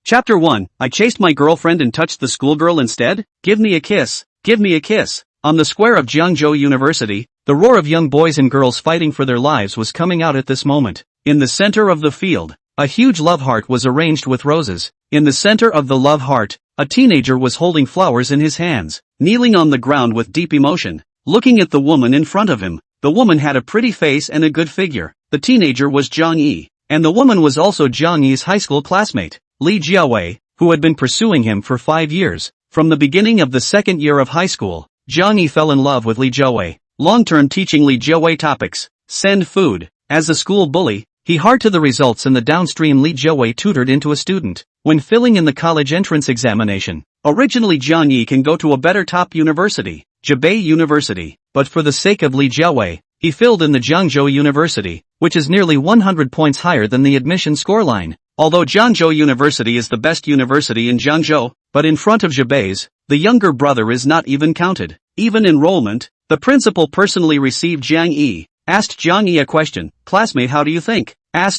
Chapter 1, I chased my girlfriend and touched the schoolgirl instead? Give me a kiss. Give me a kiss. On the square of Jiangzhou University, the roar of young boys and girls fighting for their lives was coming out at this moment. In the center of the field, a huge love heart was arranged with roses. In the center of the love heart, a teenager was holding flowers in his hands, kneeling on the ground with deep emotion, looking at the woman in front of him. The woman had a pretty face and a good figure. The teenager was Jiang Yi, and the woman was also Jiang Yi's high school classmate, Li Jiawei, who had been pursuing him for 5 years. From the beginning of the second year of high school, Jiang Yi fell in love with Li Jiawei, long-term teaching Li Jiawei topics, send food. As a school bully, he hard to the results and the downstream Li Jiawei tutored into a student. When filling in the college entrance examination, originally Jiang Yi can go to a better top university, Jibei University, but for the sake of Li Jiawei, he filled in the Jiangzhou University, which is nearly 100 points higher than the admission scoreline. Although Jiangzhou University is the best university in Jiangzhou, but in front of Jibei's, the younger brother is not even counted. Even enrollment, the principal personally received Jiang Yi, asked Jiang Yi a question, classmate how do you think?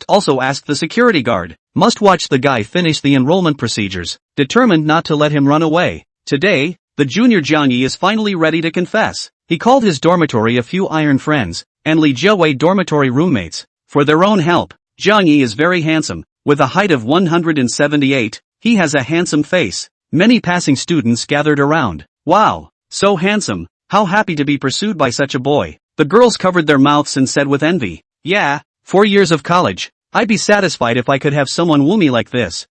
Also asked the security guard. Must watch the guy finish the enrollment procedures, determined not to let him run away. Today, the junior Jiang Yi is finally ready to confess. He called his dormitory a few iron friends, and Li Jiawei dormitory roommates, for their own help. Jiang Yi is very handsome, with a height of 178, he has a handsome face. Many passing students gathered around. Wow, so handsome, how happy to be pursued by such a boy. The girls covered their mouths and said with envy, yeah, 4 years of college, I'd be satisfied if I could have someone woo me like this.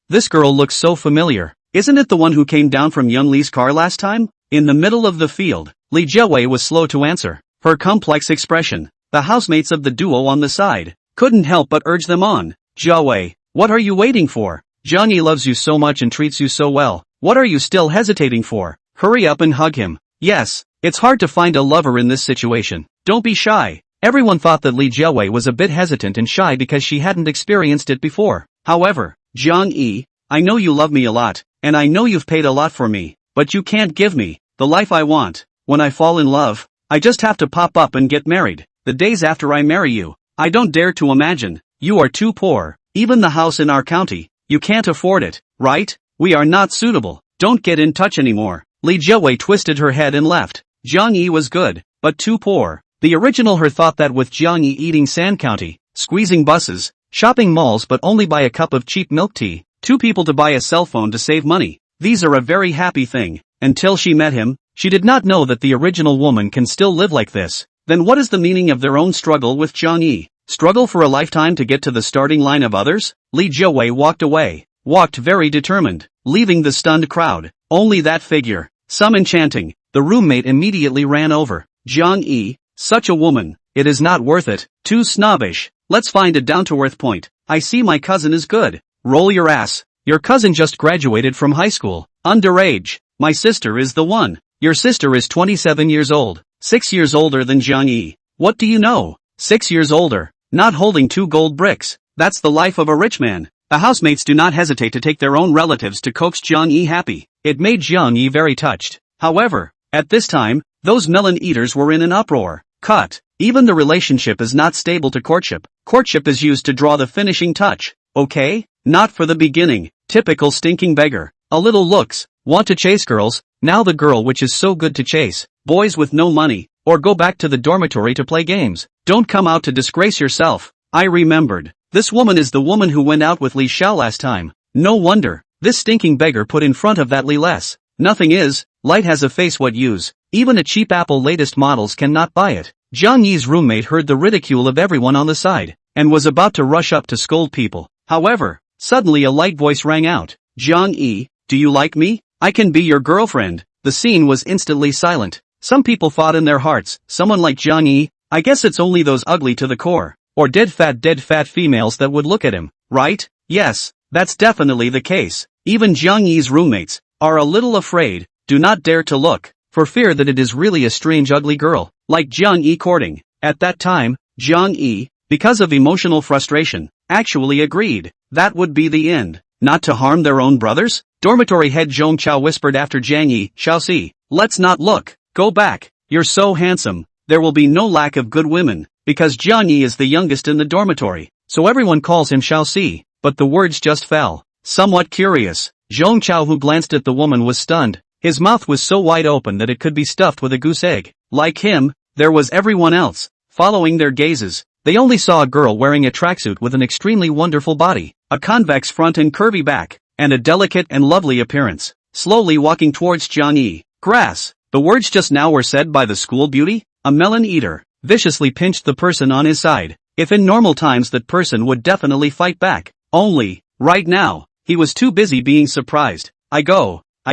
This girl looks so familiar. Isn't it the one who came down from Yun Li's car last time? In the middle of the field, Li Jiawei was slow to answer. Her complex expression, the housemates of the duo on the side, couldn't help but urge them on. Jiawei, what are you waiting for? Jiang Yi loves you so much and treats you so well. What are you still hesitating for? Hurry up and hug him. Yes, it's hard to find a lover in this situation. Don't be shy. Everyone thought that Li Jiawei was a bit hesitant and shy because she hadn't experienced it before. However, Jiang Yi, I know you love me a lot, and I know you've paid a lot for me, but you can't give me the life I want. When I fall in love, I just have to pop up and get married. The days after I marry you, I don't dare to imagine. You are too poor. Even the house in our county, you can't afford it, right? We are not suitable. Don't get in touch anymore. Li Jiawei twisted her head and left. Jiang Yi was good, but too poor. The original her thought that with Jiang Yi eating sand county, squeezing buses, shopping malls but only buy a cup of cheap milk tea, 2 people to buy a cell phone to save money, these are a very happy thing. Until she met him, she did not know that the original woman can still live like this. Then what is the meaning of their own struggle with Jiang Yi? Struggle for a lifetime to get to the starting line of others? Li Jiawei walked away, walked very determined, leaving the stunned crowd. Only that figure, some enchanting. The roommate immediately ran over. Jiang Yi, such a woman, it is not worth it, too snobbish. Let's find a down-to-earth point. I see my cousin is good. Roll your ass. Your cousin just graduated from high school. Underage. My sister is the one. Your sister is 27 years old, 6 years older than Jiang Yi. What do you know? 6 years older. Not holding 2 gold bricks. That's the life of a rich man. The housemates do not hesitate to take their own relatives to coax Jiang Yi happy. It made Jiang Yi very touched. However, at this time, those melon eaters were in an uproar. Cut. Even the relationship is not stable to courtship. Courtship is used to draw the finishing touch. Okay? Not for the beginning. Typical stinking beggar. A little looks. Want to chase girls? Now the girl which is so good to chase. Boys with no money. Or go back to the dormitory to play games. Don't come out to disgrace yourself. I remembered. This woman is the woman who went out with Li Xiao last time. No wonder. This stinking beggar put in front of that Li less. Nothing is. Light has a face what use. Even a cheap Apple latest models cannot buy it. Jiang Yi's roommate heard the ridicule of everyone on the side, and was about to rush up to scold people. However, suddenly a light voice rang out. Jiang Yi, do you like me? I can be your girlfriend. The scene was instantly silent. Some people thought in their hearts, someone like Jiang Yi, I guess it's only those ugly to the core, or dead fat females that would look at him, right? Yes, that's definitely the case. Even Jiang Yi's roommates are a little afraid, do not dare to look, for fear that it is really a strange ugly girl, like Jiang Yi courting. At that time, Jiang Yi, because of emotional frustration, actually agreed. That would be the end. Not to harm their own brothers? Dormitory head Zhong Chao whispered after Jiang Yi, Xiaoxi, let's not look. Go back. You're so handsome. There will be no lack of good women, because Jiang Yi is the youngest in the dormitory, so everyone calls him Xiaoxi, but the words just fell. somewhat curious. Zhong Chao, who glanced at the woman, was stunned. His mouth was so wide open that it could be stuffed with a goose egg. Like him, there was everyone else, following their gazes. They only saw a girl wearing a tracksuit with an extremely wonderful body, a convex front and curvy back, and a delicate and lovely appearance, slowly walking towards Jiang Yi. Grass. The words just now were said by the school beauty. A melon eater viciously pinched the person on his side. If in normal times that person would definitely fight back. Only, right now, he was too busy being surprised. I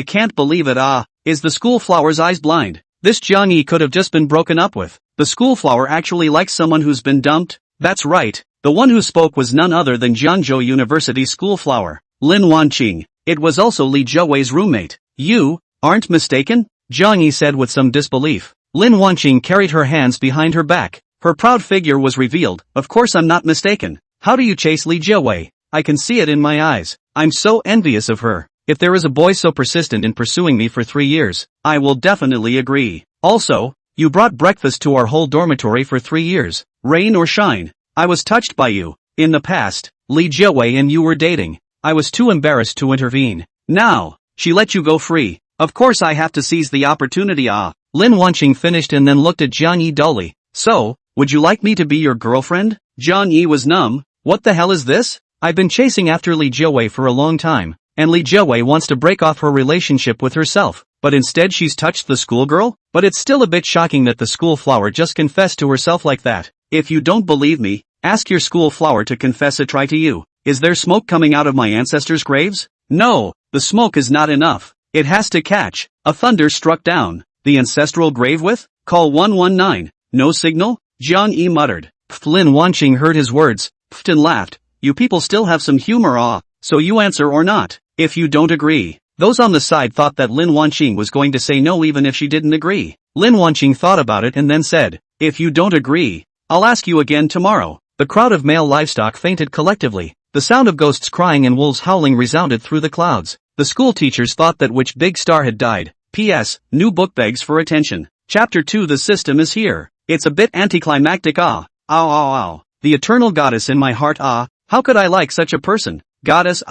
can't believe it. Is the school flower's eyes blind? This Jiang Yi could have just been broken up with. The school flower actually likes someone who's been dumped? That's right. The one who spoke was none other than Jiangzhou University school flower, Lin Wanqing. It was also Li Zhouwei's roommate. You aren't mistaken? Jiang Yi said with some disbelief. Lin Wanqing carried her hands behind her back. Her proud figure was revealed. Of course I'm not mistaken. How do you chase Li Zhouwei? I can see it in my eyes. I'm so envious of her. If there is a boy so persistent in pursuing me for 3 years, I will definitely agree. Also, you brought breakfast to our whole dormitory for 3 years. Rain or shine, I was touched by you. In the past, Li Zhouwei and you were dating. I was too embarrassed to intervene. Now, she let you go free. Of course I have to seize the opportunity. Lin Wanqing finished and then looked at Jiang Yi dully. So, would you like me to be your girlfriend? Jiang Yi was numb. What the hell is this? I've been chasing after Li Zhouwei for a long time, and Li Zhouwei wants to break off her relationship with herself, but instead she's touched the schoolgirl? But it's still a bit shocking that the school flower just confessed to herself like that. If you don't believe me, ask your school flower to confess it right to you. Is there smoke coming out of my ancestors' graves? No, the smoke is not enough. It has to catch. A thunder struck down. The ancestral grave with? Call 119. No signal? Jiang Yi muttered. Lin Wanqing heard his words, and laughed. You people still have some humor. So you answer or not. If you don't agree. Those on the side thought that Lin Wanqing was going to say no even if she didn't agree. Lin Wanqing thought about it and then said, if you don't agree, I'll ask you again tomorrow. The crowd of male livestock fainted collectively. The sound of ghosts crying and wolves howling resounded through the clouds. The school teachers thought that which big star had died. P.S. New book begs for attention. Chapter 2. The system is here. It's a bit anticlimactic. Ow. The eternal goddess in my heart. How could I like such a person? Goddess.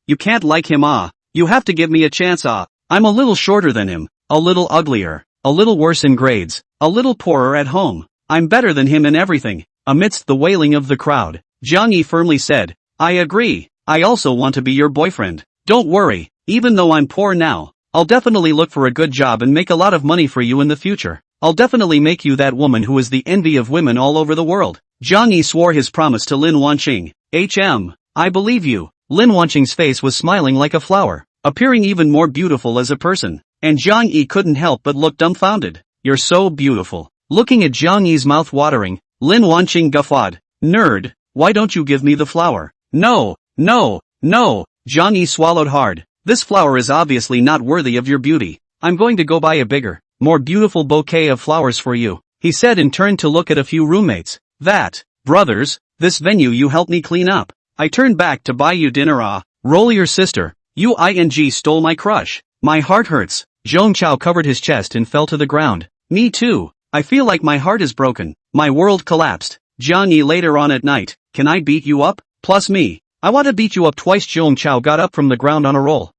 You can't like him. You have to give me a chance. I'm a little shorter than him, a little uglier, a little worse in grades, a little poorer at home. I'm better than him in everything. Amidst the wailing of the crowd, Jiang Yi firmly said, I agree. I also want to be your boyfriend. Don't worry, even though I'm poor now, I'll definitely look for a good job and make a lot of money for you in the future. I'll definitely make you that woman who is the envy of women all over the world. Jiang Yi swore his promise to Lin Wanqing. I believe you. Lin Wanqing's face was smiling like a flower, appearing even more beautiful as a person, and Jiang Yi couldn't help but look dumbfounded. You're so beautiful. Looking at Jiang Yi's mouth watering, Lin Wanqing guffawed. Nerd, why don't you give me the flower? No. Jiang Yi swallowed hard. This flower is obviously not worthy of your beauty. I'm going to go buy a bigger, more beautiful bouquet of flowers for you, he said and turned to look at a few roommates. Brothers, this venue you helped me clean up. I turned back to buy you dinner. Roll your sister. You stole my crush. My heart hurts. Zhong Chao covered his chest and fell to the ground. Me too. I feel like my heart is broken. My world collapsed. Jiang Yi later on at night. Can I beat you up? Plus me. I want to beat you up twice. Zhong Chao got up from the ground on a roll.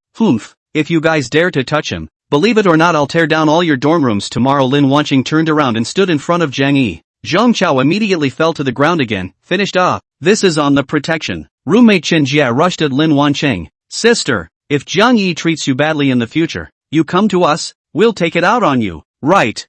If you guys dare to touch him, believe it or not I'll tear down all your dorm rooms tomorrow. Lin Wanqing turned around and stood in front of Jiang Yi. Zhong Chao immediately fell to the ground again, finished. This is on the protection. Roommate Chen Jia rushed at Lin Wanqing. Sister, if Jiang Yi treats you badly in the future, you come to us, we'll take it out on you. Right.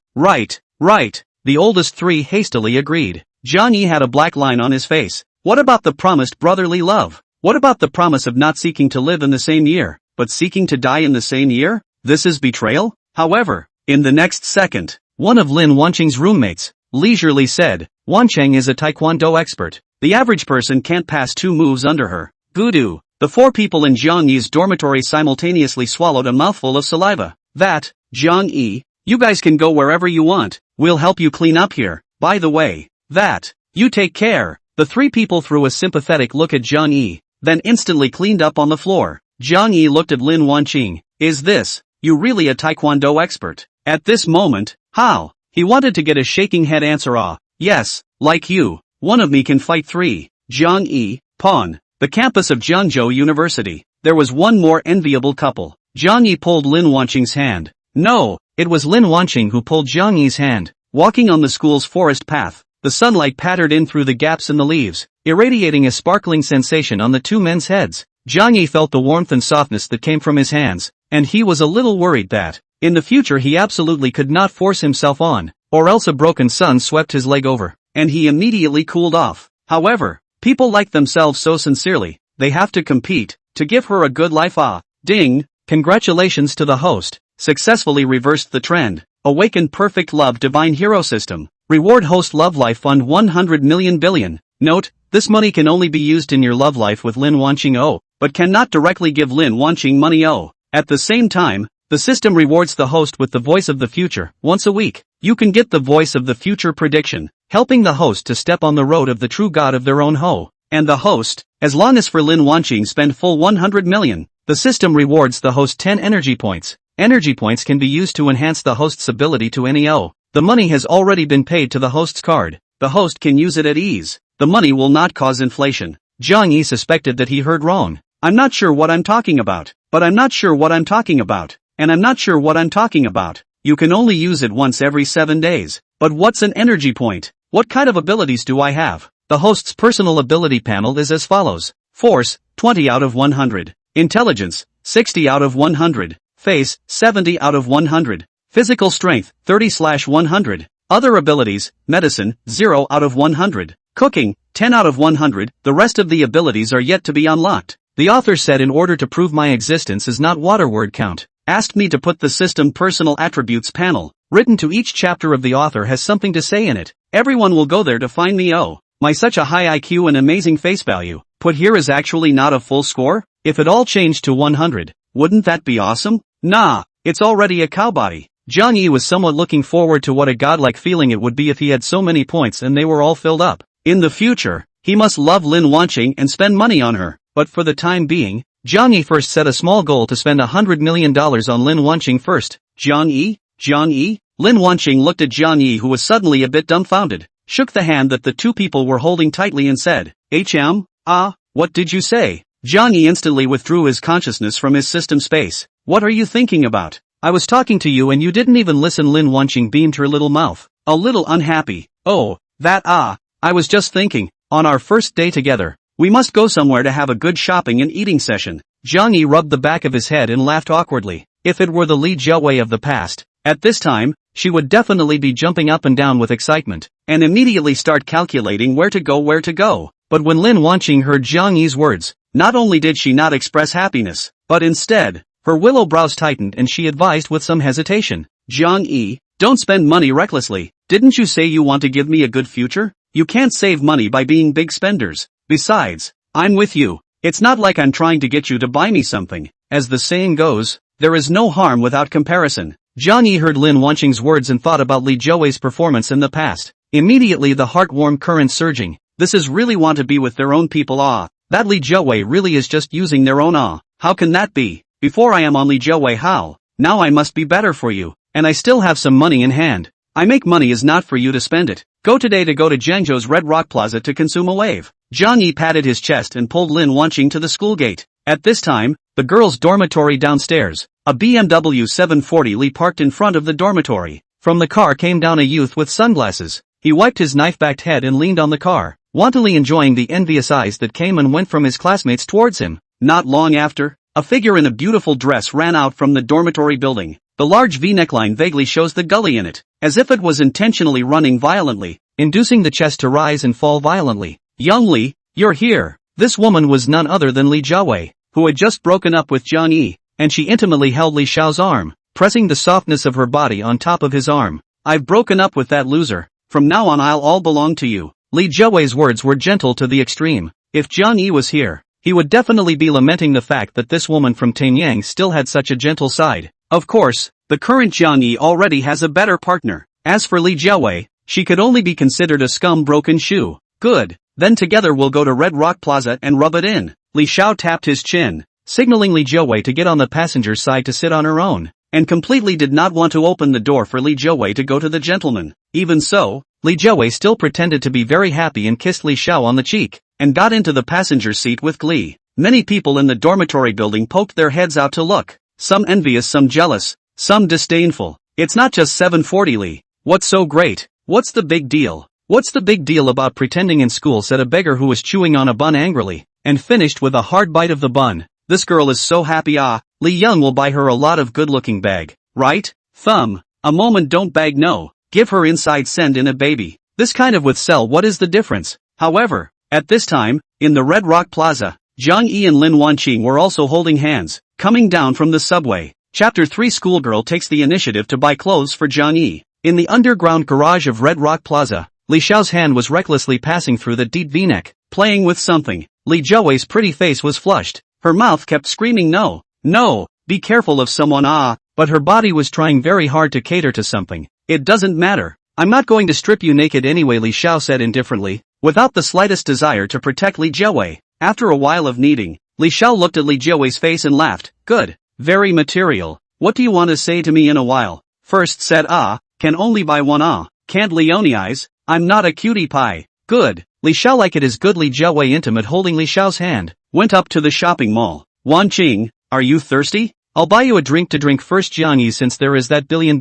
The oldest three hastily agreed. Jiang Yi had a black line on his face. What about the promised brotherly love? What about the promise of not seeking to live in the same year, but seeking to die in the same year? This is betrayal? However, in the next second, one of Lin Wanqing's roommates leisurely said, Wanqing is a taekwondo expert. The average person can't pass 2 moves under her. Voodoo. The 4 people in Jiang Yi's dormitory simultaneously swallowed a mouthful of saliva. Jiang Yi, you guys can go wherever you want. We'll help you clean up here. By the way, you take care. The 3 people threw a sympathetic look at Jiang Yi, then instantly cleaned up on the floor. Jiang Yi looked at Lin Wanqing. Is you really a taekwondo expert? At this moment, how? He wanted to get a shaking head answer. Yes, like you. One of me can fight 3. Jiang Yi, Pawn. The campus of Jiangzhou University. there was one more enviable couple. Jiang Yi pulled Lin Wanqing's hand. No, it was Lin Wanqing who pulled Jiang Yi's hand. Walking on the school's forest path, the sunlight pattered in through the gaps in the leaves, irradiating a sparkling sensation on the two men's heads. Jiang Yi felt the warmth and softness that came from his hands, and he was a little worried that, in the future he absolutely could not force himself on, or else a broken sun swept his leg over, and he immediately cooled off. However, people like themselves so sincerely, they have to compete, to give her a good life. Ding! Congratulations to the host, successfully reversed the trend, awakened perfect love divine hero system, reward host love life fund 100 million billion. Note, this money can only be used in your love life with Lin Wanqing but cannot directly give Lin Wanqing money At the same time, the system rewards the host with the voice of the future, once a week. You can get the voice of the future prediction, helping the host to step on the road of the true god of their own and the host, as long as for Lin Wanqing spend full 100 million, the system rewards the host 10 energy points. Energy points can be used to enhance the host's ability to NEO. The money has already been paid to the host's card. The host can use it at ease. The money will not cause inflation. Jiang Yi suspected that he heard wrong. I'm not sure what I'm talking about, but I'm not sure what I'm talking about, and I'm not sure what I'm talking about. You can only use it once every 7 days. But what's an energy point? What kind of abilities do I have? The host's personal ability panel is as follows. Force, 20 out of 100. Intelligence, 60 out of 100. Face, 70 out of 100. Physical strength, 30/100. Other abilities, medicine, 0 out of 100. Cooking, 10 out of 100. The rest of the abilities are yet to be unlocked. The author said in order to prove my existence is not water word count. Asked me to put the system personal attributes panel, written to each chapter of the author has something to say in it. Everyone will go there to find me. My such a high IQ and amazing face value, put here is actually not a full score? If it all changed to 100, wouldn't that be awesome? Nah, it's already a cow body. Jiang Yi was somewhat looking forward to what a godlike feeling it would be if he had so many points and they were all filled up. In the future, he must love Lin Wanqing and spend money on her, but for the time being, Jiang Yi first set a small goal to spend $100 million on Lin Wanqing first. Jiang Yi? Jiang Yi? Lin Wanqing looked at Jiang Yi, who was suddenly a bit dumbfounded, shook the hand that the two people were holding tightly and said, what did you say? Jiang Yi instantly withdrew his consciousness from his system space. What are you thinking about? I was talking to you and you didn't even listen. Lin Wanqing beamed her little mouth, a little unhappy. I was just thinking, on our first day together, we must go somewhere to have a good shopping and eating session. Jiang Yi rubbed the back of his head and laughed awkwardly. If it were the Li Jiawei of the past, at this time, she would definitely be jumping up and down with excitement, and immediately start calculating where to go. But when Lin Wanqing heard Jiang Yi's words, not only did she not express happiness, but instead, her willow brows tightened and she advised with some hesitation. Jiang Yi, don't spend money recklessly. Didn't you say you want to give me a good future? You can't save money by being big spenders. Besides, I'm with you. It's not like I'm trying to get you to buy me something. As the saying goes, there is no harm without comparison. Jiang Yi heard Lin Wanqing's words and thought about Li Jiawei's performance in the past. Immediately the heart-warm current surging. This is really want to be with their own people. That Li Jiawei really is just using their own. How can that be? Before I am on Li Jiawei how? Now I must be better for you. And I still have some money in hand. I make money is not for you to spend it. Go today to go to Jiangzhou's Red Rock Plaza to consume a wave. Jiang Yi patted his chest and pulled Lin Wanqing to the school gate. At this time, the girls' dormitory downstairs, a BMW 740 Li parked in front of the dormitory. From the car came down a youth with sunglasses. He wiped his knife-backed head and leaned on the car, wantonly enjoying the envious eyes that came and went from his classmates towards him. Not long after, a figure in a beautiful dress ran out from the dormitory building. The large V-neckline vaguely shows the gully in it, as if it was intentionally running violently, inducing the chest to rise and fall violently. Young Li, you're here. This woman was none other than Li Jiawei, who had just broken up with Jiang Yi, and she intimately held Li Xiao's arm, pressing the softness of her body on top of his arm. I've broken up with that loser. From now on I'll all belong to you. Li Jiawei's words were gentle to the extreme. If Jiang Yi was here, he would definitely be lamenting the fact that this woman from Tanyang still had such a gentle side. Of course, the current Jiang Yi already has a better partner. As for Li Jiawei, she could only be considered a scum broken shoe. Good, then together we'll go to Red Rock Plaza and rub it in. Li Xiao tapped his chin, signaling Li Jiawei to get on the passenger's side to sit on her own, and completely did not want to open the door for Li Jiawei to go to the gentleman. Even so, Li Jiawei still pretended to be very happy and kissed Li Xiao on the cheek, and got into the passenger seat with glee. Many people in the dormitory building poked their heads out to look. Some envious, some jealous, some disdainful. It's not just 740 Li. What's so great? What's the big deal? What's the big deal about pretending in school, said a beggar who was chewing on a bun angrily, and finished with a hard bite of the bun. This girl is so happy. Li Young will buy her a lot of good-looking bag, right? Thumb. A moment, don't bag, no. Give her inside, send in a baby. This kind of with sell, what is the difference? However, at this time, in the Red Rock Plaza, Jiang Yi and Lin Wanqing were also holding hands, coming down from the subway. Chapter 3 Schoolgirl takes the initiative to buy clothes for Jiang Yi. In the underground garage of Red Rock Plaza, Li Xiao's hand was recklessly passing through the deep v-neck, playing with something. Li Jiawei's pretty face was flushed. Her mouth kept screaming no, no, be careful of someone, but her body was trying very hard to cater to something. It doesn't matter. I'm not going to strip you naked anyway, Li Xiao said indifferently, without the slightest desire to protect Li Jiawei. After a while of kneading, Li Xiao looked at Li Jiawei's face and laughed. Good. Very material. What do you want to say to me in a while? First said can only buy one can't Leoneize, I'm not a cutie pie. Good. Li Xiao, like it is good. Li Jiawei, intimate holding Li Xiao's hand, went up to the shopping mall. Wanqing, are you thirsty? I'll buy you a drink to drink first, Jiang Yi, since there is that billion.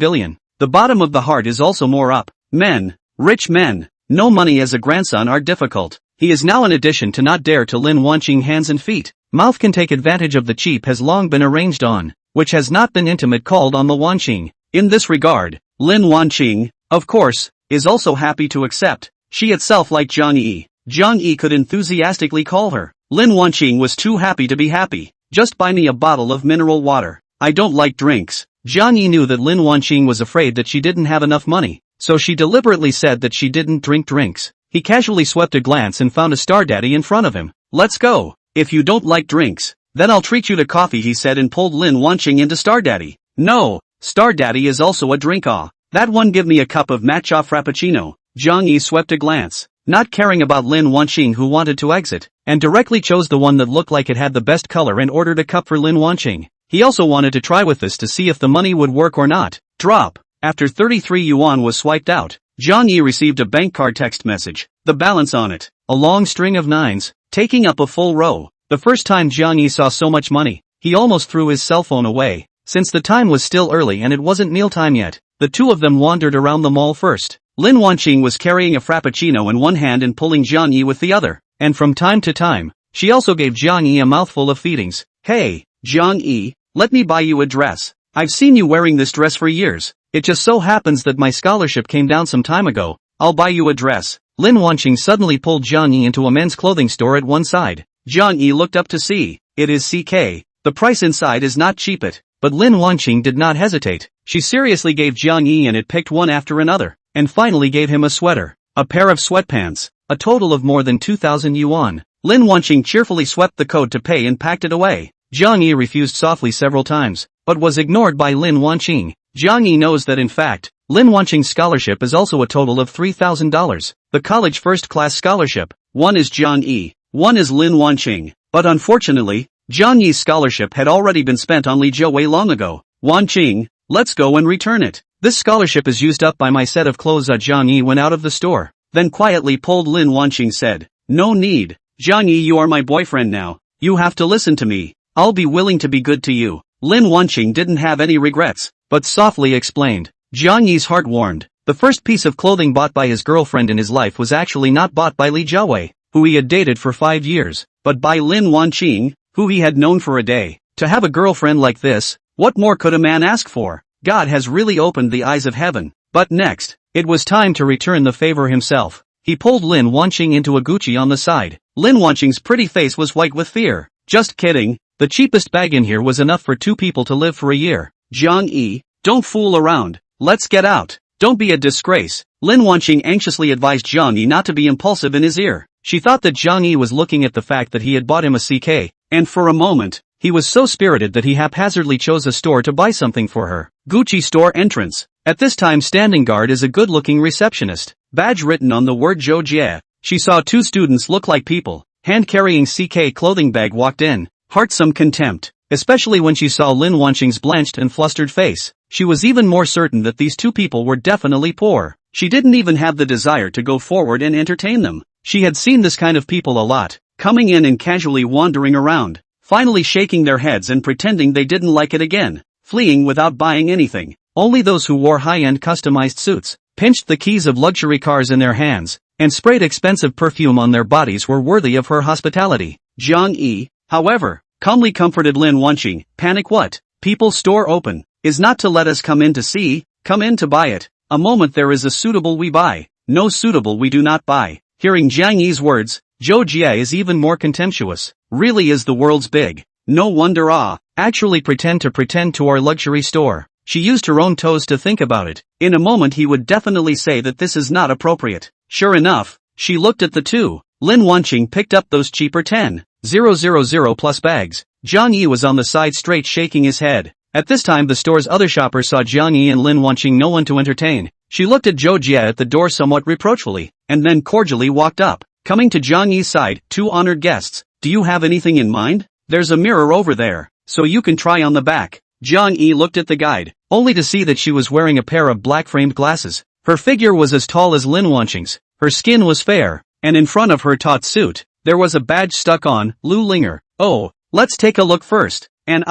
The bottom of the heart is also more up. Men, rich men, no money as a grandson are difficult. He is now, in addition to not dare to Lin Wanqing hands and feet. Mouth can take advantage of the cheap has long been arranged on, which has not been intimate called on the Wanqing. In this regard, Lin Wanqing, of course, is also happy to accept. She itself liked Jiang Yi. Jiang Yi could enthusiastically call her. Lin Wanqing was too happy to be happy. Just buy me a bottle of mineral water. I don't like drinks. Jiang Yi knew that Lin Wanqing was afraid that she didn't have enough money, so she deliberately said that she didn't drink drinks. He casually swept a glance and found a star daddy in front of him. Let's go. If you don't like drinks, then I'll treat you to coffee, he said, and pulled Lin Wanqing into star daddy. No, star daddy is also a drink. That one, give me a cup of matcha frappuccino. Jiang Yi swept a glance, not caring about Lin Wanqing, who wanted to exit, and directly chose the one that looked like it had the best color and ordered a cup for Lin Wanqing. He also wanted to try with this to see if the money would work or not. Drop. After 33 yuan was swiped out, Jiang Yi received a bank card text message, the balance on it, a long string of nines, taking up a full row. The first time Jiang Yi saw so much money, he almost threw his cell phone away. Since the time was still early and it wasn't mealtime yet, the two of them wandered around the mall first. Lin Wanqing was carrying a frappuccino in one hand and pulling Jiang Yi with the other, and from time to time, she also gave Jiang Yi a mouthful of feedings. Hey, Jiang Yi, let me buy you a dress. I've seen you wearing this dress for years. It just so happens that my scholarship came down some time ago. I'll buy you a dress. Lin Wanqing suddenly pulled Jiang Yi into a men's clothing store at one side. Jiang Yi looked up to see. It is CK. The price inside is not cheap but Lin Wanqing did not hesitate. She seriously gave Jiang Yi and it picked one after another, and finally gave him a sweater, a pair of sweatpants, a total of more than 2,000 yuan. Lin Wanqing cheerfully swept the code to pay and packed it away. Jiang Yi refused softly several times, but was ignored by Lin Wanqing. Jiang Yi knows that in fact, Lin Wanqing's scholarship is also a total of $3,000. The college first-class scholarship. One is Jiang Yi, one is Lin Wanqing. But unfortunately, Jiang Yi's scholarship had already been spent on Li Jiawei long ago. Wanqing, let's go and return it. This scholarship is used up by my set of clothes. Jiang Yi went out of the store, then quietly pulled Lin Wanqing, said, no need. Jiang Yi, you are my boyfriend now. You have to listen to me. I'll be willing to be good to you. Lin Wanqing didn't have any regrets, but softly explained. Jiang Yi's heart warmed. The first piece of clothing bought by his girlfriend in his life was actually not bought by Li Jiawei, who he had dated for 5 years, but by Lin Wanqing, who he had known for a day. To have a girlfriend like this, what more could a man ask for? God has really opened the eyes of heaven. But next, it was time to return the favor himself. He pulled Lin Wanqing into a Gucci on the side. Lin Wanqing's pretty face was white with fear. Just kidding. The cheapest bag in here was enough for 2 people to live for a year. Jiang Yi, don't fool around. Let's get out. Don't be a disgrace. Lin Wanqing anxiously advised Jiang Yi not to be impulsive in his ear. She thought that Jiang Yi was looking at the fact that he had bought him a CK, and for a moment, he was so spirited that he haphazardly chose a store to buy something for her. Gucci store entrance. At this time, standing guard is a good-looking receptionist. Badge written on the word Zhou Jie. She saw 2 students look like people, hand-carrying CK clothing bag, walked in. Heart some contempt, especially when she saw Lin Wanqing's blanched and flustered face. She was even more certain that these 2 people were definitely poor. She didn't even have the desire to go forward and entertain them. She had seen this kind of people a lot. coming in and casually wandering around, finally shaking their heads and pretending they didn't like it again, fleeing without buying anything. Only those who wore high-end customized suits, pinched the keys of luxury cars in their hands, and sprayed expensive perfume on their bodies were worthy of her hospitality. Jiang Yi, however, calmly comforted Lin Wanqing. Panic what? People, store open. Is not to let us come in to see, come in to buy it. A moment there is a suitable we buy, no suitable we do not buy. Hearing Jiang Yi's words, Zhou Jie is even more contemptuous. Really is the world's big. No wonder actually pretend to our luxury store. She used her own toes to think about it. In a moment he would definitely say that this is not appropriate. Sure enough, she looked at the two. Lin Wanqing picked up those cheaper 10,000 plus bags. Jiang Yi was on the side straight shaking his head. At this time the store's other shoppers saw Jiang Yi and Lin Wanqing no one to entertain. She looked at Zhou Jie at the door somewhat reproachfully, and then cordially walked up. Coming to Jiang Yi's side, two honored guests, do you have anything in mind? There's a mirror over there, so you can try on the back. Jiang Yi looked at the guide, only to see that she was wearing a pair of black-framed glasses. Her figure was as tall as Lin Wanqing's, her skin was fair, and in front of her taut suit, there was a badge stuck on, Lu Linger. Oh, let's take a look first. And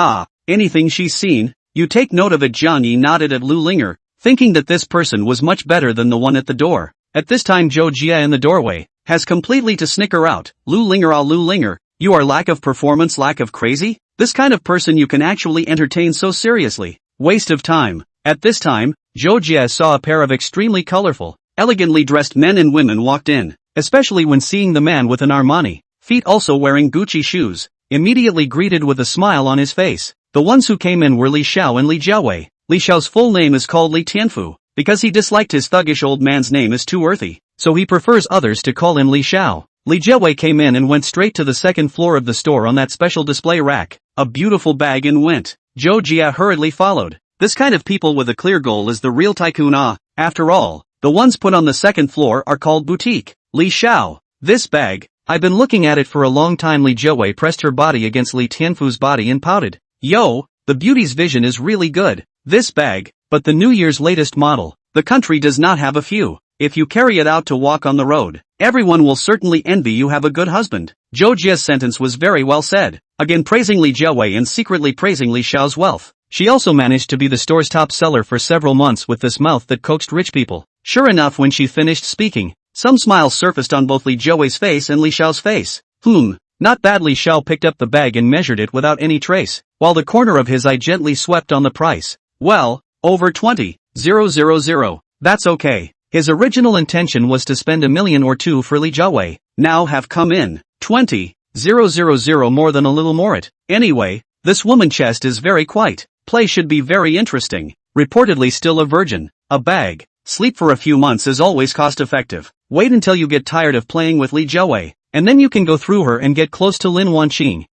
anything she's seen? You take note of it. Jiang Yi nodded at Lu Linger, thinking that this person was much better than the one at the door. At this time Zhou Jie in the doorway has completely to snicker out. Lu Linger, you are lack of performance, lack of crazy? This kind of person you can actually entertain so seriously. Waste of time. At this time, Zhou Jie saw a pair of extremely colorful, elegantly dressed men and women walked in, especially when seeing the man with an Armani, feet also wearing Gucci shoes, immediately greeted with a smile on his face. The ones who came in were Li Xiao and Li Jiawei. Li Xiao's full name is called Li Tianfu, because he disliked his thuggish old man's name is too earthy, so he prefers others to call him Li Xiao. Li Jiawei came in and went straight to the second floor of the store on that special display rack, a beautiful bag and went. Zhou Jie hurriedly followed. This kind of people with a clear goal is the real tycoon. After all, the ones put on the second floor are called boutique. Li Xiao, this bag, I've been looking at it for a long time. Li Jiawei pressed her body against Li Tianfu's body and pouted. Yo, the beauty's vision is really good. This bag, but the New Year's latest model. The country does not have a few. If you carry it out to walk on the road, everyone will certainly envy you have a good husband. Zhou Jie's sentence was very well said, again praising Li Jiawei and secretly praising Li Xiao's wealth. She also managed to be the store's top seller for several months with this mouth that coaxed rich people. Sure enough, when she finished speaking, some smiles surfaced on both Li Jiawei's face and Li Xiao's face. Not bad. Li Xiao picked up the bag and measured it without any trace, while the corner of his eye gently swept on the price. Well, over 20,000. That's okay. His original intention was to spend $1 million or $2 for Li Jiawei. Now have come in 20,000 more than a little more it. Anyway, this woman chest is very quite. Play should be very interesting. Reportedly still a virgin. A bag. Sleep for a few months is always cost effective. Wait until you get tired of playing with Li Jiawei, and then you can go through her and get close to Lin Wanqing.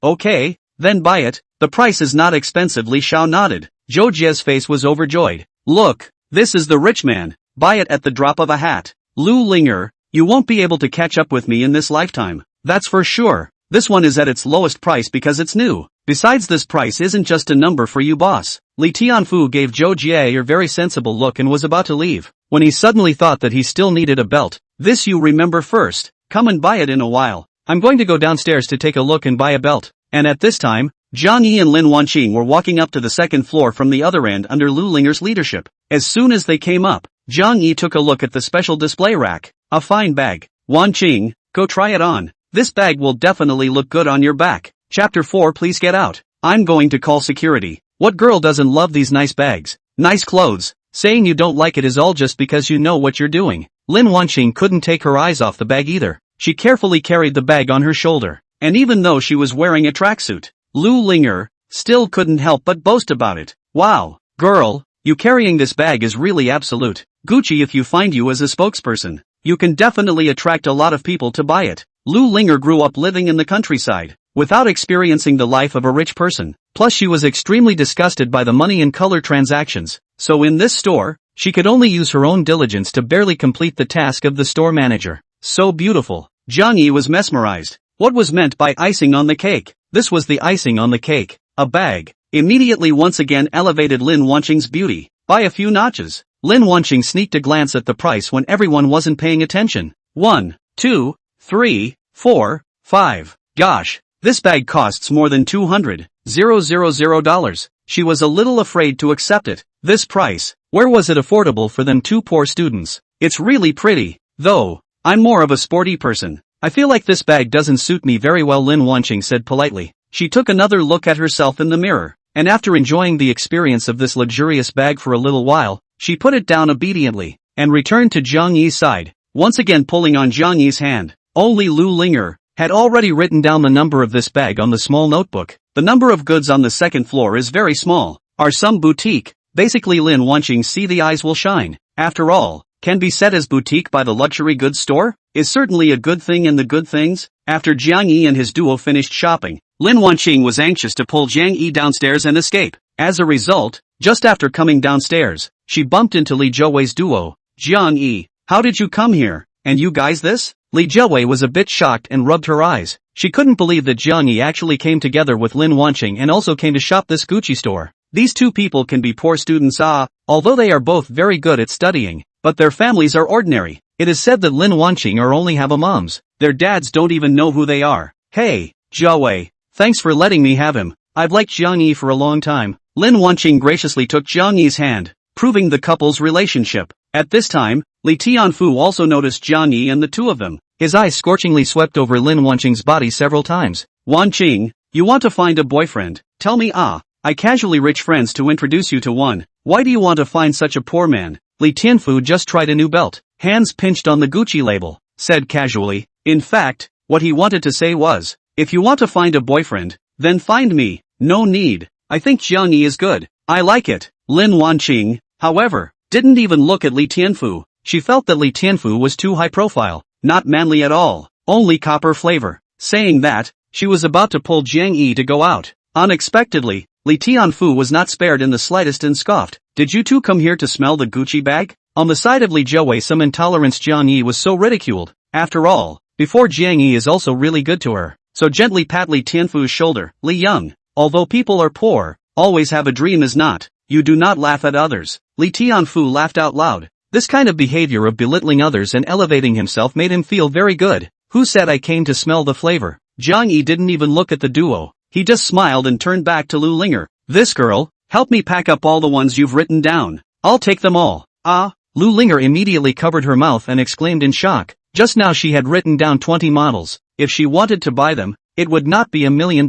Okay, then buy it. The price is not expensive. Li Xiao nodded. Zhou Jie's face was overjoyed. Look, this is the rich man. Buy it at the drop of a hat. Lu Linger, you won't be able to catch up with me in this lifetime. That's for sure. This one is at its lowest price because it's new. Besides, this price isn't just a number for you, boss. Li Tianfu gave Zhou Jie a very sensible look and was about to leave, when he suddenly thought that he still needed a belt. This you remember first. Come and buy it in a while. I'm going to go downstairs to take a look and buy a belt. And at this time, Jiang Yi and Lin Wanqing were walking up to the second floor from the other end under Lu Linger's leadership. As soon as they came up, Jiang Yi took a look at the special display rack. A fine bag. Wanqing, go try it on. This bag will definitely look good on your back. Chapter 4. Please get out. I'm going to call security. What girl doesn't love these nice bags? Nice clothes. Saying you don't like it is all just because you know what you're doing. Lin Wanqing couldn't take her eyes off the bag either. She carefully carried the bag on her shoulder, and even though she was wearing a tracksuit, Lu Linger still couldn't help but boast about it. Wow, girl, you carrying this bag is really absolute Gucci. If you find you as a spokesperson, you can definitely attract a lot of people to buy it. Lu Linger grew up living in the countryside, without experiencing the life of a rich person. Plus she was extremely disgusted by the money and color transactions, so in this store, she could only use her own diligence to barely complete the task of the store manager. So beautiful. Jiang Yi was mesmerized. What was meant by icing on the cake? This was the icing on the cake. A bag immediately once again elevated Lin Wanqing's beauty by a few notches. Lin Wanqing sneaked a glance at the price when everyone wasn't paying attention. 1, 2, 3, 4, 5. Gosh, this bag costs more than $200,000. She was a little afraid to accept it. This price, where was it affordable for them two poor students? It's really pretty, though. I'm more of a sporty person. I feel like this bag doesn't suit me very well, Lin Wanqing said politely. She took another look at herself in the mirror, and after enjoying the experience of this luxurious bag for a little while, she put it down obediently, and returned to Jiang Yi's side, once again pulling on Jiang Yi's hand. Only Lu Linger had already written down the number of this bag on the small notebook. The number of goods on the second floor is very small. Are some boutique? Basically Lin Wanqing see the eyes will shine. After all, can be said as boutique by the luxury goods store, is certainly a good thing in the good things. After Jiang Yi and his duo finished shopping, Lin Wanqing was anxious to pull Jiang Yi downstairs and escape. As a result, just after coming downstairs, she bumped into Li Zhouwei's duo. Jiang Yi, how did you come here? And you guys this? Li Zhouwei was a bit shocked and rubbed her eyes. She couldn't believe that Jiang Yi actually came together with Lin Wanqing and also came to shop this Gucci store. These two people can be poor students although they are both very good at studying, but their families are ordinary. It is said that Lin Wanqing are only have a moms. Their dads don't even know who they are. Hey, Zhouwei, thanks for letting me have him. I've liked Jiang Yi for a long time. Lin Wanqing graciously took Jiang Yi's hand, proving the couple's relationship. At this time, Li Tianfu also noticed Jiang Yi and the two of them. His eyes scorchingly swept over Lin Wanqing's body several times. Wanqing, you want to find a boyfriend? Tell me I casually rich friends to introduce you to one. Why do you want to find such a poor man? Li Tianfu just tried a new belt. Hands pinched on the Gucci label, said casually. In fact, what he wanted to say was, if you want to find a boyfriend, then find me. No need. I think Jiang Yi is good. I like it. Lin Wanqing, however, didn't even look at Li Tianfu. She felt that Li Tianfu was too high profile, not manly at all, only copper flavor. Saying that, she was about to pull Jiang Yi to go out. Unexpectedly, Li Tianfu was not spared in the slightest and scoffed. Did you two come here to smell the Gucci bag? On the side of Li Zhouwei some intolerance. Jiang Yi was so ridiculed. After all, before Jiang Yi is also really good to her. So gently pat Li Tianfu's shoulder. Li Young, although people are poor, always have a dream is not. You do not laugh at others. Li Tianfu laughed out loud. This kind of behavior of belittling others and elevating himself made him feel very good. Who said I came to smell the flavor? Jiang Yi didn't even look at the duo. He just smiled and turned back to Lu Linger. This girl, help me pack up all the ones you've written down. I'll take them all. Lu Linger immediately covered her mouth and exclaimed in shock. Just now she had written down 20 models. If she wanted to buy them, it would not be $1 million.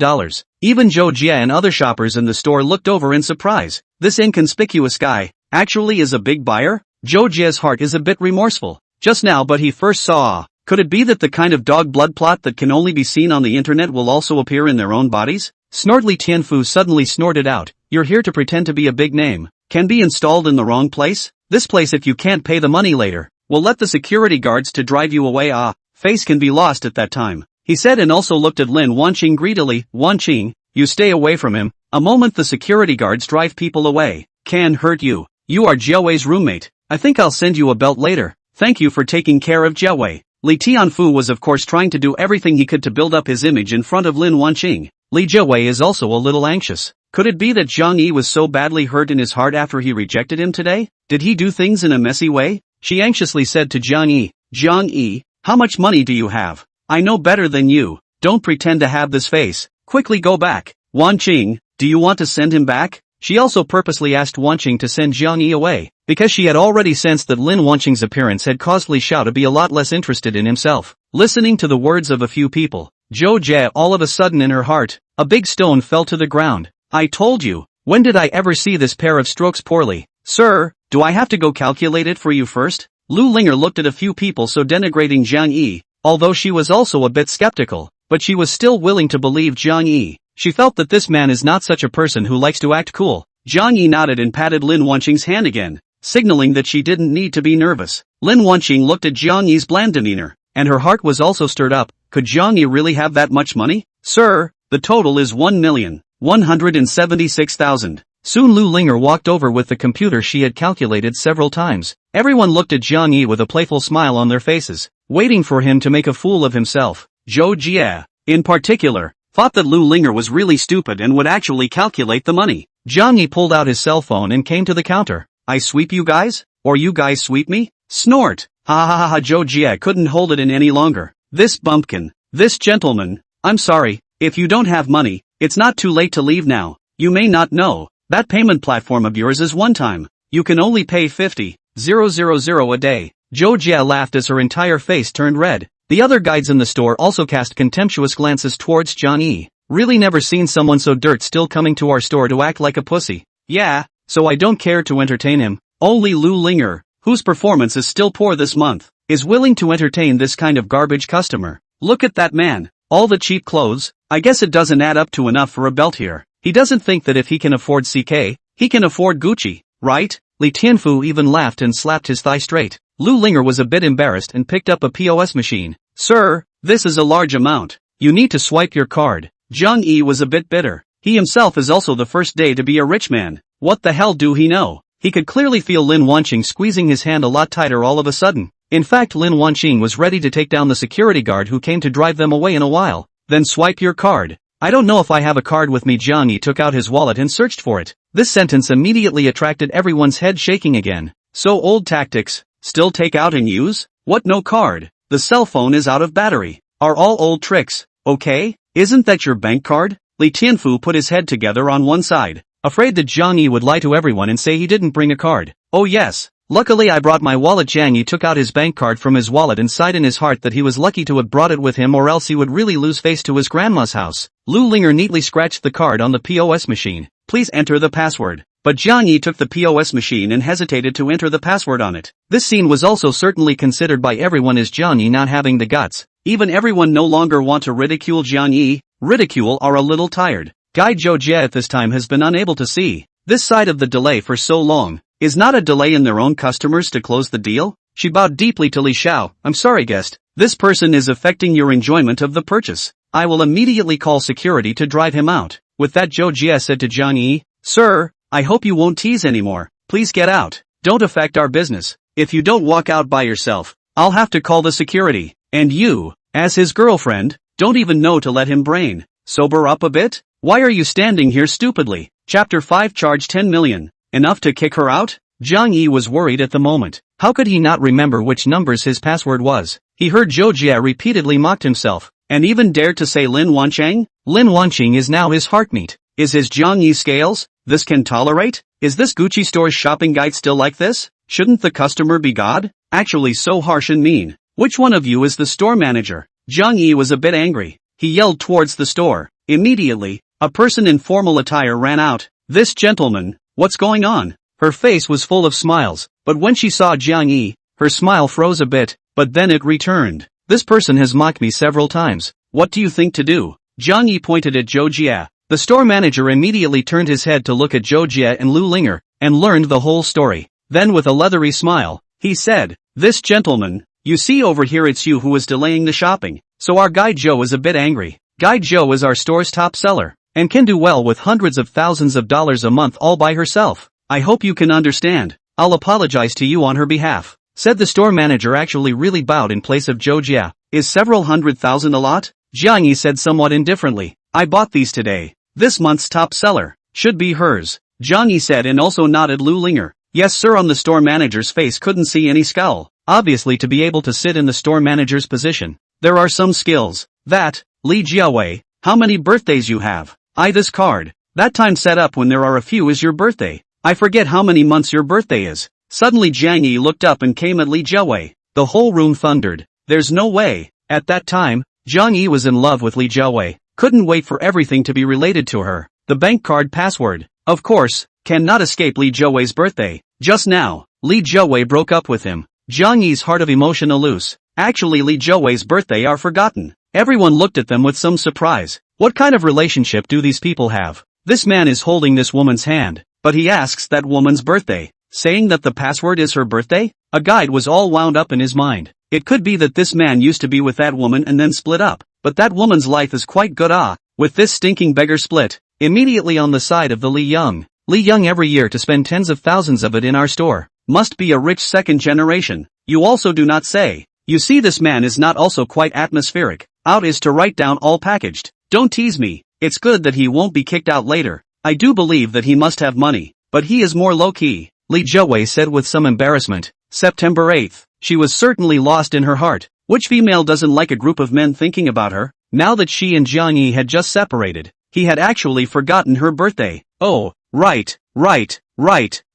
Even Zhou Jie and other shoppers in the store looked over in surprise. This inconspicuous guy, actually is a big buyer? Zhou Jie's heart is a bit remorseful. Just now but he first saw. Could it be that the kind of dog blood plot that can only be seen on the internet will also appear in their own bodies? Snortly Tianfu suddenly snorted out. You're here to pretend to be a big name. Can be installed in the wrong place? This place if you can't pay the money later, will let the security guards to drive you away. Face can be lost at that time. He said and also looked at Lin Wanqing greedily. Wanqing, you stay away from him. A moment the security guards drive people away. Can hurt you. You are Zhouwei's roommate. I think I'll send you a belt later. Thank you for taking care of Zhouwei. Li Tianfu was of course trying to do everything he could to build up his image in front of Lin Wanqing. Li Zhouwei is also a little anxious. Could it be that Jiang Yi was so badly hurt in his heart after he rejected him today? Did he do things in a messy way? She anxiously said to Jiang Yi. Jiang Yi, how much money do you have? I know better than you. Don't pretend to have this face. Quickly go back. Wanqing, do you want to send him back? She also purposely asked Wanqing to send Jiang Yi away, because she had already sensed that Lin Wanqing's appearance had caused Li Xiao to be a lot less interested in himself. Listening to the words of a few people, Zhou Jie all of a sudden in her heart, a big stone fell to the ground. I told you, when did I ever see this pair of strokes poorly? Sir, do I have to go calculate it for you first? Lu Linger looked at a few people so denigrating Jiang Yi, although she was also a bit skeptical, but she was still willing to believe Jiang Yi. She felt that this man is not such a person who likes to act cool. Jiang Yi nodded and patted Lin Wanqing's hand again, signaling that she didn't need to be nervous. Lin Wanqing looked at Jiang Yi's bland demeanor, and her heart was also stirred up. Could Jiang Yi really have that much money? Sir, the total is 1,176,000. Soon Lu Linger walked over with the computer she had calculated several times. Everyone looked at Jiang Yi with a playful smile on their faces, waiting for him to make a fool of himself. Zhou Jie, in particular, thought that Lu Linger was really stupid and would actually calculate the money. Jiang Yi pulled out his cell phone and came to the counter. I sweep you guys? Or you guys sweep me? Snort. Ha ha ha ha. Zhou Jie couldn't hold it in any longer. This bumpkin, This gentleman, I'm sorry, if you don't have money, it's not too late to leave now. You may not know, that payment platform of yours is one time. You can only pay 50,000 a day. Zhou Jie laughed as her entire face turned red. The other guides in the store also cast contemptuous glances towards Jiang Yi. Really never seen someone so dirt still coming to our store to act like a pussy. Yeah, so I don't care to entertain him. Only Lu Linger, whose performance is still poor this month, is willing to entertain this kind of garbage customer. Look at that man. All the cheap clothes, I guess it doesn't add up to enough for a belt here. He doesn't think that if he can afford CK, he can afford Gucci, right? Li Tianfu even laughed and slapped his thigh straight. Lu Linger was a bit embarrassed and picked up a POS machine. Sir, this is a large amount. You need to swipe your card. Jiang Yi was a bit bitter. He himself is also the first day to be a rich man. What the hell do he know? He could clearly feel Lin Wanqing squeezing his hand a lot tighter all of a sudden. In fact, Lin Wanqing was ready to take down the security guard who came to drive them away in a while. Then swipe your card. I don't know if I have a card with me. Jiang Yi took out his wallet and searched for it. This sentence immediately attracted everyone's head shaking again. So old tactics, still take out and use? What, no card? The cell phone is out of battery. Are all old tricks, okay? Isn't that your bank card? Li Tianfu put his head together on one side, afraid that Jiang Yi would lie to everyone and say he didn't bring a card. Oh yes. Luckily I brought my wallet. Jiang Yi took out his bank card from his wallet and sighed in his heart that he was lucky to have brought it with him, or else he would really lose face to his grandma's house. Lu Linger neatly scratched the card on the POS machine. Please enter the password. But Jiang Yi took the POS machine and hesitated to enter the password on it. This scene was also certainly considered by everyone as Jiang Yi not having the guts. Even everyone no longer want to ridicule Jiang Yi. Ridicule are a little tired. Guide Zhou Jie at this time has been unable to see this side of the delay for so long. Is not a delay in their own customers to close the deal? She bowed deeply to Li Xiao. I'm sorry guest, this person is affecting your enjoyment of the purchase. I will immediately call security to drive him out. With that, Zhou Jie said to Jiang Yi, Sir, I hope you won't tease anymore. Please get out. Don't affect our business. If you don't walk out by yourself, I'll have to call the security. And you, as his girlfriend, don't even know to let him brain. Sober up a bit? Why are you standing here stupidly? Chapter 5 Charge 10 million. Enough to kick her out? Jiang Yi was worried at the moment. How could he not remember which numbers his password was? He heard Zhou Jie repeatedly mocked himself, and even dared to say Lin Wanqing? Lin Wanqing is now his heartmeat. Is his Jiang Yi scales? This can tolerate? Is this Gucci store's shopping guide still like this? Shouldn't the customer be God? Actually so harsh and mean. Which one of you is the store manager? Jiang Yi was a bit angry. He yelled towards the store. Immediately, a person in formal attire ran out. This gentleman, what's going on? Her face was full of smiles, but when she saw Jiang Yi, her smile froze a bit, but then it returned. This person has mocked me several times. What do you think to do? Jiang Yi pointed at Zhou Jie. The store manager immediately turned his head to look at Zhou Jie and Lu Linger, and learned the whole story. Then with a leathery smile, he said, This gentleman, you see over here, it's you who is delaying the shopping. So our guide Zhou is a bit angry. Guide Zhou is our store's top seller, and can do well with hundreds of thousands of dollars a month all by herself. I hope you can understand. I'll apologize to you on her behalf, said the store manager, actually really bowed in place of Zhou Jie. Is several hundred thousand a lot? Jiang Yi said somewhat indifferently. I bought these today. This month's top seller should be hers. Jiang Yi said and also nodded Lu Linger. Yes sir. On the store manager's face couldn't see any scowl. Obviously to be able to sit in the store manager's position, there are some skills. That, Li Jiawei, how many birthdays you have? This card. That time set up when there are a few is your birthday. I forget how many months your birthday is. Suddenly Jiang Yi looked up and came at Li Jiawei. The whole room thundered. There's no way. At that time, Jiang Yi was in love with Li Jiawei. Couldn't wait for everything to be related to her. The bank card password, of course, cannot escape Li Jiawei's birthday. Just now, Li Jiawei broke up with him. Jiang Yi's heart of emotion loose. Actually Li Jiawei's birthday are forgotten. Everyone looked at them with some surprise. What kind of relationship do these people have? This man is holding this woman's hand, but he asks that woman's birthday, saying that the password is her birthday? A guide was all wound up in his mind. It could be that this man used to be with that woman and then split up, but that woman's life is quite good. With this stinking beggar split, immediately on the side of the Li Young every year to spend tens of thousands of it in our store. Must be a rich second generation. You also do not say. You see this man is not also quite atmospheric. Out is to write down all packaged. Don't tease me. It's good that he won't be kicked out later. I do believe that he must have money, but he is more low-key, Li Jiawei said with some embarrassment. September 8th. She was certainly lost in her heart. Which female doesn't like a group of men thinking about her? Now that she and Jiang Yi had just separated, he had actually forgotten her birthday. Oh, right.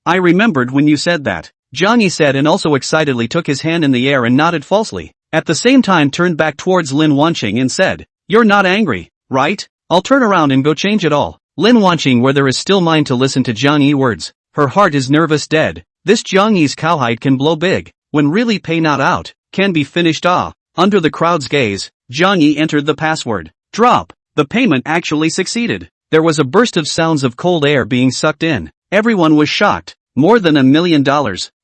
I remembered when you said that. Jiang Yi said and also excitedly took his hand in the air and nodded falsely. At the same time turned back towards Lin Wanqing and said, "You're not angry, right? I'll turn around and go change it all." Lin Wanqing, where there is still mind to listen to Jiang Yi words. Her heart is nervous dead. This Jiang Yi's cowhide can blow big, when really pay not out, can be finished Under the crowd's gaze, Jiang Yi entered the password. Drop. The payment actually succeeded. There was a burst of sounds of cold air being sucked in. Everyone was shocked. More than $1 million.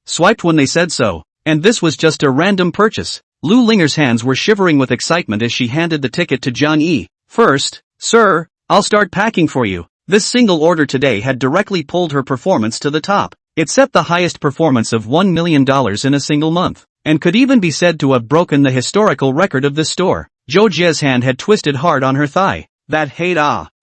Swiped when they said so. And this was just a random purchase. Lu Linger's hands were shivering with excitement as she handed the ticket to Jiang Yi. "First, sir, I'll start packing for you." This single order today had directly pulled her performance to the top. It set the highest performance of $1 million in a single month, and could even be said to have broken the historical record of this store. Zhou Jie's hand had twisted hard on her thigh. That hate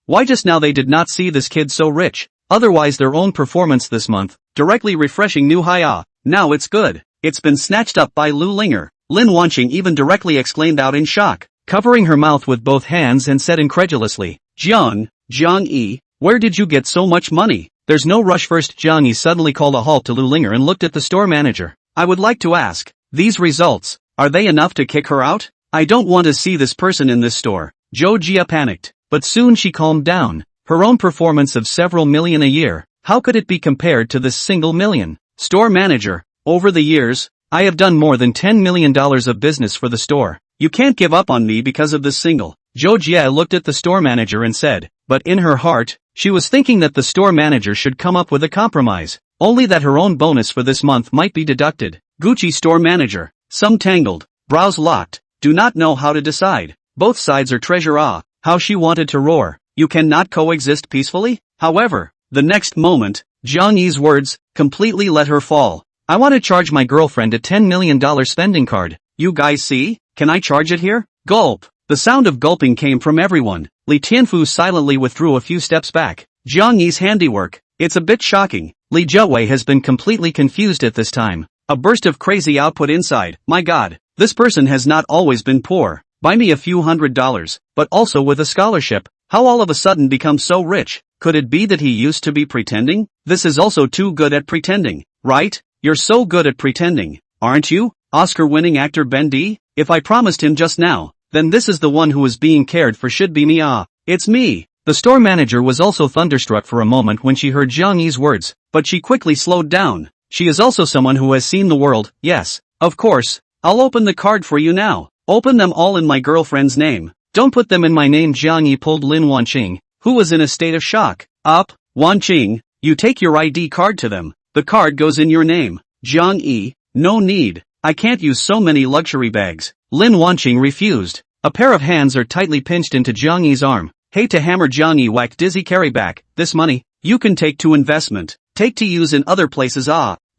Why just now they did not see this kid so rich? Otherwise their own performance this month, directly refreshing new high Now it's good. It's been snatched up by Lu Linger. Lin Wanqing even directly exclaimed out in shock, covering her mouth with both hands and said incredulously, Jiang Yi, where did you get so much money? There's no rush. First, Jiang Yi suddenly called a halt to Lu Linger and looked at the store manager. I would like to ask, these results, are they enough to kick her out? I don't want to see this person in this store. Zhou Jie panicked, but soon she calmed down. Her own performance of several million a year, how could it be compared to this single million? Store manager, over the years, I have done more than $10 million of business for the store. You can't give up on me because of this single. Zhou Jie looked at the store manager and said, but in her heart, she was thinking that the store manager should come up with a compromise, only that her own bonus for this month might be deducted. Gucci store manager, some tangled, brows locked, do not know how to decide. Both sides are treasure. How she wanted to roar. You cannot coexist peacefully? However, the next moment, Jiang Yi's words completely let her fall. I want to charge my girlfriend a $10 million spending card. You guys see? Can I charge it here? Gulp. The sound of gulping came from everyone. Li Tianfu silently withdrew a few steps back. Jiang Yi's handiwork. It's a bit shocking. Li Jiawei has been completely confused at this time. A burst of crazy output inside. My god, this person has not always been poor. Buy me a few $100s, but also with a scholarship. How all of a sudden become so rich? Could it be that he used to be pretending? This is also too good at pretending, right? You're so good at pretending, aren't you? Oscar-winning actor Ben D? If I promised him just now, then this is the one who is being cared for should be me. It's me. The store manager was also thunderstruck for a moment when she heard Jiang Yi's words, but she quickly slowed down. She is also someone who has seen the world. Yes, of course. I'll open the card for you now. Open them all in my girlfriend's name. Don't put them in my name. Jiang Yi pulled Lin Wanqing, who was in a state of shock. Up, Wanqing, you take your ID card to them. The card goes in your name. Jiang Yi, no need. I can't use so many luxury bags. Lin Wanqing refused. A pair of hands are tightly pinched into Jiang Yi's arm. Hate to hammer. Jiang Yi whacked dizzy carry back. This money, you can take to investment. Take to use in other places.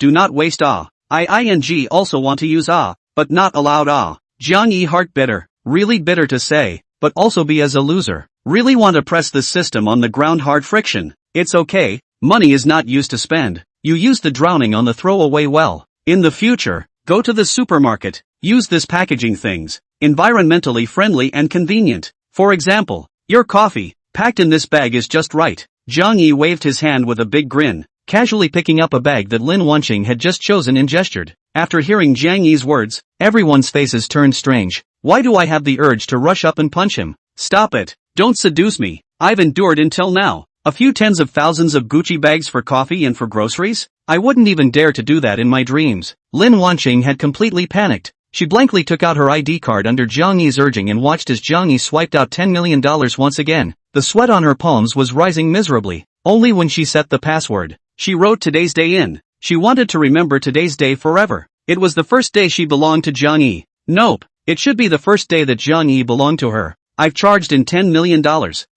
Do not waste. I also want to use. But not allowed. Jiang Yi heart bitter. Really bitter to say, but also be as a loser. Really want to press this system on the ground. Hard friction. It's okay. Money is not used to spend. You use the drowning on the throwaway well. In the future, go to the supermarket. Use this packaging things. Environmentally friendly and convenient. For example, your coffee, packed in this bag is just right. Jiang Yi waved his hand with a big grin, casually picking up a bag that Lin Wanqing had just chosen and gestured. After hearing Jiang Yi's words, everyone's faces turned strange. Why do I have the urge to rush up and punch him? Stop it. Don't seduce me. I've endured until now. A few tens of thousands of Gucci bags for coffee and for groceries? I wouldn't even dare to do that in my dreams. Lin Wanqing had completely panicked. She blankly took out her ID card under Jiang Yi's urging and watched as Jiang Yi swiped out $10 million once again. The sweat on her palms was rising miserably. Only when she set the password, she wrote today's day in. She wanted to remember today's day forever. It was the first day she belonged to Jiang Yi. Nope. It should be the first day that Jiang Yi belonged to her. I've charged in $10 million.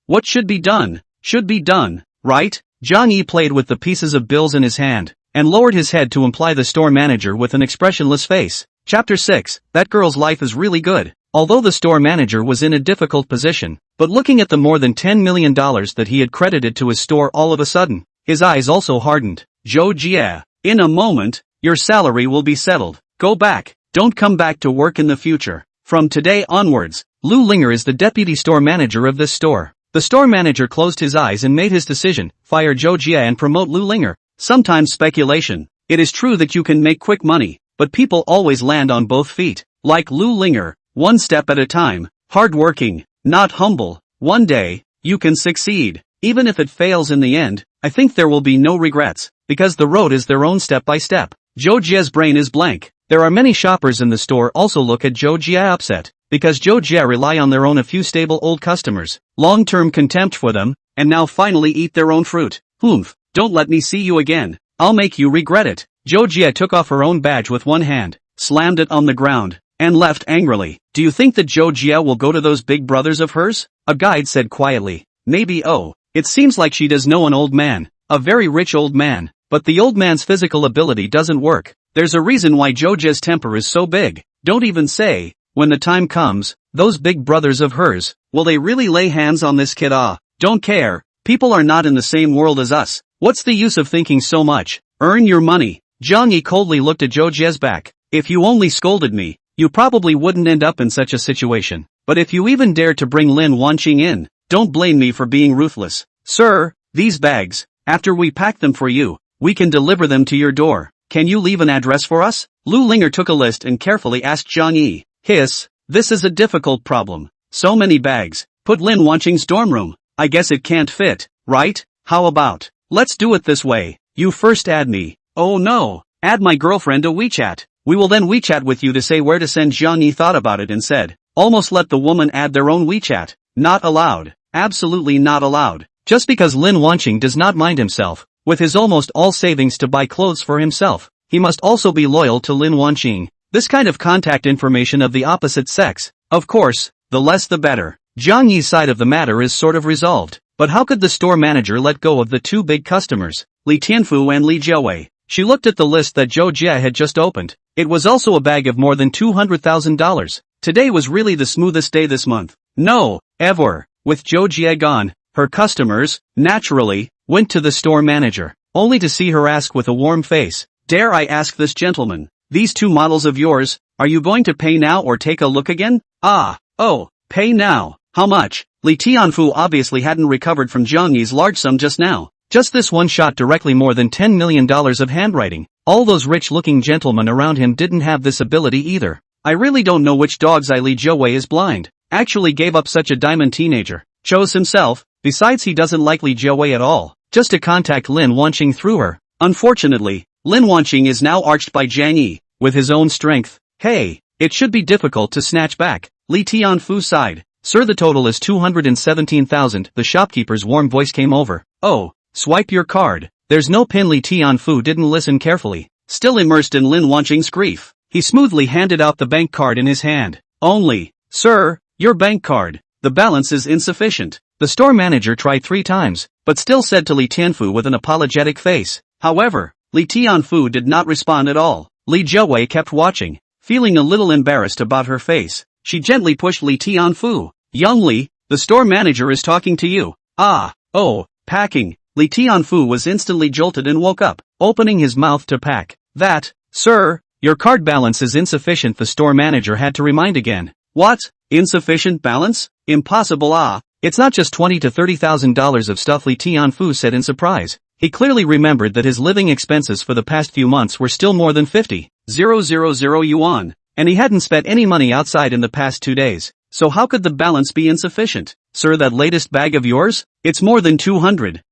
What should be done? Should be done, right? Jiang Yi played with the pieces of bills in his hand, and lowered his head to imply the store manager with an expressionless face. Chapter 6, that girl's life is really good. Although the store manager was in a difficult position, but looking at the more than $10 million that he had credited to his store all of a sudden, his eyes also hardened. Zhou Jie, in a moment, your salary will be settled. Go back. Don't come back to work in the future. From today onwards, Lu Linger is the deputy store manager of this store. The store manager closed his eyes and made his decision, fire Zhou Jie and promote Lu Linger. Sometimes speculation. It is true that you can make quick money, but people always land on both feet. Like Lu Linger, one step at a time, hardworking, not humble. One day, you can succeed. Even if it fails in the end, I think there will be no regrets, because the road is their own step by step. Zhou Jie's brain is blank. There are many shoppers in the store also look at Zhou Jie upset, because Zhou Jie rely on their own a few stable old customers, long-term contempt for them, and now finally eat their own fruit. Humph, don't let me see you again. I'll make you regret it. Zhou Jie took off her own badge with one hand, slammed it on the ground, and left angrily. Do you think that Zhou Jie will go to those big brothers of hers? A guide said quietly. Maybe. Oh, it seems like she does know an old man, a very rich old man, but the old man's physical ability doesn't work. There's a reason why Zhou Jie's temper is so big. Don't even say. When the time comes, those big brothers of hers, will they really lay hands on this kid? Ah, don't care. People are not in the same world as us. What's the use of thinking so much? Earn your money. Jiang Yi coldly looked at Zhou Jie's back. If you only scolded me, you probably wouldn't end up in such a situation. But if you even dare to bring Lin Wanqing in, don't blame me for being ruthless. Sir, these bags, after we pack them for you, we can deliver them to your door. Can you leave an address for us? Lu Linger took a list and carefully asked Jiang Yi. Hiss, this is a difficult problem. So many bags. Put Lin Wanqing's dorm room. I guess it can't fit, right? How about, let's do it this way. You first add me. Oh no, add my girlfriend to WeChat. We will then WeChat with you to say where to send. Jiang Yi thought about it and said, almost let the woman add their own WeChat. Not allowed. Absolutely not allowed. Just because Lin Wanqing does not mind himself, with his almost all savings to buy clothes for himself, he must also be loyal to Lin Wanqing. This kind of contact information of the opposite sex, of course, the less the better. Jiang Yi's side of the matter is sort of resolved, but how could the store manager let go of the two big customers, Li Tianfu and Li Jiawei? She looked at the list that Zhou Jie had just opened. It was also a bag of more than $200,000. Today was really the smoothest day this month. No, ever. With Zhou Jie gone, her customers, naturally, went to the store manager, only to see her ask with a warm face, dare I ask this gentleman, these two models of yours, are you going to pay now or take a look again? Ah, oh, pay now. How much? Li Tianfu obviously hadn't recovered from Jiang Yi's large sum just now. Just this one shot directly more than $10 million of handwriting. All those rich-looking gentlemen around him didn't have this ability either. I really don't know which dog's eye Li Jiawei is blind. Actually gave up such a diamond teenager. Chose himself. Besides he doesn't like Li Jiawei at all. Just to contact Lin Wanqing through her. Unfortunately, Lin Wanqing is now arched by Jiang Yi, with his own strength. Hey, it should be difficult to snatch back. Li Tianfu sighed. Sir, the total is 217,000. The shopkeeper's warm voice came over. Oh, swipe your card. There's no pin. Li Tianfu didn't listen carefully. Still immersed in Lin Wanqing's grief, he smoothly handed out the bank card in his hand. Only, sir, your bank card. The balance is insufficient. The store manager tried 3 times, but still said to Li Tianfu with an apologetic face. However, Li Tianfu did not respond at all. Li Jiawei kept watching, feeling a little embarrassed about her face. She gently pushed Li Tianfu. Young Li, the store manager is talking to you. Ah, oh, packing. Li Tianfu was instantly jolted and woke up, opening his mouth to pack. That, sir, your card balance is insufficient. The store manager had to remind again. What? Insufficient balance? Impossible. Ah, it's not just $20,000 to $30,000 of stuff. Li Tianfu said in surprise. He clearly remembered that his living expenses for the past few months were still more than 50,000 yuan, and he hadn't spent any money outside in the past 2 days. So how could the balance be insufficient? Sir, that latest bag of yours? It's more than 200,000.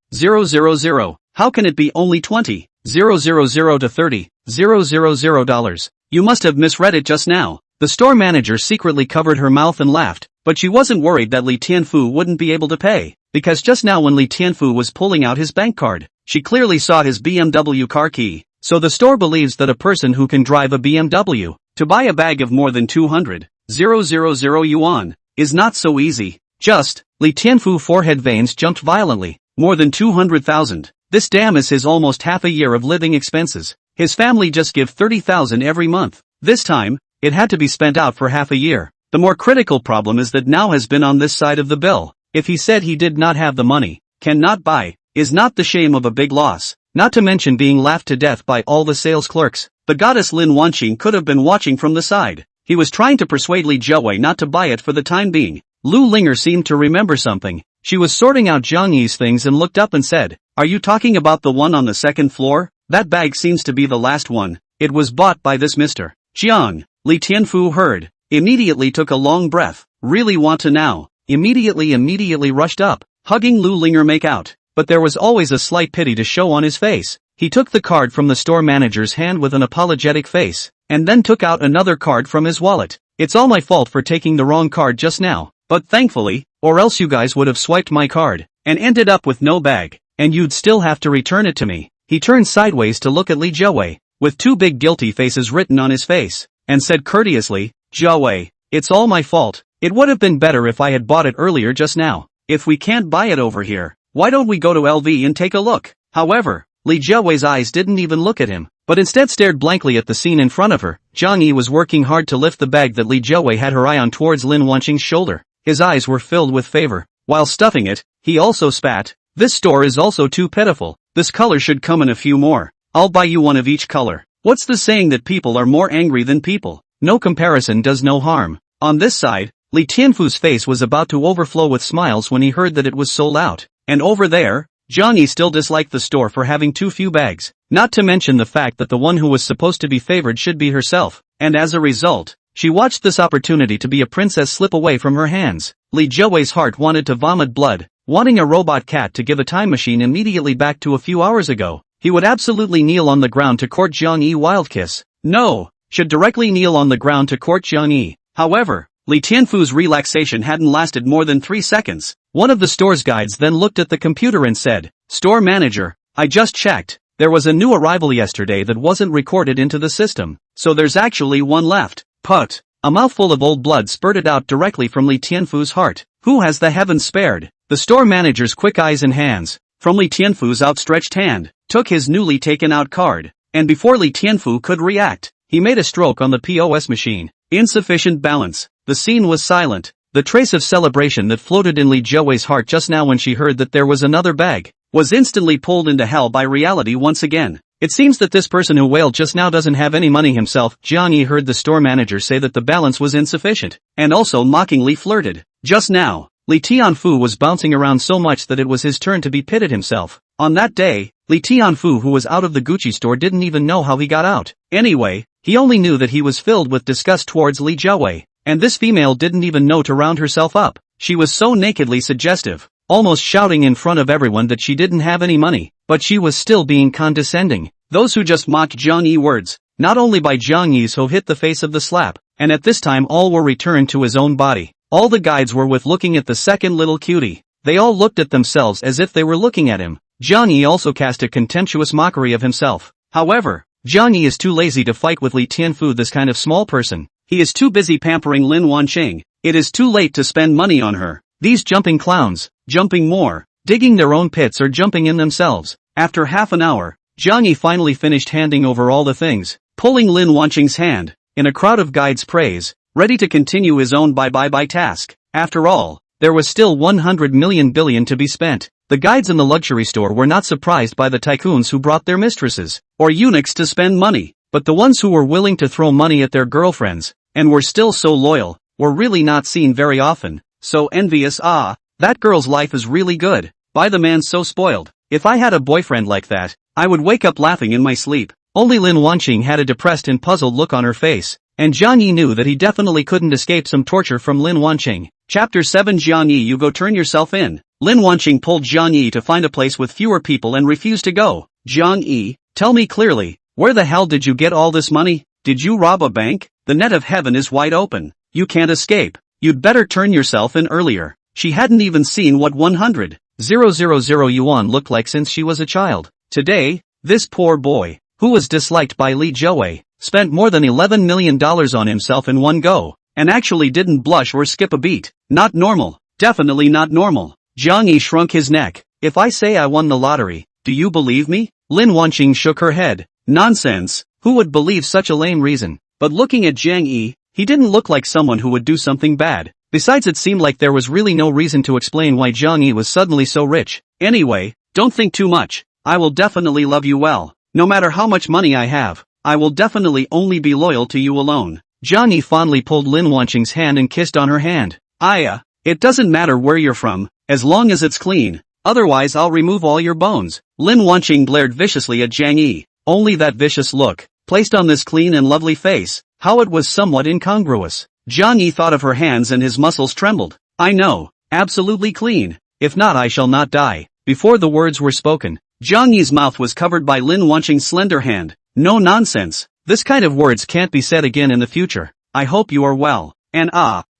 How can it be only 20,000 to $30,000? You must have misread it just now. The store manager secretly covered her mouth and laughed, but she wasn't worried that Li Tianfu wouldn't be able to pay, because just now when Li Tianfu was pulling out his bank card, she clearly saw his BMW car key. So the store believes that a person who can drive a BMW, to buy a bag of more than 200,000 yuan, is not so easy. Just, Li Tianfu forehead veins jumped violently. More than 200,000. This damn is his almost half a year of living expenses. His family just give 30,000 every month. This time, it had to be spent out for half a year. The more critical problem is that now has been on this side of the bill. If he said he did not have the money, cannot buy, is not the shame of a big loss, not to mention being laughed to death by all the sales clerks. The goddess Lin Wanqing could have been watching from the side. He was trying to persuade Li Jiawei not to buy it for the time being. Lu Linger seemed to remember something. She was sorting out Jiang Yi's things and looked up and said, "Are you talking about the one on the second floor? That bag seems to be the last one. It was bought by this Mr. Jiang." Li Tianfu heard. Immediately took a long breath. Really want to now. Immediately rushed up, hugging Lu Linger make out. But there was always a slight pity to show on his face. He took the card from the store manager's hand with an apologetic face, and then took out another card from his wallet. "It's all my fault for taking the wrong card just now, but thankfully, or else you guys would have swiped my card, and ended up with no bag, and you'd still have to return it to me." He turned sideways to look at Li Jiawei, with two big guilty faces written on his face, and said courteously, "Jiawei, it's all my fault. It would have been better if I had bought it earlier just now. If we can't buy it over here, why don't we go to LV and take a look?" However, Li Jiawei's eyes didn't even look at him, but instead stared blankly at the scene in front of her. Jiang Yi was working hard to lift the bag that Li Jiawei had her eye on towards Lin Wanqing's shoulder. His eyes were filled with favor. While stuffing it, he also spat. "This store is also too pitiful. This color should come in a few more. I'll buy you one of each color. What's the saying that people are more angry than people? No comparison does no harm." On this side, Li Tianfu's face was about to overflow with smiles when he heard that it was sold out. And over there, Jiang Yi still disliked the store for having too few bags, not to mention the fact that the one who was supposed to be favored should be herself, and as a result, she watched this opportunity to be a princess slip away from her hands. Li Jiawei's heart wanted to vomit blood, wanting a robot cat to give a time machine immediately back to a few hours ago. He would absolutely kneel on the ground to court Jiang Yi wild kiss. No, should directly kneel on the ground to court Jiang Yi. However, Li Tianfu's relaxation hadn't lasted more than 3 seconds. One of the store's guides then looked at the computer and said, "Store manager, I just checked. There was a new arrival yesterday that wasn't recorded into the system, so there's actually one left." Put. A mouthful of old blood spurted out directly from Li Tianfu's heart. Who has the heavens spared? The store manager's quick eyes and hands, from Li Tianfu's outstretched hand, took his newly taken out card, and before Li Tianfu could react, he made a stroke on the POS machine. Insufficient balance. The scene was silent. The trace of celebration that floated in Li Jiawei's heart just now when she heard that there was another bag, was instantly pulled into hell by reality once again. "It seems that this person who wailed just now doesn't have any money himself." Jiang Yi heard the store manager say that the balance was insufficient, and also mockingly flirted. Just now, Li Tianfu was bouncing around so much that it was his turn to be pitted himself. On that day, Li Tianfu, who was out of the Gucci store, didn't even know how he got out. Anyway, he only knew that he was filled with disgust towards Li Jiawei. And this female didn't even know to round herself up. She was so nakedly suggestive, almost shouting in front of everyone that she didn't have any money, but she was still being condescending. Those who just mocked Jiang Yi words, not only by Jiang Yi's who hit the face of the slap, and at this time all were returned to his own body. All the guides were with looking at the second little cutie. They all looked at themselves as if they were looking at him. Jiang Yi also cast a contemptuous mockery of himself. However, Jiang Yi is too lazy to fight with Li Tianfu, this kind of small person. He is too busy pampering Lin Wanqing. It is too late to spend money on her. These jumping clowns, jumping more, digging their own pits or jumping in themselves. After half an hour, Jiang Yi finally finished handing over all the things, pulling Lin Wanqing's hand, in a crowd of guides' praise, ready to continue his own bye-bye task. After all, there was still 100 million billion to be spent. The guides in the luxury store were not surprised by the tycoons who brought their mistresses, or eunuchs to spend money, but the ones who were willing to throw money at their girlfriends, and were still so loyal, were really not seen very often. So envious. Ah, that girl's life is really good. By the man so spoiled. If I had a boyfriend like that, I would wake up laughing in my sleep. Only Lin Wanqing had a depressed and puzzled look on her face, and Jiang Yi knew that he definitely couldn't escape some torture from Lin Wanqing. Chapter 7. Jiang Yi, you go turn yourself in. Lin Wanqing pulled Jiang Yi to find a place with fewer people and refused to go. Jiang Yi, tell me clearly, where the hell did you get all this money? Did you rob a bank? The net of heaven is wide open. You can't escape. You'd better turn yourself in earlier. She hadn't even seen what 100,000 yuan looked like since she was a child. Today, this poor boy, who was disliked by Li Jiawei, spent more than $11 million on himself in one go, and actually didn't blush or skip a beat. Not normal. Definitely not normal. Jiang Yi shrunk his neck. If I say I won the lottery, do you believe me? Lin Wanqing shook her head. Nonsense. Who would believe such a lame reason? But looking at Jiang Yi, he didn't look like someone who would do something bad. Besides, it seemed like there was really no reason to explain why Jiang Yi was suddenly so rich. Anyway, don't think too much. I will definitely love you well. No matter how much money I have, I will definitely only be loyal to you alone. Jiang Yi fondly pulled Lin Wanqing's hand and kissed on her hand. It doesn't matter where you're from, as long as it's clean. Otherwise I'll remove all your bones. Lin Wanqing glared viciously at Jiang Yi. Only that vicious look, placed on this clean and lovely face, how it was somewhat incongruous. Jiang Yi thought of her hands and his muscles trembled. I know, absolutely clean. If not I shall not die. Before the words were spoken, Jiang Yi's mouth was covered by Lin Wanqing's slender hand. No nonsense. This kind of words can't be said again in the future. I hope you are well. And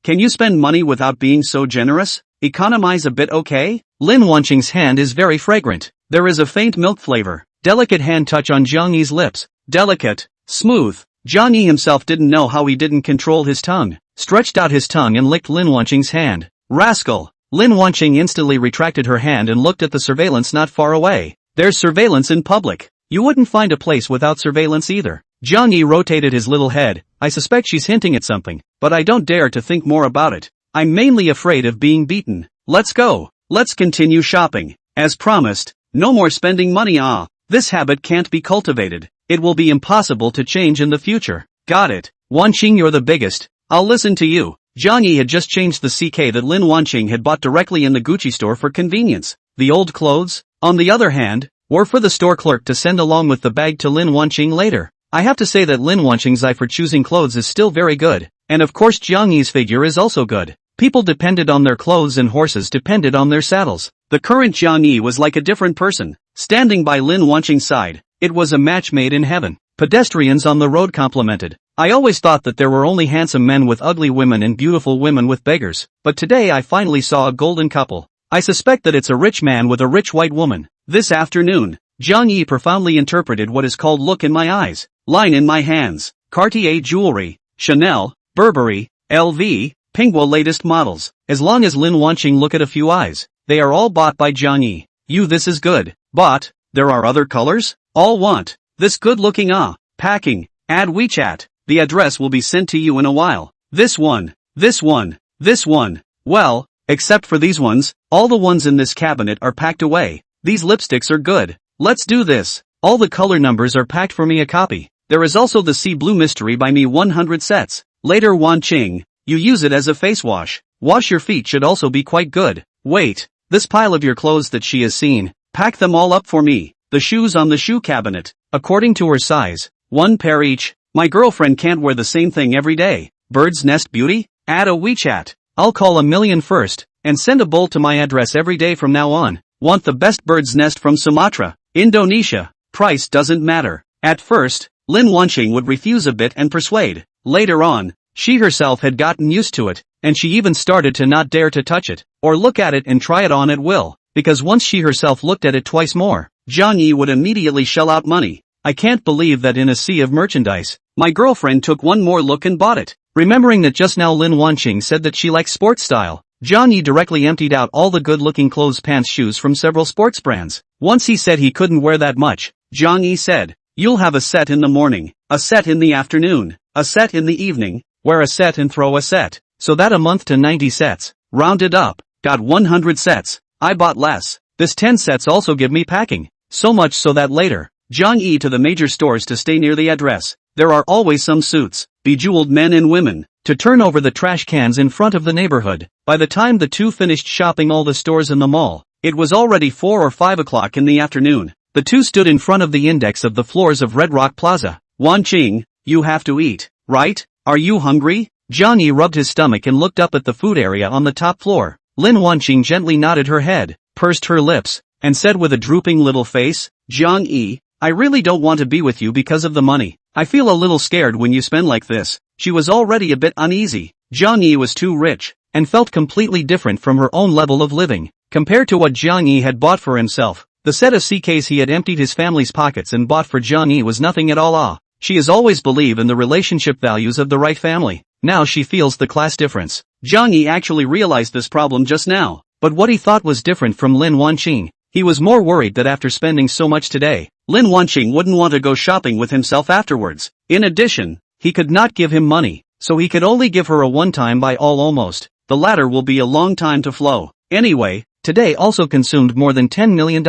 can you spend money without being so generous? Economize a bit, okay? Lin Wanqing's hand is very fragrant. There is a faint milk flavor. Delicate hand touch on Jiang Yi's lips. Delicate. Smooth. Jiang Yi himself didn't know how he didn't control his tongue. Stretched out his tongue and licked Lin Wanqing's hand. Rascal. Lin Wanqing instantly retracted her hand and looked at the surveillance not far away. There's surveillance in public. You wouldn't find a place without surveillance either. Jiang Yi rotated his little head. I suspect she's hinting at something, but I don't dare to think more about it. I'm mainly afraid of being beaten. Let's go. Let's continue shopping. As promised, no more spending money. This habit can't be cultivated. It will be impossible to change in the future. Got it. Wanqing, you're the biggest. I'll listen to you. Jiang Yi had just changed the CK that Lin Wanqing had bought directly in the Gucci store for convenience. The old clothes, on the other hand, were for the store clerk to send along with the bag to Lin Wanqing later. I have to say that Lin Wanqing's eye for choosing clothes is still very good, and of course Jiang Yi's figure is also good. People depended on their clothes and horses depended on their saddles. The current Jiang Yi was like a different person. Standing by Lin Wanqing's side, it was a match made in heaven. Pedestrians on the road complimented. I always thought that there were only handsome men with ugly women and beautiful women with beggars, but today I finally saw a golden couple. I suspect that it's a rich man with a rich white woman. This afternoon, Jiang Yi profoundly interpreted what is called look in my eyes, line in my hands. Cartier jewelry, Chanel, Burberry, LV, Pingwa latest models. As long as Lin Wanqing look at a few eyes, they are all bought by Jiang Yi. This is good. Bought. There are other colors? All want. This good looking packing. Add WeChat. The address will be sent to you in a while. This one. This one. This one. Well, except for these ones, all the ones in this cabinet are packed away. These lipsticks are good. Let's do this. All the color numbers are packed for me a copy. There is also the Sea Blue Mystery by me 100 sets. Later Wanqing, you use it as a face wash. Wash your feet should also be quite good. Wait, this pile of your clothes that she has seen, pack them all up for me. The shoes on the shoe cabinet, according to her size, 1 pair each. My girlfriend can't wear the same thing every day. Bird's Nest Beauty? Add a WeChat. I'll call 1,000,000 first, and send a bowl to my address every day from now on. Want the best bird's nest from Sumatra, Indonesia. Price doesn't matter. At first, Lin Wanqing would refuse a bit and persuade. Later on, she herself had gotten used to it, and she even started to not dare to touch it, or look at it and try it on at will, because once she herself looked at it twice more, Jiang Yi would immediately shell out money. I can't believe that in a sea of merchandise, my girlfriend took one more look and bought it. Remembering that just now Lin Wanqing said that she likes sports style, Jiang Yi directly emptied out all the good-looking clothes, pants, shoes from several sports brands. Once he said he couldn't wear that much, Jiang Yi said, you'll have a set in the morning, a set in the afternoon, a set in the evening, wear a set and throw a set. So that a month to 90 sets. Rounded up, got 100 sets. I bought less. This 10 sets also give me packing. So much so that later, Jiang Yi to the major stores to stay near the address. There are always some suits, bejeweled men and women, to turn over the trash cans in front of the neighborhood. By the time the two finished shopping all the stores in the mall, it was already 4 or 5 o'clock in the afternoon. The two stood in front of the index of the floors of Red Rock Plaza. Wanqing, you have to eat, right? Are you hungry? Jiang Yi rubbed his stomach and looked up at the food area on the top floor. Lin Wanqing gently nodded her head, pursed her lips, and said with a drooping little face, Jiang Yi, I really don't want to be with you because of the money. I feel a little scared when you spend like this. She was already a bit uneasy. Jiang Yi was too rich, and felt completely different from her own level of living. Compared to what Jiang Yi had bought for himself, the set of CKs he had emptied his family's pockets and bought for Jiang Yi was nothing at all. She has always believed in the relationship values of the right family. Now she feels the class difference. Jiang Yi actually realized this problem just now. But what he thought was different from Lin Wanqing. He was more worried that after spending so much today, Lin Wanqing wouldn't want to go shopping with himself afterwards. In addition, he could not give him money, so he could only give her a one-time buy all almost. The latter will be a long time to flow. Anyway, today also consumed more than $10 million.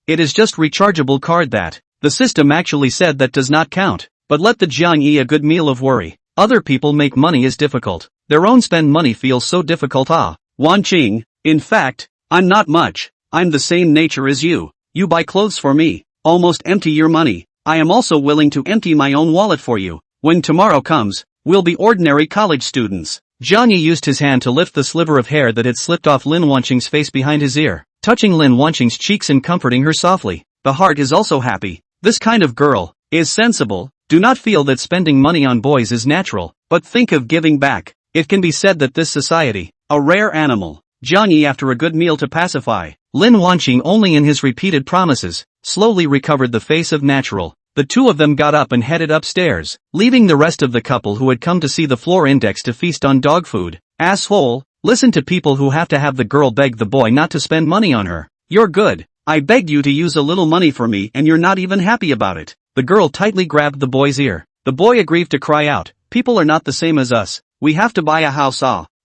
It is just rechargeable card that. The system actually said that does not count. But let the Jiang Yi a good meal of worry. Other people make money is difficult. Their own spend money feels so difficult. Wanqing, in fact, I'm not much. I'm the same nature as you. You buy clothes for me. Almost empty your money. I am also willing to empty my own wallet for you. When tomorrow comes, we'll be ordinary college students. Jiang Yi used his hand to lift the sliver of hair that had slipped off Lin Wanqing's face behind his ear, touching Lin Wanqing's cheeks and comforting her softly. The heart is also happy. This kind of girl is sensible. Do not feel that spending money on boys is natural, but think of giving back. It can be said that this society, a rare animal. Jiang Yi, after a good meal to pacify Lin Wanqing only in his repeated promises, slowly recovered the face of natural. The two of them got up and headed upstairs, leaving the rest of the couple who had come to see the floor index to feast on dog food. Asshole, listen to people who have to have the girl beg the boy not to spend money on her. You're good. I begged you to use a little money for me and you're not even happy about it. The girl tightly grabbed the boy's ear. The boy agreed to cry out. People are not the same as us. We have to buy a house.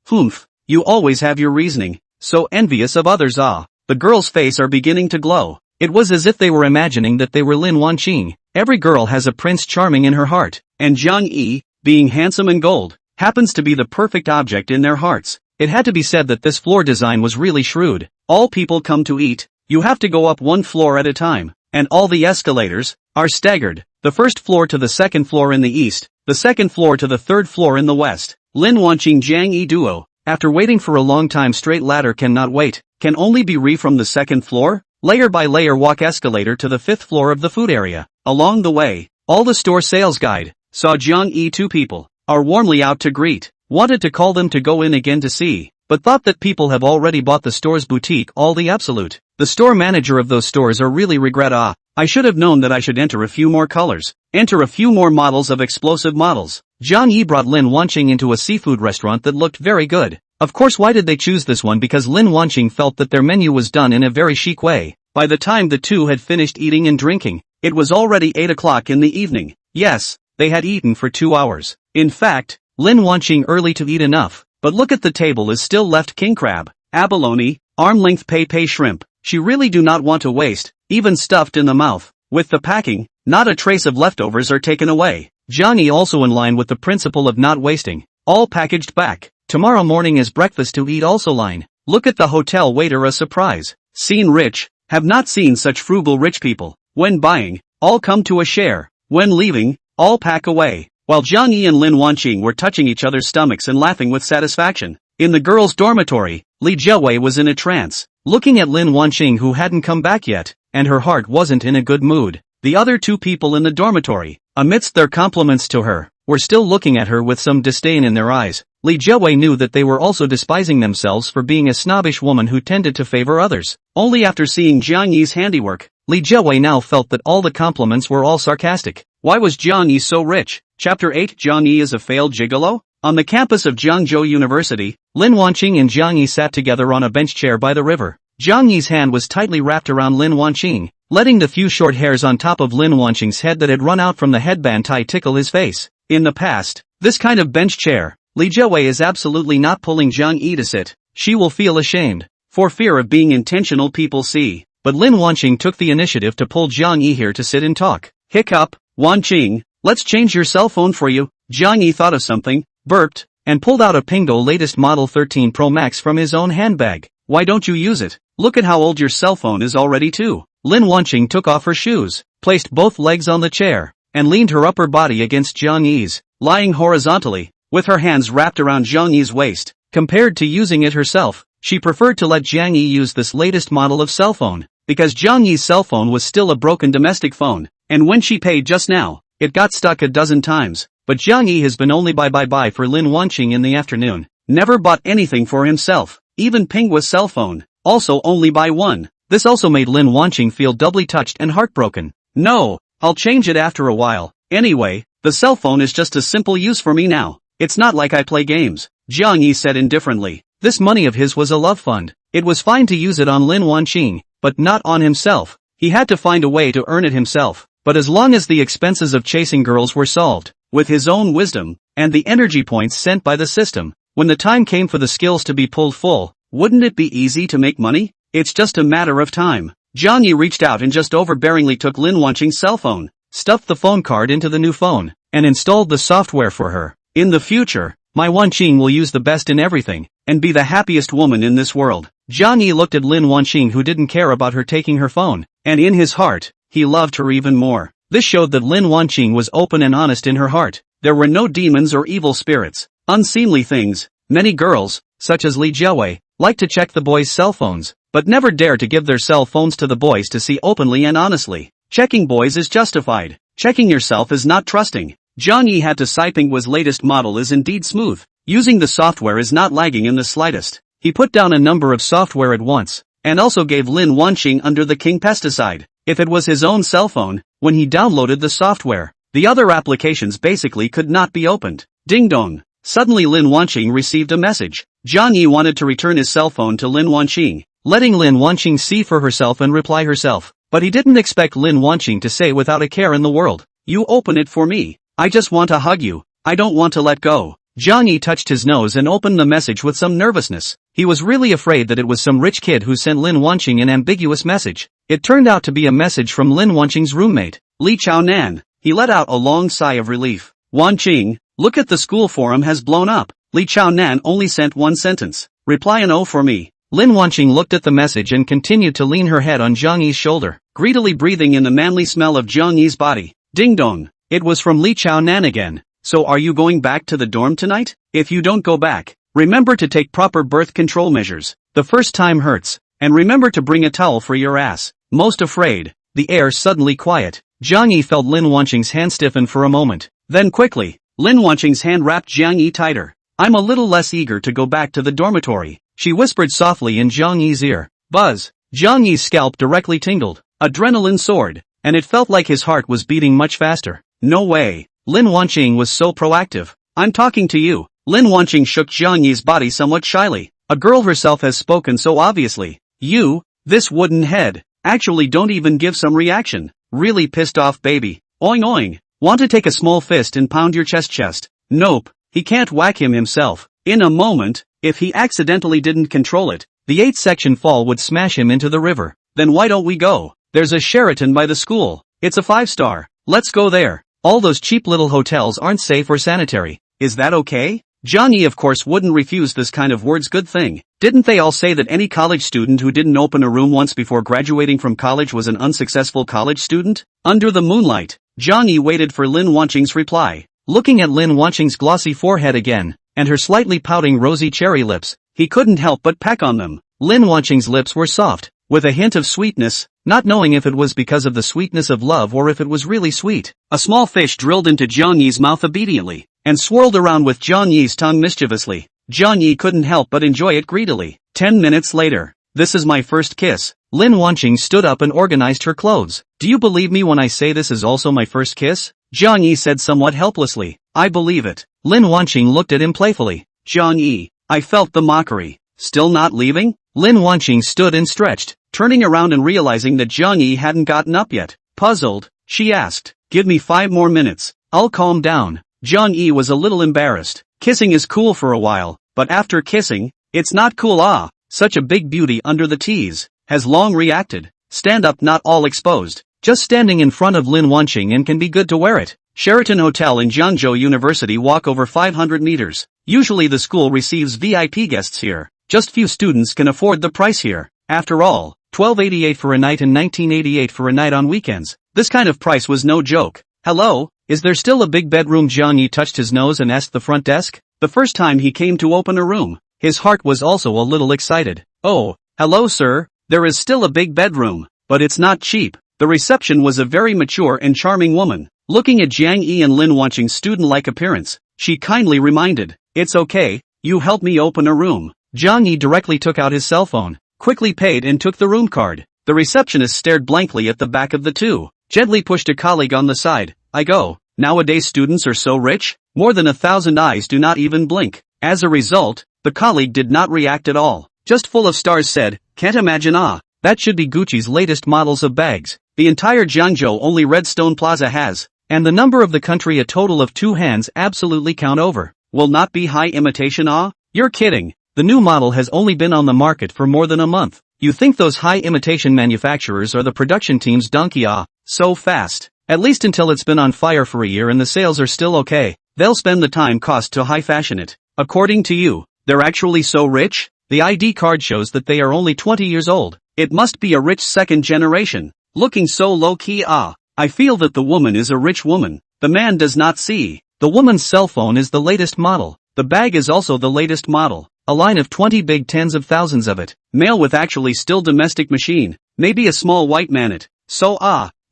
Humph. You always have your reasoning. So envious of others. The girl's face are beginning to glow. It was as if they were imagining that they were Lin Wanqing. Every girl has a Prince Charming in her heart, and Jiang Yi, being handsome and gold, happens to be the perfect object in their hearts. It had to be said that this floor design was really shrewd. All people come to eat. You have to go up one floor at a time, and all the escalators are staggered. The first floor to the second floor in the east, the second floor to the third floor in the west. Lin Wanqing Jiang Yi duo, after waiting for a long time, straight ladder cannot wait, can only be from the second floor. Layer by layer walk escalator to the fifth floor of the food area. Along the way, all the store sales guide saw Jiang Yi. Two people are warmly out to greet, wanted to call them to go in again to see, but thought that people have already bought the store's boutique all the absolute. The store manager of those stores are really regret. I should have known that I should enter a few more colors, enter a few more models of explosive models. Jiang Yi brought Lin Wanqing into a seafood restaurant that looked very good. Of course, why did they choose this one? Because Lin Wanqing felt that their menu was done in a very chic way. By the time the two had finished eating and drinking, it was already 8 o'clock in the evening. Yes, they had eaten for 2 hours. In fact, Lin Wanqing early to eat enough, but look at the table is still left king crab, abalone, arm-length pei shrimp. She really do not want to waste, even stuffed in the mouth. With the packing, not a trace of leftovers are taken away. Jiang Yi also in line with the principle of not wasting, all packaged back. Tomorrow morning is breakfast to eat also line. Look at the hotel waiter, a surprise. Seen rich, have not seen such frugal rich people. When buying, all come to a share. When leaving, all pack away. While Jiang Yi and Lin Wanqing were touching each other's stomachs and laughing with satisfaction. In the girls' dormitory, Li Jiawei was in a trance, looking at Lin Wanqing who hadn't come back yet, and her heart wasn't in a good mood. The other two people in the dormitory, amidst their compliments to her, were still looking at her with some disdain in their eyes. Li Jiawei knew that they were also despising themselves for being a snobbish woman who tended to favor others. Only after seeing Jiang Yi's handiwork, Li Jiawei now felt that all the compliments were all sarcastic. Why was Jiang Yi so rich? Chapter 8. Jiang Yi is a failed gigolo? On the campus of Jiangzhou University, Lin Wanqing and Jiang Yi sat together on a bench chair by the river. Jiang Yi's hand was tightly wrapped around Lin Wanqing, letting the few short hairs on top of Lin Wanqing's head that had run out from the headband tie tickle his face. In the past, this kind of bench chair, Li Jiawei is absolutely not pulling Jiang Yi to sit. She will feel ashamed, for fear of being intentional people see. But Lin Wanqing took the initiative to pull Jiang Yi here to sit and talk. Hiccup, Wanqing, let's change your cell phone for you. Jiang Yi thought of something, burped, and pulled out a Pingdo latest model 13 Pro Max from his own handbag. Why don't you use it? Look at how old your cell phone is already too. Lin Wanqing took off her shoes, placed both legs on the chair, and leaned her upper body against Jiang Yi's, lying horizontally, with her hands wrapped around Jiang Yi's waist. Compared to using it herself, she preferred to let Jiang Yi use this latest model of cell phone, because Jiang Yi's cell phone was still a broken domestic phone, and when she paid just now, it got stuck a dozen times. But Jiang Yi has been only buy for Lin Wanqing in the afternoon. Never bought anything for himself, even Pingwa's cell phone, also only buy one. This also made Lin Wanqing feel doubly touched and heartbroken. No, I'll change it after a while. Anyway, the cell phone is just a simple use for me now. It's not like I play games, Jiang Yi said indifferently. This money of his was a love fund. It was fine to use it on Lin Wanqing, but not on himself. He had to find a way to earn it himself. But as long as the expenses of chasing girls were solved, with his own wisdom, and the energy points sent by the system, when the time came for the skills to be pulled full, wouldn't it be easy to make money? It's just a matter of time. Jiang Yi reached out and just overbearingly took Lin Wanqing's cell phone, stuffed the phone card into the new phone, and installed the software for her. In the future, my Wanqing will use the best in everything, and be the happiest woman in this world. Jiang Yi looked at Lin Wanqing, who didn't care about her taking her phone, and in his heart, he loved her even more. This showed that Lin Wanqing was open and honest in her heart. There were no demons or evil spirits, unseemly things. Many girls, such as Li Jiawei, like to check the boys' cell phones, but never dare to give their cell phones to the boys to see openly and honestly. Checking boys is justified. Checking yourself is not trusting. Jiang Yi had to Tycoon's latest model is indeed smooth. Using the software is not lagging in the slightest. He put down a number of software at once, and also gave Lin Wanqing under the king pesticide. If it was his own cell phone, when he downloaded the software, the other applications basically could not be opened. Ding dong. Suddenly Lin Wanqing received a message. Jiang Yi wanted to return his cell phone to Lin Wanqing, letting Lin Wanqing see for herself and reply herself. But he didn't expect Lin Wanqing to say without a care in the world, "You open it for me. I just want to hug you. I don't want to let go." Jiang Yi touched his nose and opened the message with some nervousness. He was really afraid that it was some rich kid who sent Lin Wanqing an ambiguous message. It turned out to be a message from Lin Wanqing's roommate, Li Chaonan. He let out a long sigh of relief. "Wanqing, look at the school forum has blown up." Li Chaonan only sent one sentence. "Reply an O for me." Lin Wanqing looked at the message and continued to lean her head on Jiang Yi's shoulder, greedily breathing in the manly smell of Jiang Yi's body. Ding dong. It was from Li Chaonan again. "So are you going back to the dorm tonight? If you don't go back, remember to take proper birth control measures. The first time hurts. And remember to bring a towel for your ass." Most afraid. The air suddenly quiet. Jiang Yi felt Lin Wanqing's hand stiffen for a moment. Then quickly, Lin Wanqing's hand wrapped Jiang Yi tighter. "I'm a little less eager to go back to the dormitory," she whispered softly in Jiang Yi's ear. Buzz. Jiang Yi's scalp directly tingled. Adrenaline soared, and it felt like his heart was beating much faster. "No way." Lin Wanqing was so proactive. "I'm talking to you." Lin Wanqing shook Jiang Yi's body somewhat shyly. A girl herself has spoken so obviously. "You, this wooden head, actually don't even give some reaction. Really pissed off baby. Oing oing. Want to take a small fist and pound your chest? Nope, he can't whack him himself. In a moment, if he accidentally didn't control it, the 8th-section fall would smash him into the river. Then why don't we go? There's a Sheraton by the school. It's a 5-star. Let's go there. All those cheap little hotels aren't safe or sanitary. Is that okay?" Jiang Yi of course wouldn't refuse this kind of words good thing. Didn't they all say that any college student who didn't open a room once before graduating from college was an unsuccessful college student? Under the moonlight, Jiang Yi waited for Lin Wanqing's reply. Looking at Lin Wanqing's glossy forehead again, and her slightly pouting rosy cherry lips, he couldn't help but peck on them. Lin Wanqing's lips were soft, with a hint of sweetness, not knowing if it was because of the sweetness of love or if it was really sweet. A small fish drilled into Jiang Yi's mouth obediently, and swirled around with Jiang Yi's tongue mischievously. Jiang Yi couldn't help but enjoy it greedily. 10 minutes later. "This is my first kiss." Lin Wanqing stood up and organized her clothes. "Do you believe me when I say this is also my first kiss?" Jiang Yi said somewhat helplessly. "I believe it." Lin Wanqing looked at him playfully. "Jiang Yi." I felt the mockery. "Still not leaving?" Lin Wanqing stood and stretched, turning around and realizing that Jiang Yi hadn't gotten up yet. Puzzled, she asked, "Give me 5 more minutes. I'll calm down." Jiang Yi was a little embarrassed. Kissing is cool for a while, but after kissing, it's not cool. Such a big beauty under the tease. Has long reacted. Stand up, not all exposed. Just standing in front of Lin Wanqing and can be good to wear it. Sheraton Hotel in Jiangzhou University, walk over 500 meters. Usually the school receives VIP guests here. Just few students can afford the price here. After all, $12.88 for a night and $19.88 for a night on weekends. This kind of price was no joke. "Hello, is there still a big bedroom?" Jiang Yi touched his nose and asked the front desk. The first time he came to open a room, his heart was also a little excited. "Oh, hello sir, there is still a big bedroom, but it's not cheap." The reception was a very mature and charming woman. Looking at Jiang Yi and Lin Wanqing's student-like appearance, she kindly reminded, "It's okay, you help me open a room." Jiang Yi directly took out his cell phone, quickly paid and took the room card. The receptionist stared blankly at the back of the two, gently pushed a colleague on the side. "I go. Nowadays students are so rich, more than 1,000 eyes do not even blink." As a result, the colleague did not react at all, just full of stars said, "Can't imagine. That should be Gucci's latest models of bags. The entire Jiangzhou only Redstone Plaza has, and the number of the country a total of 2 hands absolutely count over. Will not be high imitation. You're kidding. The new model has only been on the market for more than a month. You think those high imitation manufacturers are the production team's donkey? So fast. At least until it's been on fire for a year and the sales are still okay. They'll spend the time cost to high fashion it. According to you, they're actually so rich? The ID card shows that they are only 20 years old. It must be a rich second generation. Looking so low-key. I feel that the woman is a rich woman. The man does not see. The woman's cell phone is the latest model. The bag is also the latest model. A line of 20 big tens of thousands of it. Male with actually still domestic machine. Maybe a small white man it. So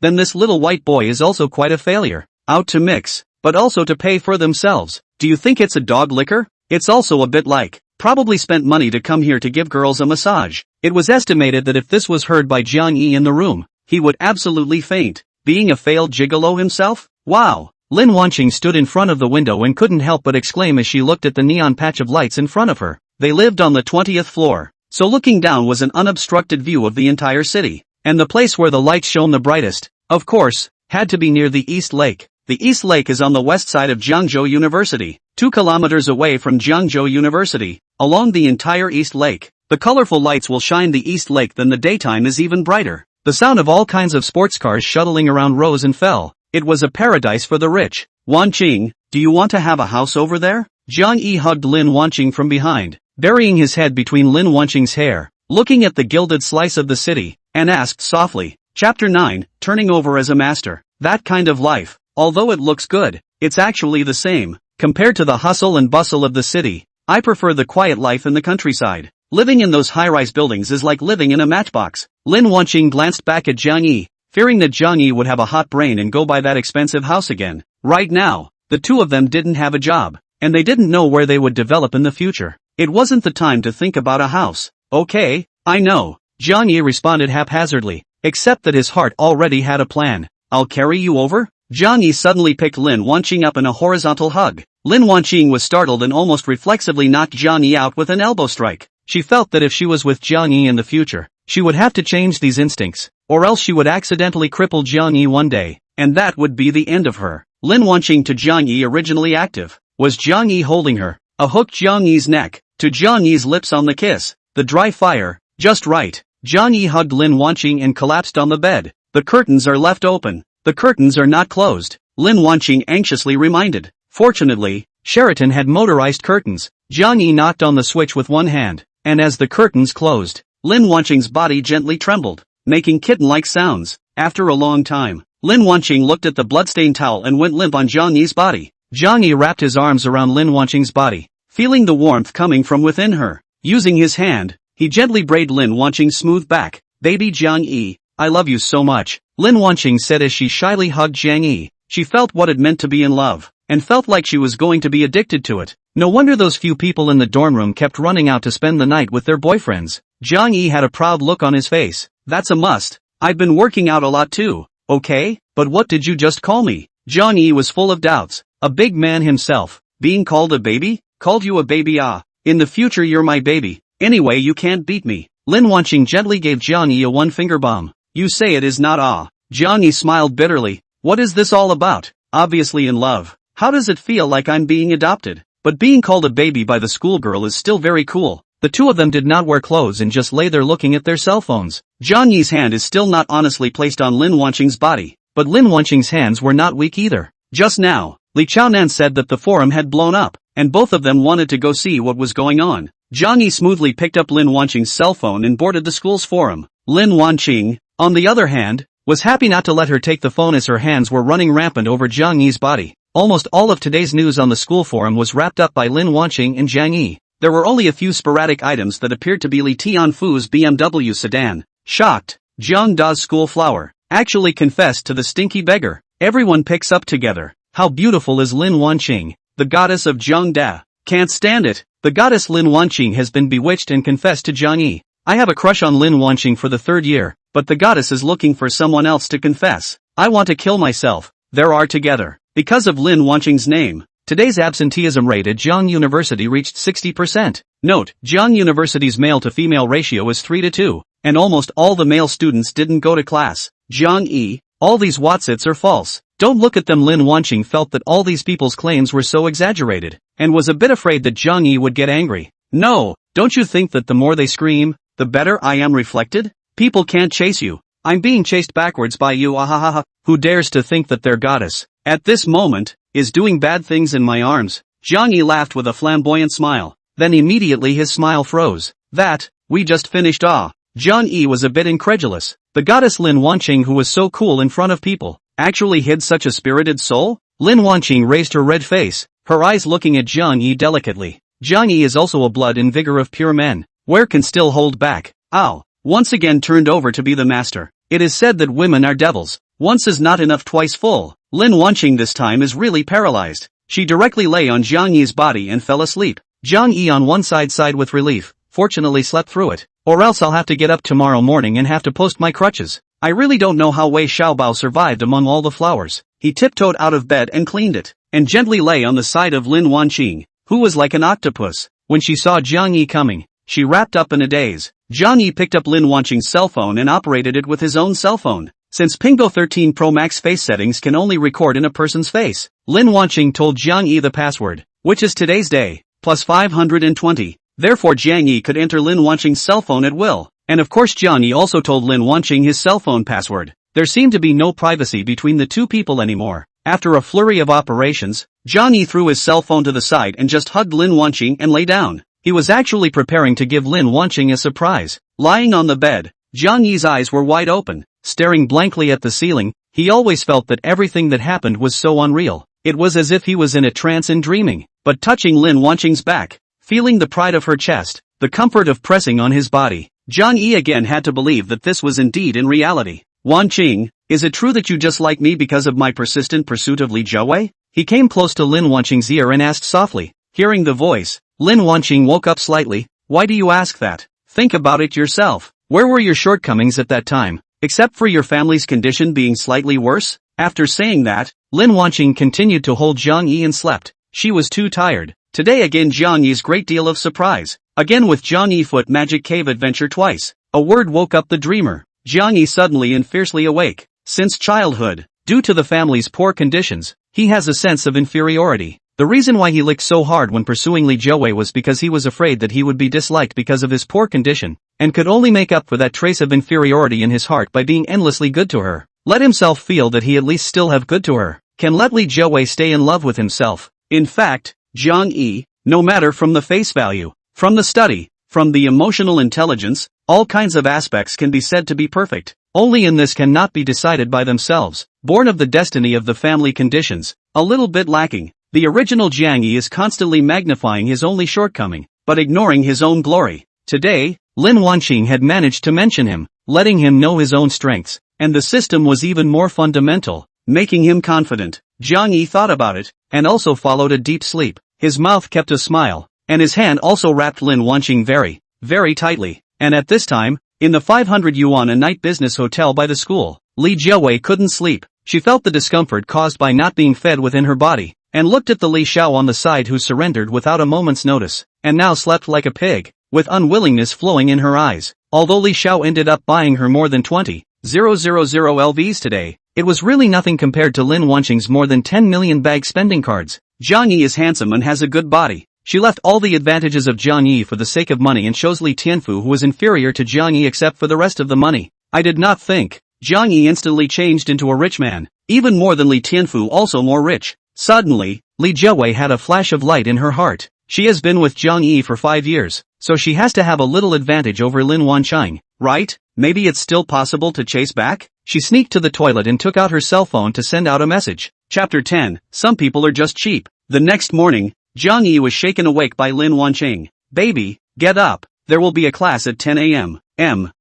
then this little white boy is also quite a failure. Out to mix, but also to pay for themselves. Do you think it's a dog liquor? It's also a bit like, probably spent money to come here to give girls a massage. It was estimated that if this was heard by Jiang Yi in the room, he would absolutely faint. Being a failed gigolo himself? Wow. Lin Wanqing stood in front of the window and couldn't help but exclaim as she looked at the neon patch of lights in front of her. They lived on the 20th floor, so looking down was an unobstructed view of the entire city. And the place where the lights shone the brightest, of course, had to be near the East Lake. The East Lake is on the west side of Jiangzhou University, 2 kilometers away from Jiangzhou University. Along the entire East Lake, the colorful lights will shine the East Lake, then the daytime is even brighter. The sound of all kinds of sports cars shuttling around rose and fell. It was a paradise for the rich. Wanqing, do you want to have a house over there? Jiang Yi hugged Lin Wanqing from behind, burying his head between Lin Wanqing's hair, looking at the gilded slice of the city, and asked softly, Chapter 9, Turning Over as a Master. That kind of life, although it looks good, it's actually the same. Compared to the hustle and bustle of the city, I prefer the quiet life in the countryside. Living in those high-rise buildings is like living in a matchbox. Lin Wanqing glanced back at Jiang Yi, fearing that Jiang Yi would have a hot brain and go buy that expensive house again. Right now, the two of them didn't have a job, and they didn't know where they would develop in the future. It wasn't the time to think about a house. Okay, I know, Jiang Yi responded haphazardly, except that his heart already had a plan. I'll carry you over? Jiang Yi suddenly picked Lin Wanqing up in a horizontal hug. Lin Wanqing was startled and almost reflexively knocked Jiang Yi out with an elbow strike. She felt that if she was with Jiang Yi in the future, she would have to change these instincts, or else she would accidentally cripple Jiang Yi one day, and that would be the end of her. Lin Wanqing to Jiang Yi originally active. Was Jiang Yi holding her? A hook Jiang Yi's neck, to Jiang Yi's lips on the kiss. The dry fire, just right. Jiang Yi hugged Lin Wanqing and collapsed on the bed. The curtains are left open. The curtains are not closed, Lin Wanqing anxiously reminded. Fortunately, Sheraton had motorized curtains. Jiang Yi knocked on the switch with one hand, and as the curtains closed, Lin Wanqing's body gently trembled, making kitten-like sounds. After a long time, Lin Wanqing looked at the bloodstained towel and went limp on Jiang Yi's body. Jiang Yi wrapped his arms around Lin Wanqing's body, feeling the warmth coming from within her. Using his hand, he gently braided Lin Wanqing's smooth back. Baby Jiang Yi, I love you so much, Lin Wanqing said as she shyly hugged Jiang Yi. She felt what it meant to be in love, and felt like she was going to be addicted to it. No wonder those few people in the dorm room kept running out to spend the night with their boyfriends. Jiang Yi had a proud look on his face. That's a must. I've been working out a lot too. Okay, but what did you just call me? Jiang Yi was full of doubts. A big man himself, being called a baby? Called you a baby? In the future you're my baby. Anyway, you can't beat me. Lin Wanqing gently gave Jiang Yi a one-finger bomb. You say it is not. Jiang Yi smiled bitterly. What is this all about? Obviously in love. How does it feel like I'm being adopted? But being called a baby by the schoolgirl is still very cool. The two of them did not wear clothes and just lay there looking at their cell phones. Jiang Yi's hand is still not honestly placed on Lin Wanqing's body, but Lin Wanqing's hands were not weak either. Just now, Li Chaonan said that the forum had blown up, and both of them wanted to go see what was going on. Jiang Yi smoothly picked up Lin Wanqing's cell phone and boarded the school's forum. Lin Wanqing, on the other hand, was happy not to let her take the phone as her hands were running rampant over Jiang Yi's body. Almost all of today's news on the school forum was wrapped up by Lin Wanqing and Jiang Yi. There were only a few sporadic items that appeared to be Li Tianfu's BMW sedan. Shocked, Jiang Da's school flower actually confessed to the stinky beggar. Everyone picks up together. How beautiful is Lin Wanqing, the goddess of Jiang Da. Can't stand it. The goddess Lin Wanqing has been bewitched and confessed to Jiang Yi. I have a crush on Lin Wanqing for the 3rd year, but the goddess is looking for someone else to confess. I want to kill myself. There are together. Because of Lin Wanqing's name, today's absenteeism rate at Jiang University reached 60%. Note, Jiang University's male-to-female ratio is 3-2, and almost all the male students didn't go to class. Jiang Yi, all these Watsits are false. Don't look at them. Lin Wanqing felt that all these people's claims were so exaggerated, and was a bit afraid that Jiang Yi would get angry. No, don't you think that the more they scream, the better I am reflected? People can't chase you. I'm being chased backwards by you, ahahaha. Who dares to think that their goddess, at this moment, is doing bad things in my arms? Jiang Yi laughed with a flamboyant smile. Then immediately his smile froze. That, we just finished. Jiang Yi was a bit incredulous. The goddess Lin Wanqing, who was so cool in front of people, actually hid such a spirited soul? Lin Wanqing raised her red face, her eyes looking at Jiang Yi delicately. Jiang Yi is also a blood and vigor of pure men. Where can still hold back? Ow. Once again turned over to be the master. It is said that women are devils. Once is not enough, twice full. Lin Wanqing this time is really paralyzed. She directly lay on Jiang Yi's body and fell asleep. Jiang Yi on one side sighed with relief, fortunately slept through it. Or else I'll have to get up tomorrow morning and have to post my crutches. I really don't know how Wei Xiaobao survived among all the flowers. He tiptoed out of bed and cleaned it, and gently lay on the side of Lin Wanqing, who was like an octopus. When she saw Jiang Yi coming, she wrapped up in a daze. Jiang Yi picked up Lin Wanqing's cell phone and operated it with his own cell phone. Since Pingo 13 Pro Max face settings can only record in a person's face, Lin Wanqing told Jiang Yi the password, which is today's day, plus 520. Therefore Jiang Yi could enter Lin Wanqing's cell phone at will. And of course Jiang Yi also told Lin Wanqing his cell phone password. There seemed to be no privacy between the two people anymore. After a flurry of operations, Jiang Yi threw his cell phone to the side and just hugged Lin Wanqing and lay down. He was actually preparing to give Lin Wanqing a surprise. Lying on the bed, Jiang Yi's eyes were wide open, staring blankly at the ceiling. He always felt that everything that happened was so unreal. It was as if he was in a trance and dreaming. But touching Lin Wanqing's back, feeling the pride of her chest, the comfort of pressing on his body, Jiang Yi again had to believe that this was indeed in reality. Wanqing, is it true that you just like me because of my persistent pursuit of Li Jiawei? He came close to Lin Wanqing's ear and asked softly. Hearing the voice, Lin Wanqing woke up slightly. Why do you ask that? Think about it yourself. Where were your shortcomings at that time, except for your family's condition being slightly worse? After saying that, Lin Wanqing continued to hold Jiang Yi and slept. She was too tired. Today again Jiang Yi's great deal of surprise. Again with Jiang Yi foot magic cave adventure twice. A word woke up the dreamer. Jiang Yi suddenly and fiercely awake. Since childhood, due to the family's poor conditions, he has a sense of inferiority. The reason why he licked so hard when pursuing Li Jiawei was because he was afraid that he would be disliked because of his poor condition, and could only make up for that trace of inferiority in his heart by being endlessly good to her. Let himself feel that he at least still have good to her. Can let Li Jiawei stay in love with himself. In fact, Jiang Yi, no matter from the face value, from the study, from the emotional intelligence, all kinds of aspects can be said to be perfect. Only in this cannot be decided by themselves, born of the destiny of the family conditions, a little bit lacking. The original Jiang Yi is constantly magnifying his only shortcoming, but ignoring his own glory. Today, Lin Wanqing had managed to mention him, letting him know his own strengths, and the system was even more fundamental, making him confident. Jiang Yi thought about it, and also followed a deep sleep. His mouth kept a smile, and his hand also wrapped Lin Wanqing very, very tightly. And at this time, in the 500 yuan a night business hotel by the school, Li Jiawei couldn't sleep. She felt the discomfort caused by not being fed within her body, and looked at the Li Xiao on the side who surrendered without a moment's notice, and now slept like a pig, with unwillingness flowing in her eyes. Although Li Xiao ended up buying her more than 20,000 LVs today, it was really nothing compared to Lin Wanqing's more than 10 million bag spending cards. Jiang Yi is handsome and has a good body. She left all the advantages of Jiang Yi for the sake of money and chose Li Tianfu, who was inferior to Jiang Yi except for the rest of the money. I did not think. Jiang Yi instantly changed into a rich man, even more than Li Tianfu, also more rich. Suddenly, Li Jiawei had a flash of light in her heart. She has been with Jiang Yi for 5 years, so she has to have a little advantage over Lin Wanqing, right? Maybe it's still possible to chase back? She sneaked to the toilet and took out her cell phone to send out a message. Chapter 10. Some people are just cheap. The next morning, Jiang Yi was shaken awake by Lin Wanqing. Baby, get up. There will be a class at 10 a.m.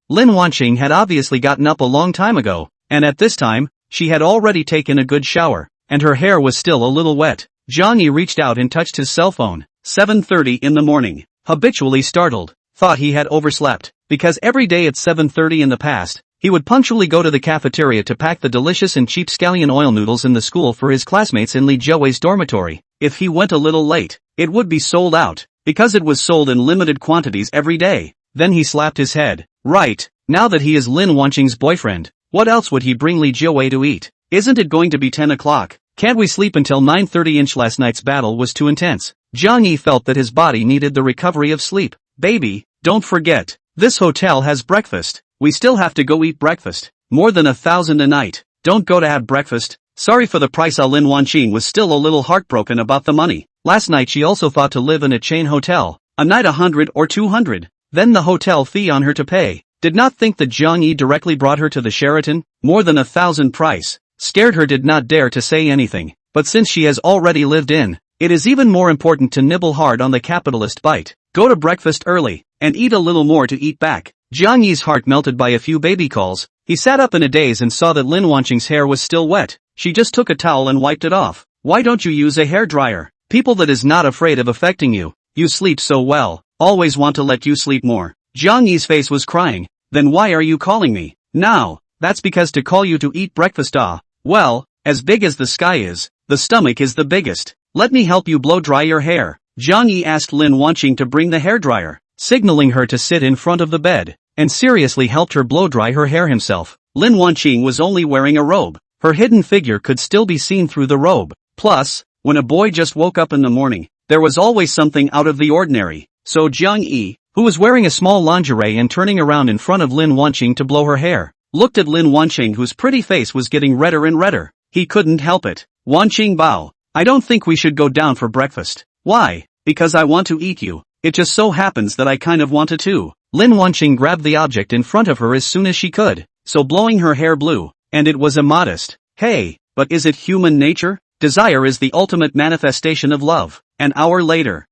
Lin Wanqing had obviously gotten up a long time ago, and at this time, she had already taken a good shower, and her hair was still a little wet. Jiang Yi reached out and touched his cell phone. 7:30 in the morning. Habitually startled, thought he had overslept, because every day at 7:30 in the past, he would punctually go to the cafeteria to pack the delicious and cheap scallion oil noodles in the school for his classmates in Li Jiawei's dormitory. If he went a little late, it would be sold out, because it was sold in limited quantities every day. Then he slapped his head. Right, now that he is Lin Wanqing's boyfriend, what else would he bring Li Jiawei to eat? Isn't it going to be 10 o'clock? Can't we sleep until 9:30? Last night's battle was too intense. Jiang Yi felt that his body needed the recovery of sleep. Baby, don't forget, this hotel has breakfast. We still have to go eat breakfast. more than 1,000 a night. Don't go to have breakfast. Sorry for the price. Lin Wanqing was still a little heartbroken about the money. Last night she also thought to live in a chain hotel. A night 100 or 200. Then the hotel fee on her to pay. Did not think that Jiang Yi directly brought her to the Sheraton. More than 1,000 price. Scared her, did not dare to say anything. But since she has already lived in, it is even more important to nibble hard on the capitalist bite. Go to breakfast early, and eat a little more to eat back. Jiang Yi's heart melted by a few baby calls. He sat up in a daze and saw that Lin Wanqing's hair was still wet. She just took a towel and wiped it off. Why don't you use a hair dryer? People that is not afraid of affecting you. You sleep so well. Always want to let you sleep more. Jiang Yi's face was crying. Then why are you calling me? Now, that's because to call you to eat breakfast. Well, as big as the sky is, the stomach is the biggest. Let me help you blow dry your hair. Jiang Yi asked Lin Wanqing to bring the hairdryer, signaling her to sit in front of the bed, and seriously helped her blow dry her hair himself. Lin Wanqing was only wearing a robe. Her hidden figure could still be seen through the robe. Plus, when a boy just woke up in the morning, there was always something out of the ordinary. So Jiang Yi, who was wearing a small lingerie and turning around in front of Lin Wanqing to blow her hair, looked at Lin Wanqing, whose pretty face was getting redder and redder. He couldn't help it. Wanqing Bao, I don't think we should go down for breakfast. Why? Because I want to eat you. It just so happens that I kind of want to too. Lin Wanqing grabbed the object in front of her as soon as she could, so blowing her hair blue, and it was immodest. Hey, but is it human nature? Desire is the ultimate manifestation of love. An hour later.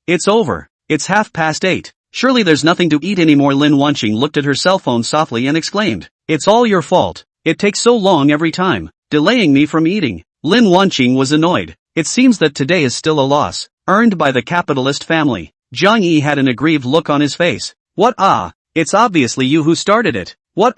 It's over. It's 8:30. Surely there's nothing to eat anymore. Lin Wanqing looked at her cell phone softly and exclaimed, it's all your fault. It takes so long every time, delaying me from eating. Lin Wanqing was annoyed. It seems that today is still a loss, earned by the capitalist family. Jiang Yi had an aggrieved look on his face. What? It's obviously you who started it. What?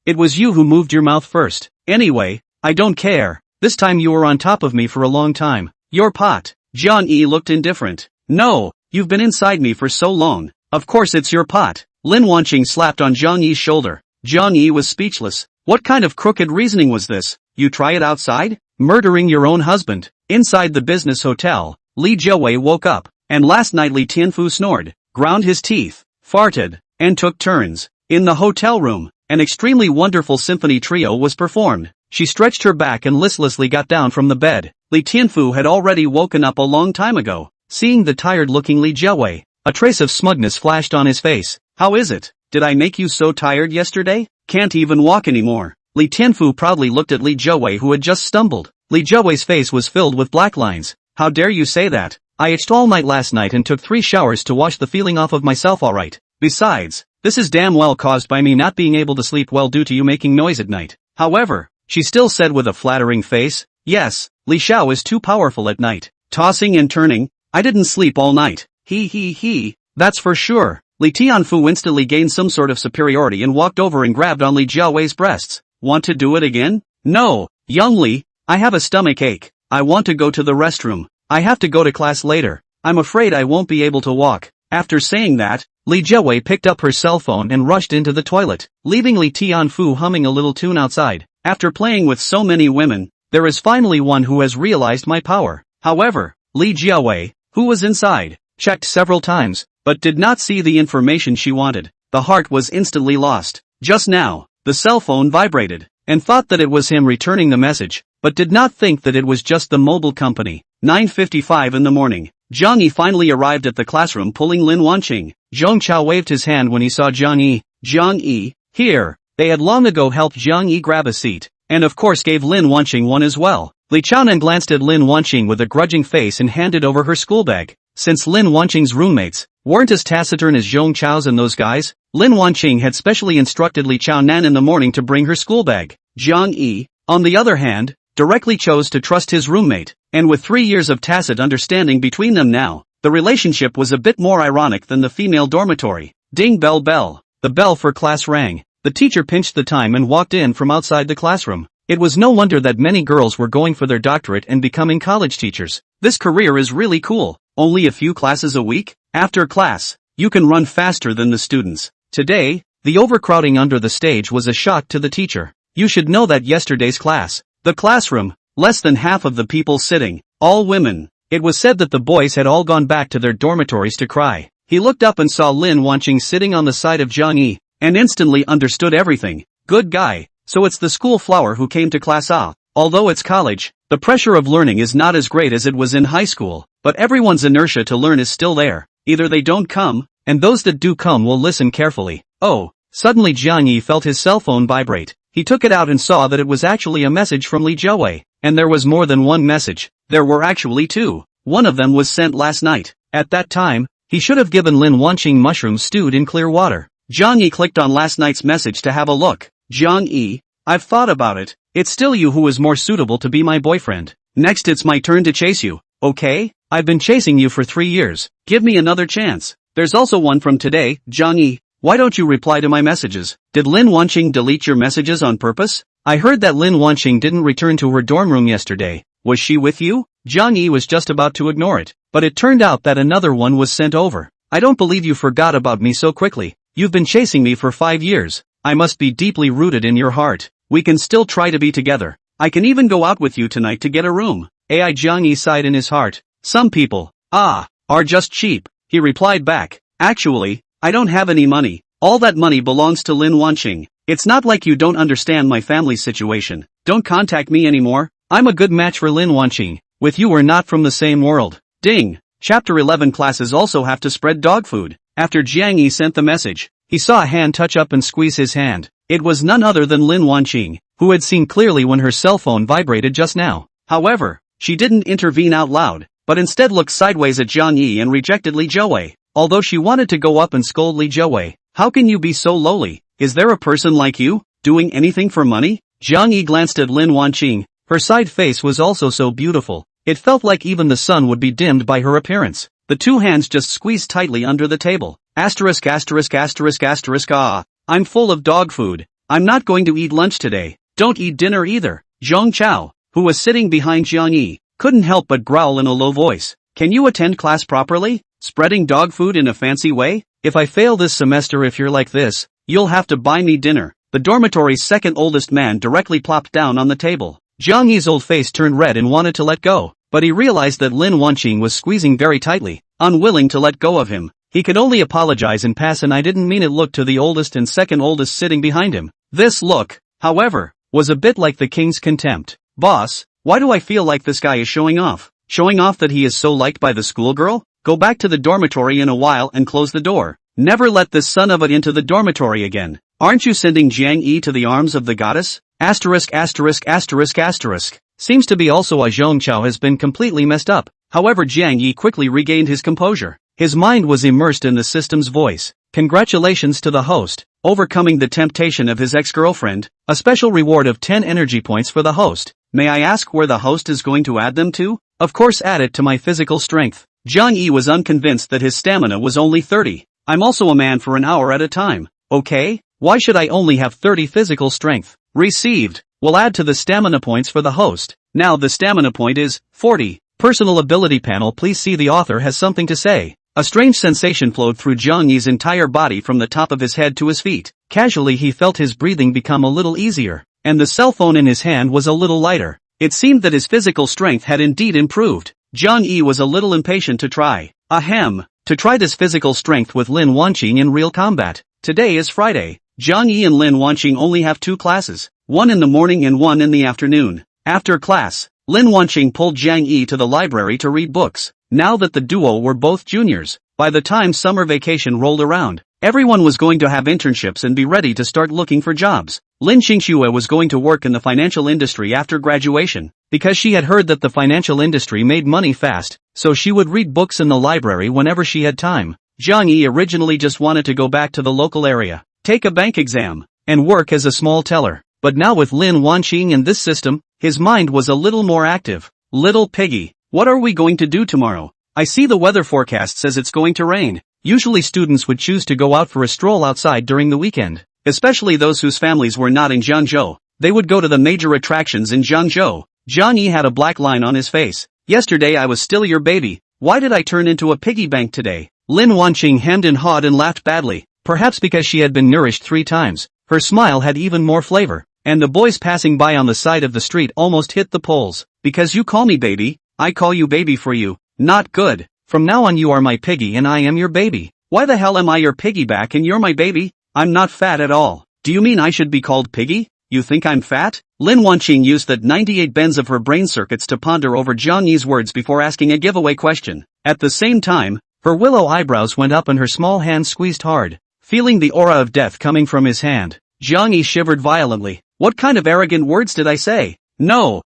It was you who moved your mouth first. Anyway, I don't care. This time you were on top of me for a long time. Your pot. Jiang Yi looked indifferent. No, you've been inside me for so long. Of course it's your pot. Lin Wanqing slapped on Jiang Yi's shoulder. Jiang Yi was speechless. What kind of crooked reasoning was this? You try it outside? Murdering your own husband. Inside the business hotel, Li Jiawei woke up, and last night Li Tianfu snored, ground his teeth, farted, and took turns. In the hotel room, an extremely wonderful symphony trio was performed. She stretched her back and listlessly got down from the bed. Li Tianfu had already woken up a long time ago. Seeing the tired-looking Li Jiawei, a trace of smugness flashed on his face. How is it? Did I make you so tired yesterday? Can't even walk anymore. Li Tianfu proudly looked at Li Jiawei, who had just stumbled. Li Jiawei's face was filled with black lines. How dare you say that? I itched all night last night and took 3 showers to wash the feeling off of myself. Alright. Besides, this is damn well caused by me not being able to sleep well due to you making noise at night. However, she still said with a flattering face, yes, Li Xiao is too powerful at night. Tossing and turning, I didn't sleep all night. He, that's for sure. Li Tianfu instantly gained some sort of superiority and walked over and grabbed on Li Jiawei's breasts. Want to do it again? No, young Li, I have a stomach ache. I want to go to the restroom. I have to go to class later. I'm afraid I won't be able to walk. After saying that, Li Jiawei picked up her cell phone and rushed into the toilet, leaving Li Tianfu humming a little tune outside. After playing with so many women, there is finally one who has realized my power. However, Li Jiawei, who was inside, checked several times, but did not see the information she wanted. The heart was instantly lost. Just now, the cell phone vibrated, and thought that it was him returning the message, but did not think that it was just the mobile company. 9:55 in the morning. Jiang Yi finally arrived at the classroom pulling Lin Wanqing. Zhong Chao waved his hand when he saw Jiang Yi. Jiang Yi, here. They had long ago helped Jiang Yi grab a seat, and of course gave Lin Wanqing one as well. Li Chaonan glanced at Lin Wanqing with a grudging face and handed over her school bag. Since Lin Wanqing's roommates weren't as taciturn as Zhong Chao's and those guys, Lin Wanqing had specially instructed Li Chaonan in the morning to bring her school bag. Jiang Yi, on the other hand, directly chose to trust his roommate, and with 3 years of tacit understanding between them now, the relationship was a bit more ironic than the female dormitory. Ding bell bell. The bell for class rang. The teacher pinched the time and walked in from outside the classroom. It was no wonder that many girls were going for their doctorate and becoming college teachers. This career is really cool. Only a few classes a week? After class, you can run faster than the students. Today, the overcrowding under the stage was a shock to the teacher. You should know that yesterday's class, the classroom, less than half of the people sitting, all women. It was said that the boys had all gone back to their dormitories to cry. He looked up and saw Lin Wanqing sitting on the side of Jiang Yi, and instantly understood everything. Good guy. So it's the school flower who came to class ah. Although it's college, the pressure of learning is not as great as it was in high school, but everyone's inertia to learn is still there. Either they don't come, and those that do come will listen carefully. Oh, suddenly Jiang Yi felt his cell phone vibrate. He took it out and saw that it was actually a message from Li Jiawei. And there was more than one message. There were actually two. One of them was sent last night. At that time, he should have given Lin Wanqing mushrooms stewed in clear water. Jiang Yi clicked on last night's message to have a look. Jiang Yi, I've thought about it. It's still you who is more suitable to be my boyfriend. Next it's my turn to chase you, okay? I've been chasing you for 3 years. Give me another chance. There's also one from today, Jiang Yi. Why don't you reply to my messages? Did Lin Wanqing delete your messages on purpose? I heard that Lin Wanqing didn't return to her dorm room yesterday. Was she with you? Jiang Yi was just about to ignore it, but it turned out that another one was sent over. I don't believe you forgot about me so quickly. You've been chasing me for 5 years. I must be deeply rooted in your heart. We can still try to be together. I can even go out with you tonight to get a room. Ai Jiang Yi sighed in his heart. Some people, are just cheap. He replied back. Actually, I don't have any money. All that money belongs to Lin Wanqing. It's not like you don't understand my family's situation. Don't contact me anymore. I'm a good match for Lin Wanqing. With you we're not from the same world. Ding. Chapter 11 classes also have to spread dog food. After Jiang Yi sent the message, he saw a hand touch up and squeeze his hand. It was none other than Lin Wanqing, who had seen clearly when her cell phone vibrated just now. However, she didn't intervene out loud, but instead looked sideways at Jiang Yi and rejected Li Jiawei. Although she wanted to go up and scold Li Jiawei. How can you be so lowly? Is there a person like you, doing anything for money? Jiang Yi glanced at Lin Wanqing. Her side face was also so beautiful. It felt like even the sun would be dimmed by her appearance. The two hands just squeezed tightly under the table. Asterisk asterisk asterisk asterisk ah. I'm full of dog food. I'm not going to eat lunch today. Don't eat dinner either. Zhong Chao, who was sitting behind Jiang Yi, couldn't help but growl in a low voice. Can you attend class properly? Spreading dog food in a fancy way? If I fail this semester if you're like this, you'll have to buy me dinner. The dormitory's second oldest man directly plopped down on the table. Jiang Yi's old face turned red and wanted to let go, but he realized that Lin Wanqing was squeezing very tightly, unwilling to let go of him. He could only apologize and pass and I didn't mean it look to the oldest and second oldest sitting behind him. This look, however, was a bit like the king's contempt. Boss, why do I feel like this guy is showing off? Showing off that he is so liked by the schoolgirl? Go back to the dormitory in a while and close the door. Never let this son of it into the dormitory again. Aren't you sending Jiang Yi to the arms of the goddess? Asterisk asterisk asterisk asterisk. Seems to be also a Zhong Chao has been completely messed up. However, Jiang Yi quickly regained his composure. His mind was immersed in the system's voice. Congratulations to the host, overcoming the temptation of his ex-girlfriend, a special reward of 10 energy points for the host. May I ask where the host is going to add them to? Of course add it to my physical strength. Jiang Yi was unconvinced that his stamina was only 30. I'm also a man for an hour at a time. Okay? Why should I only have 30 physical strength? Received. Will add to the stamina points for the host. Now the stamina point is 40. Personal ability panel. Please see the author has something to say. A strange sensation flowed through Jiang Yi's entire body from the top of his head to his feet. Casually he felt his breathing become a little easier, and the cell phone in his hand was a little lighter. It seemed that his physical strength had indeed improved. Jiang Yi was a little impatient to try. To try this physical strength with Lin Wanqing in real combat. Today is Friday. Jiang Yi and Lin Wanqing only have 2 classes, one in the morning and one in the afternoon. After class, Lin Wanqing pulled Jiang Yi to the library to read books. Now that the duo were both juniors, by the time summer vacation rolled around, everyone was going to have internships and be ready to start looking for jobs. Lin Xingxue was going to work in the financial industry after graduation, because she had heard that the financial industry made money fast, so she would read books in the library whenever she had time. Jiang Yi originally just wanted to go back to the local area, take a bank exam, and work as a small teller. But now with Lin Wanqing and this system, his mind was a little more active. Little piggy, what are we going to do tomorrow? I see the weather forecast says it's going to rain. Usually students would choose to go out for a stroll outside during the weekend, especially those whose families were not in Jiangzhou. They would go to the major attractions in Jiangzhou. Jiang Yi had a black line on his face. Yesterday I was still your baby. Why did I turn into a piggy bank today? Lin Wanqing hemmed and hawed and laughed badly, perhaps because she had been nourished 3 times. Her smile had even more flavor, and the boys passing by on the side of the street almost hit the poles. Because you call me baby, I call you baby for you. Not good. From now on you are my piggy and I am your baby. Why the hell am I your piggyback and you're my baby? I'm not fat at all. Do you mean I should be called Piggy? You think I'm fat? Lin Wanqing used the 98 bends of her brain circuits to ponder over Jiang Yi's words before asking a giveaway question. At the same time, her willow eyebrows went up and her small hand squeezed hard. Feeling the aura of death coming from his hand, Jiang Yi shivered violently. What kind of arrogant words did I say? No,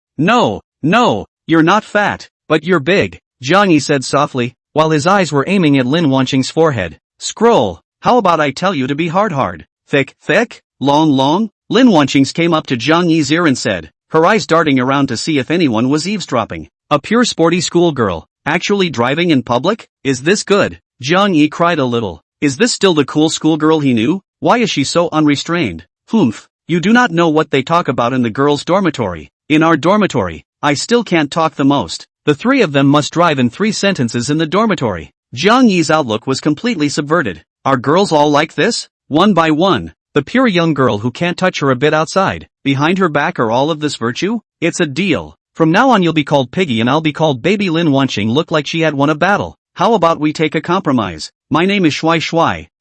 you're not fat, but you're big, Jiang Yi said softly, while his eyes were aiming at Lin Wanqing's forehead. Scroll, how about I tell you to be hard, thick, long? Lin Wanqing came up to Jiang Yi's ear and said, her eyes darting around to see if anyone was eavesdropping. A pure sporty schoolgirl, actually driving in public? Is this good? Jiang Yi cried a little. Is this still the cool schoolgirl he knew? Why is she so unrestrained? Humph, you do not know what they talk about in the girls' dormitory. In our dormitory, I still can't talk the most. The three of them must drive in 3 sentences in the dormitory. Jiang Yi's outlook was completely subverted. Are girls all like this? One by one, the pure young girl who can't touch her a bit outside, behind her back are all of this virtue? It's a deal. From now on you'll be called Piggy and I'll be called Baby. Lin Wanqing looked like she had won a battle. How about we take a compromise? My name is Shui.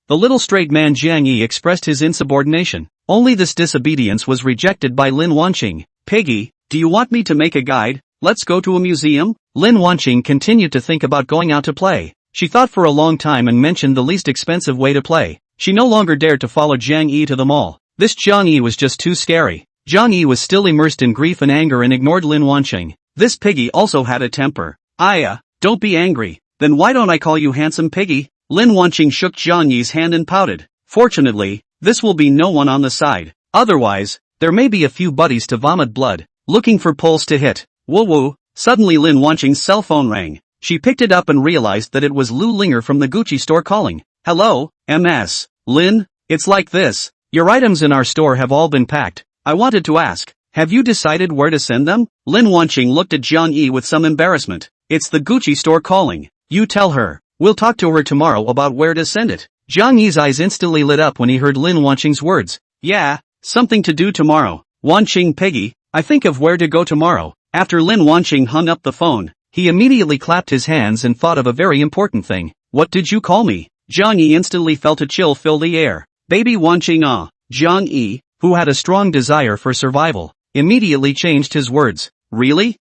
The little straight man Jiang Yi expressed his insubordination. Only this disobedience was rejected by Lin Wanqing. Piggy, do you want me to make a guide? Let's go to a museum? Lin Wanqing continued to think about going out to play. She thought for a long time and mentioned the least expensive way to play. She no longer dared to follow Jiang Yi to the mall. This Jiang Yi was just too scary. Jiang Yi was still immersed in grief and anger and ignored Lin Wanqing. This Piggy also had a temper. Don't be angry. Then why don't I call you Handsome Piggy? Lin Wanqing shook Jiang Yi's hand and pouted. Fortunately, this will be no one on the side. Otherwise, there may be a few buddies to vomit blood, looking for poles to hit. Woo. Suddenly Lin Wanqing's cell phone rang. She picked it up and realized that it was Lu Linger from the Gucci store calling. Hello, MS. Lin, it's like this. Your items in our store have all been packed. I wanted to ask, have you decided where to send them? Lin Wanqing looked at Jiang Yi with some embarrassment. It's the Gucci store calling. You tell her. We'll talk to her tomorrow about where to send it. Jiang Yi's eyes instantly lit up when he heard Lin Wanqing's words. Yeah, something to do tomorrow. Wanqing Piggy, I think of where to go tomorrow. After Lin Wanqing hung up the phone, he immediately clapped his hands and thought of a very important thing. What did you call me? Jiang Yi instantly felt a chill fill the air. Baby Wanqing. Jiang Yi, who had a strong desire for survival, immediately changed his words. Really?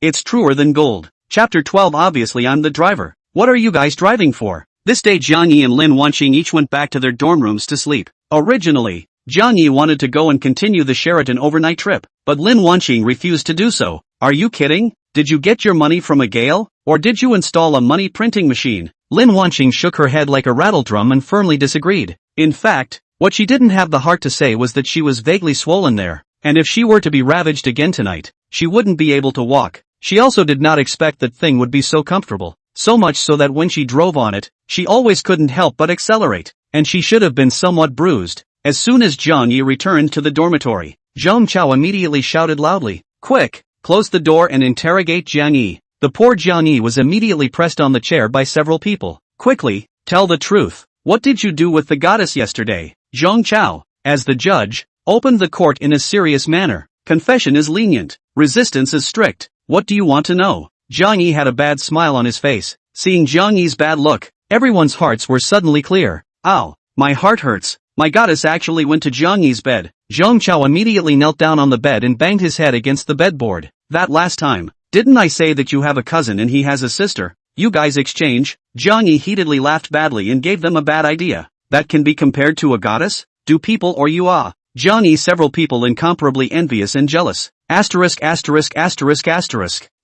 It's truer than gold. Chapter 12. Obviously I'm the driver. What are you guys driving for? This day Jiang Yi and Lin Wanqing each went back to their dorm rooms to sleep. Originally, Jiang Yi wanted to go and continue the Sheraton overnight trip, but Lin Wanqing refused to do so. Are you kidding? Did you get your money from a gale? Or did you install a money printing machine? Lin Wanqing shook her head like a rattledrum and firmly disagreed. In fact, what she didn't have the heart to say was that she was vaguely swollen there, and if she were to be ravaged again tonight, she wouldn't be able to walk. She also did not expect that thing would be so comfortable, so much so that when she drove on it, she always couldn't help but accelerate, and she should have been somewhat bruised. As soon as Jiang Yi returned to the dormitory, Zhang Chao immediately shouted loudly, "Quick, close the door and interrogate Jiang Yi." The poor Jiang Yi was immediately pressed on the chair by several people. Quickly, tell the truth. What did you do with the goddess yesterday? Zhang Chao, as the judge, opened the court in a serious manner. Confession is lenient. Resistance is strict. What do you want to know? Jiang Yi had a bad smile on his face. Seeing Jiang Yi's bad look, everyone's hearts were suddenly clear. Ow, my heart hurts. My goddess actually went to Jiang Yi's bed. Zhang Chao immediately knelt down on the bed and banged his head against the bedboard. That last time, didn't I say that you have a cousin and he has a sister? You guys exchange? Jiang Yi heatedly laughed badly and gave them a bad idea. That can be compared to a goddess? Do people or you are? Jiang Yi several people incomparably envious and jealous. Asterisk.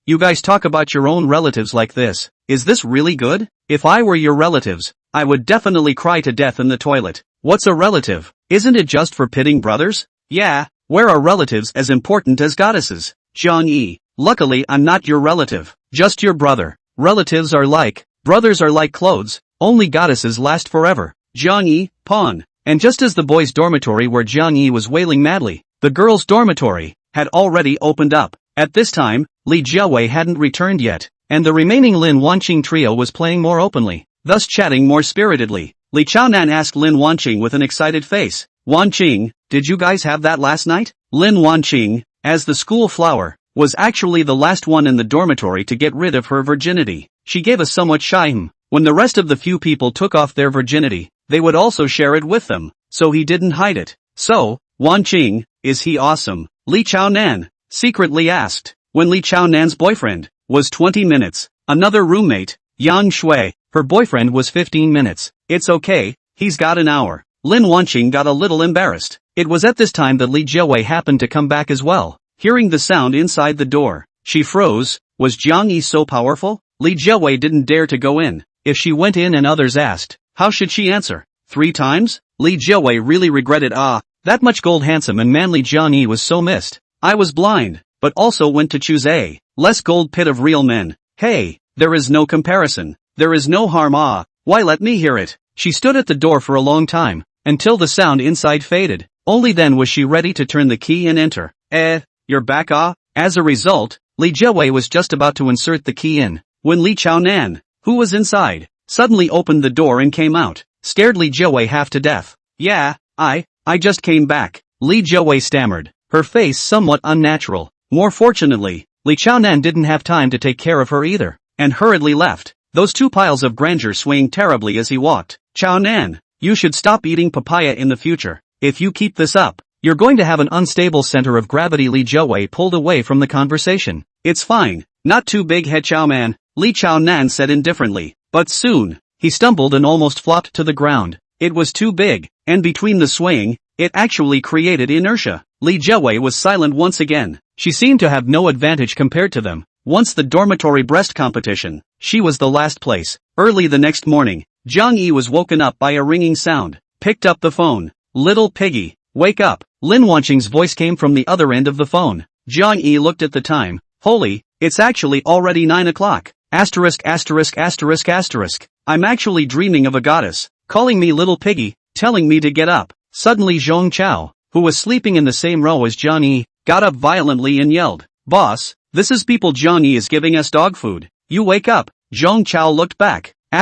You guys talk about your own relatives like this. Is this really good? If I were your relatives, I would definitely cry to death in the toilet. What's a relative? Isn't it just for pitting brothers? Yeah, where are relatives as important as goddesses? Jiang Yi, luckily I'm not your relative, just your brother. Relatives are like, brothers are like clothes, only goddesses last forever. Jiang Yi, pawn. And just as the boys' dormitory where Jiang Yi was wailing madly, the girls' dormitory had already opened up. At this time, Li Jiawei hadn't returned yet, and the remaining Lin Wanqing trio was playing more openly, thus chatting more spiritedly. Li Chaonan asked Lin Wanqing with an excited face. Wanqing, did you guys have that last night? Lin Wanqing, as the school flower, was actually the last one in the dormitory to get rid of her virginity. She gave a somewhat shy when the rest of the few people took off their virginity, they would also share it with them, so he didn't hide it. So, Wanqing, is he awesome? Li Chaonan secretly asked. When Li Chaonan's boyfriend was 20 minutes. Another roommate, Yang Shui, her boyfriend was 15 minutes. It's okay, he's got an hour. Lin Wanqing got a little embarrassed. It was at this time that Li Jiawei happened to come back as well. Hearing the sound inside the door, she froze. Was Jiang Yi so powerful? Li Jiawei didn't dare to go in. If she went in and others asked, how should she answer? 3 times? Li Jiawei really regretted that much gold handsome and manly Jiang Yi was so missed. I was blind, but also went to choose a less gold pit of real men. Hey, there is no comparison. There is no harm why let me hear it? She stood at the door for a long time, until the sound inside faded. Only then was she ready to turn the key and enter. You're back As a result, Li Jiawei was just about to insert the key in, when Li Chaonan, who was inside, suddenly opened the door and came out, scared Li Jiawei half to death. Yeah, I just came back, Li Jiawei stammered, her face somewhat unnatural. More fortunately, Li Chaonan didn't have time to take care of her either, and hurriedly left, those 2 piles of grandeur swaying terribly as he walked. Chaonan, you should stop eating papaya in the future. If you keep this up, you're going to have an unstable center of gravity. Li Jiawei pulled away from the conversation. It's fine, not too big head Chaoman, Li Chaonan said indifferently, but soon, he stumbled and almost flopped to the ground. It was too big, and between the swaying, it actually created inertia. Li Jiawei was silent once again. She seemed to have no advantage compared to them. Once the dormitory breast competition, she was the last place. Early the next morning, Jiang Yi was woken up by a ringing sound. Picked up the phone. Little piggy, wake up. Lin Wanqing's voice came from the other end of the phone. Jiang Yi looked at the time. Holy, it's actually already 9 o'clock. ********. I'm actually dreaming of a goddess, calling me little piggy, telling me to get up. Suddenly Zhong Chao, who was sleeping in the same row as Jiang Yi, got up violently and yelled, Boss, this is people. Jiang Yi is giving us dog food. You wake up. Zhong Chao looked back. *********.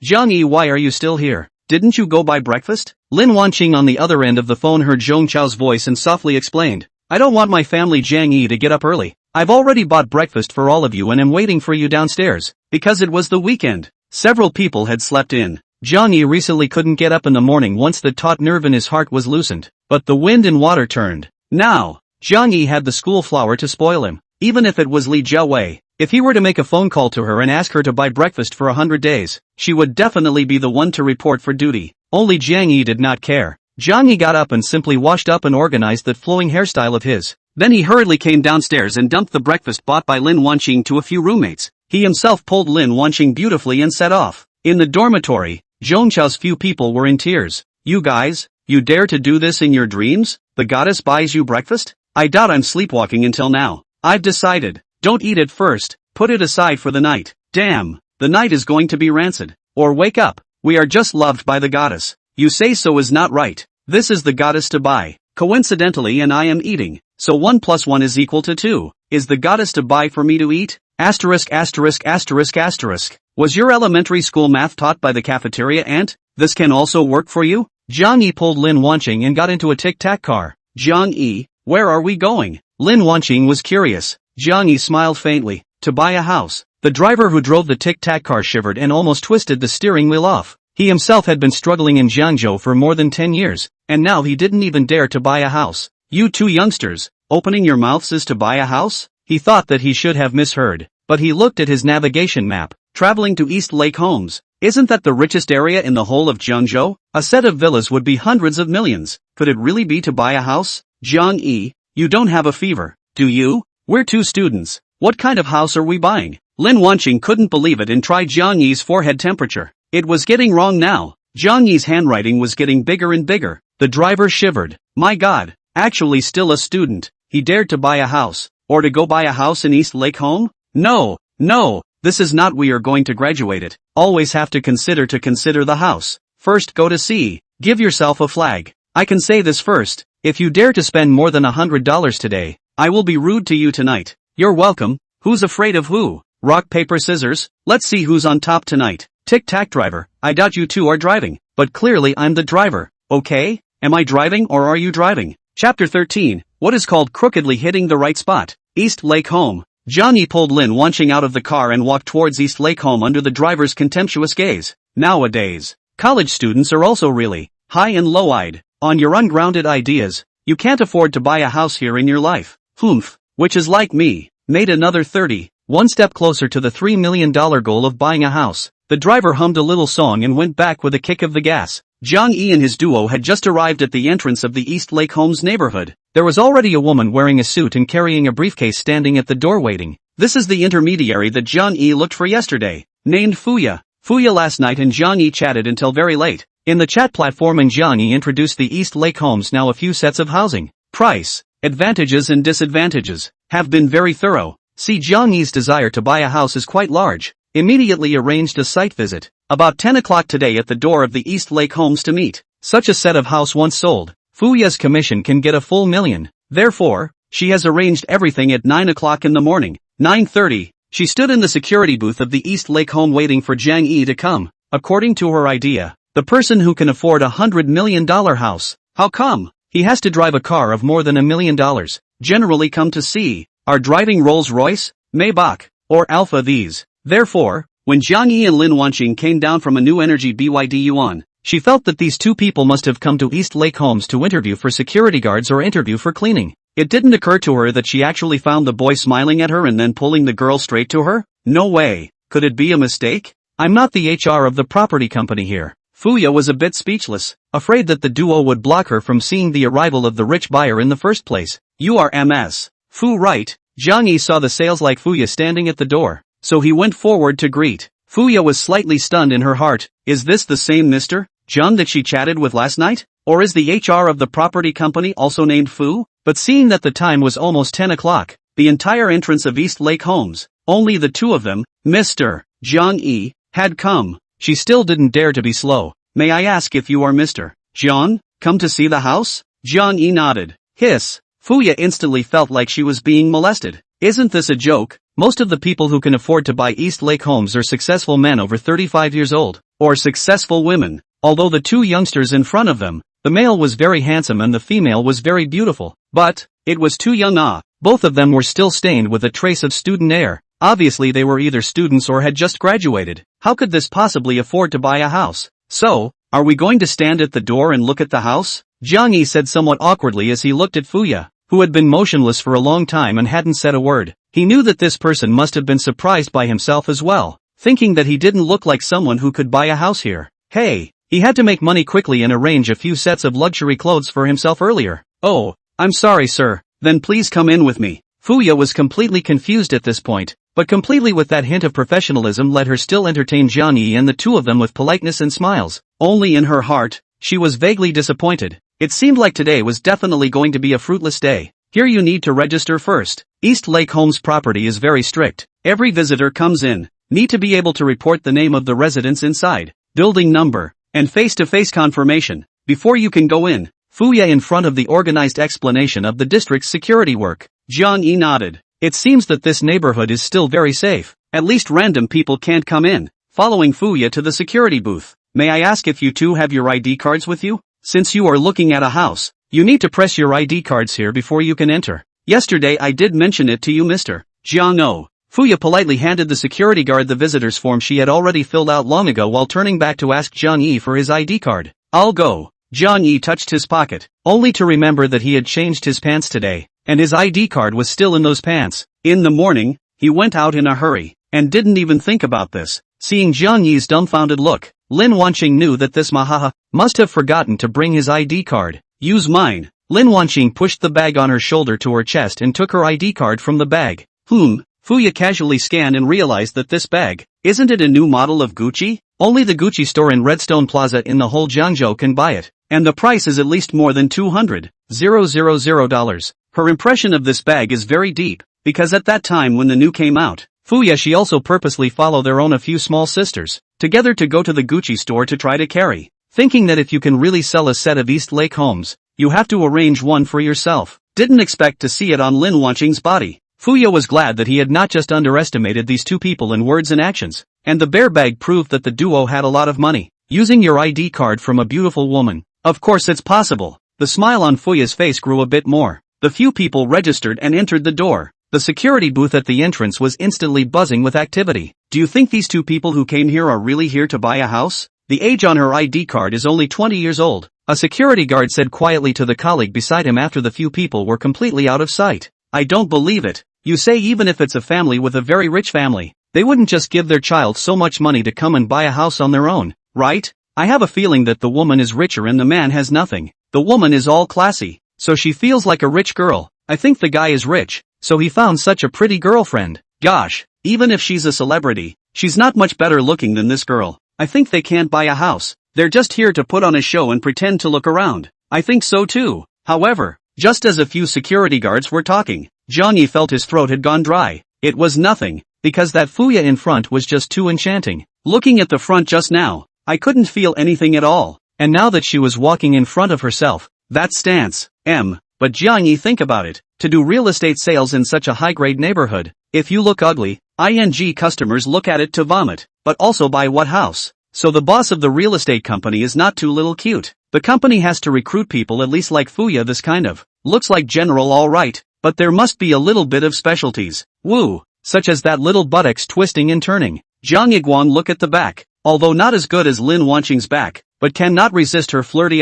Jiang Yi, why are you still here? Didn't you go buy breakfast? Lin Wanqing on the other end of the phone heard Zhong Chao's voice and softly explained, I don't want my family Jiang Yi to get up early. I've already bought breakfast for all of you and am waiting for you downstairs, because it was the weekend. Several people had slept in. Jiang Yi recently couldn't get up in the morning once the taut nerve in his heart was loosened, but the wind and water turned. Now, Jiang Yi had the school flower to spoil him, even if it was Li Jiawei. If he were to make a phone call to her and ask her to buy breakfast for 100 days, she would definitely be the one to report for duty. Only Jiang Yi did not care. Jiang Yi got up and simply washed up and organized that flowing hairstyle of his. Then he hurriedly came downstairs and dumped the breakfast bought by Lin Wanqing to a few roommates. He himself pulled Lin Wanqing beautifully and set off. In the dormitory, Zhong Chao's few people were in tears. You guys, you dare to do this in your dreams? The goddess buys you breakfast? I doubt I'm sleepwalking until now. I've decided. Don't eat it first, put it aside for the night. Damn, the night is going to be rancid. Or wake up, we are just loved by the goddess. You say so is not right. This is the goddess to buy. Coincidentally, and I am eating. So 1 + 1 is equal to 2. Is the goddess to buy for me to eat? *********. Was your elementary school math taught by the cafeteria aunt? This can also work for you? Jiang Yi pulled Lin Wanqing and got into a tic-tac car. Jiang Yi, where are we going? Lin Wanqing was curious. Jiang Yi smiled faintly. To buy a house. The driver who drove the tic-tac car shivered and almost twisted the steering wheel off. He himself had been struggling in Jiangzhou for more than 10 years, and now he didn't even dare to buy a house. You two youngsters, opening your mouths is to buy a house? He thought that he should have misheard, but he looked at his navigation map. Traveling to East Lake Homes. Isn't that the richest area in the whole of Jiangzhou? A set of villas would be hundreds of millions. Could it really be to buy a house? Jiang Yi, you don't have a fever, do you? We're 2 students. What kind of house are we buying? Lin Wanqing couldn't believe it and tried Jiang Yi's forehead temperature. It was getting wrong now. Jiang Yi's handwriting was getting bigger and bigger. The driver shivered. My God, actually still a student. He dared to buy a house. Or to go buy a house in East Lake Home? No, this is not we are going to graduate it. Always have to consider the house. First go to sea. Give yourself a flag. I can say this first. If you dare to spend more than $100 today, I will be rude to you tonight. You're welcome. Who's afraid of who? Rock, paper, scissors. Let's see who's on top tonight. Tic-tac driver. I doubt you two are driving, but clearly I'm the driver. Okay? Am I driving or are you driving? Chapter 13. What is called crookedly hitting the right spot? East Lake Home. Jiang Yi pulled Lin Wanqing out of the car and walked towards East Lake Home under the driver's contemptuous gaze. Nowadays, college students are also really high and low-eyed, on your ungrounded ideas. You can't afford to buy a house here in your life. Humph, which is like me, made another 30, one step closer to the $3 million goal of buying a house. The driver hummed a little song and went back with a kick of the gas. Jiang Yi and his duo had just arrived at the entrance of the East Lake Homes neighborhood. There was already a woman wearing a suit and carrying a briefcase standing at the door waiting. This is the intermediary that Jiang Yi looked for yesterday, named Fuya. Fuya last night and Jiang Yi chatted until very late. In the chat platform and Jiang Yi introduced the East Lake Homes now a few sets of housing, price, advantages and disadvantages, have been very thorough. See Jiang Yi's desire to buy a house is quite large. Immediately arranged a site visit. About 10 o'clock today at the door of the East Lake Homes to meet. Such a set of house once sold. Fuya's commission can get a full million. Therefore, she has arranged everything at 9 o'clock in the morning. 9:30, she stood in the security booth of the East Lake Home waiting for Jiang Yi to come. According to her idea, the person who can afford $100 million house. How come? He has to drive a car of more than $1 million. Generally come to see, are driving Rolls-Royce, Maybach, or Alpha these. Therefore, when Jiang Yi and Wanqing came down from a new energy BYD Yuan, she felt that these two people must have come to East Lake Homes to interview for security guards or interview for cleaning. It didn't occur to her that she actually found the boy smiling at her and then pulling the girl straight to her. No way. Could it be a mistake? I'm not the HR of the property company here. Fuya was a bit speechless, afraid that the duo would block her from seeing the arrival of the rich buyer in the first place. You are MS. Fu, right? Jiang Yi saw the sales-like Fuya standing at the door, so he went forward to greet. Fuya was slightly stunned in her heart. Is this the same Mr. Zhang that she chatted with last night? Or is the HR of the property company also named Fu? But seeing that the time was almost 10 o'clock, the entire entrance of East Lake Homes, only the two of them, Mr. Jiang Yi, had come. She still didn't dare to be slow. May I ask if you are Mr. Jiang, come to see the house? Jiang Yi nodded. Hiss. Fuya instantly felt like she was being molested. Isn't this a joke? Most of the people who can afford to buy East Lake Homes are successful men over 35 years old, or successful women. Although the two youngsters in front of them, the male was very handsome and the female was very beautiful, but it was too young. Both of them were still stained with a trace of student air. Obviously they were either students or had just graduated. How could this possibly afford to buy a house? So, are we going to stand at the door and look at the house? Jiang Yi said somewhat awkwardly as he looked at Fuya, who had been motionless for a long time and hadn't said a word. He knew that this person must have been surprised by himself as well, thinking that he didn't look like someone who could buy a house here. Hey, he had to make money quickly and arrange a few sets of luxury clothes for himself earlier. Oh, I'm sorry sir, then please come in with me. Fuya was completely confused at this point, but completely with that hint of professionalism let her still entertain Jiang Yi and the two of them with politeness and smiles. Only in her heart, she was vaguely disappointed. It seemed like today was definitely going to be a fruitless day. Here you need to register first. East Lake Homes property is very strict. Every visitor comes in, need to be able to report the name of the residents inside, building number, and face-to-face confirmation, before you can go in. Fuya in front of the organized explanation of the district's security work. Jiang Yi nodded. It seems that this neighborhood is still very safe. At least random people can't come in. Following Fuya to the security booth. May I ask if you two have your ID cards with you? Since you are looking at a house, you need to press your ID cards here before you can enter. Yesterday I did mention it to you Mr. Jiang O. Fuya politely handed the security guard the visitor's form she had already filled out long ago while turning back to ask Jiang Yi for his ID card. I'll go. Jiang Yi touched his pocket, only to remember that he had changed his pants today, and his ID card was still in those pants. In the morning, he went out in a hurry, and didn't even think about this. Seeing Jiang Yi's dumbfounded look, Wanqing knew that this mahaha must have forgotten to bring his ID card. Use mine. Wanqing pushed the bag on her shoulder to her chest and took her ID card from the bag. Fuya casually scanned and realized that this bag, isn't it a new model of Gucci? Only the Gucci store in Redstone Plaza in the whole Jiangzhou can buy it, and the price is at least more than $200,000. Her impression of this bag is very deep, because at that time when the new came out, Fuya she also purposely followed their own a few small sisters, together to go to the Gucci store to try to carry, thinking that if you can really sell a set of East Lake Homes, you have to arrange one for yourself. Didn't expect to see it on Wanqing's body. Fuya was glad that he had not just underestimated these two people in words and actions, and the bear bag proved that the duo had a lot of money. Using your ID card from a beautiful woman. Of course it's possible. The smile on Fuya's face grew a bit more. The few people registered and entered the door. The security booth at the entrance was instantly buzzing with activity. Do you think these two people who came here are really here to buy a house? The age on her ID card is only 20 years old. a security guard said quietly to the colleague beside him after the few people were completely out of sight. I don't believe it. You say even if it's a family with a very rich family, they wouldn't just give their child so much money to come and buy a house on their own, right? I have a feeling that the woman is richer and the man has nothing. The woman is all classy, so she feels like a rich girl. I think the guy is rich, so he found such a pretty girlfriend. Gosh, even if she's a celebrity, she's not much better looking than this girl. I think they can't buy a house. They're just here to put on a show and pretend to look around. I think so too. However, just as a few security guards were talking, Jiang Yi felt his throat had gone dry. It was nothing, because that Fuya in front was just too enchanting. Looking at the front just now, I couldn't feel anything at all. And now that she was walking in front of herself, that stance, but Jiang Yi, think about it, to do real estate sales in such a high-grade neighborhood, if you look ugly, customers look at it to vomit, but also buy what house? So the boss of the real estate company is not too little cute. The company has to recruit people at least like Fuya, this kind of, looks like general alright, but there must be a little bit of specialties, woo, such as that little buttocks twisting and turning. Jiang Yiguang look at the back, although not as good as Lin Wanqing's back, but cannot resist her flirty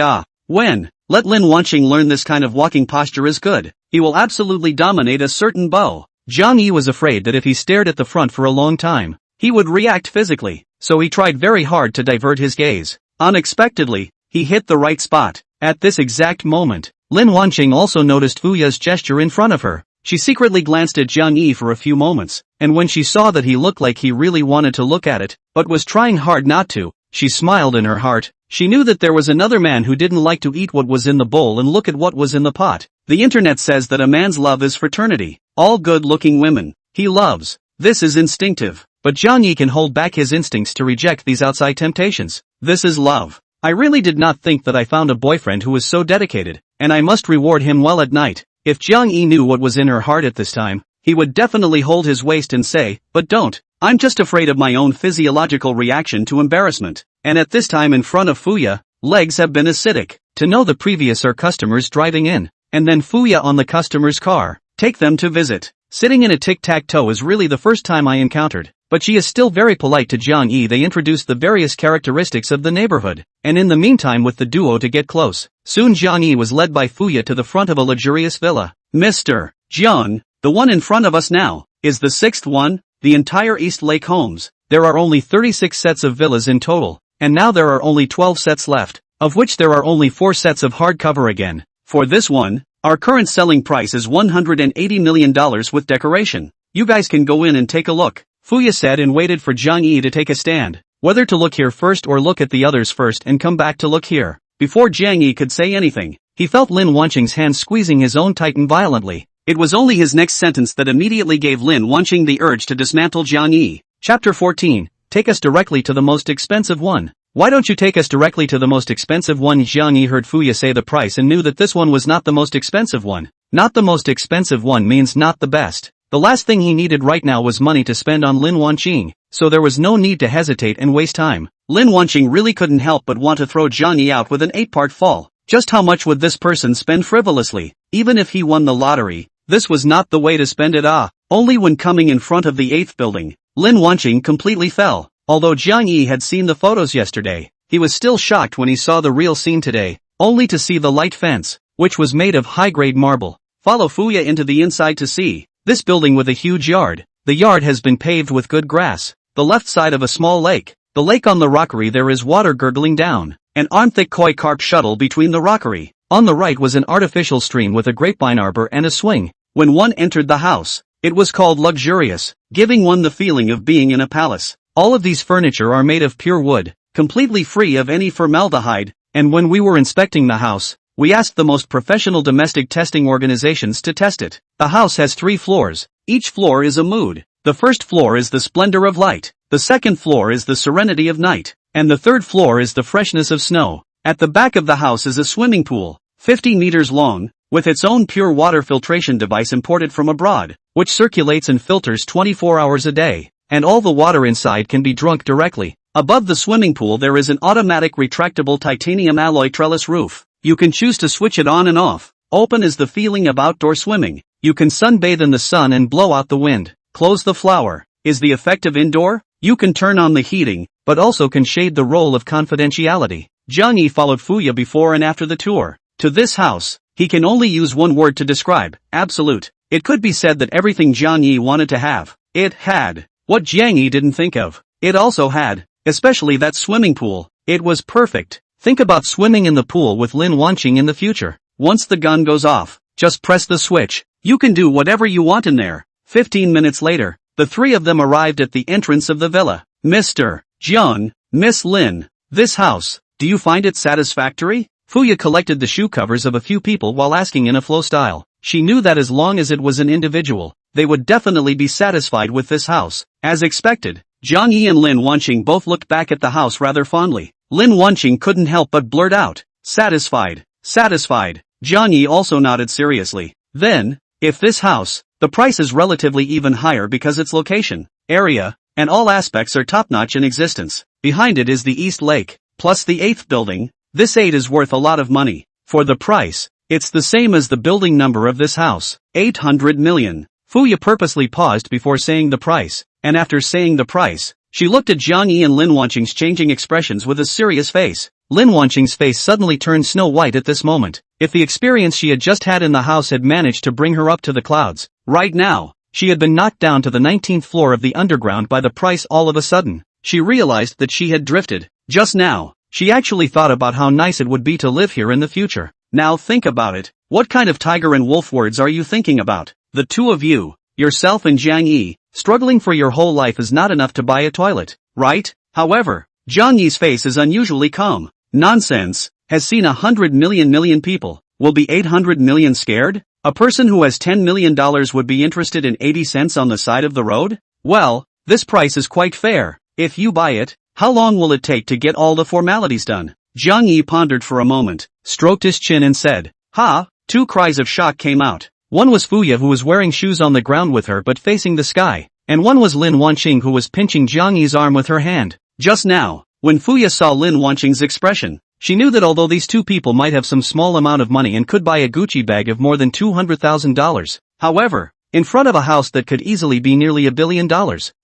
let Lin Wanqing learn this kind of walking posture is good, he will absolutely dominate a certain beau. Jiang Yi was afraid that if he stared at the front for a long time, he would react physically, so he tried very hard to divert his gaze. Unexpectedly, he hit the right spot. At this exact moment, Lin Wanqing also noticed Fuya's gesture in front of her. She secretly glanced at Jiang Yi for a few moments, and when she saw that he looked like he really wanted to look at it, but was trying hard not to, she smiled in her heart. She knew that there was another man who didn't like to eat what was in the bowl and look at what was in the pot. The internet says that a man's love is fraternity. All good-looking women he loves. This is instinctive, but Jiang Yi can hold back his instincts to reject these outside temptations. This is love. I really did not think that I found a boyfriend who was so dedicated, and I must reward him well at night. If Jiang Yi knew what was in her heart at this time, he would definitely hold his waist and say, but don't. I'm just afraid of my own physiological reaction to embarrassment. And at this time in front of Fuya, legs have been acidic. To know the previous are customers driving in, and then Fuya on the customer's car. Take them to visit. Sitting in a tic-tac-toe is really the first time I encountered, but she is still very polite to Jiang Yi. They introduced the various characteristics of the neighborhood, and in the meantime with the duo to get close. Soon Jiang Yi was led by Fuya to the front of a luxurious villa. Mr. Jiang, the one in front of us now, is the sixth one, the entire East Lake Homes. There are only 36 sets of villas in total, and now there are only 12 sets left, of which there are only 4 sets of hardcover again. For this one, our current selling price is $180 million with decoration. You guys can go in and take a look, Fuya said and waited for Jiang Yi to take a stand, whether to look here first or look at the others first and come back to look here. Before Jiang Yi could say anything, he felt Lin Wanqing's hand squeezing his own tighten violently. It was only his next sentence that immediately gave Lin Wanqing the urge to dismantle Jiang Yi. Chapter 14, take us directly to the most expensive one. Why don't you take us directly to the most expensive one? Jiang Yi heard Fuya say the price and knew that this one was not the most expensive one. Not the most expensive one means not the best. The last thing he needed right now was money to spend on Lin Wanqing, so there was no need to hesitate and waste time. Lin Wanqing really couldn't help but want to throw Jiang Yi out with an 8-part fall. Just how much would this person spend frivolously? Even if he won the lottery, this was not the way to spend it. Only when coming in front of the 8th building, Lin Wanqing completely fell. Although Jiang Yi had seen the photos yesterday, he was still shocked when he saw the real scene today, only to see the light fence, which was made of high-grade marble. Follow Fuya into the inside to see this building with a huge yard. The yard has been paved with good grass. The left side of a small lake. The lake on the rockery there is water gurgling down. An arm-thick koi carp shuttle between the rockery. On the right was an artificial stream with a grapevine arbor and a swing. When one entered the house, it was called luxurious, giving one the feeling of being in a palace. All of these furniture are made of pure wood, completely free of any formaldehyde, and when we were inspecting the house, we asked the most professional domestic testing organizations to test it. The house has 3 floors. Each floor is a mood. The first floor is the splendor of light, the second floor is the serenity of night, and the third floor is the freshness of snow. At the back of the house is a swimming pool, 50 meters long, with its own pure water filtration device imported from abroad, which circulates and filters 24 hours a day, and all the water inside can be drunk directly. Above the swimming pool there is an automatic retractable titanium alloy trellis roof. You can choose to switch it on and off. Open is the feeling of outdoor swimming. You can sunbathe in the sun and blow out the wind. Close the flower. Is the effect of indoor? You can turn on the heating, but also can shade the role of confidentiality. Jiang Yi followed Fuya before and after the tour. To this house, he can only use one word to describe: absolute. It could be said that everything Jiang Yi wanted to have, it had. What Jiang Yi didn't think of, it also had. Especially that swimming pool. It was perfect. Think about swimming in the pool with Lin Wanqing in the future. Once the gun goes off, just press the switch. You can do whatever you want in there. 15 minutes later, the three of them arrived at the entrance of the villa. Mr. Jiang, Miss Lin, this house, do you find it satisfactory? Fuya collected the shoe covers of a few people while asking in a flow style. She knew that as long as it was an individual, they would definitely be satisfied with this house. As expected, Jiang Yi and Lin Wanqing both looked back at the house rather fondly. Lin Wanqing couldn't help but blurt out, satisfied, satisfied. Jiang Yi also nodded seriously. Then, if this house, the price is relatively even higher because its location, area, and all aspects are top-notch in existence. Behind it is the East Lake, plus the 8th building. This 8 is worth a lot of money. For the price, it's the same as the building number of this house, 800 million. Fuya purposely paused before saying the price, and after saying the price, she looked at Jiang Yi and Lin Wanqing's changing expressions with a serious face. Lin Wanqing's face suddenly turned snow white at this moment. If the experience she had just had in the house had managed to bring her up to the clouds, right now, she had been knocked down to the 19th floor of the underground by the price all of a sudden. She realized that she had drifted. Just now, she actually thought about how nice it would be to live here in the future. Now think about it. What kind of tiger and wolf words are you thinking about? The two of you, yourself and Jiang Yi, struggling for your whole life is not enough to buy a toilet, right? However, Jiang Yi's face is unusually calm. Nonsense. Has seen 100 million people. Will be 800 million scared? A person who has $10 million would be interested in 80 cents on the side of the road? Well, this price is quite fair. If you buy it, how long will it take to get all the formalities done? Jiang Yi pondered for a moment, stroked his chin and said, "Ha!" Two cries of shock came out. One was Fuya, who was wearing shoes on the ground with her but facing the sky, and one was Lin Wanqing, who was pinching Jiang Yi's arm with her hand. Just now, when Fuya saw Lin Wanqing's expression, she knew that although these two people might have some small amount of money and could buy a Gucci bag of more than $200,000, however, in front of a house that could easily be nearly $1 billion,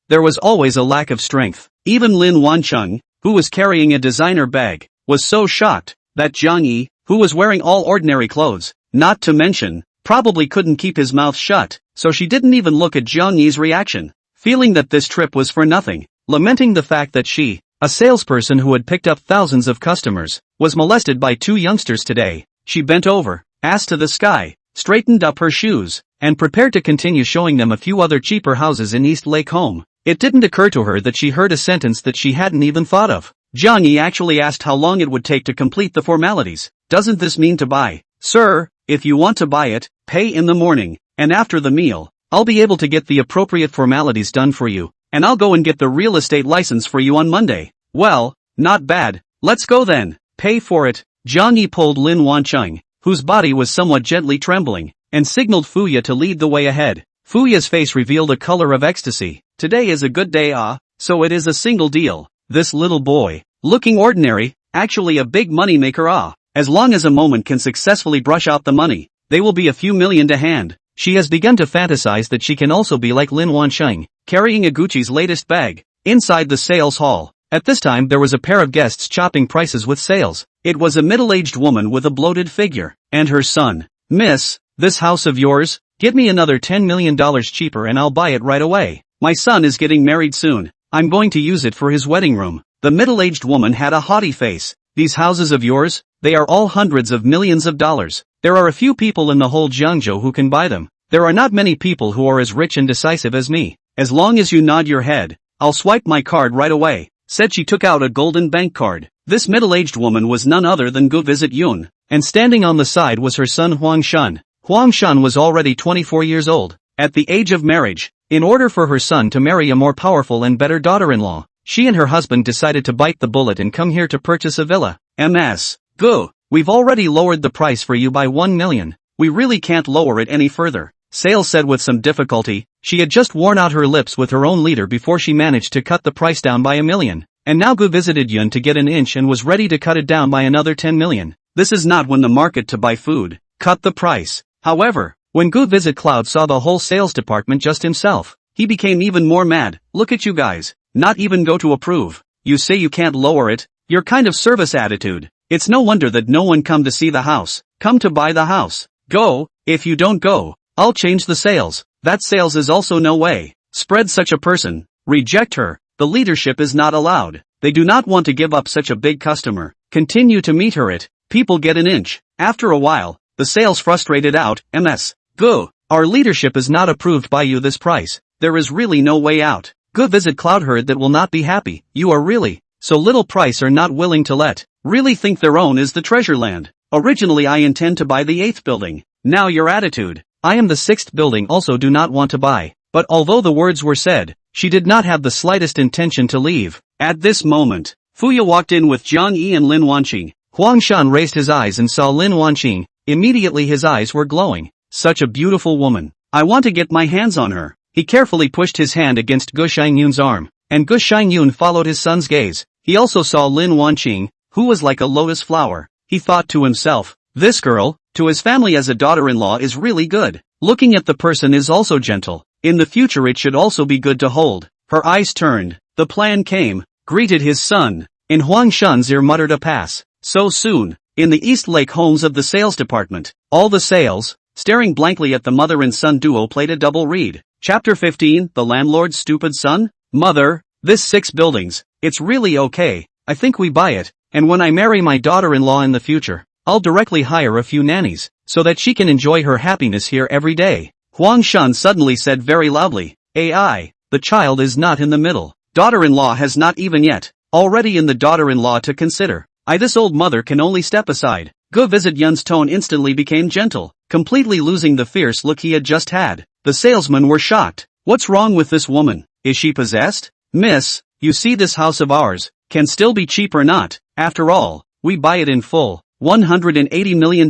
there was always a lack of strength. Even Lin Wanqing, who was carrying a designer bag, was so shocked that Jiang Yi, who was wearing all ordinary clothes, not to mention, probably couldn't keep his mouth shut, so she didn't even look at Jiang Yi's reaction. Feeling that this trip was for nothing, lamenting the fact that she, a salesperson who had picked up thousands of customers, was molested by two youngsters today, she bent over, ass to the sky, straightened up her shoes, and prepared to continue showing them a few other cheaper houses in East Lake Home. It didn't occur to her that she heard a sentence that she hadn't even thought of. Jiang Yi actually asked how long it would take to complete the formalities. Doesn't this mean to buy? Sir, if you want to buy it, pay in the morning, and after the meal, I'll be able to get the appropriate formalities done for you, and I'll go and get the real estate license for you on Monday. Well, not bad. Let's go then. Pay for it. Jiang Yi pulled Lin Wanqing, whose body was somewhat gently trembling, and signaled Fuya to lead the way ahead. Fuya's face revealed a color of ecstasy. Today is a good day, so it is a single deal. This little boy, looking ordinary, actually a big money maker, As long as a moment can successfully brush out the money, they will be a few million to hand. She has begun to fantasize that she can also be like Lin Wanqing, carrying a Gucci's latest bag. Inside the sales hall, at this time there was a pair of guests chopping prices with sales. It was a middle-aged woman with a bloated figure, and her son. Miss, this house of yours, give me another $10 million cheaper and I'll buy it right away. My son is getting married soon. I'm going to use it for his wedding room. The middle-aged woman had a haughty face. These houses of yours, they are all hundreds of millions of dollars. There are a few people in the whole Jiangzhou who can buy them. There are not many people who are as rich and decisive as me. As long as you nod your head, I'll swipe my card right away. Said she took out a golden bank card. This middle-aged woman was none other than Gu Visit Yun, and standing on the side was her son Huang Shan. Huang Shan was already 24 years old, at the age of marriage. In order for her son to marry a more powerful and better daughter-in-law, she and her husband decided to bite the bullet and come here to purchase a villa. Ms. Gu, we've already lowered the price for you by 1 million. We really can't lower it any further. Sales said with some difficulty. She had just worn out her lips with her own leader before she managed to cut the price down by 1 million. And now Gu visited Yun to get an inch and was ready to cut it down by another 10 million. This is not when the market to buy food. Cut the price. However, when Gu Visit Cloud saw the whole sales department just himself, he became even more mad. Look at you guys. Not even go to approve. You say you can't lower it, Your kind of service attitude. It's no wonder that no one come to see the house, come to buy the house. Go, if you don't go, I'll change the sales. That sales is also no way. Spread such a person. Reject her. The leadership is not allowed. They do not want to give up such a big customer. Continue to meet her it. People get an inch. After a while, the sales frustrated out. MS. Go. Our leadership is not approved by you this price. There is really no way out. Go visit cloud herd that will not be happy. You are really so little price are not willing to let. Really think their own is the treasure land. Originally I intend to buy the 8th building. Now your attitude. I am the 6th building also do not want to buy. But although the words were said, she did not have the slightest intention to leave. At this moment, Fuya walked in with Jiang Yi and Lin Wanqing. Huang Shan raised his eyes and saw Lin Wanqing. Immediately his eyes were glowing. Such a beautiful woman. I want to get my hands on her. He carefully pushed his hand against Gu Xiangyun's arm, and Gu Xiangyun followed his son's gaze. He also saw Lin Wanqing, who was like a lotus flower. He thought to himself, this girl, to his family as a daughter-in-law is really good. Looking at the person is also gentle. In the future it should also be good to hold. Her eyes turned. The plan came. Greeted his son. In Huang Shan's ear muttered a pass. So soon. In the East Lake homes of the sales department. All the sales, staring blankly at the mother and son duo played a double read. Chapter 15, The Landlord's Stupid Son? Mother, this 6 buildings, it's really okay. I think we buy it, and when I marry my daughter-in-law in the future, I'll directly hire a few nannies, so that she can enjoy her happiness here every day. Huang Shan suddenly said very loudly, AI, the child is not in the middle. Daughter-in-law has not even yet, already in the daughter-in-law to consider. This old mother can only step aside. Go visit Yun's tone instantly became gentle, completely losing the fierce look he had just had. The salesmen were shocked. What's wrong with this woman? Is she possessed? Miss, you see this house of ours, can still be cheap or not. After all, we buy it in full. $180 million.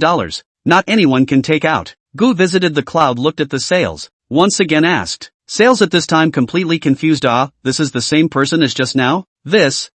Not anyone can take out. Gu visited the cloud looked at the sales, once again asked. Sales at this time completely confused. This is the same person as just now? This,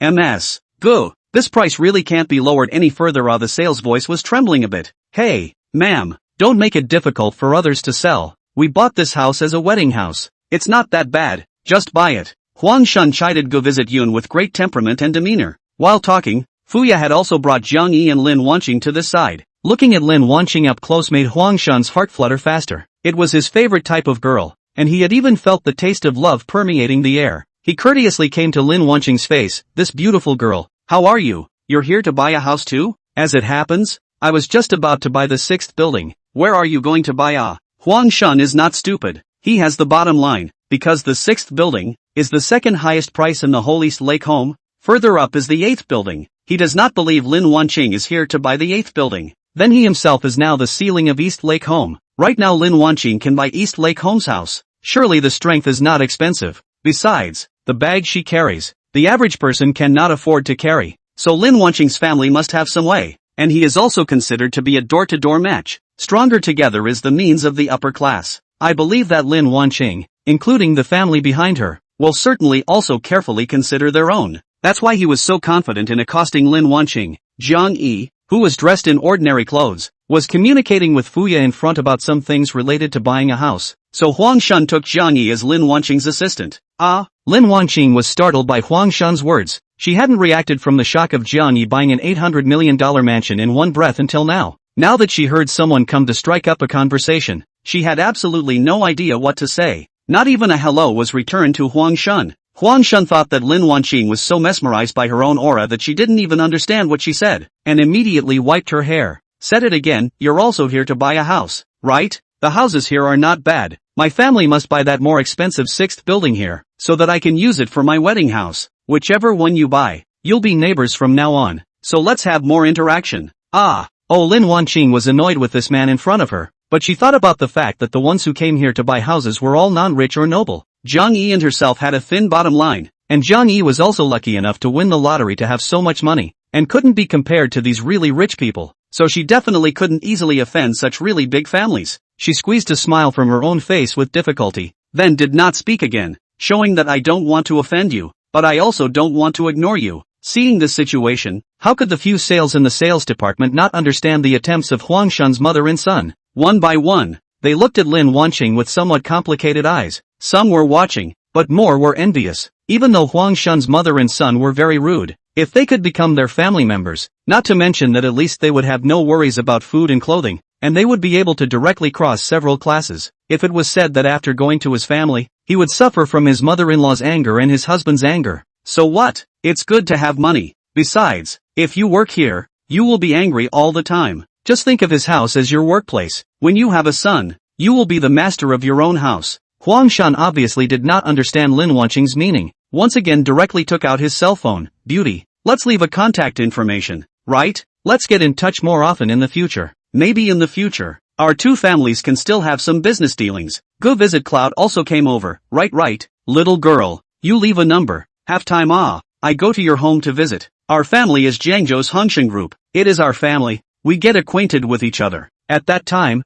MS. Gu, this price really can't be lowered any further. The sales voice was trembling a bit. Hey, ma'am, don't make it difficult for others to sell. We bought this house as a wedding house. It's not that bad, just buy it. Huang Shan chided Gu visit Yun with great temperament and demeanor. While talking, Fuya had also brought Jiang Yi and Lin Wanqing to this side. Looking at Lin Wanqing up close made Huang Shan's heart flutter faster. It was his favorite type of girl, and he had even felt the taste of love permeating the air. He courteously came to Lin Wanqing's face. This beautiful girl, how are you? You're here to buy a house too? As it happens, I was just about to buy the 6th building. Where are you going to buy? Huang Shan is not stupid. He has the bottom line, because the 6th building is the second highest price in the whole East Lake home. Further up is the 8th building. He does not believe Lin Wanqing is here to buy the 8th building. Then he himself is now the ceiling of East Lake home. Right now Lin Wanqing can buy East Lake home's house. Surely the strength is not expensive. Besides, the bag she carries, the average person cannot afford to carry. So Lin Wanqing's family must have some way. And he is also considered to be a door-to-door match. Stronger together is the means of the upper class. I believe that Lin Wanqing, including the family behind her, will certainly also carefully consider their own. That's why he was so confident in accosting Lin Wanqing. Jiang Yi, who was dressed in ordinary clothes, was communicating with Fuya in front about some things related to buying a house. So Huang Shan took Jiang Yi as Lin Wanqing's assistant. Lin Wanqing was startled by Huang Shan's words. She hadn't reacted from the shock of Jiang Yi buying an $800 million mansion in one breath until now. Now that she heard someone come to strike up a conversation, she had absolutely no idea what to say. Not even a hello was returned to Huang Shan. Huang Shan thought that Lin Wanqing was so mesmerized by her own aura that she didn't even understand what she said, and immediately wiped her hair. Said it again, you're also here to buy a house, right? The houses here are not bad. My family must buy that more expensive 6th building here, so that I can use it for my wedding house. Whichever one you buy, you'll be neighbors from now on, so let's have more interaction. Lin Wanqing was annoyed with this man in front of her, but she thought about the fact that the ones who came here to buy houses were all non-rich or noble. Jiang Yi and herself had a thin bottom line, and Jiang Yi was also lucky enough to win the lottery to have so much money, and couldn't be compared to these really rich people, so she definitely couldn't easily offend such really big families. She squeezed a smile from her own face with difficulty, then did not speak again, showing that I don't want to offend you, but I also don't want to ignore you. Seeing this situation, how could the few sales in the sales department not understand the attempts of Huang Shan's mother and son? One by one, they looked at Lin Wanqing with somewhat complicated eyes. Some were watching, but more were envious. Even though Huang Shan's mother and son were very rude, If they could become their family members, not to mention that at least they would have no worries about food and clothing, and they would be able to directly cross several classes. If it was said that after going to his family, he would suffer from his mother-in-law's anger and his husband's anger. So what? It's good to have money. Besides, if you work here, you will be angry all the time. Just think of his house as your workplace. When you have a son, you will be the master of your own house. Huang Shan obviously did not understand Lin Wanqing's meaning. Once again directly took out his cell phone. Beauty. Let's leave a contact information, right? Let's get in touch more often in the future. Maybe in the future, our two families can still have some business dealings. Go visit Cloud also came over. Right, little girl, you leave a number. Have time I go to your home to visit. Our family is Jiangzhou's Hongsheng group. It is our family. We get acquainted with each other. At that time,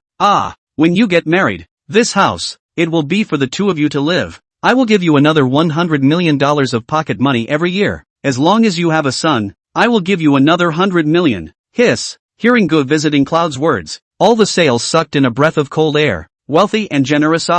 when you get married, this house, it will be for the two of you to live. I will give you another $100 million of pocket money every year. As long as you have a son, I will give you another 100 million. Hiss. Hearing Gu visiting Cloud's words, all the sails sucked in a breath of cold air. Wealthy and generous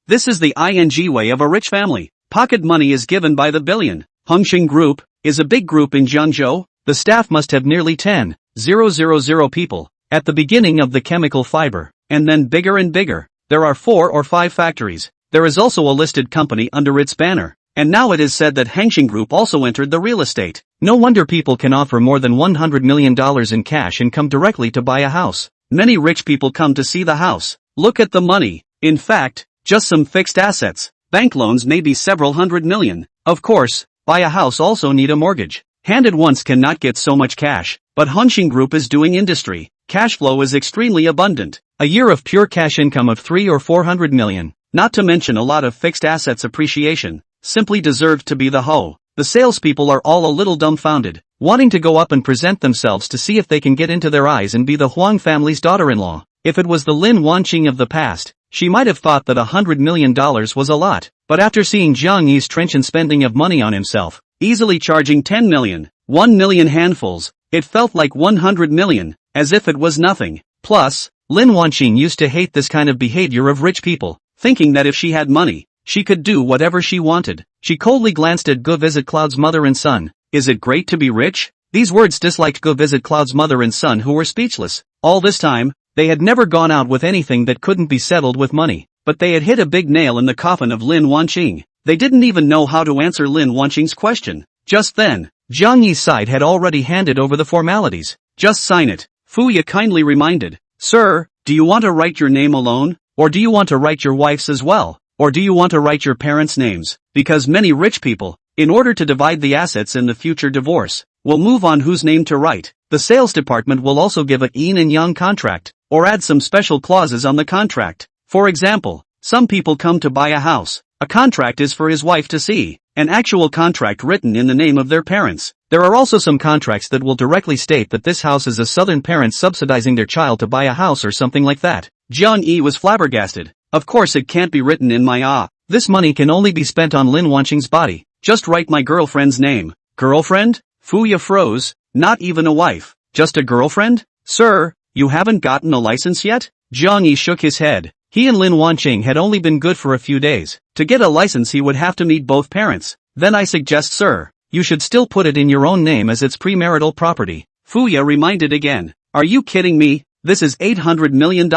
This is the ing way of a rich family. Pocket money is given by the billion. Hongsheng Group is a big group in Jiangzhou. The staff must have nearly 10,000 people at the beginning of the chemical fiber, and then bigger and bigger. There are 4 or 5 factories. There is also a listed company under its banner. And now it is said that Hongsheng Group also entered the real estate. No wonder people can offer more than $100 million in cash and come directly to buy a house. Many rich people come to see the house. Look at the money. In fact, just some fixed assets. Bank loans may be several hundred million. Of course, buy a house also need a mortgage. Handed once cannot get so much cash, but Hongsheng Group is doing industry. Cash flow is extremely abundant. A year of pure cash income of 300 or 400 million. Not to mention a lot of fixed assets appreciation. Simply deserved to be the hoe. The salespeople are all a little dumbfounded, wanting to go up and present themselves to see if they can get into their eyes and be the Huang family's daughter-in-law. If it was the Lin Wanqing of the past, she might have thought that $100 million was a lot, but after seeing Jiang Yi's trenchant spending of money on himself, easily charging 10 million, 1 million handfuls, it felt like 100 million, as if it was nothing. Plus, Lin Wanqing used to hate this kind of behavior of rich people, thinking that if she had money, she could do whatever she wanted. She coldly glanced at Gu visit Cloud's mother and son. Is it great to be rich? These words disliked Gu visit Cloud's mother and son who were speechless. All this time, they had never gone out with anything that couldn't be settled with money. But they had hit a big nail in the coffin of Lin Wanqing. They didn't even know how to answer Lin Wanqing's question. Just then, Jiang Yi's side had already handed over the formalities. Just sign it, Fuya kindly reminded. Sir, do you want to write your name alone? Or do you want to write your wife's as well? Or do you want to write your parents' names? Because many rich people, in order to divide the assets in the future divorce, will move on whose name to write. The sales department will also give a yin and yang contract, or add some special clauses on the contract. For example, some people come to buy a house. A contract is for his wife to see, an actual contract written in the name of their parents. There are also some contracts that will directly state that this house is a southern parent subsidizing their child to buy a house or something like that. Jiang Yi was flabbergasted. Of course it can't be written in my This money can only be spent on Lin Wanqing's body. Just write my girlfriend's name. Girlfriend? Fuya froze. Not even a wife. Just a girlfriend? Sir, you haven't gotten a license yet? Jiang Yi shook his head. He and Lin Wanqing had only been good for a few days. To get a license he would have to meet both parents. Then I suggest, sir, you should still put it in your own name as its premarital property. Fuya reminded again. Are you kidding me? This is $800 million.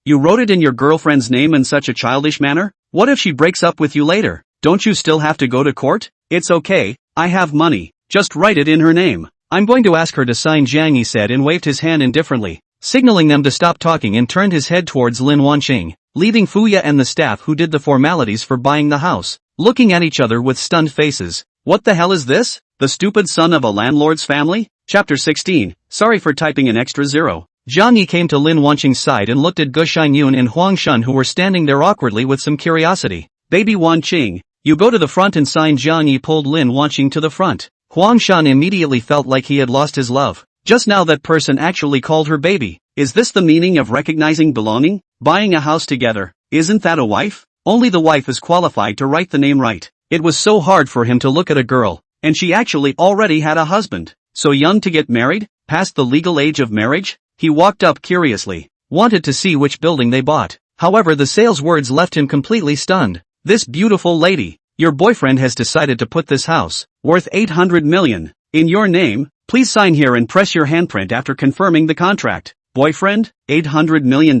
You wrote it in your girlfriend's name in such a childish manner? What if she breaks up with you later? Don't you still have to go to court? It's okay, I have money. Just write it in her name. I'm going to ask her to sign, Jiang Yi said and waved his hand indifferently, signaling them to stop talking, and turned his head towards Lin Wanqing, leaving Fuya and the staff who did the formalities for buying the house, looking at each other with stunned faces. What the hell is this? The stupid son of a landlord's family? Chapter 16. Sorry for typing an extra 0. Jiang Yi came to Lin Wanqing's side and looked at Gu Xianyun and Huang Shan, who were standing there awkwardly with some curiosity. Baby Wanqing, you go to the front and sign. Jiang Yi pulled Lin Wanqing to the front. Huang Shan immediately felt like he had lost his love. Just now that person actually called her baby. Is this the meaning of recognizing belonging? Buying a house together, isn't that a wife? Only the wife is qualified to write the name right. It was so hard for him to look at a girl, and she actually already had a husband. So young to get married, past the legal age of marriage? He walked up curiously, wanted to see which building they bought. However, the sales words left him completely stunned. This beautiful lady, your boyfriend has decided to put this house, worth 800 million, In your name, please sign here and press your handprint after confirming the contract. Boyfriend? $800 million?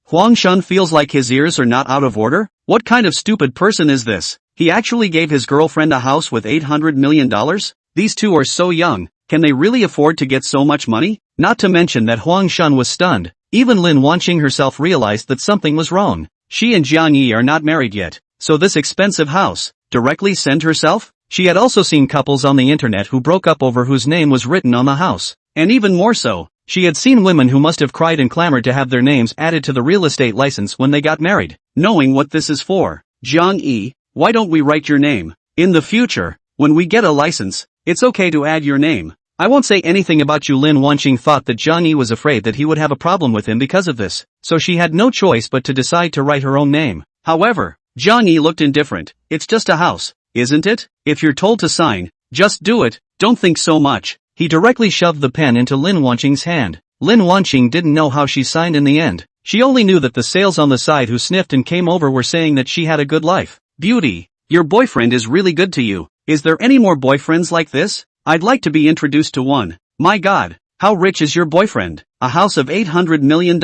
Huang Shun feels like his ears are not out of order. What kind of stupid person is this? He actually gave his girlfriend a house with $800 million? These two are so young, can they really afford to get so much money? Not to mention that Huang Shun was stunned. Even Lin Wanqing herself realized that something was wrong. She and Jiang Yi are not married yet, so this expensive house, directly sent herself? She had also seen couples on the internet who broke up over whose name was written on the house. And even more so, she had seen women who must have cried and clamored to have their names added to the real estate license when they got married. Knowing what this is for, Jiang Yi, why don't we write your name? In the future, when we get a license, it's okay to add your name. I won't say anything about you. Lin Wanqing thought that Jiang Yi was afraid that he would have a problem with him because of this, so she had no choice but to decide to write her own name. However, Jiang Yi looked indifferent. It's just a house, isn't it? If you're told to sign, just do it, don't think so much. He directly shoved the pen into Lin Wanqing's hand. Lin Wanqing didn't know how she signed in the end. She only knew that the sales on the side who sniffed and came over were saying that she had a good life. Beauty, your boyfriend is really good to you. Is there any more boyfriends like this? I'd like to be introduced to one. My God, how rich is your boyfriend? A house of $800 million,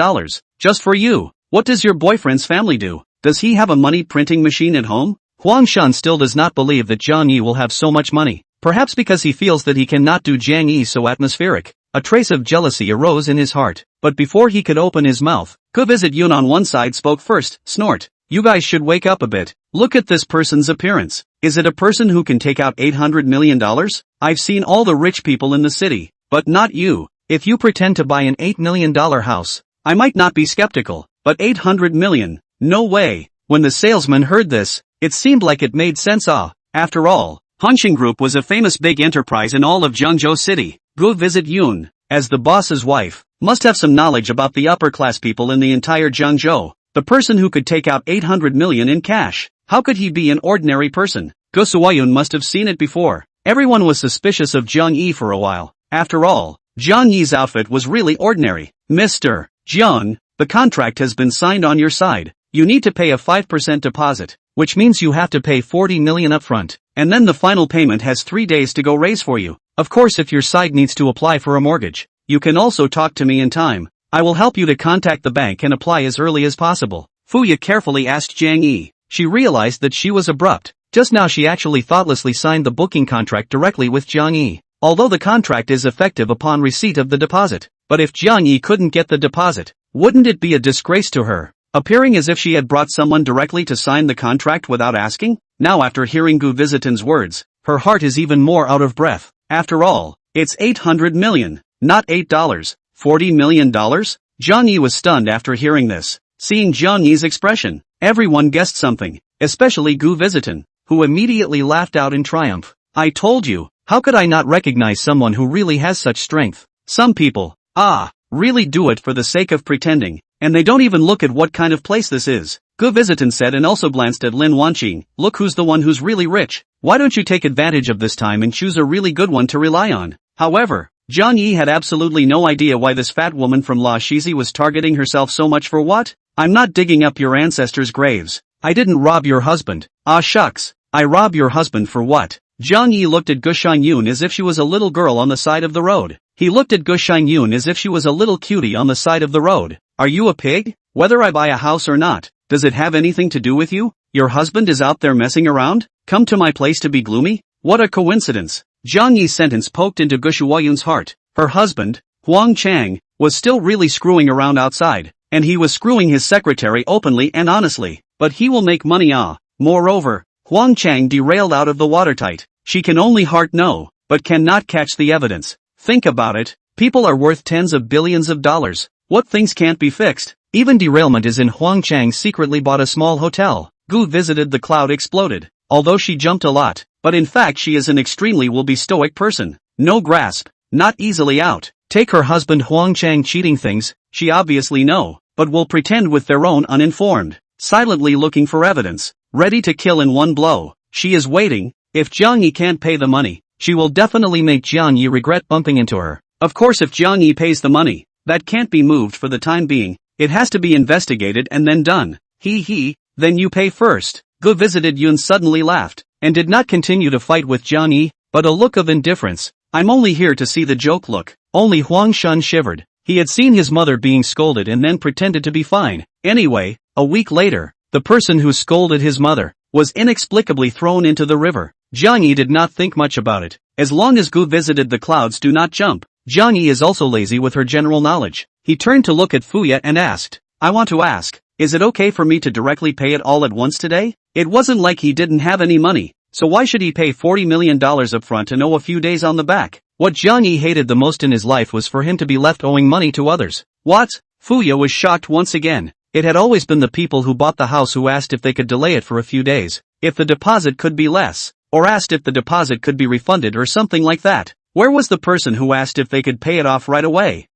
just for you. What does your boyfriend's family do? Does he have a money printing machine at home? Huang Shun still does not believe that Jiang Yi will have so much money. Perhaps because he feels that he cannot do Jiang Yi so atmospheric. A trace of jealousy arose in his heart. But before he could open his mouth, Go Visit Yun on one side spoke first. Snort. You guys should wake up a bit. Look at this person's appearance. Is it a person who can take out $800 million? I've seen all the rich people in the city, but not you. If you pretend to buy an $8 million house, I might not be skeptical, but $800 million? No way. When the salesman heard this, it seemed like it made sense. After all, Wanqing Group was a famous big enterprise in all of Zhengzhou City. Go Visit Yun, as the boss's wife, must have some knowledge about the upper class people in the entire Zhengzhou. The person who could take out $800 million in cash. How could he be an ordinary person? Go Suoyun must have seen it before. Everyone was suspicious of Jiang Yi for a while. After all, Jiang Yi's outfit was really ordinary. Mr. Jiang, the contract has been signed on your side. You need to pay a 5% deposit, which means you have to pay $40 million upfront, and then the final payment has 3 days to go raise for you. Of course, if your side needs to apply for a mortgage, you can also talk to me in time. I will help you to contact the bank and apply as early as possible. Fuya carefully asked Jiang Yi. She realized that she was abrupt. Just now she actually thoughtlessly signed the booking contract directly with Jiang Yi. Although the contract is effective upon receipt of the deposit. But if Jiang Yi couldn't get the deposit, wouldn't it be a disgrace to her? Appearing as if she had brought someone directly to sign the contract without asking? Now after hearing Gu Visitan's words, her heart is even more out of breath. After all, it's $800 million, not $8. $40 million? Jiang Yi was stunned after hearing this. Seeing Jiang Yi's expression, everyone guessed something, especially Gu Visitan, who immediately laughed out in triumph. I told you, how could I not recognize someone who really has such strength? Some people, really do it for the sake of pretending, and they don't even look at what kind of place this is. Gu Visitan said and also glanced at Lin Wanqing. Look who's the one who's really rich. Why don't you take advantage of this time and choose a really good one to rely on? However, Jiang Yi had absolutely no idea why this fat woman from La Shizi was targeting herself so much. For what? I'm not digging up your ancestors' graves. I didn't rob your husband. Shucks. I rob your husband for what? Jiang Yi looked at Gu Xianyun as if she was a little girl on the side of the road. He looked at Gu Xianyun as if she was a little cutie on the side of the road. Are you a pig? Whether I buy a house or not, does it have anything to do with you? Your husband is out there messing around? Come to my place to be gloomy? What a coincidence. Jiang Yi's sentence poked into Gu Shuoyun's heart. Her husband, Huang Chang, was still really screwing around outside, and he was screwing his secretary openly and honestly, but he will make money. Moreover, Huang Chang derailed out of the watertight. She can only heart no, but cannot catch the evidence. Think about it, people are worth tens of billions of dollars. What things can't be fixed? Even derailment is in. Huang Chang secretly bought a small hotel. Gu Visited the cloud exploded. Although she jumped a lot, but in fact she is an extremely will-be stoic person. No grasp, not easily out. Take her husband Huang Chang cheating things, she obviously know, but will pretend with their own uninformed, silently looking for evidence, ready to kill in one blow. She is waiting. If Jiang Yi can't pay the money, she will definitely make Jiang Yi regret bumping into her. Of course if Jiang Yi pays the money, that can't be moved for the time being. It has to be investigated and then done. Then you pay first. Gu Visited Yun suddenly laughed, and did not continue to fight with Jiang Yi, but a look of indifference, I'm only here to see the joke. Look. Only Huang Shun shivered. He had seen his mother being scolded and then pretended to be fine. Anyway, a week later, the person who scolded his mother was inexplicably thrown into the river. Jiang Yi did not think much about it. As long as Gu visited the clouds do not jump. Jiang Yi is also lazy with her general knowledge. He turned to look at Fuya and asked, I want to ask, is it okay for me to directly pay it all at once today? It wasn't like he didn't have any money, so why should he pay $40 million up front and owe a few days on the back? What Jiang Yi hated the most in his life was for him to be left owing money to others. What? Fuya was shocked once again. It had always been the people who bought the house who asked if they could delay it for a few days, if the deposit could be less, or asked if the deposit could be refunded or something like that. Where was the person who asked if they could pay it off right away?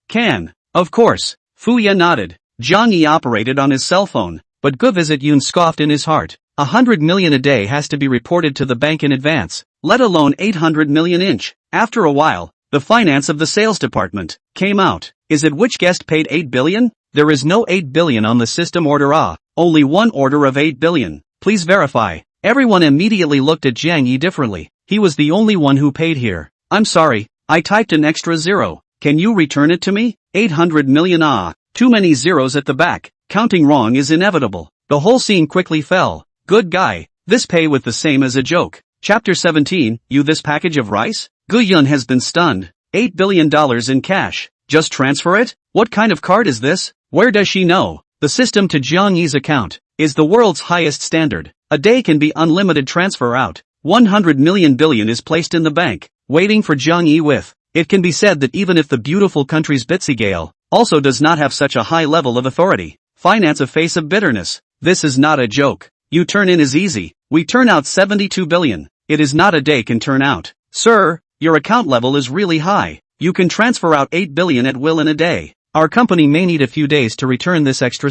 Of course. Fuya nodded. Jiang Yi operated on his cell phone, but Gu Visit Yun scoffed in his heart. 100 million a day has to be reported to the bank in advance, let alone 800 million inch. After a while, the finance of the sales department came out. Is it which guest paid 8 billion? There is no 8 billion on the system order. Only one order of 8 billion. Please verify. Everyone immediately looked at Jiang Yi differently. He was the only one who paid here. I'm sorry, I typed an extra zero. Can you return it to me? 800 million. Too many zeros at the back. Counting wrong is inevitable. The whole scene quickly fell. Good guy. This pay with the same as a joke. Chapter 17, you this package of rice? Gu Yun has been stunned. $8 billion in cash. Just transfer it? What kind of card is this? Where does she know? The system to Jiang Yi's account is the world's highest standard. A day can be unlimited transfer out. 100 million billion is placed in the bank, waiting for Jiang Yi with. It can be said that even if the beautiful country's Bitsy also does not have such a high level of authority, finance a face of bitterness. This is not a joke. You turn in is easy. We turn out 72 billion. It is not a day can turn out. Sir, your account level is really high. You can transfer out 8 billion at will in a day. Our company may need a few days to return this extra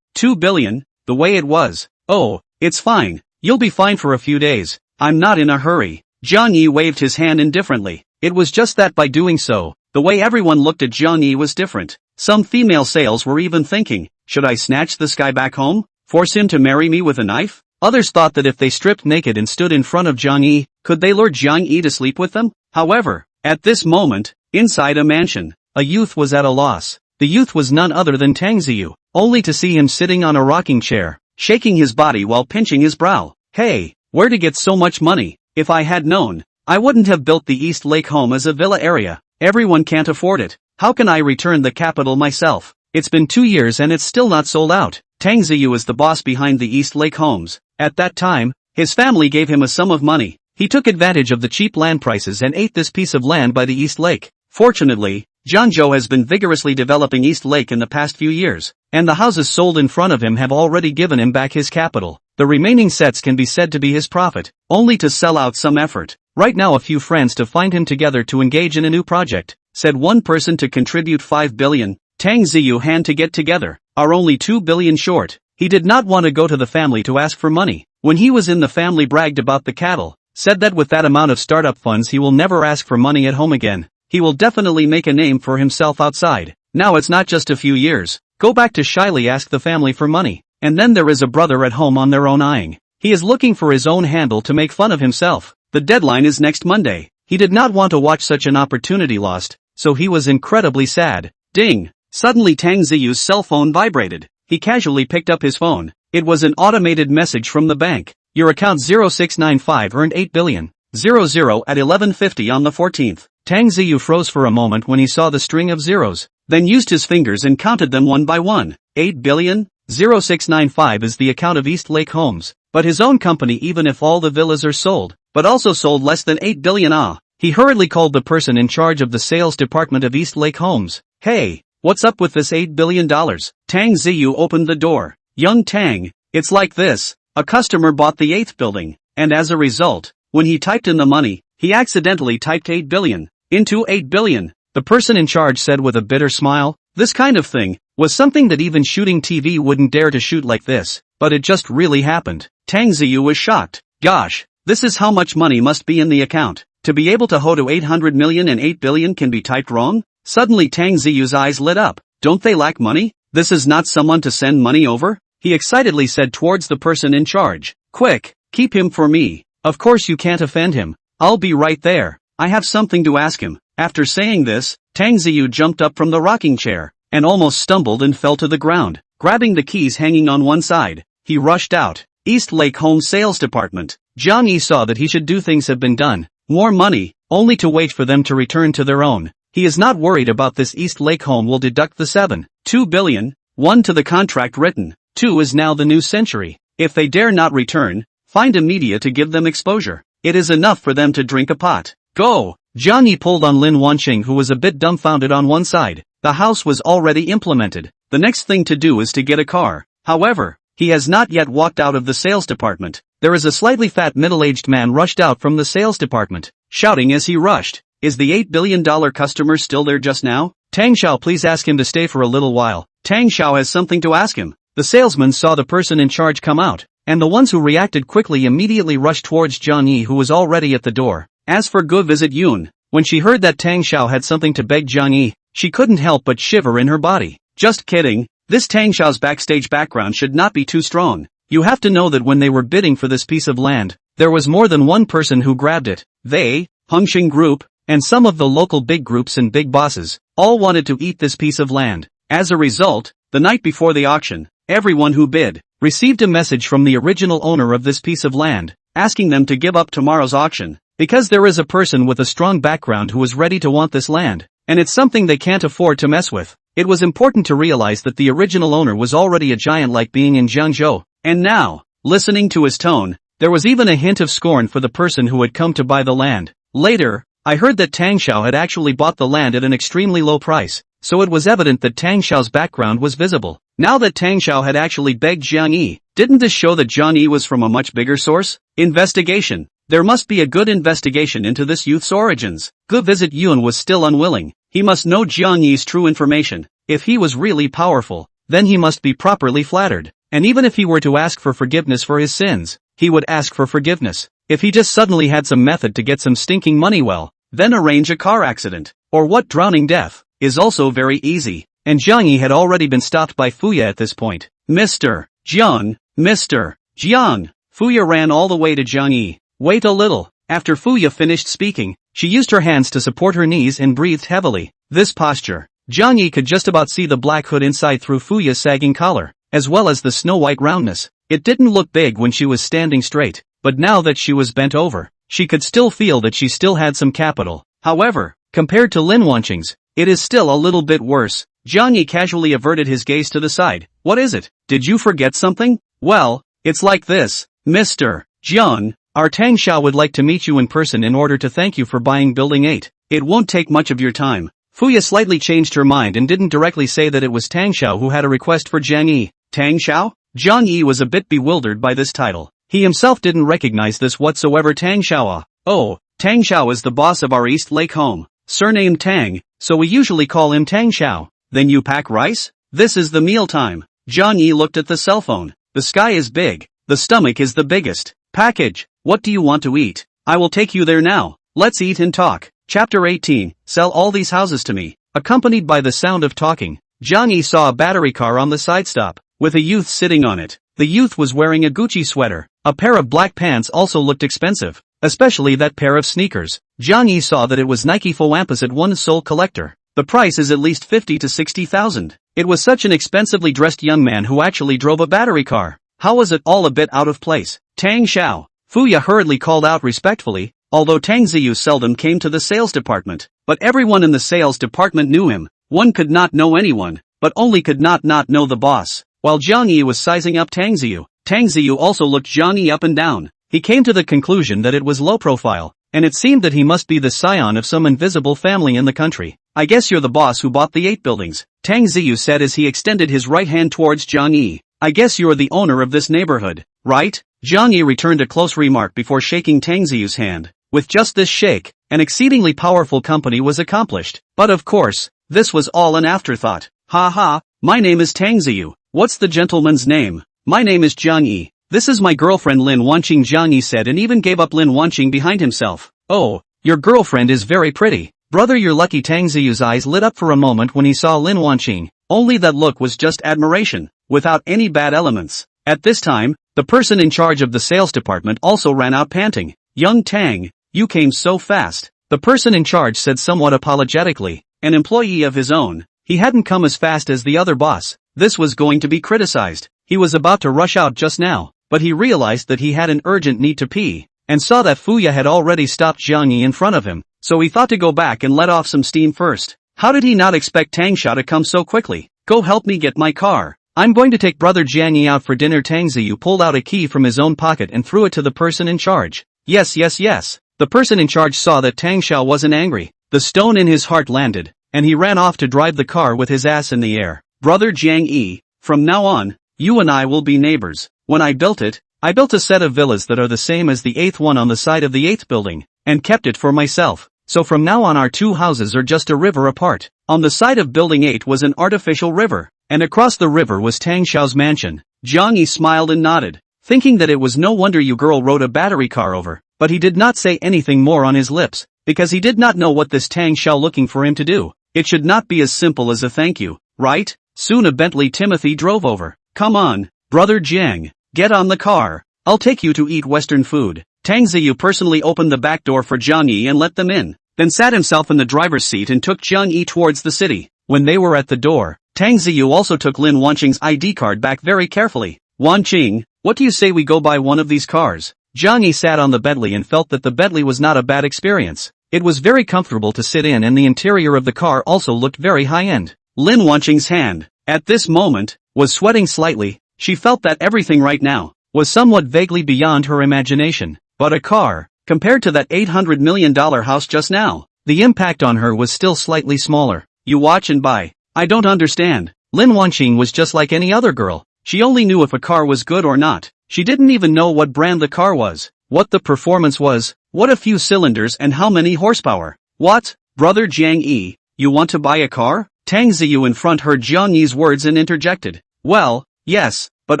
2 billion, the way it was. Oh, it's fine. You'll be fine for a few days. I'm not in a hurry. Jiang Yi waved his hand indifferently. It was just that by doing so, the way everyone looked at Jiang Yi was different. Some female sales were even thinking, should I snatch this guy back home? Force him to marry me with a knife? Others thought that if they stripped naked and stood in front of Jiang Yi, could they lure Jiang Yi to sleep with them? However, at this moment, inside a mansion, a youth was at a loss. The youth was none other than Tang Ziyu, only to see him sitting on a rocking chair, shaking his body while pinching his brow. Hey, where to get so much money? If I had known, I wouldn't have built the East Lake home as a villa area. Everyone can't afford it. How can I return the capital myself? It's been 2 years and it's still not sold out. Tang Ziyu is the boss behind the East Lake homes. At that time, his family gave him a sum of money. He took advantage of the cheap land prices and ate this piece of land by the East Lake. Fortunately, Zhangzhou has been vigorously developing East Lake in the past few years, and the houses sold in front of him have already given him back his capital. The remaining sets can be said to be his profit, only to sell out some effort. Right now a few friends to find him together to engage in a new project, said one person to contribute 5 billion. Tang Ziyu hand to get together, are only 2 billion short. He did not want to go to the family to ask for money. When he was in the family bragged about the cattle, said that with that amount of startup funds he will never ask for money at home again. He will definitely make a name for himself outside. Now it's not just a few years. Go back to shyly ask the family for money. And then there is a brother at home on their own eyeing. He is looking for his own handle to make fun of himself. The deadline is next Monday. He did not want to watch such an opportunity lost, so he was incredibly sad. Ding! Suddenly Tang Ziyu's cell phone vibrated. He casually picked up his phone. It was an automated message from the bank. Your account 0695 earned 8 billion. 00 at 11:50 on the 14th. Tang Ziyu froze for a moment when he saw the string of zeros, then used his fingers and counted them one by one. 8 billion? 0695 is the account of East Lake Homes, but his own company even if all the villas are sold, but also sold less than 8 billion. He hurriedly called the person in charge of the sales department of East Lake Homes. Hey, what's up with this $8 billion? Tang Ziyu opened the door. Young Tang, it's like this. A customer bought the 8th building, and as a result, when he typed in the money, he accidentally typed 8 billion into 8 billion. The person in charge said with a bitter smile, this kind of thing was something that even shooting TV wouldn't dare to shoot like this, but it just really happened. Tang Ziyu was shocked. Gosh, this is how much money must be in the account. To be able to hold to 800 million and 8 billion can be typed wrong? Suddenly Tang Ziyu's eyes lit up. Don't they lack money? This is not someone to send money over? He excitedly said towards the person in charge. Quick, keep him for me. Of course you can't offend him. I'll be right there. I have something to ask him. After saying this, Tang Ziyu jumped up from the rocking chair, and almost stumbled and fell to the ground. Grabbing the keys hanging on one side, he rushed out. East Lake Home Sales Department. Jiang Yi saw that he should do things have been done. More money, only to wait for them to return to their own. He is not worried about this. East Lake Home will deduct the 7.2 billion, 1 to the contract written, 2 is now the new century. If they dare not return, find a media to give them exposure. It is enough for them to drink a pot. Go! Jiang Yi pulled on Lin Wanqing, who was a bit dumbfounded on one side. The house was already implemented. The next thing to do is to get a car. However, he has not yet walked out of the sales department. There is a slightly fat middle-aged man rushed out from the sales department, shouting as he rushed, "Is the $8 billion customer still there just now? Tang Xiao, please ask him to stay for a little while. Tang Xiao has something to ask him." The salesman saw the person in charge come out, and the ones who reacted quickly immediately rushed towards Jiang Yi, who was already at the door. As for Go Visit Yun, when she heard that Tang Xiao had something to beg Jiang Yi, she couldn't help but shiver in her body. Just kidding. This Tang Xiao's backstage background should not be too strong. You have to know that when they were bidding for this piece of land, there was more than one person who grabbed it. They, Hongxing Group, and some of the local big groups and big bosses, all wanted to eat this piece of land. As a result, the night before the auction, everyone who bid received a message from the original owner of this piece of land, asking them to give up tomorrow's auction, because there is a person with a strong background who is ready to want this land, and it's something they can't afford to mess with. It was important to realize that the original owner was already a giant, like being in Jiangzhou, and now, listening to his tone, there was even a hint of scorn for the person who had come to buy the land. Later, I heard that Tang Xiao had actually bought the land at an extremely low price, so it was evident that Tang Xiao's background was visible. Now that Tang Xiao had actually begged Jiang Yi, didn't this show that Jiang Yi was from a much bigger source? Investigation. There must be a good investigation into this youth's origins. Go Visit Yun was still unwilling. He must know Jiang Yi's true information. If he was really powerful, then he must be properly flattered. And even if he were to ask for forgiveness for his sins, he would ask for forgiveness. If he just suddenly had some method to get some stinking money, well, then arrange a car accident, or what, drowning death, is also very easy. And Jiang Yi had already been stopped by Fuya at this point. Mr. Jiang, Mr. Jiang. Fuya ran all the way to Jiang Yi. Wait a little. After Fuya finished speaking, she used her hands to support her knees and breathed heavily. This posture, Jiang Yi could just about see the black hood inside through Fuya's sagging collar, as well as the snow-white roundness. It didn't look big when she was standing straight, but now that she was bent over, she could still feel that she still had some capital. However, compared to Lin Wanqing's, it is still a little bit worse. Jiang Yi casually averted his gaze to the side. What is it? Did you forget something? Well, it's like this. Mr. Jiang, our Tang Xiao would like to meet you in person in order to thank you for buying Building 8. It won't take much of your time. Fuya slightly changed her mind and didn't directly say that it was Tang Xiao who had a request for Jiang Yi. Tang Xiao? Jiang Yi was a bit bewildered by this title. He himself didn't recognize this whatsoever. Tang Xiao. Oh, Tang Xiao is the boss of our East Lake home. Surnamed Tang, so we usually call him Tang Xiao. Then you pack rice? This is the meal time. Jiang Yi looked at the cell phone. The sky is big. The stomach is the biggest. Package. What do you want to eat? I will take you there now. Let's eat and talk. Chapter 18. Sell all these houses to me. Accompanied by the sound of talking, Jiang Yi saw a battery car on the side stop, with a youth sitting on it. The youth was wearing a Gucci sweater. A pair of black pants also looked expensive, especially that pair of sneakers. Jiang Yi saw that it was Nike Foampus at one sole collector. The price is at least 50 to 60,000. It was such an expensively dressed young man who actually drove a battery car. How was it all a bit out of place? Tang Xiao. Fuya hurriedly called out respectfully, although Tang Ziyu seldom came to the sales department. But everyone in the sales department knew him. One could not know anyone, but only could not know the boss. While Jiang Yi was sizing up Tang Ziyu also looked Jiang Yi up and down. He came to the conclusion that it was low profile, and it seemed that he must be the scion of some invisible family in the country. I guess you're the boss who bought the 8 buildings, Tang Ziyu said as he extended his right hand towards Jiang Yi. I guess you're the owner of this neighborhood, right? Jiang Yi returned a close remark before shaking Tang Ziyu's hand. With just this shake, an exceedingly powerful company was accomplished. But of course, this was all an afterthought. Ha ha, my name is Tang Ziyu. What's the gentleman's name? My name is Jiang Yi. This is my girlfriend Lin Wanqing, Jiang Yi said, and even gave up Lin Wanqing behind himself. Oh, your girlfriend is very pretty. Brother, you're lucky. Tang Ziyu's eyes lit up for a moment when he saw Lin Wanqing. Only that look was just admiration, without any bad elements. At this time, the person in charge of the sales department also ran out panting. Young Tang, you came so fast. the person in charge said somewhat apologetically. An employee of his own. He hadn't come as fast as the other boss. This was going to be criticized. He was about to rush out just now, but he realized that he had an urgent need to pee, and saw that Fuya had already stopped Jiang Yi in front of him, so he thought to go back and let off some steam first. How did he not expect Tangsha to come so quickly? Go help me get my car. I'm going to take brother Jiang Yi out for dinner. Tang Ziyu pulled out a key from his own pocket and threw it to the person in charge. Yes. The person in charge saw that Tangsha wasn't angry. The stone in his heart landed, and he ran off to drive the car with his ass in the air. Brother Jiang Yi, from now on, you and I will be neighbors. When I built a set of villas that are the same as the 8th one on the side of the 8th building, and kept it for myself. So from now on our two houses are just a river apart. On the side of building 8 was an artificial river, and across the river was Tang Xiao's mansion. Jiang Yi smiled and nodded, thinking that it was no wonder you girl rode a battery car over, but he did not say anything more on his lips, because he did not know what this Tang Xiao looking for him to do. It should not be as simple as a thank you, right? Soon a Bentley Timothy drove over. Come on, brother Jiang, get on the car. I'll take you to eat Western food. Tang Ziyu personally opened the back door for Jiang Yi and let them in, then sat himself in the driver's seat and took Jiang Yi towards the city. When they were at the door, Tang Ziyu also took Lin Wanqing's ID card back very carefully. Wanqing, what do you say we go buy one of these cars? Jiang Yi sat on the Bentley and felt that the Bentley was not a bad experience. It was very comfortable to sit in and the interior of the car also looked very high-end. Lin Wanqing's hand, at this moment, was sweating slightly. She felt that everything right now was somewhat vaguely beyond her imagination. But a car, compared to that $800 million house just now, the impact on her was still slightly smaller. You watch and buy. I don't understand. Lin Wanqing was just like any other girl. She only knew if a car was good or not. She didn't even know what brand the car was, what the performance was, what a few cylinders and how many horsepower. What? Brother Jiang Yi, you want to buy a car? Tang Ziyu in front heard Jiang Yi's words and interjected. Well, yes, but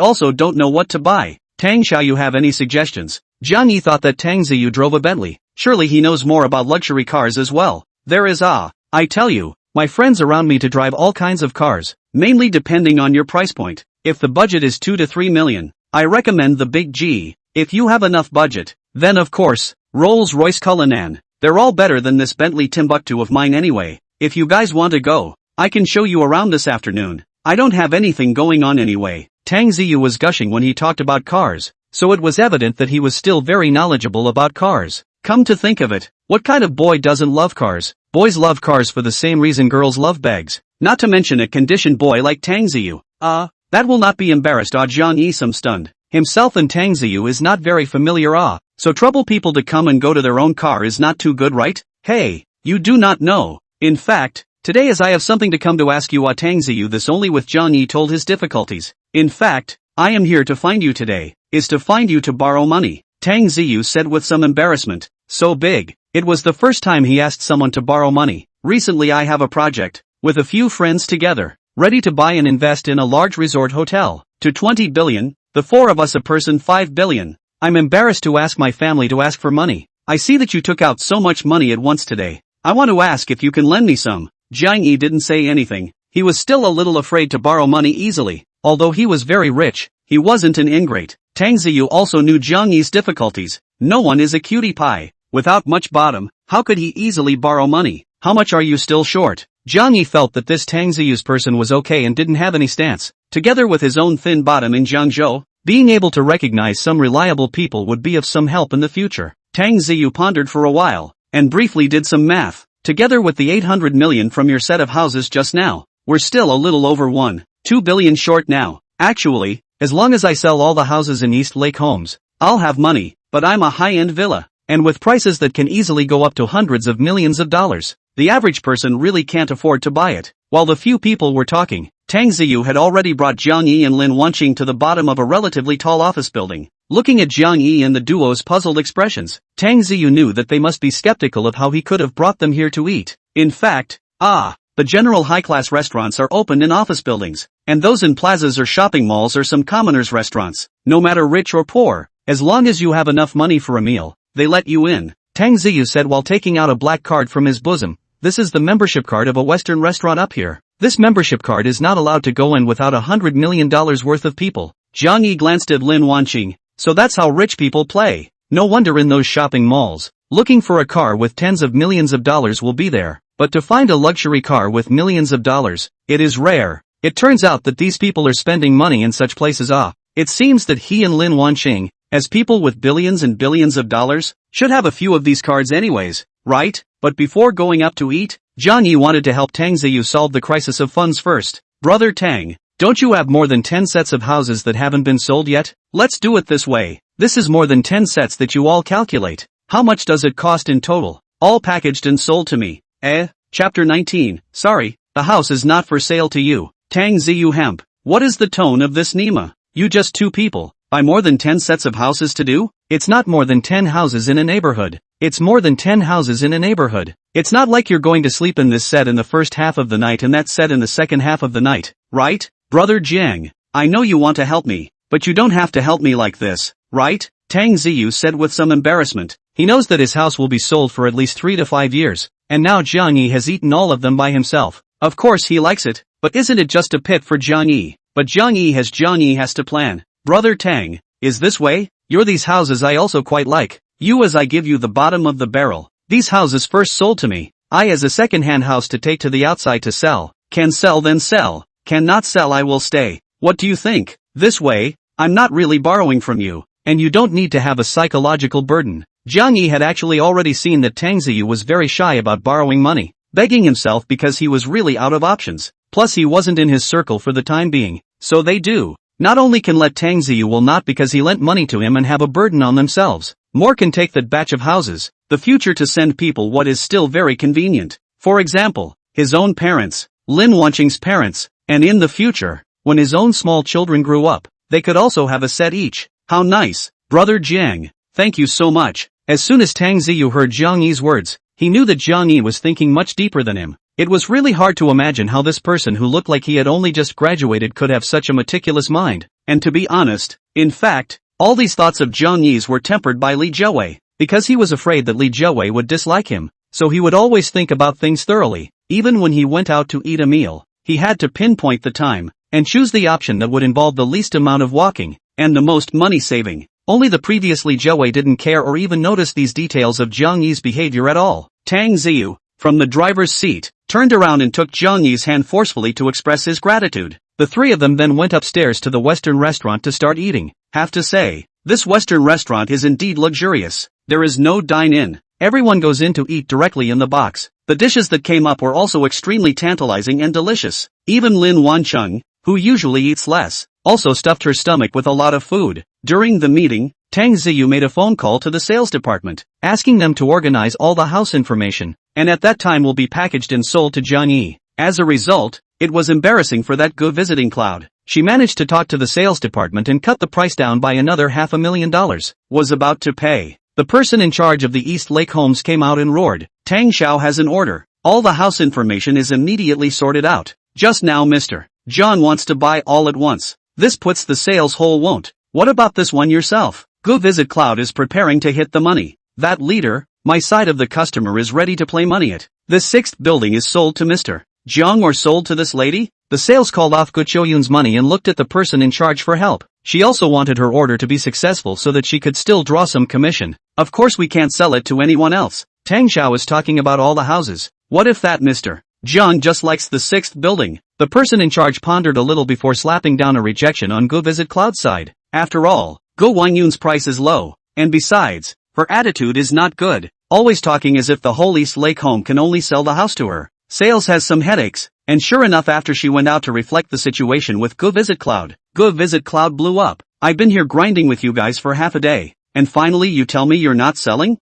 also don't know what to buy. Tang Xiao, you have any suggestions? Jiang Yi thought that Tang Ziyu drove a Bentley. Surely he knows more about luxury cars as well. There is I tell you, my friends around me to drive all kinds of cars, mainly depending on your price point. If the budget is 2 to 3 million, I recommend the Big G. If you have enough budget, then of course, Rolls-Royce Cullinan. They're all better than this Bentley Timbuktu of mine anyway. If you guys want to go, I can show you around this afternoon. I don't have anything going on anyway. Tang Ziyu was gushing when he talked about cars, so it was evident that he was still very knowledgeable about cars. Come to think of it, what kind of boy doesn't love cars? Boys love cars for the same reason girls love bags. Not to mention a conditioned boy like Tang Ziyu. That will not be embarrassed. Jiang Yi some stunned. Himself and Tang Ziyu is not very familiar. So trouble people to come and go to their own car is not too good, right? Hey, you do not know. In fact, today as I have something to come to ask you. Tang Ziyu this only with Jiang Yi told his difficulties. In fact, I am here to find you today, is to find you to borrow money. Tang Ziyu said with some embarrassment. So big. It was the first time he asked someone to borrow money. Recently I have a project, with a few friends together, ready to buy and invest in a large resort hotel, to 20 billion, the four of us a person 5 billion. I'm embarrassed to ask my family to ask for money. I see that you took out so much money at once today. I want to ask if you can lend me some. Jiang Yi didn't say anything. He was still a little afraid to borrow money easily. Although he was very rich, he wasn't an ingrate. Tang Ziyu also knew Jiang Yi's difficulties. No one is a cutie pie. Without much bottom, how could he easily borrow money? How much are you still short? Jiang Yi felt that this Tang Ziyu's person was okay and didn't have any stance. Together with his own thin bottom in Jiangzhou, being able to recognize some reliable people would be of some help in the future. Tang Ziyu pondered for a while, and briefly did some math. Together with the 800 million from your set of houses just now, we're still a little over 1.2 billion short now. Actually, as long as I sell all the houses in East Lake Homes, I'll have money, but I'm a high-end villa, and with prices that can easily go up to hundreds of millions of dollars. The average person really can't afford to buy it. While the few people were talking, Tang Ziyu had already brought Jiang Yi and Lin Wanqing to the bottom of a relatively tall office building. Looking at Jiang Yi and the duo's puzzled expressions, Tang Ziyu knew that they must be skeptical of how he could have brought them here to eat. In fact, the general high-class restaurants are open in office buildings, and those in plazas or shopping malls are some commoners' restaurants. No matter rich or poor, as long as you have enough money for a meal, they let you in. Tang Ziyu said while taking out a black card from his bosom. This is the membership card of a Western restaurant up here. This membership card is not allowed to go in without $100 million worth of people. Jiang Yi glanced at Lin Wanqing. So that's how rich people play. No wonder in those shopping malls, Looking for a car with tens of millions of dollars will be there, but to find a luxury car with millions of dollars, it is rare. It turns out that these people are spending money in such places. It seems that he and Lin Wanqing, as people with billions and billions of dollars, should have a few of these cards anyways, right? But before going up to eat, Jiang Yi wanted to help Tang Ziyu solve the crisis of funds first. Brother Tang, don't you have more than 10 sets of houses that haven't been sold yet? Let's do it this way. This is more than 10 sets that you all calculate. How much does it cost in total? All packaged and sold to me. Chapter 19. Sorry, the house is not for sale to you. Tang Ziyu Hemp. What is the tone of this Nima? You just two people. Buy more than 10 sets of houses to do? It's not more than 10 houses in a neighborhood. It's more than 10 houses in a neighborhood. It's not like you're going to sleep in this set in the first half of the night and that set in the second half of the night, right? Brother Jiang, I know you want to help me, but you don't have to help me like this, right? Tang Ziyu said with some embarrassment. He knows that his house will be sold for at least 3 to 5 years, and now Jiang Yi has eaten all of them by himself. Of course he likes it, but isn't it just a pit for Jiang Yi? But Jiang Yi has to plan. Brother Tang, is this way? You're these houses I also quite like. You as I give you the bottom of the barrel. These houses first sold to me. I as a second-hand house to take to the outside to sell. Can sell then sell. Can not sell I will stay. What do you think? This way, I'm not really borrowing from you, and you don't need to have a psychological burden. Jiang Yi had actually already seen that Tang Ziyu was very shy about borrowing money, begging himself because he was really out of options. Plus he wasn't in his circle for the time being. So they do. Not only can let Tang Ziyu will not because he lent money to him and have a burden on themselves. More can take that batch of houses, the future to send people what is still very convenient. For example, his own parents, Lin Wanqing's parents, and in the future, when his own small children grew up, they could also have a set each. How nice. Brother Jiang, thank you so much. As soon as Tang Ziyu heard Jiang Yi's words, he knew that Jiang Yi was thinking much deeper than him. It was really hard to imagine how this person who looked like he had only just graduated could have such a meticulous mind. And to be honest, in fact, all these thoughts of Jiang Yi's were tempered by Li Jiawei, because he was afraid that Li Jiawei would dislike him, so he would always think about things thoroughly. Even when he went out to eat a meal, he had to pinpoint the time, and choose the option that would involve the least amount of walking, and the most money-saving. Only the previous Li Jiawei didn't care or even notice these details of Jiang Yi's behavior at all. Tang Ziyu, from the driver's seat, turned around and took Jiang Yi's hand forcefully to express his gratitude. The three of them then went upstairs to the Western restaurant to start eating. Have to say, this Western restaurant is indeed luxurious. There is no dine-in. Everyone goes in to eat directly in the box. The dishes that came up were also extremely tantalizing and delicious. Even Lin Wanqing, who usually eats less, also stuffed her stomach with a lot of food. During the meeting, Tang Ziyu made a phone call to the sales department, asking them to organize all the house information, and at that time will be packaged and sold to Jiang Yi. As a result, it was embarrassing for that good visiting cloud. She managed to talk to the sales department and cut the price down by another $500,000. Was about to pay. The person in charge of the East Lake Homes came out and roared, Tang Xiao has an order. All the house information is immediately sorted out. Just now Mr. John wants to buy all at once. This puts the sales whole won't. What about this one yourself? Go Visit Cloud is preparing to hit the money. That leader, my side of the customer is ready to play money it. The sixth building is sold to Mr. Jiang or sold to this lady? The sales called off Gu Choyun's money and looked at the person in charge for help. She also wanted her order to be successful so that she could still draw some commission. Of course we can't sell it to anyone else. Tang Xiao is talking about all the houses. What if that Mr. Jiang just likes the sixth building? The person in charge pondered a little before slapping down a rejection on Go Visit Cloud's side. After all, Go Wangyun's price is low, and besides, her attitude is not good, always talking as if the whole East Lake home can only sell the house to her. Sales has some headaches, and sure enough after she went out to reflect the situation with Go Visit Cloud blew up. I've been here grinding with you guys for half a day, and finally you tell me you're not selling?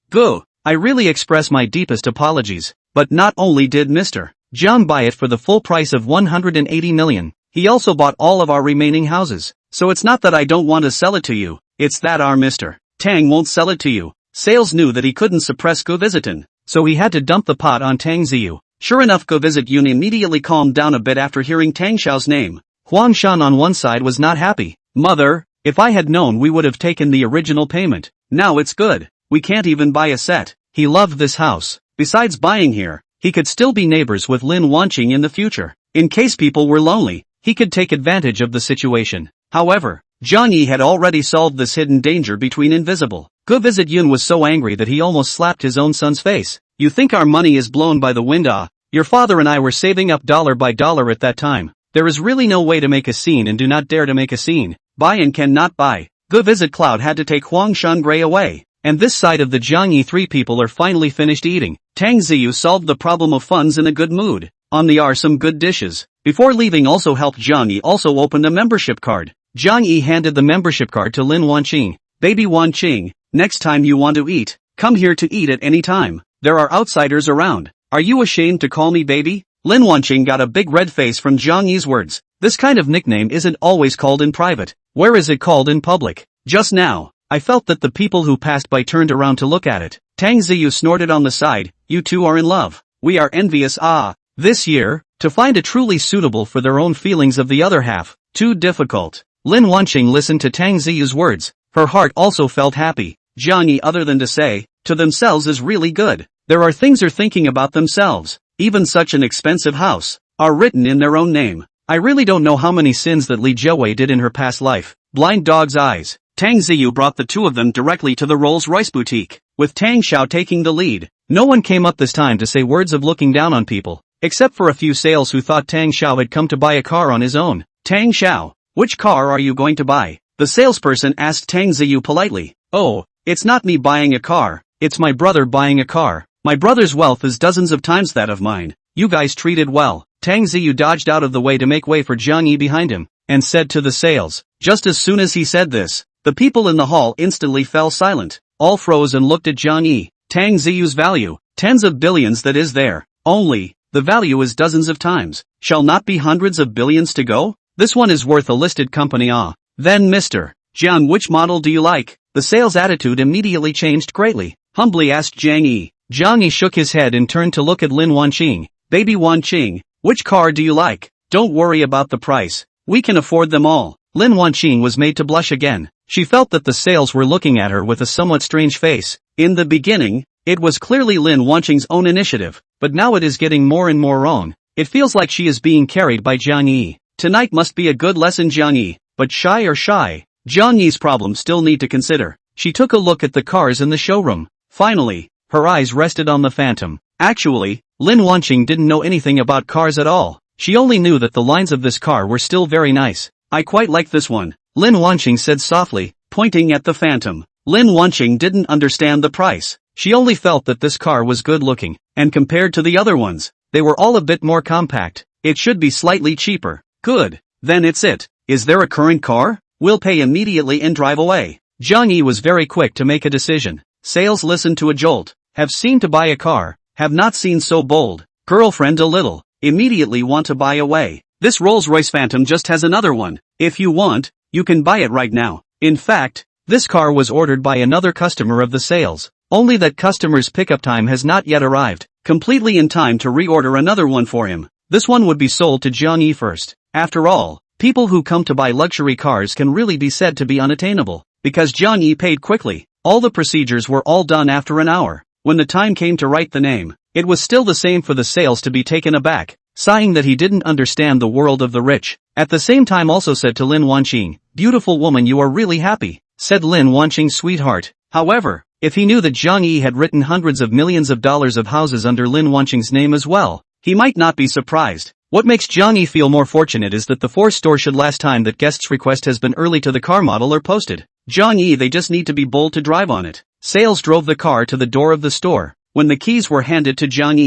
Go. I really express my deepest apologies, but not only did Mr. Jiang buy it for the full price of 180 million, he also bought all of our remaining houses. So it's not that I don't want to sell it to you, it's that our Mr. Tang won't sell it to you. Sales knew that he couldn't suppress Go Visitin, so he had to dump the pot on Tang Ziyu. Sure enough Go Visit Yun immediately calmed down a bit after hearing Tang Xiao's name. Huang Shan on one side was not happy. Mother, if I had known we would have taken the original payment. Now it's good. We can't even buy a set. He loved this house. Besides buying here, he could still be neighbors with Lin Wanqing in the future. In case people were lonely, he could take advantage of the situation. However, Jiang Yi had already solved this hidden danger between invisible Go visit Yun was so angry that he almost slapped his own son's face. You think our money is blown by the wind? Ah, your father and I were saving up dollar by dollar at that time. There is really no way to make a scene and do not dare to make a scene. Buy and cannot buy. Go visit Cloud had to take Huang Shangui away. And this side of the Jiang Yi 3 people are finally finished eating. Tang Ziyu solved the problem of funds in a good mood. On the are some good dishes. Before leaving also helped Jiang Yi also open a membership card. Jiang Yi handed the membership card to Lin Wanqing. Baby Wanqing, next time you want to eat, come here to eat at any time. There are outsiders around. Are you ashamed to call me baby? Lin Wanqing got a big red face from Jiang Yi's words. This kind of nickname isn't always called in private. Where is it called in public? Just now, I felt that the people who passed by turned around to look at it. Tang Ziyu snorted on the side, you two are in love. We are envious. Ah, this year, to find a truly suitable for their own feelings of the other half, too difficult. Lin Wanqing listened to Tang Ziyu's words. Her heart also felt happy. Jiang Yi other than to say, to themselves is really good. There are things are thinking about themselves. Even such an expensive house, are written in their own name. I really don't know how many sins that Li Jiawei did in her past life. Blind dog's eyes. Tang Ziyu brought the two of them directly to the Rolls-Royce boutique, with Tang Xiao taking the lead. No one came up this time to say words of looking down on people, except for a few sales who thought Tang Xiao had come to buy a car on his own. Tang Xiao, which car are you going to buy? The salesperson asked Tang Ziyu politely. Oh, it's not me buying a car, it's my brother buying a car. My brother's wealth is dozens of times that of mine. You guys treated well. Tang Ziyu dodged out of the way to make way for Jiang Yi behind him, and said to the sales. Just as soon as he said this, the people in the hall instantly fell silent. All froze and looked at Jiang Yi. Tang Ziyu's value, tens of billions that is there. Only, the value is dozens of times. Shall not be hundreds of billions to go? This one is worth a listed company. Ah. Then Mr. Jiang, which model do you like? The sales attitude immediately changed greatly. Humbly asked Jiang Yi. Jiang Yi shook his head and turned to look at Lin Wanqing. Baby Wanqing, which car do you like? Don't worry about the price. We can afford them all. Lin Wanqing was made to blush again. She felt that the sales were looking at her with a somewhat strange face. In the beginning, it was clearly Lin Wanqing's own initiative, but now it is getting more and more wrong. It feels like she is being carried by Jiang Yi. Tonight must be a good lesson, Jiang Yi. But shy or shy? Jiang Yi's problems still need to consider. She took a look at the cars in the showroom. Finally, her eyes rested on the Phantom. Actually, Lin Wanqing didn't know anything about cars at all. She only knew that the lines of this car were still very nice. I quite like this one, Lin Wanqing said softly, pointing at the Phantom. Lin Wanqing didn't understand the price. She only felt that this car was good looking, and compared to the other ones, they were all a bit more compact. It should be slightly cheaper. Good, then it's it. Is there a current car? We'll pay immediately and drive away. Jiang Yi was very quick to make a decision. Sales listened to a jolt. Have seen to buy a car, have not seen so bold. Girlfriend a little, immediately want to buy away. This Rolls-Royce Phantom just has another one. If you want, you can buy it right now. In fact, this car was ordered by another customer of the sales. Only that customer's pickup time has not yet arrived, completely in time to reorder another one for him. This one would be sold to Jiang Yi first. After all, people who come to buy luxury cars can really be said to be unattainable. Because Jiang Yi paid quickly, all the procedures were all done after an hour. When the time came to write the name, it was still the same for the sales to be taken aback, sighing that he didn't understand the world of the rich. At the same time also said to Lin Wanqing, beautiful woman, you are really happy, said Lin Wanqing's sweetheart. However, if he knew that Jiang Yi had written hundreds of millions of dollars of houses under Lin Wanqing's name as well, he might not be surprised. What makes Jiang Yi feel more fortunate is that the 4 store should last time that guest's request has been early to the car model or posted. Jiang Yi, they just need to be bold to drive on it. Sales drove the car to the door of the store. When the keys were handed to Jiang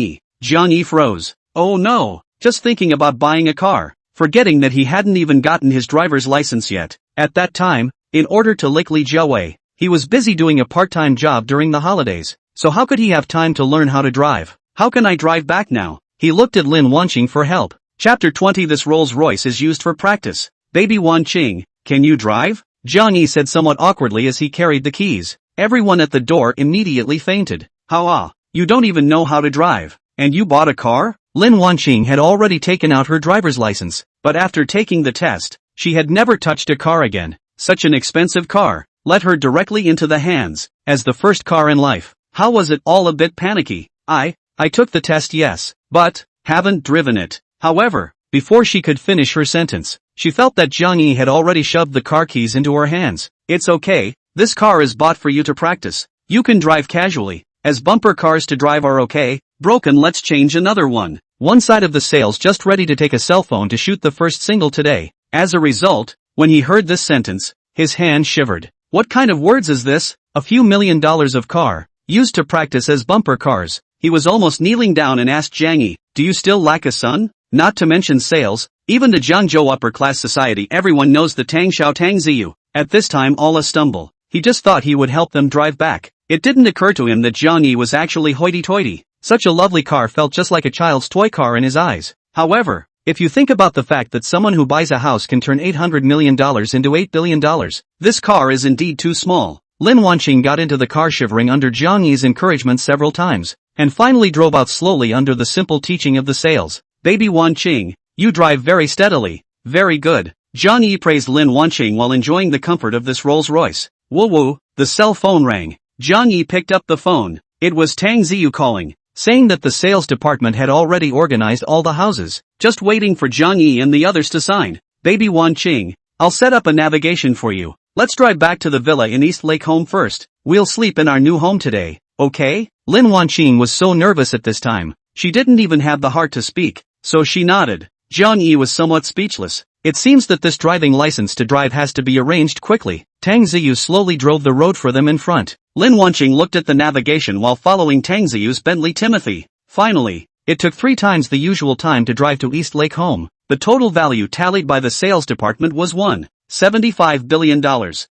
Yi froze. Oh no, just thinking about buying a car, forgetting that he hadn't even gotten his driver's license yet. At that time, in order to lick Li Jiawei, he was busy doing a part-time job during the holidays. So how could he have time to learn how to drive? How can I drive back now? He looked at Lin Wanqing for help. Chapter 20. This Rolls-Royce is used for practice. Baby Wanqing, can you drive? Jiang Yi said somewhat awkwardly as he carried the keys. Everyone at the door immediately fainted. You don't even know how to drive. And you bought a car? Lin Wanqing had already taken out her driver's license, but after taking the test, she had never touched a car again. Such an expensive car led her directly into the hands, as the first car in life. How was it all a bit panicky? I took the test, yes, but haven't driven it. However, before she could finish her sentence, she felt that Jiang Yi had already shoved the car keys into her hands. It's okay, This car is bought for you to practice. You can drive casually, as bumper cars to drive are okay, broken let's change another one. One side of the sales just ready to take a cell phone to shoot the first single today. As a result, when he heard this sentence, his hand shivered. What kind of words is this? A few $1 million of car, used to practice as bumper cars. He was almost kneeling down and asked Jiang Yi, do you still lack a son? Not to mention sales, even to Jiangzhou upper-class society everyone knows the Tang Xiao Tang Ziyu. At this time all a stumble. He just thought he would help them drive back. It didn't occur to him that Jiang Yi was actually hoity-toity. Such a lovely car felt just like a child's toy car in his eyes. However, if you think about the fact that someone who buys a house can turn $800 million into $8 billion, this car is indeed too small. Lin Wanqing got into the car shivering under Jiang Yi's encouragement several times, and finally drove out slowly under the simple teaching of the sales. Baby Wanqing, you drive very steadily. Very good. Jiang Yi praised Lin Wanqing while enjoying the comfort of this Rolls Royce. Woo woo, the cell phone rang. Jiang Yi picked up the phone. It was Tang Ziyu calling, saying that the sales department had already organized all the houses, just waiting for Jiang Yi and the others to sign. Baby Wanqing, I'll set up a navigation for you. Let's drive back to the villa in East Lake Home first. We'll sleep in our new home today, okay? Lin Wanqing was so nervous at this time, she didn't even have the heart to speak, so she nodded. Jiang Yi was somewhat speechless. It seems that this driving license to drive has to be arranged quickly. Tang Ziyu slowly drove the road for them in front. Lin Wanqing looked at the navigation while following Tang Ziyu's Bentley Timothy. Finally, it took 3 times the usual time to drive to East Lake Home. The total value tallied by the sales department was $1.75 billion.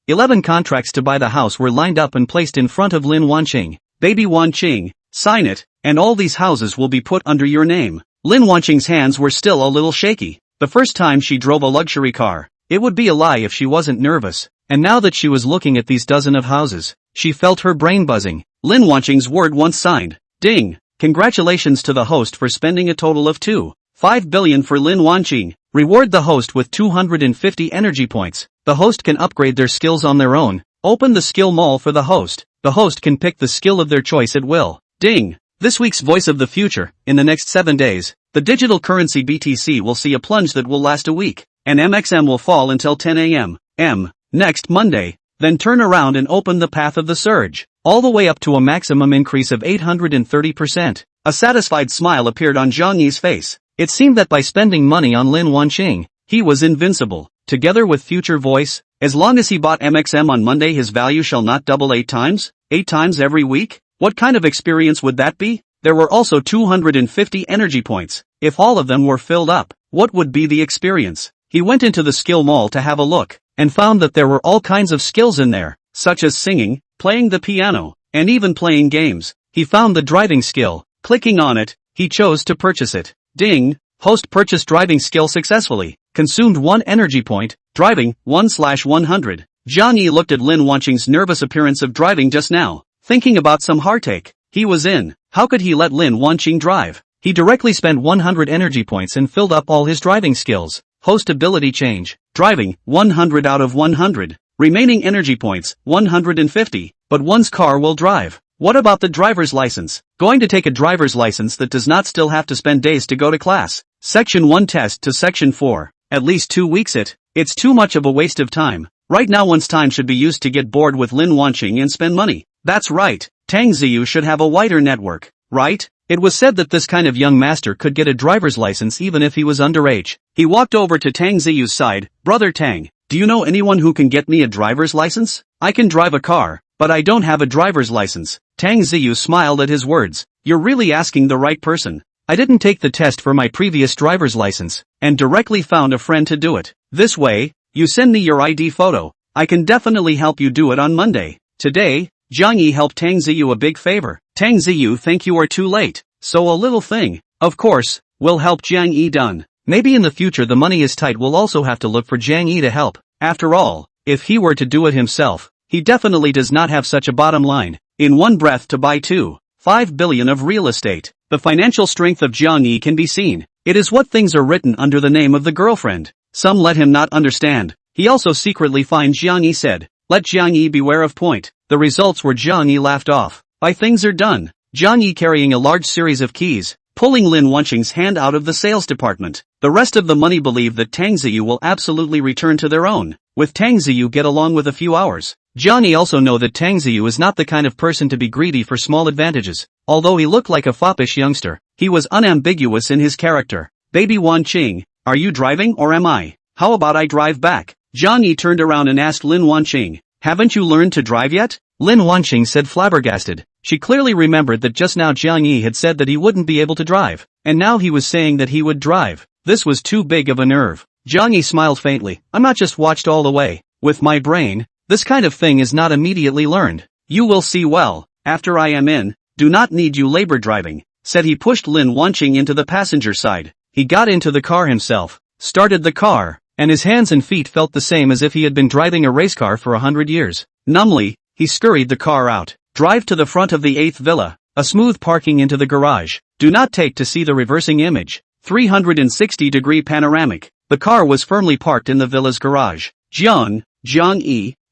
11 contracts to buy the house were lined up and placed in front of Lin Wanqing. Baby Wanqing, sign it, and all these houses will be put under your name. Lin Wanqing's hands were still a little shaky. The first time she drove a luxury car. It would be a lie if she wasn't nervous. And now that she was looking at these dozen of houses, she felt her brain buzzing. Lin Wanqing's word once signed. Ding! Congratulations to the host for spending a total of $2.5 billion for Lin Wanqing. Reward the host with 250 energy points. The host can upgrade their skills on their own. Open the skill mall for the host. The host can pick the skill of their choice at will. Ding! This week's Voice of the Future. In the next 7 days, the digital currency BTC will see a plunge that will last a week, and MXM will fall until 10 a.m. Next Monday, then turn around and open the path of the surge, all the way up to a maximum increase of 830%. A satisfied smile appeared on Jiang Yi's face. It seemed that by spending money on Lin Wanqing, he was invincible. Together with Future Voice, as long as he bought MXM on Monday his value shall not double 8 times? 8 times every week? What kind of experience would that be? There were also 250 energy points. If all of them were filled up, what would be the experience? He went into the skill mall to have a look, and found that there were all kinds of skills in there, such as singing, playing the piano, and even playing games. He found the driving skill. Clicking on it, he chose to purchase it. Ding! Host purchased driving skill successfully. Consumed 1 energy point. Driving, 1/100. Jiang Yi looked at Lin Wanqing's nervous appearance of driving just now, thinking about some heartache. He was in. How could he let Lin Wanqing drive? He directly spent 100 energy points and filled up all his driving skills. Host ability change. Driving, 100 out of 100. Remaining energy points, 150. But one's car will drive. What about the driver's license? Going to take a driver's license that does not still have to spend days to go to class. Section 1 test to Section 4. At least 2 weeks it's too much of a waste of time. Right now one's time should be used to get bored with Lin Wanqing and spend money. That's right. Tang Ziyu should have a wider network, right? It was said that this kind of young master could get a driver's license even if he was underage. He walked over to Tang Ziyu's side. Brother Tang, do you know anyone who can get me a driver's license? I can drive a car, but I don't have a driver's license. Tang Ziyu smiled at his words. You're really asking the right person. I didn't take the test for my previous driver's license, and directly found a friend to do it. This way, you send me your ID photo. I can definitely help you do it on Monday. Today, Jiang Yi helped Tang Ziyu a big favor. Tang Ziyu think you are too late. So a little thing, of course, will help Jiang Yi done. Maybe in the future the money is tight we'll also have to look for Jiang Yi to help. After all, if he were to do it himself, he definitely does not have such a bottom line. In one breath to buy $2.5 billion of real estate. The financial strength of Jiang Yi can be seen. It is what things are written under the name of the girlfriend. Some let him not understand. He also secretly fined Jiang Yi said, let Jiang Yi beware of point. The results were Jiang Yi laughed off. By things are done. Jiang Yi carrying a large series of keys, pulling Lin Wanqing's hand out of the sales department. The rest of the money believe that Tang Ziyu will absolutely return to their own. With Tang Ziyu get along with a few hours. Jiang Yi also know that Tang Ziyu is not the kind of person to be greedy for small advantages. Although he looked like a foppish youngster, he was unambiguous in his character. Baby Wanqing, are you driving or am I? How about I drive back? Jiang Yi turned around and asked Lin Wanqing, haven't you learned to drive yet? Lin Wanqing said flabbergasted. She clearly remembered that just now Jiang Yi had said that he wouldn't be able to drive, and now he was saying that he would drive. This was too big of a nerve. Jiang Yi smiled faintly. I'm not just watched all the way. With my brain, this kind of thing is not immediately learned. You will see well, after I am in, do not need you labor driving, said he pushed Lin Wanqing into the passenger side. He got into the car himself, started the car, and his hands and feet felt the same as if he had been driving a race car for 100 years. Numbly, he scurried the car out. Drive to the front of the 8th villa, a smooth parking into the garage. Do not take to see the reversing image. 360-degree panoramic. The car was firmly parked in the villa's garage. Jiang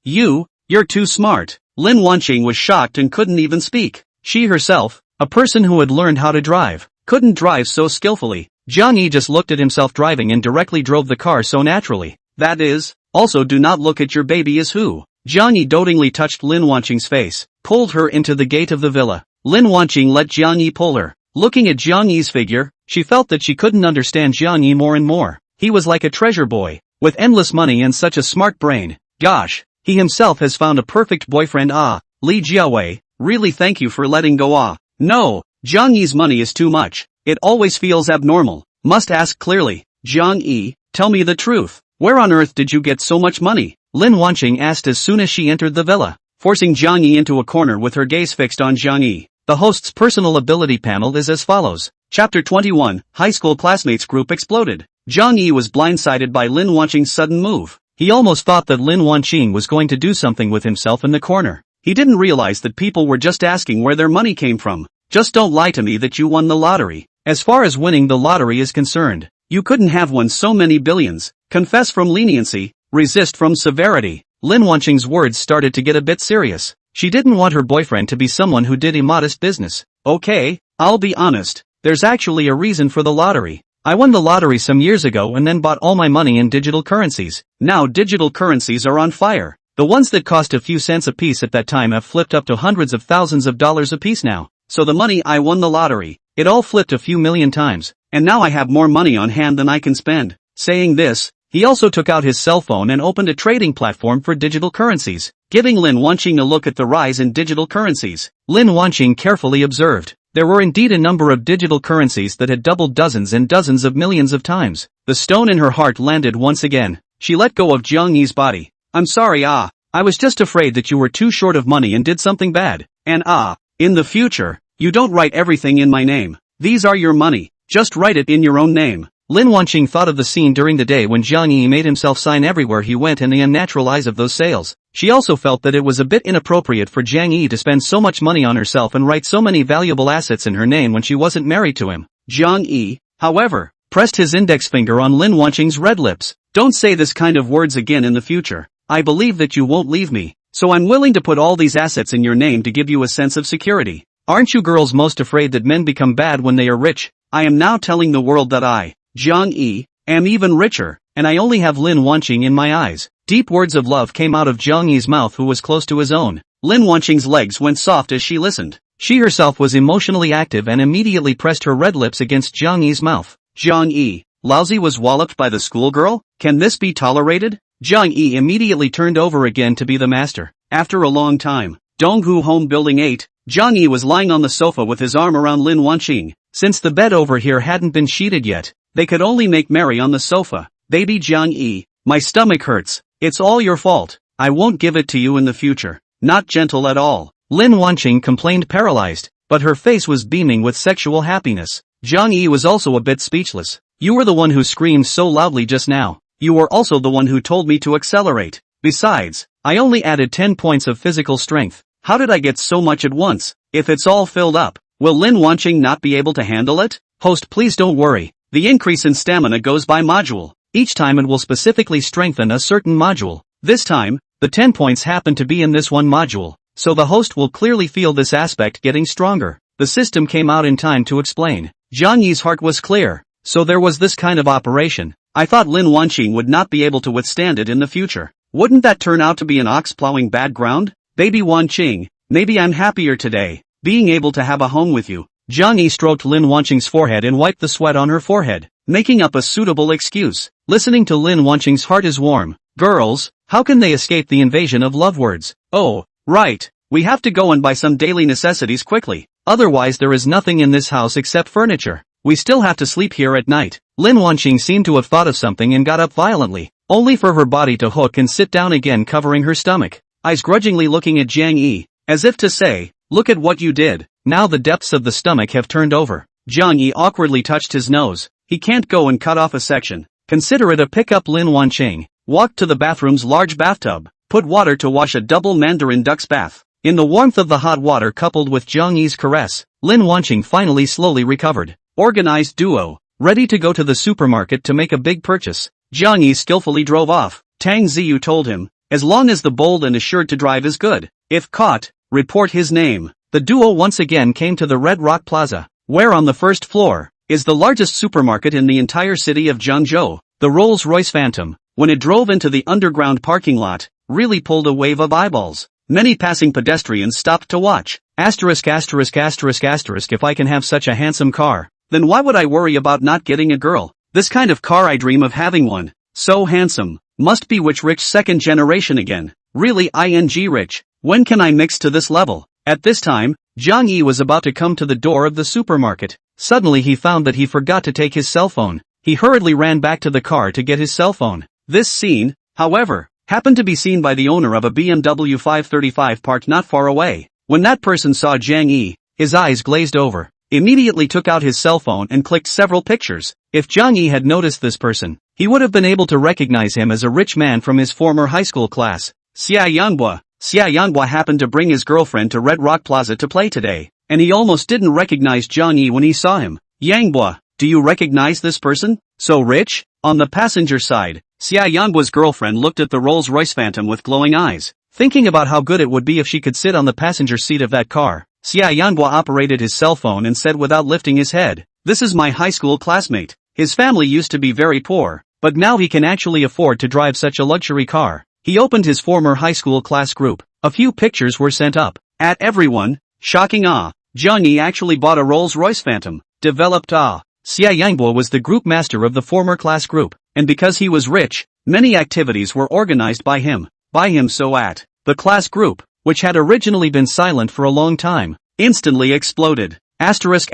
Yi, you're too smart. Lin Wanqing was shocked and couldn't even speak. She herself, a person who had learned how to drive, couldn't drive so skillfully. Jiang Yi just looked at himself driving and directly drove the car so naturally. That is, also do not look at your baby as who. Jiang Yi dotingly touched Lin Wanqing's face, pulled her into the gate of the villa. Lin Wanqing let Jiang Yi pull her. Looking at Jiang Yi's figure, she felt that she couldn't understand Jiang Yi more and more. He was like a treasure boy, with endless money and such a smart brain. Gosh, he himself has found a perfect boyfriend. Li Jiawei, really thank you for letting go. No, Jiang Yi's money is too much. It always feels abnormal. Must ask clearly. Jiang Yi, tell me the truth. Where on earth did you get so much money? Lin Wanqing asked as soon as she entered the villa, forcing Jiang Yi into a corner with her gaze fixed on Jiang Yi. The host's personal ability panel is as follows. Chapter 21, High School Classmates Group Exploded. Jiang Yi was blindsided by Lin Wanqing's sudden move. He almost thought that Lin Wanqing was going to do something with himself in the corner. He didn't realize that people were just asking where their money came from. Just don't lie to me that you won the lottery. As far as winning the lottery is concerned, you couldn't have won so many billions. Confess from leniency, resist from severity. Lin Wanqing's words started to get a bit serious. She didn't want her boyfriend to be someone who did immodest business. Okay, I'll be honest, there's actually a reason for the lottery. I won the lottery some years ago and then bought all my money in digital currencies. Now digital currencies are on fire. The ones that cost a few cents a piece at that time have flipped up to hundreds of thousands of dollars a piece now. So the money I won the lottery, it all flipped a few million times, and now I have more money on hand than I can spend. Saying this, he also took out his cell phone and opened a trading platform for digital currencies, giving Lin Wanqing a look at the rise in digital currencies. Lin Wanqing carefully observed. There were indeed a number of digital currencies that had doubled dozens and dozens of millions of times. The stone in her heart landed once again. She let go of Jiang Yi's body. I'm sorry, I was just afraid that you were too short of money and did something bad. And in the future, you don't write everything in my name. These are your money. Just write it in your own name. Lin Wanqing thought of the scene during the day when Jiang Yi made himself sign everywhere he went and the unnatural eyes of those sales. She also felt that it was a bit inappropriate for Jiang Yi to spend so much money on herself and write so many valuable assets in her name when she wasn't married to him. Jiang Yi, however, pressed his index finger on Lin Wanqing's red lips. Don't say this kind of words again in the future. I believe that you won't leave me, so I'm willing to put all these assets in your name to give you a sense of security. Aren't you girls most afraid that men become bad when they are rich? I am now telling the world that I, Jiang Yi, am even richer, and I only have Lin Wanqing in my eyes. Deep words of love came out of Jiang Yi's mouth, who was close to his own. Lin Wanqing's legs went soft as she listened. She herself was emotionally active and immediately pressed her red lips against Jiang Yi's mouth. Jiang Yi, lousy was walloped by the schoolgirl? Can this be tolerated? Jiang Yi immediately turned over again to be the master. After a long time, Donghu Home Building 8, Jiang Yi was lying on the sofa with his arm around Lin Wanqing. Since the bed over here hadn't been sheeted yet, they could only make merry on the sofa. Baby Jiang Yi, my stomach hurts. It's all your fault. I won't give it to you in the future. Not gentle at all. Lin Wanqing complained, paralyzed, but her face was beaming with sexual happiness. Jiang Yi was also a bit speechless. You were the one who screamed so loudly just now. You were also the one who told me to accelerate. Besides, I only added 10 points of physical strength. How did I get so much at once? If it's all filled up, will Lin Wanqing not be able to handle it? Host, please don't worry. The increase in stamina goes by module. Each time it will specifically strengthen a certain module. This time, the 10 points happen to be in this one module, so the host will clearly feel this aspect getting stronger. The system came out in time to explain. Jiang Yi's heart was clear. So there was this kind of operation. I thought Lin Wanqing would not be able to withstand it in the future. Wouldn't that turn out to be an ox plowing bad ground? Baby Wanqing, maybe I'm happier today, being able to have a home with you. Jiang Yi stroked Lin Wanqing's forehead and wiped the sweat on her forehead, making up a suitable excuse. Listening to Lin Wanqing's heart is warm. Girls, how can they escape the invasion of love words? Oh, right. We have to go and buy some daily necessities quickly. Otherwise there is nothing in this house except furniture. We still have to sleep here at night. Lin Wanqing seemed to have thought of something and got up violently, only for her body to hook and sit down again, covering her stomach. Eyes grudgingly looking at Jiang Yi, as if to say, look at what you did. Now the depths of the stomach have turned over. Jiang Yi awkwardly touched his nose. He can't go and cut off a section. Consider it a pickup. Lin Wanqing walked to the bathroom's large bathtub, put water to wash a double mandarin duck's bath. In the warmth of the hot water coupled with Jiang Yi's caress, Lin Wanqing finally slowly recovered. Organized duo, ready to go to the supermarket to make a big purchase. Jiang Yi skillfully drove off. Tang Ziyu told him, as long as the bold and assured to drive is good. If caught, report his name. The duo once again came to the Red Rock Plaza, where on the first floor is the largest supermarket in the entire city of Zhengzhou. The Rolls-Royce Phantom, when it drove into the underground parking lot, really pulled a wave of eyeballs. Many passing pedestrians stopped to watch. If I can have such a handsome car, then why would I worry about not getting a girl? This kind of car I dream of having one. So handsome. Must be rich second generation again. Really rich. When can I mix to this level? At this time, Jiang Yi was about to come to the door of the supermarket. Suddenly he found that he forgot to take his cell phone. He hurriedly ran back to the car to get his cell phone. This scene, however, happened to be seen by the owner of a BMW 535 parked not far away. When that person saw Jiang Yi, his eyes glazed over, immediately took out his cell phone and clicked several pictures. If Jiang Yi had noticed this person, he would have been able to recognize him as a rich man from his former high school class. Xia Yanghua happened to bring his girlfriend to Red Rock Plaza to play today, and he almost didn't recognize Jiang Yi when he saw him. Yanghua, do you recognize this person? So rich? On the passenger side, Xia Yanghua's girlfriend looked at the Rolls-Royce Phantom with glowing eyes, thinking about how good it would be if she could sit on the passenger seat of that car. Xia Yanghua operated his cell phone and said without lifting his head, "This is my high school classmate. His family used to be very poor, but now he can actually afford to drive such a luxury car." He opened his former high school class group. A few pictures were sent up. At everyone, shocking Jiang Yi actually bought a Rolls-Royce Phantom. Developed Xia Yanghua was the group master of the former class group, and because he was rich, many activities were organized by him. So at the class group, which had originally been silent for a long time, instantly exploded. Is this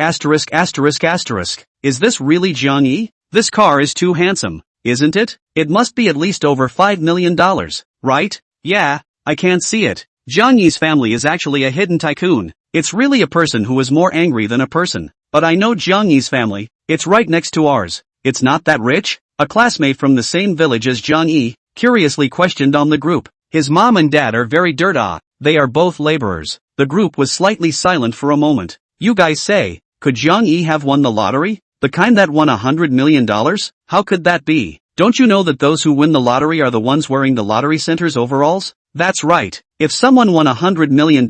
really Jiang Yi? This car is too handsome, isn't it? It must be at least over $5 million, right? Yeah, I can't see it. Jiang Yi's family is actually a hidden tycoon. It's really a person who is more angry than a person. But I know Jiang Yi's family, it's right next to ours. It's not that rich? A classmate from the same village as Jiang Yi curiously questioned on the group. His mom and dad are very dirt. They are both laborers. The group was slightly silent for a moment. You guys say, could Jiang Yi have won the lottery? The kind that won $100 million? How could that be? Don't you know that those who win the lottery are the ones wearing the lottery center's overalls? That's right. If someone won $100 million,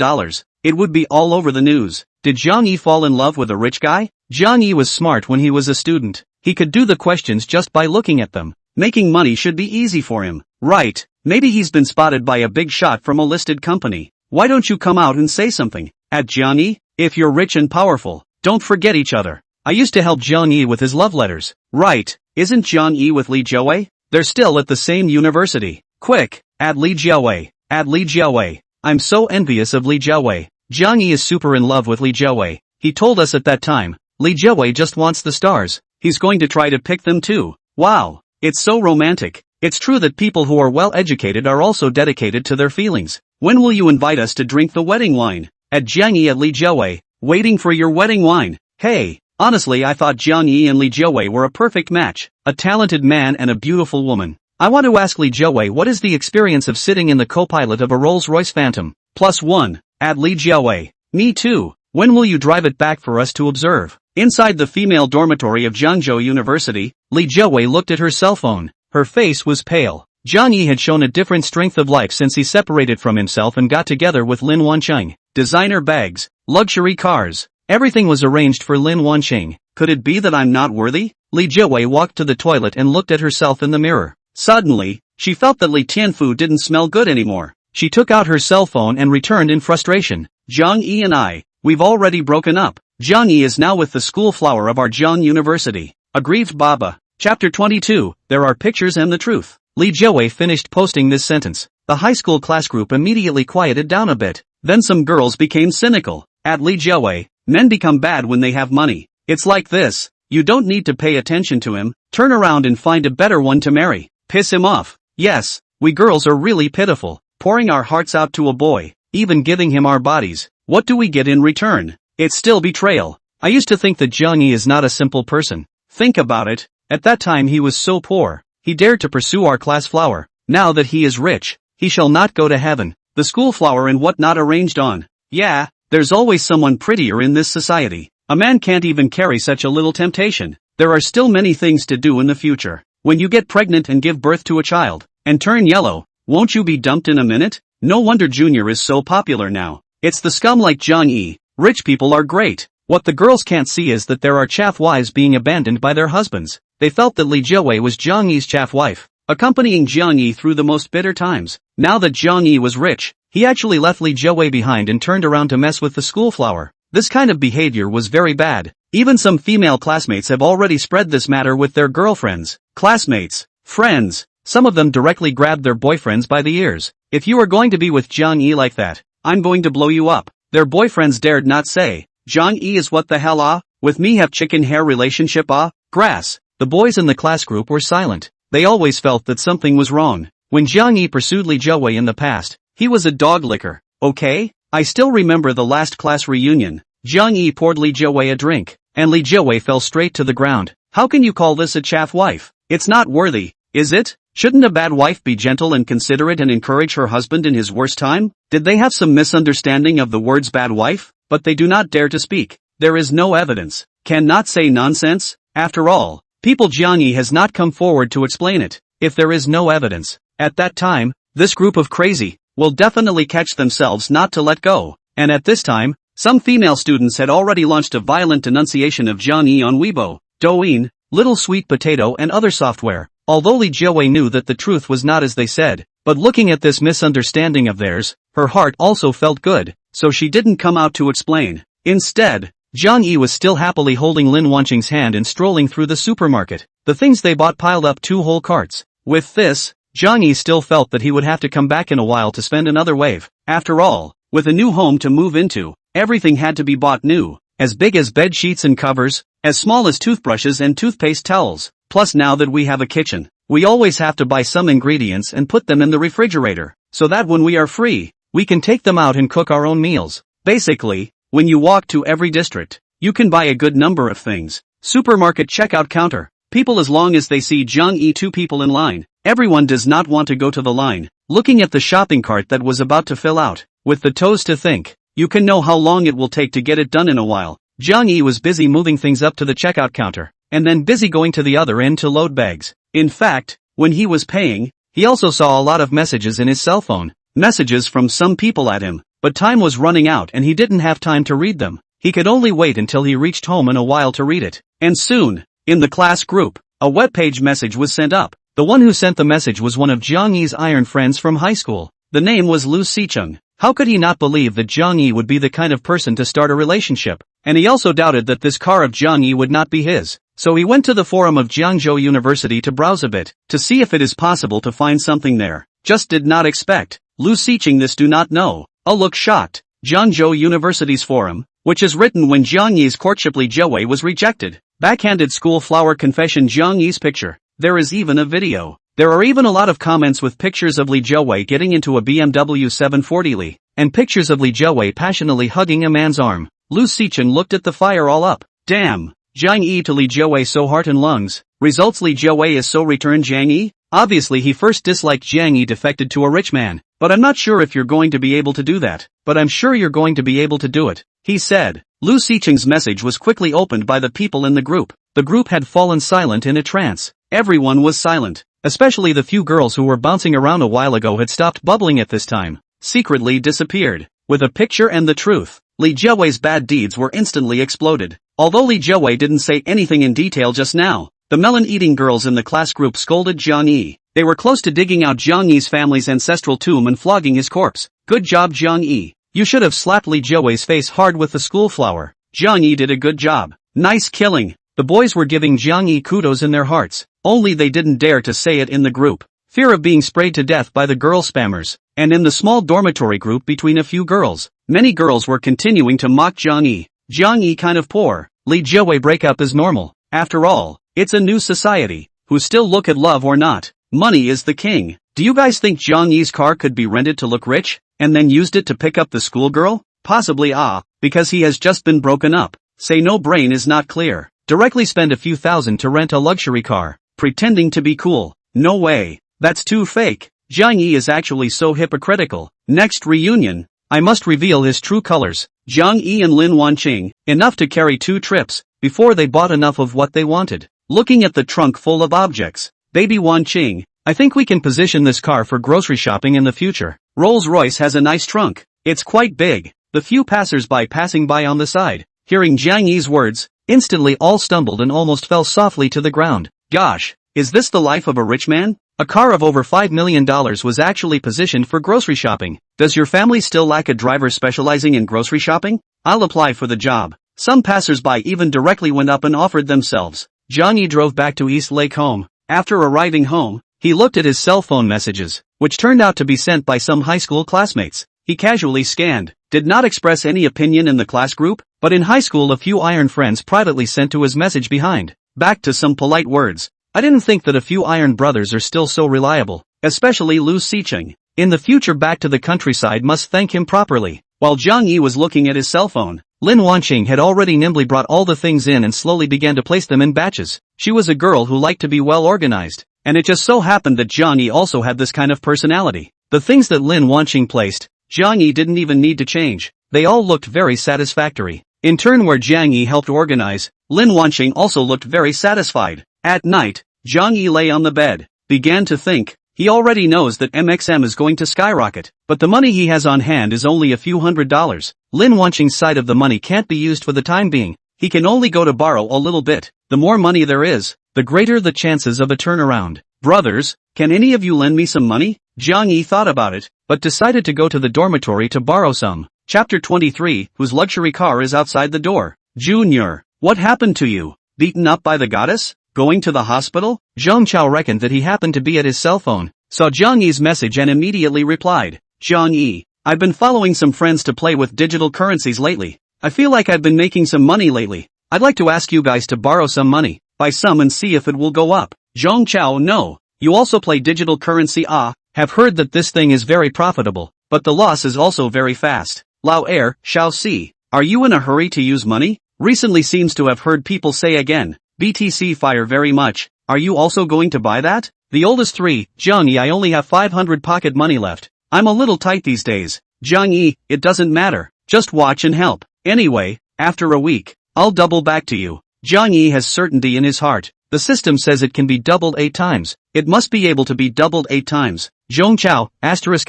it would be all over the news. Did Jiang Yi fall in love with a rich guy? Jiang Yi was smart when he was a student. He could do the questions just by looking at them. Making money should be easy for him. Right. Maybe he's been spotted by a big shot from a listed company. Why don't you come out and say something? At Jiang Yi, if you're rich and powerful, don't forget each other. I used to help Jiang Yi with his love letters. Right. Isn't Jiang Yi with Li Jiawei? They're still at the same university. Quick, add Li Jiawei. Add Li Jiawei. I'm so envious of Li Jiawei. Jiang Yi is super in love with Li Jiawei. He told us at that time. Li Jiawei just wants the stars. He's going to try to pick them too. Wow. It's so romantic. It's true that people who are well educated are also dedicated to their feelings. When will you invite us to drink the wedding wine? At Jiang Yi at Li Jiawei. Waiting for your wedding wine. Hey. Honestly, I thought Jiang Yi and Li Jiawei were a perfect match. A talented man and a beautiful woman. I want to ask Li Jiawei what is the experience of sitting in the co-pilot of a Rolls-Royce Phantom. +1. At Li Jiawei. Me too. When will you drive it back for us to observe? Inside the female dormitory of Zhengzhou University, Li Jiawei looked at her cell phone. Her face was pale. Jiang Yi had shown a different strength of life since he separated from himself and got together with Lin Wanqing. Designer bags, luxury cars. Everything was arranged for Lin Wanqing. Could it be that I'm not worthy? Li Jiawei walked to the toilet and looked at herself in the mirror. Suddenly, She felt that Li Tianfu didn't smell good anymore. She took out her cell phone and returned in frustration. Jiang Yi and we've already broken up. Jiang Yi is now with the school flower of our Jiang University. Aggrieved Baba. Chapter 22, There Are Pictures and the Truth. Li Jiawei finished posting this sentence. The high school class group immediately quieted down a bit. Then some girls became cynical. At Li Jiawei, men become bad when they have money. It's like this. You don't need to pay attention to him. Turn around and find a better one to marry. Piss him off. Yes, we girls are really pitiful. Pouring our hearts out to a boy. Even giving him our bodies. What do we get in return? It's still betrayal. I used to think that Jiang Yi is not a simple person. Think about it. At that time he was so poor. He dared to pursue our class flower. Now that he is rich, he shall not go to heaven. The school flower and what not arranged on. Yeah, there's always someone prettier in this society. A man can't even carry such a little temptation. There are still many things to do in the future. When you get pregnant and give birth to a child, and turn yellow, won't you be dumped in a minute? No wonder Junior is so popular now. It's the scum like Jiang Yi. Rich people are great. What the girls can't see is that there are chaff wives being abandoned by their husbands. They felt that Li Jiawei was Jiang Yi's chaff wife, accompanying Jiang Yi through the most bitter times. Now that Jiang Yi was rich, he actually left Li Jiawei behind and turned around to mess with the school flower. This kind of behavior was very bad. Even some female classmates have already spread this matter with their girlfriends, classmates, friends. Some of them directly grabbed their boyfriends by the ears. If you are going to be with Jiang Yi like that, I'm going to blow you up. Their boyfriends dared not say, Jiang Yi is what the hell with me have chicken hair relationship grass. The boys in the class group were silent. They always felt that something was wrong. When Jiang Yi pursued Li Jiawei in the past, he was a dog licker. Okay? I still remember the last class reunion. Jiang Yi poured Li Jiawei a drink, and Li Jiawei fell straight to the ground. How can you call this a chaff wife? It's not worthy, is it? Shouldn't a bad wife be gentle and considerate and encourage her husband in his worst time? Did they have some misunderstanding of the words bad wife? But they do not dare to speak. There is no evidence. Cannot say nonsense? After all, people Jiang Yi has not come forward to explain it. If there is no evidence, at that time, this group of crazy will definitely catch themselves not to let go. And at this time, some female students had already launched a violent denunciation of Jiang Yi on Weibo, Douyin, Little Sweet Potato and other software. Although Li Jiawei knew that the truth was not as they said, but looking at this misunderstanding of theirs, her heart also felt good, so she didn't come out to explain. Instead, Jiang Yi was still happily holding Lin Wanqing's hand and strolling through the supermarket. The things they bought piled up 2 whole carts. With this, Jiang Yi still felt that he would have to come back in a while to spend another wave. After all, with a new home to move into, everything had to be bought new, as big as bed sheets and covers, as small as toothbrushes and toothpaste towels. Plus now that we have a kitchen, we always have to buy some ingredients and put them in the refrigerator, so that when we are free, we can take them out and cook our own meals. Basically, when you walk to every district, you can buy a good number of things. Supermarket checkout counter. People as long as they see Jiang Yi 2 people in line. Everyone does not want to go to the line. Looking at the shopping cart that was about to fill out, with the toes to think, you can know how long it will take to get it done in a while. Jiang Yi was busy moving things up to the checkout counter, and then busy going to the other end to load bags. In fact, when he was paying, he also saw a lot of messages in his cell phone. Messages from some people at him, but time was running out and he didn't have time to read them. He could only wait until he reached home in a while to read it. And soon, in the class group, a webpage message was sent up. The one who sent the message was one of Jiang Yi's iron friends from high school. The name was Lu Sicheng. How could he not believe that Jiang Yi would be the kind of person to start a relationship? And he also doubted that this car of Jiang Yi would not be his. So he went to the forum of Jiangzhou University to browse a bit, to see if it is possible to find something there. Just did not expect. Lu Sicheng this do not know. Look shocked. Jiangzhou University's forum, which is written when Jiang Yi's courtship Li Jiawei was rejected. Backhanded school flower confession Jiang Yi's picture. There is even a video. There are even a lot of comments with pictures of Li Jiawei getting into a BMW 740 Li, and pictures of Li Jiawei passionately hugging a man's arm. Lu Sicheng looked at the fire all up. Damn. Jiang Yi to Li Jiawei so heart and lungs. Results Li Jiawei is so returned Jiang Yi? Obviously he first disliked Jiang Yi defected to a rich man. But I'm not sure if you're going to be able to do that. But I'm sure you're going to be able to do it, he said. Lu Sicheng's message was quickly opened by the people in the group. The group had fallen silent in a trance. Everyone was silent. Especially the few girls who were bouncing around a while ago had stopped bubbling at this time. Secretly disappeared. With a picture and the truth, Li Jiawei's bad deeds were instantly exploded. Although Li Jiawei didn't say anything in detail just now, The melon-eating girls in the class group scolded Jiang Yi. They were close to digging out Jiang Yi's family's ancestral tomb and flogging his corpse. Good job, Jiang Yi. You should have slapped Li Jiawei's face hard with the school flower. Jiang Yi did a good job. Nice killing. The boys were giving Jiang Yi kudos in their hearts, only they didn't dare to say it in the group. Fear of being sprayed to death by the girl spammers. And in the small dormitory group between a few girls, many girls were continuing to mock Jiang Yi. Jiang Yi kind of poor. Li Jiawei breakup is normal. After all, it's a new society. Who still look at love or not? Money is the king. Do you guys think Jiang Yi's car could be rented to look rich, and then used it to pick up the schoolgirl? Possibly because he has just been broken up. Say no, brain is not clear. Directly spend a few thousand to rent a luxury car, pretending to be cool. No way. That's too fake. Jiang Yi is actually so hypocritical. Next reunion, I must reveal his true colors. Jiang Yi and Lin Wanqing, enough to carry 2 trips, before they bought enough of what they wanted. Looking at the trunk full of objects. Baby Wanqing, I think we can position this car for grocery shopping in the future. Rolls-Royce has a nice trunk. It's quite big. The few passers-by passing by on the side, hearing Jiang Yi's words, instantly all stumbled and almost fell softly to the ground. Gosh, is this the life of a rich man? A car of over $5 million was actually positioned for grocery shopping. Does your family still lack a driver specializing in grocery shopping? I'll apply for the job. Some passers-by even directly went up and offered themselves. Jiang Yi drove back to East Lake home. After arriving home, he looked at his cell phone messages, which turned out to be sent by some high school classmates. He casually scanned, did not express any opinion in the class group, but in high school a few iron friends privately sent to his message behind. Back to some polite words. I didn't think that a few iron brothers are still so reliable, especially Lu Sicheng. In the future back to the countryside must thank him properly. While Jiang Yi was looking at his cell phone, Lin Wanqing had already nimbly brought all the things in and slowly began to place them in batches. She was a girl who liked to be well organized, and it just so happened that Jiang Yi also had this kind of personality. The things that Lin Wanqing placed, Jiang Yi didn't even need to change. They all looked very satisfactory. In turn where Jiang Yi helped organize, Lin Wanqing also looked very satisfied. At night, Jiang Yi lay on the bed, began to think. He already knows that MXM is going to skyrocket, but the money he has on hand is only a few $100s. Lin Wanqing's side of the money can't be used for the time being. He can only go to borrow a little bit. The more money there is, the greater the chances of a turnaround. Brothers, can any of you lend me some money? Jiang Yi thought about it, but decided to go to the dormitory to borrow some. Chapter 23, whose luxury car is outside the door. Junior, what happened to you? Beaten up by the goddess? Going to the hospital? Zheng Chao reckoned that he happened to be at his cell phone, saw Jiang Yi's message and immediately replied. Jiang Yi, I've been following some friends to play with digital currencies lately. I feel like I've been making some money lately. I'd like to ask you guys to borrow some money, buy some and see if it will go up. Zheng Chao, no. You also play digital currency? Have heard that this thing is very profitable, but the loss is also very fast. Lao Er, Shao Si, are you in a hurry to use money? Recently seems to have heard people say again. BTC fire very much. Are you also going to buy that? The oldest 3, Jiang Yi, I only have 500 pocket money left. I'm a little tight these days. Jiang Yi, it doesn't matter. Just watch and help. Anyway, after a week, I'll double back to you. Jiang Yi has certainty in his heart. The system says it can be doubled 8 times. It must be able to be doubled 8 times. Zhong Chao, asterisk.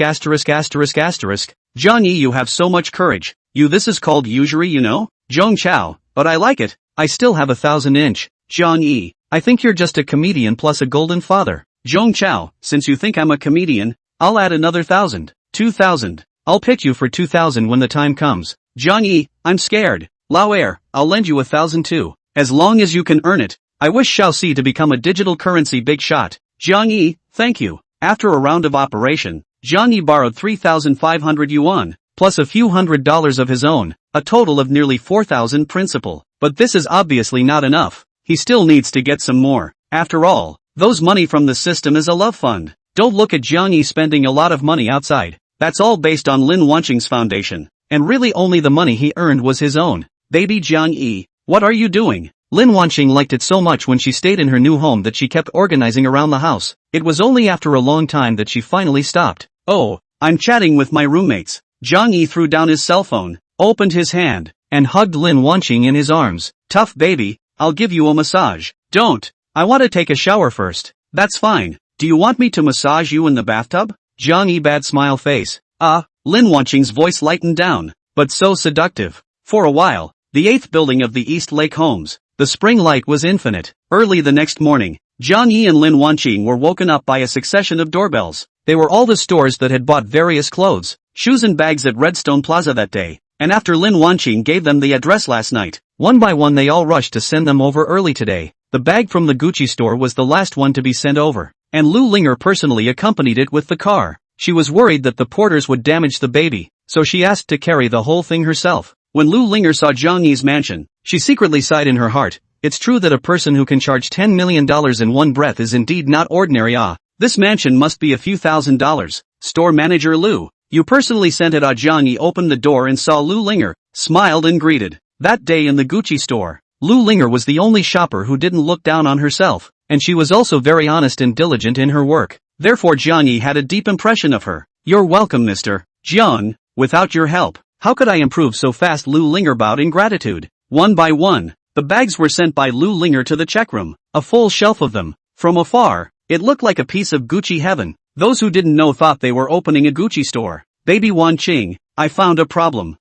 Jiang Yi, you have so much courage. This is called usury, you know? Zhong Chao, but I like it. I still have 1,000-inch. Jiang Yi, I think you're just a comedian plus a golden father. Zhong Chao, since you think I'm a comedian, I'll add another 1,000. 2,000. I'll pitch you for 2,000 when the time comes. Jiang Yi, I'm scared. Lao Er, I'll lend you 1,000 too. As long as you can earn it. I wish Shao Si to become a digital currency big shot. Jiang Yi, thank you. After a round of operation, Jiang Yi borrowed 3,500 yuan, plus a few $100s of his own, a total of nearly 4,000 principal. But this is obviously not enough. He still needs to get some more. After all, those money from the system is a love fund. Don't look at Jiang Yi spending a lot of money outside. That's all based on Lin Wanqing's foundation. And really only the money he earned was his own. Baby Jiang Yi, what are you doing? Lin Wanqing liked it so much when she stayed in her new home that she kept organizing around the house. It was only after a long time that she finally stopped. Oh, I'm chatting with my roommates. Jiang Yi threw down his cell phone, opened his hand, and hugged Lin Wanqing in his arms. Tough baby, I'll give you a massage. Don't. I want to take a shower first. That's fine. Do you want me to massage you in the bathtub? Jiang Yi bad smile face. Lin Wanqing's voice lightened down, but so seductive. For a while, the 8th building of the East Lake homes, The spring light was infinite. Early the next morning, Jiang Yi and Lin Wanqing were woken up by a succession of doorbells. They were all the stores that had bought various clothes, shoes and bags at Redstone Plaza that day, and after Lin Wanqing gave them the address last night, one by one they all rushed to send them over early today. The bag from the Gucci store was the last one to be sent over, and Lu Linger personally accompanied it with the car. She was worried that the porters would damage the baby, so she asked to carry the whole thing herself. When Lu Linger saw Jiang Yi's mansion, she secretly sighed in her heart. It's true that a person who can charge $10 million in one breath is indeed not ordinary. This mansion must be a few $1,000s. Store manager Lu, you personally sent it. Jiang Yi opened the door and saw Lu Linger, smiled and greeted. That day in the Gucci store, Lu Linger was the only shopper who didn't look down on herself, and she was also very honest and diligent in her work. Therefore Jiang Yi had a deep impression of her. You're welcome, Mr. Jiang. Without your help, how could I improve so fast? Lu Linger bowed in gratitude. One by one, the bags were sent by Lu Linger to the check room, a full shelf of them. From afar, it looked like a piece of Gucci heaven. Those who didn't know thought they were opening a Gucci store. Baby Wanqing, I found a problem.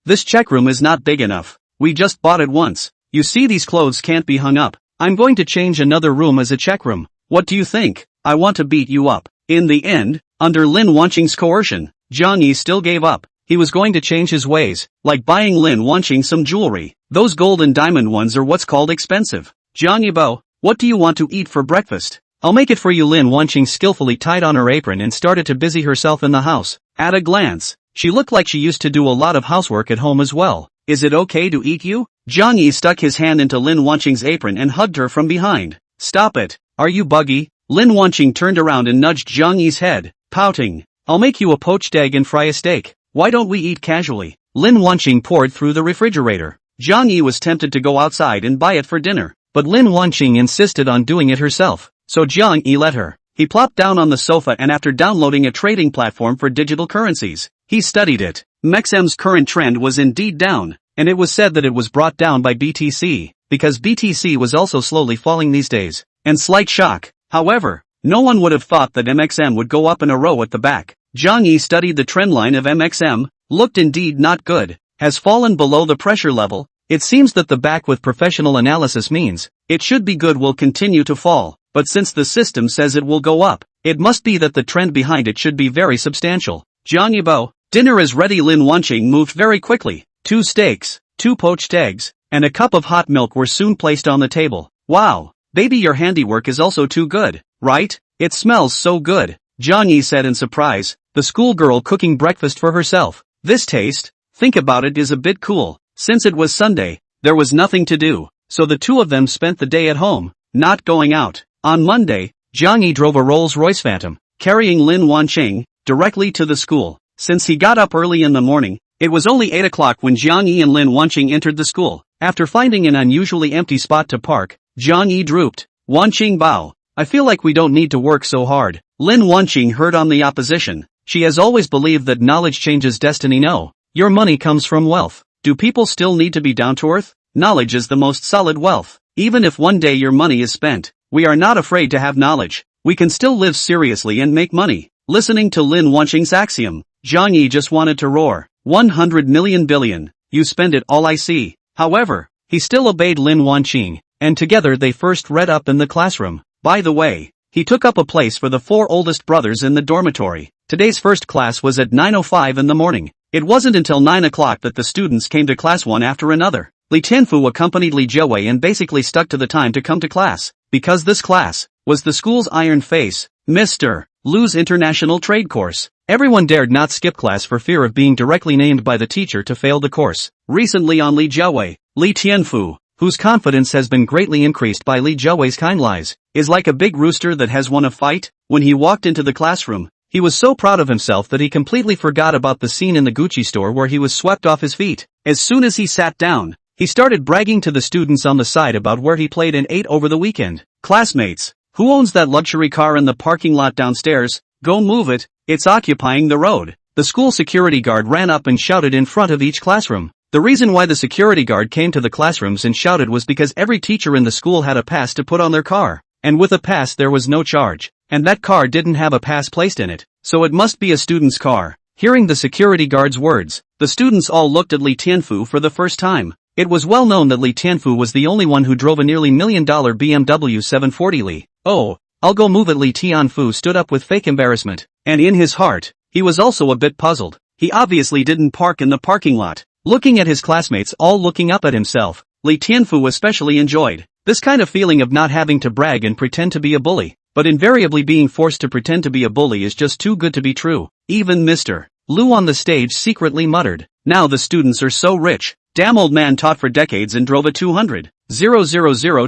This check room is not big enough. We just bought it once. You see, these clothes can't be hung up. I'm going to change another room as a check room. What do you think? I want to beat you up. In the end, under Lin Wanqing's coercion, Jiang Yi still gave up. He was going to change his ways, like buying Lin Wanqing some jewelry. Those gold and diamond ones are what's called expensive. Jiang Yi, what do you want to eat for breakfast? I'll make it for you. Lin Wanqing skillfully tied on her apron and started to busy herself in the house. At a glance, she looked like she used to do a lot of housework at home as well. Is it okay to eat you? Jiang Yi stuck his hand into Lin Wanqing's apron and hugged her from behind. Stop it. Are you buggy? Lin Wanqing turned around and nudged Jiang Yi's head, pouting. I'll make you a poached egg and fry a steak. Why don't we eat casually? Lin Wanqing poured through the refrigerator. Jiang Yi was tempted to go outside and buy it for dinner, but Lin Wanqing insisted on doing it herself, so Jiang Yi let her. He plopped down on the sofa and after downloading a trading platform for digital currencies, he studied it. MXM's current trend was indeed down, and it was said that it was brought down by BTC, because BTC was also slowly falling these days. And slight shock, however, no one would have thought that MXM would go up in a row at the back. Jiang Yi studied the trendline of MXM, looked indeed not good, has fallen below the pressure level. It seems that the back with professional analysis means it should be good will continue to fall, but since the system says it will go up, it must be that the trend behind it should be very substantial. Jiang Yi, dinner is ready. Lin Wanqing moved very quickly. 2 steaks, 2 poached eggs, and a cup of hot milk were soon placed on the table. Wow, baby, your handiwork is also too good, right? It smells so good, Jiang Yi said in surprise, the schoolgirl cooking breakfast for herself. This taste, think about it, is a bit cool. Since it was Sunday, there was nothing to do, so the two of them spent the day at home, not going out. On Monday, Jiang Yi drove a Rolls-Royce Phantom, carrying Lin Wanqing, directly to the school. Since he got up early in the morning, it was only 8 o'clock when Jiang Yi and Lin Wanqing entered the school. After finding an unusually empty spot to park, Jiang Yi drooped. Wanqing, I feel like we don't need to work so hard. Lin Wanqing heard on the opposition. She has always believed that knowledge changes destiny. No, your money comes from wealth. Do people still need to be down to earth? Knowledge is the most solid wealth. Even if one day your money is spent, we are not afraid to have knowledge. We can still live seriously and make money. Listening to Lin Wanqing's axiom, Jiang Yi just wanted to roar. 100 million billion. You spend it all, I see. However, he still obeyed Lin Wanqing, and together they first read up in the classroom. By the way, he took up a place for the 4 oldest brothers in the dormitory. Today's first class was at 9:05 in the morning. It wasn't until 9 o'clock that the students came to class one after another. Li Tianfu accompanied Li Jiawei and basically stuck to the time to come to class, because this class was the school's iron face, Mr. Lu's international trade course. Everyone dared not skip class for fear of being directly named by the teacher to fail the course. Recently on Li Jiawei, Li Tianfu, whose confidence has been greatly increased by Li Jiawei's kind lies, is like a big rooster that has won a fight. When he walked into the classroom, he was so proud of himself that he completely forgot about the scene in the Gucci store where he was swept off his feet. As soon as he sat down, he started bragging to the students on the side about where he played and ate over the weekend. Classmates, who owns that luxury car in the parking lot downstairs? Go move it, it's occupying the road. The school security guard ran up and shouted in front of each classroom. The reason why the security guard came to the classrooms and shouted was because every teacher in the school had a pass to put on their car, and with a pass there was no charge, and that car didn't have a pass placed in it, so it must be a student's car. Hearing the security guard's words, the students all looked at Li Tianfu for the first time. It was well known that Li Tianfu was the only one who drove a nearly $1 million BMW 740 Li. Oh, I'll go move it. Li Tianfu stood up with fake embarrassment, and in his heart, he was also a bit puzzled. He obviously didn't park in the parking lot. Looking at his classmates all looking up at himself, Li Tianfu especially enjoyed this kind of feeling of not having to brag and pretend to be a bully. But invariably being forced to pretend to be a bully is just too good to be true. Even Mr. Lu on the stage secretly muttered, "Now the students are so rich. Damn, old man taught for decades and drove a 200,000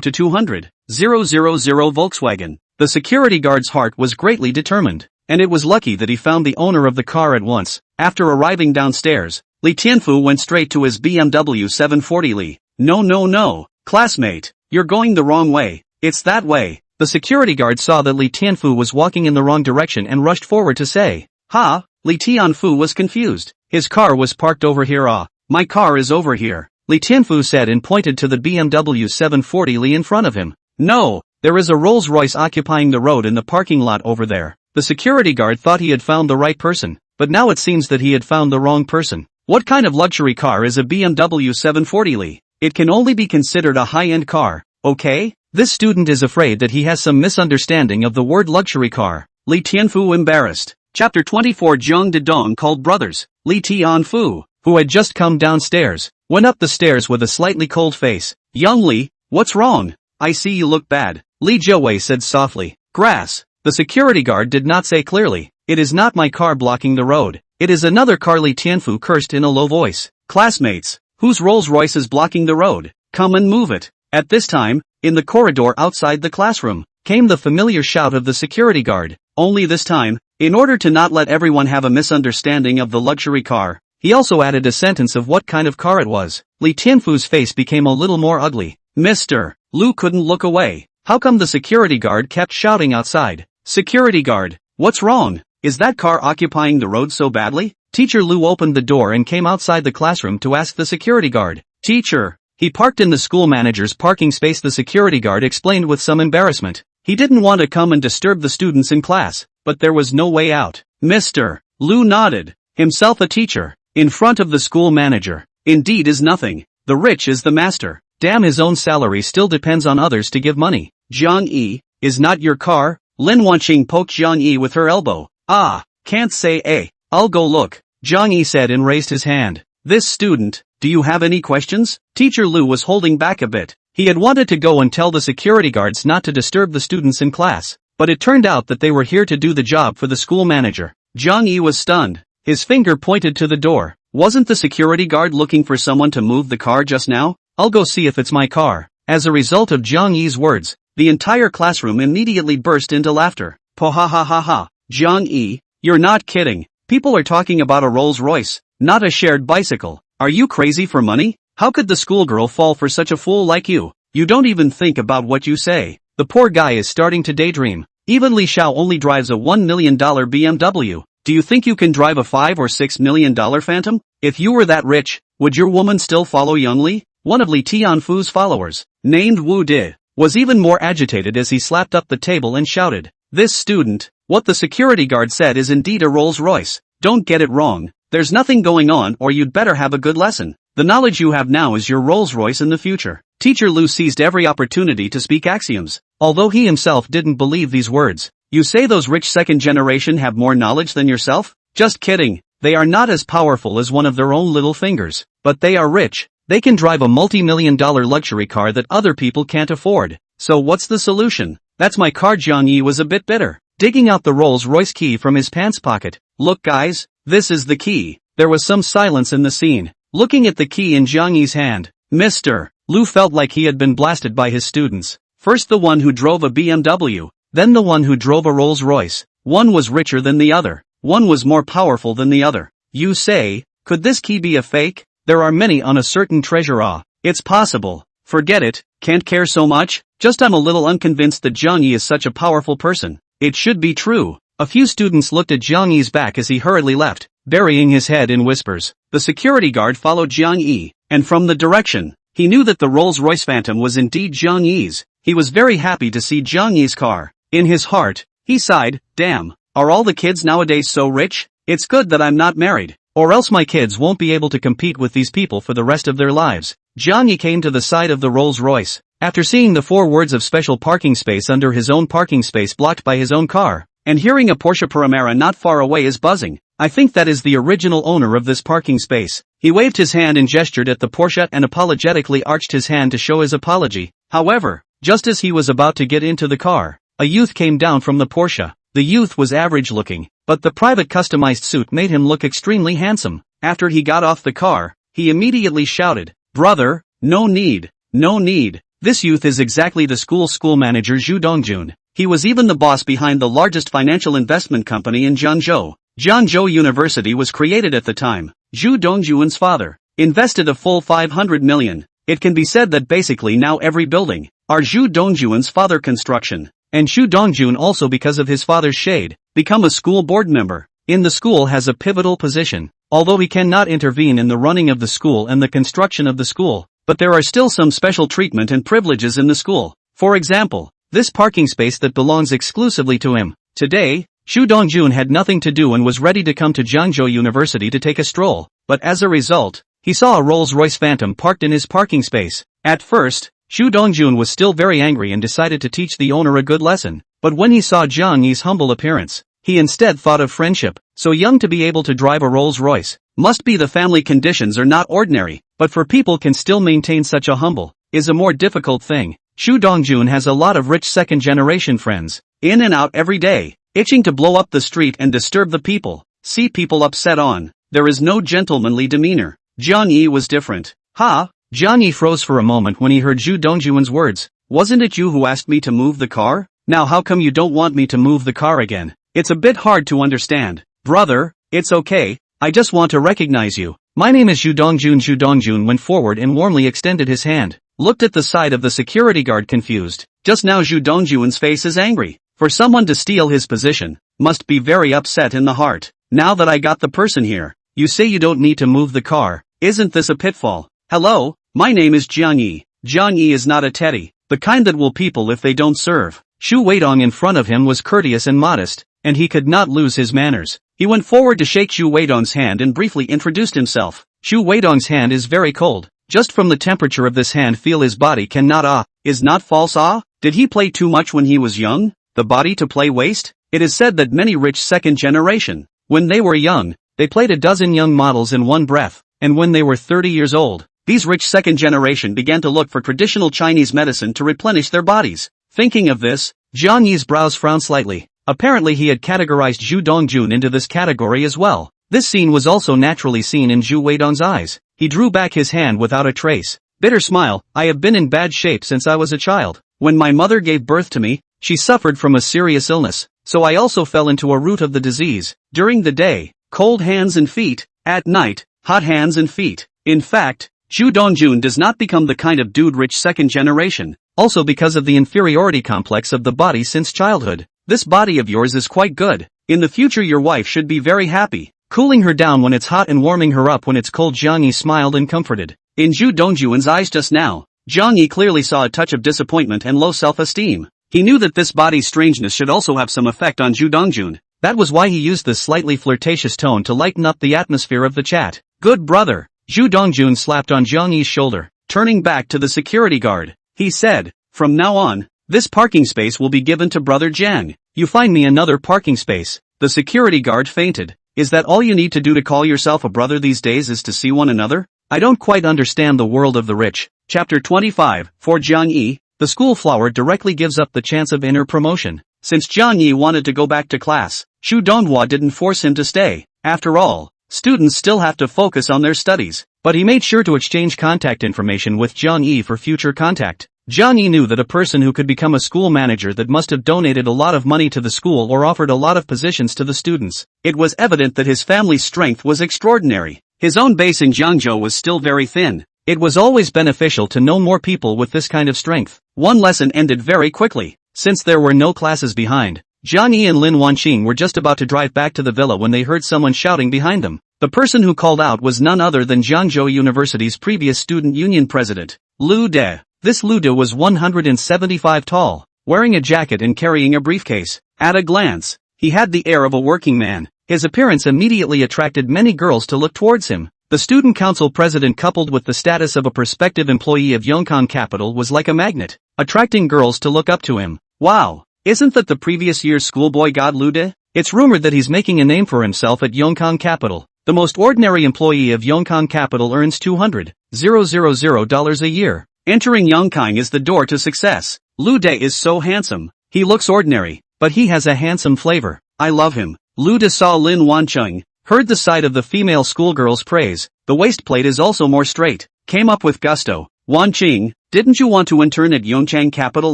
to 200,000 Volkswagen." The security guard's heart was greatly determined, and it was lucky that he found the owner of the car at once. After arriving downstairs, Li Tianfu went straight to his BMW 740 Li. No, classmate, you're going the wrong way. It's that way." The security guard saw that Li Tianfu was walking in the wrong direction and rushed forward to say, "Ha?" Li Tianfu was confused. "His car was parked over here." "Ah, my car is over here," Li Tianfu said and pointed to the BMW 740 Li in front of him. "No, there is a Rolls-Royce occupying the road in the parking lot over there." The security guard thought he had found the right person, but now it seems that he had found the wrong person. What kind of luxury car is a BMW 740 Li? It can only be considered a high-end car, okay? This student is afraid that he has some misunderstanding of the word luxury car. Li Tianfu embarrassed. Chapter 24. Zhang Dedong called brothers. Li Tianfu, who had just come downstairs, went up the stairs with a slightly cold face. "Young Li, what's wrong? I see you look bad," Li Jiawei said softly. "Grass." The security guard did not say clearly, "It is not my car blocking the road. It is another car." Li Tianfu cursed in a low voice. "Classmates, whose Rolls-Royce is blocking the road? Come and move it." At this time, in the corridor outside the classroom, came the familiar shout of the security guard. Only this time, in order to not let everyone have a misunderstanding of the luxury car, he also added a sentence of what kind of car it was. Li Tianfu's face became a little more ugly. Mr. Lu couldn't look away. How come the security guard kept shouting outside? "Security guard, what's wrong? Is that car occupying the road so badly?" Teacher Lu opened the door and came outside the classroom to ask the security guard. "Teacher, he parked in the school manager's parking space," the security guard explained with some embarrassment. He didn't want to come and disturb the students in class, but there was no way out. Mr. Lu nodded. Himself a teacher, in front of the school manager, indeed is nothing. The rich is the master. Damn, his own salary still depends on others to give money. "Jiang Yi, is not your car?" Lin Wanqing poked Jiang Yi with her elbow. "Ah, can't say eh. I'll go look," Jiang Yi said and raised his hand. "This student, do you have any questions?" Teacher Lu was holding back a bit. He had wanted to go and tell the security guards not to disturb the students in class, but it turned out that they were here to do the job for the school manager. Jiang Yi was stunned. His finger pointed to the door. "Wasn't the security guard looking for someone to move the car just now? I'll go see if it's my car." As a result of Jiang Yi's words, the entire classroom immediately burst into laughter. "Po ha ha ha ha. Jiang Yi, you're not kidding. People are talking about a Rolls-Royce, not a shared bicycle. Are you crazy for money? How could the schoolgirl fall for such a fool like you? You don't even think about what you say." The poor guy is starting to daydream. Even Li Xiao only drives a $1 million BMW. Do you think you can drive a $5 or $6 million Phantom? If you were that rich, would your woman still follow young Li? One of Li Tianfu's followers, named Wu Di, was even more agitated as he slapped up the table and shouted, "This student, what the security guard said is indeed a Rolls-Royce. Don't get it wrong. There's nothing going on, or you'd better have a good lesson. The knowledge you have now is your Rolls-Royce in the future." Teacher Lu seized every opportunity to speak axioms, although he himself didn't believe these words. "You say those rich second generation have more knowledge than yourself? Just kidding. They are not as powerful as one of their own little fingers, but they are rich. They can drive a multi-million-dollar luxury car that other people can't afford. So what's the solution?" "That's my car." Jiang Yi was a bit bitter, digging out the Rolls-Royce key from his pants pocket. "Look guys, this is the key." There was some silence in the scene. Looking at the key in Jiang Yi's hand, Mr. Lu felt like he had been blasted by his students. First the one who drove a BMW, then the one who drove a Rolls-Royce. One was richer than the other. One was more powerful than the other. You say, could this key be a fake? There are many on a certain treasure. Ah, it's possible. Forget it, can't care so much. Just I'm a little unconvinced that Jiang Yi is such a powerful person. It should be true. A few students looked at Jiang Yi's back as he hurriedly left, burying his head in whispers. The security guard followed Jiang Yi, and from the direction, he knew that the Rolls-Royce Phantom was indeed Jiang Yi's. He was very happy to see Jiang Yi's car. In his heart, he sighed, "Damn, are all the kids nowadays so rich? It's good that I'm not married, or else my kids won't be able to compete with these people for the rest of their lives." Jiang Yi came to the side of the Rolls-Royce. After seeing the 4 words of special parking space under his own parking space blocked by his own car, and hearing a Porsche Panamera not far away is buzzing, I think that is the original owner of this parking space. He waved his hand and gestured at the Porsche and apologetically arched his hand to show his apology. However, just as he was about to get into the car, a youth came down from the Porsche. The youth was average looking, but the private customized suit made him look extremely handsome. After he got off the car, he immediately shouted, "Brother, no need, no need." This youth is exactly the school manager Zhu Dongjun. He was even the boss behind the largest financial investment company in Jiangzhou. Jiangzhou University was created at the time. Zhu Dongjun's father invested a full 500 million. It can be said that basically now every building are Zhu Dongjun's father construction. And Zhu Dongjun also, because of his father's shade, become a school board member. In the school has a pivotal position, although he cannot intervene in the running of the school and the construction of the school. But there are still some special treatment and privileges in the school. For example, this parking space that belongs exclusively to him. Today, Zhu Dongjun had nothing to do and was ready to come to Jiangzhou University to take a stroll, but as a result, he saw a Rolls-Royce Phantom parked in his parking space. At first, Zhu Dongjun was still very angry and decided to teach the owner a good lesson, but when he saw Jiang Yi's humble appearance, he instead thought of friendship. So young to be able to drive a Rolls-Royce, must be the family conditions are not ordinary, but for people can still maintain such a humble, is a more difficult thing. Zhu Dongjun has a lot of rich second-generation friends, in and out every day, itching to blow up the street and disturb the people, see people upset on. There is no gentlemanly demeanor. Jiang Yi was different. Ha! Jiang Yi froze for a moment when he heard Zhu Dongjun's words. Wasn't it you who asked me to move the car? Now how come you don't want me to move the car again? It's a bit hard to understand. Brother, it's okay, I just want to recognize you. My name is Zhu Dongjun. Zhu Dongjun went forward and warmly extended his hand, looked at the side of the security guard confused. Just now Zhu Dongjun's face is angry. For someone to steal his position, must be very upset in the heart. Now that I got the person here, you say you don't need to move the car, isn't this a pitfall? Hello, my name is Jiang Yi. Jiang Yi is not a teddy, the kind that will people if they don't serve. Xu Weidong in front of him was courteous and modest, and he could not lose his manners. He went forward to shake Xu Weidong's hand and briefly introduced himself. Xu Weidong's hand is very cold. Just from the temperature of this hand feel his body cannot is not false Did he play too much when he was young? The body to play waste? It is said that many rich second generation, when they were young, they played a dozen young models in one breath, and when they were 30 years old, these rich second generation began to look for traditional Chinese medicine to replenish their bodies. Thinking of this, Jiang Yi's brows frowned slightly. Apparently he had categorized Zhu Dongjun into this category as well. This scene was also naturally seen in Zhu Weidong's eyes. He drew back his hand without a trace. Bitter smile. I have been in bad shape since I was a child. When my mother gave birth to me, she suffered from a serious illness, so I also fell into a root of the disease. During the day, cold hands and feet. At night, hot hands and feet. In fact, Zhu Dongjun does not become the kind of dude rich second generation, also because of the inferiority complex of the body since childhood. This body of yours is quite good. In the future your wife should be very happy, cooling her down when it's hot and warming her up when it's cold. Jiang Yi smiled and comforted. In Zhu Dongjun's eyes just now, Jiang Yi clearly saw a touch of disappointment and low self-esteem. He knew that this body's strangeness should also have some effect on Zhu Dongjun. That was why he used this slightly flirtatious tone to lighten up the atmosphere of the chat. Good brother. Zhu Dongjun slapped on Jiang Yi's shoulder. Turning back to the security guard, he said, from now on, this parking space will be given to brother Jiang. You find me another parking space. The security guard fainted. Is that all you need to do to call yourself a brother these days is to see one another? I don't quite understand the world of the rich. Chapter 25. For Jiang Yi, the school flower directly gives up the chance of inner promotion. Since Jiang Yi wanted to go back to class, Xu Donghua didn't force him to stay. After all, students still have to focus on their studies. But he made sure to exchange contact information with Jiang Yi for future contact. Jiang Yi knew that a person who could become a school manager that must have donated a lot of money to the school or offered a lot of positions to the students. It was evident that his family's strength was extraordinary. His own base in Jiangzhou was still very thin. It was always beneficial to know more people with this kind of strength. One lesson ended very quickly. Since there were no classes behind, Jiang Yi and Lin Wanqing were just about to drive back to the villa when they heard someone shouting behind them. The person who called out was none other than Jiangzhou University's previous student union president, Liu De. This Liu De was 175 tall, wearing a jacket and carrying a briefcase. At a glance, he had the air of a working man. His appearance immediately attracted many girls to look towards him. The student council president coupled with the status of a prospective employee of Wanqing Capital was like a magnet, attracting girls to look up to him. Wow, isn't that the previous year's schoolboy god Lude? It's rumored that he's making a name for himself at Wanqing Capital. The most ordinary employee of Wanqing Capital earns $200,000 a year. Entering Wanqing is the door to success. Lude is so handsome. He looks ordinary, but he has a handsome flavor. I love him. Lude saw Lin Wanqing, heard the side of the female schoolgirl's praise. The waistplate is also more straight. Came up with gusto. Wanqing, didn't you want to intern at Wanqing Capital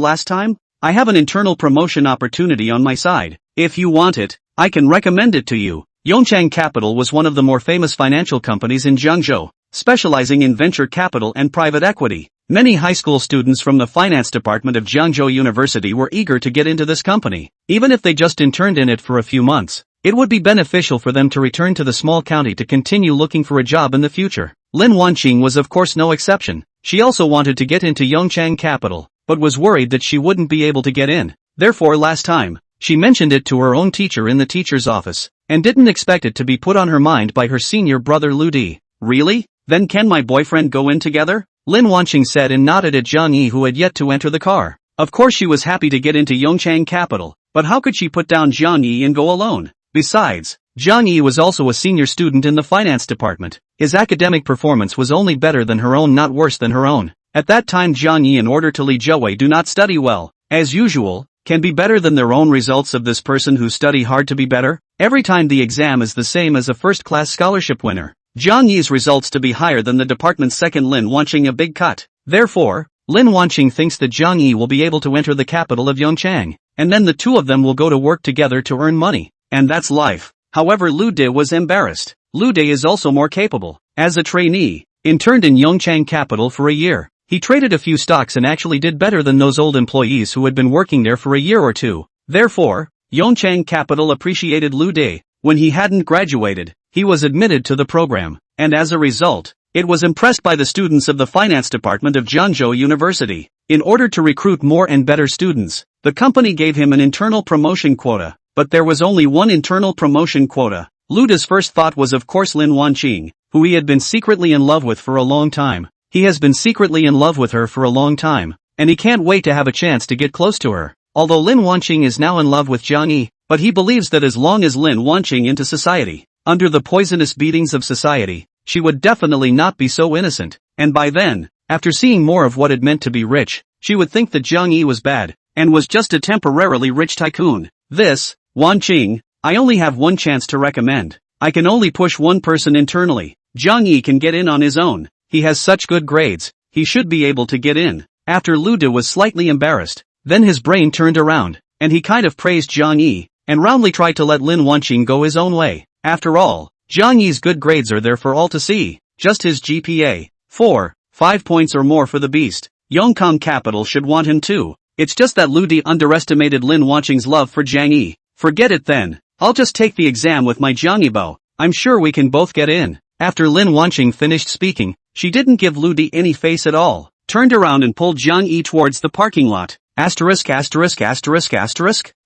last time? I have an internal promotion opportunity on my side. If you want it, I can recommend it to you. Wanqing Capital was one of the more famous financial companies in Jiangzhou, specializing in venture capital and private equity. Many high school students from the finance department of Jiangzhou University were eager to get into this company, even if they just interned in it for a few months. It would be beneficial for them to return to the small county to continue looking for a job in the future. Lin Wanqing was of course no exception. She also wanted to get into Wanqing Capital, but was worried that she wouldn't be able to get in. Therefore last time, she mentioned it to her own teacher in the teacher's office, and didn't expect it to be put on her mind by her senior brother Lude. Really? Then can my boyfriend go in together? Lin Wanqing said and nodded at Jiang Yi who had yet to enter the car. Of course she was happy to get into Wanqing Capital, but how could she put down Jiang Yi and go alone? Besides, Jiang Yi was also a senior student in the finance department. His academic performance was only better than her own, not worse than her own. At that time Jiang Yi in order to Li Zhouwei do not study well, as usual, can be better than their own results of this person who study hard to be better. Every time the exam is the same as a first-class scholarship winner. Jiang Yi's results to be higher than the department's second Lin Wanqing a big cut. Therefore, Lin Wanqing thinks that Jiang Yi will be able to enter the capital of Wanqing, and then the two of them will go to work together to earn money. And that's life. However Lude was embarrassed. Lude is also more capable. As a trainee, interned in Wanqing Capital for a year. He traded a few stocks and actually did better than those old employees who had been working there for a year or two. Therefore, Wanqing Capital appreciated Lude. When he hadn't graduated, he was admitted to the program, and as a result, it was impressed by the students of the finance department of Jiangzhou University. In order to recruit more and better students, the company gave him an internal promotion quota, but there was only one internal promotion quota. Lude's first thought was of course Lin Wanqing, who he had been secretly in love with for a long time. He has been secretly in love with her for a long time, and he can't wait to have a chance to get close to her. Although Lin Wanqing is now in love with Jiang Yi, but he believes that as long as Lin Wanqing into society, under the poisonous beatings of society, she would definitely not be so innocent, and by then, after seeing more of what it meant to be rich, she would think that Jiang Yi was bad, and was just a temporarily rich tycoon. This, Wanqing, I only have one chance to recommend. I can only push one person internally. Jiang Yi can get in on his own. He has such good grades, he should be able to get in. After Lude was slightly embarrassed, then his brain turned around, and he kind of praised Jiang Yi, and roundly tried to let Lin Wanqing go his own way. After all, Jiang Yi's good grades are there for all to see. Just his GPA, 5 points or more for the beast. Wanqing Capital should want him too. It's just that Lude underestimated Lin Wanqing's love for Jiang Yi. Forget it then. I'll just take the exam with my Jiang Yibo. I'm sure we can both get in. After Lin Wanqing finished speaking, she didn't give Lude any face at all, turned around and pulled Jiang Yi towards the parking lot.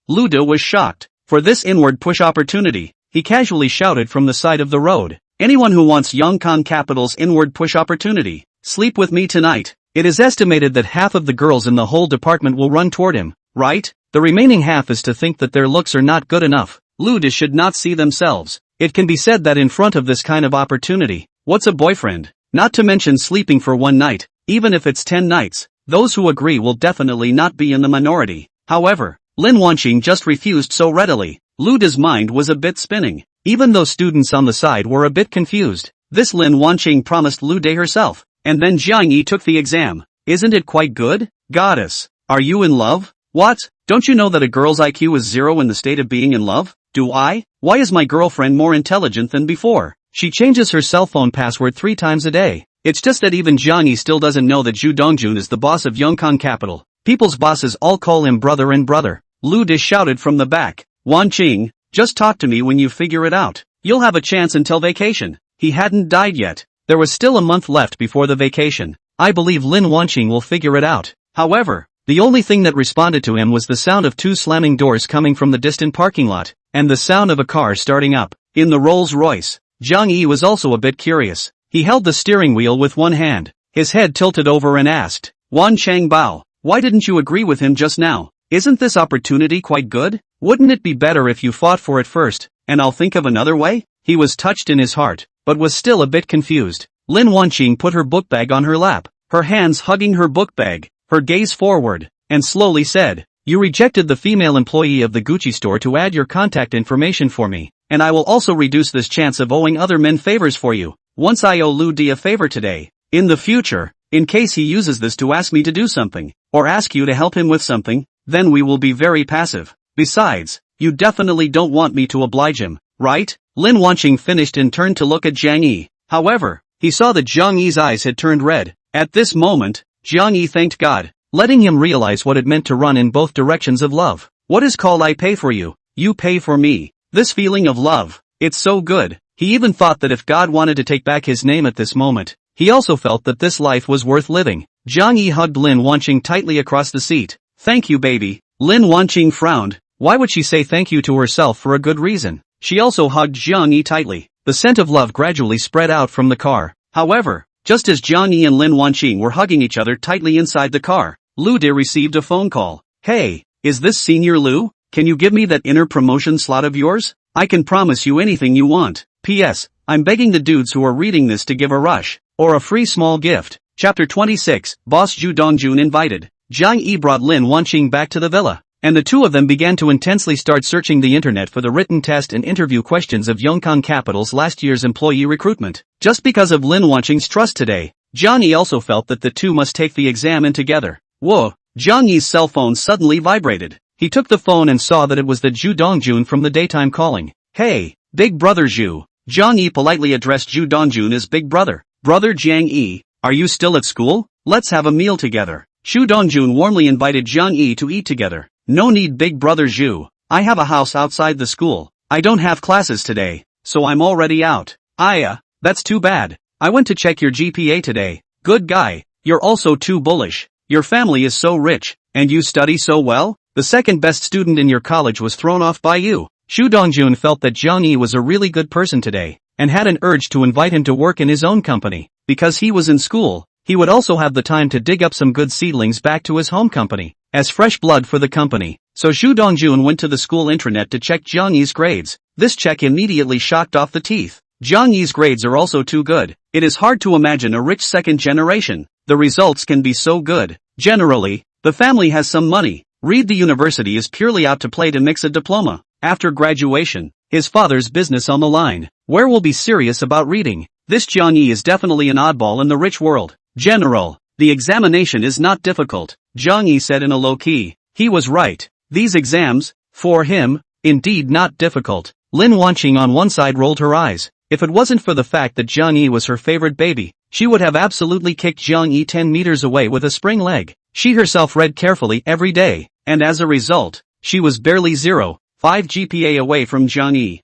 Lude was shocked. For this inward push opportunity, he casually shouted from the side of the road. Anyone who wants Wanqing Capital's inward push opportunity, sleep with me tonight. It is estimated that half of the girls in the whole department will run toward him, right? The remaining half is to think that their looks are not good enough. Lude should not see themselves. It can be said that in front of this kind of opportunity, what's a boyfriend? Not to mention sleeping for one night, even if it's 10 nights, those who agree will definitely not be in the minority. However, Lin Wanqing just refused so readily. Lude's mind was a bit spinning. Even though students on the side were a bit confused, this Lin Wanqing promised Lude herself, and then Jiang Yi took the exam. Isn't it quite good? Goddess, are you in love? What? Don't you know that a girl's IQ is 0 in the state of being in love? Do I? Why is my girlfriend more intelligent than before? She changes her cell phone password 3 times a day. It's just that even Jiang Yi still doesn't know that Zhu Dongjun is the boss of Wanqing Capital. People's bosses all call him brother and brother. Lude shouted from the back. Wanqing, just talk to me when you figure it out. You'll have a chance until vacation. He hadn't died yet. There was still a month left before the vacation. I believe Lin Wanqing will figure it out. However, the only thing that responded to him was the sound of 2 slamming doors coming from the distant parking lot, and the sound of a car starting up. In the Rolls-Royce, Jiang Yi was also a bit curious. He held the steering wheel with one hand, his head tilted over and asked, Wanqing Bao, why didn't you agree with him just now? Isn't this opportunity quite good? Wouldn't it be better if you fought for it first, and I'll think of another way? He was touched in his heart, but was still a bit confused. Lin Wanqing put her book bag on her lap, her hands hugging her book bag, her gaze forward, and slowly said, You rejected the female employee of the Gucci store to add your contact information for me, and I will also reduce this chance of owing other men favors for you. Once I owe Lu Di a favor today. In the future, in case he uses this to ask me to do something, or ask you to help him with something, then we will be very passive. Besides, you definitely don't want me to oblige him, right? Lin Wanqing finished and turned to look at Jiang Yi. However, he saw that Jiang Yi's eyes had turned red. At this moment, Jiang Yi thanked God, letting him realize what it meant to run in both directions of love. What is called I pay for you, you pay for me. This feeling of love, it's so good. He even thought that if God wanted to take back his name at this moment, he also felt that this life was worth living. Jiang Yi hugged Lin Wanqing tightly across the seat. Thank you, baby. Lin Wanqing frowned. Why would she say thank you to herself for a good reason? She also hugged Jiang Yi tightly. The scent of love gradually spread out from the car. However, just as Jiang Yi and Lin Wanqing were hugging each other tightly inside the car, Lu Di received a phone call. Hey, is this Senior Lu? Can you give me that inner promotion slot of yours? I can promise you anything you want. P.S. I'm begging the dudes who are reading this to give a rush, or a free small gift. Chapter 26, Boss Zhu Dongjun invited. Jiang Yi brought Lin Wanqing back to the villa, and the two of them began to intensely start searching the internet for the written test and interview questions of Yongkang Capital's last year's employee recruitment. Just because of Lin Wanqing's trust today, Jiang Yi also felt that the two must take the exam in together. Whoa, Jiang Yi's cell phone suddenly vibrated. He took the phone and saw that it was the Zhu Dongjun from the daytime calling. Hey, big brother Zhu. Jiang Yi politely addressed Zhu Dongjun as big brother. Brother Jiang Yi, are you still at school? Let's have a meal together. Zhu Dongjun warmly invited Jiang Yi to eat together. No need, big brother Zhu. I have a house outside the school. I don't have classes today, so I'm already out. That's too bad. I went to check your GPA today. Good guy. You're also too bullish. Your family is so rich, and you study so well? The second best student in your college was thrown off by you. Zhu Dongjun felt that Jiang Yi was a really good person today, and had an urge to invite him to work in his own company. Because he was in school, he would also have the time to dig up some good seedlings back to his home company, as fresh blood for the company. So Zhu Dongjun went to the school intranet to check Jiang Yi's grades. This check immediately shocked off the teeth. Jiang Yi's grades are also too good. It is hard to imagine a rich second generation. The results can be so good. Generally, the family has some money. Reed the university is purely out to play to mix a diploma. After graduation, his father's business on the line. Where will be serious about reading? This Jiang Yi is definitely an oddball in the rich world. General, the examination is not difficult, Jiang Yi said in a low key. He was right. These exams, for him, indeed not difficult. Lin Wanqing on one side rolled her eyes. If it wasn't for the fact that Jiang Yi was her favorite baby, she would have absolutely kicked Jiang Yi 10 meters away with a spring leg. She herself read carefully every day, and as a result, she was barely 0.5 GPA away from Jiang Yi.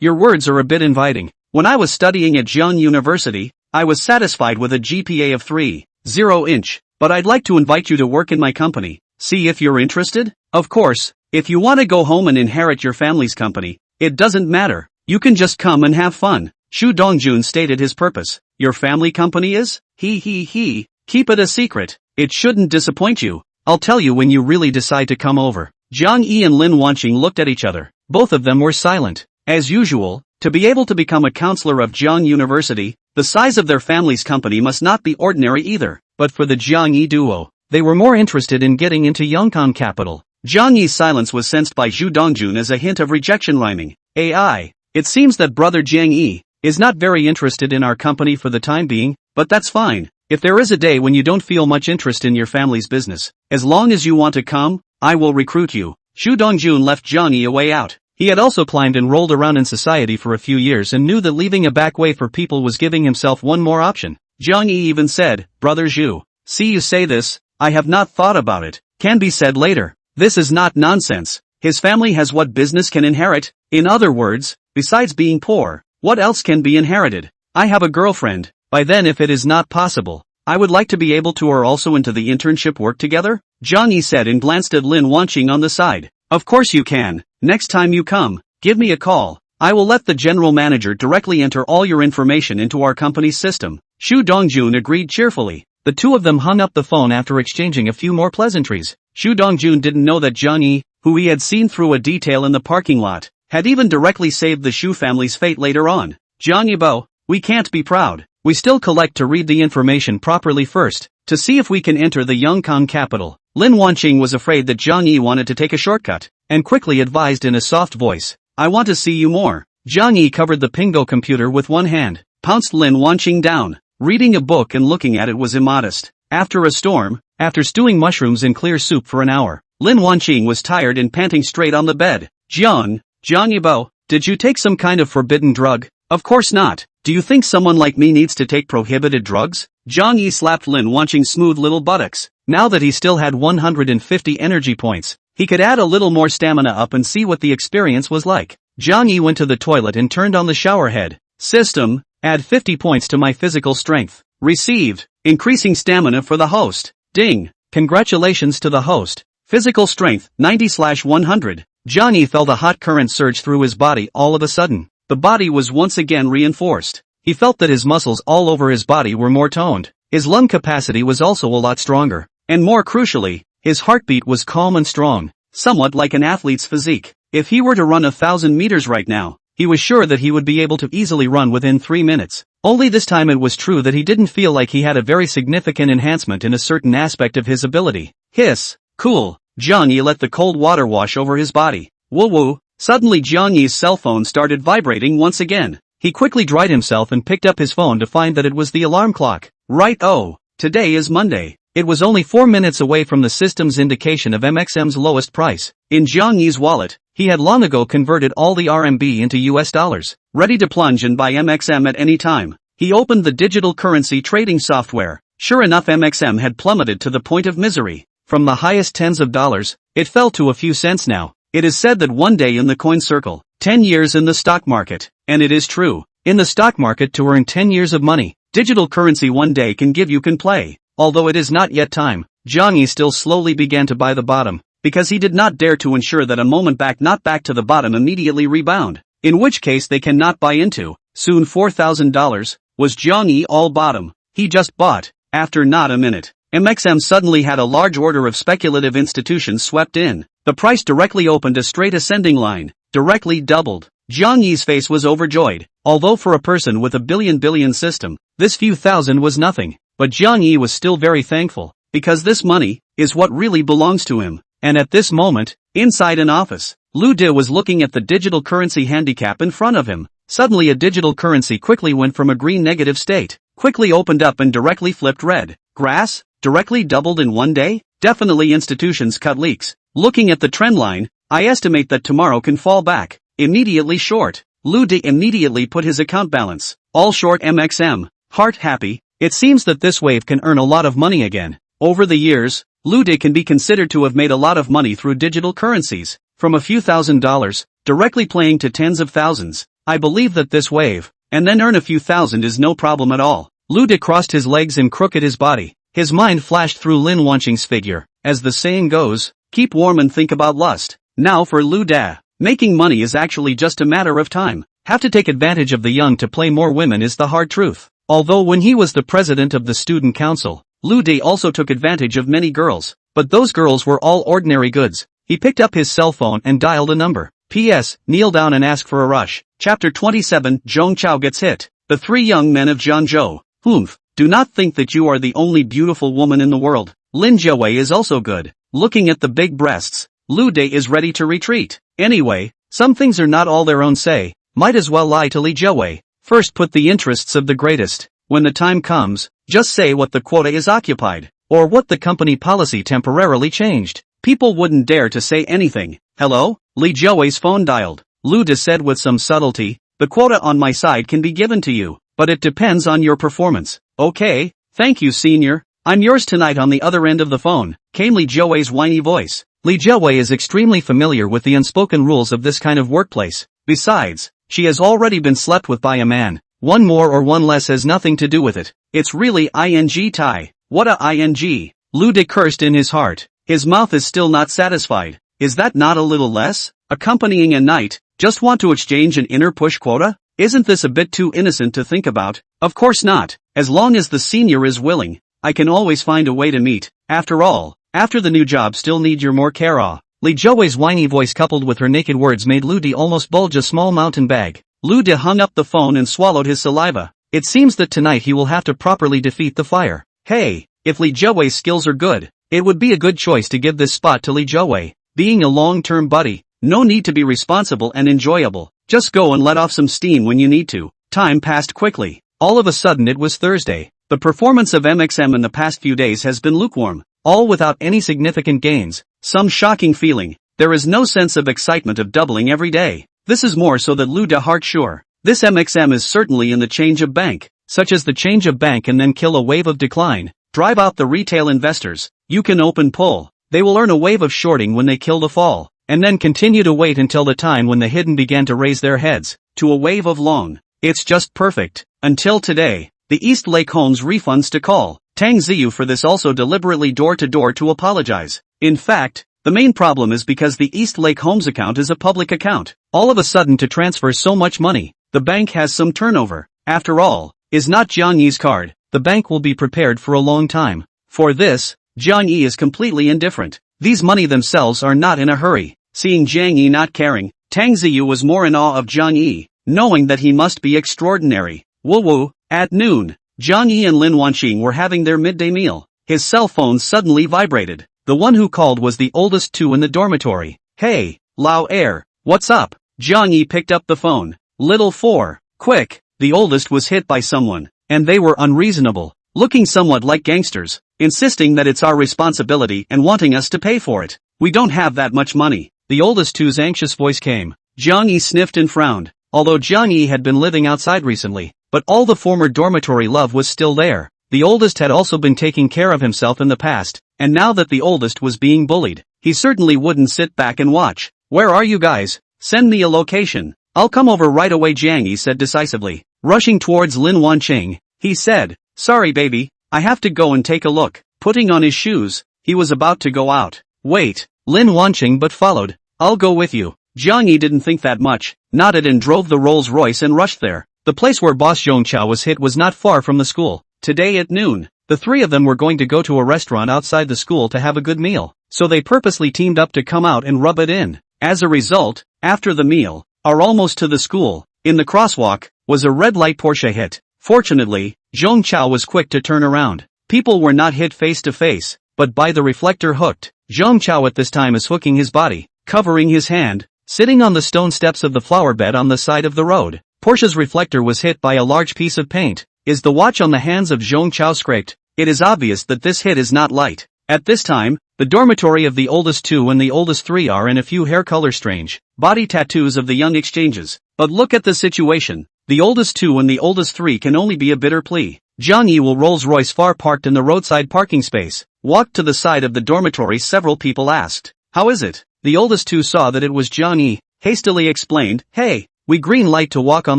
Your words are a bit inviting. When I was studying at Jiang University, I was satisfied with a GPA of 3.0, but I'd like to invite you to work in my company. See if you're interested? Of course, if you want to go home and inherit your family's company, it doesn't matter. You can just come and have fun. Zhu Dongjun stated his purpose. Your family company is? Keep it a secret. It shouldn't disappoint you. I'll tell you when you really decide to come over. Jiang Yi and Lin Wanqing looked at each other. Both of them were silent. As usual, to be able to become a counselor of Jiang University, the size of their family's company must not be ordinary either. But for the Jiang Yi duo, they were more interested in getting into Yongkang Capital. Jiang Yi's silence was sensed by Zhu Dongjun as a hint of rejection rhyming. It seems that brother Jiang Yi is not very interested in our company for the time being, but that's fine. If there is a day when you don't feel much interest in your family's business, as long as you want to come, I will recruit you. Zhu Dongjun left Jiang Yi a way out. He had also climbed and rolled around in society for a few years and knew that leaving a back way for people was giving himself one more option. Jiang Yi even said, Brother Zhu, see you say this, I have not thought about it, can be said later. This is not nonsense. His family has what business can inherit. In other words, besides being poor, what else can be inherited? I have a girlfriend. By then if it is not possible, I would like to be able to or also into the internship work together? Jiang Yi said and glanced at Lin Wanqing on the side. Of course you can. Next time you come, give me a call. I will let the general manager directly enter all your information into our company's system. Shu Dongjun agreed cheerfully. The two of them hung up the phone after exchanging a few more pleasantries. Shu Dongjun didn't know that Jiang Yi, who he had seen through a detail in the parking lot, had even directly saved the Shu family's fate later on. Jiang Yi, we can't be proud. We still collect to read the information properly first, to see if we can enter the Wanqing capital. Lin Wanqing was afraid that Jiang Yi wanted to take a shortcut, and quickly advised in a soft voice, I want to see you more. Jiang Yi covered the Pingo computer with one hand, pounced Lin Wanqing down. Reading a book and looking at it was immodest. After a storm, after stewing mushrooms in clear soup for an hour, Lin Wanqing was tired and panting straight on the bed. Jiang Yi, did you take some kind of forbidden drug? Of course not. Do you think someone like me needs to take prohibited drugs? Jiang Yi slapped Lin Wanqing's smooth little buttocks. Now that he still had 150 energy points, he could add a little more stamina up and see what the experience was like. Jiang Yi went to the toilet and turned on the shower head. System, add 50 points to my physical strength. Received, increasing stamina for the host. Ding, congratulations to the host. Physical strength, 90/100. Jiang Yi felt a hot current surge through his body all of a sudden. The body was once again reinforced. He felt that his muscles all over his body were more toned. His lung capacity was also a lot stronger. And more crucially, his heartbeat was calm and strong, somewhat like an athlete's physique. If he were to run 1,000 meters right now, he was sure that he would be able to easily run within 3 minutes. Only this time it was true that he didn't feel like he had a very significant enhancement in a certain aspect of his ability. Hiss. Cool. Jiang Yi let the cold water wash over his body. Woo-woo. Suddenly Jiang Yi's cell phone started vibrating once again. He quickly dried himself and picked up his phone to find that it was the alarm clock. Right, oh, today is Monday. It was only 4 minutes away from the system's indication of MXM's lowest price. In Jiang Yi's wallet, he had long ago converted all the RMB into US dollars, ready to plunge and buy MXM at any time. He opened the digital currency trading software. Sure enough, MXM had plummeted to the point of misery. From the highest tens of dollars, it fell to a few cents now. It is said that one day in the coin circle, 10 years in the stock market. And it is true. In the stock market, to earn 10 years of money, digital currency one day can give you can play. Although it is not yet time, Jiang Yi still slowly began to buy the bottom, because he did not dare to ensure that a moment back not back to the bottom immediately rebound, in which case they cannot buy into. Soon $4,000, was Jiang Yi all bottom. He just bought. After not a minute, MXM suddenly had a large order of speculative institutions swept in. The price directly opened a straight ascending line, directly doubled. Jiang Yi's face was overjoyed, although for a person with a billion system, this few thousand was nothing. But Jiang Yi was still very thankful, because this money is what really belongs to him. And at this moment, inside an office, Lu De was looking at the digital currency handicap in front of him. Suddenly a digital currency quickly went from a green negative state, quickly opened up and directly flipped red. Grass? Directly doubled in one day? Definitely institutions cut leaks. Looking at the trend line, I estimate that tomorrow can fall back. Immediately short. Lu De immediately put his account balance, all short MXM. Heart happy. It seems that this wave can earn a lot of money again. Over the years, Lu De can be considered to have made a lot of money through digital currencies, from a few $1,000s, directly playing to tens of thousands. I believe that this wave, and then earn a few thousand is no problem at all. Lu De crossed his legs and crooked his body. His mind flashed through Lin Wanqing's figure. As the saying goes, keep warm and think about lust. Now for Lu De, making money is actually just a matter of time. Have to take advantage of the young to play more women is the hard truth. Although when he was the president of the student council, Lu De also took advantage of many girls, but those girls were all ordinary goods. He picked up his cell phone and dialed a number. P.S. Kneel down and ask for a rush. Chapter 27, Zhong Chao gets hit. The three young men of Zhangzhou. Humph. Do not think that you are the only beautiful woman in the world. Lin Jiawei is also good. Looking at the big breasts, Lu De is ready to retreat. Anyway, some things are not all their own say. Might as well lie to Li Jiawei. First put the interests of the greatest. When the time comes, just say what the quota is occupied, or what the company policy temporarily changed. People wouldn't dare to say anything. Hello? Li Jiawei's phone dialed. Lu De said with some subtlety, the quota on my side can be given to you, but it depends on your performance. Okay, thank you senior. I'm yours tonight. On the other end of the phone, came Li Jiawei's whiny voice. Li Jiawei is extremely familiar with the unspoken rules of this kind of workplace. Besides, she has already been slept with by a man. One more or one less has nothing to do with it. It's really ing tie. What a ing. Lu De cursed in his heart. His mouth is still not satisfied. Is that not a little less? accompanying a knight, just want to exchange an inner push quota? Isn't this a bit too innocent to think about? Of course not. As long as the senior is willing, I can always find a way to meet. After all, after the new job still need your more care. Li Zhouwei's whiny voice coupled with her naked words made Lu De almost bulge a small mountain bag. Lu De hung up the phone and swallowed his saliva. It seems that tonight he will have to properly defeat the fire. Hey, if Li Zhouwei's skills are good, it would be a good choice to give this spot to Li Zhouwei. Being a long-term buddy, no need to be responsible and enjoyable. Just go and let off some steam when you need to. Time passed quickly. All of a sudden it was Thursday. The performance of MXM in the past few days has been lukewarm, all without any significant gains. Some shocking feeling. There is no sense of excitement of doubling every day. This is more so that Lu De heart sure. This MXM is certainly in the change of bank, such as the change of bank and then kill a wave of decline, drive out the retail investors. You can open pull. They will earn a wave of shorting when they kill the fall, and then continue to wait until the time when the hidden began to raise their heads, to a wave of long. It's just perfect. Until today, the East Lake Homes refunds to call Tang Ziyu for this also deliberately door-to-door to apologize. In fact, the main problem is because the East Lake Homes account is a public account. All of a sudden to transfer so much money, the bank has some turnover. After all, is not Jiang Yi's card. The bank will be prepared for a long time. For this, Jiang Yi is completely indifferent. These money themselves are not in a hurry. Seeing Jiang Yi not caring, Tang Ziyu was more in awe of Jiang Yi, knowing that he must be extraordinary. Woo. At noon, Jiang Yi and Lin Wanqing were having their midday meal. His cell phone suddenly vibrated. The one who called was the oldest two in the dormitory. Hey, Lao Air, what's up? Jiang Yi picked up the phone. Little 4, quick. The oldest was hit by someone, and they were unreasonable, looking somewhat like gangsters, insisting that it's our responsibility and wanting us to pay for it. We don't have that much money. The oldest two's anxious voice came. Jiang Yi sniffed and frowned. Although Jiang Yi had been living outside recently, but all the former dormitory love was still there. The oldest had also been taking care of himself in the past, and now that the oldest was being bullied, he certainly wouldn't sit back and watch. Where are you guys? Send me a location. I'll come over right away, Jiang Yi said decisively. Rushing towards Lin Wanqing, he said, sorry baby, I have to go and take a look. Putting on his shoes, he was about to go out. Wait, Lin Wanqing but followed. I'll go with you. Jiang Yi didn't think that much, nodded and drove the Rolls Royce and rushed there. The place where Boss Zhongqiao was hit was not far from the school. Today at noon, the three of them were going to go to a restaurant outside the school to have a good meal, so they purposely teamed up to come out and rub it in. As a result, after the meal, are almost to the school, in the crosswalk, was a red light Porsche hit. Fortunately, Zhongqiao was quick to turn around. People were not hit face to face, but by the reflector hooked. Zhongqiao at this time is hooking his body, covering his hand, sitting on the stone steps of the flower bed on the side of the road. Porsche's reflector was hit by a large piece of paint. Is the watch on the hands of Zhongqiao scraped? It is obvious that this hit is not light. At this time, the dormitory of the oldest two and the oldest three are in a few hair color strange body tattoos of the young exchanges. But look at the situation. The oldest two and the oldest three can only be a bitter plea. Jiang Yi will Rolls Royce far parked in the roadside parking space. Walked to the side of the dormitory. Several people asked, how is it? The oldest two saw that it was Jiang Yi, hastily explained, hey, we green light to walk on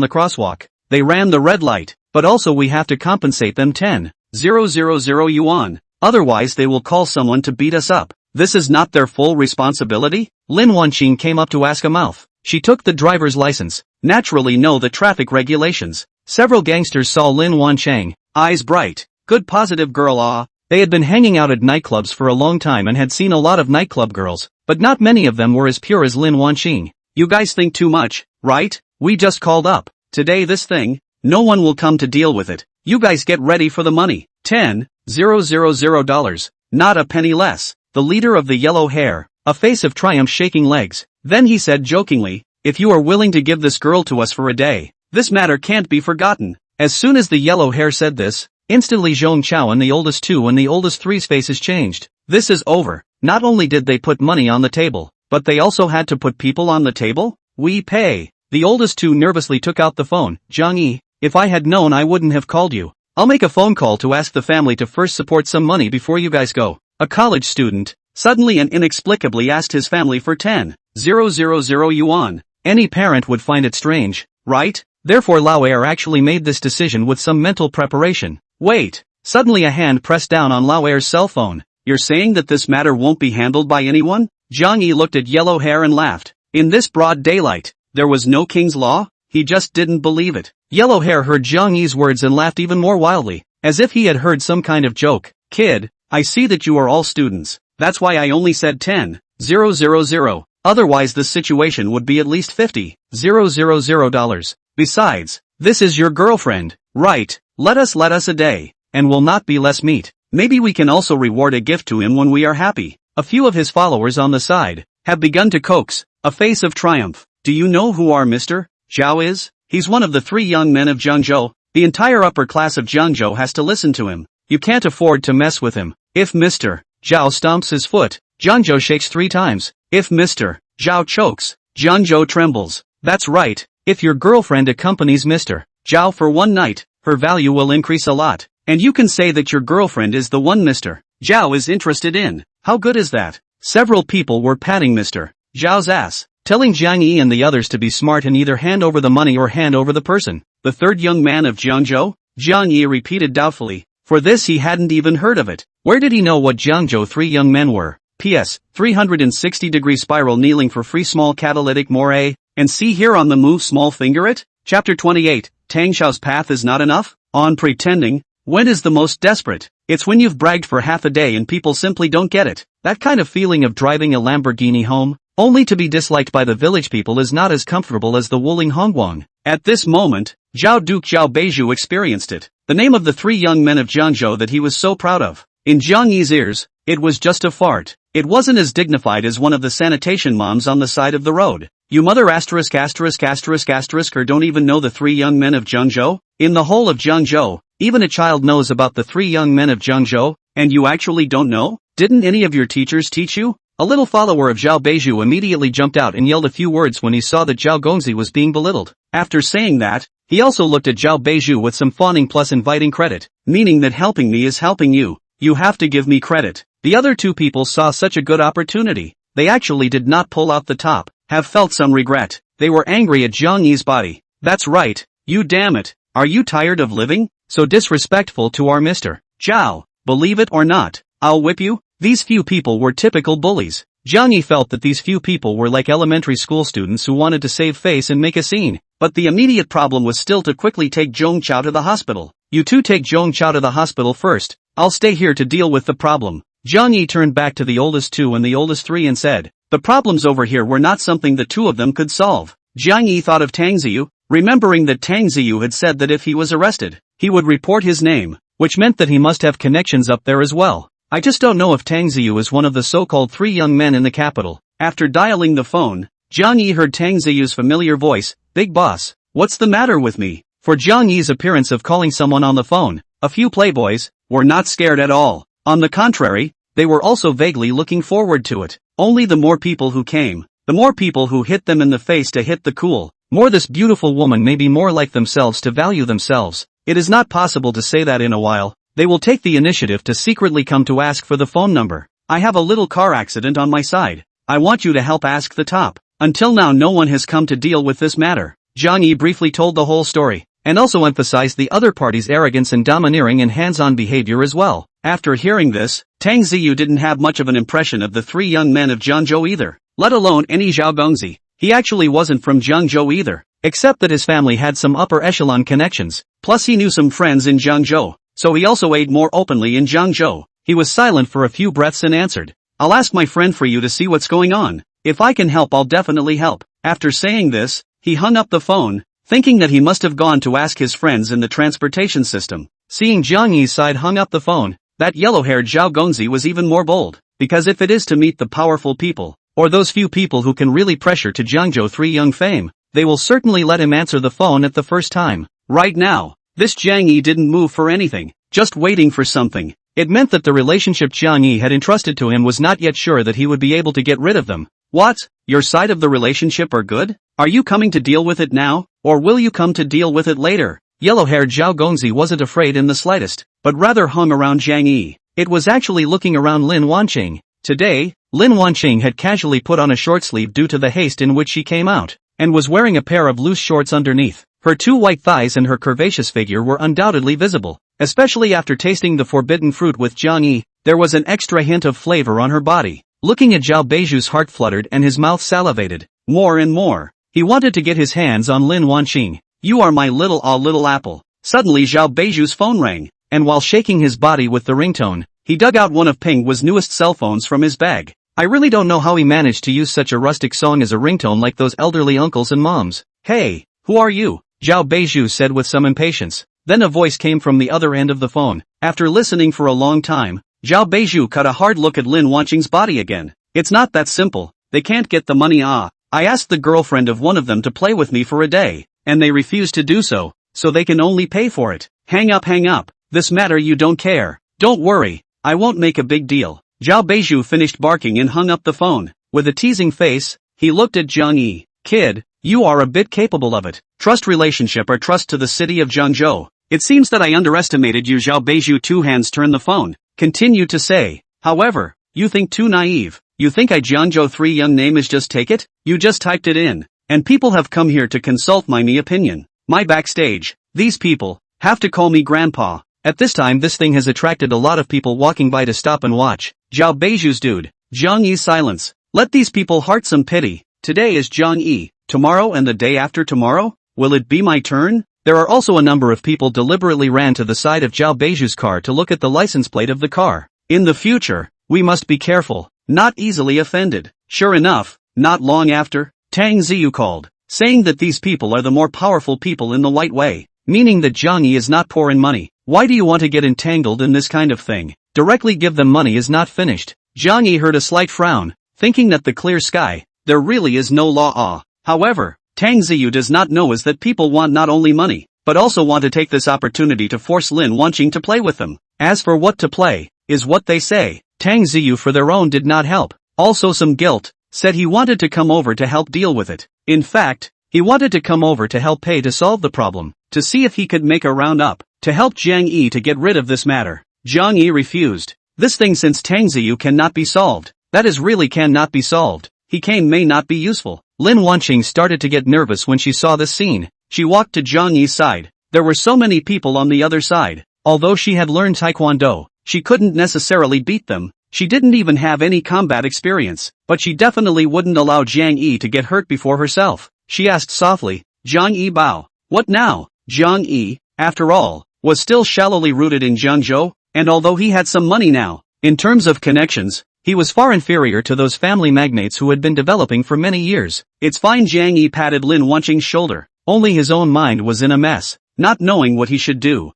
the crosswalk. They ran the red light, but also we have to compensate them 10,000 yuan. Otherwise they will call someone to beat us up. This is not their full responsibility? Lin Wanqing came up to ask a mouth. She took the driver's license. Naturally know the traffic regulations. Several gangsters saw Lin Wanqing, eyes bright. Good positive girl. They had been hanging out at nightclubs for a long time and had seen a lot of nightclub girls, but not many of them were as pure as Lin Wanqing. You guys think too much, right? We just called up. Today this thing, no one will come to deal with it. You guys get ready for the money. $10,000. Not a penny less. The leader of the yellow hair, a face of triumph shaking legs. Then he said jokingly, if you are willing to give this girl to us for a day, this matter can't be forgotten. As soon as the yellow hair said this, instantly Zhongqiao and the oldest two and the oldest three's faces changed. This is over. Not only did they put money on the table, but they also had to put people on the table? We pay. The oldest two nervously took out the phone. Jiang Yi, if I had known I wouldn't have called you. I'll make a phone call to ask the family to first support some money before you guys go. A college student, suddenly and inexplicably asked his family for 10,000 yuan. Any parent would find it strange, right? Therefore Lao Air actually made this decision with some mental preparation. Wait, suddenly a hand pressed down on Lao Air's cell phone. You're saying that this matter won't be handled by anyone? Jiang Yi looked at yellow hair and laughed. In this broad daylight, there was no king's law? He just didn't believe it. Yellow Hair heard Jiang Yi's words and laughed even more wildly, as if he had heard some kind of joke. Kid, I see that you are all students. That's why I only said 10,000. Otherwise this situation would be at least $50,000. Besides, this is your girlfriend, right? Let us a day, and will not be less meat. Maybe we can also reward a gift to him when we are happy. A few of his followers on the side have begun to coax, a face of triumph. Do you know who our Mr. Zhao is? He's one of the 3 young men of Jiangzhou. The entire upper class of Jiangzhou has to listen to him. You can't afford to mess with him. If Mr. Zhao stomps his foot, Jiangzhou shakes 3 times. If Mr. Zhao chokes, Jiangzhou trembles. That's right. If your girlfriend accompanies Mr. Zhao for one night, her value will increase a lot. And you can say that your girlfriend is the one Mr. Zhao is interested in. How good is that? Several people were patting Mr. Zhao's ass, telling Jiang Yi and the others to be smart and either hand over the money or hand over the person. The third young man of Jiangzhou? Jiang Yi repeated doubtfully. For this he hadn't even heard of it. Where did he know what Jiangzhou 3 young men were? P.S. 360-degree spiral kneeling for free small catalytic moray, and see here on the move small finger it? Chapter 28, Tang Xiao's path is not enough? On pretending? When is the most desperate? It's when you've bragged for half a day and people simply don't get it. That kind of feeling of driving a Lamborghini home, only to be disliked by the village people is not as comfortable as the Wuling Hongguang. At this moment, Zhao Duke Zhao Beiju experienced it, the name of the 3 young men of Jiangzhou that he was so proud of. In Jiang Yi's ears, it was just a fart. It wasn't as dignified as one of the sanitation moms on the side of the road. You mother ***** or don't even know the 3 young men of Jiangzhou? In the whole of Jiangzhou, even a child knows about the 3 young men of Jiangzhou, and you actually don't know? Didn't any of your teachers teach you? A little follower of Zhao Beiju immediately jumped out and yelled a few words when he saw that Zhao Gongzi was being belittled. After saying that, he also looked at Zhao Beiju with some fawning plus inviting credit, meaning that helping me is helping you. You have to give me credit. The other 2 people saw such a good opportunity. They actually did not pull out the top, have felt some regret. They were angry at Jiang Yi's body. That's right, you damn it. Are you tired of living? So disrespectful to our Mr. Zhao. Believe it or not, I'll whip you. These few people were typical bullies. Jiang Yi felt that these few people were like elementary school students who wanted to save face and make a scene. But the immediate problem was still to quickly take Zhong Chao to the hospital. You 2 take Zhong Chao to the hospital first. I'll stay here to deal with the problem. Jiang Yi turned back to the oldest 2 and the oldest 3 and said, the problems over here were not something the 2 of them could solve. Jiang Yi thought of Tang Ziyu, remembering that Tang Ziyu had said that if he was arrested, he would report his name, which meant that he must have connections up there as well. I just don't know if Tang Ziyu is one of the so-called 3 young men in the capital. After dialing the phone, Jiang Yi heard Tang Ziyu's familiar voice, Big boss, what's the matter with me? For Jiang Yi's appearance of calling someone on the phone, a few playboys were not scared at all. On the contrary, they were also vaguely looking forward to it. Only the more people who came, the more people who hit them in the face to hit the cool, more this beautiful woman may be more like themselves to value themselves. It is not possible to say that in a while. They will take the initiative to secretly come to ask for the phone number. I have a little car accident on my side. I want you to help ask the top. Until now no one has come to deal with this matter. Jiang Yi briefly told the whole story, and also emphasized the other party's arrogance and domineering and hands-on behavior as well. After hearing this, Tang Ziyu didn't have much of an impression of the 3 young men of Jiangzhou either, let alone any Zhao Gongzi. He actually wasn't from Jiangzhou either, except that his family had some upper echelon connections, plus he knew some friends in Jiangzhou. So he also ate more openly in Jiangzhou. He was silent for a few breaths and answered, I'll ask my friend for you to see what's going on. If I can help I'll definitely help. After saying this, he hung up the phone, thinking that he must have gone to ask his friends in the transportation system. Seeing Jiang Yi's side hung up the phone, that yellow-haired Zhao Gongzi was even more bold, because if it is to meet the powerful people, or those few people who can really pressure to Jiangzhou 3 young fame, they will certainly let him answer the phone at the first time. Right now, this Jiang Yi didn't move for anything, just waiting for something. It meant that the relationship Jiang Yi had entrusted to him was not yet sure that he would be able to get rid of them. What? Your side of the relationship are good? Are you coming to deal with it now, or will you come to deal with it later? Yellow-haired Zhao Gongzi wasn't afraid in the slightest, but rather hung around Jiang Yi. It was actually looking around Lin Wanqing. Today, Lin Wanqing had casually put on a short sleeve due to the haste in which she came out, and was wearing a pair of loose shorts underneath. Her 2 white thighs and her curvaceous figure were undoubtedly visible, especially after tasting the forbidden fruit with Jiang Yi. There was an extra hint of flavor on her body. Looking at Zhao Beiju's heart fluttered and his mouth salivated. more and more. He wanted to get his hands on Lin Wanqing. You are my little apple. Suddenly Zhao Beiju's phone rang, and while shaking his body with the ringtone, he dug out one of Ping's newest cell phones from his bag. I really don't know how he managed to use such a rustic song as a ringtone like those elderly uncles and moms. Hey, who are you? Zhao Beiju said with some impatience. Then a voice came from the other end of the phone. After listening for a long time, Zhao Beiju cut a hard look at Lin Wanqing's body again. It's not that simple. They can't get the money. I asked the girlfriend of one of them to play with me for a day, and they refused to do so they can only pay for it. Hang up. This matter you don't care. Don't worry, I won't make a big deal. Zhao Beiju finished barking and hung up the phone. With a teasing face, he looked at Jiang Yi. Kid, you are a bit capable of it. Trust relationship or trust to the city of Zhangzhou. It seems that I underestimated you. Zhao Beiju two hands turned the phone. Continued to say. However, you think too naive. You think I Jiangzhou 3 young name is just take it? You just typed it in. And people have come here to consult my opinion. My backstage. These people have to call me grandpa. At this time this thing has attracted a lot of people walking by to stop and watch. Zhao Beiju's dude. Jiang Yi's silence. Let these people heart some pity. Today is Jiang Yi. Tomorrow and the day after tomorrow? Will it be my turn? There are also a number of people deliberately ran to the side of Zhao Beiju's car to look at the license plate of the car. In the future, we must be careful, not easily offended. Sure enough, not long after, Tang Ziyu called, saying that these people are the more powerful people in the white way, meaning that Jiang Yi is not poor in money. Why do you want to get entangled in this kind of thing? Directly give them money is not finished. Jiang Yi heard a slight frown, thinking that the clear sky, there really is no law. However, Tang Ziyu does not know is that people want not only money, but also want to take this opportunity to force Lin Wanqing to play with them. As for what to play, is what they say. Tang Ziyu for their own did not help. Also some guilt, said he wanted to come over to help deal with it. In fact, he wanted to come over to help pay to solve the problem, to see if he could make a round up, to help Jiang Yi to get rid of this matter. Jiang Yi refused. This thing since Tang Ziyu cannot be solved, that is really cannot be solved, he may not be useful. Lin Wanqing started to get nervous when she saw this scene. She walked to Jiang Yi's side. There were so many people on the other side. Although she had learned Taekwondo, she couldn't necessarily beat them. She didn't even have any combat experience, but she definitely wouldn't allow Jiang Yi to get hurt before herself. She asked softly, Jiang Yi bow. What now? Jiang Yi, after all, was still shallowly rooted in Zhangzhou, and although he had some money now, in terms of connections, he was far inferior to those family magnates who had been developing for many years. It's fine. Jiang Yi patted Lin Wanqing's shoulder. Only his own mind was in a mess, not knowing what he should do.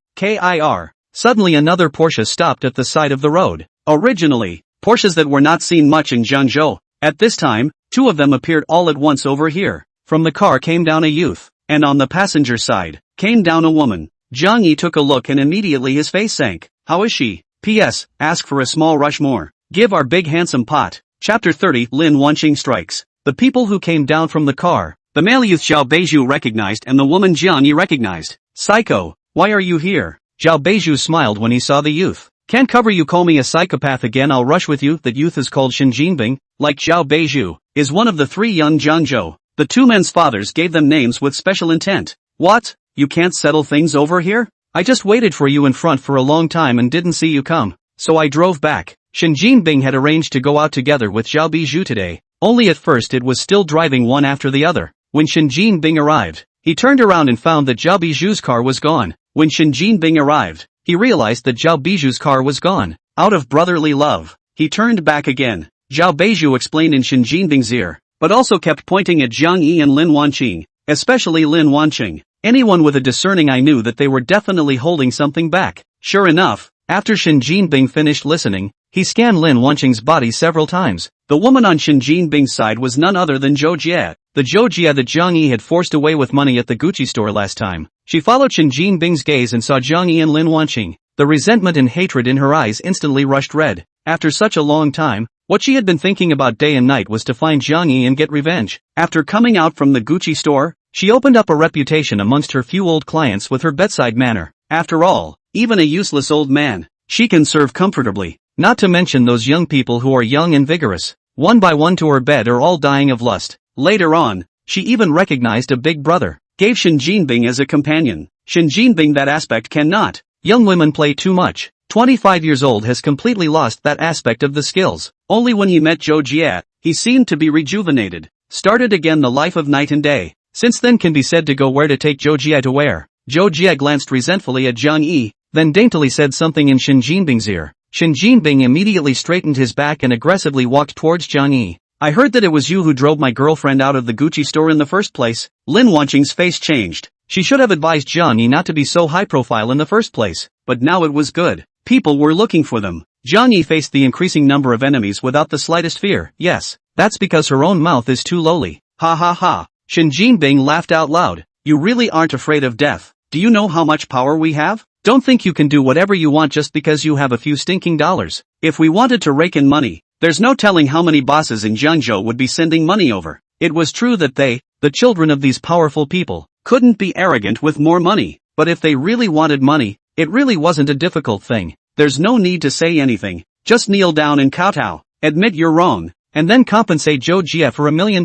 Suddenly another Porsche stopped at the side of the road. Originally, Porsches that were not seen much in Zhangzhou. At this time, 2 of them appeared all at once over here. From the car came down a youth, and on the passenger side, came down a woman. Jiang Yi took a look and immediately his face sank. How is she? P.S. Ask for a small Rushmore. Give our big handsome pot. Chapter 30. Lin Wanqing strikes. The people who came down from the car, the male youth Zhao Beiju recognized and the woman Jiang Yi recognized. Psycho, why are you here? Zhao Beiju smiled when he saw the youth. Can't cover you. Call me a psychopath again. I'll rush with you. That youth is called Shen Jinbing, like Zhao Beiju, is one of the 3 young Zhangzhou. The 2 men's fathers gave them names with special intent. What? You can't settle things over here? I just waited for you in front for a long time and didn't see you come, so I drove back. Shen Jinbing had arranged to go out together with Zhao Beiju today, only at first it was still driving one after the other. When Shen Jinbing arrived, he turned around and found that Zhao Beiju's car was gone. When Shen Jinbing arrived, he realized that Zhao Beiju's car was gone. Out of brotherly love, he turned back again. Zhao Beiju explained in Shen Jinbing's ear, but also kept pointing at Jiang Yi and Lin Wanqing, especially Lin Wanqing. Anyone with a discerning eye knew that they were definitely holding something back. Sure enough, after Shen Jinbing finished listening, he scanned Lin Wanqing's body several times. The woman on Shen Jinbing's side was none other than Zhou Jie, the Zhou Jie that Jiang Yi had forced away with money at the Gucci store last time. She followed Shen Jinbing's gaze and saw Jiang Yi and Lin Wanqing. The resentment and hatred in her eyes instantly rushed red. After such a long time, what she had been thinking about day and night was to find Jiang Yi and get revenge. After coming out from the Gucci store, she opened up a reputation amongst her few old clients with her bedside manner. After all, even a useless old man, she can serve comfortably. Not to mention those young people who are young and vigorous. One by one to her bed are all dying of lust. Later on, she even recognized a big brother. Gave Shen Jinbing as a companion. Shen Jinbing that aspect cannot. Young women play too much. 25 years old has completely lost that aspect of the skills. Only when he met Zhou Jie, he seemed to be rejuvenated. started again the life of night and day. Since then can be said to go where to take Zhou Jie to where. Zhou Jie glanced resentfully at Jiang Yi, then daintily said something in Shen Jinbing's ear. Shen Jinbing immediately straightened his back and aggressively walked towards Jiang Yi. I heard that it was you who drove my girlfriend out of the Gucci store in the first place. Lin Wanqing's face changed. She should have advised Jiang Yi not to be so high profile in the first place, but now it was good. People were looking for them. Jiang Yi faced the increasing number of enemies without the slightest fear. Yes, that's because her own mouth is too lowly. Ha ha ha. Shen Jinbing laughed out loud. You really aren't afraid of death. Do you know how much power we have? Don't think you can do whatever you want just because you have a few stinking dollars. If we wanted to rake in money, there's no telling how many bosses in Jiangzhou would be sending money over. It was true that they, the children of these powerful people, couldn't be arrogant with more money, but if they really wanted money, it really wasn't a difficult thing. There's no need to say anything, just kneel down and kowtow, admit you're wrong, and then compensate Zhou Jie for $1 million,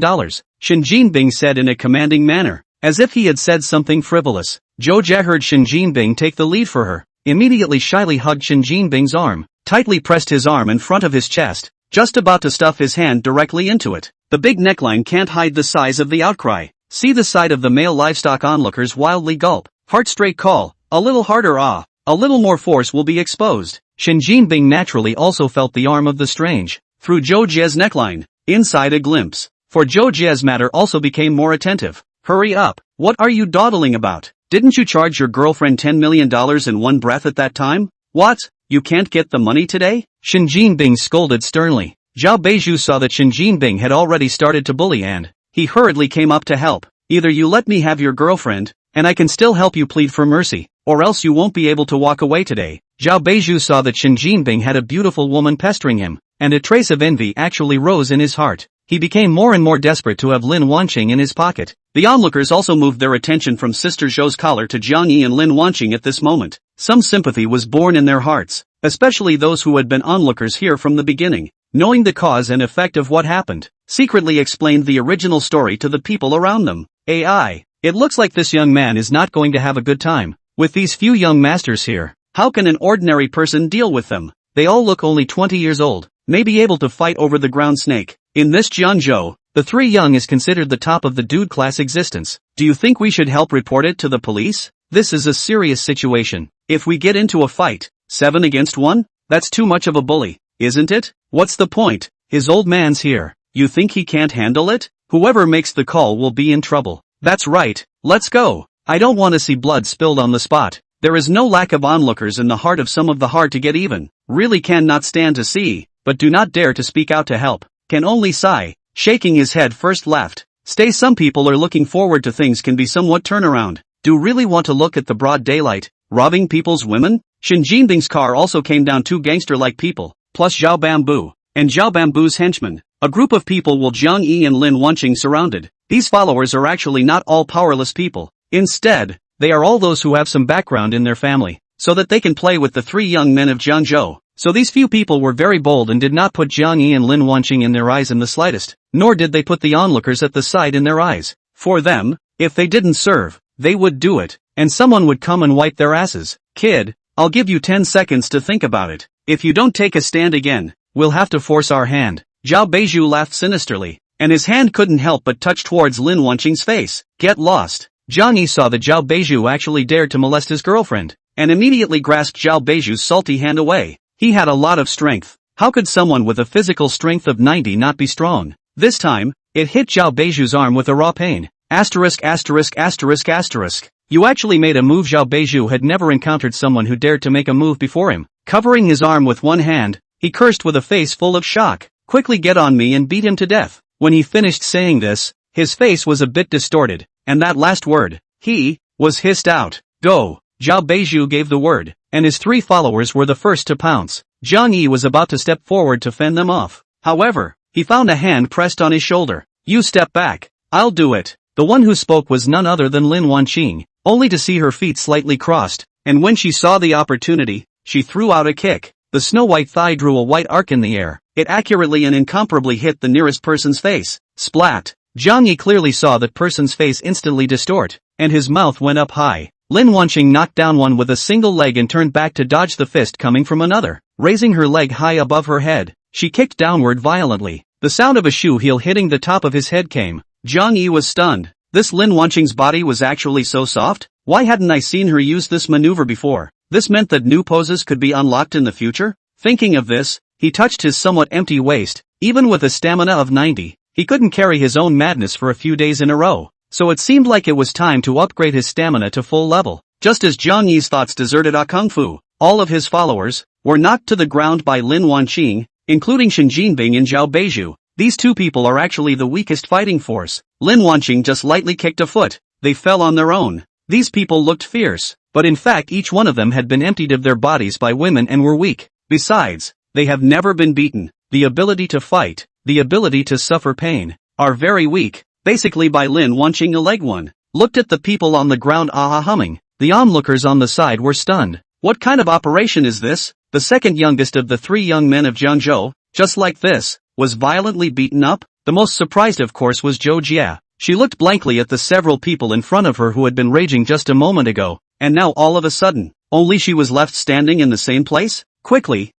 Shen Jinbing said in a commanding manner, as if he had said something frivolous. Zhou Jie heard Shen Jinbing take the lead for her, immediately shyly hugged Shen Jinbing's arm, tightly pressed his arm in front of his chest, just about to stuff his hand directly into it. The big neckline can't hide the size of the outcry. See the side of the male livestock onlookers wildly gulp. Heart straight call, a little harder ah, a little more force will be exposed. Shen Jinbing naturally also felt the arm of the strange, through Zhou Jie's neckline, inside a glimpse. For Zhou Jie's matter also became more attentive. Hurry up, what are you dawdling about? Didn't you charge your girlfriend $10 million in one breath at that time? What? You can't get the money today? Shen Jinbing scolded sternly. Zhao Beizhu saw that Shen Jinbing had already started to bully and he hurriedly came up to help. Either you let me have your girlfriend, and I can still help you plead for mercy, or else you won't be able to walk away today. Zhao Beizhu saw that Shen Jinbing had a beautiful woman pestering him, and a trace of envy actually rose in his heart. He became more and more desperate to have Lin Wanqing in his pocket. The onlookers also moved their attention from Sister Zhou's collar to Jiang Yi and Lin Wanqing at this moment. Some sympathy was born in their hearts, especially those who had been onlookers here from the beginning. Knowing the cause and effect of what happened, secretly explained the original story to the people around them. AI. It looks like this young man is not going to have a good time. With these few young masters here, how can an ordinary person deal with them? They all look only 20 years old, may be able to fight over the ground snake. In this Jiangzhou, the three young is considered the top of the dude class existence. Do you think we should help report it to the police? This is a serious situation. If we get into a fight, 7 against 1? That's too much of a bully, isn't it? What's the point? His old man's here. You think he can't handle it? Whoever makes the call will be in trouble. That's right, let's go. I don't want to see blood spilled on the spot. There is no lack of onlookers in the heart of some of the hard to get even. Really cannot stand to see, but do not dare to speak out to help. Can only sigh. Shaking his head first laughed. Stay, some people are looking forward to things can be somewhat turnaround. Do really want to look at the broad daylight, robbing people's women? Shen Jinbing's car also came down 2 gangster-like people, plus Zhao Bamboo, and Zhao Bamboo's henchmen. A group of people will Jiang Yi and Lin Wanqing surrounded. These followers are actually not all powerless people. Instead, they are all those who have some background in their family, so that they can play with the 3 young men of Jiangzhou. So these few people were very bold and did not put Jiang Yi and Lin Wanqing in their eyes in the slightest, nor did they put the onlookers at the side in their eyes. For them, if they didn't serve, they would do it, and someone would come and wipe their asses. Kid, I'll give you 10 seconds to think about it. If you don't take a stand again, we'll have to force our hand. Zhao Beizhu laughed sinisterly, and his hand couldn't help but touch towards Lin Wanqing's face. Get lost. Jiang Yi saw that Zhao Beizhu actually dared to molest his girlfriend, and immediately grasped Zhao Beizhu's salty hand away. He had a lot of strength. How could someone with a physical strength of 90 not be strong? This time, it hit Zhao Beizhu's arm with a raw pain. Asterisk asterisk asterisk asterisk. You actually made a move. Zhao Beizhu had never encountered someone who dared to make a move before him. Covering his arm with one hand, he cursed with a face full of shock. Quickly get on me and beat him to death. When he finished saying this, his face was a bit distorted, and that last word, he, was hissed out. Go. Zhao Beizhu gave the word, and his 3 followers were the first to pounce. Jiang Yi was about to step forward to fend them off. However, he found a hand pressed on his shoulder. You step back. I'll do it. The one who spoke was none other than Lin Wanqing, only to see her feet slightly crossed, and when she saw the opportunity, she threw out a kick. The snow-white thigh drew a white arc in the air. It accurately and incomparably hit the nearest person's face. Splat. Jiang Yi clearly saw that person's face instantly distort, and his mouth went up high. Lin Wanqing knocked down one with a single leg and turned back to dodge the fist coming from another. Raising her leg high above her head, she kicked downward violently. The sound of a shoe heel hitting the top of his head came. Jiang Yi was stunned. This Lin Wanqing's body was actually so soft? Why hadn't I seen her use this maneuver before? This meant that new poses could be unlocked in the future? Thinking of this, he touched his somewhat empty waist. Even with a stamina of 90, he couldn't carry his own madness for a few days in a row. So it seemed like it was time to upgrade his stamina to full level. Just as Jiang Yi's thoughts deserted Kung Fu, all of his followers were knocked to the ground by Lin Wanqing, including Shen Jinbing and Zhao Beizhu. These two people are actually the weakest fighting force. Lin Wanqing just lightly kicked a foot. They fell on their own. These people looked fierce, but in fact each one of them had been emptied of their bodies by women and were weak. Besides, they have never been beaten. The ability to fight, the ability to suffer pain, are very weak. Basically by Lin Wanqing a leg one. Looked at the people on the ground humming. The onlookers on the side were stunned. What kind of operation is this? The second youngest of the three young men of Jiangzhou, just like this, was violently beaten up. The most surprised of course was Zhou Jia. She looked blankly at the several people in front of her who had been raging just a moment ago, and now all of a sudden, only she was left standing in the same place? Quickly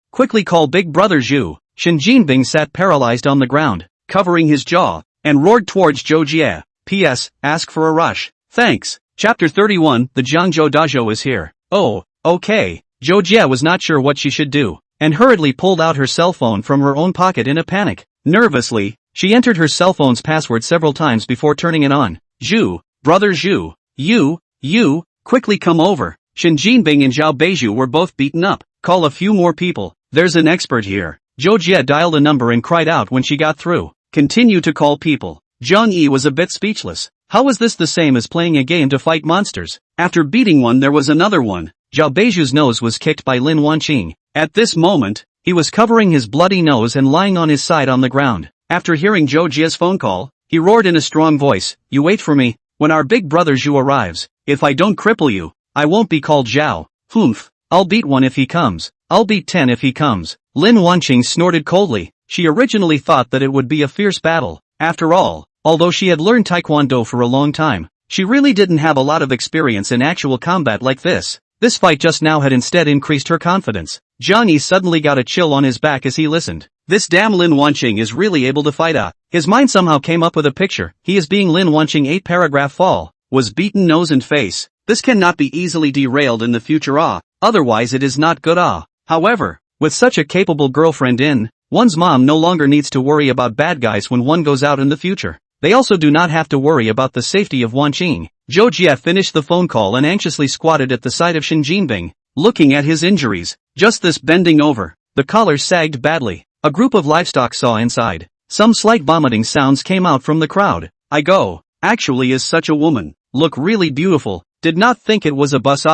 call Big Brother Zhu. Shen Jinbing sat paralyzed on the ground, covering his jaw, and roared towards Zhou Jia. P.S. Ask for a rush. Thanks. Chapter 31, the Jiangzhou Dojo is here. Oh, okay. Zhou Jia was not sure what she should do, and hurriedly pulled out her cell phone from her own pocket in a panic. Nervously, she entered her cell phone's password several times before turning it on. Zhu, Brother Zhu, you, quickly come over. Shen Jinbing and Zhao Beizhu were both beaten up. Call a few more people. There's an expert here. Zhou Jia dialed a number and cried out when she got through. Continue to call people. Jiang Yi was a bit speechless. How was this the same as playing a game to fight monsters? After beating one there was another one. Zhao Beizhu's nose was kicked by Lin Wanqing. At this moment, he was covering his bloody nose and lying on his side on the ground. After hearing Zhou Jia's phone call, he roared in a strong voice, you wait for me, when our big brother Zhu arrives. If I don't cripple you, I won't be called Zhao. Humph. I'll beat 1 if he comes. I'll beat 10 if he comes. Lin Wanqing snorted coldly. She originally thought that it would be a fierce battle. After all, although she had learned Taekwondo for a long time, she really didn't have a lot of experience in actual combat like this. This fight just now had instead increased her confidence. Jiang Yi suddenly got a chill on his back as he listened. This damn Lin Wanqing is really able to fight. His mind somehow came up with a picture. He is being Lin Wanqing 8-paragraph fall. Was beaten nose and face. This cannot be easily derailed in the future. Otherwise it is not good. However, with such a capable girlfriend in, one's mom no longer needs to worry about bad guys when one goes out in the future. They also do not have to worry about the safety of Wanqing. Zhou Jia finished the phone call and anxiously squatted at the side of Shen Jinbing, looking at his injuries. Just this bending over, the collar sagged badly. A group of livestock saw inside. Some slight vomiting sounds came out from the crowd. Actually is such a woman. Look really beautiful. Did not think it was a bus.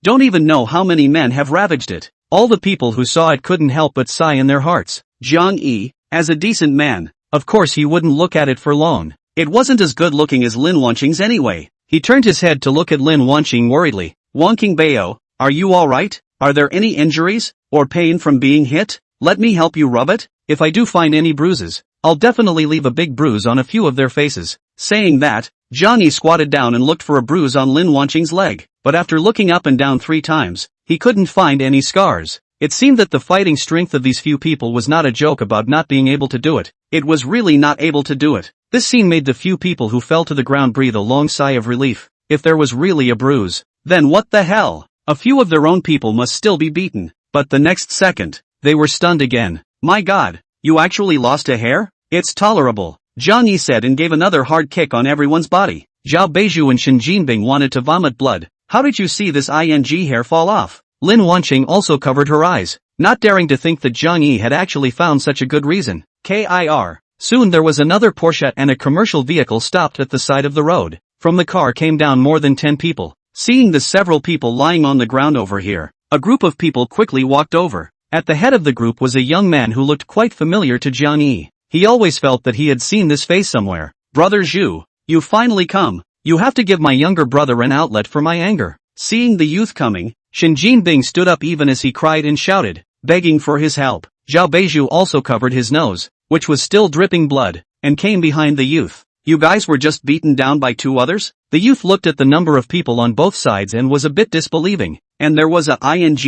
Don't even know how many men have ravaged it. All the people who saw it couldn't help but sigh in their hearts. Jiang Yi, as a decent man, of course he wouldn't look at it for long. It wasn't as good looking as Lin Wanqing's anyway. He turned his head to look at Lin Wanqing worriedly. Wanqing Bao, are you alright? Are there any injuries, or pain from being hit? Let me help you rub it. If I do find any bruises, I'll definitely leave a big bruise on a few of their faces. Saying that, Jiang Yi squatted down and looked for a bruise on Lin Wanqing's leg, but after looking up and down 3 times, he couldn't find any scars. It seemed that the fighting strength of these few people was not a joke about not being able to do it. It was really not able to do it. This scene made the few people who fell to the ground breathe a long sigh of relief. If there was really a bruise, then what the hell? A few of their own people must still be beaten. But the next second, they were stunned again. My god, you actually lost a hair? It's tolerable, Jiang Yi said and gave another hard kick on everyone's body. Zhao Beizhu and Shen Jinbing wanted to vomit blood. How did you see this hair fall off? Lin Wanqing also covered her eyes, not daring to think that Jiang Yi had actually found such a good reason. Soon there was another Porsche and a commercial vehicle stopped at the side of the road. From the car came down more than 10 people. Seeing the several people lying on the ground over here, a group of people quickly walked over. At the head of the group was a young man who looked quite familiar to Jiang Yi. He always felt that he had seen this face somewhere. Brother Zhu, you finally come. You have to give my younger brother an outlet for my anger. Seeing the youth coming, Shen Jinbing stood up even as he cried and shouted, begging for his help. Zhao Beizhu also covered his nose, which was still dripping blood, and came behind the youth. You guys were just beaten down by 2 others? The youth looked at the number of people on both sides and was a bit disbelieving. And there was a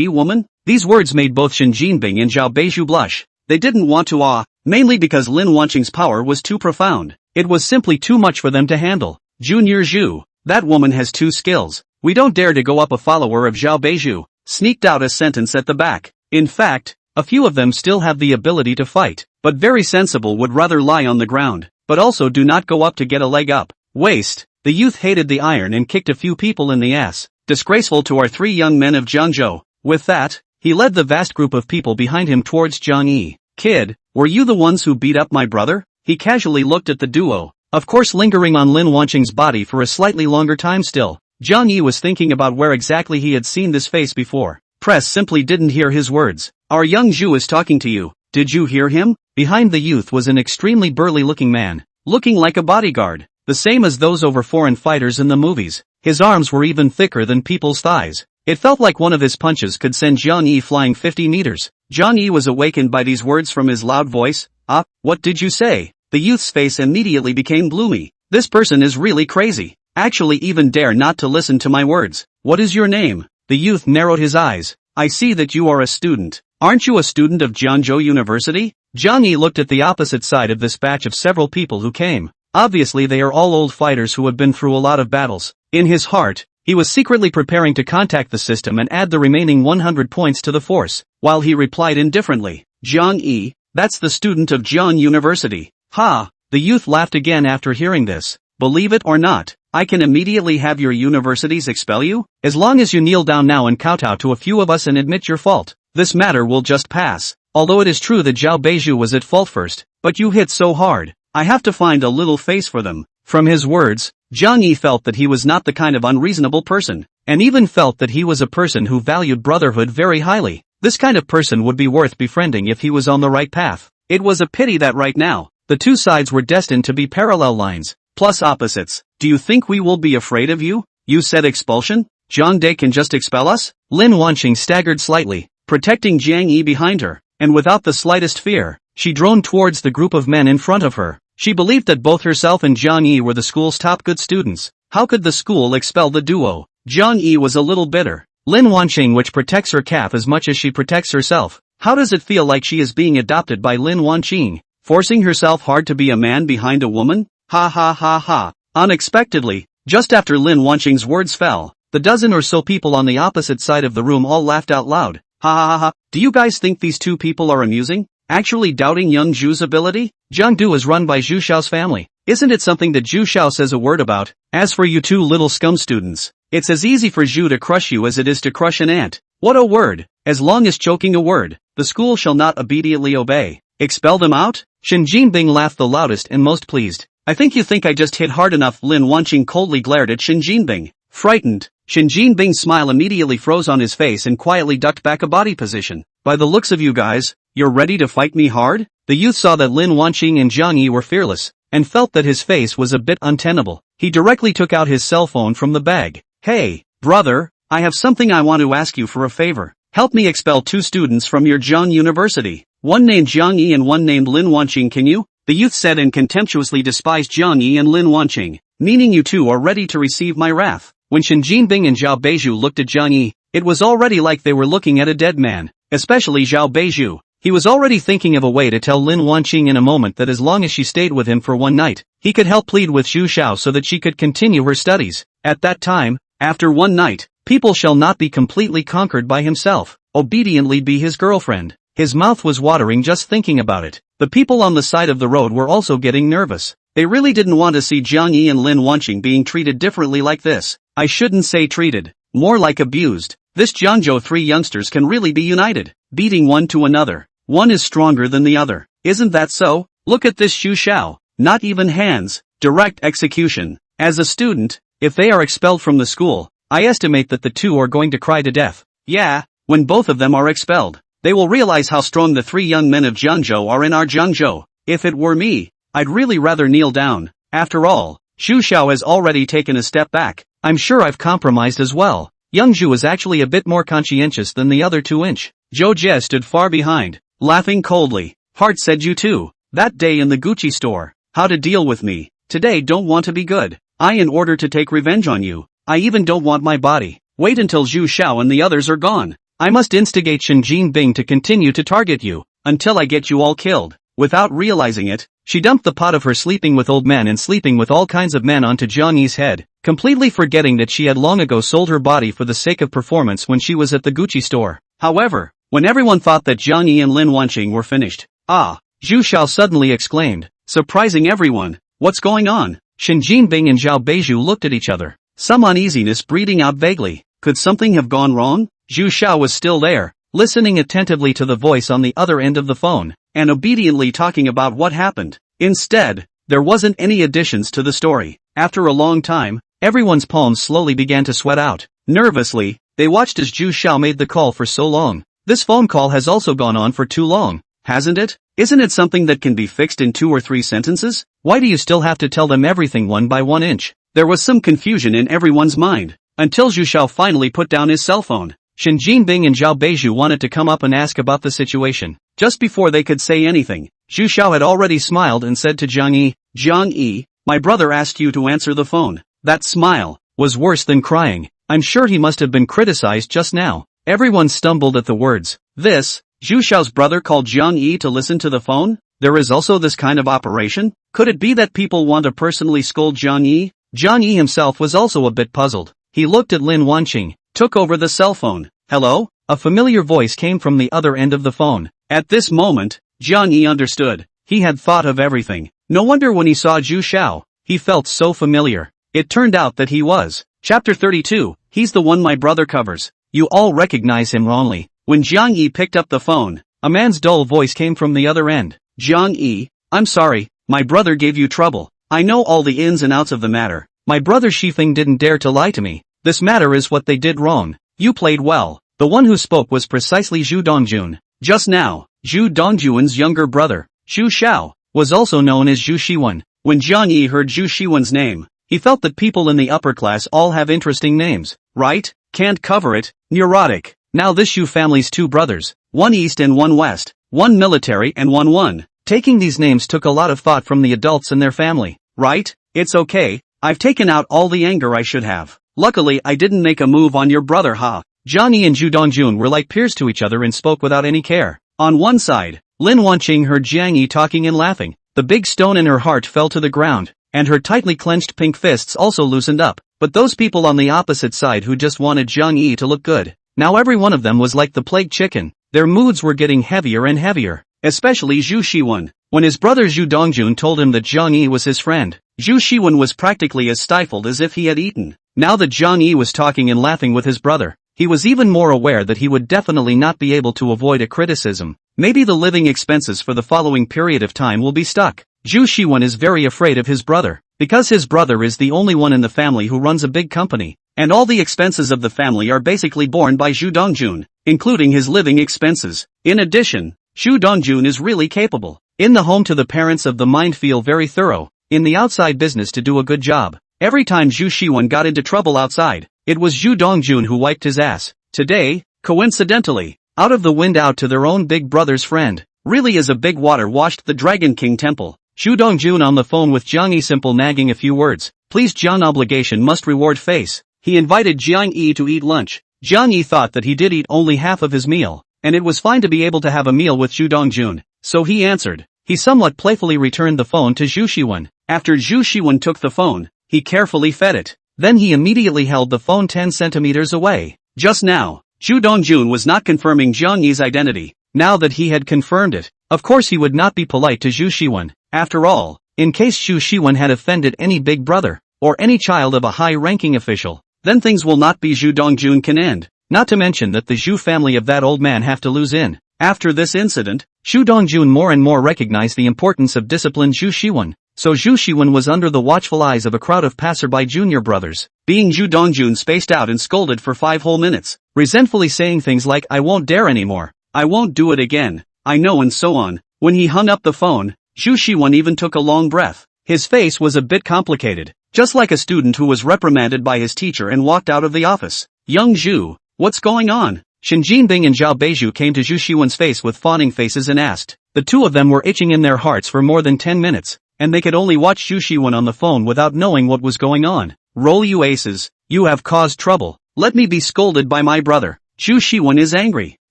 woman? These words made both Shen Jinbing and Zhao Beizhu blush. They didn't want to Mainly because Lin Wanqing's power was too profound. It was simply too much for them to handle. Junior Zhu, that woman has two skills. We don't dare to go up. A follower of Zhao Beizhu sneaked out a sentence at the back. In fact, a few of them still have the ability to fight, but very sensible would rather lie on the ground, but also do not go up to get a leg up. Waste. The youth hated the iron and kicked a few people in the ass. Disgraceful to our three young men of Jiangzhou. With that, he led the vast group of people behind him towards Jiang Yi. Kid, were you the ones who beat up my brother? He casually looked at the duo, of course lingering on Lin Wanqing's body for a slightly longer time still. Jiang Yi was thinking about where exactly he had seen this face before. Press simply didn't hear his words. Our young Zhu is talking to you. Did you hear him? Behind the youth was an extremely burly looking man, looking like a bodyguard, the same as those over foreign fighters in the movies. His arms were even thicker than people's thighs. It felt like one of his punches could send Jiang Yi flying 50 meters. Jiang Yi was awakened by these words from his loud voice. Ah, what did you say? The youth's face immediately became gloomy. This person is really crazy. Actually even dare not to listen to my words. What is your name? The youth narrowed his eyes. I see that you are a student. Aren't you a student of Jiangzhou University? Jiang Yi looked at the opposite side of this batch of several people who came. Obviously they are all old fighters who have been through a lot of battles. In his heart, he was secretly preparing to contact the system and add the remaining 100 points to the force, while he replied indifferently. Jiang Yi, that's the student of Jiang University. Ha! The youth laughed again after hearing this. Believe it or not, I can immediately have your universities expel you? As long as you kneel down now and kowtow to a few of us and admit your fault, this matter will just pass. Although it is true that Zhao Beizhu was at fault first, but you hit so hard, I have to find a little face for them. From his words, Jiang Yi felt that he was not the kind of unreasonable person, and even felt that he was a person who valued brotherhood very highly. This kind of person would be worth befriending if he was on the right path. It was a pity that right now, the two sides were destined to be parallel lines, plus opposites. Do you think we will be afraid of you? You said expulsion? Zhang De can just expel us? Lin Wanqing staggered slightly, protecting Jiang Yi behind her, and without the slightest fear, she droned towards the group of men in front of her. She believed that both herself and Jiang Yi were the school's top good students. How could the school expel the duo? Jiang Yi was a little bitter. Lin Wanqing, which protects her calf as much as she protects herself. How does it feel like she is being adopted by Lin Wanqing, forcing herself hard to be a man behind a woman? Ha ha ha ha. Unexpectedly, just after Lin Wanqing's words fell, the dozen or so people on the opposite side of the room all laughed out loud. Ha ha ha ha. Do you guys think these two people are amusing? Actually doubting young Zhu's ability? Jiangdu is run by Zhu Xiao's family. Isn't it something that Zhu Xiao says a word about? As for you two little scum students, it's as easy for Zhu to crush you as it is to crush an ant. What a word! As long as choking a word, the school shall not obediently obey. Expel them out? Shen Jinbing laughed the loudest and most pleased. I think you think I just hit hard enough. Lin Wanqing coldly glared at Shen Jinbing. Frightened, Shen Jinbing's smile immediately froze on his face and quietly ducked back a body position. By the looks of you guys, you're ready to fight me hard? The youth saw that Lin Wanqing and Jiang Yi were fearless, and felt that his face was a bit untenable. He directly took out his cell phone from the bag. Hey, brother, I have something I want to ask you for a favor. Help me expel two students from your Jiang University. One named Jiang Yi and one named Lin Wanqing, can you? The youth said and contemptuously despised Jiang Yi and Lin Wanqing, meaning you two are ready to receive my wrath. When Shen Jinbing and Zhao Beizhu looked at Jiang Yi, it was already like they were looking at a dead man, especially Zhao Beizhu. He was already thinking of a way to tell Lin Wanqing in a moment that as long as she stayed with him for one night, he could help plead with Zhu Xiao so that she could continue her studies. At that time, after one night, people shall not be completely conquered by himself, obediently be his girlfriend. His mouth was watering just thinking about it. The people on the side of the road were also getting nervous. They really didn't want to see Jiang Yi and Lin Wanqing being treated differently like this. I shouldn't say treated, more like abused. This Jiangzhou three youngsters can really be united, beating one to another. One is stronger than the other. Isn't that so? Look at this Zhu Xiao. Not even hands, direct execution. As a student, if they are expelled from the school, I estimate that the two are going to cry to death. Yeah, when both of them are expelled, they will realize how strong the three young men of Jiangzhou are in our Jiangzhou. If it were me, I'd really rather kneel down. After all, Zhu Xiao has already taken a step back. I'm sure I've compromised as well. Young Zhu is actually a bit more conscientious than the other 2-inch. Zhou Jie stood far behind, laughing coldly. Heart said you too. That day in the Gucci store. How to deal with me. Today don't want to be good. In order to take revenge on you. I even don't want my body. Wait until Zhu Xiao and the others are gone. I must instigate Shen Jinbing to continue to target you, until I get you all killed. Without realizing it, she dumped the pot of her sleeping with old men and sleeping with all kinds of men onto Jiang Yi's head, completely forgetting that she had long ago sold her body for the sake of performance when she was at the Gucci store. However, when everyone thought that Jiang Yi and Lin Wanqing were finished, Zhu Xiao suddenly exclaimed, surprising everyone, "What's going on?" Shen Jinbing and Zhao Beizhu looked at each other, some uneasiness breathing out vaguely. Could something have gone wrong? Zhu Xiao was still there, listening attentively to the voice on the other end of the phone, and obediently talking about what happened. Instead, there wasn't any additions to the story. After a long time, everyone's palms slowly began to sweat out. Nervously, they watched as Zhu Xiao made the call for so long. This phone call has also gone on for too long, hasn't it? Isn't it something that can be fixed in 2 or 3 sentences? Why do you still have to tell them everything 1 by 1 inch? There was some confusion in everyone's mind, until Zhu Xiao finally put down his cell phone. Shen Jinbing and Zhao Beizhu wanted to come up and ask about the situation. Just before they could say anything, Zhu Xiao had already smiled and said to Jiang Yi, "Jiang Yi, my brother asked you to answer the phone." That smile was worse than crying. I'm sure he must have been criticized just now. Everyone stumbled at the words. This, Zhu Xiao's brother called Jiang Yi to listen to the phone? There is also this kind of operation? Could it be that people want to personally scold Jiang Yi? Jiang Yi himself was also a bit puzzled. He looked at Lin Wanqing, took over the cell phone. "Hello?" A familiar voice came from the other end of the phone. At this moment, Jiang Yi understood. He had thought of everything. No wonder when he saw Zhu Xiao, he felt so familiar. It turned out that he was. Chapter 32, he's the one my brother covers. You all recognize him wrongly. When Jiang Yi picked up the phone, a man's dull voice came from the other end. "Jiang Yi, I'm sorry, my brother gave you trouble. I know all the ins and outs of the matter. My brother Shifeng didn't dare to lie to me. This matter is what they did wrong. You played well." The one who spoke was precisely Zhu Dongjun. Just now, Zhu Dongjun's younger brother, Zhu Xiao, was also known as Zhu Shiwen. When Jiang Yi heard Zhu Shiwen's name, he felt that people in the upper class all have interesting names, right? Can't cover it, neurotic. Now this Zhu family's 2 brothers, one east and one west, one military and one. Taking these names took a lot of thought from the adults in their family, right? It's okay, I've taken out all the anger I should have. Luckily I didn't make a move on your brother, ha. Jiang Yi and Zhu Dongjun were like peers to each other and spoke without any care. On one side, Lin Wanqing heard Jiang Yi talking and laughing. The big stone in her heart fell to the ground, and her tightly clenched pink fists also loosened up. But those people on the opposite side who just wanted Jiang Yi to look good, now every one of them was like the plague chicken. Their moods were getting heavier and heavier, especially Zhu Shiwen. When his brother Zhu Dongjun told him that Jiang Yi was his friend, Zhu Shiwen was practically as stifled as if he had eaten. Now that Jiang Yi was talking and laughing with his brother, he was even more aware that he would definitely not be able to avoid a criticism. Maybe the living expenses for the following period of time will be stuck. Zhu Shiwen is very afraid of his brother, because his brother is the only one in the family who runs a big company, and all the expenses of the family are basically borne by Zhu Dongjun, including his living expenses. In addition, Zhu Dongjun is really capable. In the home to the parents of the mind feel very thorough, in the outside business to do a good job. Every time Zhu Shiwen got into trouble outside, it was Zhu Dongjun who wiped his ass. Today, coincidentally, out of the wind out to their own big brother's friend, really as a big water washed the Dragon King temple. Zhu Dongjun on the phone with Jiang Yi simple nagging a few words. Please Jiang obligation must reward face. He invited Jiang Yi to eat lunch. Jiang Yi thought that he did eat only half of his meal, and it was fine to be able to have a meal with Zhu Dongjun. So he answered. He somewhat playfully returned the phone to Zhu Shiwen. After Zhu Shiwen took the phone, he carefully fed it. Then he immediately held the phone 10 centimeters away. Just now, Zhu Dongjun was not confirming Jiang Yi's identity. Now that he had confirmed it, of course he would not be polite to Zhu Shiwen. After all, in case Zhu Shiwen had offended any big brother, or any child of a high-ranking official, then things will not be Zhu Dongjun can end. Not to mention that the Zhu family of that old man have to lose in. After this incident, Zhu Dongjun more and more recognized the importance of disciplined Zhu Shiwen. So Zhu Shiwen was under the watchful eyes of a crowd of passerby junior brothers. Being Zhu Dongjun spaced out and scolded for 5 whole minutes, resentfully saying things like I won't dare anymore, I won't do it again, I know and so on. When he hung up the phone, Zhu Shiwen even took a long breath. His face was a bit complicated, just like a student who was reprimanded by his teacher and walked out of the office. Young Zhu, what's going on? Shen Jinbing and Zhao Beizhu came to Zhu Shiwen's face with fawning faces and asked. The two of them were itching in their hearts for more than 10 minutes. And they could only watch Zhu Shiwen on the phone without knowing what was going on. Roll you aces, you have caused trouble. Let me be scolded by my brother. Zhu Shiwen is angry.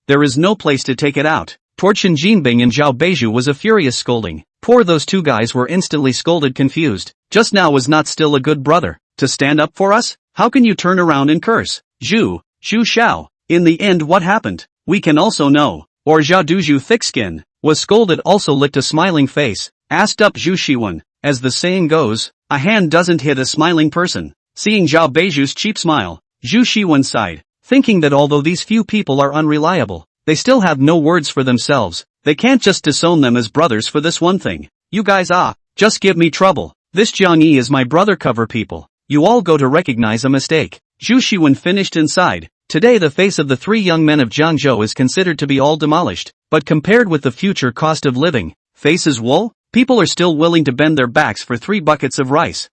There is no place to take it out. toward Shen Jinbing and Zhao Beizhu was a furious scolding. Poor those two guys were instantly scolded confused. Just now was not still a good brother. To stand up for us? How can you turn around and curse? Zhu Xiao. In the end what happened? We can also know. Or Zhao Duzhu thick-skin, was scolded also licked a smiling face, asked up Zhu Shiwen. As the saying goes, a hand doesn't hit a smiling person. Seeing Zhao Beizhu's cheap smile, Zhu Shiwen sighed, thinking that although these few people are unreliable, they still have no words for themselves. They can't just disown them as brothers for this one thing. You guys just give me trouble. This Jiang Yi is my brother cover people. You all go to recognize a mistake. Zhu Shiwen finished inside. Today the face of the three young men of Jiangzhou is considered to be all demolished, but compared with the future cost of living, face is wool? People are still willing to bend their backs for 3 buckets of rice.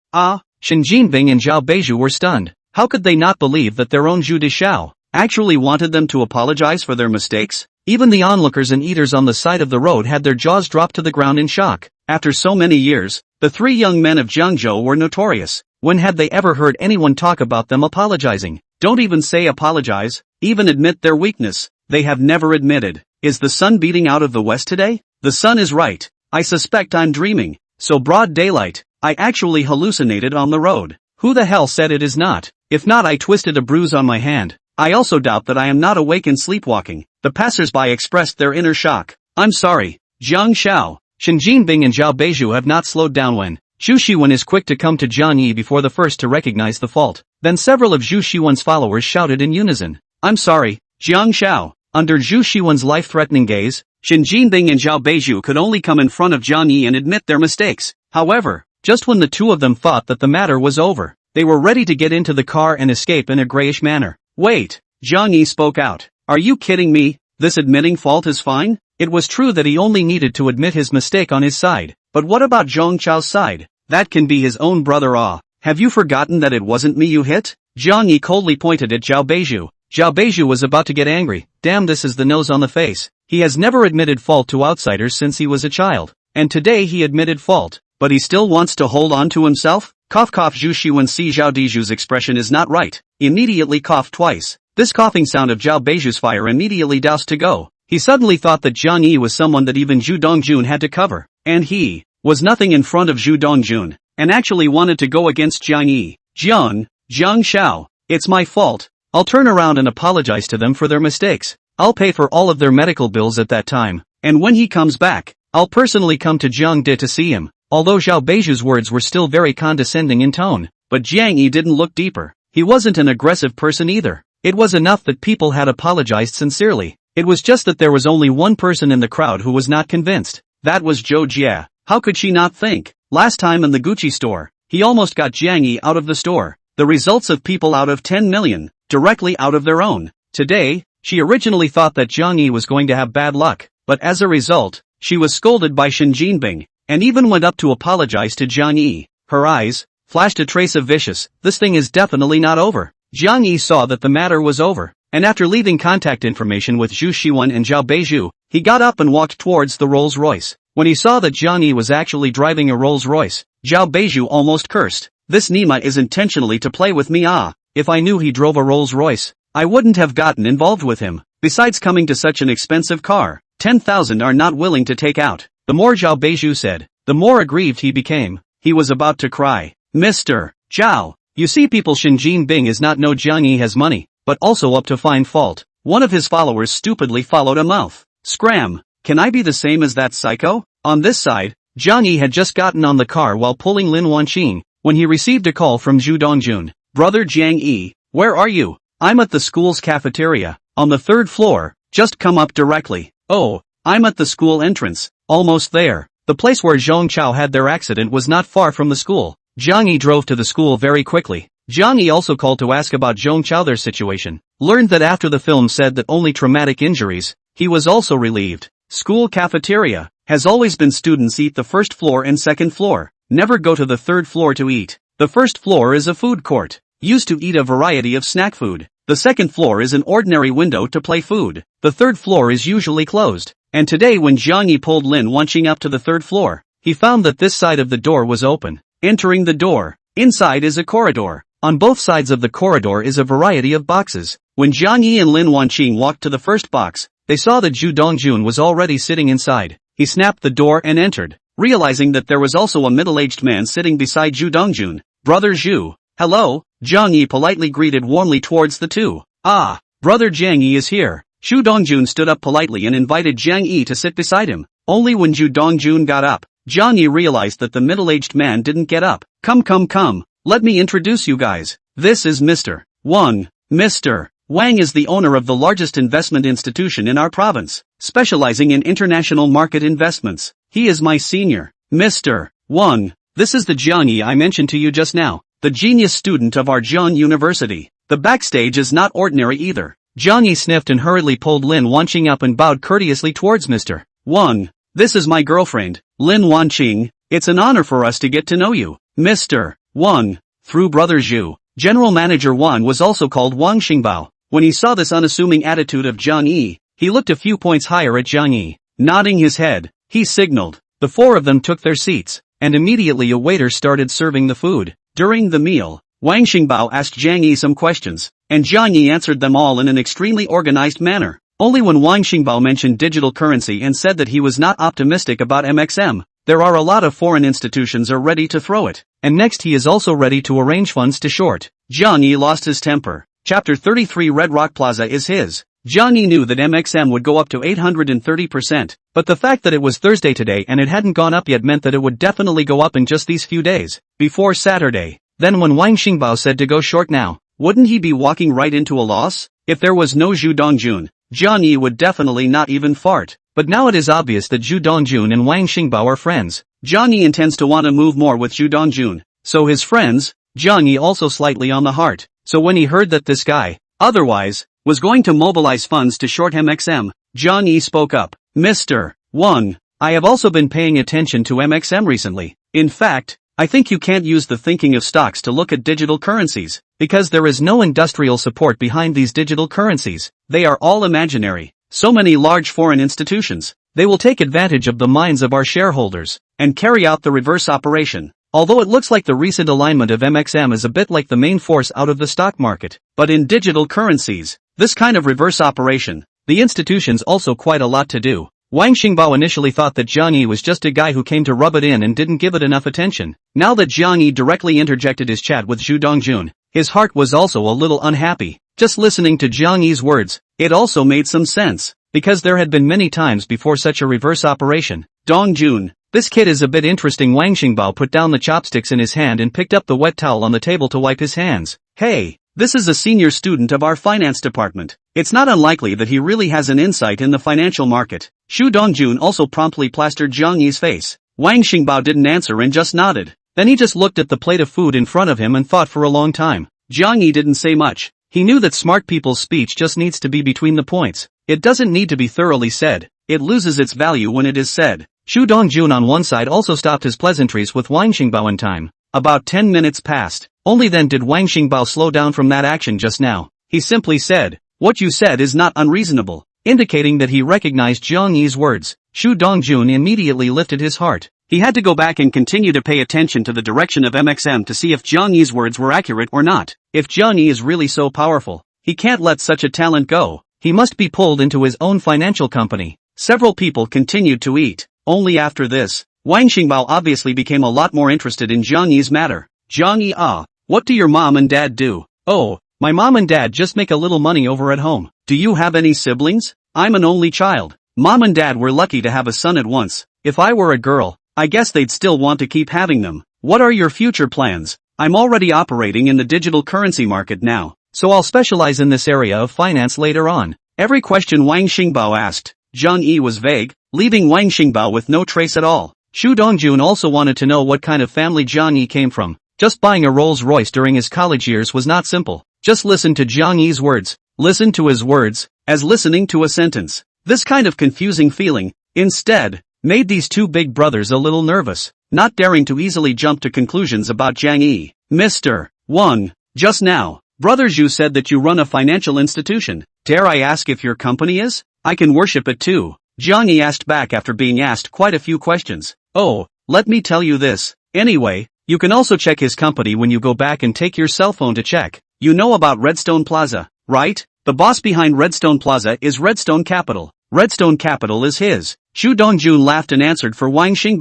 Shen Jinbing and Zhao Beizhu were stunned. How could they not believe that their own Zhu Dishao actually wanted them to apologize for their mistakes? Even the onlookers and eaters on the side of the road had their jaws dropped to the ground in shock. After so many years, the three young men of Jiangzhou were notorious. When had they ever heard anyone talk about them apologizing? Don't even say apologize, even admit their weakness. They have never admitted. Is the sun beating out of the west today? The sun is right. I suspect I'm dreaming. So broad daylight, I actually hallucinated on the road. Who the hell said it is not? If not, I twisted a bruise on my hand. I also doubt that I am not awake and sleepwalking. The passers-by expressed their inner shock. I'm sorry, Jiang Xiao. Shen Jinbing and Zhao Beizhu have not slowed down when Zhu Shiwen is quick to come to Jiang Yi before the first to recognize the fault. Then several of Zhu Shiwen's followers shouted in unison. I'm sorry, Jiang Xiao. Under Zhu Shiwen's life-threatening gaze, Shen Jinbing and Zhao Beizhu could only come in front of Jiang Yi and admit their mistakes. However, just when the two of them thought that the matter was over, they were ready to get into the car and escape in a grayish manner. Wait, Jiang Yi spoke out. Are you kidding me? This admitting fault is fine? It was true that he only needed to admit his mistake on his side. But what about Zhong Chao's side? That can be his own brother. Have you forgotten that it wasn't me you hit? Jiang Yi coldly pointed at Zhao Beizhu. Zhao Beizhu was about to get angry. Damn, this is the nose on the face. He has never admitted fault to outsiders since he was a child. And today he admitted fault. But he still wants to hold on to himself? Cough cough. Zhu Shiwen see Zhao Dizhu's expression is not right. Immediately coughed twice. This coughing sound of Zhao Beizhu's fire immediately doused to go. He suddenly thought that Jiang Yi was someone that even Zhu Dongjun had to cover. And he was nothing in front of Zhu Dongjun, and actually wanted to go against Jiang Yi. Jiang Xiao, it's my fault. I'll turn around and apologize to them for their mistakes. I'll pay for all of their medical bills at that time, and when he comes back, I'll personally come to Jiangde to see him. Although Zhao Beizhu's words were still very condescending in tone, but Jiang Yi didn't look deeper. He wasn't an aggressive person either. It was enough that people had apologized sincerely. It was just that there was only one person in the crowd who was not convinced. That was Zhou Jie. How could she not think? Last time in the Gucci store, he almost got Jiang Yi out of the store. The results of people out of 10 million, directly out of their own. Today, she originally thought that Jiang Yi was going to have bad luck, but as a result, she was scolded by Shen Jinbing, and even went up to apologize to Jiang Yi. Her eyes flashed a trace of vicious. This thing is definitely not over. Jiang Yi saw that the matter was over, and after leaving contact information with Zhu Shiwen and Zhao Beizhu, he got up and walked towards the Rolls-Royce. When he saw that Jiang Yi was actually driving a Rolls-Royce, Zhao Beizhu almost cursed. This Nima is intentionally to play with me. If I knew he drove a Rolls-Royce, I wouldn't have gotten involved with him. Besides coming to such an expensive car, 10,000 are not willing to take out. The more Zhao Beizhu said, the more aggrieved he became. He was about to cry. Mr. Zhao, you see, people, Shen Jinbing is not no Jiang Yi has money, but also up to find fault. One of his followers stupidly followed a mouth. Scram. Can I be the same as that psycho? On this side, Jiang Yi had just gotten on the car while pulling Lin Wanqing, when he received a call from Zhu Dongjun. Brother Jiang Yi, where are you? I'm at the school's cafeteria, on the 3rd floor, just come up directly. Oh, I'm at the school entrance, almost there. The place where Zhong Chao had their accident was not far from the school. Jiang Yi drove to the school very quickly. Jiang Yi also called to ask about Zhong Chao their situation. Learned that after the film said that only traumatic injuries, he was also relieved. School cafeteria has always been students eat the 1st floor and 2nd floor. Never go to the 3rd floor to eat. The 1st floor is a food court, used to eat a variety of snack food. The 2nd floor is an ordinary window to play food. The 3rd floor is usually closed. And today when Jiang Yi pulled Lin Wanqing up to the 3rd floor, he found that this side of the door was open. Entering the door, inside is a corridor. On both sides of the corridor is a variety of boxes. When Jiang Yi and Lin Wanqing walked to the first box, they saw that Zhu Dongjun was already sitting inside. He snapped the door and entered, realizing that there was also a middle-aged man sitting beside Zhu Dongjun. Brother Zhu. Hello, Jiang Yi politely greeted warmly towards the two. Ah, brother Jiang Yi is here. Zhu Dongjun stood up politely and invited Jiang Yi to sit beside him. Only when Zhu Dongjun got up, Jiang Yi realized that the middle-aged man didn't get up. Come, let me introduce you guys. This is Mr. Wang. Mr. Wang is the owner of the largest investment institution in our province, specializing in international market investments. He is my senior. Mr. Wang, this is the Jiang Yi I mentioned to you just now, the genius student of our Jiang University. The backstage is not ordinary either. Jiang Yi sniffed and hurriedly pulled Lin Wanqing up and bowed courteously towards Mr. Wang. This is my girlfriend, Lin Wanqing. It's an honor for us to get to know you. Mr. Wang. Through brother Zhu, General Manager Wang was also called Wang Xingbao. When he saw this unassuming attitude of Jiang Yi, he looked a few points higher at Jiang Yi. Nodding his head, he signaled. The four of them took their seats, and immediately a waiter started serving the food. During the meal, Wang Xingbao asked Jiang Yi some questions, and Jiang Yi answered them all in an extremely organized manner. Only when Wang Xingbao mentioned digital currency and said that he was not optimistic about MXM, there are a lot of foreign institutions are ready to throw it, and next he is also ready to arrange funds to short. Jiang Yi lost his temper. Chapter 33 Red Rock Plaza is his. Jiang Yi knew that MXM would go up to 830%, but the fact that it was Thursday today and it hadn't gone up yet meant that it would definitely go up in just these few days, before Saturday. Then when Wang Xingbao said to go short now, wouldn't he be walking right into a loss? If there was no Zhu Dongjun, Jiang Yi would definitely not even fart. But now it is obvious that Zhu Dongjun and Wang Xingbao are friends. Jiang Yi intends to want to move more with Zhu Dongjun, so his friends, Jiang Yi also slightly on the heart. So when he heard that this guy, otherwise, was going to mobilize funds to short MXM, Jiang Yi spoke up. Mr. Wang, I have also been paying attention to MXM recently. In fact, I think you can't use the thinking of stocks to look at digital currencies, because there is no industrial support behind these digital currencies. They are all imaginary. So many large foreign institutions, they will take advantage of the minds of our shareholders, and carry out the reverse operation. Although it looks like the recent alignment of MXM is a bit like the main force out of the stock market, but in digital currencies, this kind of reverse operation, the institutions also quite a lot to do. Wang Xingbao initially thought that Jiang Yi was just a guy who came to rub it in and didn't give it enough attention. Now that Jiang Yi directly interjected his chat with Zhu Dongjun, his heart was also a little unhappy. Just listening to Jiang Yi's words, it also made some sense, because there had been many times before such a reverse operation. Dongjun, this kid is a bit interesting. Wang Xingbao put down the chopsticks in his hand and picked up the wet towel on the table to wipe his hands. Hey, this is a senior student of our finance department. It's not unlikely that he really has an insight in the financial market. Zhu Dongjun also promptly plastered Jiang Yi's face. Wang Xingbao didn't answer and just nodded. Then he just looked at the plate of food in front of him and thought for a long time. Jiang Yi didn't say much. He knew that smart people's speech just needs to be between the points. It doesn't need to be thoroughly said. It loses its value when it is said. Zhu Dongjun on one side also stopped his pleasantries with Wang Xingbao in time. About 10 minutes passed. Only then did Wang Xingbao slow down from that action just now. He simply said, "What you said is not unreasonable," indicating that he recognized Jiang Yi's words. Zhu Dongjun immediately lifted his heart. He had to go back and continue to pay attention to the direction of MXM to see if Jiang Yi's words were accurate or not. If Jiang Yi is really so powerful, he can't let such a talent go. He must be pulled into his own financial company. Several people continued to eat. Only after this, Wang Xingbao obviously became a lot more interested in Jiang Yi's matter. Jiang Yi, what do your mom and dad do? Oh, my mom and dad just make a little money over at home. Do you have any siblings? I'm an only child. Mom and dad were lucky to have a son at once. If I were a girl, I guess they'd still want to keep having them. What are your future plans? I'm already operating in the digital currency market now, so I'll specialize in this area of finance later on. Every question Wang Xingbao asked, Jiang Yi was vague, leaving Wang Xingbao with no trace at all. Zhu Dongjun also wanted to know what kind of family Jiang Yi came from. Just buying a Rolls-Royce during his college years was not simple. Just listen to Jiang Yi's words. Listen to his words, as listening to a sentence. This kind of confusing feeling, instead, made these two big brothers a little nervous, not daring to easily jump to conclusions about Jiang Yi. Mr. Wang, just now, Brother Zhu said that you run a financial institution. Dare I ask if your company is? I can worship it too. Jiang Yi asked back after being asked quite a few questions. Oh, let me tell you this. Anyway, you can also check his company when you go back and take your cell phone to check. You know about Redstone Plaza, right? The boss behind Redstone Plaza is Redstone Capital. Redstone Capital is his. Xu Dongjun laughed and answered for Wanqing.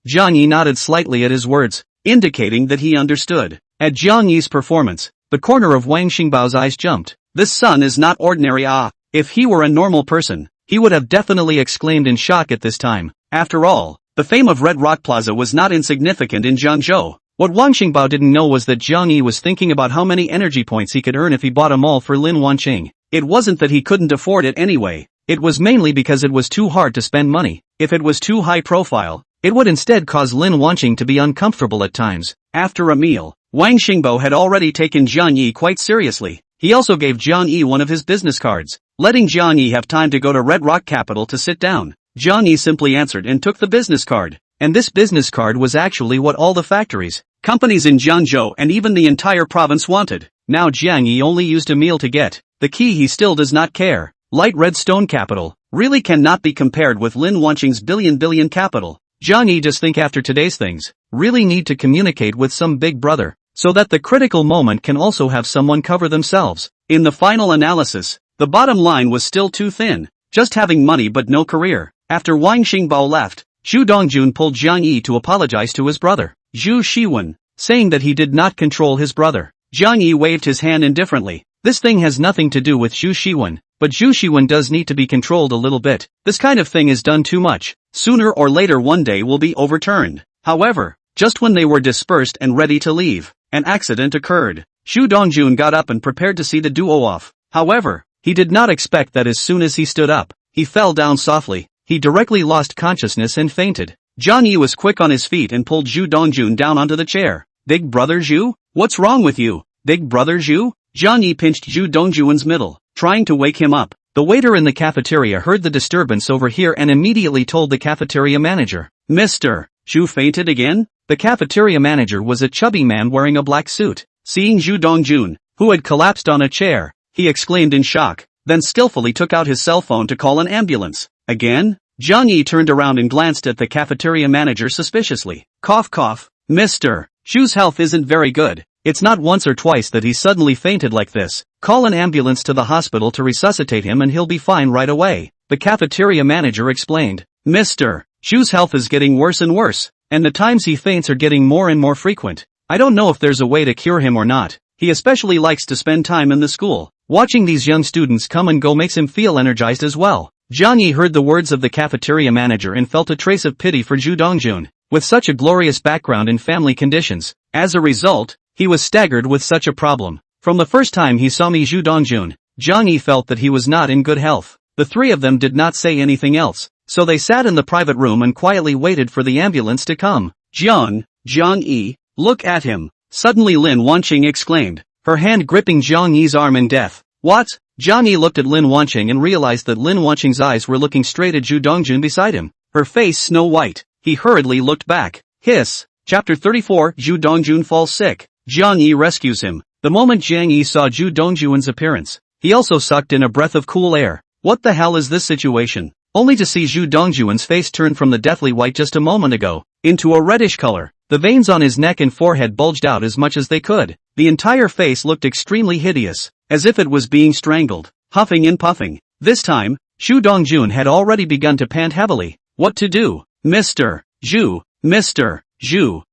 Jiang Yi nodded slightly at his words, indicating that he understood. At Jiang Yi's performance, the corner of Wang Xingbao's eyes jumped. This son is not ordinary. If he were a normal person, he would have definitely exclaimed in shock at this time. After all, the fame of Red Rock Plaza was not insignificant in Jiangzhou. What Wang Xingbao didn't know was that Jiang Yi was thinking about how many energy points he could earn if he bought a mall for Lin Wanqing. It wasn't that he couldn't afford it anyway. It was mainly because it was too hard to spend money. If it was too high profile, it would instead cause Lin Wanqing to be uncomfortable at times. After a meal, Wang Xingbao had already taken Jiang Yi quite seriously. He also gave Jiang Yi one of his business cards, letting Jiang Yi have time to go to Red Rock Capital to sit down. Jiang Yi simply answered and took the business card. And this business card was actually what all the factories, companies in Jiangzhou and even the entire province wanted. Now Jiang Yi only used a meal to get the key. He still does not care. Light Redstone Capital really cannot be compared with Lin Wanqing's billion capital. Jiang Yi just think after today's things, really need to communicate with some big brother, so that the critical moment can also have someone cover themselves. In the final analysis, the bottom line was still too thin, just having money but no career. After Wang Xingbao left, Xu Dongjun pulled Jiang Yi to apologize to his brother, Zhu Shiwen, saying that he did not control his brother. Jiang Yi waved his hand indifferently. This thing has nothing to do with Zhu Shiwen, but Zhu Shiwen does need to be controlled a little bit. This kind of thing is done too much. Sooner or later one day will be overturned. However, just when they were dispersed and ready to leave, an accident occurred. Xu Dongjun got up and prepared to see the duo off. However, he did not expect that as soon as he stood up, he fell down softly. He directly lost consciousness and fainted. Jiang Yi was quick on his feet and pulled Xu Dongjun down onto the chair. Big brother Xu? What's wrong with you? Big brother Xu? Jiang Yi pinched Xu Dongjun's middle, trying to wake him up. The waiter in the cafeteria heard the disturbance over here and immediately told the cafeteria manager. Mr. Xu fainted again? The cafeteria manager was a chubby man wearing a black suit. Seeing Xu Dongjun, who had collapsed on a chair, he exclaimed in shock, then skillfully took out his cell phone to call an ambulance. Again? Jiang Yi turned around and glanced at the cafeteria manager suspiciously. Cough cough. Mr. Xu's health isn't very good. It's not once or twice that he suddenly fainted like this. Call an ambulance to the hospital to resuscitate him and he'll be fine right away. The cafeteria manager explained. Mr. Xu's health is getting worse and worse, and the times he faints are getting more and more frequent. I don't know if there's a way to cure him or not. He especially likes to spend time in the school. Watching these young students come and go makes him feel energized as well. Jiang Yi heard the words of the cafeteria manager and felt a trace of pity for Xu Dongjun, with such a glorious background in family conditions. As a result, he was staggered with such a problem. From the first time he saw Xu Dongjun, Jiang Yi felt that he was not in good health. The three of them did not say anything else, so they sat in the private room and quietly waited for the ambulance to come. Jiang Yi, look at him. Suddenly Lin Wanqing exclaimed, her hand gripping Jiang Yi's arm in death. What? Jiang Yi looked at Lin Wanqing and realized that Lin Wanqing's eyes were looking straight at Xu Dongjun beside him, her face snow white. He hurriedly looked back. Hiss. Chapter 34. Xu Dongjun falls sick. Jiang Yi rescues him. The moment Jiang Yi saw Xu Dongjun's appearance, he also sucked in a breath of cool air. What the hell is this situation? Only to see Xu Dongjun's face turn from the deathly white just a moment ago, into a reddish color. The veins on his neck and forehead bulged out as much as they could. The entire face looked extremely hideous, as if it was being strangled. Huffing and puffing. This time, Xu Dongjun had already begun to pant heavily. What to do? Mr. Zhu.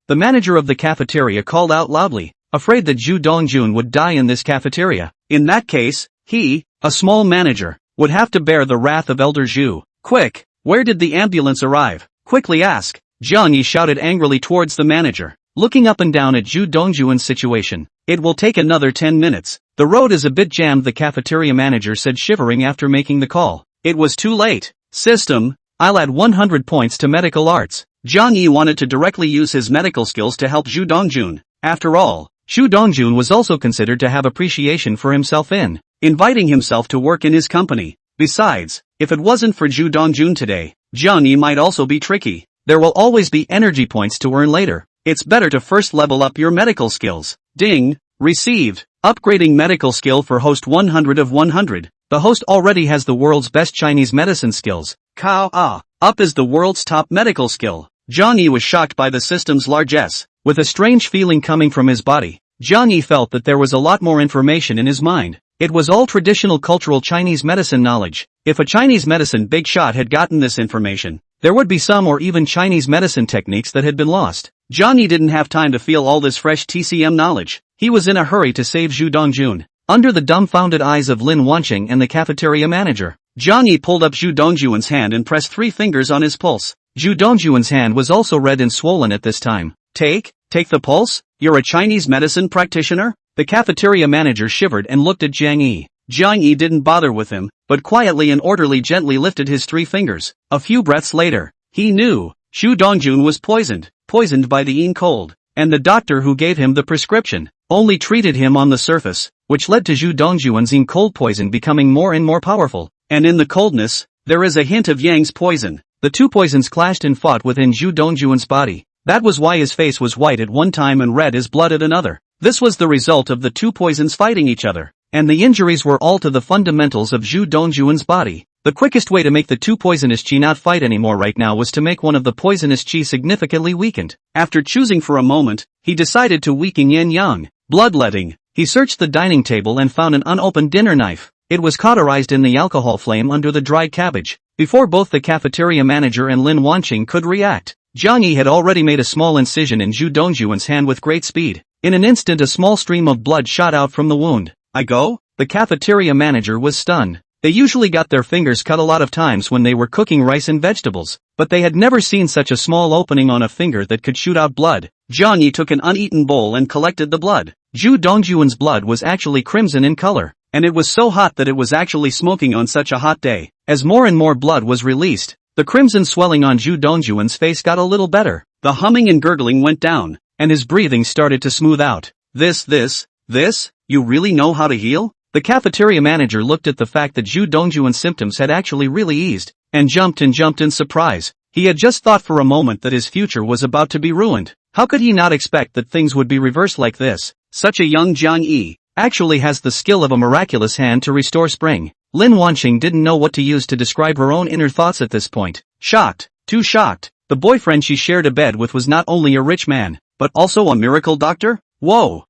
The manager of the cafeteria called out loudly, afraid that Xu Dongjun would die in this cafeteria. In that case, he, a small manager, would have to bear the wrath of Elder Zhu. Quick, where did the ambulance arrive? Quickly ask. Jiang Yi shouted angrily towards the manager, looking up and down at Xu Dongjun's situation. It will take another 10 minutes. The road is a bit jammed, the cafeteria manager said, shivering after making the call. It was too late. System, I'll add 100 points to medical arts. Jiang Yi wanted to directly use his medical skills to help Xu Dongjun. After all, Xu Dongjun was also considered to have appreciation for himself in inviting himself to work in his company. Besides, if it wasn't for Xu Dongjun today, Jiang Yi might also be tricky. There will always be energy points to earn later. It's better to first level up your medical skills. Ding! Received. Upgrading medical skill for host 100 of 100. The host already has the world's best Chinese medicine skills. Up is the world's top medical skill. Jiang Yi was shocked by the system's largesse. With a strange feeling coming from his body, Jiang Yi felt that there was a lot more information in his mind. It was all traditional cultural Chinese medicine knowledge. If a Chinese medicine big shot had gotten this information, there would be some or even Chinese medicine techniques that had been lost. Jiang Yi didn't have time to feel all this fresh TCM knowledge. He was in a hurry to save Zhu Dongjun. Under the dumbfounded eyes of Lin Wanqing and the cafeteria manager, Jiang Yi pulled up Zhu Dongjun's hand and pressed 3 fingers on his pulse. Zhu Dongjun's hand was also red and swollen at this time. Take the pulse? You're a Chinese medicine practitioner? The cafeteria manager shivered and looked at Jiang Yi. Jiang Yi didn't bother with him, but quietly and orderly gently lifted his 3 fingers. A few breaths later, he knew. Zhu Dongjun was poisoned by the yin cold, and the doctor who gave him the prescription only treated him on the surface, which led to Zhu Dongjun's yin cold poison becoming more and more powerful. And in the coldness, there is a hint of Yang's poison. The 2 poisons clashed and fought within Zhu Dongjun's body. That was why his face was white at one time and red as blood at another. This was the result of the 2 poisons fighting each other, and the injuries were all to the fundamentals of Zhu Dongjun's body. The quickest way to make the 2 poisonous qi not fight anymore right now was to make one of the poisonous qi significantly weakened. After choosing for a moment, he decided to weaken yin yang. Bloodletting. He searched the dining table and found an unopened dinner knife. It was cauterized in the alcohol flame under the dried cabbage. Before both the cafeteria manager and Lin Wanqing could react, Jiang Yi had already made a small incision in Zhu Dongjun's hand with great speed. In an instant a small stream of blood shot out from the wound. I go? The cafeteria manager was stunned. They usually got their fingers cut a lot of times when they were cooking rice and vegetables, but they had never seen such a small opening on a finger that could shoot out blood. Jiang Yi took an uneaten bowl and collected the blood. Zhu Dongjun's blood was actually crimson in color, and it was so hot that it was actually smoking on such a hot day. As more and more blood was released, the crimson swelling on Zhu Dongjun's face got a little better. The humming and gurgling went down, and his breathing started to smooth out. This, you really know how to heal? The cafeteria manager looked at the fact that Zhu Dongjun's symptoms had actually really eased, and jumped in surprise. He had just thought for a moment that his future was about to be ruined. How could he not expect that things would be reversed like this? Such a young Jiang Yi actually has the skill of a miraculous hand to restore spring. Lin Wanqing didn't know what to use to describe her own inner thoughts at this point. Shocked, too shocked. The boyfriend she shared a bed with was not only a rich man, but also a miracle doctor? Whoa.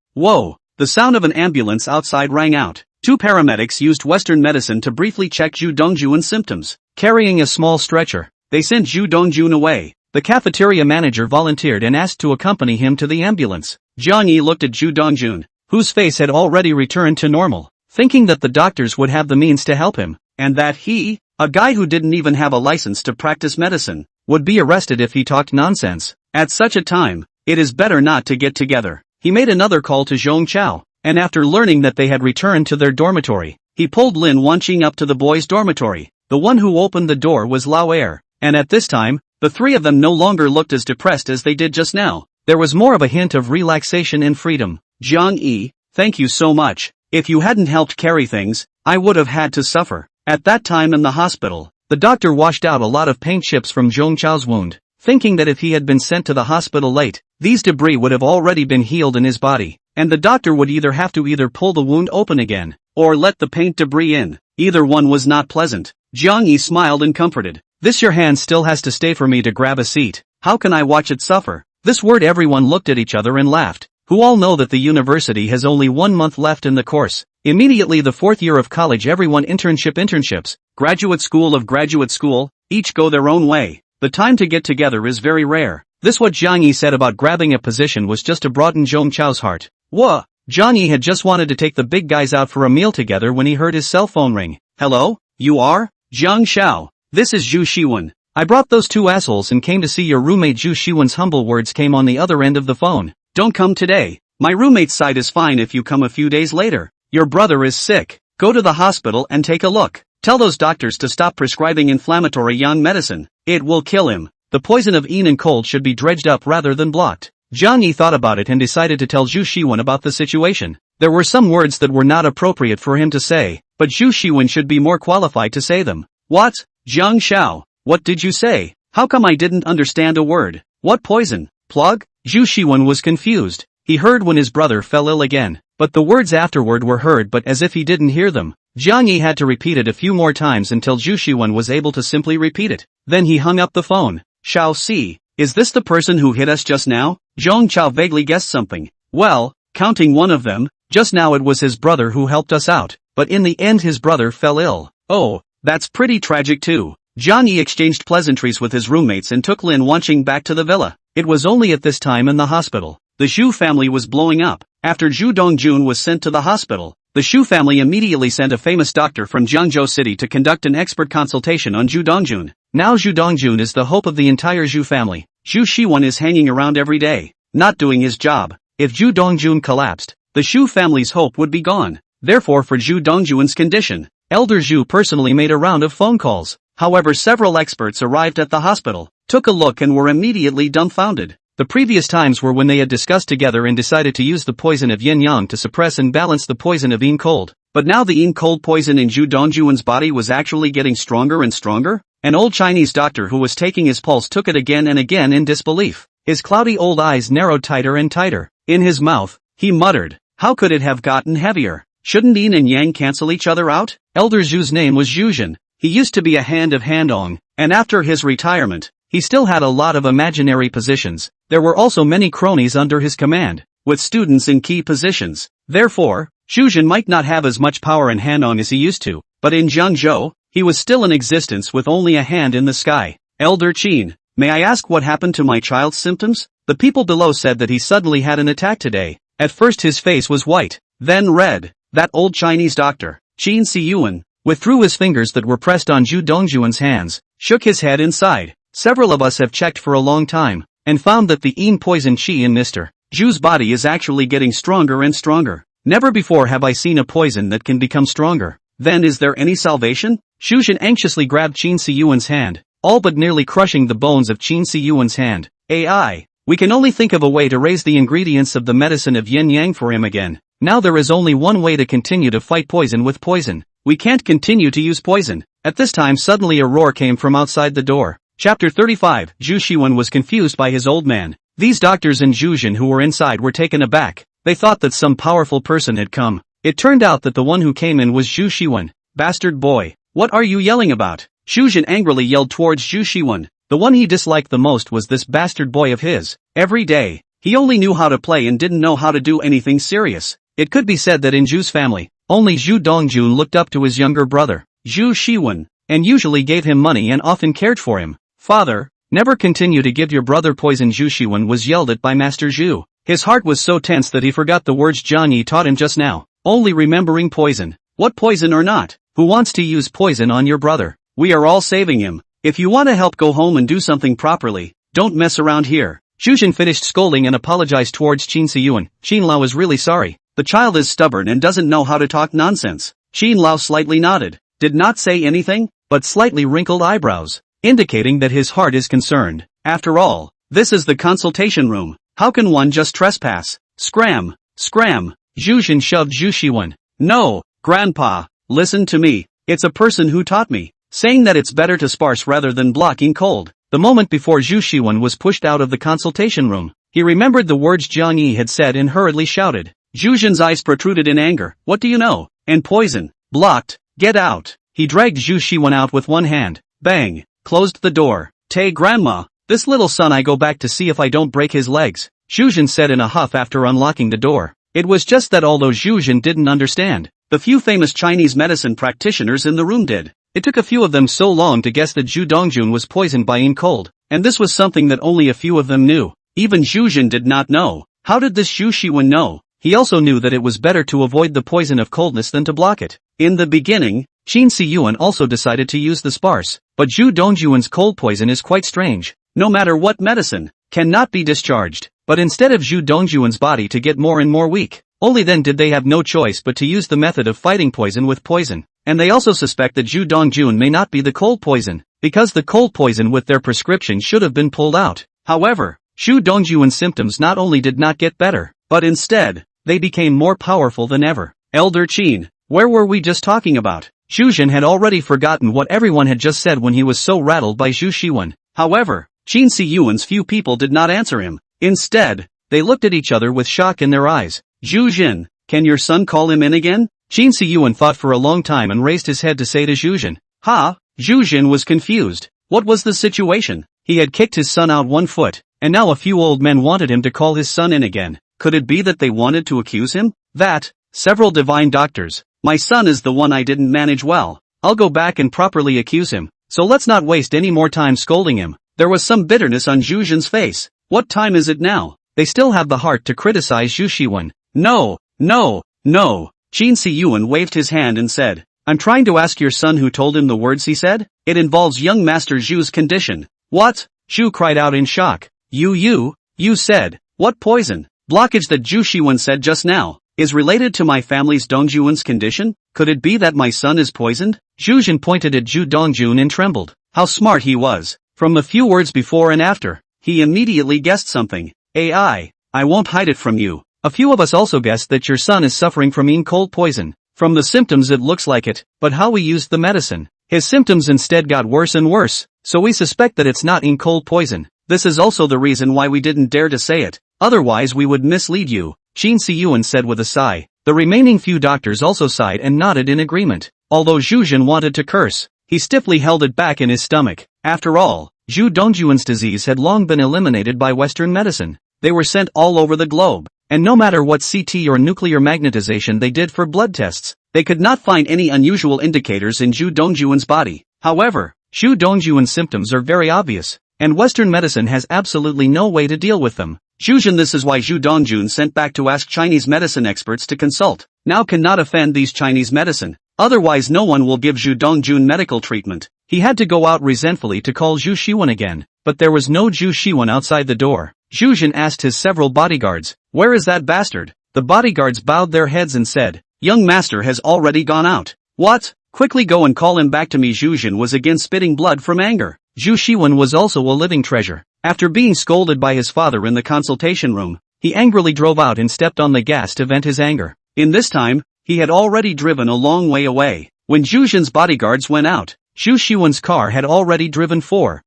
The sound of an ambulance outside rang out. 2 paramedics used Western medicine to briefly check Zhu Dongjun's symptoms. Carrying a small stretcher, they sent Zhu Dongjun away. The cafeteria manager volunteered and asked to accompany him to the ambulance. Jiang Yi looked at Zhu Dongjun, whose face had already returned to normal, thinking that the doctors would have the means to help him, and that he, a guy who didn't even have a license to practice medicine, would be arrested if he talked nonsense. At such a time, it is better not to get together. He made another call to Zhong Chao, and after learning that they had returned to their dormitory, he pulled Lin Wanqing up to the boys' dormitory. The one who opened the door was Lao Er, and at this time, the 3 of them no longer looked as depressed as they did just now. There was more of a hint of relaxation and freedom. Jiang Yi, thank you so much. If you hadn't helped carry things, I would have had to suffer. At that time in the hospital, the doctor washed out a lot of paint chips from Zhong Chao's wound, thinking that if he had been sent to the hospital late, these debris would have already been healed in his body, and the doctor would either have to pull the wound open again, or let the paint debris in. Either one was not pleasant. Jiang Yi smiled and comforted. This your hand still has to stay for me to grab a seat. How can I watch it suffer? This word everyone looked at each other and laughed, who all know that the university has only 1 month left in the course. Immediately the 4th year of college everyone internships, graduate school, each go their own way. The time to get together is very rare. This what Jiang Yi said about grabbing a position was just to broaden Zhong Chao's heart. Whoa! Jiang Yi had just wanted to take the big guys out for a meal together when he heard his cell phone ring. Hello? You are? Jiang Xiao. This is Zhu Shiwen. I brought those 2 assholes and came to see your roommate. Zhu Shiwen's humble words came on the other end of the phone. Don't come today. My roommate's side is fine if you come a few days later. Your brother is sick. Go to the hospital and take a look. Tell those doctors to stop prescribing inflammatory yang medicine. It will kill him. The poison of yin and cold should be dredged up rather than blocked. Jiang Yi thought about it and decided to tell Zhu Shiwen about the situation. There were some words that were not appropriate for him to say, but Zhu Shiwen should be more qualified to say them. What? Jiang Xiao, what did you say? How come I didn't understand a word? What poison? Plug? Zhu Shiwen was confused. He heard when his brother fell ill again, but the words afterward were heard but as if he didn't hear them. Jiang Yi had to repeat it a few more times until Zhu Shiwen was able to simply repeat it. Then he hung up the phone. Shao Si, is this the person who hit us just now? Zhong Chao vaguely guessed something. Well, counting one of them, just now it was his brother who helped us out, but in the end his brother fell ill. Oh, that's pretty tragic too. Jiang Yi exchanged pleasantries with his roommates and took Lin Wanqing back to the villa. It was only at this time in the hospital. The Zhu family was blowing up. After Zhu Dongjun was sent to the hospital, the Zhu family immediately sent a famous doctor from Jiangzhou City to conduct an expert consultation on Zhu Dongjun. Now Zhu Dongjun is the hope of the entire Zhu family. Zhu Shiwen is hanging around every day, not doing his job. If Zhu Dongjun collapsed, the Zhu family's hope would be gone. Therefore, for Zhu Dongjun's condition, Elder Zhu personally made a round of phone calls. However, several experts arrived at the hospital, took a look and were immediately dumbfounded. The previous times were when they had discussed together and decided to use the poison of yin yang to suppress and balance the poison of yin cold. But now the yin cold poison in Zhu Dongjun's body was actually getting stronger and stronger? An old Chinese doctor who was taking his pulse took it again and again in disbelief. His cloudy old eyes narrowed tighter and tighter. In his mouth, he muttered, "How could it have gotten heavier? Shouldn't yin and yang cancel each other out?" Elder Zhu's name was Zhuzhen. He used to be a hand of Handong, and after his retirement, he still had a lot of imaginary positions. There were also many cronies under his command, with students in key positions. Therefore, Zhuzhen might not have as much power in Handong as he used to, but in Jiangzhou, he was still in existence with only a hand in the sky. "Elder Qin, may I ask what happened to my child's symptoms?" The people below said that he suddenly had an attack today. At first his face was white, then red. That old Chinese doctor, Qin Siyuan, withdrew his fingers that were pressed on Zhu Dongjun's hands, shook his head and sighed. "Several of us have checked for a long time, and found that the yin poison qi in Mr. Zhu's body is actually getting stronger and stronger. Never before have I seen a poison that can become stronger. Then is there any salvation?" Zhuzhen anxiously grabbed Qin Siyuan's hand, all but nearly crushing the bones of Qin Siyuan's hand. "AI, we can only think of a way to raise the ingredients of the medicine of yin yang for him again. Now there is only one way to continue to fight poison with poison. We can't continue to use poison." At this time suddenly a roar came from outside the door. Chapter 35. Zhu Shiwen was confused by his old man. These doctors and Zhuzhen who were inside were taken aback. They thought that some powerful person had come. It turned out that the one who came in was Zhu Shiwen. "Bastard boy, what are you yelling about?" Zhuzhen angrily yelled towards Zhu Shiwen. The one he disliked the most was this bastard boy of his. Every day, he only knew how to play and didn't know how to do anything serious. It could be said that in Zhu's family, only Zhu Dongjun looked up to his younger brother, Zhu Shiwen, and usually gave him money and often cared for him. "Father, never continue to give your brother poison." Zhu Shiwen was yelled at by Master Zhu. His heart was so tense that he forgot the words Jiang Yi taught him just now, only remembering poison. What poison or not? Who wants to use poison on your brother? We are all saving him. If you want to help, go home and do something properly. Don't mess around here. Zhuzhen finished scolding and apologized towards Qin Siyuan. Qin Lao is really sorry. The child is stubborn and doesn't know how to talk nonsense. Qin Lao slightly nodded, did not say anything, but slightly wrinkled eyebrows, indicating that his heart is concerned. After all, this is the consultation room. How can one just trespass? Scram, scram. Zhuzhen shoved Zhu Shiwen. "No, Grandpa, listen to me. It's a person who taught me, saying that it's better to sparse rather than blocking cold." The moment before Zhu Shiwen was pushed out of the consultation room, he remembered the words Jiang Yi had said and hurriedly shouted. Zhuzhen's eyes protruded in anger. "What do you know? And poison. Blocked. Get out." He dragged Zhu Shiwen out with one hand. Bang. Closed the door. "Tay Grandma, this little son, I go back to see if I don't break his legs," Zhuzhen said in a huff after unlocking the door. It was just that although Zhuzhen didn't understand, the few famous Chinese medicine practitioners in the room did. It took a few of them so long to guess that Zhu Dongjun was poisoned by yin cold, and this was something that only a few of them knew. Even Zhuzhen did not know. How did this Zhu Shiwen know? He also knew that it was better to avoid the poison of coldness than to block it. In the beginning, Qin Siyuan also decided to use the sparse, but Zhu Dongjun's cold poison is quite strange. No matter what medicine, cannot be discharged, but instead of Zhu Dongjun's body to get more and more weak. Only then did they have no choice but to use the method of fighting poison with poison. And they also suspect that Zhu Dongjun may not be the cold poison, because the cold poison with their prescription should have been pulled out. However, Zhu Dongjun's symptoms not only did not get better, but instead, they became more powerful than ever. "Elder Qin, where were we just talking about?" Zhuzhen had already forgotten what everyone had just said when he was so rattled by Zhu Shiwen. However, Qin Siyuan's few people did not answer him. Instead, they looked at each other with shock in their eyes. "Zhuzhen, can your son call him in again?" Qin Siyuan thought for a long time and raised his head to say to Zhuzhen. "Ha?" Zhuzhen was confused. What was the situation? He had kicked his son out 1 foot, and now a few old men wanted him to call his son in again. Could it be that they wanted to accuse him? That, several divine doctors, My son is the one I didn't manage well. I'll go back and properly accuse him. So let's not waste any more time scolding him. There was some bitterness on Zhu Zhen's face. What time is it now? They still have the heart to criticize Zhu Xiwen. No, no, no. Qin Si Yuan waved his hand and said, I'm trying to ask your son who told him the words he said? It involves young Master Zhu's condition. What? Zhu cried out in shock. You said, what poison? Blockage that Zhu Xiwen said just now, is related to my family's Dongjun's condition? Could it be that my son is poisoned? Zhu Zhen pointed at Zhu Dongjun and trembled. How smart he was. From the few words before and after, he immediately guessed something. I won't hide it from you. A few of us also guessed that your son is suffering from cold poison. From the symptoms it looks like it, but how we used the medicine. His symptoms instead got worse and worse, so we suspect that it's not cold poison. This is also the reason why we didn't dare to say it. Otherwise we would mislead you, Qin Si Yuan said with a sigh. The remaining few doctors also sighed and nodded in agreement. Although Zhu Zhen wanted to curse, he stiffly held it back in his stomach. After all, Zhu Dongjuan's disease had long been eliminated by Western medicine. They were sent all over the globe, and no matter what CT or nuclear magnetization they did for blood tests, they could not find any unusual indicators in Zhu Dongjuan's body. However, Zhu Dongjuan's symptoms are very obvious, and Western medicine has absolutely no way to deal with them. Zhu Zhen, this is why Zhu Dongjun sent back to ask Chinese medicine experts to consult. Now cannot offend these Chinese medicine, otherwise no one will give Zhu Dongjun medical treatment. He had to go out resentfully to call Zhu Xiwen again, but there was no Zhu Xiwen outside the door. Zhu Zhen asked his several bodyguards, where is that bastard? The bodyguards bowed their heads and said, young master has already gone out. What? Quickly go and call him back to me. Zhu Zhen was again spitting blood from anger. Zhu Xiwen was also a living treasure. After being scolded by his father in the consultation room, he angrily drove out and stepped on the gas to vent his anger. In this time, he had already driven a long way away. When Zhu Zhen's bodyguards went out, Zhu Xiwen's car had already driven 4-5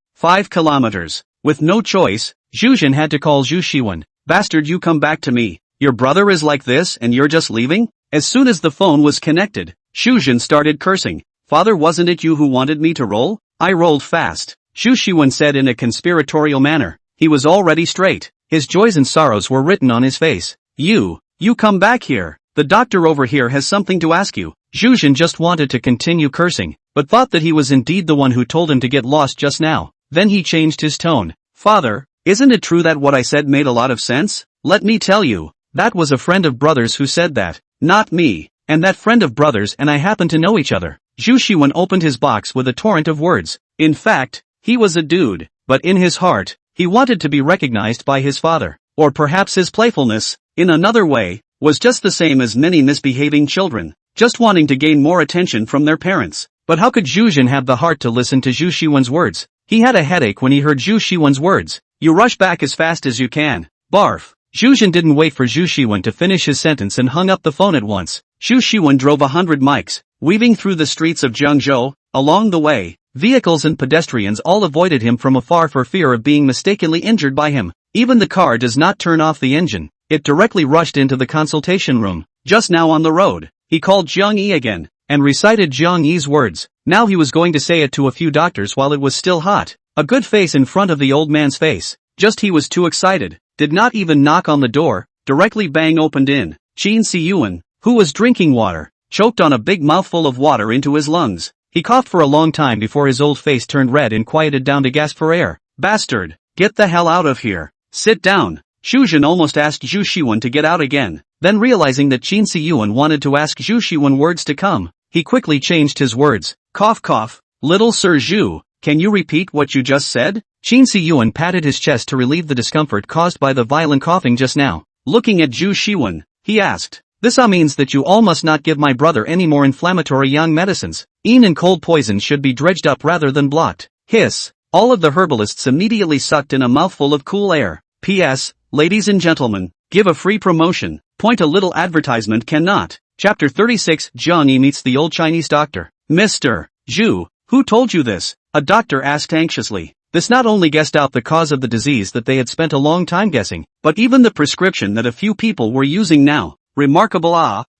kilometers. With no choice, Zhu Zhen had to call Zhu Xiwen. Bastard, you come back to me. Your brother is like this and you're just leaving? As soon as the phone was connected, Zhu Zhen started cursing. Father, wasn't it you who wanted me to roll? I rolled fast, Zhu Xiwen said in a conspiratorial manner. He was already straight. His joys and sorrows were written on his face. You come back here. The doctor over here has something to ask you. Zhu Zhen just wanted to continue cursing, but thought that he was indeed the one who told him to get lost just now. Then he changed his tone. Father, isn't it true that what I said made a lot of sense? Let me tell you, that was a friend of brothers who said that, not me. And that friend of brothers and I happen to know each other. Zhu Xiwen opened his box with a torrent of words. In fact, he was a dude, but in his heart, he wanted to be recognized by his father. Or perhaps his playfulness, in another way, was just the same as many misbehaving children, just wanting to gain more attention from their parents. But how could Zhu Zhen have the heart to listen to Zhu Xiwen's words? He had a headache when he heard Zhu Xiwen's words. You rush back as fast as you can. Barf. Zhu Zhen didn't wait for Zhu Xiwen to finish his sentence and hung up the phone at once. Zhu Xiwen drove 100 miles, weaving through the streets of Jiangzhou. Along the way, vehicles and pedestrians all avoided him from afar for fear of being mistakenly injured by him. Even the car does not turn off the engine. It directly rushed into the consultation room. Just now on the road, he called Jiang Yi again, and recited Jiang Yi's words. Now he was going to say it to a few doctors while it was still hot. A good face in front of the old man's face. Just he was too excited. Did not even knock on the door. Directly bang opened in. Qin Si Yuan, who was drinking water, choked on a big mouthful of water into his lungs. He coughed for a long time before his old face turned red and quieted down to gasp for air. Bastard, get the hell out of here. Sit down. Zhu Zhen almost asked Zhu Xiwen to get out again. Then realizing that Qin Si Yuan wanted to ask Zhu Xiwen words to come, he quickly changed his words. Cough cough. Little Sir Zhu, can you repeat what you just said? Qin Si Yuan patted his chest to relieve the discomfort caused by the violent coughing just now. Looking at Zhu Xiwen, he asked, this means that you all must not give my brother any more inflammatory young medicines. And cold poison should be dredged up rather than blocked. Hiss. All of the herbalists immediately sucked in a mouthful of cool air. P.S. Ladies and gentlemen, give a free promotion. Point a little advertisement cannot. Chapter 36. Jiang Yi meets the old Chinese doctor. Mr. Zhu, who told you this? A doctor asked anxiously. This not only guessed out the cause of the disease that they had spent a long time guessing, but even the prescription that a few people were using now. Remarkable.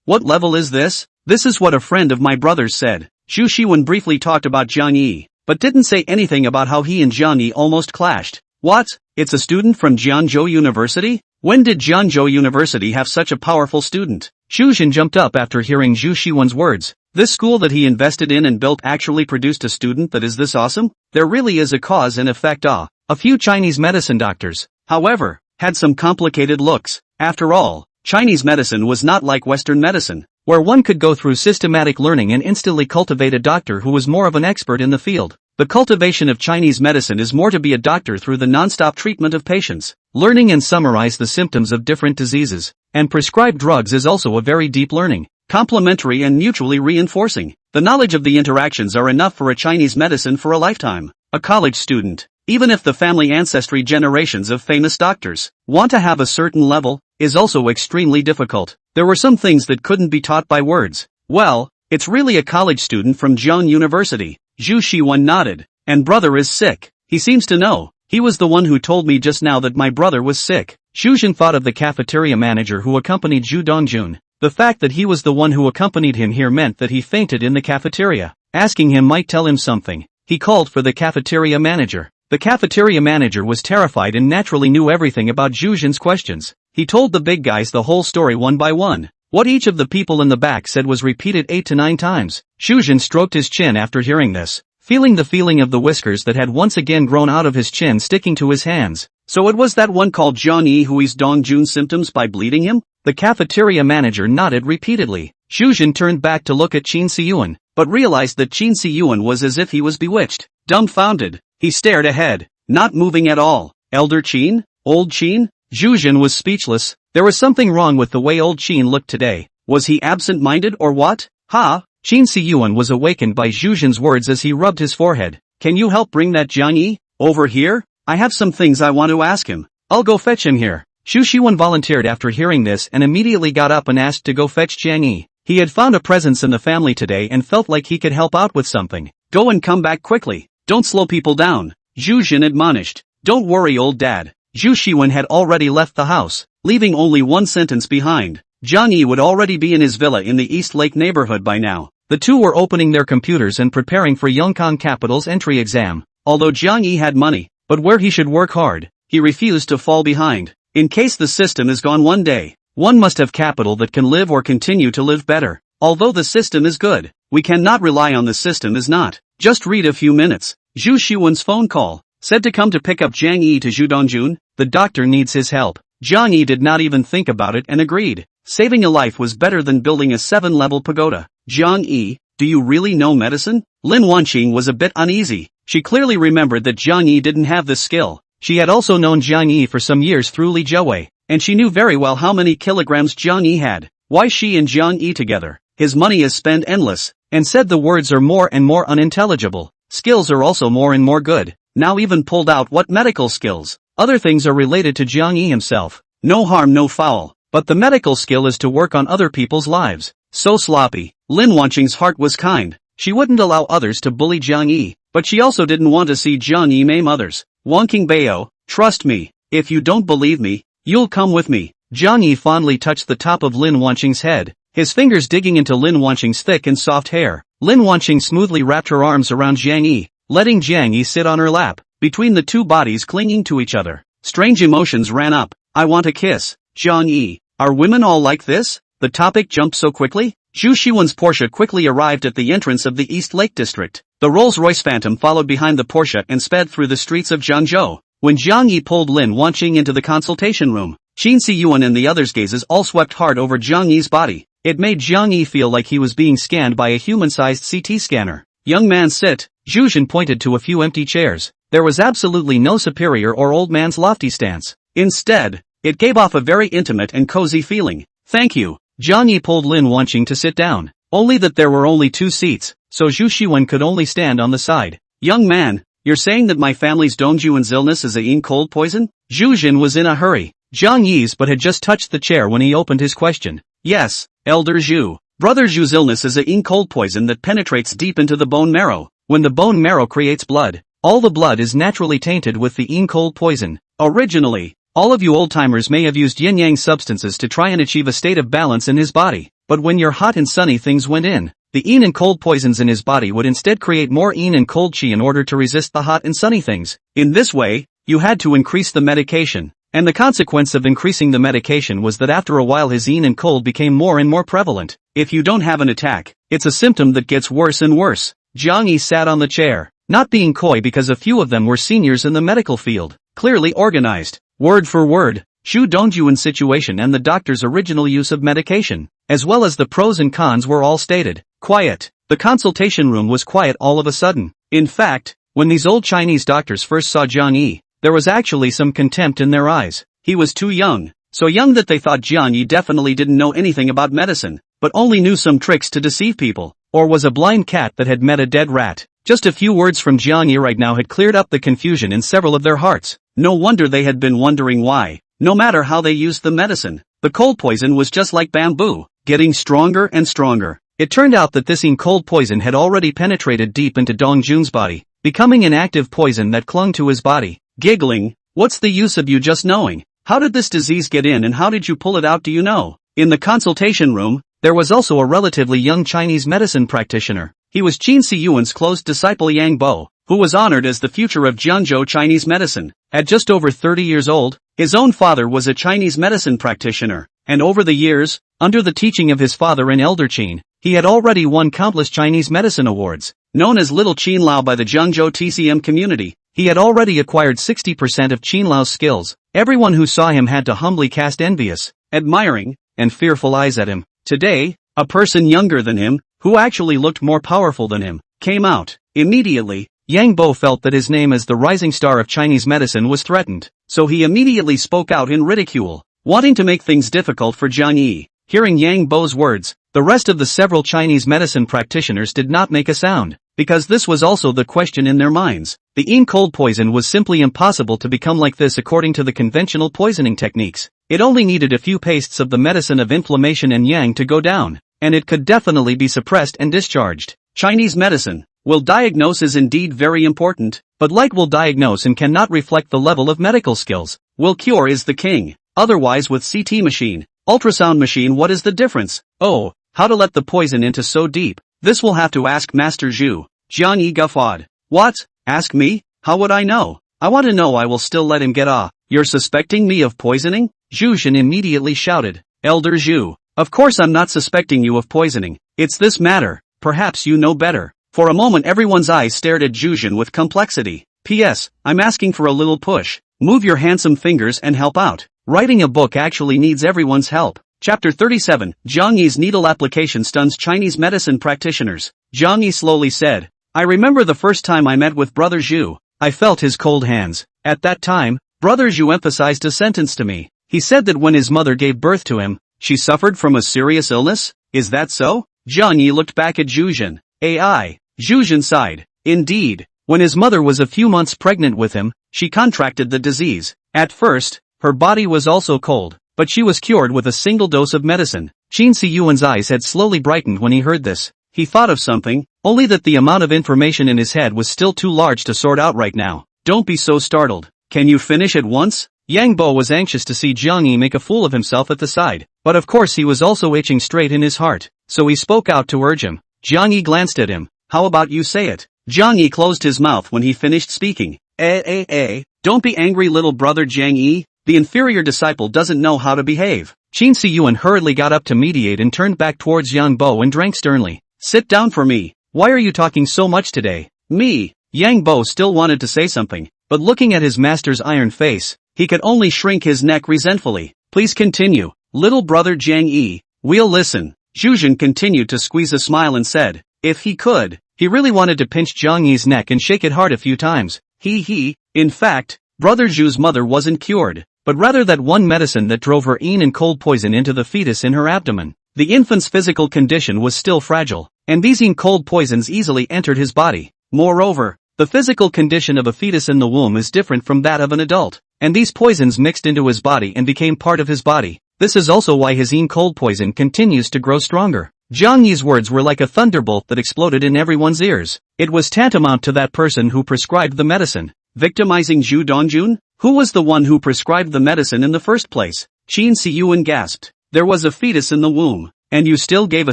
What level is this? This is what a friend of my brother's said. Zhu Xiwen briefly talked about Jiang Yi, but didn't say anything about how he and Jiang Yi almost clashed. What? It's a student from Jiangzhou University? When did Jiangzhou University have such a powerful student? Xu jumped up after hearing Zhu Xiwen's words. This school that he invested in and built actually produced a student that is this awesome? There really is a cause and effect. A few Chinese medicine doctors, however, had some complicated looks. After all, Chinese medicine was not like Western medicine, where one could go through systematic learning and instantly cultivate a doctor who was more of an expert in the field. The cultivation of Chinese medicine is more to be a doctor through the non-stop treatment of patients, learning and summarize the symptoms of different diseases, and prescribe drugs is also a very deep learning, complementary and mutually reinforcing. The knowledge of the interactions are enough for a Chinese medicine for a lifetime. A college student, even if the family ancestry generations of famous doctors want to have a certain level, is also extremely difficult. There were some things that couldn't be taught by words. Well, it's really a college student from Jiang University. Zhu Xiwen nodded. And brother is sick. He seems to know. He was the one who told me just now that my brother was sick. Xu thought of the cafeteria manager who accompanied Zhu Dongjun. The fact that he was the one who accompanied him here meant that he fainted in the cafeteria. Asking him might tell him something. He called for the cafeteria manager. The cafeteria manager was terrified and naturally knew everything about Zhu questions. He told the big guys the whole story one by one. What each of the people in the back said was repeated 8 to 9 times. Xu stroked his chin after hearing this, feeling the feeling of the whiskers that had once again grown out of his chin sticking to his hands. So it was that one called Jiang Yi who eased Dongjun's symptoms by bleeding him? The cafeteria manager nodded repeatedly. Xu turned back to look at Qin Siyuan, but realized that Qin Siyuan was as if he was bewitched. Dumbfounded, he stared ahead, not moving at all. Elder Qin? Old Qin? Zhu was speechless. There was something wrong with the way old Qin looked today. Was he absent-minded or what? Ha! Qin Siyuan was awakened by Zhu words as he rubbed his forehead. Can you help bring that Jiang Yi over here? I have some things I want to ask him. I'll go fetch him here. Xu volunteered after hearing this and immediately got up and asked to go fetch Jiang Yi. He had found a presence in the family today and felt like he could help out with something. Go and come back quickly. Don't slow people down. Zhu admonished. Don't worry, old dad. Zhu had already left the house, leaving only one sentence behind. Jiang Yi would already be in his villa in the East Lake neighborhood by now. The two were opening their computers and preparing for Yongkang Capital's entry exam. Although Jiang Yi had money, but where he should work hard, he refused to fall behind. In case the system is gone one day, one must have capital that can live or continue to live better. Although the system is good, we cannot rely on the system is not. Just read a few minutes. Zhu Xiwen's phone call said to come to pick up Jiang Yi to Zhu Dongjun. The doctor needs his help. Jiang Yi did not even think about it and agreed. Saving a life was better than building a 7-level pagoda. Jiang Yi, do you really know medicine? Lin Wanqing was a bit uneasy. She clearly remembered that Jiang Yi didn't have this skill. She had also known Jiang Yi for some years through Li Jiawei, and she knew very well how many kilograms Jiang Yi had. Why she and Jiang Yi together? His money is spent endless, and said the words are more and more unintelligible. Skills are also more and more good. Now even pulled out what medical skills. Other things are related to Jiang Yi himself. No harm, no foul. But the medical skill is to work on other people's lives. So sloppy. Lin Wanqing's heart was kind. She wouldn't allow others to bully Jiang Yi, but she also didn't want to see Jiang Yi maim others. Wanqing Bao, trust me. If you don't believe me, you'll come with me. Jiang Yi fondly touched the top of Lin Wanqing's head, his fingers digging into Lin Wanqing's thick and soft hair. Lin Wanqing smoothly wrapped her arms around Jiang Yi, letting Jiang Yi sit on her lap, between the two bodies clinging to each other. Strange emotions ran up. I want a kiss. Jiang Yi, are women all like this? The topic jumped so quickly. Zhu Xiwen's Porsche quickly arrived at the entrance of the East Lake District. The Rolls-Royce Phantom followed behind the Porsche and sped through the streets of Zhangzhou. When Jiang Yi pulled Lin Wanqing into the consultation room, Qin Siyuan and the others' gazes all swept hard over Jiang Yi's body. It made Jiang Yi feel like he was being scanned by a human-sized CT scanner. Young man, sit. Zhu pointed to a few empty chairs. There was absolutely no superior or old man's lofty stance. Instead, it gave off a very intimate and cozy feeling. Thank you. Jiang Yi pulled Lin Wanqing to sit down. Only that there were only 2 seats, so Zhu Xiwen could only stand on the side. Young man, you're saying that my family's Dongjuan's illness is a yin cold poison? Zhu was in a hurry. Jiang Yi's but had just touched the chair when he opened his question. Yes, Elder Zhu. Brother Zhu's illness is a yin cold poison that penetrates deep into the bone marrow. When the bone marrow creates blood, all the blood is naturally tainted with the yin cold poison. Originally, all of you old-timers may have used yin-yang substances to try and achieve a state of balance in his body, but when your hot and sunny things went in, the yin and cold poisons in his body would instead create more yin and cold qi in order to resist the hot and sunny things. In this way, you had to increase the medication. And the consequence of increasing the medication was that after a while his and cold became more and more prevalent. If you don't have an attack, it's a symptom that gets worse and worse. Jiang Yi sat on the chair, not being coy because a few of them were seniors in the medical field, clearly organized. Word for word, Xu Dongyuan's situation and the doctor's original use of medication, as well as the pros and cons were all stated. Quiet. The consultation room was quiet all of a sudden. In fact, when these old Chinese doctors first saw Jiang Yi, there was actually some contempt in their eyes. He was too young, so young that they thought Jiang Yi definitely didn't know anything about medicine, but only knew some tricks to deceive people, or was a blind cat that had met a dead rat. Just a few words from Jiang Yi right now had cleared up the confusion in several of their hearts. No wonder they had been wondering why, no matter how they used the medicine, the cold poison was just like bamboo, getting stronger and stronger. It turned out that this cold poison had already penetrated deep into Dong Jun's body, becoming an active poison that clung to his body. Giggling, what's the use of you just knowing? How did this disease get in and how did you pull it out, do you know? In the consultation room, there was also a relatively young Chinese medicine practitioner. He was Qin Siyuan's close disciple Yang Bo, who was honored as the future of Jiangzhou Chinese medicine. At just over 30 years old, his own father was a Chinese medicine practitioner, and over the years, under the teaching of his father and elder Qin, he had already won countless Chinese medicine awards. Known as Little Qin Lao by the Jiangzhou TCM community, he had already acquired 60% of Qin Lao's skills. Everyone who saw him had to humbly cast envious, admiring, and fearful eyes at him. Today, a person younger than him, who actually looked more powerful than him, came out. Immediately, Yang Bo felt that his name as the rising star of Chinese medicine was threatened, so he immediately spoke out in ridicule, wanting to make things difficult for Jiang Yi. Hearing Yang Bo's words, the rest of the several Chinese medicine practitioners did not make a sound, because this was also the question in their minds. The cold poison was simply impossible to become like this according to the conventional poisoning techniques. It only needed a few pastes of the medicine of inflammation and yang to go down, and it could definitely be suppressed and discharged. Chinese medicine, will diagnose is indeed very important, but like will diagnose and cannot reflect the level of medical skills. Will cure is the king. Otherwise with CT machine, ultrasound machine, what is the difference? Oh, how to let the poison into so deep? This will have to ask Master Zhu. Jiang Yi guffawed. What? Ask me? How would I know? I want to know. I will still let him get off. You're suspecting me of poisoning? Zhu Shen immediately shouted. Elder Zhu, of course I'm not suspecting you of poisoning. It's this matter. Perhaps you know better. For a moment everyone's eyes stared at Zhu Shen with complexity. P.S. I'm asking for a little push. Move your handsome fingers and help out. Writing a book actually needs everyone's help. Chapter 37, Jiang Yi's needle application stuns Chinese medicine practitioners. Jiang Yi slowly said, I remember the first time I met with Brother Zhu. I felt his cold hands. At that time, Brother Zhu emphasized a sentence to me. He said that when his mother gave birth to him, she suffered from a serious illness? Is that so? Jiang Yi looked back at Zhu Shen. AI. Zhu Shen sighed. Indeed, when his mother was a few months pregnant with him, she contracted the disease. At first, her body was also cold, but she was cured with a single dose of medicine. Qin Siyuan's eyes had slowly brightened when he heard this. He thought of something, only that the amount of information in his head was still too large to sort out right now. Don't be so startled. Can you finish at once? Yang Bo was anxious to see Jiang Yi make a fool of himself at the side, but of course he was also itching straight in his heart, so he spoke out to urge him. Jiang Yi glanced at him. How about you say it? Jiang Yi closed his mouth when he finished speaking. Don't be angry, little brother Jiang Yi. The inferior disciple doesn't know how to behave. Qin Siyuan hurriedly got up to mediate and turned back towards Yang Bo and drank sternly. Sit down for me. Why are you talking so much today? Me. Yang Bo still wanted to say something, but looking at his master's iron face, he could only shrink his neck resentfully. Please continue, little brother Jiang Yi. We'll listen. Zhu Shen continued to squeeze a smile and said, if he could, he really wanted to pinch Jiang Yi's neck and shake it hard a few times. In fact, Brother Zhu's mother wasn't cured, but rather that one medicine that drove her and cold poison into the fetus in her abdomen. The infant's physical condition was still fragile, and these cold poisons easily entered his body. Moreover, the physical condition of a fetus in the womb is different from that of an adult, and these poisons mixed into his body and became part of his body. This is also why his cold poison continues to grow stronger. Jiang Yi's words were like a thunderbolt that exploded in everyone's ears. It was tantamount to that person who prescribed the medicine. Victimizing Zhu Dongjun? Who was the one who prescribed the medicine in the first place? Qin Siyuan gasped. There was a fetus in the womb, and you still gave a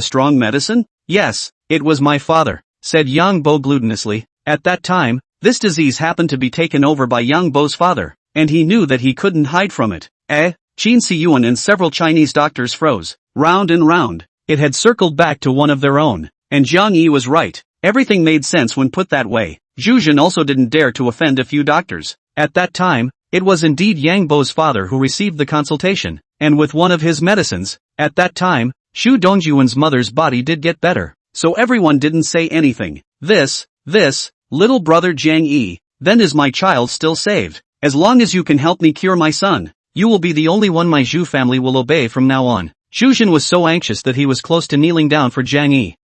strong medicine? Yes, it was my father, said Yang Bo glutinously. At that time, this disease happened to be taken over by Yang Bo's father. and he knew that he couldn't hide from it. Qin Siyuan and several Chinese doctors froze. Round and round. It had circled back to one of their own. And Jiang Yi was right. Everything made sense when put that way. Zhu Jun also didn't dare to offend a few doctors. At that time, it was indeed Yang Bo's father who received the consultation, and with one of his medicines, at that time, Xu Dongjuan's mother's body did get better. So everyone didn't say anything. This, little brother Jiang Yi, then is my child still saved? As long as you can help me cure my son, you will be the only one my Zhu family will obey from now on. Zhu Jun was so anxious that he was close to kneeling down for Jiang Yi.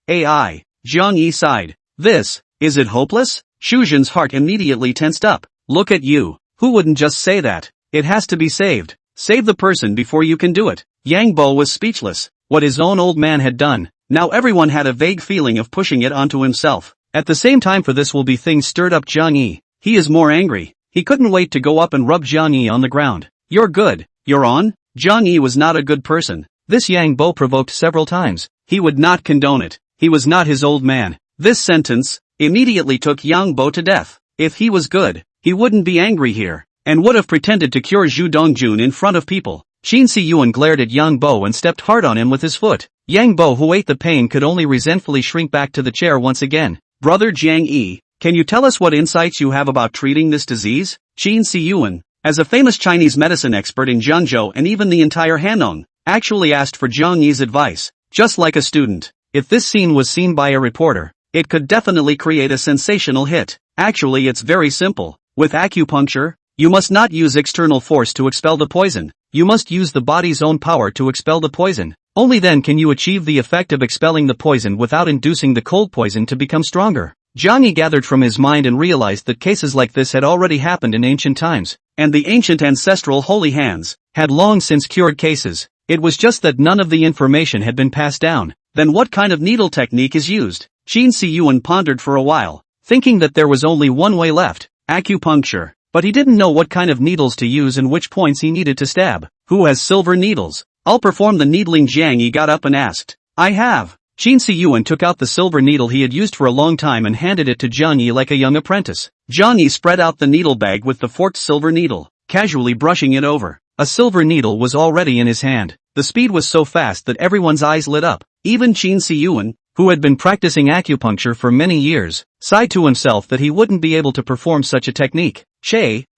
Jiang Yi sighed. Is it hopeless? Zhu Jun's heart immediately tensed up. Look at you. Who wouldn't just say that? It has to be saved. Save the person before you can do it. Yang Bo was speechless. What his own old man had done. Now everyone had a vague feeling of pushing it onto himself. At the same time for this will be things stirred up Jiang Yi. He is more angry. He couldn't wait to go up and rub Jiang Yi on the ground. You're good. You're on? Jiang Yi was not a good person. This Yang Bo provoked several times. He would not condone it. He was not his old man. This sentence immediately took Yang Bo to death. If he was good, he wouldn't be angry here, and would have pretended to cure Zhu Dongjun in front of people. Qin Siyuan glared at Yang Bo and stepped hard on him with his foot. Yang Bo, who ate the pain, could only resentfully shrink back to the chair once again. Brother Jiang Yi, can you tell us what insights you have about treating this disease? Qin Siyuan, as a famous Chinese medicine expert in Jiangzhou and even the entire Hanong, actually asked for Jiang Yi's advice, just like a student. If this scene was seen by a reporter, it could definitely create a sensational hit. Actually, it's very simple. With acupuncture, you must not use external force to expel the poison. You must use the body's own power to expel the poison. Only then can you achieve the effect of expelling the poison without inducing the cold poison to become stronger. Jiang Yi gathered from his mind and realized that cases like this had already happened in ancient times, and the ancient ancestral holy hands had long since cured cases. It was just that none of the information had been passed down. Then what kind of needle technique is used? Qin Siyuan pondered for a while, thinking that there was only one way left, acupuncture. But he didn't know what kind of needles to use and which points he needed to stab. Who has silver needles? I'll perform the needling. Jiang Yi got up and asked. I have. Qin Siyuan took out the silver needle he had used for a long time and handed it to Jiang Yi like a young apprentice. Jiang Yi spread out the needle bag with the forked silver needle, casually brushing it over. A silver needle was already in his hand. The speed was so fast that everyone's eyes lit up. Even Qin Siyuan, who had been practicing acupuncture for many years, sighed to himself that he wouldn't be able to perform such a technique.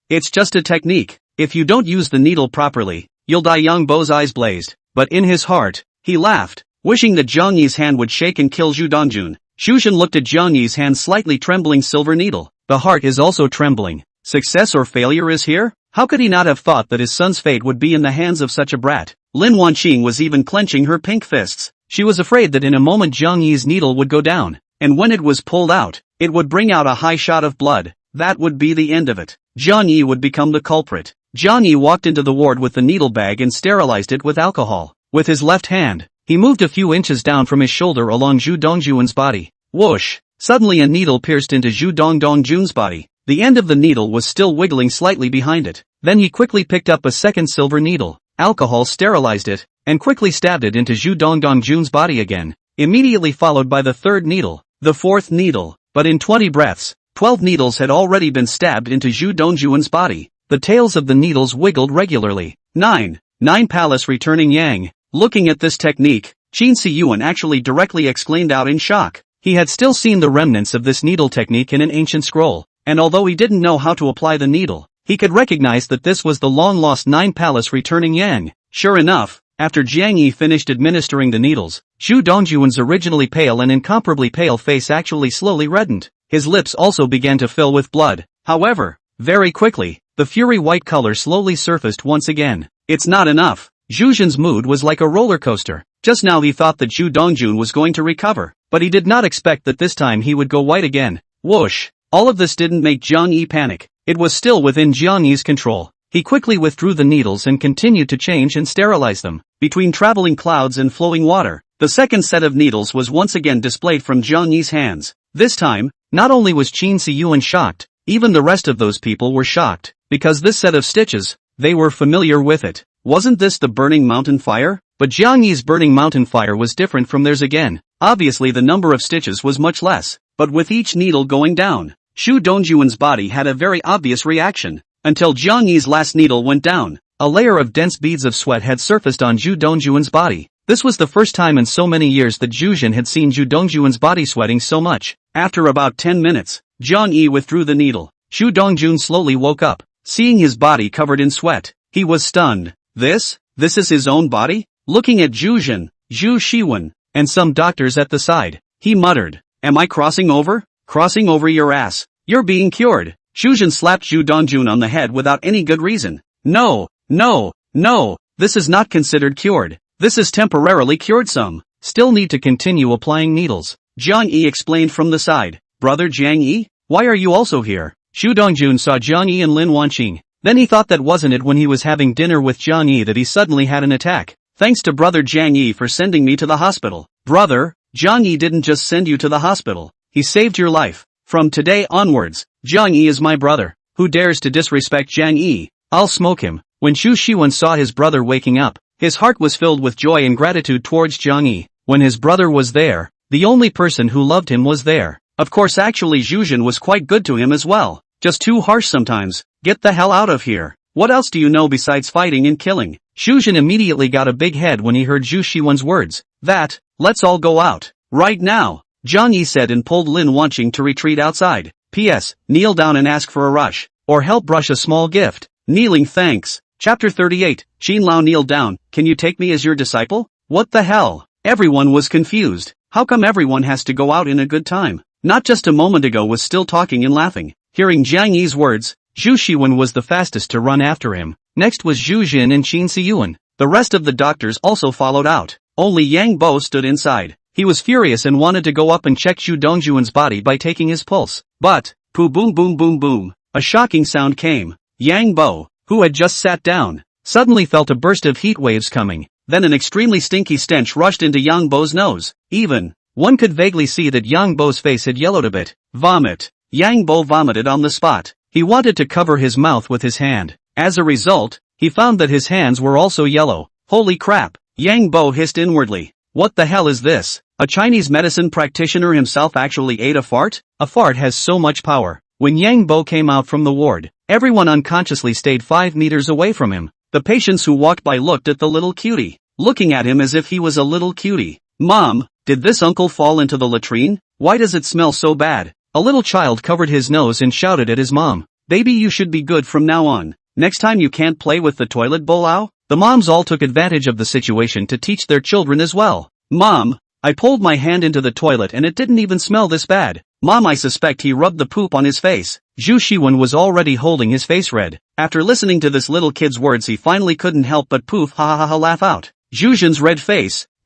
It's just a technique. If you don't use the needle properly, you'll die. Yang Bo's eyes blazed, but in his heart, he laughed, wishing that Jiang Yi's hand would shake and kill Zhu Dongjun. Xu Shen looked at Jiang Yi's hand, slightly trembling silver needle. The heart is also trembling. Success or failure is here? How could he not have thought that his son's fate would be in the hands of such a brat? Lin Wanqing was even clenching her pink fists. She was afraid that in a moment Jiang Yi's needle would go down, and when it was pulled out, it would bring out a high shot of blood. That would be the end of it. Jiang Yi would become the culprit. Jiang Yi walked into the ward with the needle bag and sterilized it with alcohol. With his left hand, he moved a few inches down from his shoulder along Zhu Dongjuan's body. Whoosh! Suddenly a needle pierced into Zhu Dongjun's body. The end of the needle was still wiggling slightly behind it. Then he quickly picked up a second silver needle. Alcohol sterilized it, and quickly stabbed it into Zhu Dongjun's body again, immediately followed by the third needle, the fourth needle. But in 20 breaths, 12 needles had already been stabbed into Zhu Dongjuan's body. The tails of the needles wiggled regularly. 9 palace returning yang. Looking at this technique, Qin Siyuan actually directly exclaimed out in shock. He had still seen the remnants of this needle technique in an ancient scroll, and although he didn't know how to apply the needle, he could recognize that this was the long-lost 9 palace returning yang. Sure enough, after Jiang Yi finished administering the needles, Zhu Dongjuan's originally pale and incomparably pale face actually slowly reddened. His lips also began to fill with blood. However, very quickly, the fury white color slowly surfaced once again. It's not enough. Zhu Zhen's mood was like a roller coaster. Just now he thought that Zhu Dongjun was going to recover, but he did not expect that this time he would go white again. Whoosh! All of this didn't make Jiang Yi panic. It was still within Jiang Yi's control. He quickly withdrew the needles and continued to change and sterilize them. Between traveling clouds and flowing water, the second set of needles was once again displayed from Jiang Yi's hands. This time, not only was Qin Siyuan shocked, even the rest of those people were shocked, because this set of stitches, they were familiar with it. Wasn't this the burning mountain fire? But Jiang Yi's burning mountain fire was different from theirs again. Obviously the number of stitches was much less, but with each needle going down, Zhu Dongjuan's body had a very obvious reaction. until Jiang Yi's last needle went down. A layer of dense beads of sweat had surfaced on Zhu Dongjuan's body. This was the first time in so many years that Zhu Jin had seen Zhu Dongjuan's body sweating so much. After about 10 minutes, Jiang Yi withdrew the needle. Zhu Dongjun slowly woke up, seeing his body covered in sweat. He was stunned. This is his own body? Looking at Zhu Jin, Zhu Shiwen, and some doctors at the side, he muttered, "Am I crossing over? Crossing over your ass. You're being cured." Zhu Jin slapped Zhu Dongjun on the head without any good reason. No, this is not considered cured. This is temporarily cured. Some still need to continue applying needles. Jiang Yi explained from the side. Brother Jiang Yi, why are you also here? Zhu Dongjun saw Jiang Yi and Lin Wanqing. Then he thought that wasn't it when he was having dinner with Jiang Yi that he suddenly had an attack. Thanks to brother Jiang Yi for sending me to the hospital. Brother, Jiang Yi didn't just send you to the hospital. He saved your life. From today onwards, Jiang Yi is my brother. Who dares to disrespect Jiang Yi? I'll smoke him. When Zhu Shiwen saw his brother waking up, his heart was filled with joy and gratitude towards Jiang Yi. When his brother was there, the only person who loved him was there. Of course actually Zhu Jin was quite good to him as well. Just too harsh sometimes. Get the hell out of here. What else do you know besides fighting and killing? Zhu Jin immediately got a big head when he heard Zhu Shiwen's words. Let's all go out. Right now. Jiang Yi said and pulled Lin Wanqing to retreat outside. P.S. Kneel down and ask for a rush. Or help brush a small gift. Kneeling thanks. Chapter 38, Xin Lao kneeled down. Can you take me as your disciple? What the hell? Everyone was confused. How come everyone has to go out in a good time? Not just a moment ago was still talking and laughing. Hearing Jiang Yi's words, Zhu Shiwen was the fastest to run after him. Next was Zhu Jin and Qin Siyuan. The rest of the doctors also followed out. Only Yang Bo stood inside. He was furious and wanted to go up and check Zhu Dongjuan's body by taking his pulse. But, poo boom boom boom boom, a shocking sound came. Yang Bo, who had just sat down, suddenly felt a burst of heat waves coming. Then an extremely stinky stench rushed into Yang Bo's nose. Even, one could vaguely see that Yang Bo's face had yellowed a bit. Vomit. Yang Bo vomited on the spot. He wanted to cover his mouth with his hand. As a result, he found that his hands were also yellow. Holy crap. Yang Bo hissed inwardly. What the hell is this? A Chinese medicine practitioner himself actually ate a fart? A fart has so much power. When Yang Bo came out from the ward, everyone unconsciously stayed 5 meters away from him. The patients who walked by looked at the little cutie, looking at him as if he was a little cutie. Mom, did this uncle fall into the latrine? Why does it smell so bad? A little child covered his nose and shouted at his mom. Baby, you should be good from now on. Next time you can't play with the toilet bowl out? The moms all took advantage of the situation to teach their children as well. Mom, I pulled my hand into the toilet and it didn't even smell this bad. Mom, I suspect he rubbed the poop on his face. Zhu Shiwen was already holding his face red. After listening to this little kid's words he finally couldn't help but poof laugh out. Zhu Jin's red face, ***********.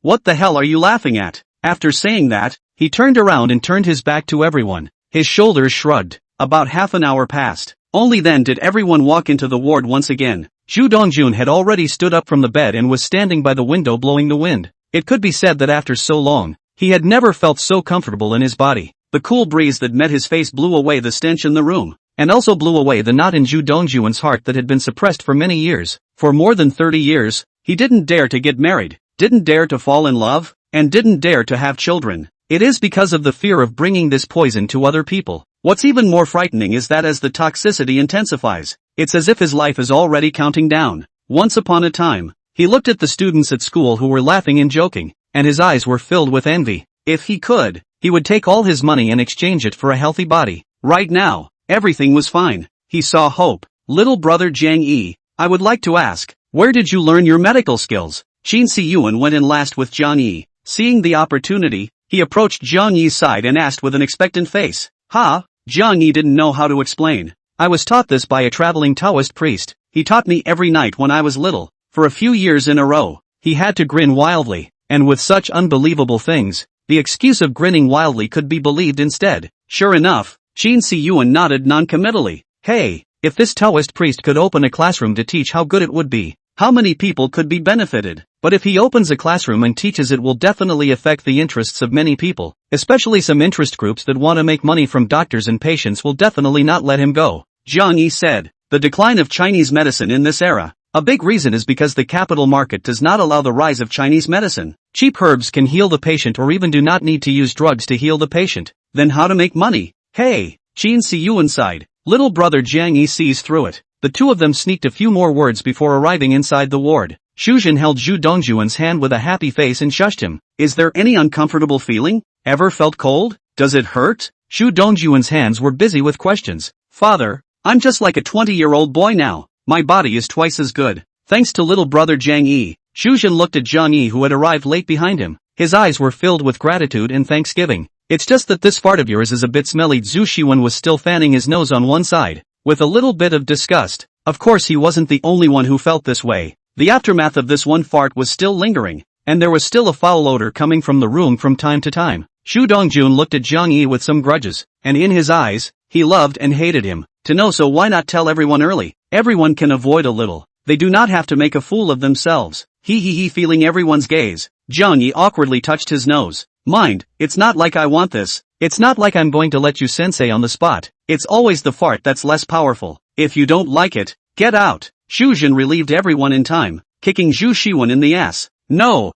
What the hell are you laughing at? After saying that, he turned around and turned his back to everyone. His shoulders shrugged. About half an hour passed. Only then did everyone walk into the ward once again. Zhu Dongjun had already stood up from the bed and was standing by the window blowing the wind. It could be said that after so long, he had never felt so comfortable in his body. The cool breeze that met his face blew away the stench in the room, and also blew away the knot in Zhu Dongjuan's heart that had been suppressed for many years. For more than 30 years, he didn't dare to get married, didn't dare to fall in love, and didn't dare to have children. It is because of the fear of bringing this poison to other people. What's even more frightening is that as the toxicity intensifies, it's as if his life is already counting down. Once upon a time, he looked at the students at school who were laughing and joking, and his eyes were filled with envy. If he could, he would take all his money and exchange it for a healthy body. Right now, everything was fine. He saw hope. Little brother Jiang Yi, I would like to ask, where did you learn your medical skills? Qin Siyuan went in last with Jiang Yi. Seeing the opportunity, he approached Jiang Yi's side and asked with an expectant face. Jiang Yi didn't know how to explain. I was taught this by a traveling Taoist priest. He taught me every night when I was little. For a few years in a row, he had to grin wildly, and with such unbelievable things, the excuse of grinning wildly could be believed instead. Sure enough, Qin Siyuan nodded non-committally. Hey, if this Taoist priest could open a classroom to teach, how good it would be. How many people could be benefited? But if he opens a classroom and teaches, it will definitely affect the interests of many people, especially some interest groups that want to make money from doctors and patients will definitely not let him go. Jiang Yi said, the decline of Chinese medicine in this era. A big reason is because the capital market does not allow the rise of Chinese medicine. Cheap herbs can heal the patient or even do not need to use drugs to heal the patient. Then how to make money? Hey, Qin Siyuan sighed. Little brother Jiang Yi sees through it. The two of them sneaked a few more words before arriving inside the ward. Shuzhen held Zhu Dongjuan's hand with a happy face and shushed him. Is there any uncomfortable feeling? Ever felt cold? Does it hurt? Zhu Dongjuan's hands were busy with questions. Father, I'm just like a 20-year-old boy now. My body is twice as good. Thanks to little brother Jiang Yi. Shuzhen looked at Jiang Yi who had arrived late behind him. His eyes were filled with gratitude and thanksgiving. It's just that this fart of yours is a bit smelly. Zhu Shiwen was still fanning his nose on one side, with a little bit of disgust. Of course he wasn't the only one who felt this way. The aftermath of this one fart was still lingering, and there was still a foul odor coming from the room from time to time. Zhu Dongjun looked at Jiang Yi with some grudges, and in his eyes, he loved and hated him. To know, so why not tell everyone early? Everyone can avoid a little. They do not have to make a fool of themselves. He feeling everyone's gaze. Jiang Yi awkwardly touched his nose. Mind, it's not like I want this. It's not like I'm going to let you sensei on the spot. It's always the fart that's less powerful. If you don't like it, get out. Shuzhen relieved everyone in time, kicking Zhu Shiwen in the ass. No,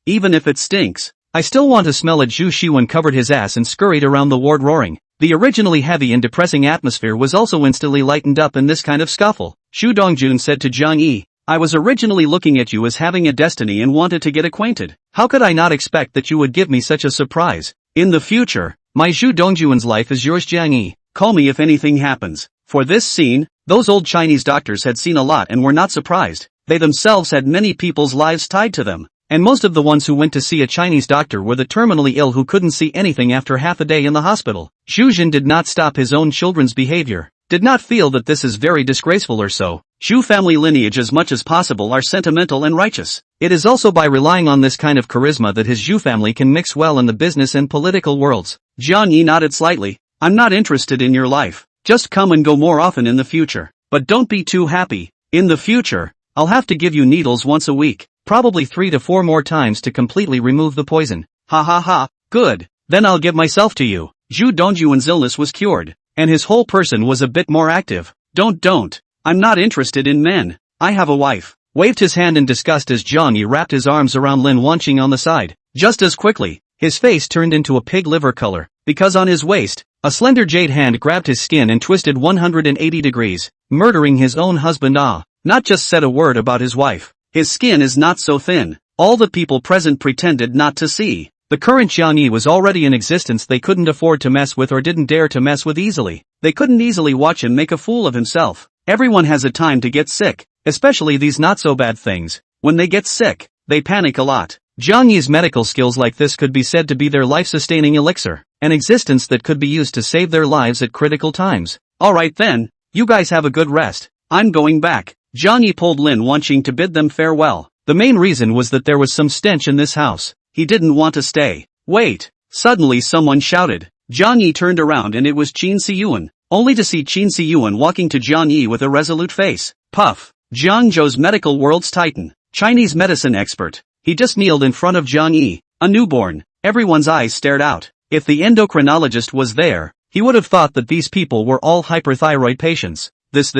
even if it stinks. I still want to smell it. Zhu Shiwen covered his ass and scurried around the ward roaring. The originally heavy and depressing atmosphere was also instantly lightened up in this kind of scuffle. Zhu Dongjun said to Jiang Yi, I was originally looking at you as having a destiny and wanted to get acquainted. How could I not expect that you would give me such a surprise? In the future, my Zhu Dongjuan's life is yours. Jiang Yi. Call me if anything happens. For this scene, those old Chinese doctors had seen a lot and were not surprised. They themselves had many people's lives tied to them. And most of the ones who went to see a Chinese doctor were the terminally ill who couldn't see anything after half a day in the hospital. Shuzhen did not stop his own children's behavior, did not feel that this is very disgraceful or so. Zhu family lineage as much as possible are sentimental and righteous. It is also by relying on this kind of charisma that his Zhu family can mix well in the business and political worlds. Jiang Yi nodded slightly. I'm not interested in your life. Just come and go more often in the future. But don't be too happy. In the future, I'll have to give you needles once a week. Probably 3 to 4 more times to completely remove the poison. Ha, good. Then I'll give myself to you. Zhu Dongjuan's illness was cured, and his whole person was a bit more active. Don't. I'm not interested in men. I have a wife. Waved his hand in disgust as Jiang Yi wrapped his arms around Lin Wanqing on the side. Just as quickly, his face turned into a pig liver color, because on his waist, a slender jade hand grabbed his skin and twisted 180 degrees, murdering his own husband. Not just said a word about his wife. His skin is not so thin. All the people present pretended not to see. The current Jiang Yi was already in existence. They couldn't afford to mess with or didn't dare to mess with easily. They couldn't easily watch him make a fool of himself. Everyone has a time to get sick, especially these not so bad things. When they get sick, they panic a lot. Jiang Yi's medical skills like this could be said to be their life-sustaining elixir, an existence that could be used to save their lives at critical times. Alright then, you guys have a good rest. I'm going back. Jiang Yi pulled Lin Wanqing to bid them farewell. The main reason was that there was some stench in this house. He didn't want to stay. Wait! Suddenly someone shouted. Jiang Yi turned around and it was Qin Siyuan, only to see Qin Siyuan walking to Jiang Yi with a resolute face. Puff! Jiangzhou's medical world's titan, Chinese medicine expert. He just kneeled in front of Jiang Yi, a newborn. Everyone's eyes stared out. If the endocrinologist was there, he would have thought that these people were all hyperthyroid patients. This?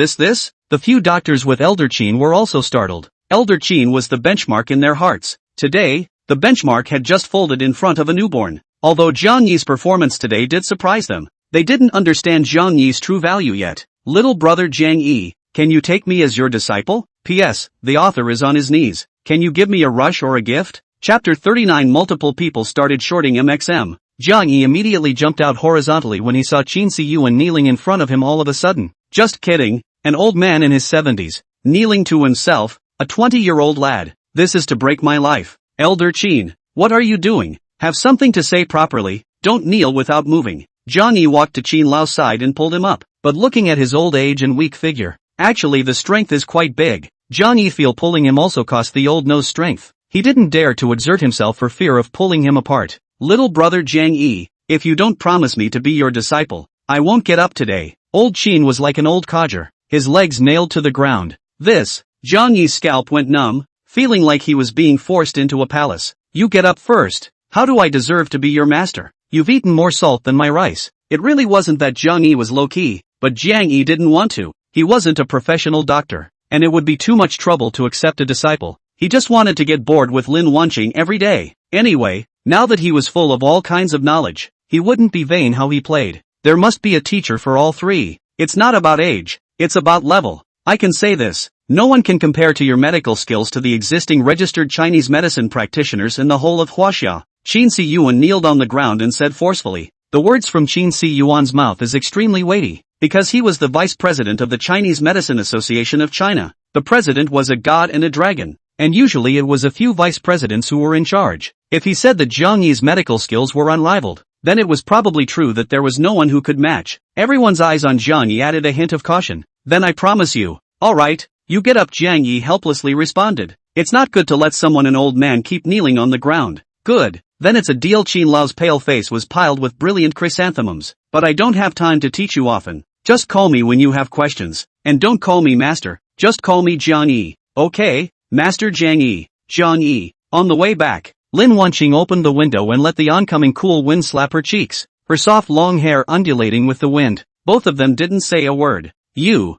The few doctors with Elder Qin were also startled. Elder Qin was the benchmark in their hearts. Today, the benchmark had just folded in front of a newborn. Although Jiang Yi's performance today did surprise them, they didn't understand Jiang Yi's true value yet. Little brother Jiang Yi, can you take me as your disciple? P.S. The author is on his knees. Can you give me a rush or a gift? Chapter 39. Multiple people started shorting MXM. Jiang Yi immediately jumped out horizontally when he saw Qin Siyuan kneeling in front of him all of a sudden. Just kidding. An old man in his 70s, kneeling to himself, a 20-year-old lad. This is to break my life. Elder Qin, what are you doing? Have something to say properly. Don't kneel without moving. Jiang Yi walked to Qin Lao's side and pulled him up, but looking at his old age and weak figure, actually the strength is quite big. Jiang Yi feel pulling him also cost the old nose strength. He didn't dare to exert himself for fear of pulling him apart. Little brother Jiang Yi, if you don't promise me to be your disciple, I won't get up today. Old Qin was like an old codger, his legs nailed to the ground. Jiang Yi's scalp went numb, feeling like he was being forced into a palace. You get up first. How do I deserve to be your master? You've eaten more salt than my rice. It really wasn't that Jiang Yi was low-key, but Jiang Yi didn't want to. He wasn't a professional doctor, and it would be too much trouble to accept a disciple. He just wanted to get bored with Lin Wanqing every day. Anyway, now that he was full of all kinds of knowledge, he wouldn't be vain how he played. There must be a teacher for all three. It's not about age, it's about level. I can say this, no one can compare to your medical skills to the existing registered Chinese medicine practitioners in the whole of Huaxia. Qin Si Yuan kneeled on the ground and said forcefully. The words from Qin Si Yuan's mouth is extremely weighty, because he was the vice president of the Chinese Medicine Association of China. The president was a god and a dragon, and usually it was a few vice presidents who were in charge. If he said that Jiang Yi's medical skills were unrivaled, then it was probably true that there was no one who could match. Everyone's eyes on Jiang Yi added a hint of caution. Then I promise you. Alright, you get up, Jiang Yi helplessly responded. It's not good to let someone an old man keep kneeling on the ground. Good, then it's a deal. Qin Lao's pale face was piled with brilliant chrysanthemums. But I don't have time to teach you often. Just call me when you have questions. And don't call me master, just call me Jiang Yi. Okay, Master Jiang Yi. Jiang Yi. On the way back, Lin Wanqing opened the window and let the oncoming cool wind slap her cheeks, her soft long hair undulating with the wind. Both of them didn't say a word. You.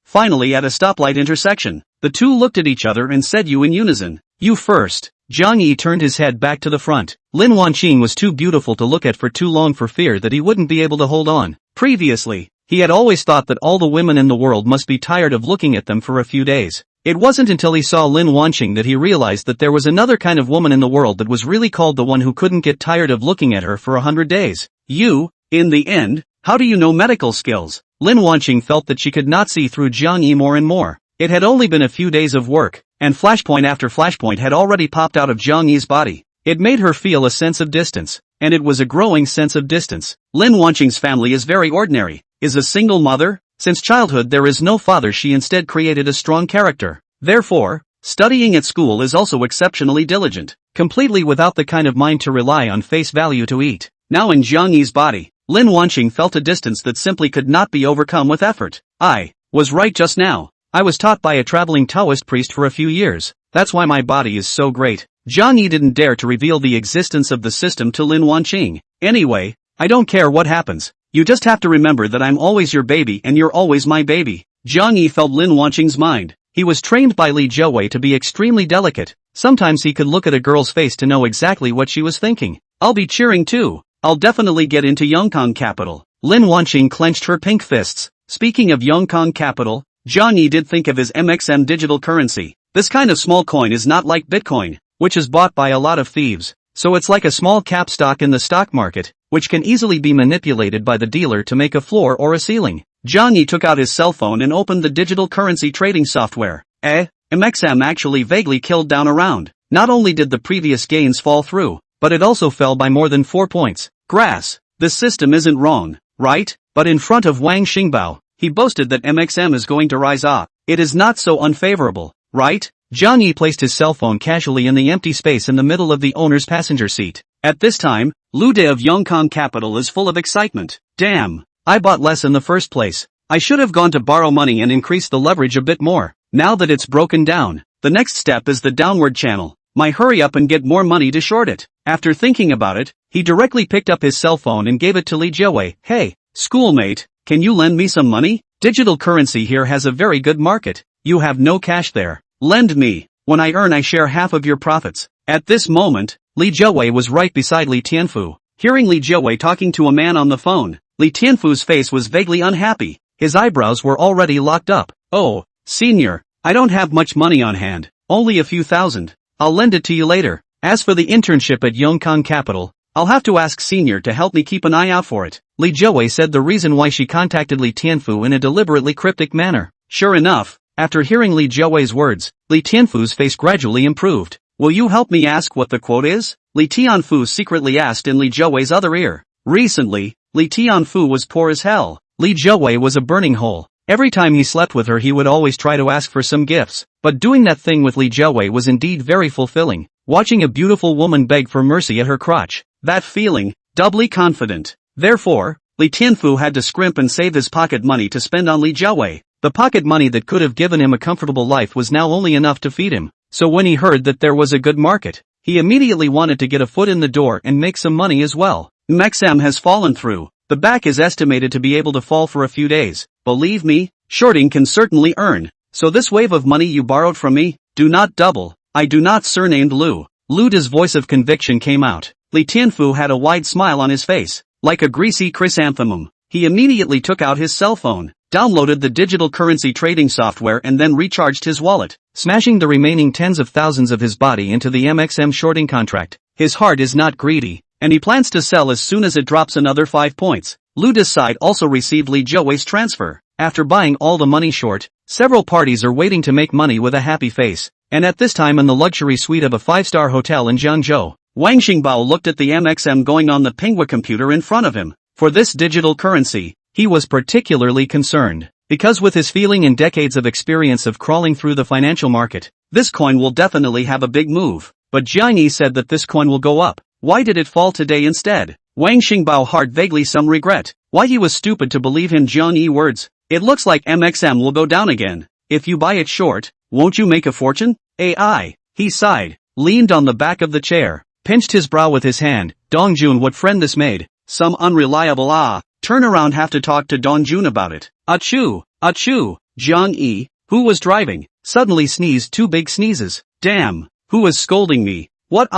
Finally at a stoplight intersection, the two looked at each other and said you in unison. You first. Jiang Yi turned his head back to the front. Lin Wanqing was too beautiful to look at for too long for fear that he wouldn't be able to hold on. Previously, he had always thought that all the women in the world must be tired of looking at them for a few days. It wasn't until he saw Lin Wanqing that he realized that there was another kind of woman in the world that was really called the one who couldn't get tired of looking at her for 100 days. You, in the end, how do you know medical skills? Lin Wanqing felt that she could not see through Jiang Yi more and more. It had only been a few days of work, and flashpoint after flashpoint had already popped out of Jiang Yi's body. It made her feel a sense of distance, and it was a growing sense of distance. Lin Wanqing's family is very ordinary, is a single mother. Since childhood there is no father, she instead created a strong character. Therefore, studying at school is also exceptionally diligent, completely without the kind of mind to rely on face value to eat. Now in Jiang Yi's body, Lin Wanqing felt a distance that simply could not be overcome with effort. I was right just now. I was taught by a traveling Taoist priest for a few years. That's why my body is so great. Jiang Yi didn't dare to reveal the existence of the system to Lin Wanqing. Anyway, I don't care what happens. You just have to remember that I'm always your baby and you're always my baby. Jiang Yi felt Lin Wanqing's mind. He was trained by Li Jiawei to be extremely delicate. Sometimes he could look at a girl's face to know exactly what she was thinking. I'll be cheering too. I'll definitely get into Wanqing capital. Lin Wanqing clenched her pink fists. Speaking of Wanqing capital, Jiang Yi did think of his MXM digital currency. This kind of small coin is not like Bitcoin, which is bought by a lot of thieves. So it's like a small cap stock in the stock market, which can easily be manipulated by the dealer to make a floor or a ceiling. Jiang Yi took out his cell phone and opened the digital currency trading software. MXM actually vaguely killed down around. Not only did the previous gains fall through, but it also fell by more than 4 points. Grass. This system isn't wrong, right? But in front of Wang Xingbao, he boasted that MXM is going to rise up. It is not so unfavorable, right? Jiang Yi placed his cell phone casually in the empty space in the middle of the owner's passenger seat. At this time, Lu De of Wanqing capital is full of excitement. Damn, I bought less in the first place. I should have gone to borrow money and increase the leverage a bit more. Now that it's broken down, the next step is the downward channel. My hurry up and get more money to short it. After thinking about it, he directly picked up his cell phone and gave it to Li Jiawei. Hey, schoolmate, can you lend me some money? Digital currency here has a very good market. You have no cash there. Lend me. When I earn I share half of your profits. At this moment, Li Jiawei was right beside Li Tianfu. Hearing Li Jiawei talking to a man on the phone, Li Tianfu's face was vaguely unhappy. His eyebrows were already locked up. Oh, senior, I don't have much money on hand. Only a few thousand. I'll lend it to you later. As for the internship at Wanqing capital, I'll have to ask senior to help me keep an eye out for it. Li Jiawei said the reason why she contacted Li Tianfu in a deliberately cryptic manner. Sure enough, after hearing Li Jiawei's words, Li Tianfu's face gradually improved. Will you help me ask what the quote is? Li Tianfu secretly asked in Li Jiawei's other ear. Recently, Li Tianfu was poor as hell. Li Jiawei was a burning hole. Every time he slept with her he would always try to ask for some gifts. But doing that thing with Li Jiawei was indeed very fulfilling. Watching a beautiful woman beg for mercy at her crotch. That feeling, doubly confident. Therefore, Li Tianfu had to scrimp and save his pocket money to spend on Li Jiawei. The pocket money that could have given him a comfortable life was now only enough to feed him. So when he heard that there was a good market, he immediately wanted to get a foot in the door and make some money as well. MXM has fallen through. The back is estimated to be able to fall for a few days. Believe me, shorting can certainly earn. So this wave of money you borrowed from me, do not double. I do not surnamed Lu. Lu De's voice of conviction came out. Li Tianfu had a wide smile on his face. like a greasy chrysanthemum. He immediately took out his cell phone, downloaded the digital currency trading software and then recharged his wallet, smashing the remaining tens of thousands of his body into the MXM shorting contract. His heart is not greedy, and he plans to sell as soon as it drops another 5 points. Luda's side also received Li Jiawei's transfer. After buying all the money short, several parties are waiting to make money with a happy face, and at this time in the luxury suite of a 5-star hotel in Jiangzhou, Wanqing looked at the MXM going on the manhwa computer in front of him. For this digital currency, he was particularly concerned, because with his feeling and decades of experience of crawling through the financial market, this coin will definitely have a big move. But Jiang Yi said that this coin will go up. Why did it fall today instead? Wanqing heart vaguely some regret. Why he was stupid to believe him Jiang Yi words. It looks like MXM will go down again. If you buy it short, won't you make a fortune? AI. He sighed, leaned on the back of the chair, pinched his brow with his hand. Dongjun, what friend this made. Some unreliable turn around, have to talk to Dongjun about it. Achoo, achoo. Jiang Yi, who was driving, suddenly sneezed 2 big sneezes. Damn, who was scolding me? What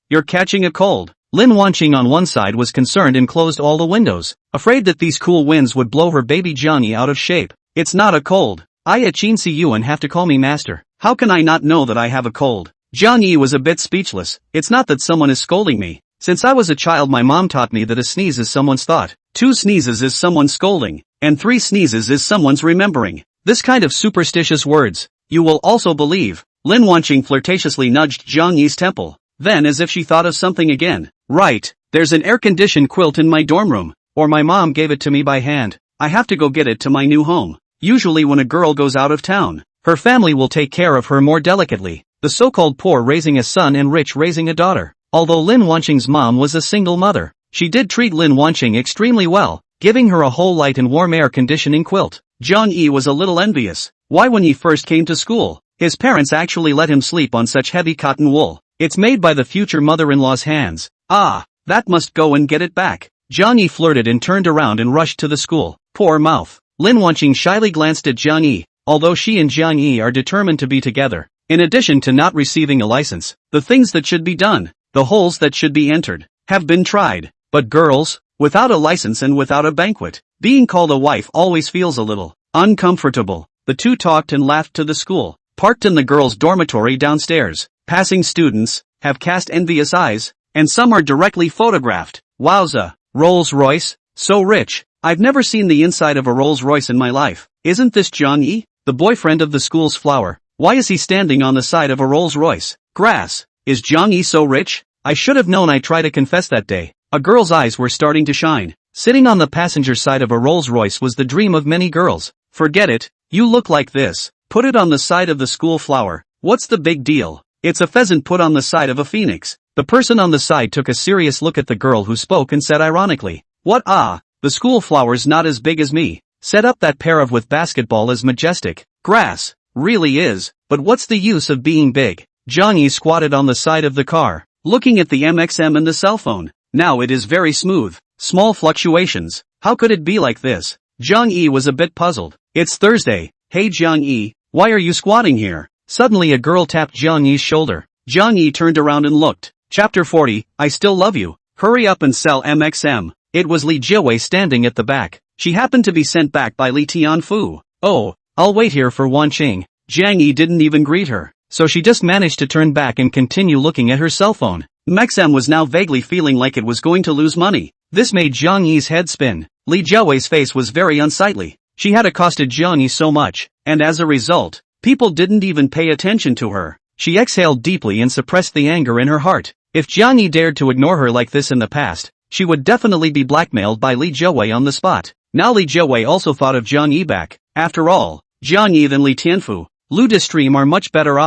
you're catching a cold. Lin Wanqing on one side was concerned and closed all the windows, afraid that these cool winds would blow her baby Jiang Yi out of shape. It's not a cold. I at Qin Si Yuan have to call me master. How can I not know that I have a cold? Jiang Yi was a bit speechless. It's not that someone is scolding me. Since I was a child my mom taught me that a sneeze is someone's thought, 2 sneezes is someone's scolding, and 3 sneezes is someone's remembering. This kind of superstitious words, you will also believe. Lin Wanqing flirtatiously nudged Jiang Yi's temple. Then as if she thought of something again. Right, there's an air-conditioned quilt in my dorm room, or my mom gave it to me by hand. I have to go get it to my new home. Usually when a girl goes out of town, her family will take care of her more delicately, the so-called poor raising a son and rich raising a daughter. Although Lin Wanqing's mom was a single mother, she did treat Lin Wanqing extremely well, giving her a whole light and warm air conditioning quilt. Jiang Yi was a little envious. Why, when he first came to school, his parents actually let him sleep on such heavy cotton wool. It's made by the future mother-in-law's hands. That must go and get it back. Jiang Yi flirted and turned around and rushed to the school. Poor mouth. Lin Wanqing shyly glanced at Jiang Yi, although she and Jiang Yi are determined to be together. In addition to not receiving a license, the things that should be done, the holes that should be entered, have been tried. But girls, without a license and without a banquet, being called a wife always feels a little uncomfortable. The two talked and laughed to the school, parked in the girls' dormitory downstairs. Passing students have cast envious eyes, and some are directly photographed. Wowza, Rolls-Royce, so rich. I've never seen the inside of a Rolls-Royce in my life. Isn't this Jiang Yi, the boyfriend of the school's flower? Why is he standing on the side of a Rolls-Royce? Grass. Is Jiang Yi so rich? I should have known. I tried to confess that day. A girl's eyes were starting to shine. Sitting on the passenger side of a Rolls-Royce was the dream of many girls. Forget it, you look like this. Put it on the side of the school flower. What's the big deal? It's a pheasant put on the side of a phoenix. The person on the side took a serious look at the girl who spoke and said ironically, what the school flower's not as big as me. Set up that pair of with basketball as majestic. Grass. Really is, but what's the use of being big? Jiang Yi squatted on the side of the car, looking at the MXM and the cell phone. Now it is very smooth. Small fluctuations. How could it be like this? Jiang Yi was a bit puzzled. It's Thursday. Hey Jiang Yi, why are you squatting here? Suddenly a girl tapped Jiang Yi's shoulder. Jiang Yi turned around and looked. Chapter 40, I still love you. Hurry up and sell MXM. It was Li Jiawei standing at the back. She happened to be sent back by Li Tianfu. Oh, I'll wait here for Wanqing. Jiang Yi didn't even greet her, so she just managed to turn back and continue looking at her cell phone. MXM was now vaguely feeling like it was going to lose money. This made Jiang Yi's head spin. Li Jiawei's face was very unsightly. She had accosted Jiang Yi so much, and as a result, people didn't even pay attention to her. She exhaled deeply and suppressed the anger in her heart. If Jiang Yi dared to ignore her like this in the past, she would definitely be blackmailed by Li Jiawei on the spot. Now Li Jiawei also thought of Jiang Yi back. After all, Jiang Yi than Li Tianfu, Luda Stream are much better.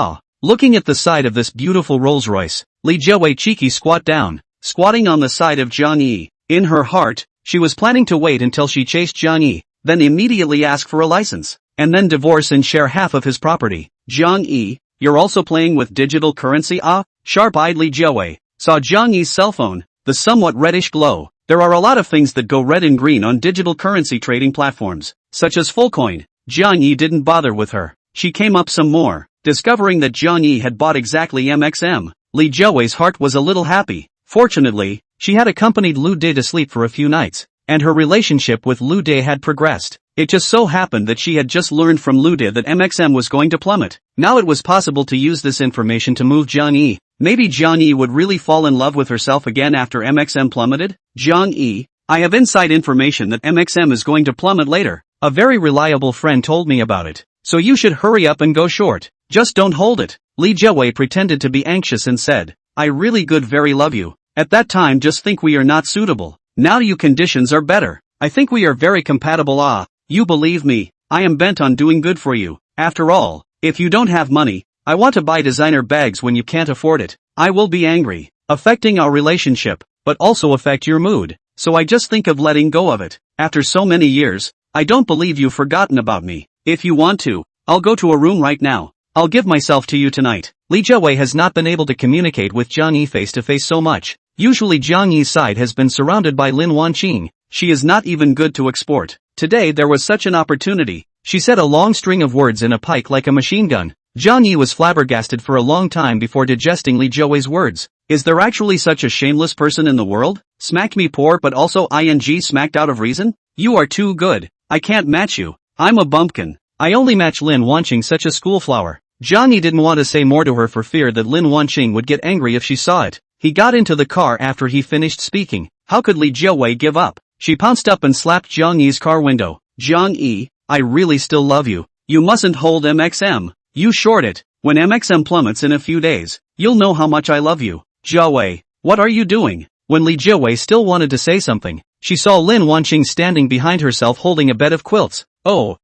Looking at the side of this beautiful Rolls-Royce, Li Jiawei cheeky squat down, squatting on the side of Jiang Yi. In her heart, she was planning to wait until she chased Jiang Yi, then immediately ask for a license, and then divorce and share half of his property. Jiang Yi, you're also playing with digital currency? Sharp-eyed Li Jiawei saw Jiang Yi's cell phone, the somewhat reddish glow. There are a lot of things that go red and green on digital currency trading platforms, such as Fullcoin. Jiang Yi didn't bother with her. She came up some more, discovering that Jiang Yi had bought exactly MXM. Li Jiawei's heart was a little happy. Fortunately, She had accompanied Lu De to sleep for a few nights, and her relationship with Lu De had progressed. It just so happened that she had just learned from Lu De that MXM was going to plummet. Now it was possible to use this information to move Jiang Yi. Maybe Jiang Yi would really fall in love with herself again after MXM plummeted? Jiang Yi, I have inside information that MXM is going to plummet later. A very reliable friend told me about it. So you should hurry up and go short. Just don't hold it. Li Jiawei pretended to be anxious and said, I really good very love you. At that time just think we are not suitable. Now you conditions are better. I think we are very compatible. You believe me, I am bent on doing good for you. After all, if you don't have money, I want to buy designer bags when you can't afford it. I will be angry, affecting our relationship, but also affect your mood. So I just think of letting go of it. After so many years, I don't believe you've forgotten about me. If you want to, I'll go to a room right now. I'll give myself to you tonight. Li Jiawei has not been able to communicate with Jiang Yi face to face so much. Usually Jiang Yi's side has been surrounded by Lin Wanqing. She is not even good to export. Today there was such an opportunity. She said a long string of words in a pike like a machine gun. Jiang Yi was flabbergasted for a long time before digesting Li Jiawei's words. Is there actually such a shameless person in the world? Smacked me poor but also ing smacked out of reason? You are too good. I can't match you. I'm a bumpkin. I only match Lin Wanqing, such a schoolflower. Jiang Yi didn't want to say more to her for fear that Lin Wanqing would get angry if she saw it. He got into the car after he finished speaking. How could Li Jiawei give up? She pounced up and slapped Jiang Yi's car window. Jiang Yi, I really still love you. You mustn't hold MXM. You short it. When MXM plummets in a few days, you'll know how much I love you. Jiawei, what are you doing? When Li Jiawei still wanted to say something, she saw Lin Wanqing standing behind herself holding a bed of quilts. Oh,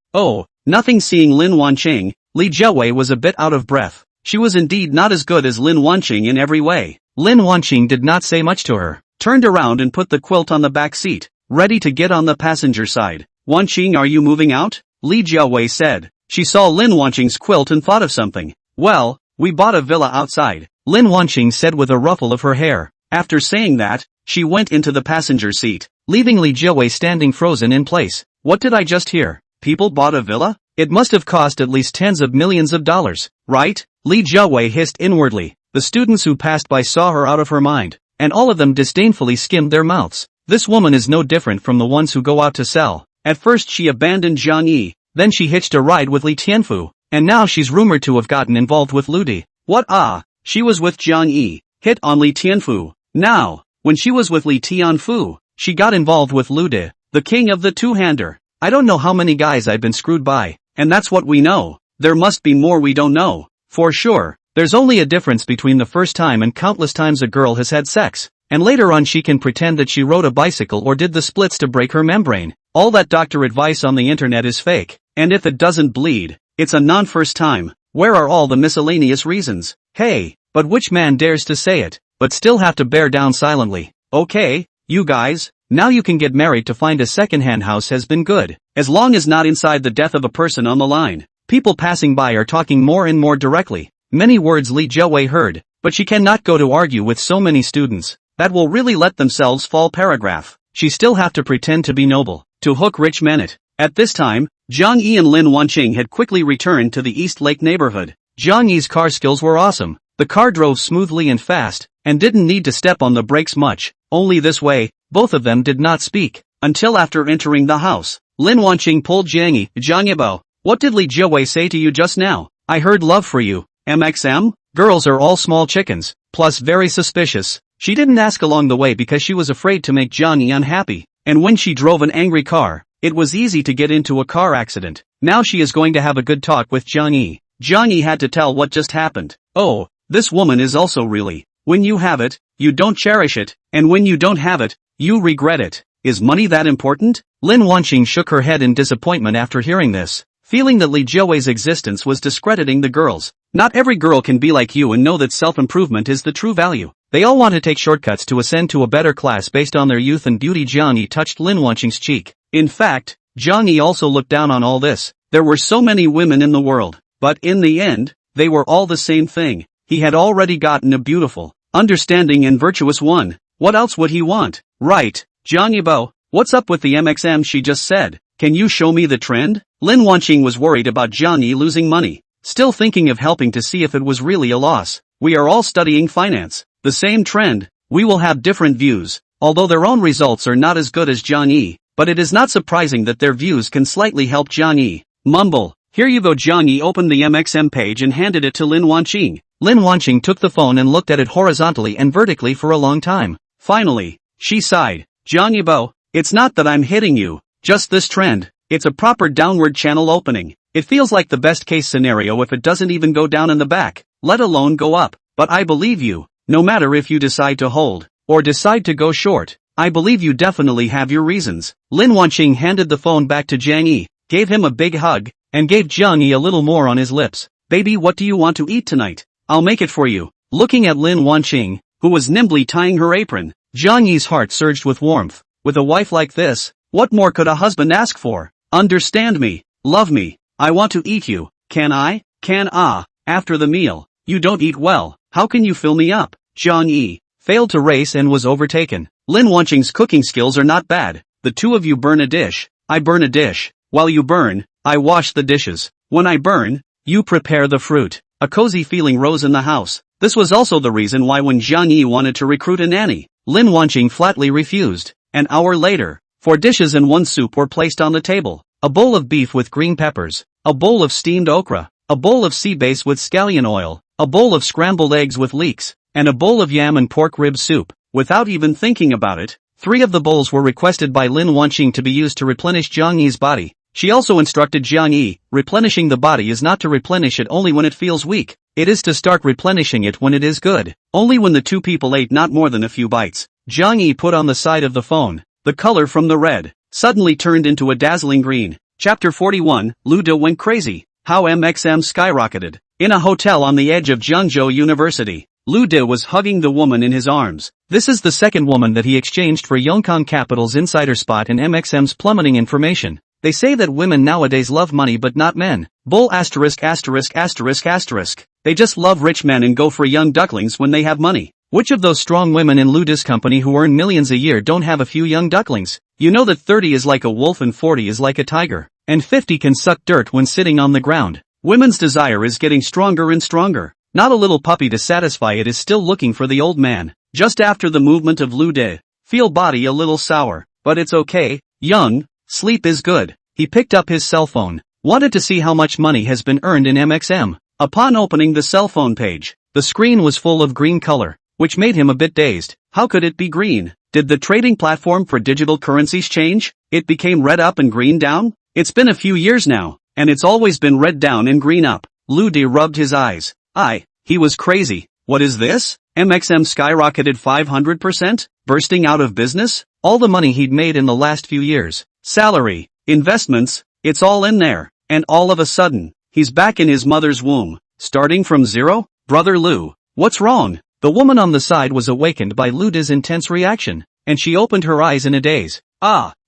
nothing. Seeing Lin Wanqing, Li Jiawei was a bit out of breath. She was indeed not as good as Lin Wanqing in every way. Lin Wanqing did not say much to her, turned around and put the quilt on the back seat, ready to get on the passenger side. Wanqing, are you moving out? Li Jiawei said. She saw Lin Wanqing's quilt and thought of something. Well, we bought a villa outside, Lin Wanqing said with a ruffle of her hair. After saying that, she went into the passenger seat, leaving Li Jiawei standing frozen in place. What did I just hear? People bought a villa? It must have cost at least tens of millions of dollars, right? Li Jiawei hissed inwardly. The students who passed by saw her out of her mind, and all of them disdainfully skimmed their mouths. This woman is no different from the ones who go out to sell. At first she abandoned Jiang Yi, then she hitched a ride with Li Tianfu, and now she's rumored to have gotten involved with Lu De. What? She was with Jiang Yi, hit on Li Tianfu. Now, when she was with Li Tianfu, she got involved with Lu De, the king of the two-hander. I don't know how many guys I've been screwed by, and that's what we know. There must be more we don't know. For sure, there's only a difference between the first time and countless times a girl has had sex, and later on she can pretend that she rode a bicycle or did the splits to break her membrane. All that doctor advice on the internet is fake, and if it doesn't bleed, it's a non-first time. Where are all the miscellaneous reasons? Hey, but which man dares to say it, but still have to bear down silently? Okay, you guys, now you can get married. To find a second-hand house has been good, as long as not inside the death of a person on the line. People passing by are talking more and more directly. Many words Li Jiawei heard, but she cannot go to argue with so many students. That will really let themselves fall. Paragraph. She still have to pretend to be noble, to hook rich men. At this time, Jiang Yi and Lin Wanqing had quickly returned to the East Lake neighborhood. Jiang Yi's car skills were awesome. The car drove smoothly and fast, and didn't need to step on the brakes much. Only this way. Both of them did not speak, until after entering the house. Lin Wanqing pulled Jiang Yi. Jiang Yi, what did Li Jiawei say to you just now? I heard love for you. MXM? Girls are all small chickens, plus very suspicious. She didn't ask along the way because she was afraid to make Jiang Yi unhappy, and when she drove an angry car, it was easy to get into a car accident. Now she is going to have a good talk with Jiang Yi. Jiang Yi had to tell what just happened. Oh, this woman is also really. When you have it, you don't cherish it, and when you don't have it, you regret it. Is money that important? Lin Wanqing shook her head in disappointment after hearing this, feeling that Li Jiawei's existence was discrediting the girls. Not every girl can be like you and know that self-improvement is the true value. They all want to take shortcuts to ascend to a better class based on their youth and beauty. Jiang Yi touched Lin Wanqing's cheek. In fact, Jiang Yi also looked down on all this. There were so many women in the world, but in the end, they were all the same thing. He had already gotten a beautiful, understanding and virtuous one. What else would he want? Right, Jiang Yi, what's up with the MXM she just said? Can you show me the trend? Lin Wanqing was worried about Jiang Yi losing money, still thinking of helping to see if it was really a loss. We are all studying finance. The same trend. we will have different views, although their own results are not as good as Jiang Yi, but it is not surprising that their views can slightly help Jiang Yi. Mumble. Here you go. Jiang Yi opened the MXM page and handed it to Lin Wanqing. Lin Wanqing took the phone and looked at it horizontally and vertically for a long time. Finally, she sighed. Jiang Yi, it's not that I'm hitting you, just this trend. It's a proper downward channel opening. It feels like the best case scenario if it doesn't even go down in the back, let alone go up. But I believe you, no matter if you decide to hold, or decide to go short. I believe you definitely have your reasons. Lin Wanqing handed the phone back to Jiang Yi, gave him a big hug, and gave Jiang Yi a little more on his lips. Baby, what do you want to eat tonight? I'll make it for you. Looking at Lin Wanqing, who was nimbly tying her apron, Jiang Yi's heart surged with warmth. With a wife like this, what more could a husband ask for? Understand me, love me, I want to eat you, can I? After the meal, you don't eat well, how can you fill me up? Jiang Yi failed to race and was overtaken. Lin Wanqing's cooking skills are not bad. The two of you burn a dish, I burn a dish. While you burn, I wash the dishes. When I burn, you prepare the fruit. A cozy feeling rose in the house. This was also the reason why when Jiang Yi wanted to recruit a nanny, Lin Wanqing flatly refused. An hour later, 4 dishes and 1 soup were placed on the table. A bowl of beef with green peppers, a bowl of steamed okra, a bowl of sea bass with scallion oil, a bowl of scrambled eggs with leeks, and a bowl of yam and pork rib soup. Without even thinking about it, 3 of the bowls were requested by Lin Wanqing to be used to replenish Jiang Yi's body. She also instructed Jiang Yi, replenishing the body is not to replenish it only when it feels weak, it is to start replenishing it when it is good. Only when the 2 people ate not more than a few bites. Jiang Yi put on the side of the phone. The color from the red suddenly turned into a dazzling green. Chapter 41, Lu De went crazy. How MXM skyrocketed. In a hotel on the edge of Jiangzhou University, Lu De was hugging the woman in his arms. This is the second woman that he exchanged for Yongkang Capital's insider spot and MXM's plummeting information. They say that women nowadays love money but not men. Bull ********. They just love rich men and go for young ducklings when they have money. Which of those strong women in Lu De's company who earn millions a year don't have a few young ducklings? You know that 30 is like a wolf and 40 is like a tiger. And 50 can suck dirt when sitting on the ground. Women's desire is getting stronger and stronger. Not a little puppy to satisfy it is still looking for the old man. Just after the movement of Lu De. Feel body a little sour, but it's okay. Young, sleep is good. He picked up his cell phone. Wanted to see how much money has been earned in MXM. Upon opening the cell phone page, the screen was full of green color, which made him a bit dazed. How could it be green? Did the trading platform for digital currencies change? It became red up and green down? It's been a few years now, and it's always been red down and green up. Lu De rubbed his eyes. He was crazy. What is this? MXM skyrocketed 500%? Bursting out of business? All the money he'd made in the last few years. Salary, investments, it's all in there. And all of a sudden, he's back in his mother's womb. Starting from zero? Brother Lu, what's wrong? The woman on the side was awakened by Lu De's intense reaction, and she opened her eyes in a daze.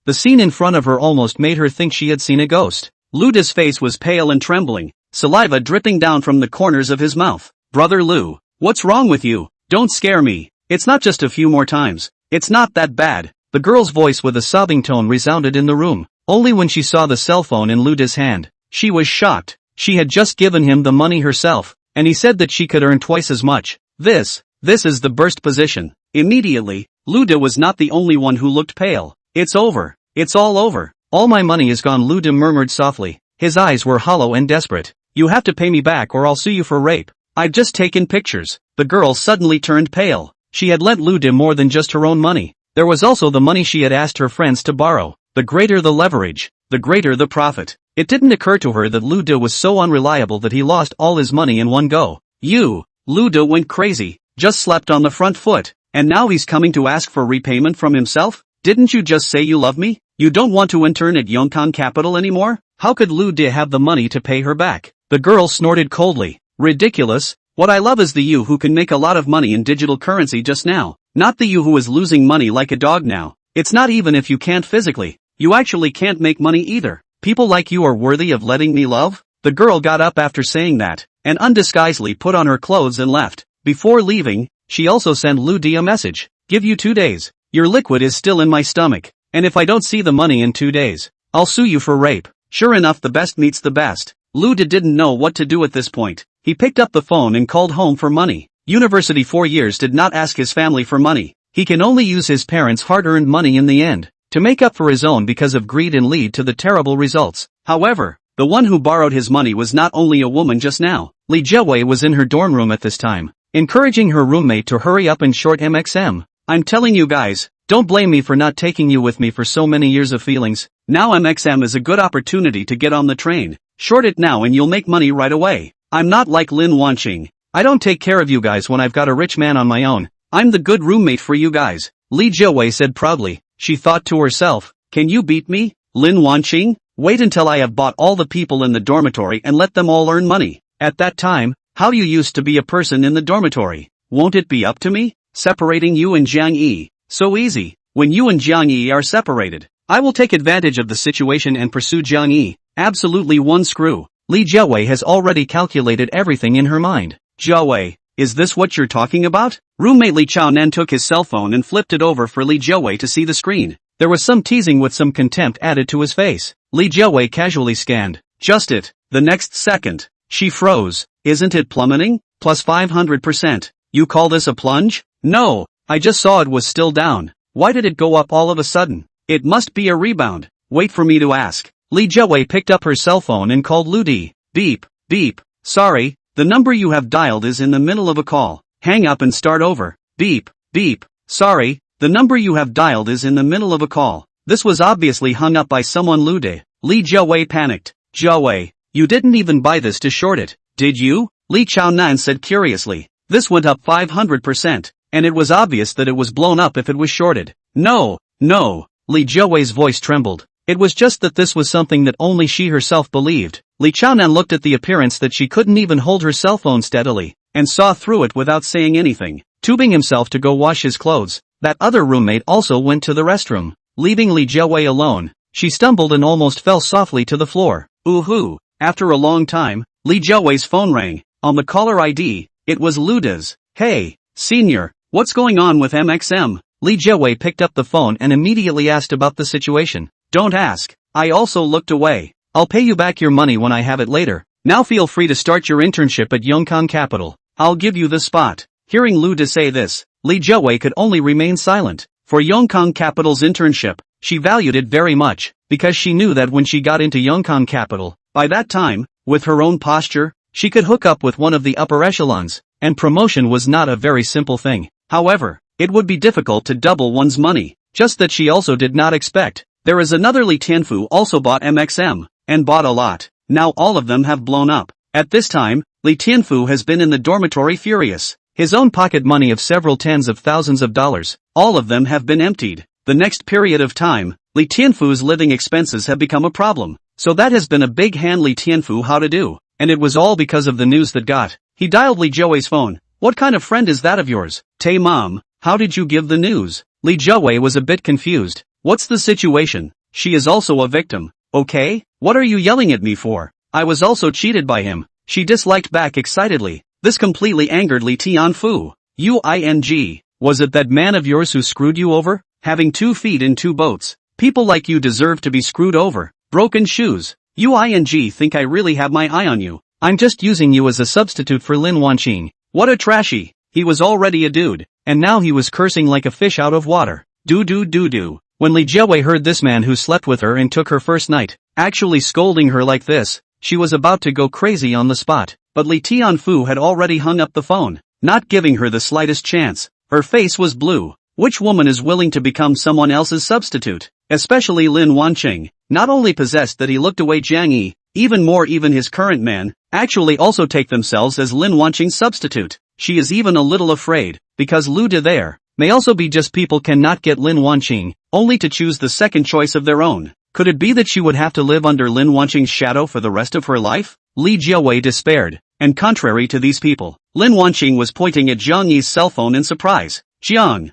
The scene in front of her almost made her think she had seen a ghost. Lu De's face was pale and trembling, saliva dripping down from the corners of his mouth. Brother Lu, what's wrong with you? Don't scare me. It's not just a few more times. It's not that bad. The girl's voice with a sobbing tone resounded in the room. Only when she saw the cell phone in Lu De's hand, she was shocked. She had just given him the money herself, and he said that she could earn twice as much. This is the burst position. Immediately, Lu De was not the only one who looked pale. It's over. It's all over. All my money is gone, Lu De murmured softly. His eyes were hollow and desperate. You have to pay me back or I'll sue you for rape. I've just taken pictures. The girl suddenly turned pale. She had lent Lu De more than just her own money. There was also the money she had asked her friends to borrow. The greater the leverage, the greater the profit. It didn't occur to her that Lu De was so unreliable that he lost all his money in one go. Lu De went crazy, just slept on the front foot, and now he's coming to ask for repayment from himself? Didn't you just say you love me? You don't want to intern at Yongkang Capital anymore? How could Lu De have the money to pay her back? The girl snorted coldly. Ridiculous. What I love is the you who can make a lot of money in digital currency just now. Not the you who is losing money like a dog now. It's not even if you can't physically. You actually can't make money either. People like you are worthy of letting me love? The girl got up after saying that, and undisguisedly put on her clothes and left. Before leaving, she also sent Lu De a message. Give you 2 days. Your liquid is still in my stomach, and if I don't see the money in 2 days, I'll sue you for rape. Sure enough, the best meets the best. Lu De didn't know what to do at this point. He picked up the phone and called home for money. University 4 years did not ask his family for money. He can only use his parents' hard-earned money in the end to make up for his own because of greed and lead to the terrible results. However, the one who borrowed his money was not only a woman just now. Li Jiawei was in her dorm room at this time, encouraging her roommate to hurry up and short MXM. I'm telling you guys, don't blame me for not taking you with me for so many years of feelings. Now MXM is a good opportunity to get on the train. Short it now and you'll make money right away. I'm not like Lin Wanqing. I don't take care of you guys when I've got a rich man on my own. I'm the good roommate for you guys. Li Jiawei said proudly. She thought to herself, can you beat me, Lin Wanqing? Wait until I have bought all the people in the dormitory and let them all earn money. At that time, how you used to be a person in the dormitory. Won't it be up to me? Separating you and Jiang Yi. So easy. When you and Jiang Yi are separated, I will take advantage of the situation and pursue Jiang Yi. Absolutely one screw. Li Jiawei has already calculated everything in her mind. Jiawei, is this what you're talking about? Roommate Li Chaonan took his cell phone and flipped it over for Li Jiawei to see the screen. There was some teasing with some contempt added to his face. Li Jiawei casually scanned. Just it. The next second, she froze. Isn't it plummeting? Plus 500%. You call this a plunge? No, I just saw it was still down. Why did it go up all of a sudden? It must be a rebound. Wait for me to ask. Li Jiawei picked up her cell phone and called Ludi. Beep, beep. Sorry, the number you have dialed is in the middle of a call. Hang up and start over. Beep, beep. Sorry, the number you have dialed is in the middle of a call. This was obviously hung up by someone Ludi. Li Jiawei panicked. Jiawei, you didn't even buy this to short it, did you? Li Chaonan said curiously. This went up 500%, and it was obvious that it was blown up if it was shorted. No, no, Li Jiawei's voice trembled. It was just that this was something that only she herself believed. Li Chaonan looked at the appearance that she couldn't even hold her cell phone steadily, and saw through it without saying anything. Tubing himself to go wash his clothes, that other roommate also went to the restroom. Leaving Li Jiawei alone, she stumbled and almost fell softly to the floor. Ooh-hoo. After a long time, Li Jiawei's phone rang. On the caller ID, it was Luda's. Hey, senior, what's going on with MXM? Li Jiawei picked up the phone and immediately asked about the situation. Don't ask. I also looked away. I'll pay you back your money when I have it later. Now feel free to start your internship at Yongkang Capital. I'll give you the spot. Hearing Luda say this, Li Jiawei could only remain silent. For Yongkang Capital's internship, she valued it very much, because she knew that when she got into Yongkang Capital, by that time, with her own posture, she could hook up with one of the upper echelons, and promotion was not a very simple thing. However, it would be difficult to double one's money, just that she also did not expect. There is another Li Tianfu also bought MXM, and bought a lot. Now all of them have blown up. At this time, Li Tianfu has been in the dormitory furious. His own pocket money of several tens of thousands of dollars, all of them have been emptied. The next period of time, Li Tianfu's living expenses have become a problem. So that has been a big hand Li Tianfu how to do. And it was all because of the news that got. He dialed Li Jiawei's phone. What kind of friend is that of yours? Tay mom, how did you give the news? Li Jiawei was a bit confused. What's the situation? She is also a victim. Okay? What are you yelling at me for? I was also cheated by him. She disliked back excitedly. This completely angered Li Tianfu. Uing. Was it that man of yours who screwed you over? Having 2 feet in 2 boats. People like you deserve to be screwed over. Broken shoes. Uing think I really have my eye on you. I'm just using you as a substitute for Lin Wanqing. What a trashy. He was already a dude, and now he was cursing like a fish out of water. Do. When Li Jiawei heard this man who slept with her and took her first night, actually scolding her like this, she was about to go crazy on the spot. But Li Tianfu had already hung up the phone, not giving her the slightest chance. Her face was blue. Which woman is willing to become someone else's substitute? Especially Lin Wanqing. Not only possessed that he looked away Jiang Yi, even more even his current man, actually also take themselves as Lin Wanqing's substitute. She is even a little afraid, because Luda there, may also be just people cannot get Lin Wanqing, only to choose the second choice of their own. Could it be that she would have to live under Lin Wanqing's shadow for the rest of her life? Li Jiawei despaired. And contrary to these people, Lin Wanqing was pointing at Jiang Yi's cell phone in surprise. Jiang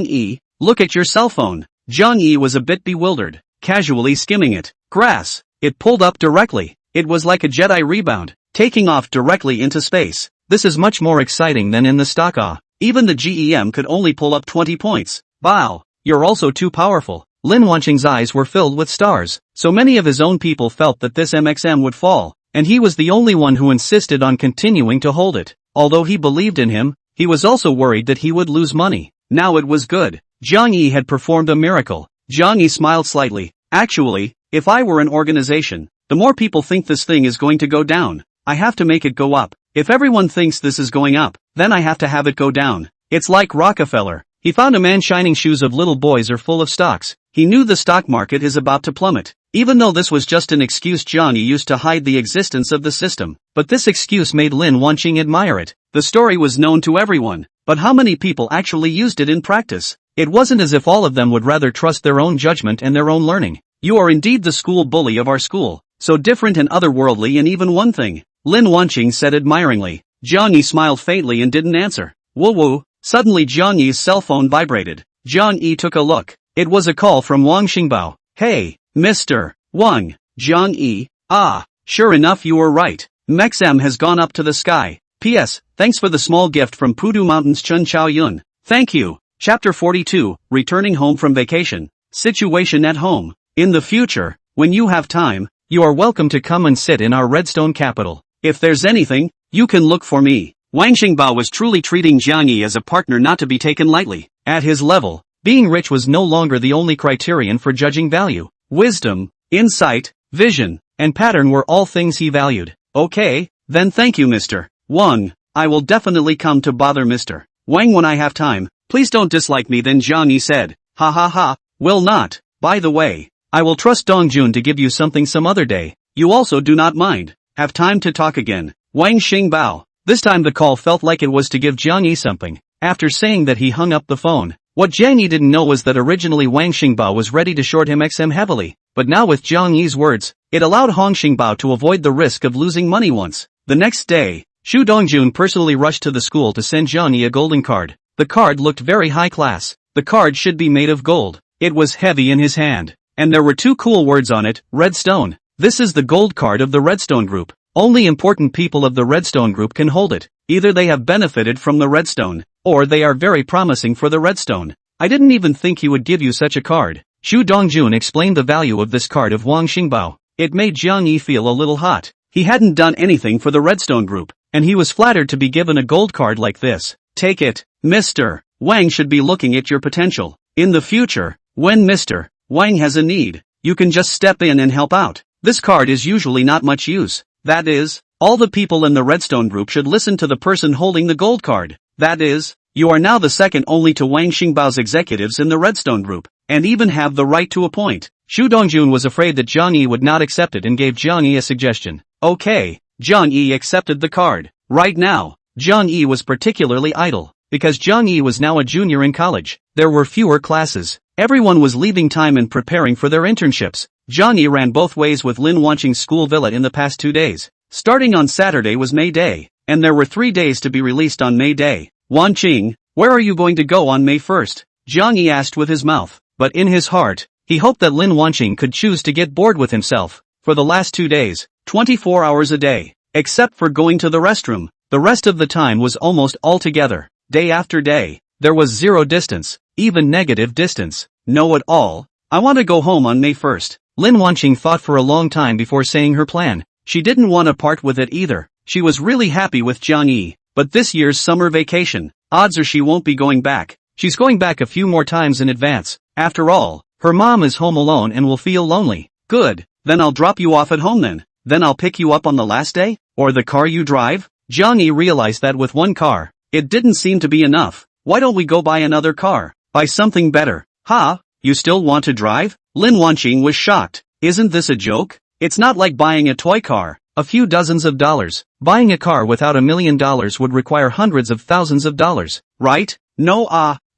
Yi, look at your cell phone. Jiang Yi was a bit bewildered, casually skimming it. Grass. It pulled up directly. It was like a Jedi rebound, taking off directly into space. This is much more exciting than in the stock. Even the GEM could only pull up 20 points. Wow, you're also too powerful. Lin Wanqing's eyes were filled with stars. So many of his own people felt that this MXM would fall, and he was the only one who insisted on continuing to hold it. Although he believed in him, He was also worried that he would lose money. Now it was good. Jiang Yi had performed a miracle. Jiang Yi smiled slightly. Actually, if I were an organization, the more people think this thing is going to go down, I have to make it go up. If everyone thinks this is going up, then I have to have it go down. It's like Rockefeller. He found a man shining shoes of little boys are full of stocks. He knew the stock market is about to plummet. Even though this was just an excuse Jiang Yi used to hide the existence of the system. But this excuse made Lin Wanqing admire it. The story was known to everyone. But how many people actually used it in practice? It wasn't as if all of them would rather trust their own judgment and their own learning. You are indeed the school bully of our school. So different and otherworldly in even one thing. Lin Wanqing said admiringly. Jiang Yi smiled faintly and didn't answer. Woo woo. Suddenly Jiang Yi's cell phone vibrated. Jiang Yi took a look. It was a call from Wang Xingbao. Hey, Mr. Wang. Jiang Yi. Ah, sure enough you were right. Mexem has gone up to the sky. P.S. Thanks for the small gift from Pudu Mountains Chun Chao Yun. Thank you. Chapter 42, Returning Home from Vacation. Situation at home. In the future, when you have time, you are welcome to come and sit in our redstone capital. If there's anything, you can look for me. Wang Xingbao was truly treating Jiang Yi as a partner not to be taken lightly. At his level, being rich was no longer the only criterion for judging value. Wisdom, insight, vision, and pattern were all things he valued. Okay, then thank you Mr. Wang. I will definitely come to bother Mr. Wang when I have time. Please don't dislike me then Jiang Yi said. Ha ha ha, will not. By the way, I will trust Dongjun to give you something some other day. You also do not mind. Have time to talk again. Wang Xingbao. This time the call felt like it was to give Jiang Yi something. After saying that he hung up the phone. What Jiang Yi didn't know was that originally Wang Xingbao was ready to short him XM heavily. But now with Jiang Yi's words, it allowed Wang Xingbao to avoid the risk of losing money once. The next day, Xu Dongjun personally rushed to the school to send Jiang Yi a golden card. The card looked very high class. The card should be made of gold. It was heavy in his hand. And there were two cool words on it, Redstone. This is the gold card of the Redstone group. Only important people of the Redstone group can hold it. Either they have benefited from the Redstone, or they are very promising for the Redstone. I didn't even think he would give you such a card. Xu Dongjun explained the value of this card of Wang Xingbao. It made Jiang Yi feel a little hot. He hadn't done anything for the Redstone group, and he was flattered to be given a gold card like this. Take it, Mr. Wang should be looking at your potential. In the future, when Mr. Wang has a need, you can just step in and help out. This card is usually not much use. That is, all the people in the Redstone group should listen to the person holding the gold card. That is, you are now the second only to Wang Xingbao's executives in the Redstone group, and even have the right to appoint. Xu Dongjun was afraid that Jiang Yi would not accept it and gave Jiang Yi a suggestion. Okay, Jiang Yi accepted the card. Right now, Jiang Yi was particularly idle, because Jiang Yi was now a junior in college. There were fewer classes. Everyone was leaving time and preparing for their internships. Jiang Yi ran both ways with Lin Wanqing's school villa in the past 2 days. Starting on Saturday was May Day, and there were 3 days to be released on May Day. Wanqing, where are you going to go on May 1st? Jiang Yi asked with his mouth, but in his heart, he hoped that Lin Wanqing could choose to get bored with himself. For the last 2 days, 24 hours a day, except for going to the restroom, the rest of the time was almost all together. Day after day, there was zero distance, even negative distance. No at all. I want to go home on May 1st. Lin Wanqing thought for a long time before saying her plan. She didn't want to part with it either. She was really happy with Jiang Yi, but this year's summer vacation, odds are she won't be going back. She's going back a few more times in advance. After all, her mom is home alone and will feel lonely. Good, then I'll drop you off at home then. Then I'll pick you up on the last day? Or the car you drive? Jiang Yi realized that with one car, it didn't seem to be enough. Why don't we go buy another car? Buy something better. Ha, you still want to drive? Lin Wanqing was shocked. Isn't this a joke? It's not like buying a toy car. A few dozens of dollars. Buying a car without $1 million would require hundreds of thousands of dollars, right? No,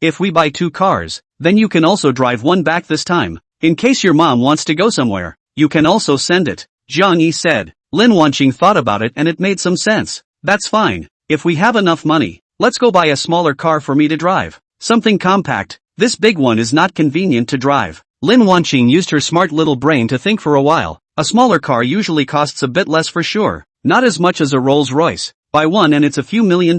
if we buy 2 cars, then you can also drive one back this time. In case your mom wants to go somewhere, you can also send it. Jiang Yi said. Lin Wanqing thought about it and it made some sense. That's fine. If we have enough money, let's go buy a smaller car for me to drive. Something compact. This big one is not convenient to drive. Lin Wanqing used her smart little brain to think for a while. A smaller car usually costs a bit less for sure. Not as much as a Rolls-Royce. Buy one and it's a few $1 million.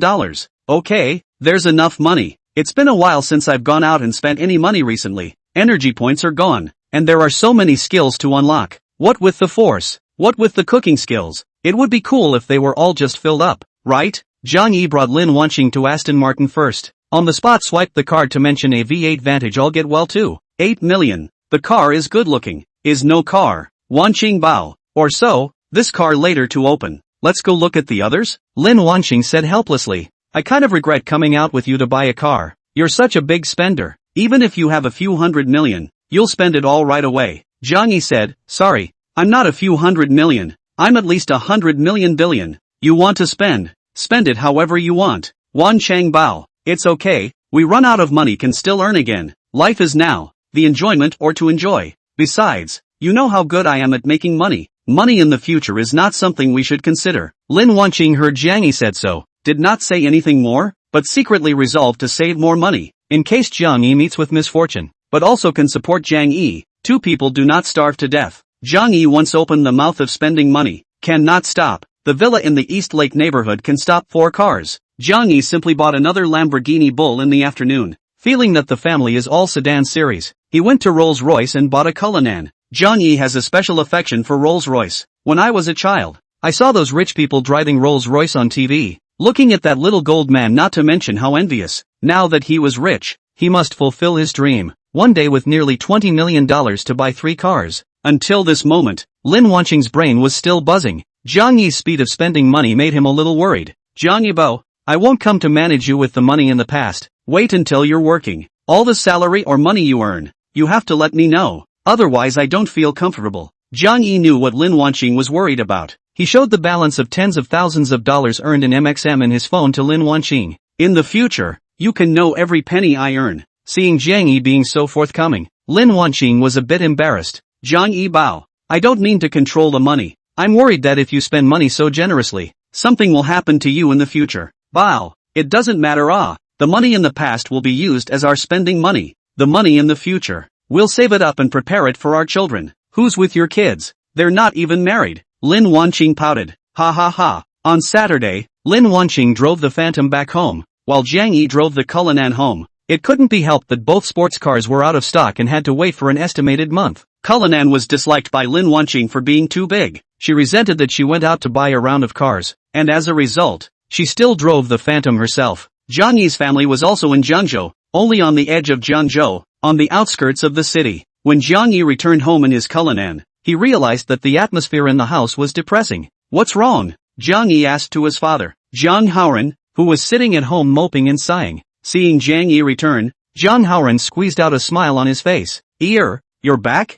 Okay, there's enough money. It's been a while since I've gone out and spent any money recently. Energy points are gone. And there are so many skills to unlock. What with the force? What with the cooking skills? It would be cool if they were all just filled up, right? Jiang Yi brought Lin Wanqing to Aston Martin first. On the spot swiped the card to mention a V8 Vantage. I'll get well too. 8 million. The car is good looking. Is no car. Wanqing bow. Or so, this car later to open. Let's go look at the others? Lin Wanqing said helplessly. I kind of regret coming out with you to buy a car. You're such a big spender. Even if you have a few hundred million, you'll spend it all right away. Jiang Yi said, sorry, I'm not a few hundred million. I'm at least 100 million billion. You want to spend? Spend it however you want. Wanqing bow. It's okay, we run out of money can still earn again. Life is now, the enjoyment or to enjoy. Besides, you know how good I am at making money. Money in the future is not something we should consider. Lin Wanqing heard Jiang Yi said so, did not say anything more, but secretly resolved to save more money, in case Jiang Yi meets with misfortune, but also can support Jiang Yi. Two people do not starve to death. Jiang Yi once opened the mouth of spending money, cannot stop. The villa in the East Lake neighborhood can stop 4 cars. Jiang Yi simply bought another Lamborghini Bull in the afternoon. Feeling that the family is all sedan series, he went to Rolls-Royce and bought a Cullinan. Jiang Yi has a special affection for Rolls-Royce. When I was a child, I saw those rich people driving Rolls-Royce on TV. Looking at that little gold man, not to mention how envious. Now that he was rich, he must fulfill his dream. One day with nearly $20 million to buy 3 cars. Until this moment, Lin Wanqing's brain was still buzzing. Jiang Yi's speed of spending money made him a little worried. Jiang Yi, I won't come to manage you with the money in the past. Wait until you're working. All the salary or money you earn, you have to let me know. Otherwise I don't feel comfortable. Jiang Yi knew what Lin Wanqing was worried about. He showed the balance of tens of thousands of dollars earned in MXM in his phone to Lin Wanqing. In the future, you can know every penny I earn. Seeing Jiang Yi being so forthcoming, Lin Wanqing was a bit embarrassed. Jiang Yi bow. I don't mean to control the money. I'm worried that if you spend money so generously, something will happen to you in the future. Bow. It doesn't matter. The money in the past will be used as our spending money. The money in the future, we'll save it up and prepare it for our children. Who's with your kids? They're not even married. Lin Wanqing pouted. Ha ha ha. On Saturday, Lin Wanqing drove the Phantom back home, while Jiang Yi drove the Cullinan home. It couldn't be helped that both sports cars were out of stock and had to wait for an estimated month. Cullinan was disliked by Lin Wanqing for being too big. She resented that she went out to buy a round of cars, and as a result, she still drove the Phantom herself. Jiang Yi's family was also in Jiangzhou, only on the edge of Jiangzhou, on the outskirts of the city. When Jiang Yi returned home in his Cullinan, he realized that the atmosphere in the house was depressing. What's wrong? Jiang Yi asked to his father, Jiang Haoran, who was sitting at home moping and sighing. Seeing Jiang Yi return, Jiang Haoran squeezed out a smile on his face. You're back?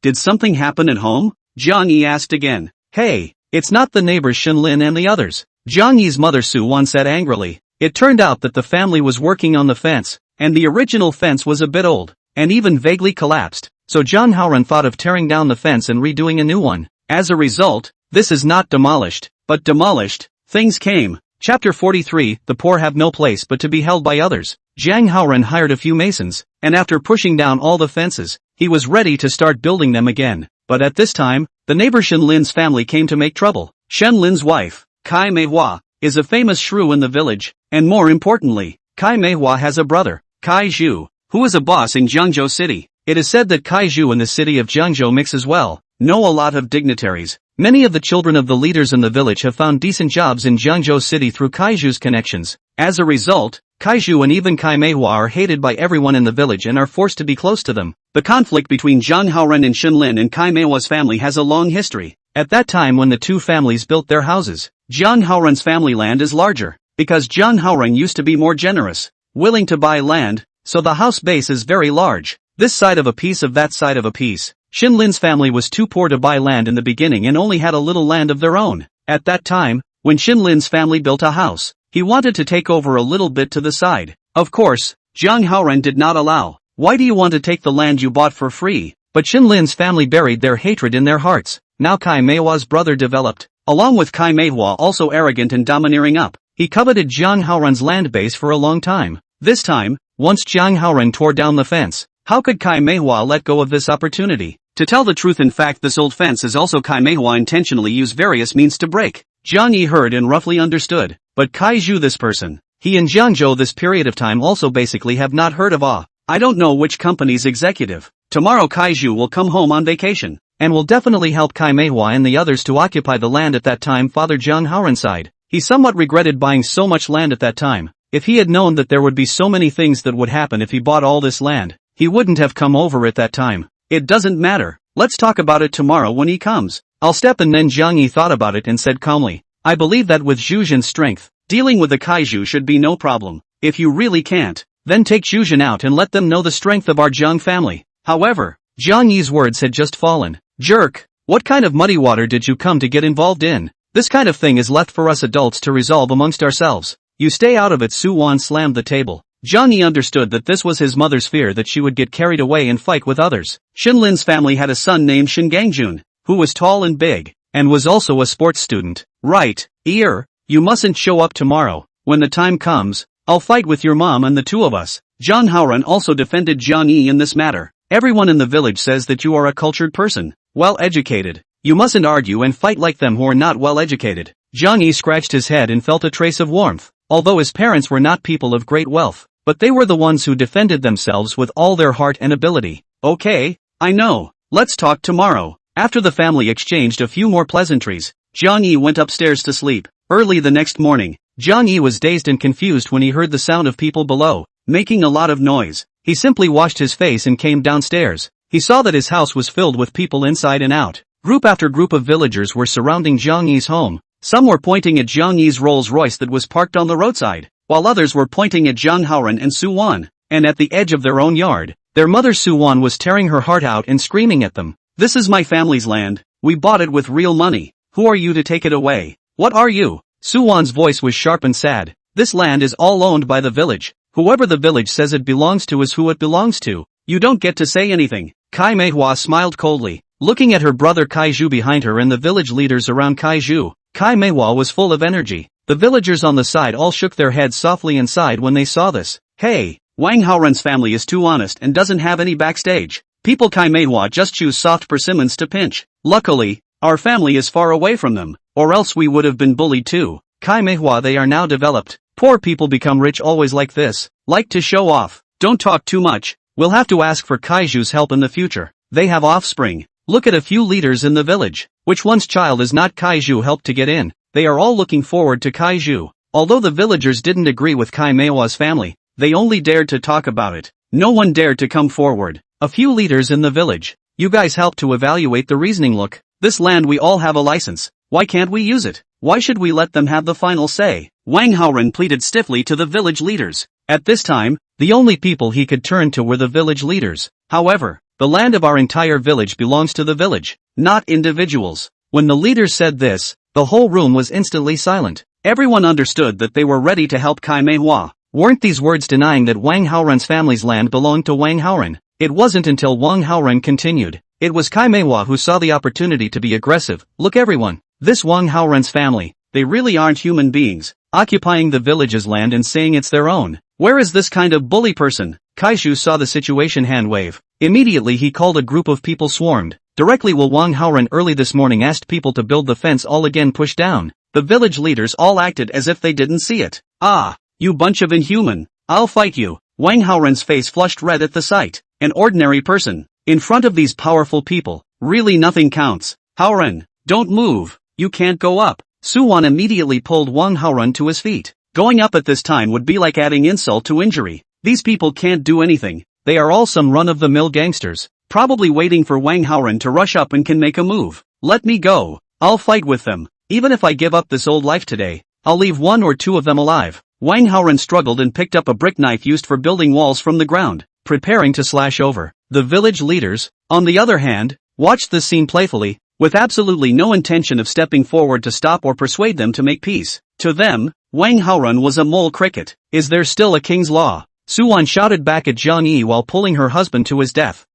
Did something happen at home? Jiang Yi asked again. Hey, it's not the neighbors Shenlin and the others. Jiang Yi's mother Su Wan said angrily. It turned out that the family was working on the fence, and the original fence was a bit old, and even vaguely collapsed, so Jiang Haoran thought of tearing down the fence and redoing a new one. As a result, this is not demolished, but demolished. Things came. Chapter 43, the poor have no place but to be held by others. Jiang Haoran hired a few masons, and after pushing down all the fences, he was ready to start building them again. But at this time, the neighbor Shenlin's family came to make trouble. Shenlin's wife, Kai Meihua, is a famous shrew in the village, and more importantly, Kai Meihua has a brother, Kai Zhu, who is a boss in Jiangzhou City. It is said that Kai Zhu in the city of Jiangzhou mixes well, know a lot of dignitaries. Many of the children of the leaders in the village have found decent jobs in Jiangzhou City through Kai Zhu's connections. As a result, Kai Zhu and even Kai Meihua are hated by everyone in the village and are forced to be close to them. The conflict between Jiang Haoran and Shenlin and Kai Meihua's family has a long history. At that time when the two families built their houses, Jiang Haoran's family land is larger, because Jiang Haoran used to be more generous, willing to buy land, so the house base is very large. This side of a piece of that side of a piece. Shenlin's family was too poor to buy land in the beginning and only had a little land of their own. At that time, when Shenlin's family built a house, he wanted to take over a little bit to the side. Of course, Jiang Haoran did not allow. Why do you want to take the land you bought for free? But Shenlin's family buried their hatred in their hearts. Now Kai Meihua's brother developed, along with Kai Meihua also arrogant and domineering up. He coveted Jiang Haoran's land base for a long time. This time, once Jiang Haoran tore down the fence, how could Kai Meihua let go of this opportunity? To tell the truth, in fact, this old fence is also Kai Meihua intentionally used various means to break. Jiang Yi heard and roughly understood. But Kai Zhu, this person, he in Jiangzhou this period of time also basically have not heard of I don't know which company's executive. Tomorrow Kai Zhu will come home on vacation, and will definitely help Kai Meihua and the others to occupy the land at that time. Father Jiang Haoran sighed. He somewhat regretted buying so much land at that time. If he had known that there would be so many things that would happen if he bought all this land, he wouldn't have come over at that time. It doesn't matter. Let's talk about it tomorrow when he comes. I'll step. And then Jiang Yi thought about it and said calmly, I believe that with Zhuzhen's strength, dealing with the kaiju should be no problem. If you really can't, then take Zhuzhen out and let them know the strength of our Jiang family. However, Jiang Yi's words had just fallen. Jerk, what kind of muddy water did you come to get involved in? This kind of thing is left for us adults to resolve amongst ourselves. You stay out of it. Su Wan slammed the table. Jiang Yi understood that this was his mother's fear that she would get carried away and fight with others. Xinlin's family had a son named Xingangjun, who was tall and big, and was also a sports student. Right, you mustn't show up tomorrow. When the time comes, I'll fight with your mom and the two of us. Zhang Haoran also defended Jiang Yi in this matter. Everyone in the village says that you are a cultured person, well-educated. You mustn't argue and fight like them who are not well-educated. Jiang Yi scratched his head and felt a trace of warmth, although his parents were not people of great wealth, but they were the ones who defended themselves with all their heart and ability. Okay, I know. Let's talk tomorrow. After the family exchanged a few more pleasantries, Jiang Yi went upstairs to sleep. Early the next morning, Jiang Yi was dazed and confused when he heard the sound of people below, making a lot of noise. He simply washed his face and came downstairs. He saw that his house was filled with people inside and out. Group after group of villagers were surrounding Jiang Yi's home. Some were pointing at Jiang Yi's Rolls Royce that was parked on the roadside, while others were pointing at Zhang Haoran and Su Wan, and at the edge of their own yard. Their mother Su Wan was tearing her heart out and screaming at them. This is my family's land. We bought it with real money. Who are you to take it away? What are you? Su Wan's voice was sharp and sad. This land is all owned by the village. Whoever the village says it belongs to is who it belongs to. You don't get to say anything. Kai Meihua smiled coldly, looking at her brother Kaiju behind her and the village leaders around Kaiju. Kai Meihua was full of energy. The villagers on the side all shook their heads softly and sighed when they saw this. Hey, Wang Haoran's family is too honest and doesn't have any backstage. People Kai Meihua just choose soft persimmons to pinch. Luckily, our family is far away from them, or else we would have been bullied too. Kai Meihua, they are now developed. Poor people become rich always like this, like to show off. Don't talk too much. We'll have to ask for Kaiju's help in the future. They have offspring. Look at a few leaders in the village. Which one's child is not Kaiju helped to get in? They are all looking forward to Kaiju. Although the villagers didn't agree with Kai Meihua's family, they only dared to talk about it. No one dared to come forward. A few leaders in the village. You guys help to evaluate the reasoning. Look, this land we all have a license. Why can't we use it? Why should we let them have the final say? Wang Haoran pleaded stiffly to the village leaders. At this time, the only people he could turn to were the village leaders. However, the land of our entire village belongs to the village, not individuals. When the leaders said this, the whole room was instantly silent. Everyone understood that they were ready to help Kai Meihua. Weren't these words denying that Wang Haoran's family's land belonged to Wang Haoran? It wasn't until Wang Haoran continued. It was Kai Meihua who saw the opportunity to be aggressive. Look everyone, this Wang Haoran's family, they really aren't human beings, occupying the village's land and saying it's their own. Where is this kind of bully person? Kaiju saw the situation hand wave. Immediately he called a group of people swarmed. Directly while Wang Haoran early this morning asked people to build the fence all again pushed down. The village leaders all acted as if they didn't see it. Ah, you bunch of inhuman. I'll fight you. Wang Haoran's face flushed red at the sight. An ordinary person. In front of these powerful people, really nothing counts. Haoran, don't move. You can't go up. Su Wan immediately pulled Wang Haoran to his feet. Going up at this time would be like adding insult to injury. These people can't do anything. They are all some run-of-the-mill gangsters, probably waiting for Wang Haoran to rush up and can make a move. Let me go. I'll fight with them. Even if I give up this old life today, I'll leave one or two of them alive. Wang Haoran struggled and picked up a brick knife used for building walls from the ground, preparing to slash over. The village leaders, on the other hand, watched this scene playfully, with absolutely no intention of stepping forward to stop or persuade them to make peace. To them, Wang Haoran was a mole cricket. Is there still a king's law? Su Wan shouted back at Jiang Yi while pulling her husband to his death.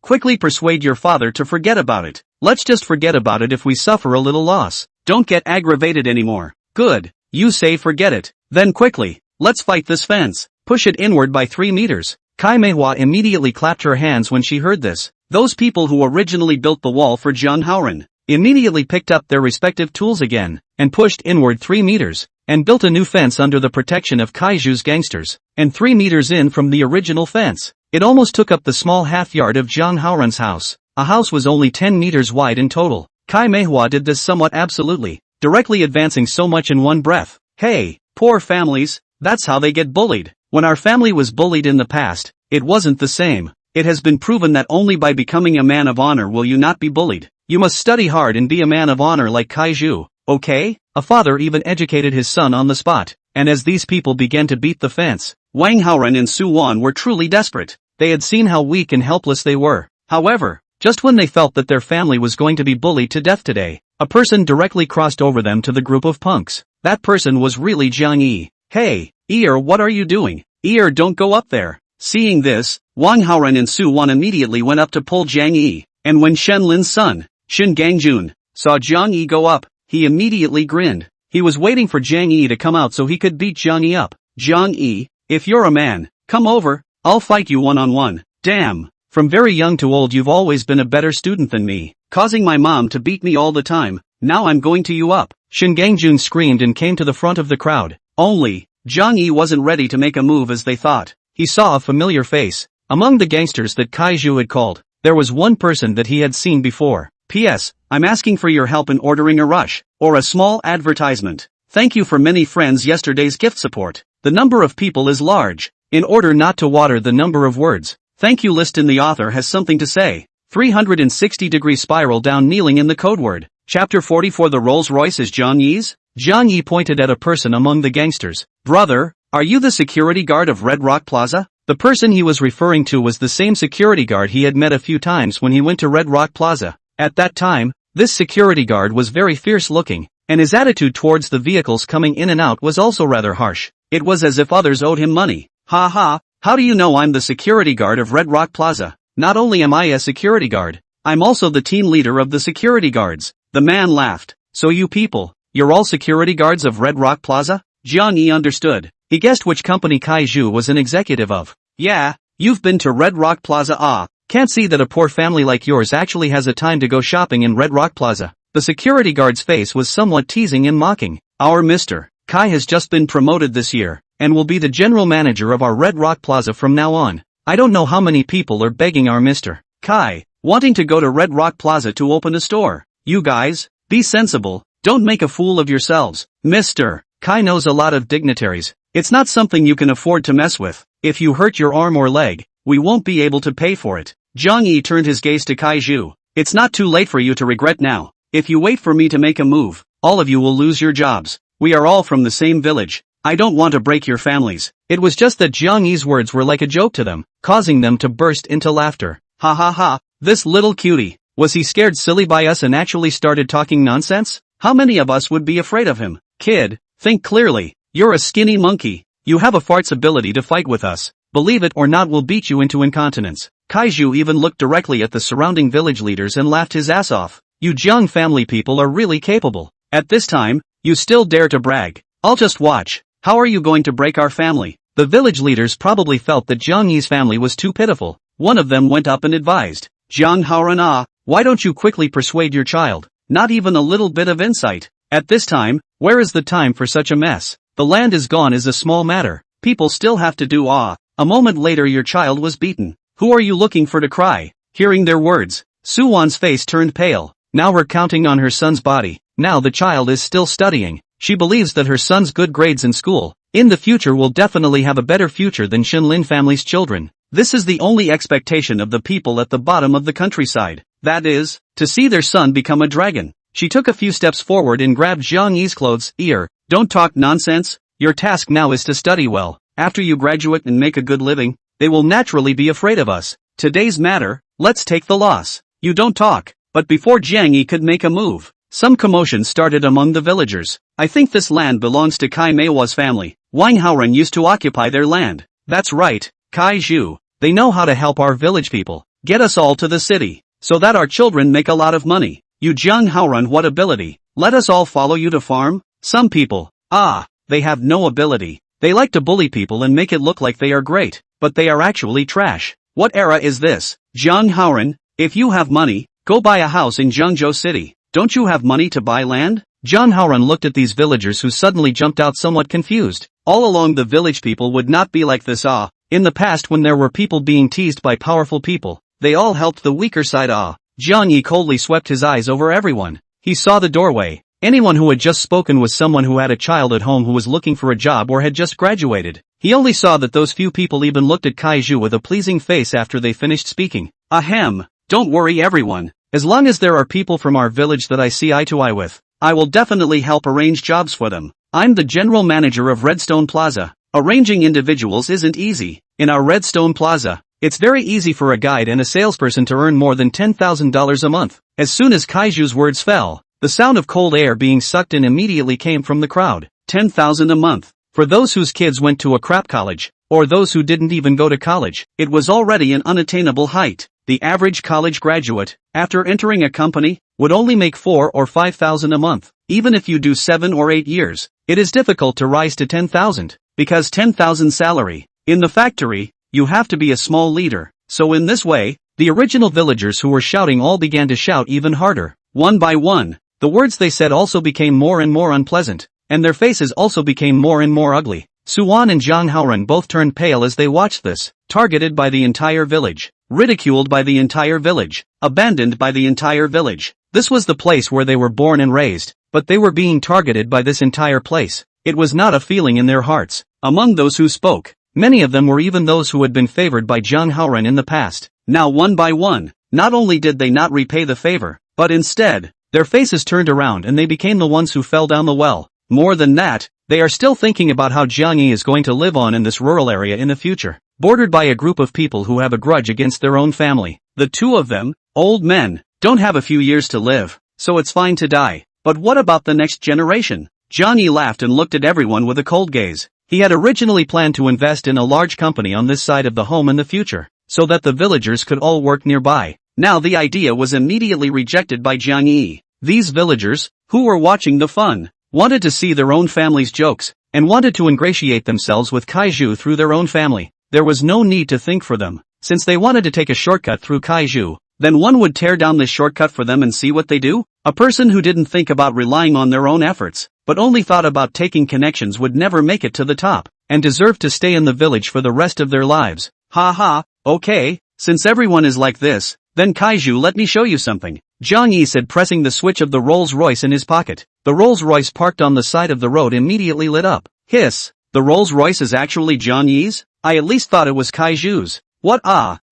Quickly persuade your father to forget about it. Let's just forget about it if we suffer a little loss. Don't get aggravated anymore. Good. You say forget it. Then quickly, let's fight this fence. Push it inward by 3 meters. Kai Meihua immediately clapped her hands when she heard this. Those people who originally built the wall for Zhang Haoran immediately picked up their respective tools again, and pushed inward 3 meters, and built a new fence under the protection of Kaiju's gangsters, and 3 meters in from the original fence. It almost took up the small half-yard of Zhang Haoran's house. A house was only 10 meters wide in total. Kai Meihua did this somewhat absolutely. directly advancing so much in one breath. Hey, poor families, that's how they get bullied. When our family was bullied in the past, it wasn't the same. It has been proven that only by becoming a man of honor will you not be bullied. You must study hard and be a man of honor like Kaiju, okay? A father even educated his son on the spot, and as these people began to beat the fence, Wang Haoren and Su Wan were truly desperate. They had seen how weak and helpless they were. However, just when they felt that their family was going to be bullied to death today, a person directly crossed over them to the group of punks. That person was really Jiang Yi. Hey, Ear, what are you doing? Ear, don't go up there. Seeing this, Wang Haoren and Su Wan immediately went up to pull Jiang Yi, and when Shen Lin's son, Shin Gangjun, saw Jiang Yi go up, he immediately grinned. He was waiting for Jiang Yi to come out so he could beat Jiang Yi up. Jiang Yi, if you're a man, come over, I'll fight you one-on-one. Damn, from very young to old you've always been a better student than me, causing my mom to beat me all the time. Now I'm going to you up. Shin Gangjun screamed and came to the front of the crowd. Only, Jiang Yi wasn't ready to make a move as they thought. He saw a familiar face. Among the gangsters that Kaiju had called, there was one person that he had seen before. P.S. I'm asking for your help in ordering a rush, or a small advertisement. Thank you for many friends yesterday's gift support. The number of people is large. In order not to water the number of words, thank you list in the author has something to say. 360-degree spiral down kneeling in the code word. Chapter 44. The Rolls Royce is Jiang Yi's? Jiang Yi pointed at a person among the gangsters. Brother, are you the security guard of Red Rock Plaza? The person he was referring to was the same security guard he had met a few times when he went to Red Rock Plaza. At that time, this security guard was very fierce looking, and his attitude towards the vehicles coming in and out was also rather harsh. It was as if others owed him money. Ha ha, how do you know I'm the security guard of Red Rock Plaza? Not only am I a security guard, I'm also the team leader of the security guards. The man laughed. So you people, you're all security guards of Red Rock Plaza? Jiang Yi understood. He guessed which company Kaiju was an executive of. Yeah, you've been to Red Rock Plaza. Can't see that a poor family like yours actually has a time to go shopping in Red Rock Plaza. The security guard's face was somewhat teasing and mocking. Our Mr. Kai has just been promoted this year, and will be the general manager of our Red Rock Plaza from now on. I don't know how many people are begging our Mr. Kai, wanting to go to Red Rock Plaza to open a store. You guys, be sensible, don't make a fool of yourselves. Mr. Kai knows a lot of dignitaries. It's not something you can afford to mess with. If you hurt your arm or leg, we won't be able to pay for it. Jiang Yi turned his gaze to Kaiju. It's not too late for you to regret now. If you wait for me to make a move, all of you will lose your jobs. We are all from the same village. I don't want to break your families. It was just that Jiang Yi's words were like a joke to them, causing them to burst into laughter. Ha ha ha, this little cutie. Was he scared silly by us and actually started talking nonsense? How many of us would be afraid of him? Kid, think clearly. You're a skinny monkey. You have a fart's ability to fight with us. Believe it or not, we'll beat you into incontinence. Kaiju even looked directly at the surrounding village leaders and laughed his ass off. You Jiang family people are really capable. At this time, you still dare to brag. I'll just watch. How are you going to break our family? The village leaders probably felt that Jiang Yi's family was too pitiful. One of them went up and advised. Jiang Haoren, why don't you quickly persuade your child? Not even a little bit of insight. At this time, where is the time for such a mess? The land is gone is a small matter. People still have to do. A moment later your child was beaten. Who are you looking for to cry? Hearing their words, Su Wan's face turned pale. Now we're counting on her son's body. Now the child is still studying. She believes that her son's good grades in school, in the future, will definitely have a better future than Shinlin family's children. This is the only expectation of the people at the bottom of the countryside. That is, to see their son become a dragon. She took a few steps forward and grabbed Jiang Yi's clothes. Ear, don't talk nonsense. Your task now is to study well. After you graduate and make a good living, they will naturally be afraid of us. Today's matter, let's take the loss. You don't talk. But before Jiang Yi could make a move, some commotion started among the villagers. I think this land belongs to Kai Meiwa's family. Wang Haoren used to occupy their land. That's right, Kaiju. They know how to help our village people. Get us all to the city, so that our children make a lot of money. You Jiang Haoren, what ability? Let us all follow you to farm? Some people, they have no ability. They like to bully people and make it look like they are great, but they are actually trash. What era is this? Jiang Haoren, if you have money, go buy a house in Zhengzhou City. Don't you have money to buy land? Jiang Haoren looked at these villagers who suddenly jumped out somewhat confused. All along the village people would not be like this. In the past, when there were people being teased by powerful people, they all helped the weaker side. Jiang Yi coldly swept his eyes over everyone. He saw the doorway. Anyone who had just spoken was someone who had a child at home who was looking for a job or had just graduated. He only saw that those few people even looked at Kaiju with a pleasing face after they finished speaking. Ahem, don't worry everyone. As long as there are people from our village that I see eye to eye with, I will definitely help arrange jobs for them. I'm the general manager of Redstone Plaza. Arranging individuals isn't easy. In our Redstone Plaza, it's very easy for a guide and a salesperson to earn more than $10,000 a month. As soon as Kaiju's words fell, the sound of cold air being sucked in immediately came from the crowd. 10,000 a month. For those whose kids went to a crap college, or those who didn't even go to college, it was already an unattainable height. The average college graduate, after entering a company, would only make 4 or 5,000 a month. Even if you do 7 or 8 years, it is difficult to rise to 10,000, because 10,000 salary. In the factory, you have to be a small leader. So in this way, the original villagers who were shouting all began to shout even harder. One by one, the words they said also became more and more unpleasant, and their faces also became more and more ugly. Suwan and Zhang Haoran both turned pale as they watched this. Targeted by the entire village. Ridiculed by the entire village. Abandoned by the entire village. This was the place where they were born and raised, but they were being targeted by this entire place. It was not a feeling in their hearts. Among those who spoke, many of them were even those who had been favored by Zhang Haoran in the past. Now one by one, not only did they not repay the favor, but instead, their faces turned around and they became the ones who fell down the well. More than that, they are still thinking about how Jiang Yi is going to live on in this rural area in the future, bordered by a group of people who have a grudge against their own family. The two of them, old men, don't have a few years to live, so it's fine to die. But what about the next generation? Jiang Yi laughed and looked at everyone with a cold gaze. He had originally planned to invest in a large company on this side of the home in the future, so that the villagers could all work nearby. Now the idea was immediately rejected by Jiang Yi. These villagers, who were watching the fun, wanted to see their own family's jokes, and wanted to ingratiate themselves with Kaiju through their own family. There was no need to think for them, since they wanted to take a shortcut through Kaiju. Then one would tear down this shortcut for them and see what they do? A person who didn't think about relying on their own efforts, but only thought about taking connections would never make it to the top, and deserved to stay in the village for the rest of their lives. Ha ha, okay, since everyone is like this, then Kaiju, let me show you something. Jiang Yi said, pressing the switch of the Rolls-Royce in his pocket. The Rolls-Royce parked on the side of the road immediately lit up. Hiss, the Rolls-Royce is actually Jiang Yi's? I at least thought it was Kaiju's. What?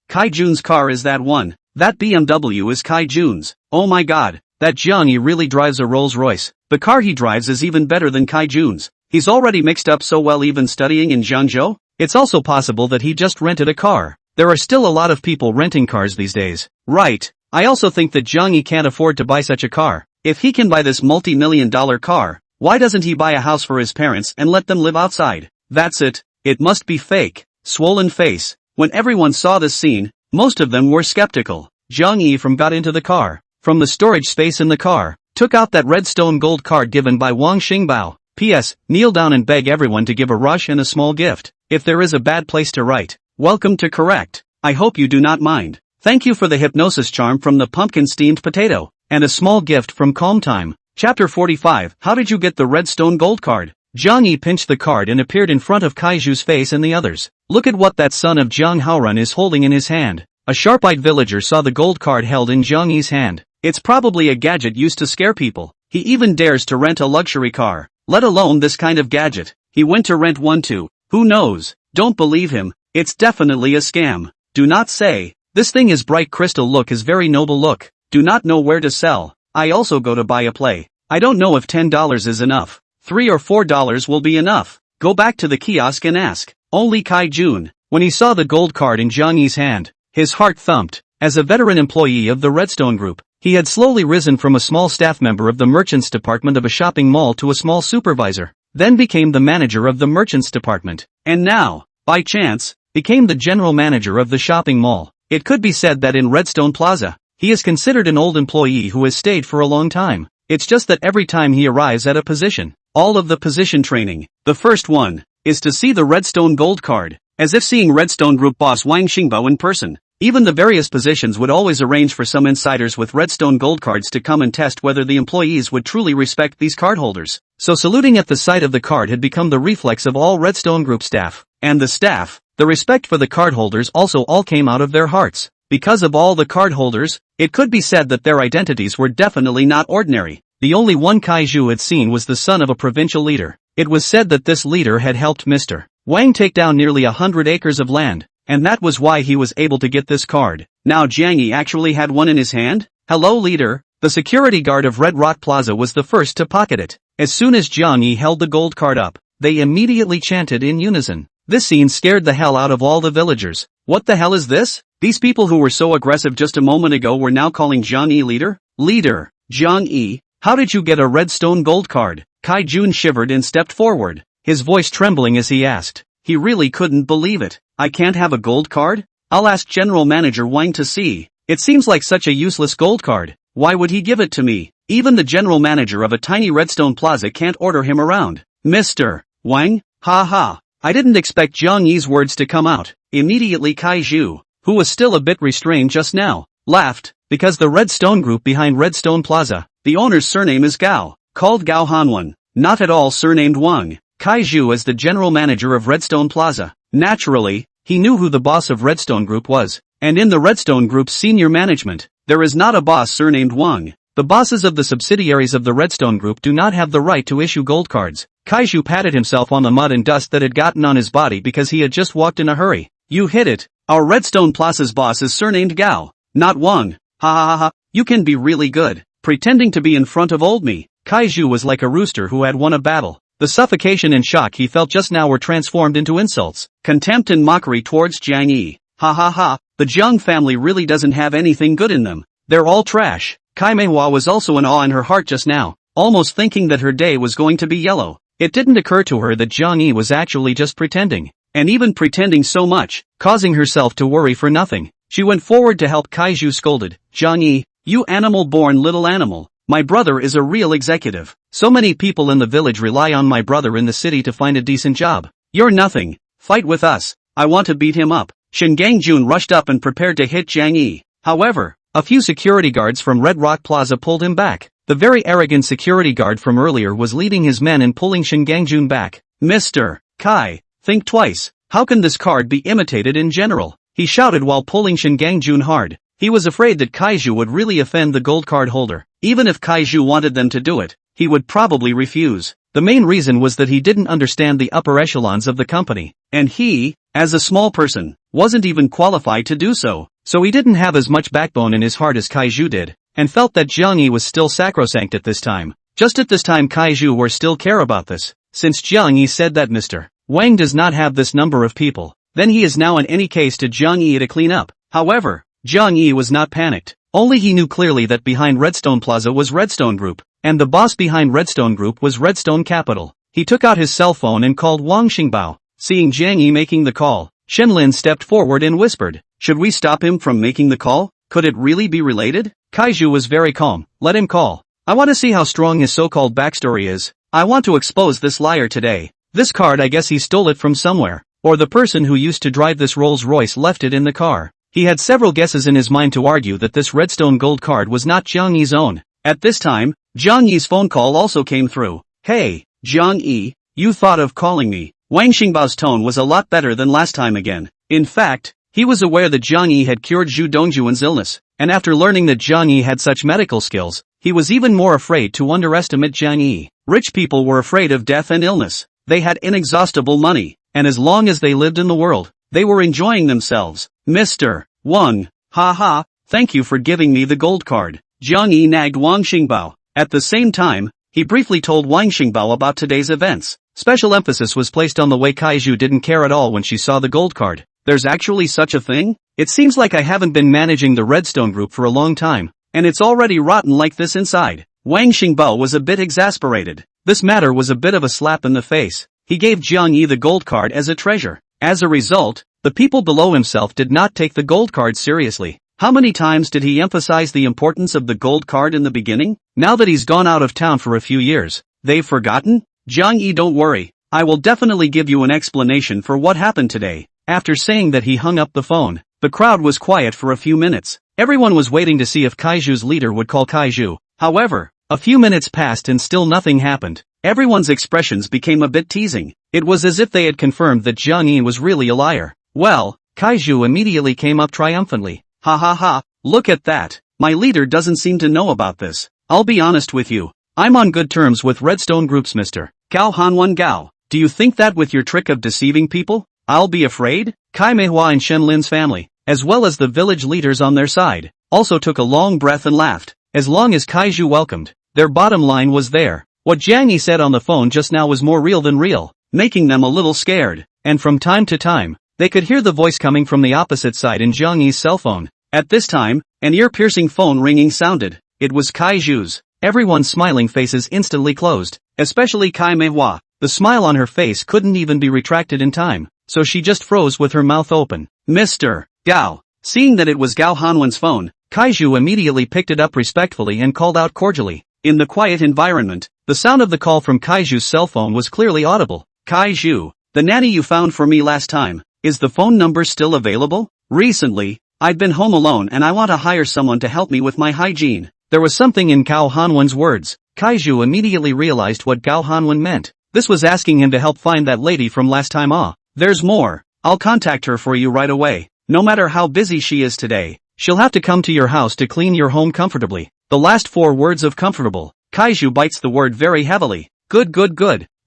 Kaijun's car is that one. That BMW is Kaijun's. Oh my god, that Jiang Yi really drives a Rolls-Royce. The car he drives is even better than Kaijun's. He's already mixed up so well even studying in Zhangzhou? It's also possible that he just rented a car. There are still a lot of people renting cars these days. Right. I also think that Jiang Yi can't afford to buy such a car. If he can buy this multi-million-dollar car, why doesn't he buy a house for his parents and let them live outside? That's it. It must be fake. Swollen face. When everyone saw this scene, most of them were skeptical. Jiang Yi got into the car, from the storage space in the car, took out that redstone gold card given by Wanqing Bao. P.S. Kneel down and beg everyone to give a rush and a small gift. If there is a bad place to write, welcome to correct. I hope you do not mind. Thank you for the hypnosis charm from the pumpkin steamed potato, and a small gift from Calm Time. Chapter 45. How did you get the redstone gold card? Jiang Yi pinched the card and appeared in front of Kaiju's face and the others. Look at what that son of Zhang Haoran is holding in his hand. A sharp-eyed villager saw the gold card held in Jiang Yi's hand. It's probably a gadget used to scare people. He even dares to rent a luxury car, let alone this kind of gadget. He went to rent one too. Who knows? Don't believe him. It's definitely a scam. Do not say. This thing is bright crystal look is very noble look. Do not know where to sell. I also go to buy a play. I don't know if $10 is enough. $3 or $4 will be enough. Go back to the kiosk and ask. Only Kaijun. When he saw the gold card in Jiang Yi's hand, his heart thumped. As a veteran employee of the Redstone Group, he had slowly risen from a small staff member of the merchants department of a shopping mall to a small supervisor, then became the manager of the merchants department, and now, by chance, became the general manager of the shopping mall. It could be said that in Redstone Plaza, he is considered an old employee who has stayed for a long time. It's just that every time he arrives at a position, all of the position training, the first one, is to see the Redstone Gold card, as if seeing Redstone Group boss Wanqing in person. Even the various positions would always arrange for some insiders with Redstone Gold cards to come and test whether the employees would truly respect these cardholders. So saluting at the sight of the card had become the reflex of all Redstone Group staff. And the staff, the respect for the cardholders also all came out of their hearts. Because of all the cardholders, it could be said that their identities were definitely not ordinary. The only one Kaiju had seen was the son of a provincial leader. It was said that this leader had helped Mr. Wang take down nearly 100 acres of land, and that was why he was able to get this card. Now Jiang Yi actually had one in his hand? Hello leader. The security guard of Red Rock Plaza was the first to pocket it. As soon as Jiang Yi held the gold card up, they immediately chanted in unison. This scene scared the hell out of all the villagers. What the hell is this? These people who were so aggressive just a moment ago were now calling Jiang Yi leader? Leader, Jiang Yi, how did you get a redstone gold card? Kai Jun shivered and stepped forward, his voice trembling as he asked. He really couldn't believe it. I can't have a gold card? I'll ask General Manager Wang to see. It seems like such a useless gold card. Why would he give it to me? Even the general manager of a tiny redstone plaza can't order him around. Mr. Wang? Ha ha. I didn't expect Jiang Yi's words to come out. Immediately Kaiju, who was still a bit restrained just now, laughed, because the Redstone group behind Redstone Plaza, the owner's surname is Gao, called Gao Hanwan, not at all surnamed Wang. Kaiju is the general manager of Redstone Plaza. Naturally, he knew who the boss of Redstone Group was, and in the Redstone Group's senior management, there is not a boss surnamed Wang. The bosses of the subsidiaries of the Redstone Group do not have the right to issue gold cards. Kaiju patted himself on the mud and dust that had gotten on his body because he had just walked in a hurry. You hit it. Our Redstone Plaza's boss is surnamed Gao, not Wang. Ha ha ha ha. You can be really good. Pretending to be in front of old me. Kaiju was like a rooster who had won a battle. The suffocation and shock he felt just now were transformed into insults, contempt and mockery towards Jiang Yi. Ha ha ha. The Jiang family really doesn't have anything good in them. They're all trash. Kai Manhwa was also in awe in her heart just now, almost thinking that her day was going to be yellow. It didn't occur to her that Jiang Yi was actually just pretending, and even pretending so much, causing herself to worry for nothing. She went forward to help. Kaiju scolded, Jiang Yi, you animal-born little animal. My brother is a real executive. So many people in the village rely on my brother in the city to find a decent job. You're nothing. Fight with us. I want to beat him up. Jun rushed up and prepared to hit Jiang Yi. However, a few security guards from Red Rock Plaza pulled him back. The very arrogant security guard from earlier was leading his men in pulling Jun back. Mr. Kai, think twice. How can this card be imitated in general? He shouted while pulling Jun hard. He was afraid that Kaiju would really offend the gold card holder. Even if Kaiju wanted them to do it, he would probably refuse. The main reason was that he didn't understand the upper echelons of the company, and he, as a small person, wasn't even qualified to do so. So he didn't have as much backbone in his heart as Kaiju did, and felt that Jiang Yi was still sacrosanct at this time. Just at this time Kaiju were still care about this. Since Jiang Yi said that Mr. Wang does not have this number of people, then he is now in any case to Jiang Yi to clean up. However, Jiang Yi was not panicked. Only he knew clearly that behind Redstone Plaza was Redstone Group, and the boss behind Redstone Group was Redstone Capital. He took out his cell phone and called Wanqing. Seeing Jiang Yi making the call, Shenlin stepped forward and whispered, should we stop him from making the call? Could it really be related? Kaiju was very calm. Let him call. I want to see how strong his so-called backstory is. I want to expose this liar today. This card, I guess he stole it from somewhere, or the person who used to drive this Rolls Royce left it in the car. He had several guesses in his mind to argue that this redstone gold card was not Jiang Yi's own. At this time, Jiang Yi's phone call also came through. Hey, Jiang Yi, you thought of calling me. Wang Xingbao's tone was a lot better than last time again. In fact, he was aware that Jiang Yi had cured Zhu Dongjuan's illness, and after learning that Jiang Yi had such medical skills, he was even more afraid to underestimate Jiang Yi. Rich people were afraid of death and illness. They had inexhaustible money, and as long as they lived in the world, they were enjoying themselves. Mr. Wang, haha, thank you for giving me the gold card. Jiang Yi nagged Wang Xingbao. At the same time, he briefly told Wang Xingbao about today's events. Special emphasis was placed on the way Kaiju didn't care at all when she saw the gold card. There's actually such a thing? It seems like I haven't been managing the Redstone Group for a long time, and it's already rotten like this inside. Wang Xingbao was a bit exasperated. This matter was a bit of a slap in the face. He gave Jiang Yi the gold card as a treasure. As a result, the people below himself did not take the gold card seriously. How many times did he emphasize the importance of the gold card in the beginning? Now that he's gone out of town for a few years, they've forgotten? Jiang Yi, don't worry. I will definitely give you an explanation for what happened today. After saying that, he hung up the phone. The crowd was quiet for a few minutes. Everyone was waiting to see if Kaiju's leader would call Kaiju. However, a few minutes passed and still nothing happened. Everyone's expressions became a bit teasing. It was as if they had confirmed that Jiang Yi was really a liar. Well, Kaiju immediately came up triumphantly. Ha ha ha, look at that. My leader doesn't seem to know about this. I'll be honest with you. I'm on good terms with Redstone Groups, Mr. Gao Hanwen Gao. Do you think that with your trick of deceiving people, I'll be afraid? Kai Meihua and Shen Lin's family, as well as the village leaders on their side, also took a long breath and laughed. As long as Kaiju welcomed, their bottom line was there. What Jiang Yi said on the phone just now was more real than real, making them a little scared, and from time to time, they could hear the voice coming from the opposite side in Jiang Yi's cell phone. At this time, an ear-piercing phone ringing sounded. It was Kaiju's. Everyone's smiling faces instantly closed, especially Kai Meihua. The smile on her face couldn't even be retracted in time, so she just froze with her mouth open. Mr. Gao. Seeing that it was Gao Hanwen's phone, Kaiju immediately picked it up respectfully and called out cordially. In the quiet environment, the sound of the call from Kaiju's cell phone was clearly audible. Kaiju, the nanny you found for me last time, is the phone number still available? Recently, I've been home alone and I want to hire someone to help me with my hygiene. There was something in Gao Hanwen's words. Kaiju immediately realized what Gao Hanwen meant. This was asking him to help find that lady from last time. There's more. I'll contact her for you right away. No matter how busy she is today, she'll have to come to your house to clean your home comfortably. The last 4 words of comfortable. Kaiju bites the word very heavily. Good.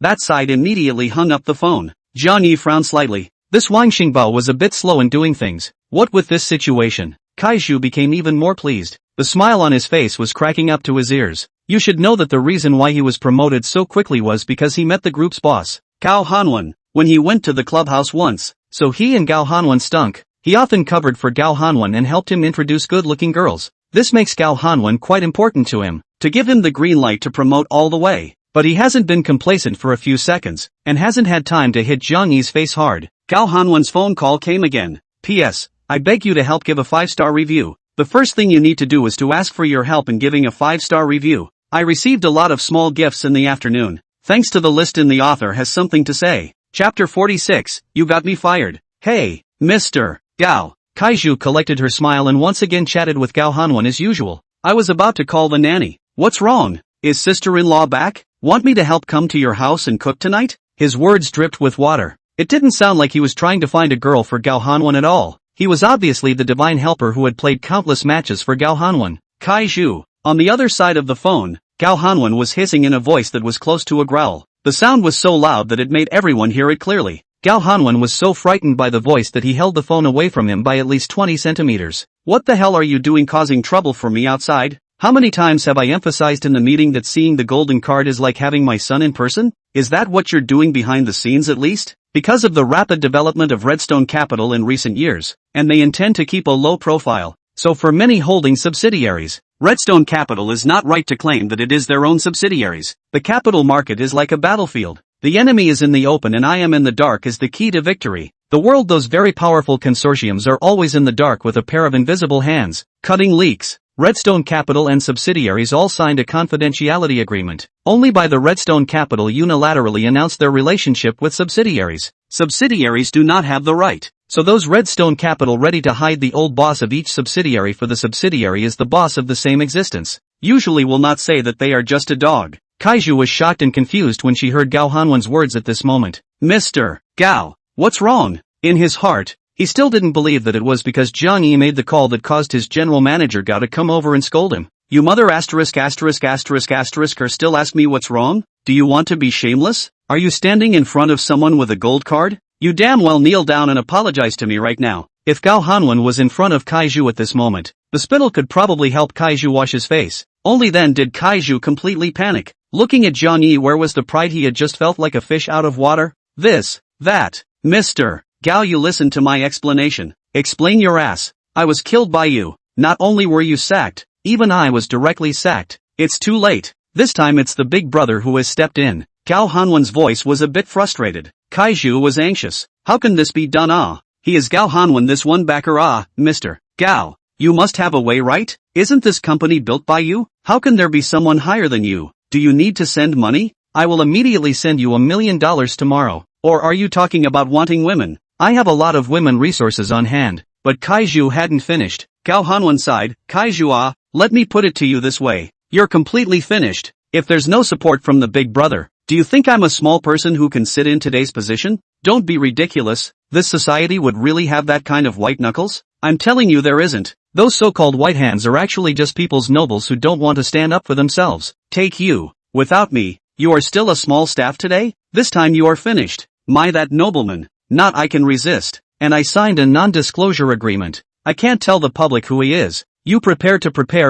That side immediately hung up the phone. Jiang Yi frowned slightly. This Wanqing Bao was a bit slow in doing things. What with this situation? Kaiju became even more pleased. The smile on his face was cracking up to his ears. You should know that the reason why he was promoted so quickly was because he met the group's boss, Gao Hanwen, when he went to the clubhouse once. So he and Gao Hanwen stunk. He often covered for Gao Hanwen and helped him introduce good-looking girls. This makes Gao Hanwen quite important to him, to give him the green light to promote all the way. But he hasn't been complacent for a few seconds, and hasn't had time to hit Jiang Yi's face hard. Gao Hanwen's phone call came again. P.S. I beg you to help give a 5-star review. The first thing you need to do is to ask for your help in giving a 5-star review. I received a lot of small gifts in the afternoon. Thanks to the list in the author has something to say. Chapter 46, You Got Me Fired. Hey, Mr. Gao. Kaiju collected her smile and once again chatted with Gao Hanwen as usual. I was about to call the nanny. What's wrong? Is sister-in-law back? Want me to help come to your house and cook tonight? His words dripped with water. It didn't sound like he was trying to find a girl for Gao Hanwen at all. He was obviously the divine helper who had played countless matches for Gao Hanwen. Kaiju. On the other side of the phone, Gao Hanwen was hissing in a voice that was close to a growl. The sound was so loud that it made everyone hear it clearly. Gao Hanwen was so frightened by the voice that he held the phone away from him by at least 20 centimeters. What the hell are you doing causing trouble for me outside? How many times have I emphasized in the meeting that seeing the golden card is like having my son in person? Is that what you're doing behind the scenes at least? Because of the rapid development of Redstone Capital in recent years, and they intend to keep a low profile, so for many holding subsidiaries, Redstone Capital is not right to claim that it is their own subsidiaries. The capital market is like a battlefield. The enemy is in the open and I am in the dark is the key to victory. The world, those very powerful consortiums are always in the dark with a pair of invisible hands, cutting leaks. Redstone Capital and subsidiaries all signed a confidentiality agreement. Only by the Redstone Capital unilaterally announced their relationship with subsidiaries. Subsidiaries do not have the right. So those Redstone Capital ready to hide the old boss of each subsidiary, for the subsidiary is the boss of the same existence. Usually will not say that they are just a dog. Kaiju was shocked and confused when she heard Gao Hanwen's words at this moment. Mr. Gao, what's wrong? In his heart, he still didn't believe that it was because Jiang Yi made the call that caused his general manager Gao to come over and scold him. You mother ****** still ask me what's wrong? Do you want to be shameless? Are you standing in front of someone with a gold card? You damn well kneel down and apologize to me right now. If Gao Hanwen was in front of Kaiju at this moment, the spittle could probably help Kaiju wash his face. Only then did Kaiju completely panic. Looking at Jiang Yi, where was the pride he had just felt like a fish out of water? This, that, Mr. Gao, you listen to my explanation. Explain your ass. I was killed by you. Not only were you sacked, even I was directly sacked. It's too late. This time it's the big brother who has stepped in. Gao Hanwen's voice was a bit frustrated. Kaiju was anxious. How can this be done? He is Gao Hanwen, this one backer. Mr. Gao, you must have a way, right? Isn't this company built by you? How can there be someone higher than you? Do you need to send money? I will immediately send you $1 million tomorrow. Or are you talking about wanting women? I have a lot of women resources on hand. But Kaiju hadn't finished. Gao Hanwen sighed. Kaiju, let me put it to you this way. You're completely finished. If there's no support from the big brother, do you think I'm a small person who can sit in today's position? Don't be ridiculous. This society would really have that kind of white knuckles? I'm telling you there isn't. Those so-called white hands are actually just people's nobles who don't want to stand up for themselves. Take you. Without me, you are still a small staff today? This time you are finished. My that nobleman. Not I can resist. And I signed a non-disclosure agreement. I can't tell the public who he is. You prepare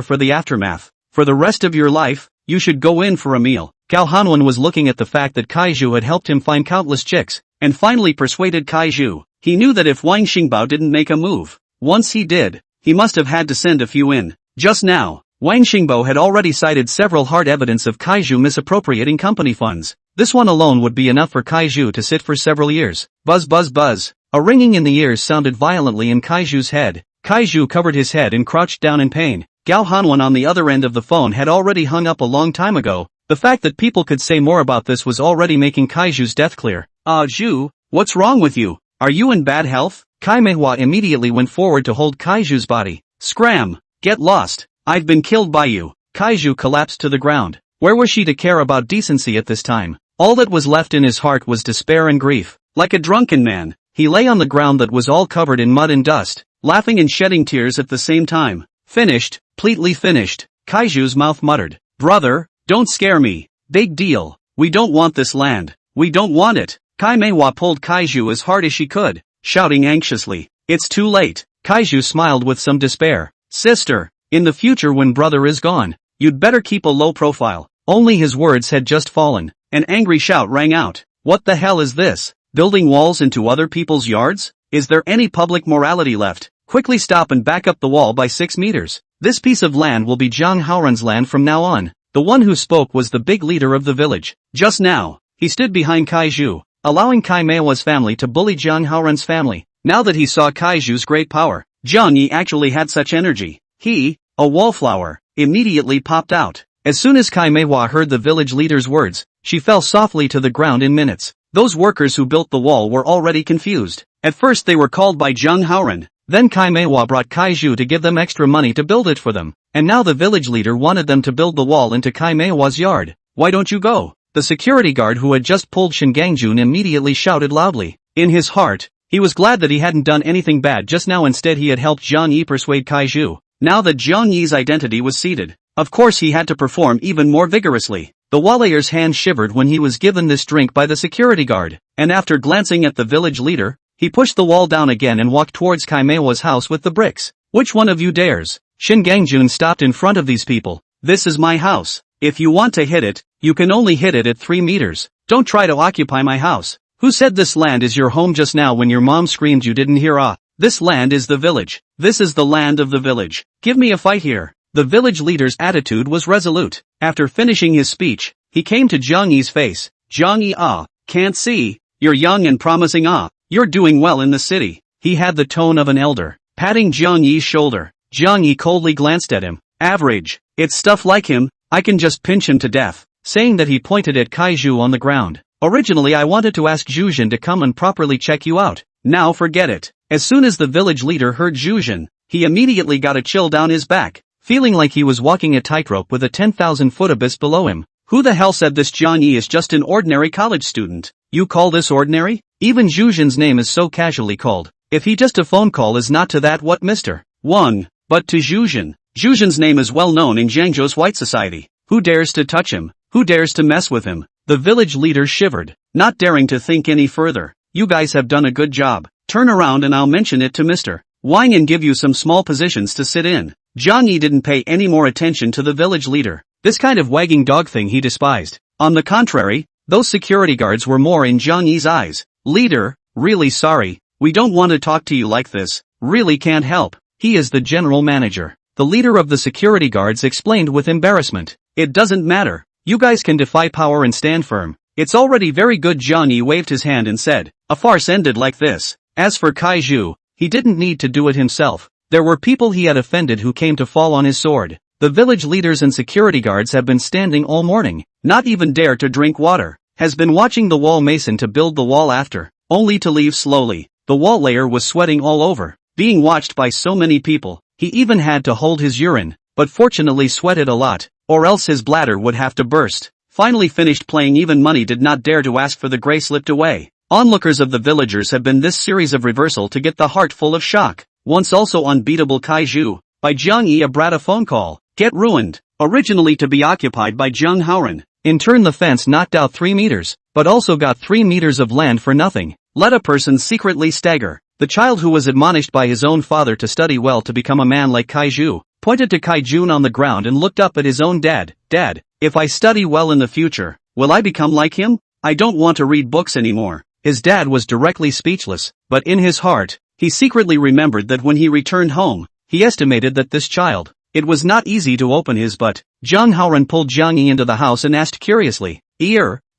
for the aftermath. For the rest of your life, you should go in for a meal. Gao Hanwen was looking at the fact that Kaiju had helped him find countless chicks, and finally persuaded Kaiju. He knew that if Wanqing didn't make a move, once he did, he must have had to send a few in. Just now, Wanqing had already cited several hard evidence of Kaiju misappropriating company funds. This one alone would be enough for Kaiju to sit for several years. Buzz buzz buzz. A ringing in the ears sounded violently in Kaiju's head. Kaiju covered his head and crouched down in pain. Gao Hanwen on the other end of the phone had already hung up a long time ago. The fact that people could say more about this was already making Kaiju's death clear. Zhu, what's wrong with you? Are you in bad health? Kai Manhwa immediately went forward to hold Kaiju's body. Scram! Get lost! I've been killed by you. Kaiju collapsed to the ground. Where was she to care about decency at this time? All that was left in his heart was despair and grief. Like a drunken man, he lay on the ground that was all covered in mud and dust, laughing and shedding tears at the same time. Finished, completely finished. Kaiju's mouth muttered. Brother, don't scare me. Big deal. We don't want this land. We don't want it. Kai Manhwa pulled Kaiju as hard as she could, shouting anxiously. It's too late. Kaiju smiled with some despair. Sister, in the future when brother is gone, you'd better keep a low profile. Only his words had just fallen. An angry shout rang out. What the hell is this? Building walls into other people's yards? Is there any public morality left? Quickly stop and back up the wall by 6 meters. This piece of land will be Jiang Haoran's land from now on. The one who spoke was the big leader of the village. Just now, he stood behind Kaiju, allowing Kai Manhwa's family to bully Jiang Haoran's family. Now that he saw Kaiju's great power, Jiang Yi actually had such energy. He, a wallflower, immediately popped out. As soon as Kai Manhwa heard the village leader's words, she fell softly to the ground in minutes. Those workers who built the wall were already confused. At first they were called by Jiang Haoran. Then Kai Manhwa brought Kaiju to give them extra money to build it for them. And now the village leader wanted them to build the wall into Kai Manhwa's yard. Why don't you go? The security guard who had just pulled Shingangjun immediately shouted loudly. In his heart, he was glad that he hadn't done anything bad just now. Instead he had helped Jiang Yi persuade Kaiju. Now that Jiang Yi's identity was seated, of course he had to perform even more vigorously. The wallayer's hand shivered when he was given this drink by the security guard, and after glancing at the village leader, he pushed the wall down again and walked towards Kai Manhwa's house with the bricks. Which one of you dares? Shingangjun stopped in front of these people. This is my house. If you want to hit it, you can only hit it at 3 meters. Don't try to occupy my house. Who said this land is your home just now when your mom screamed you didn't hear? This land is the village. This is the land of the village. Give me a fight here. The village leader's attitude was resolute. After finishing his speech, he came to Jiang Yi's face. Jiang Yi, can't see. You're young and promising. You're doing well in the city. He had the tone of an elder, patting Jiang Yi's shoulder. Jiang Yi coldly glanced at him. Average. It's stuff like him. I can just pinch him to death. Saying that he pointed at Kaiju on the ground. Originally I wanted to ask Zhuzhen to come and properly check you out. Now forget it. As soon as the village leader heard Zhuzhen, he immediately got a chill down his back, feeling like he was walking a tightrope with a 10,000-foot abyss below him. Who the hell said this Jiang Yi is just an ordinary college student? You call this ordinary? Even Zhuzhen's name is so casually called. If he just a phone call is not to that what Mr. Wang, but to Zhuzhen. Zhuzhen's name is well known in Jiangzhou's white society. Who dares to touch him? Who dares to mess with him? The village leader shivered, not daring to think any further. You guys have done a good job. Turn around and I'll mention it to Mr. Wang and give you some small positions to sit in. Jiang Yi didn't pay any more attention to the village leader. This kind of wagging dog thing he despised. On the contrary, those security guards were more in Jiang Yi's eyes. Leader, really sorry, we don't want to talk to you like this. Really can't help. He is the general manager. The leader of the security guards explained with embarrassment. It doesn't matter. You guys can defy power and stand firm. It's already very good. Jiang Yi waved his hand and said, a farce ended like this. As for Kaiju, he didn't need to do it himself. There were people he had offended who came to fall on his sword. The village leaders and security guards have been standing all morning, not even dare to drink water, has been watching the wall mason to build the wall after, only to leave slowly. The wall layer was sweating all over, being watched by so many people. He even had to hold his urine, but fortunately sweated a lot, or else his bladder would have to burst. Finally finished playing, even money did not dare to ask for the gray slipped away. Onlookers of the villagers have been this series of reversal to get the heart full of shock. Once also unbeatable Kaiju, by Jiang Yi, a brat, a phone call. Get ruined. Originally to be occupied by Jiang Haoran, In turn the fence knocked out 3 meters, but also got 3 meters of land for nothing. Let a person secretly stagger. The child, who was admonished by his own father to study well to become a man like Kaiju, pointed to Kaijun on the ground and looked up at his own dad. Dad, if I study well in the future, will I become like him? I don't want to read books anymore. His dad was directly speechless, but in his heart, he secretly remembered that when he returned home, he estimated that this child, it was not easy to open his butt. Zhang Haoran pulled Jiang Yi into the house and asked curiously,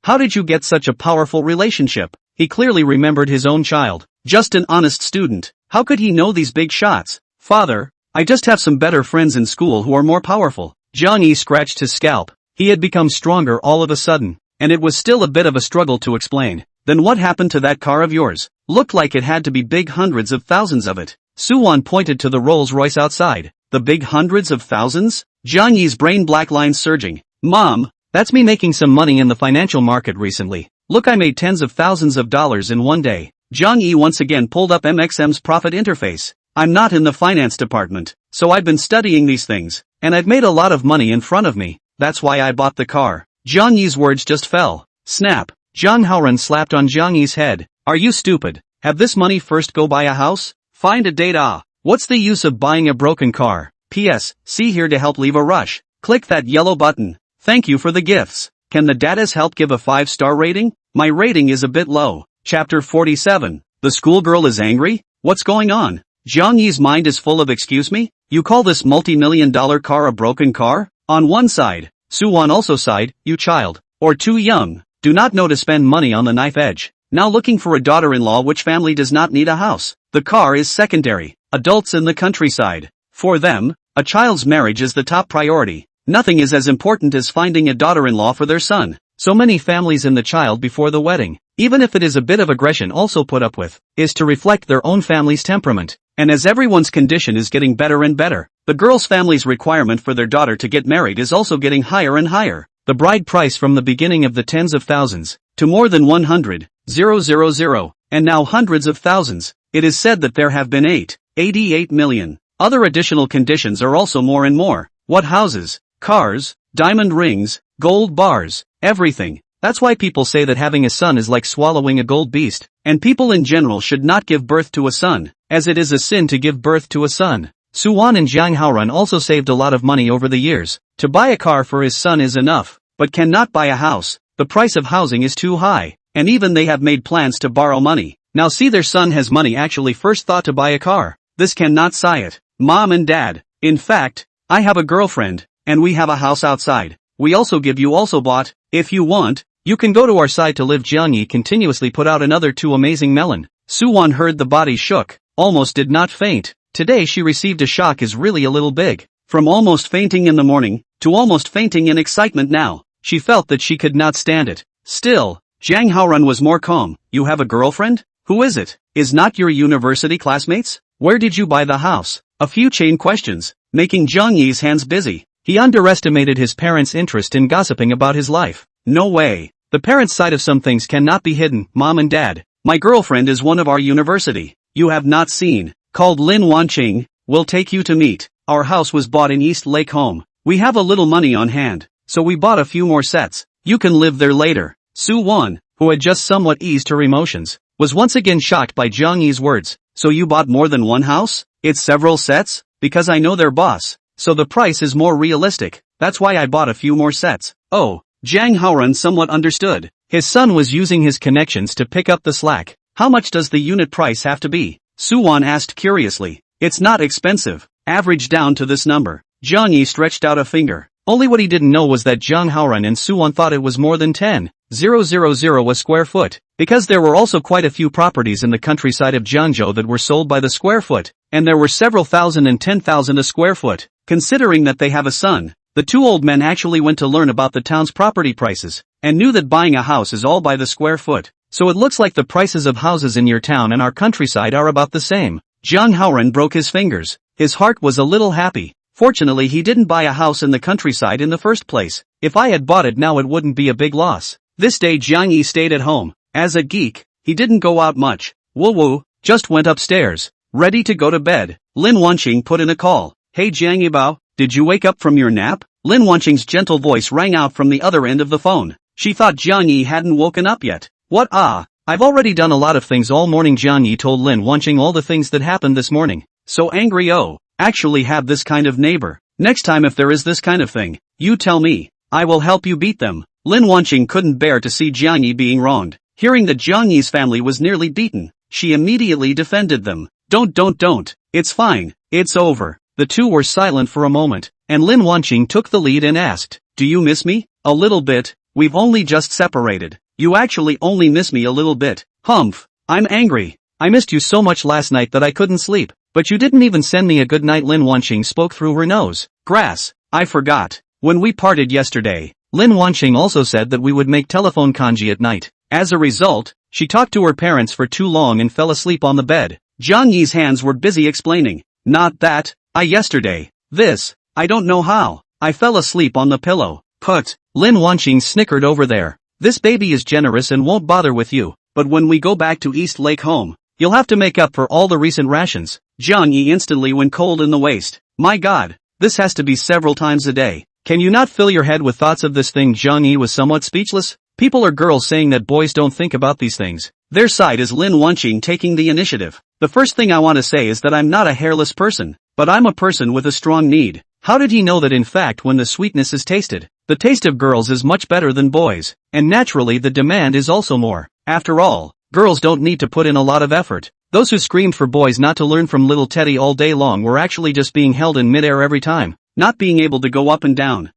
how did you get such a powerful relationship? He clearly remembered his own child. Just an honest student. How could he know these big shots? Father, I just have some better friends in school who are more powerful. Jiang Yi scratched his scalp. He had become stronger all of a sudden, and it was still a bit of a struggle to explain. Then what happened to that car of yours? Looked like it had to be big, hundreds of thousands of it. Suwon pointed to the Rolls Royce outside. The big hundreds of thousands? Jiang Yi's brain black lines surging. Mom, that's me making some money in the financial market recently. Look, I made tens of thousands of dollars in one day. Jiang Yi once again pulled up MXM's profit interface. I'm not in the finance department, so I've been studying these things, and I've made a lot of money in front of me. That's why I bought the car. Jiang Yi's words just fell. Snap. Zhang Haoran slapped on Jiang Yi's head. Are you stupid? Have this money first, go buy a house? Find a date. What's the use of buying a broken car? P.S. See here to help leave a rush. Click that yellow button. Thank you for the gifts. Can the datas help give a 5-star rating? My rating is a bit low. Chapter 47. The schoolgirl is angry? What's going on? Jiang Yi's mind is full of excuse me? You call this multi-million-dollar car a broken car? On one side, Suwon also sighed, you child. Or too young. Do not know to spend money on the knife edge. Now looking for a daughter-in-law, which family does not need a house? The car is secondary. Adults in the countryside. For them, a child's marriage is the top priority. Nothing is as important as finding a daughter-in-law for their son. So many families in the child before the wedding, even if it is a bit of aggression also put up with, is to reflect their own family's temperament. And as everyone's condition is getting better and better, the girl's family's requirement for their daughter to get married is also getting higher and higher. The bride price from the beginning of the tens of thousands, to more than 100,000, and now hundreds of thousands. It is said that there have been 88 million. Other additional conditions are also more and more. What houses, cars, diamond rings, gold bars, everything. That's why people say that having a son is like swallowing a gold beast, and people in general should not give birth to a son, as it is a sin to give birth to a son. Suwon and Zhang Haoran also saved a lot of money over the years. To buy a car for his son is enough, but cannot buy a house. The price of housing is too high, and even they have made plans to borrow money. Now see, their son has money, actually first thought to buy a car. This cannot say it. Mom and Dad. In fact, I have a girlfriend, and we have a house outside. We also give you also bought. If you want, you can go to our side to live. Jiang Yi continuously put out another 2 amazing melon. Suwon heard the body shook, almost did not faint. Today she received a shock is really a little big. From almost fainting in the morning, to almost fainting in excitement now. She felt that she could not stand it. Still, Zhang Haoran was more calm. You have a girlfriend? Who is it? Is not your university classmates? Where did you buy the house? A few chain questions, making Jiang Yi's hands busy. He underestimated his parents' interest in gossiping about his life. No way. The parents' side of some things cannot be hidden. Mom and Dad, my girlfriend is one of our university. You have not seen. Called Lin Wanqing. Will take you to meet. Our house was bought in East Lake Home. We have a little money on hand, so we bought a few more sets. You can live there later. Suwon, who had just somewhat eased her emotions, was once again shocked by Jiang Yi's words. So you bought more than one house? It's several sets? Because I know their boss, so the price is more realistic. That's why I bought a few more sets. Oh, Zhang Haoran somewhat understood. His son was using his connections to pick up the slack. How much does the unit price have to be? Suwon asked curiously. It's not expensive. Average down to this number. Jiang Yi stretched out a finger. Only what he didn't know was that Zhang Haoran and Suwon thought it was more than 10,000 a square foot, because there were also quite a few properties in the countryside of Jiangzhou that were sold by the square foot, and there were several thousand and 10,000 a square foot. Considering that they have a son, the two old men actually went to learn about the town's property prices, and knew that buying a house is all by the square foot. So it looks like the prices of houses in your town and our countryside are about the same. Zhang Haoran broke his fingers. His heart was a little happy. Fortunately he didn't buy a house in the countryside in the first place. If I had bought it now it wouldn't be a big loss. This day Jiang Yi stayed at home. As a geek, he didn't go out much. Woo, just went upstairs, ready to go to bed. Lin Wanqing put in a call. Hey Jiang Yi Bao, did you wake up from your nap? Lin Wanqing's gentle voice rang out from the other end of the phone. She thought Jiang Yi hadn't woken up yet. What? I've already done a lot of things all morning. Jiang Yi told Lin Wanqing all the things that happened this morning. So angry. Oh, actually have this kind of neighbor. Next time if there is this kind of thing, you tell me. I will help you beat them. Lin Wanqing couldn't bear to see Jiang Yi being wronged. Hearing that Jiang Yi's family was nearly beaten, she immediately defended them. Don't. It's fine. It's over. The two were silent for a moment, and Lin Wanqing took the lead and asked, do you miss me? A little bit. We've only just separated. You actually only miss me a little bit. Humph. I'm angry. I missed you so much last night that I couldn't sleep. But you didn't even send me a good night. Lin Wanqing spoke through her nose. Grass. I forgot. When we parted yesterday, Lin Wanqing also said that we would make telephone kanji at night. As a result, she talked to her parents for too long and fell asleep on the bed. Jiang Yi's hands were busy explaining. Not that. Yesterday. This. I don't know how. I fell asleep on the pillow. Put. Lin Wanqing snickered over there. This baby is generous and won't bother with you. But when we go back to East Lake home, you'll have to make up for all the recent rations. Jiang Yi instantly went cold in the waist. My God. This has to be several times a day. Can you not fill your head with thoughts of this thing? Jiang Yi was somewhat speechless. People or girls saying that boys don't think about these things. Their side is Lin Wanqing taking the initiative. The first thing I want to say is that I'm not a hairless person, but I'm a person with a strong need. How did he know that in fact when the sweetness is tasted, the taste of girls is much better than boys, and naturally the demand is also more. After all, girls don't need to put in a lot of effort. Those who screamed for boys not to learn from little Teddy all day long were actually just being held in midair every time, not being able to go up and down.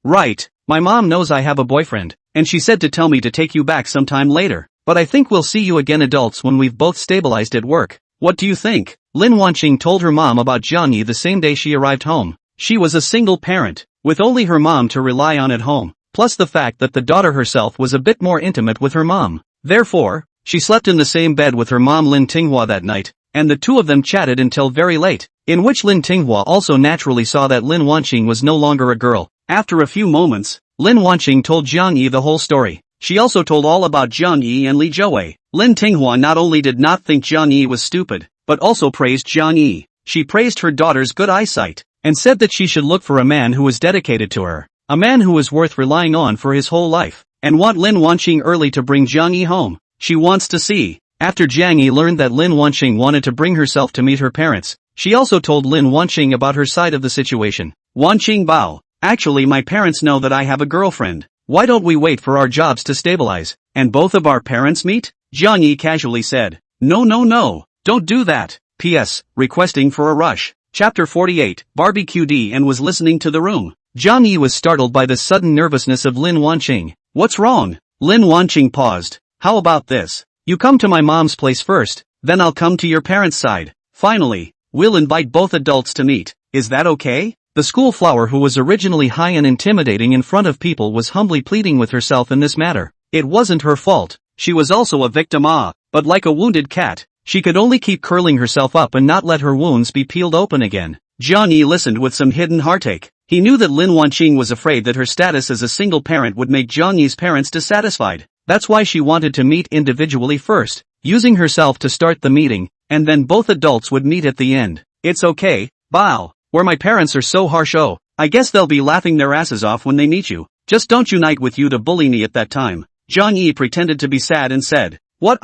Right, my mom knows I have a boyfriend, and she said to tell me to take you back sometime later, but I think we'll see you again adults when we've both stabilized at work. What do you think? Lin Wanqing told her mom about Jiang Yi the same day she arrived home. She was a single parent, with only her mom to rely on at home, plus the fact that the daughter herself was a bit more intimate with her mom. Therefore, she slept in the same bed with her mom Lin Tinghua that night, and the two of them chatted until very late, in which Lin Tinghua also naturally saw that Lin Wanqing was no longer a girl. After a few moments, Lin Wanqing told Jiang Yi the whole story. She also told all about Jiang Yi and Li Zhouwei. Lin Tinghua not only did not think Jiang Yi was stupid, but also praised Jiang Yi. She praised her daughter's good eyesight, and said that she should look for a man who was dedicated to her, a man who was worth relying on for his whole life, and want Lin Wanqing early to bring Jiang Yi home. She wants to see. After Jiang Yi learned that Lin Wanqing wanted to bring herself to meet her parents, she also told Lin Wanqing about her side of the situation. Wanqing Bao. Actually my parents know that I have a girlfriend. Why don't we wait for our jobs to stabilize, and both of our parents meet? Jiang Yi casually said. No, don't do that. P.S. Requesting for a rush. Chapter 48, Barbecued and was listening to the room. Jiang Yi was startled by the sudden nervousness of Lin Wanqing. What's wrong? Lin Wanqing paused. How about this? You come to my mom's place first, then I'll come to your parents' side. Finally, we'll invite both adults to meet. Is that okay? The school flower who was originally high and intimidating in front of people was humbly pleading with herself in this matter. It wasn't her fault. She was also a victim but like a wounded cat, she could only keep curling herself up and not let her wounds be peeled open again. Jiang Yi listened with some hidden heartache. He knew that Lin Wanqing was afraid that her status as a single parent would make Jiang Yi's parents dissatisfied. That's why she wanted to meet individually first, using herself to start the meeting, and then both adults would meet at the end. It's okay, Bao. Where my parents are so harsh, I guess they'll be laughing their asses off when they meet you. Just don't unite with you to bully me at that time. Jiang Yi pretended to be sad and said, What?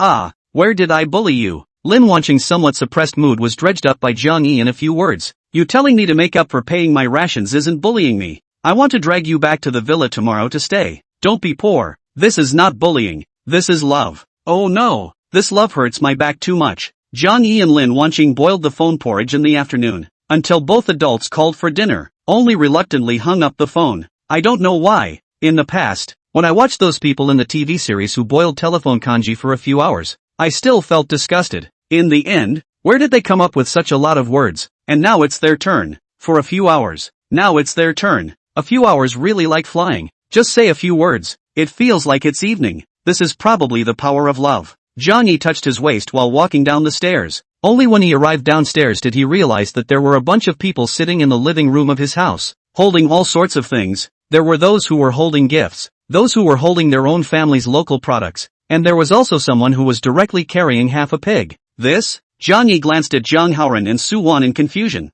Where did I bully you? Lin Wanqing's somewhat suppressed mood was dredged up by Jiang Yi in a few words. You telling me to make up for paying my rations isn't bullying me. I want to drag you back to the villa tomorrow to stay. Don't be poor. This is not bullying. This is love. Oh no, this love hurts my back too much. Jiang Yi and Lin Wanqing boiled the phone porridge in the afternoon, until both adults called for dinner, only reluctantly hung up the phone. I don't know why. In the past, when I watched those people in the TV series who boiled telephone kanji for a few hours, I still felt disgusted. In the end, where did they come up with such a lot of words? And now it's their turn. For a few hours. Now it's their turn. A few hours really like flying. Just say a few words. It feels like it's evening. This is probably the power of love. Jiang Yi touched his waist while walking down the stairs. Only when he arrived downstairs did he realize that there were a bunch of people sitting in the living room of his house, holding all sorts of things. There were those who were holding gifts, those who were holding their own family's local products, and there was also someone who was directly carrying half a pig. This? Jiang Yi glanced at Zhang Haoran and Su Wan in confusion.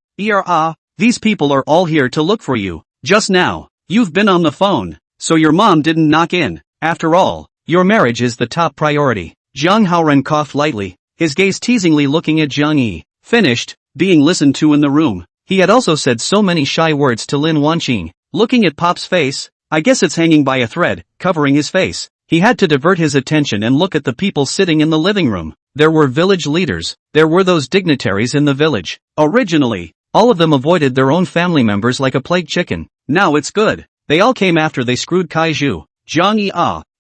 These people are all here to look for you. Just now, you've been on the phone, so your mom didn't knock in. After all, your marriage is the top priority. Jiang Haoren coughed lightly, his gaze teasingly looking at Jiang Yi. Finished, being listened to in the room. He had also said so many shy words to Lin Wanqing. Looking at Pop's face, I guess it's hanging by a thread, covering his face. He had to divert his attention and look at the people sitting in the living room. There were village leaders, there were those dignitaries in the village. Originally, all of them avoided their own family members like a plague chicken. Now it's good. They all came after they screwed Kaiju. Jiang Yi,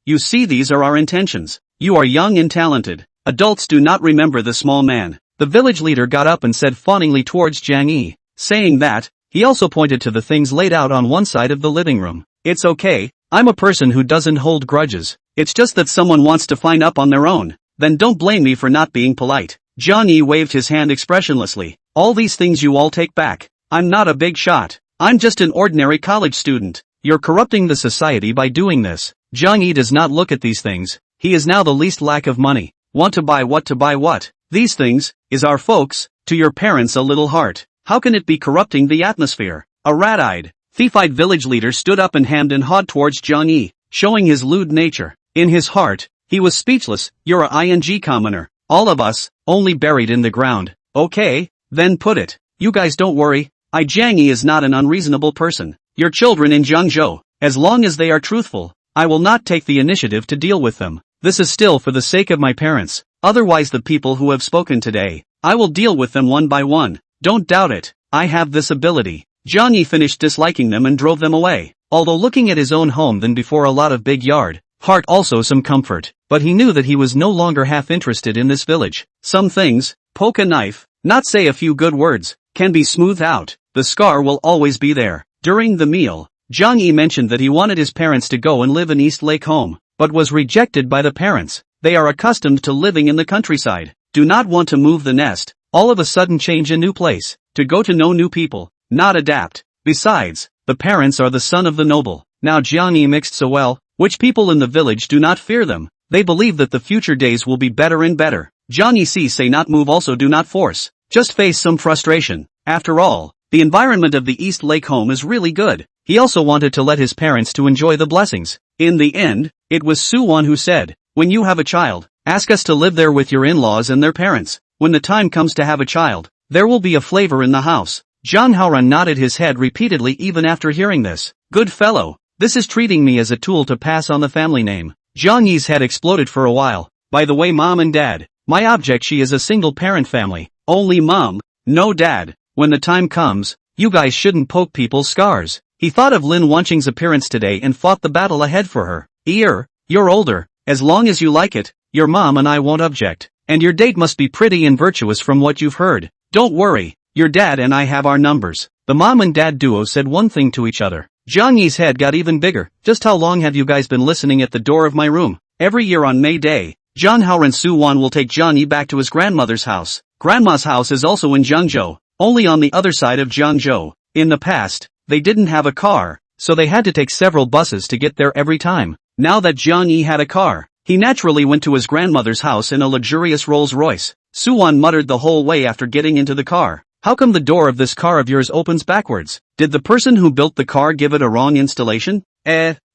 you see, these are our intentions. You are young and talented. Adults do not remember the small man. The village leader got up and said fawningly towards Jiang Yi. Saying that, he also pointed to the things laid out on one side of the living room. It's okay, I'm a person who doesn't hold grudges. It's just that someone wants to find up on their own. Then don't blame me for not being polite. Jiang Yi waved his hand expressionlessly. All these things you all take back. I'm not a big shot. I'm just an ordinary college student. You're corrupting the society by doing this. Jiang Yi does not look at these things. He is now the least lack of money. Want to buy what? To buy what? These things, is our folks, to your parents a little heart. How can it be corrupting the atmosphere? A rat-eyed, thief-eyed village leader stood up and hammed and hawed towards Jiang Yi, showing his lewd nature. In his heart, he was speechless. You're a ing commoner. All of us, only buried in the ground. Okay, then put it. You guys don't worry. Jiang Yi is not an unreasonable person. Your children in Jiangzhou, as long as they are truthful, I will not take the initiative to deal with them. This is still for the sake of my parents. Otherwise the people who have spoken today, I will deal with them one by one. Don't doubt it. I have this ability. Jiang Yi finished disliking them and drove them away. Although looking at his own home than before a lot of big yard, heart also some comfort, but he knew that he was no longer half interested in this village. Some things, poke a knife, not say a few good words, can be smoothed out. The scar will always be there. During the meal, Jiang Yi mentioned that he wanted his parents to go and live in East Lake home, but was rejected by the parents. They are accustomed to living in the countryside, do not want to move the nest, all of a sudden change a new place, to go to know new people, not adapt. Besides, the parents are the son of the noble. Now Jiang Yi mixed so well, which people in the village do not fear them. They believe that the future days will be better and better. Jiang Yi say not move, also do not force, just face some frustration. After all, the environment of the East Lake home is really good. He also wanted to let his parents to enjoy the blessings. In the end, it was Su-won who said, when you have a child, ask us to live there with your in-laws and their parents. When the time comes to have a child, there will be a flavor in the house. Jiang Haoren nodded his head repeatedly even after hearing this. Good fellow, this is treating me as a tool to pass on the family name. Jiang Yi's head exploded for a while. By the way, mom and dad, my object, she is a single parent family. Only mom, no dad. When the time comes, you guys shouldn't poke people's scars. He thought of Lin Wanqing's appearance today and fought the battle ahead for her. You're older, as long as you like it, your mom and I won't object. And your date must be pretty and virtuous from what you've heard. Don't worry, your dad and I have our numbers. The mom and dad duo said one thing to each other. Jiang Yi's head got even bigger. Just how long have you guys been listening at the door of my room? Every year on May Day, Jiang Haoren Su-won will take Jiang Yi back to his grandmother's house. Grandma's house is also in Jiangzhou, only on the other side of Jiangzhou. In the past, they didn't have a car, so they had to take several buses to get there every time. Now that Jiang Yi had a car, he naturally went to his grandmother's house in a luxurious Rolls-Royce. Su-won muttered the whole way after getting into the car. How come the door of this car of yours opens backwards? Did the person who built the car give it a wrong installation?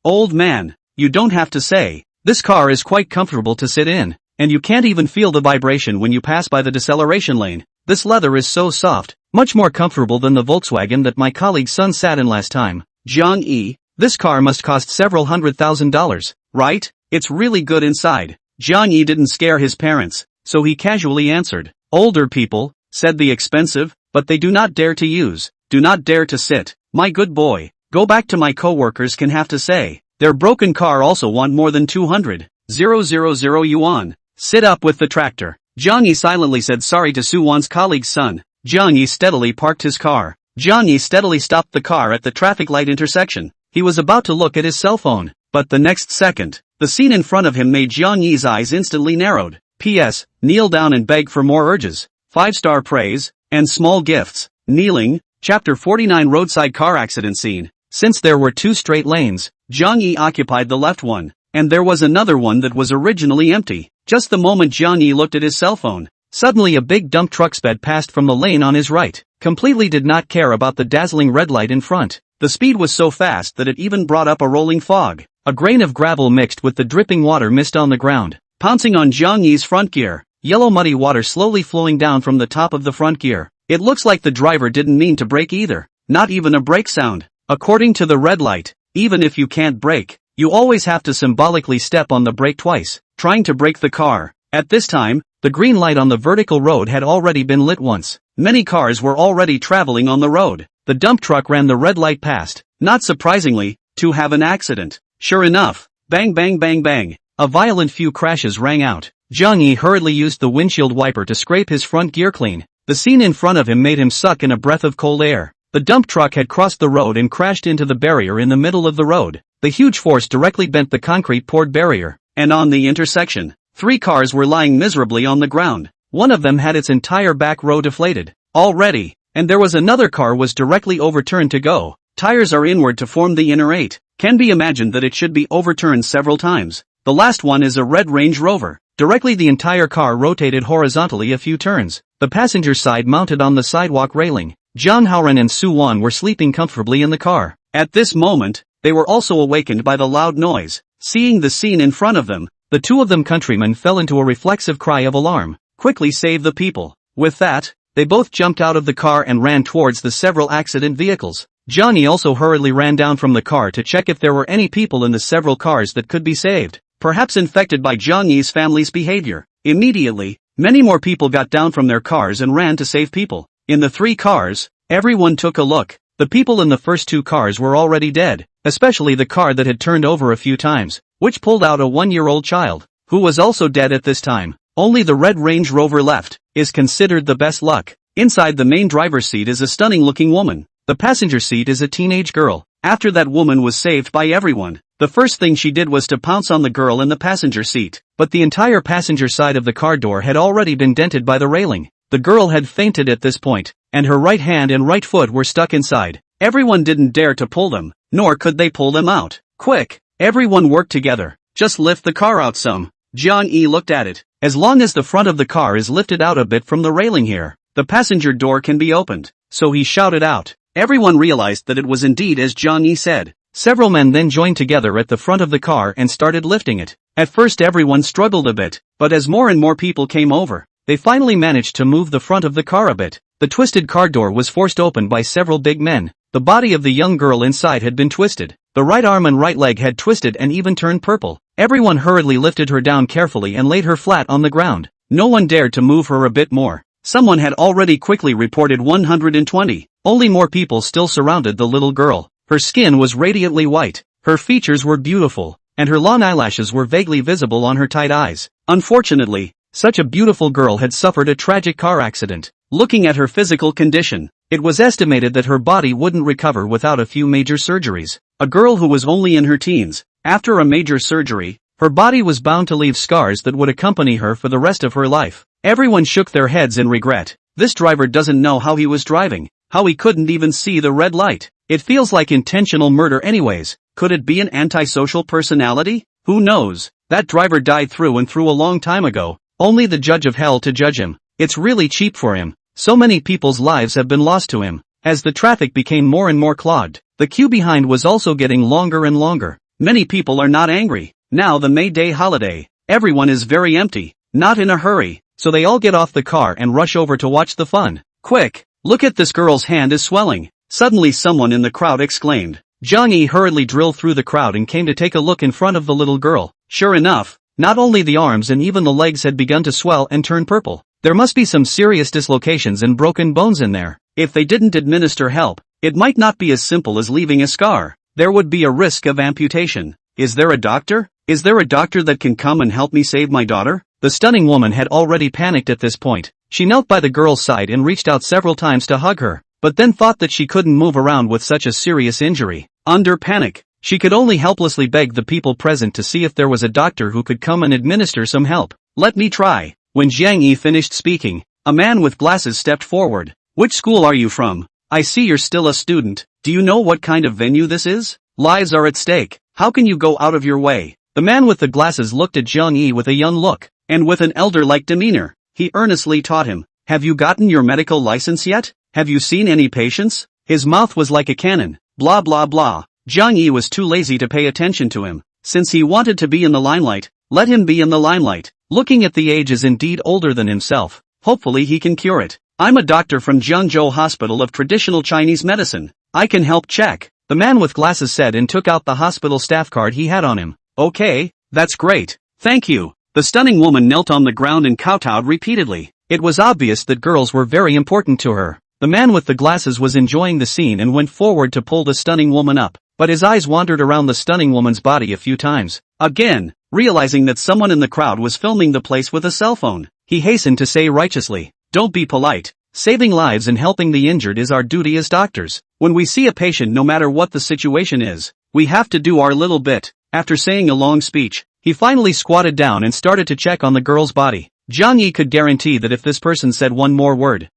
Old man, you don't have to say. This car is quite comfortable to sit in, and you can't even feel the vibration when you pass by the deceleration lane. This leather is so soft, much more comfortable than the Volkswagen that my colleague's son sat in last time. Jiang Yi, this car must cost several $100,000, right? It's really good inside. Jiang Yi didn't scare his parents, so he casually answered. Older people, said the expensive, but they do not dare to use, do not dare to sit. My good boy, go back to my co-workers can have to say. Their broken car also want more than 200,000 yuan. Sit up with the tractor. Jiang Yi silently said sorry to Su-won's colleague's son. Jiang Yi steadily parked his car. Jiang Yi steadily stopped the car at the traffic light intersection. He was about to look at his cell phone, but the next second, the scene in front of him made Jiang Yi's eyes instantly narrowed. P.S. Kneel down and beg for more urges. 5-star praise, and small gifts. Kneeling, Chapter 49 Roadside car accident scene. Since there were 2 straight lanes, Jiang Yi occupied the left one, and there was another one that was originally empty. Just the moment Jiang Yi looked at his cell phone, suddenly a big dump truck sped past from the lane on his right, completely did not care about the dazzling red light in front. The speed was so fast that it even brought up a rolling fog. A grain of gravel mixed with the dripping water mist on the ground, pouncing on Jiang Yi's front gear. Yellow muddy water slowly flowing down from the top of the front gear. It looks like the driver didn't mean to brake either. Not even a brake sound. According to the red light, even if you can't brake, you always have to symbolically step on the brake twice, trying to brake the car. At this time, the green light on the vertical road had already been lit once. Many cars were already traveling on the road. The dump truck ran the red light past, not surprisingly, to have an accident. Sure enough, bang bang bang bang, a violent few crashes rang out. Jiang Yi hurriedly used the windshield wiper to scrape his front gear clean. The scene in front of him made him suck in a breath of cold air. The dump truck had crossed the road and crashed into the barrier in the middle of the road. The huge force directly bent the concrete poured barrier, and on the intersection, 3 cars were lying miserably on the ground. One of them had its entire back row deflated already, and there was another car was directly overturned to go. Tires are inward to form the inner 8. Can be imagined that it should be overturned several times. The last one is a red Range Rover. Directly the entire car rotated horizontally a few turns. The passenger side mounted on the sidewalk railing. Zhang Haoran and Su Wan were sleeping comfortably in the car. At this moment, they were also awakened by the loud noise. Seeing the scene in front of them, the 2 of them countrymen fell into a reflexive cry of alarm. Quickly save the people. With that, they both jumped out of the car and ran towards the several accident vehicles. Jiang Yi also hurriedly ran down from the car to check if there were any people in the several cars that could be saved, perhaps infected by Jiang Yi's family's behavior. Immediately, many more people got down from their cars and ran to save people. In the 3 cars, everyone took a look. The people in the first 2 cars were already dead, especially the car that had turned over a few times, which pulled out a 1-year-old child, who was also dead at this time. Only the red Range Rover left, is considered the best luck. Inside the main driver's seat is a stunning-looking woman. The passenger seat is a teenage girl. After that woman was saved by everyone, the first thing she did was to pounce on the girl in the passenger seat, but the entire passenger side of the car door had already been dented by the railing. The girl had fainted at this point, and her right hand and right foot were stuck inside. Everyone didn't dare to pull them, nor could they pull them out. Quick! Everyone worked together. Just lift the car out some. Jiang Yi looked at it. As long as the front of the car is lifted out a bit from the railing here, the passenger door can be opened. So he shouted out. Everyone realized that it was indeed as Jiang Yi said. Several men then joined together at the front of the car and started lifting it. At first everyone struggled a bit, but as more and more people came over, they finally managed to move the front of the car a bit. The twisted car door was forced open by several big men. The body of the young girl inside had been twisted. The right arm and right leg had twisted and even turned purple. Everyone hurriedly lifted her down carefully and laid her flat on the ground. No one dared to move her a bit more. Someone had already quickly reported 120. Only more people still surrounded the little girl. Her skin was radiantly white, her features were beautiful, and her long eyelashes were vaguely visible on her tight eyes. Unfortunately, such a beautiful girl had suffered a tragic car accident. Looking at her physical condition, it was estimated that her body wouldn't recover without a few major surgeries. A girl who was only in her teens, after a major surgery, her body was bound to leave scars that would accompany her for the rest of her life. Everyone shook their heads in regret. This driver doesn't know how he was driving, how he couldn't even see the red light. It feels like intentional murder anyways. Could it be an antisocial personality? Who knows? That driver died through and through a long time ago. Only the judge of hell to judge him. It's really cheap for him. So many people's lives have been lost to him. As the traffic became more and more clogged, the queue behind was also getting longer and longer. Many people are not angry. Now the May Day holiday. Everyone is very empty, not in a hurry, so they all get off the car and rush over to watch the fun. Quick! Look at this girl's hand is swelling. Suddenly someone in the crowd exclaimed. Jiang Yi hurriedly drilled through the crowd and came to take a look in front of the little girl. Sure enough, not only the arms and even the legs had begun to swell and turn purple. There must be some serious dislocations and broken bones in there. If they didn't administer help, it might not be as simple as leaving a scar. There would be a risk of amputation. Is there a doctor? Is there a doctor that can come and help me save my daughter? The stunning woman had already panicked at this point. She knelt by the girl's side and reached out several times to hug her, but then thought that she couldn't move around with such a serious injury. Under panic, she could only helplessly beg the people present to see if there was a doctor who could come and administer some help. Let me try. When Jiang Yi finished speaking, a man with glasses stepped forward. Which school are you from? I see you're still a student. Do you know what kind of venue this is? Lives are at stake. How can you go out of your way? The man with the glasses looked at Jiang Yi with a young look, and with an elder-like demeanor. He earnestly taught him. Have you gotten your medical license yet? Have you seen any patients? His mouth was like a cannon. blah blah blah. Jiang Yi was too lazy to pay attention to him. Since he wanted to be in the limelight, let him be in the limelight. Looking at the age is indeed older than himself. Hopefully he can cure it. I'm a doctor from Jiangzhou Hospital of Traditional Chinese Medicine. I can help check, the man with glasses said and took out the hospital staff card he had on him. Okay, that's great. Thank you. The stunning woman knelt on the ground and kowtowed repeatedly. It was obvious that girls were very important to her. The man with the glasses was enjoying the scene and went forward to pull the stunning woman up, but his eyes wandered around the stunning woman's body a few times. Again, realizing that someone in the crowd was filming the place with a cell phone, he hastened to say righteously, "Don't be polite. Saving lives and helping the injured is our duty as doctors. When we see a patient, no matter what the situation is, we have to do our little bit." After saying a long speech, he finally squatted down and started to check on the girl's body. Jiang Yi could guarantee that if this person said one more word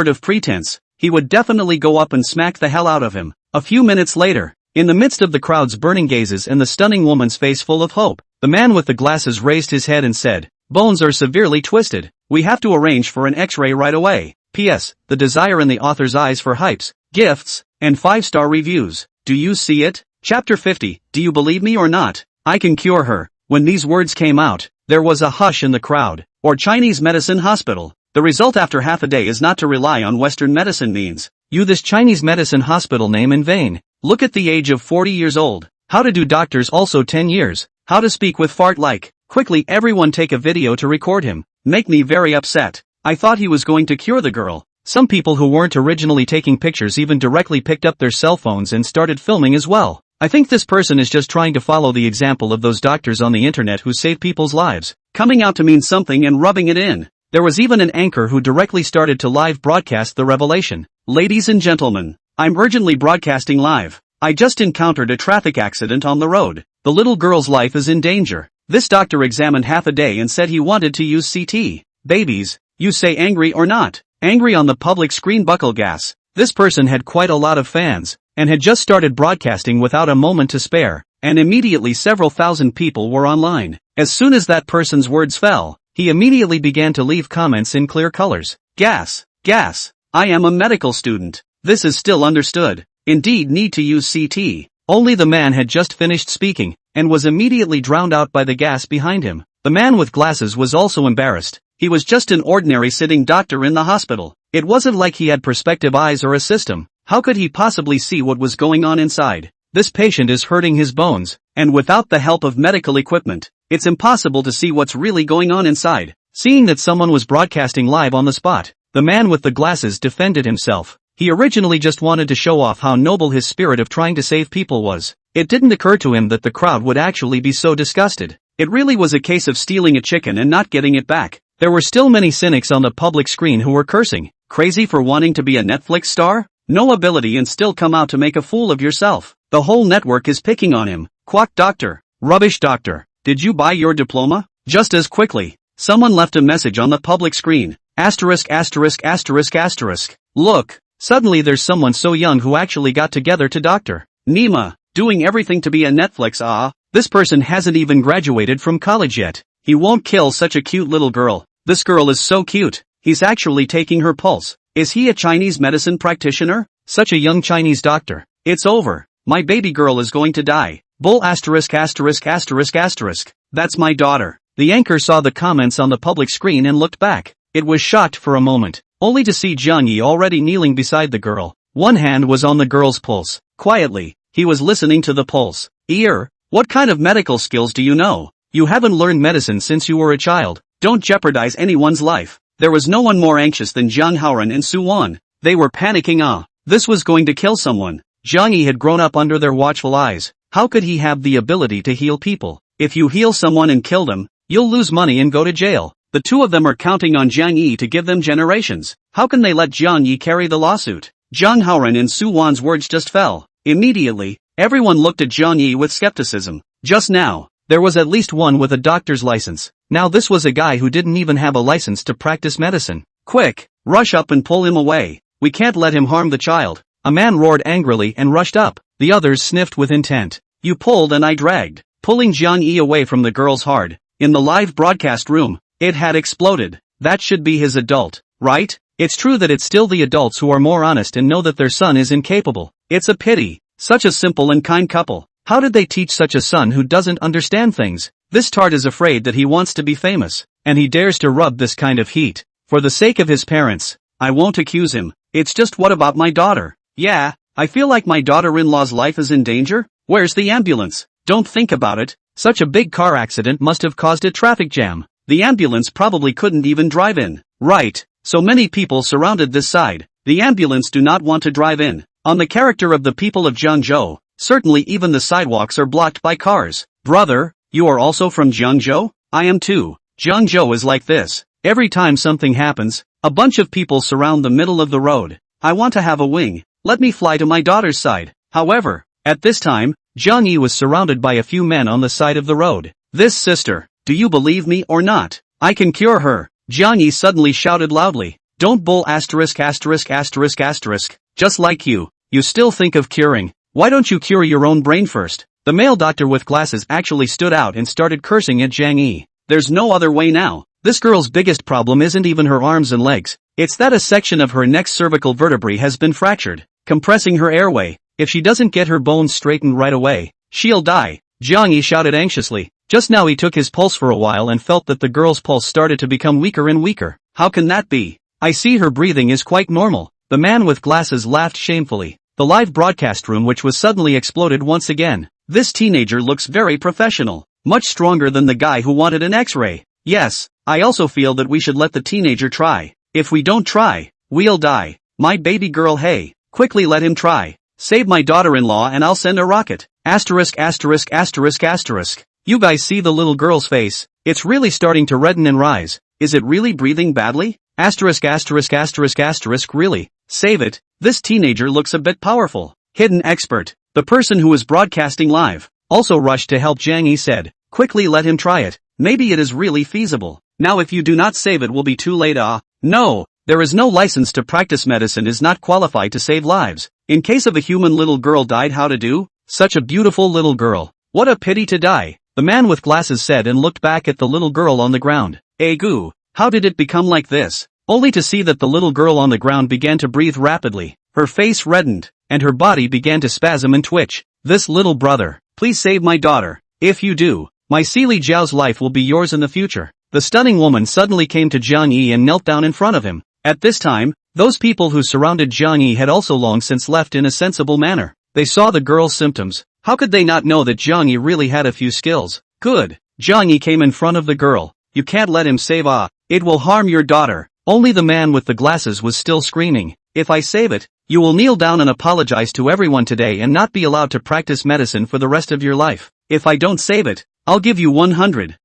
of pretense, he would definitely go up and smack the hell out of him. A few minutes later, in the midst of the crowd's burning gazes and the stunning woman's face full of hope, the man with the glasses raised his head and said, "Bones are severely twisted. We have to arrange for an X-ray right away. P.S. The desire in the author's eyes for hypes, gifts, and 5-star reviews. Do you see it?" Chapter 50, Do you believe me or not? I can cure her. When these words came out, there was a hush in the crowd, or Chinese medicine hospital. The result after half a day is not to rely on Western medicine means. You this Chinese medicine hospital name in vain. Look at the age of 40 years old. How to do doctors also 10 years. How to speak with fart like. Quickly everyone take a video to record him. Make me very upset. I thought he was going to cure the girl. Some people who weren't originally taking pictures even directly picked up their cell phones and started filming as well. I think this person is just trying to follow the example of those doctors on the internet who save people's lives, coming out to mean something and rubbing it in. There was even an anchor who directly started to live broadcast the revelation. Ladies and gentlemen, I'm urgently broadcasting live. I just encountered a traffic accident on the road. The little girl's life is in danger. This doctor examined half a day and said he wanted to use CT. Babies, you say angry or not? Angry on the public screen buckle gas. This person had quite a lot of fans, and had just started broadcasting without a moment to spare, and immediately several thousand people were online. As soon as that person's words fell, he immediately began to leave comments in clear colors. Gas, gas, I am a medical student. This is still understood. Indeed need to use CT. Only the man had just finished speaking, and was immediately drowned out by the gas behind him. The man with glasses was also embarrassed. He was just an ordinary sitting doctor in the hospital. It wasn't like he had perspective eyes or a system. How could he possibly see what was going on inside? This patient is hurting his bones, and without the help of medical equipment, it's impossible to see what's really going on inside. Seeing that someone was broadcasting live on the spot, the man with the glasses defended himself. He originally just wanted to show off how noble his spirit of trying to save people was. It didn't occur to him that the crowd would actually be so disgusted. It really was a case of stealing a chicken and not getting it back. There were still many cynics on the public screen who were cursing. Crazy for wanting to be a Netflix star? No ability and still come out to make a fool of yourself. The whole network is picking on him. Quack doctor. Rubbish doctor. Did you buy your diploma? Just as quickly, someone left a message on the public screen. Asterisk asterisk asterisk asterisk. Look, suddenly there's someone so young who actually got together to Dr. Nima, doing everything to be a Netflix. This person hasn't even graduated from college yet. He won't kill such a cute little girl. This girl is so cute. He's actually taking her pulse. Is he a Chinese medicine practitioner? Such a young Chinese doctor. It's over. My baby girl is going to die. Bull asterisk asterisk asterisk asterisk. That's my daughter. The anchor saw the comments on the public screen and looked back. It was shocked for a moment, only to see Jiang Yi already kneeling beside the girl. One hand was on the girl's pulse. Quietly, he was listening to the pulse. Ear, what kind of medical skills do you know? You haven't learned medicine since you were a child. Don't jeopardize anyone's life. There was no one more anxious than Zhang Haoran and Su Wan. They were panicking. This was going to kill someone. Jiang Yi had grown up under their watchful eyes. How could he have the ability to heal people? If you heal someone and kill them, you'll lose money and go to jail. The two of them are counting on Jiang Yi to give them generations. How can they let Jiang Yi carry the lawsuit? Zhang Haoran and Su Wan's words just fell. Immediately, everyone looked at Jiang Yi with skepticism. Just now, there was at least one with a doctor's license. Now this was a guy who didn't even have a license to practice medicine. Quick, rush up and pull him away. We can't let him harm the child. A man roared angrily and rushed up. The others sniffed with intent. You pulled and I dragged. Pulling Jiang Yi away from the girl's hard. In the live broadcast room, it had exploded. That should be his adult, right? It's true that it's still the adults who are more honest and know that their son is incapable. It's a pity. Such a simple and kind couple. How did they teach such a son who doesn't understand things? This tart is afraid that he wants to be famous, and he dares to rub this kind of heat. For the sake of his parents, I won't accuse him. It's just what about my daughter? Yeah, I feel like my daughter-in-law's life is in danger. Where's the ambulance? Don't think about it. Such a big car accident must have caused a traffic jam. The ambulance probably couldn't even drive in. Right, so many people surrounded this side. The ambulance do not want to drive in. On the character of the people of Jiangzhou, certainly even the sidewalks are blocked by cars. Brother, you are also from Jiangzhou? I am too. Jiangzhou is like this. Every time something happens, a bunch of people surround the middle of the road. I want to have a wing. Let me fly to my daughter's side. However, at this time, Jiang Yi was surrounded by a few men on the side of the road. This sister, do you believe me or not? I can cure her. Jiang Yi suddenly shouted loudly. Don't bull asterisk asterisk asterisk asterisk. Just like you still think of curing. Why don't you cure your own brain first? The male doctor with glasses actually stood out and started cursing at Jiang Yi. There's no other way now. This girl's biggest problem isn't even her arms and legs. It's that a section of her neck's cervical vertebrae has been fractured, compressing her airway. If she doesn't get her bones straightened right away, she'll die. Jiang Yi shouted anxiously. Just now he took his pulse for a while and felt that the girl's pulse started to become weaker and weaker. How can that be? I see her breathing is quite normal. The man with glasses laughed shamefully. The live broadcast room which was suddenly exploded once again. This teenager looks very professional. Much stronger than the guy who wanted an X-ray. Yes, I also feel that we should let the teenager try. If we don't try, we'll die. My baby girl, hey, quickly let him try. Save my daughter-in-law and I'll send a rocket. Asterisk asterisk asterisk asterisk. You guys see the little girl's face? It's really starting to redden and rise. Is it really breathing badly? Asterisk asterisk asterisk asterisk really? Save it. This teenager looks a bit powerful. Hidden expert. The person who is broadcasting live also rushed to help. Jiang Yi said, quickly let him try it. Maybe it is really feasible. Now if you do not save it will be too late. No, there is no license to practice medicine is not qualified to save lives. In case of a human little girl died, how to do? Such a beautiful little girl. What a pity to die. The man with glasses said and looked back at the little girl on the ground. Goo, how did it become like this? Only to see that the little girl on the ground began to breathe rapidly. Her face reddened, and her body began to spasm and twitch. This little brother, please save my daughter. If you do, my Seely Jiao's life will be yours in the future. The stunning woman suddenly came to Jiang Yi and knelt down in front of him. At this time, those people who surrounded Jiang Yi had also long since left in a sensible manner. They saw the girl's symptoms. How could they not know that Jiang Yi really had a few skills? Good. Jiang Yi came in front of the girl. You can't let him save it will harm your daughter. Only the man with the glasses was still screaming. If I save it, you will kneel down and apologize to everyone today and not be allowed to practice medicine for the rest of your life. If I don't save it, I'll give you 100,000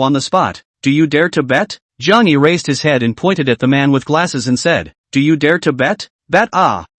on the spot. Do you dare to bet? Jiang Yi raised his head and pointed at the man with glasses and said, do you dare to bet? Bet?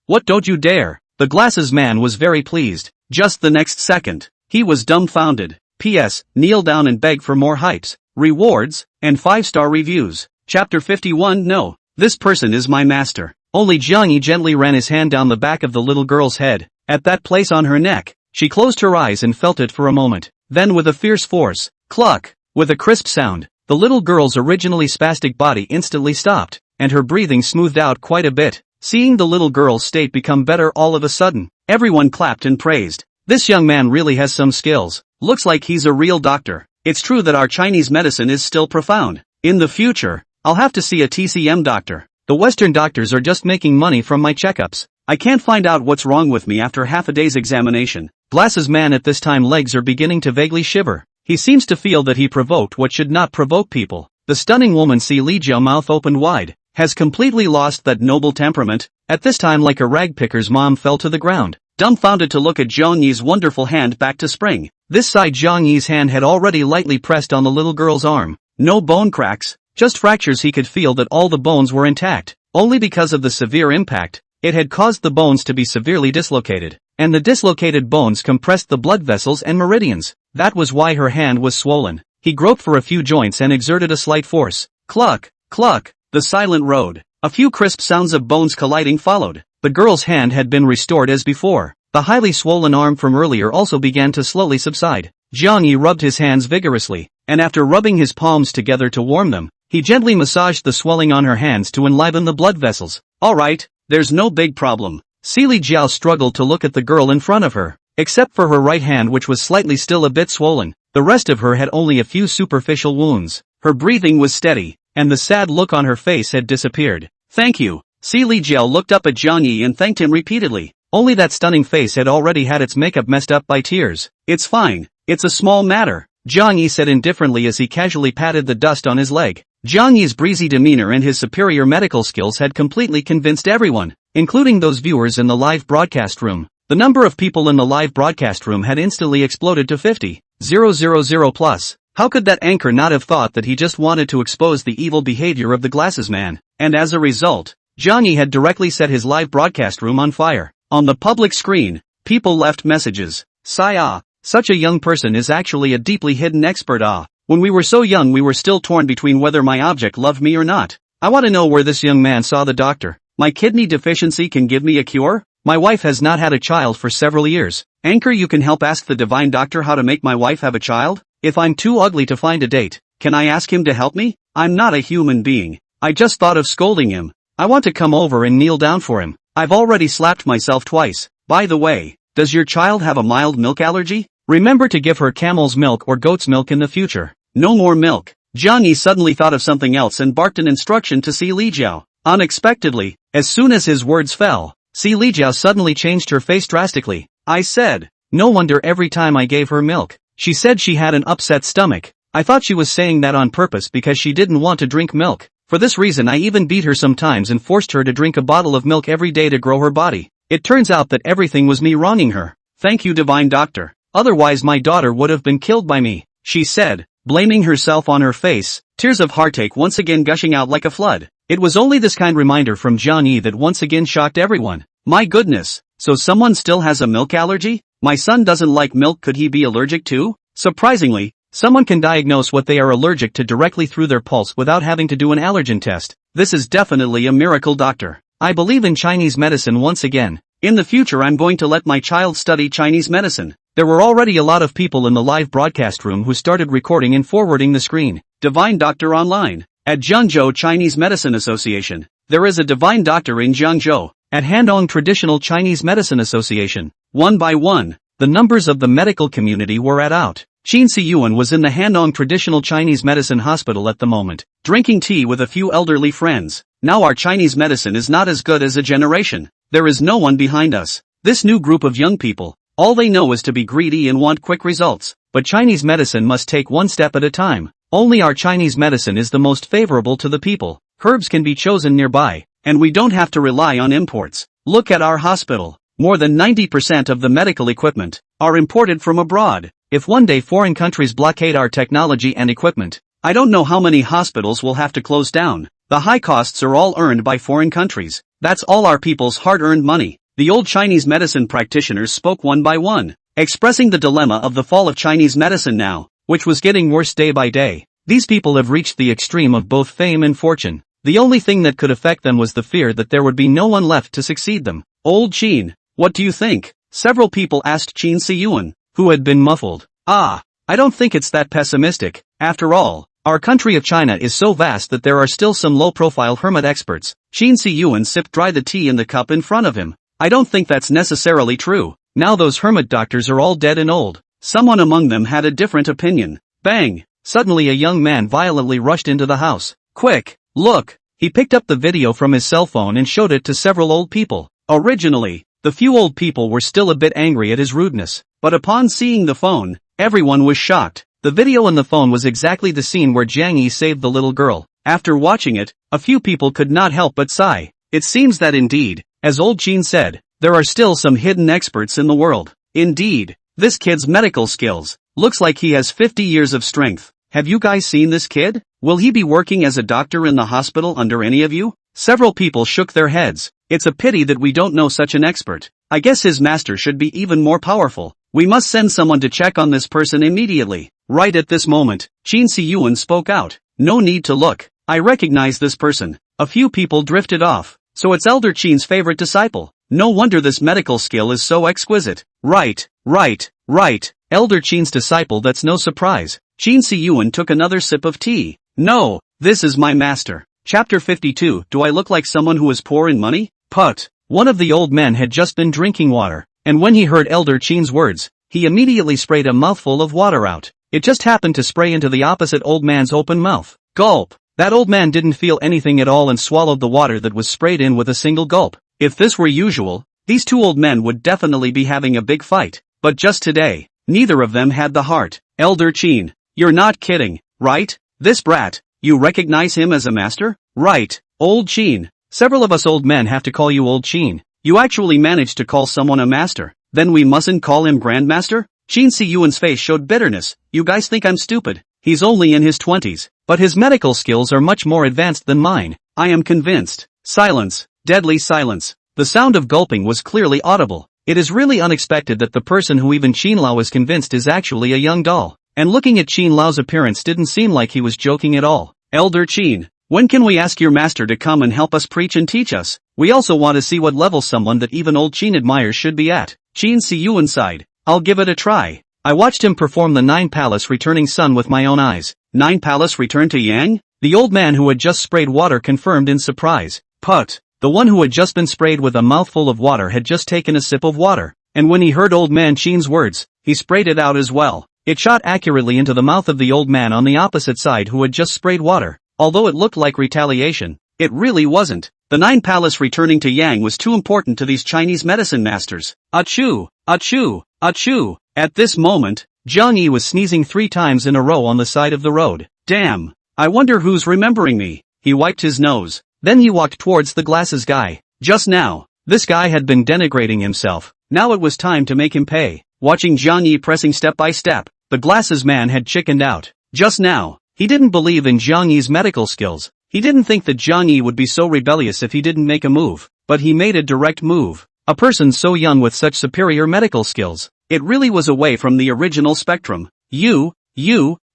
What don't you dare? The glasses man was very pleased. Just the next second, he was dumbfounded. P.S. Kneel down and beg for more hypes, rewards, and 5-star reviews. Chapter 51. No, this person is my master. Only Jiang Yi gently ran his hand down the back of the little girl's head. At that place on her neck, she closed her eyes and felt it for a moment. Then with a fierce force, cluck, with a crisp sound, the little girl's originally spastic body instantly stopped, and her breathing smoothed out quite a bit. Seeing the little girl's state become better all of a sudden, everyone clapped and praised. This young man really has some skills. Looks like he's a real doctor. It's true that our Chinese medicine is still profound. In the future, I'll have to see a TCM doctor. The Western doctors are just making money from my checkups. I can't find out what's wrong with me after half a day's examination. Glasses man at this time legs are beginning to vaguely shiver. He seems to feel that he provoked what should not provoke people. The stunning woman see Li Jiao mouth opened wide, has completely lost that noble temperament. At this time like a rag picker's mom fell to the ground, dumbfounded to look at Jiang Yi's wonderful hand back to spring. This side Jiang Yi's hand had already lightly pressed on the little girl's arm. No bone cracks, just fractures. He could feel that all the bones were intact. Only because of the severe impact, it had caused the bones to be severely dislocated, and the dislocated bones compressed the blood vessels and meridians. That was why her hand was swollen. He groped for a few joints and exerted a slight force. Cluck, cluck, the silent road. A few crisp sounds of bones colliding followed. The girl's hand had been restored as before. The highly swollen arm from earlier also began to slowly subside. Jiang Yi rubbed his hands vigorously, and after rubbing his palms together to warm them, he gently massaged the swelling on her hands to enliven the blood vessels. Alright, there's no big problem. Li Jiao struggled to look at the girl in front of her. Except for her right hand, which was slightly still a bit swollen, the rest of her had only a few superficial wounds. Her breathing was steady, and the sad look on her face had disappeared. Thank you. Li Jiao looked up at Jiang Yi and thanked him repeatedly. Only that stunning face had already had its makeup messed up by tears. It's fine. It's a small matter, Jiang Yi said indifferently as he casually patted the dust on his leg. Jiang Yi's breezy demeanor and his superior medical skills had completely convinced everyone, including those viewers in the live broadcast room. The number of people in the live broadcast room had instantly exploded to 50,000 plus. How could that anchor not have thought that he just wanted to expose the evil behavior of the glasses man? And as a result, Jiang Yi had directly set his live broadcast room on fire. On the public screen, people left messages. Sigh ah, such a young person is actually a deeply hidden expert ah. When we were so young we were still torn between whether my object loved me or not. I want to know where this young man saw the doctor. My kidney deficiency can give me a cure? My wife has not had a child for several years. Anchor, you can help ask the divine doctor how to make my wife have a child? If I'm too ugly to find a date, can I ask him to help me? I'm not a human being. I just thought of scolding him. I want to come over and kneel down for him. I've already slapped myself twice. By the way, does your child have a mild milk allergy? Remember to give her camel's milk or goat's milk in the future. No more milk. Jiang Yi suddenly thought of something else and barked an instruction to Li Jiao. Unexpectedly, as soon as his words fell, Li Jiao suddenly changed her face drastically. I said, no wonder every time I gave her milk, she said she had an upset stomach. I thought she was saying that on purpose because she didn't want to drink milk. For this reason I even beat her sometimes and forced her to drink a bottle of milk every day to grow her body. It turns out that everything was me wronging her. Thank you, divine doctor. Otherwise my daughter would have been killed by me, she said, blaming herself on her face, tears of heartache once again gushing out like a flood. It was only this kind reminder from Jiang Yi that once again shocked everyone. My goodness, so someone still has a milk allergy? My son doesn't like milk, could he be allergic too? Surprisingly, someone can diagnose what they are allergic to directly through their pulse without having to do an allergen test. This is definitely a miracle, doctor. I believe in Chinese medicine once again. In the future I'm going to let my child study Chinese medicine. There were already a lot of people in the live broadcast room who started recording and forwarding the screen. Divine Doctor Online. At Jiangzhou Chinese Medicine Association. There is a divine doctor in Jiangzhou. At Handong Traditional Chinese Medicine Association. One by one, the numbers of the medical community were out. Qin Siyuan was in the Handong Traditional Chinese Medicine Hospital at the moment, drinking tea with a few elderly friends. Now our Chinese medicine is not as good as a generation. There is no one behind us. This new group of young people, all they know is to be greedy and want quick results. But Chinese medicine must take one step at a time. Only our Chinese medicine is the most favorable to the people. Herbs can be chosen nearby, and we don't have to rely on imports. Look at our hospital. More than 90% of the medical equipment are imported from abroad. If one day foreign countries blockade our technology and equipment, I don't know how many hospitals will have to close down. The high costs are all earned by foreign countries. That's all our people's hard-earned money. The old Chinese medicine practitioners spoke one by one, expressing the dilemma of the fall of Chinese medicine now, which was getting worse day by day. These people have reached the extreme of both fame and fortune. The only thing that could affect them was the fear that there would be no one left to succeed them. Old Qin, what do you think? Several people asked Qin Siyuan, who had been muffled. I don't think it's that pessimistic. After all, our country of China is so vast that there are still some low-profile hermit experts. Qin Siyuan sipped dry the tea in the cup in front of him. I don't think that's necessarily true. Now those hermit doctors are all dead and old. Someone among them had a different opinion. Bang! Suddenly a young man violently rushed into the house. Quick, look! He picked up the video from his cell phone and showed it to several old people. Originally, the few old people were still a bit angry at his rudeness, but upon seeing the phone, everyone was shocked. The video on the phone was exactly the scene where Jiang Yi saved the little girl. After watching it, a few people could not help but sigh. It seems that indeed, as old Qin said, there are still some hidden experts in the world. Indeed, this kid's medical skills, looks like he has 50 years of strength. Have you guys seen this kid? Will he be working as a doctor in the hospital under any of you? Several people shook their heads. It's a pity that we don't know such an expert. I guess his master should be even more powerful. We must send someone to check on this person immediately. Right at this moment, Qin Siyuan spoke out. No need to look. I recognize this person. A few people drifted off. So it's Elder Qin's favorite disciple. No wonder this medical skill is so exquisite. Right. Elder Qin's disciple, that's no surprise. Qin Siyuan took another sip of tea. No, this is my master. Chapter 52. Do I look like someone who is poor in money? Put. One of the old men had just been drinking water, and when he heard Elder Qin's words, he immediately sprayed a mouthful of water out. It just happened to spray into the opposite old man's open mouth. Gulp! That old man didn't feel anything at all and swallowed the water that was sprayed in with a single gulp. If this were usual, these two old men would definitely be having a big fight. But just today, neither of them had the heart. Elder Qin, you're not kidding, right? This brat, you recognize him as a master? Right, Old Qin. Several of us old men have to call you Old Qin. You actually managed to call someone a master. Then we mustn't call him Grandmaster? Qin Si Yuan's face showed bitterness. You guys think I'm stupid. He's only in his 20s, but his medical skills are much more advanced than mine. I am convinced. Silence. Deadly silence. The sound of gulping was clearly audible. It is really unexpected that the person who even Qin Lao is convinced is actually a young doll. And looking at Qin Lao's appearance didn't seem like he was joking at all. Elder Qin, when can we ask your master to come and help us preach and teach us? We also want to see what level someone that even Old Qin admires should be at. Qin Si Yuan sighed. I'll give it a try. I watched him perform the 9 Palace Returning Sun with my own eyes. 9 Palace Return to Yang? The old man who had just sprayed water confirmed in surprise. Put. The one who had just been sprayed with a mouthful of water had just taken a sip of water, and when he heard old man Qin's words, he sprayed it out as well. It shot accurately into the mouth of the old man on the opposite side who had just sprayed water. Although it looked like retaliation, it really wasn't. The 9 Palace Returning to Yang was too important to these Chinese medicine masters. Achoo! Achoo! Achoo! At this moment, Jiang Yi was sneezing 3 times in a row on the side of the road. Damn! I wonder who's remembering me. He wiped his nose. Then he walked towards the glasses guy. Just now, this guy had been denigrating himself. Now it was time to make him pay. Watching Jiang Yi pressing step by step, the glasses man had chickened out. Just now, he didn't believe in Jiang Yi's medical skills. He didn't think that Jiang Yi would be so rebellious if he didn't make a move. But he made a direct move. A person so young with such superior medical skills. It really was away from the original spectrum. You,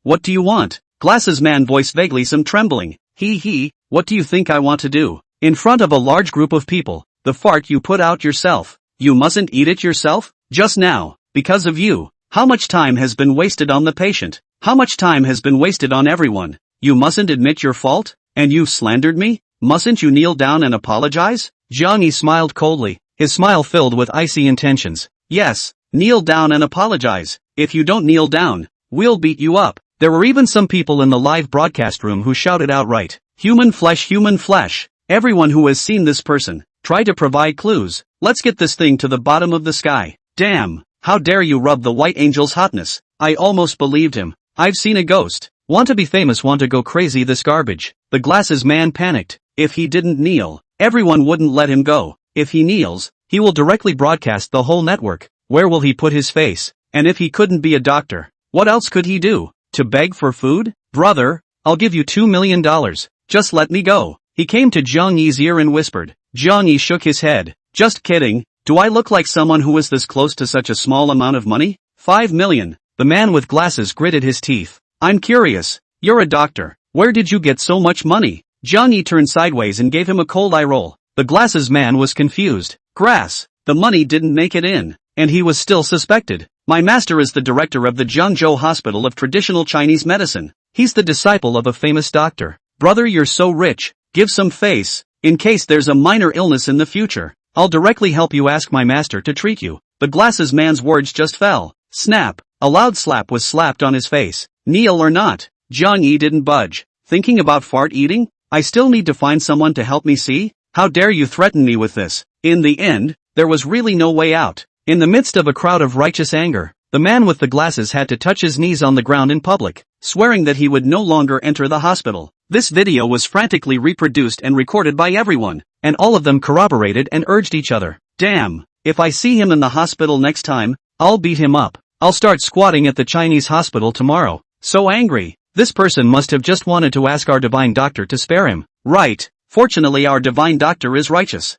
what do you want? Glasses man voice vaguely some trembling. What do you think I want to do? In front of a large group of people, the fart you put out yourself. You mustn't eat it yourself? Just now, because of you. How much time has been wasted on the patient? How much time has been wasted on everyone? You mustn't admit your fault? And you've slandered me? Mustn't you kneel down and apologize? Jiang Yi smiled coldly, his smile filled with icy intentions. Yes, kneel down and apologize. If you don't kneel down, we'll beat you up. There were even some people in the live broadcast room who shouted outright, human flesh, human flesh. Everyone who has seen this person, try to provide clues. Let's get this thing to the bottom of the sky. Damn, how dare you rub the white angel's hotness. I almost believed him. I've seen a ghost. Want to be famous, want to go crazy, this garbage. The glasses man panicked. If he didn't kneel, everyone wouldn't let him go. If he kneels, he will directly broadcast the whole network. Where will he put his face? And if he couldn't be a doctor, what else could he do? To beg for food? Brother, I'll give you $2 million. Just let me go. He came to Jiang Yi's ear and whispered. Jiang Yi shook his head. Just kidding. Do I look like someone who is this close to such a small amount of money? 5 million. The man with glasses gritted his teeth. I'm curious. You're a doctor. Where did you get so much money? Jiang Yi turned sideways and gave him a cold eye roll. The glasses man was confused. Grass. The money didn't make it in. And he was still suspected. My master is the director of the Zhengzhou Hospital of Traditional Chinese Medicine. He's the disciple of a famous doctor. Brother, you're so rich. Give some face. In case there's a minor illness in the future, I'll directly help you ask my master to treat you. The glasses man's words just fell. Snap. A loud slap was slapped on his face. Kneel or not. Jiang Yi didn't budge. Thinking about fart eating? I still need to find someone to help me see? How dare you threaten me with this? In the end, there was really no way out. In the midst of a crowd of righteous anger, the man with the glasses had to touch his knees on the ground in public, swearing that he would no longer enter the hospital. This video was frantically reproduced and recorded by everyone, and all of them corroborated and urged each other. Damn, if I see him in the hospital next time, I'll beat him up. I'll start squatting at the Chinese hospital tomorrow. So angry. This person must have just wanted to ask our divine doctor to spare him. Right. Fortunately our divine doctor is righteous.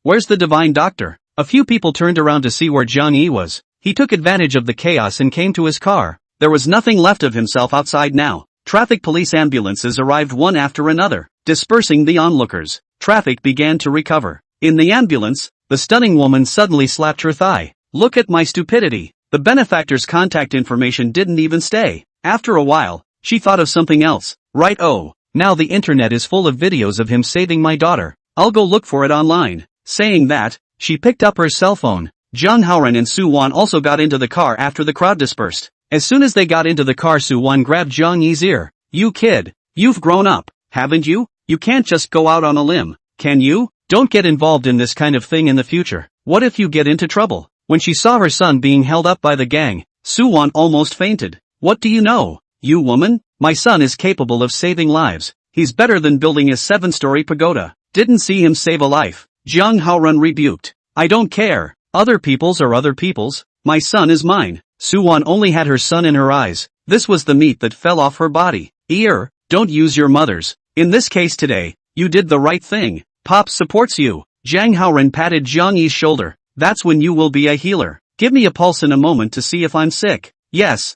Where's the divine doctor? A few people turned around to see where Jiang Yi was. He took advantage of the chaos and came to his car. There was nothing left of himself outside now. Traffic police ambulances arrived one after another, dispersing the onlookers. Traffic began to recover. In the ambulance, the stunning woman suddenly slapped her thigh. Look at my stupidity. The benefactor's contact information didn't even stay. After a while, she thought of something else. Right, oh, now the internet is full of videos of him saving my daughter. I'll go look for it online. Saying that, she picked up her cell phone. Zhang Haoran and Su Wan also got into the car after the crowd dispersed. As soon as they got into the car, Su Wan grabbed Jiang Yi's ear. You kid, you've grown up, haven't you? You can't just go out on a limb, can you? Don't get involved in this kind of thing in the future. What if you get into trouble? When she saw her son being held up by the gang, Su Wan almost fainted. What do you know, you woman? My son is capable of saving lives. He's better than building a 7-story pagoda. Didn't see him save a life. Jiang Haoran rebuked. I don't care. Other people's are other people's. My son is mine. Su Wan only had her son in her eyes. This was the meat that fell off her body. Don't use your mother's. In this case today, you did the right thing. Pop supports you. Jiang Haoran patted Jiang Yi's shoulder. That's when you will be a healer. Give me a pulse in a moment to see if I'm sick. Yes,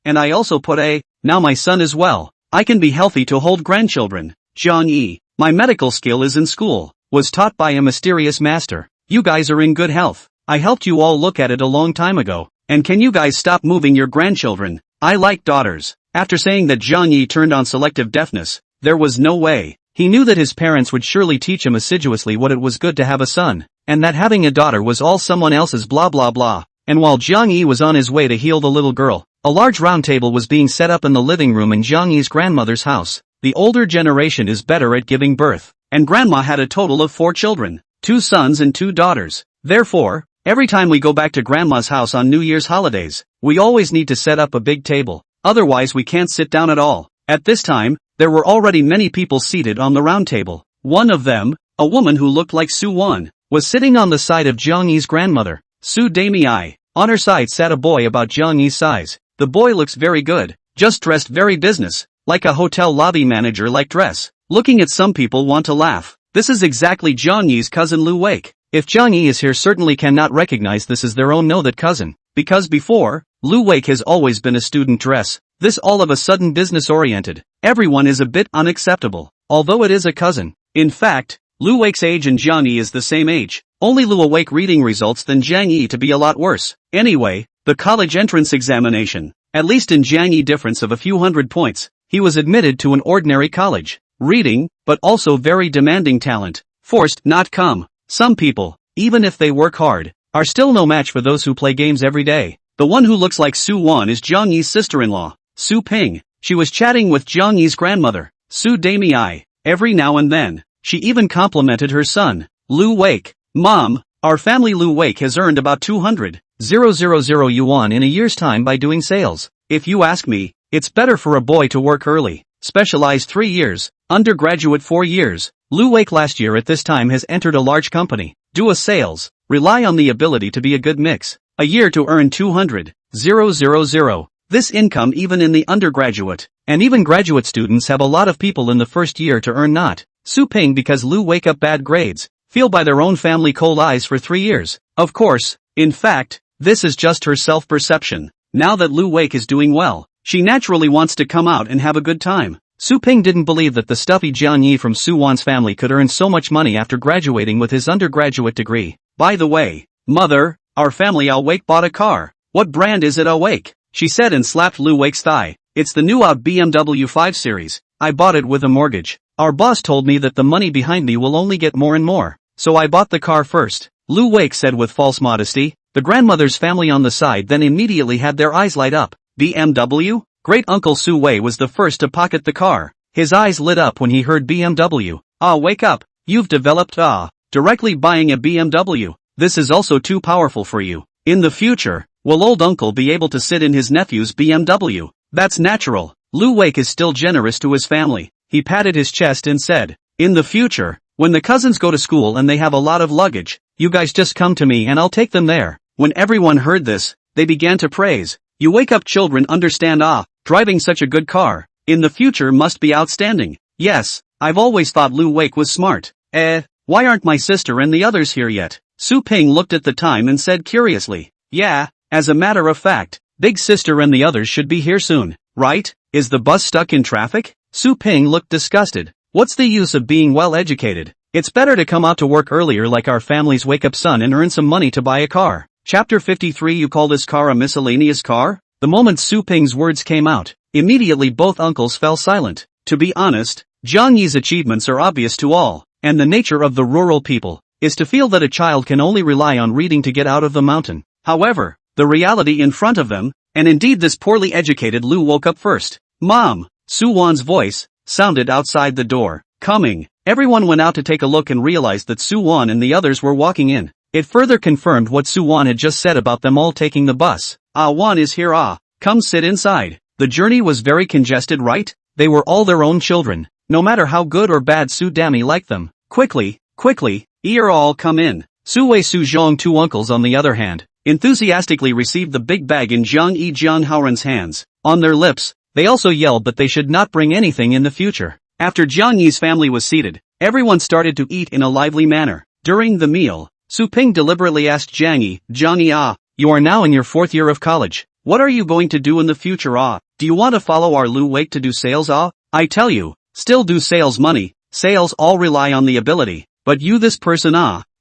and I also put a, now my son is well. I can be healthy to hold grandchildren. Jiang Yi, my medical skill is in school. Was taught by a mysterious master. You guys are in good health. I helped you all look at it a long time ago. And can you guys stop moving your grandchildren? I like daughters. After saying that, Jiang Yi turned on selective deafness. There was no way. He knew that his parents would surely teach him assiduously what it was good to have a son, and that having a daughter was all someone else's blah blah blah. And while Jiang Yi was on his way to heal the little girl, a large round table was being set up in the living room in Jiang Yi's grandmother's house. The older generation is better at giving birth, and grandma had a total of 4 children, 2 sons and 2 daughters. Therefore, every time we go back to grandma's house on New Year's holidays, we always need to set up a big table, otherwise we can't sit down at all. At this time, there were already many people seated on the round table. One of them, a woman who looked like Su Wan, was sitting on the side of Jiang Yi's grandmother, Su Damei. On her side sat a boy about Jiang Yi's size. The boy looks very good, just dressed very business, like a hotel lobby manager like dress. Looking at some people want to laugh. This is exactly Jiang Yi's cousin Lu Wake. If Jiang Yi is here, certainly cannot recognize this as their own know that cousin, because before, Lu Wake has always been a student dress. This all of a sudden business oriented. Everyone is a bit unacceptable, although it is a cousin. In fact, Lu Wake's age and Jiang Yi is the same age. Only Lu Wake reading results than Jiang Yi to be a lot worse. Anyway, the college entrance examination. At least in Jiang Yi difference of a few hundred points, he was admitted to an ordinary college. Reading, but also very demanding talent. Forced not come. Some people, even if they work hard, are still no match for those who play games every day. The one who looks like Su Wan is Jiang Yi's sister-in-law, Su Ping. She was chatting with Jiang Yi's grandmother, Su Damei. Every now and then, she even complimented her son, Lu Wake. Mom, our family Lu Wake has earned about 200,000 yuan in a year's time by doing sales. If you ask me, it's better for a boy to work early, specialize 3 years, undergraduate 4 years. Lu Wake last year at this time has entered a large company, do a sales, rely on the ability to be a good mix. A year to earn 200,000. This income even in the undergraduate, and even graduate students have a lot of people in the first year to earn not. Su Ping because Lu Wake up bad grades, feel by their own family cold eyes for 3 years. Of course, in fact, this is just her self-perception. Now that Lu Wake is doing well, she naturally wants to come out and have a good time. Su Ping didn't believe that the stuffy Jiang Yi from Su Wan's family could earn so much money after graduating with his undergraduate degree. By the way, mother, our family Awake bought a car. What brand is it Awake? She said and slapped Lu Wake's thigh. It's the new out BMW 5 Series. I bought it with a mortgage. Our boss told me that the money behind me will only get more and more, so I bought the car first. Lu Wake said with false modesty. The grandmother's family on the side then immediately had their eyes light up. BMW? Great Uncle Su Wei was the first to pocket the car. His eyes lit up when he heard BMW. Wake up. You've developed directly buying a BMW. This is also too powerful for you. In the future, will old uncle be able to sit in his nephew's BMW? That's natural. Lu Wake is still generous to his family. He patted his chest and said, in the future, when the cousins go to school and they have a lot of luggage, you guys just come to me and I'll take them there. When everyone heard this, they began to praise. You wake up children understand driving such a good car, in the future must be outstanding. Yes, I've always thought Lu Wake was smart. Why aren't my sister and the others here yet? Su Ping looked at the time and said curiously. Yeah, as a matter of fact, big sister and the others should be here soon, right? Is the bus stuck in traffic? Su Ping looked disgusted. What's the use of being well educated? It's better to come out to work earlier like our family's wake up son and earn some money to buy a car. Chapter 53. You call this car a miscellaneous car? The moment Su Ping's words came out, immediately both uncles fell silent. To be honest, Jiang Yi's achievements are obvious to all, and the nature of the rural people, is to feel that a child can only rely on reading to get out of the mountain. However, the reality in front of them, and indeed this poorly educated Lu woke up first. Mom! Su-won's voice sounded outside the door. Coming. Everyone went out to take a look and realized that Su-won and the others were walking in. It further confirmed what Su-won had just said about them all taking the bus. Ah, Won is here. Ah, come sit inside. The journey was very congested, right? They were all their own children, no matter how good or bad Su-dami liked them. Quickly, you're all come in. Su-wei Su-zhong, two uncles on the other hand, enthusiastically received the big bag in Jiang Yi Jiang Haoran's hands. On their lips, they also yelled that they should not bring anything in the future. After Jiang Yi's family was seated, everyone started to eat in a lively manner. During the meal, Su Ping deliberately asked Jiang Yi, you are now in your 4th year of college. What are you going to do in the future? Do you want to follow our Lu Wake to do sales? I tell you, still do sales money, sales all rely on the ability, but you this person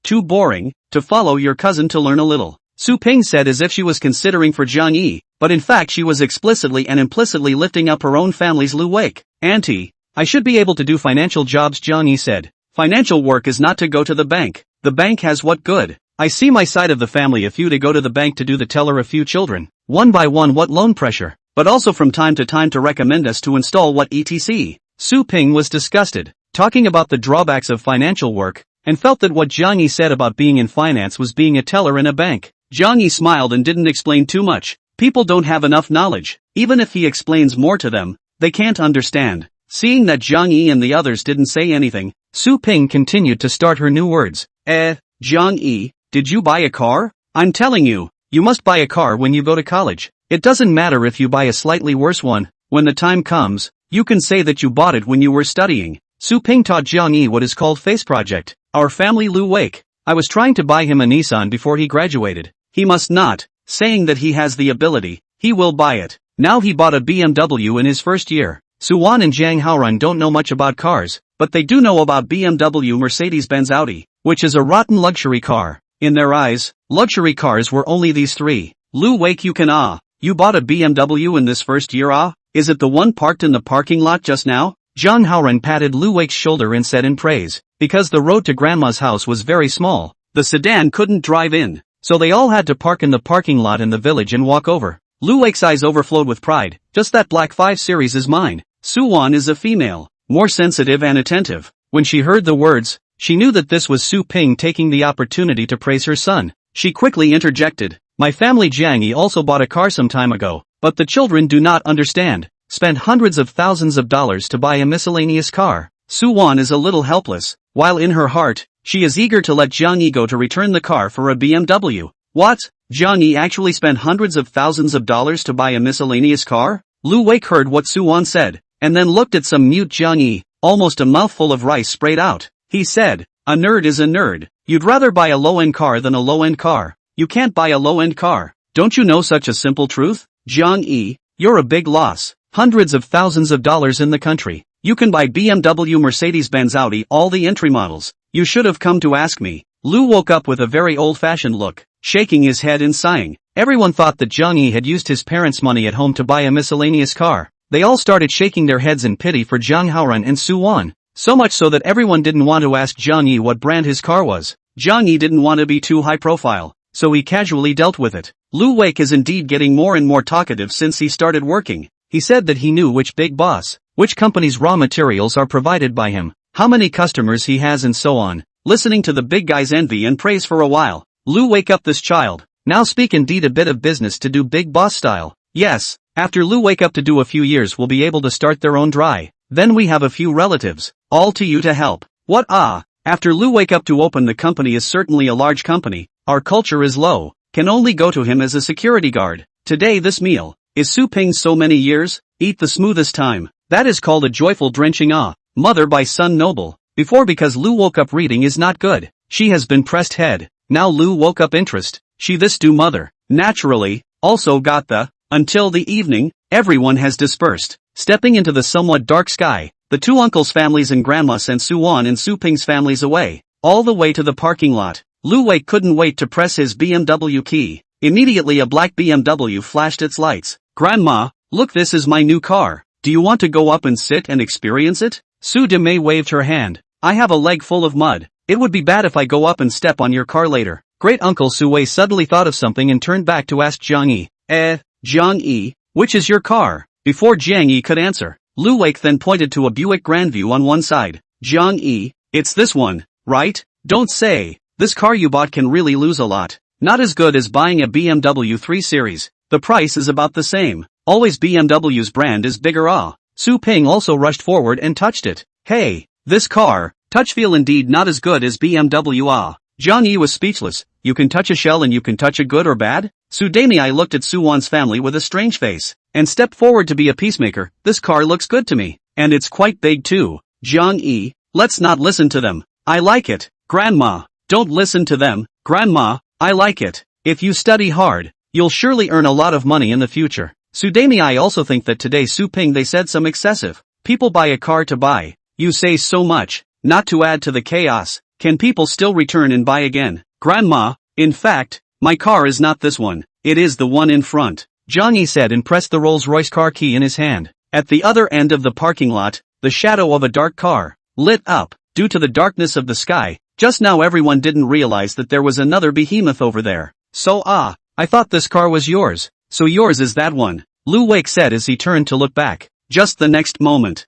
too boring, to follow your cousin to learn a little. Su Ping said as if she was considering for Jiang Yi, but in fact she was explicitly and implicitly lifting up her own family's Lu Wake. Auntie, I should be able to do financial jobs, Jiang Yi said. Financial work is not to go to the bank. The bank has what good? I see my side of the family if you to go to the bank to do the teller a few children. One by one what loan pressure, but also from time to recommend us to install what etc. Su Ping was disgusted, talking about the drawbacks of financial work, and felt that what Jiang Yi said about being in finance was being a teller in a bank. Jiang Yi smiled and didn't explain too much. People don't have enough knowledge. Even if he explains more to them, they can't understand. Seeing that Jiang Yi and the others didn't say anything, Su Ping continued to start her new words. Jiang Yi, did you buy a car? I'm telling you, you must buy a car when you go to college. It doesn't matter if you buy a slightly worse one. When the time comes, you can say that you bought it when you were studying. Su Ping taught Jiang Yi what is called face project. Our family Lu Wake. I was trying to buy him a Nissan before he graduated. He must not, saying that he has the ability, he will buy it. Now he bought a BMW in his first year. Su-won and Jiang Haoran don't know much about cars, but they do know about BMW Mercedes-Benz Audi, which is a rotten luxury car. In their eyes, luxury cars were only these three. Lu Wake, you bought a BMW in this first year? Is it the one parked in the parking lot just now? Jiang Haoran patted Lu Wake's shoulder and said in praise, because the road to grandma's house was very small, the sedan couldn't drive in, so they all had to park in the parking lot in the village and walk over. Lu Wake's eyes overflowed with pride. Just that black 5 Series is mine. Su-won is a female, more sensitive and attentive. When she heard the words, she knew that this was Su Ping taking the opportunity to praise her son. She quickly interjected, my family Jiang Yi also bought a car some time ago, but the children do not understand. Spent hundreds of thousands of dollars to buy a miscellaneous car. Su-won is a little helpless, while in her heart, she is eager to let Jiang Yi go to return the car for a BMW. What? Jiang Yi actually spent hundreds of thousands of dollars to buy a miscellaneous car? Lu Wake heard what Su-won said, and then looked at some mute Jiang Yi, almost a mouthful of rice sprayed out. He said, a nerd is a nerd. You'd rather buy a low-end car than a low-end car. You can't buy a low-end car. Don't you know such a simple truth? Jiang Yi, you're a big loss. Hundreds of thousands of dollars in the country. You can buy BMW Mercedes-Benz Audi, all the entry models. You should have come to ask me. Lu woke up with a very old-fashioned look, shaking his head and sighing. Everyone thought that Jiang Yi had used his parents' money at home to buy a miscellaneous car. They all started shaking their heads in pity for Jiang Haoran and Su-won. So much so that everyone didn't want to ask Jiang Yi what brand his car was. Jiang Yi didn't want to be too high profile, so he casually dealt with it. Lu Wake is indeed getting more and more talkative since he started working. He said that he knew which big boss, which company's raw materials are provided by him, how many customers he has and so on. Listening to the big guy's envy and praise for a while, Lu wake up this child. Now speak indeed a bit of business to do big boss style. Yes, after Lu wake up to do a few years will be able to start their own dry. Then we have a few relatives, all to you to help. What after Lu wake up to open the company is certainly a large company, our culture is low, can only go to him as a security guard. Today this meal, is Su Ping's so many years, eat the smoothest time. That is called a joyful drenching mother by son noble. Before because Lu woke up reading is not good. She has been pressed head. Now Lu woke up interest. She this do mother. Naturally, also got the, until the evening, everyone has dispersed. Stepping into the somewhat dark sky, the two uncles' families and grandma sent Su-won and Su Ping's families away, all the way to the parking lot. Lu Wei couldn't wait to press his BMW key. Immediately a black BMW flashed its lights. Grandma, look, this is my new car. Do you want to go up and sit and experience it? Su De Mei waved her hand. I have a leg full of mud. It would be bad if I go up and step on your car later. Great Uncle Sui suddenly thought of something and turned back to ask Jiang Yi. Jiang Yi, which is your car? Before Jiang Yi could answer, Lu Wake then pointed to a Buick Grandview on one side. Jiang Yi, it's this one, right? Don't say. This car you bought can really lose a lot. Not as good as buying a BMW 3 Series. The price is about the same. Always BMW's brand is bigger. Su Ping also rushed forward and touched it. Hey, this car, touch feel indeed not as good as BMW. Jiang Yi was speechless. You can touch a shell and you can touch a good or bad? Su Damei looked at Su Wan's family with a strange face, and stepped forward to be a peacemaker. This car looks good to me, and it's quite big too. Jiang Yi, let's not listen to them. I like it. Grandma, don't listen to them. Grandma, I like it. If you study hard, you'll surely earn a lot of money in the future. Su Damei, I also think that today Su Ping they said some excessive. People buy a car to buy. You say so much, not to add to the chaos. Can people still return and buy again? Grandma, in fact, my car is not this one. It is the one in front. Jiang Yi said and pressed the Rolls-Royce car key in his hand. At the other end of the parking lot, the shadow of a dark car lit up. Due to the darkness of the sky, just now everyone didn't realize that there was another behemoth over there. So I thought this car was yours. So yours is that one. Lu Wake said as he turned to look back. Just the next moment.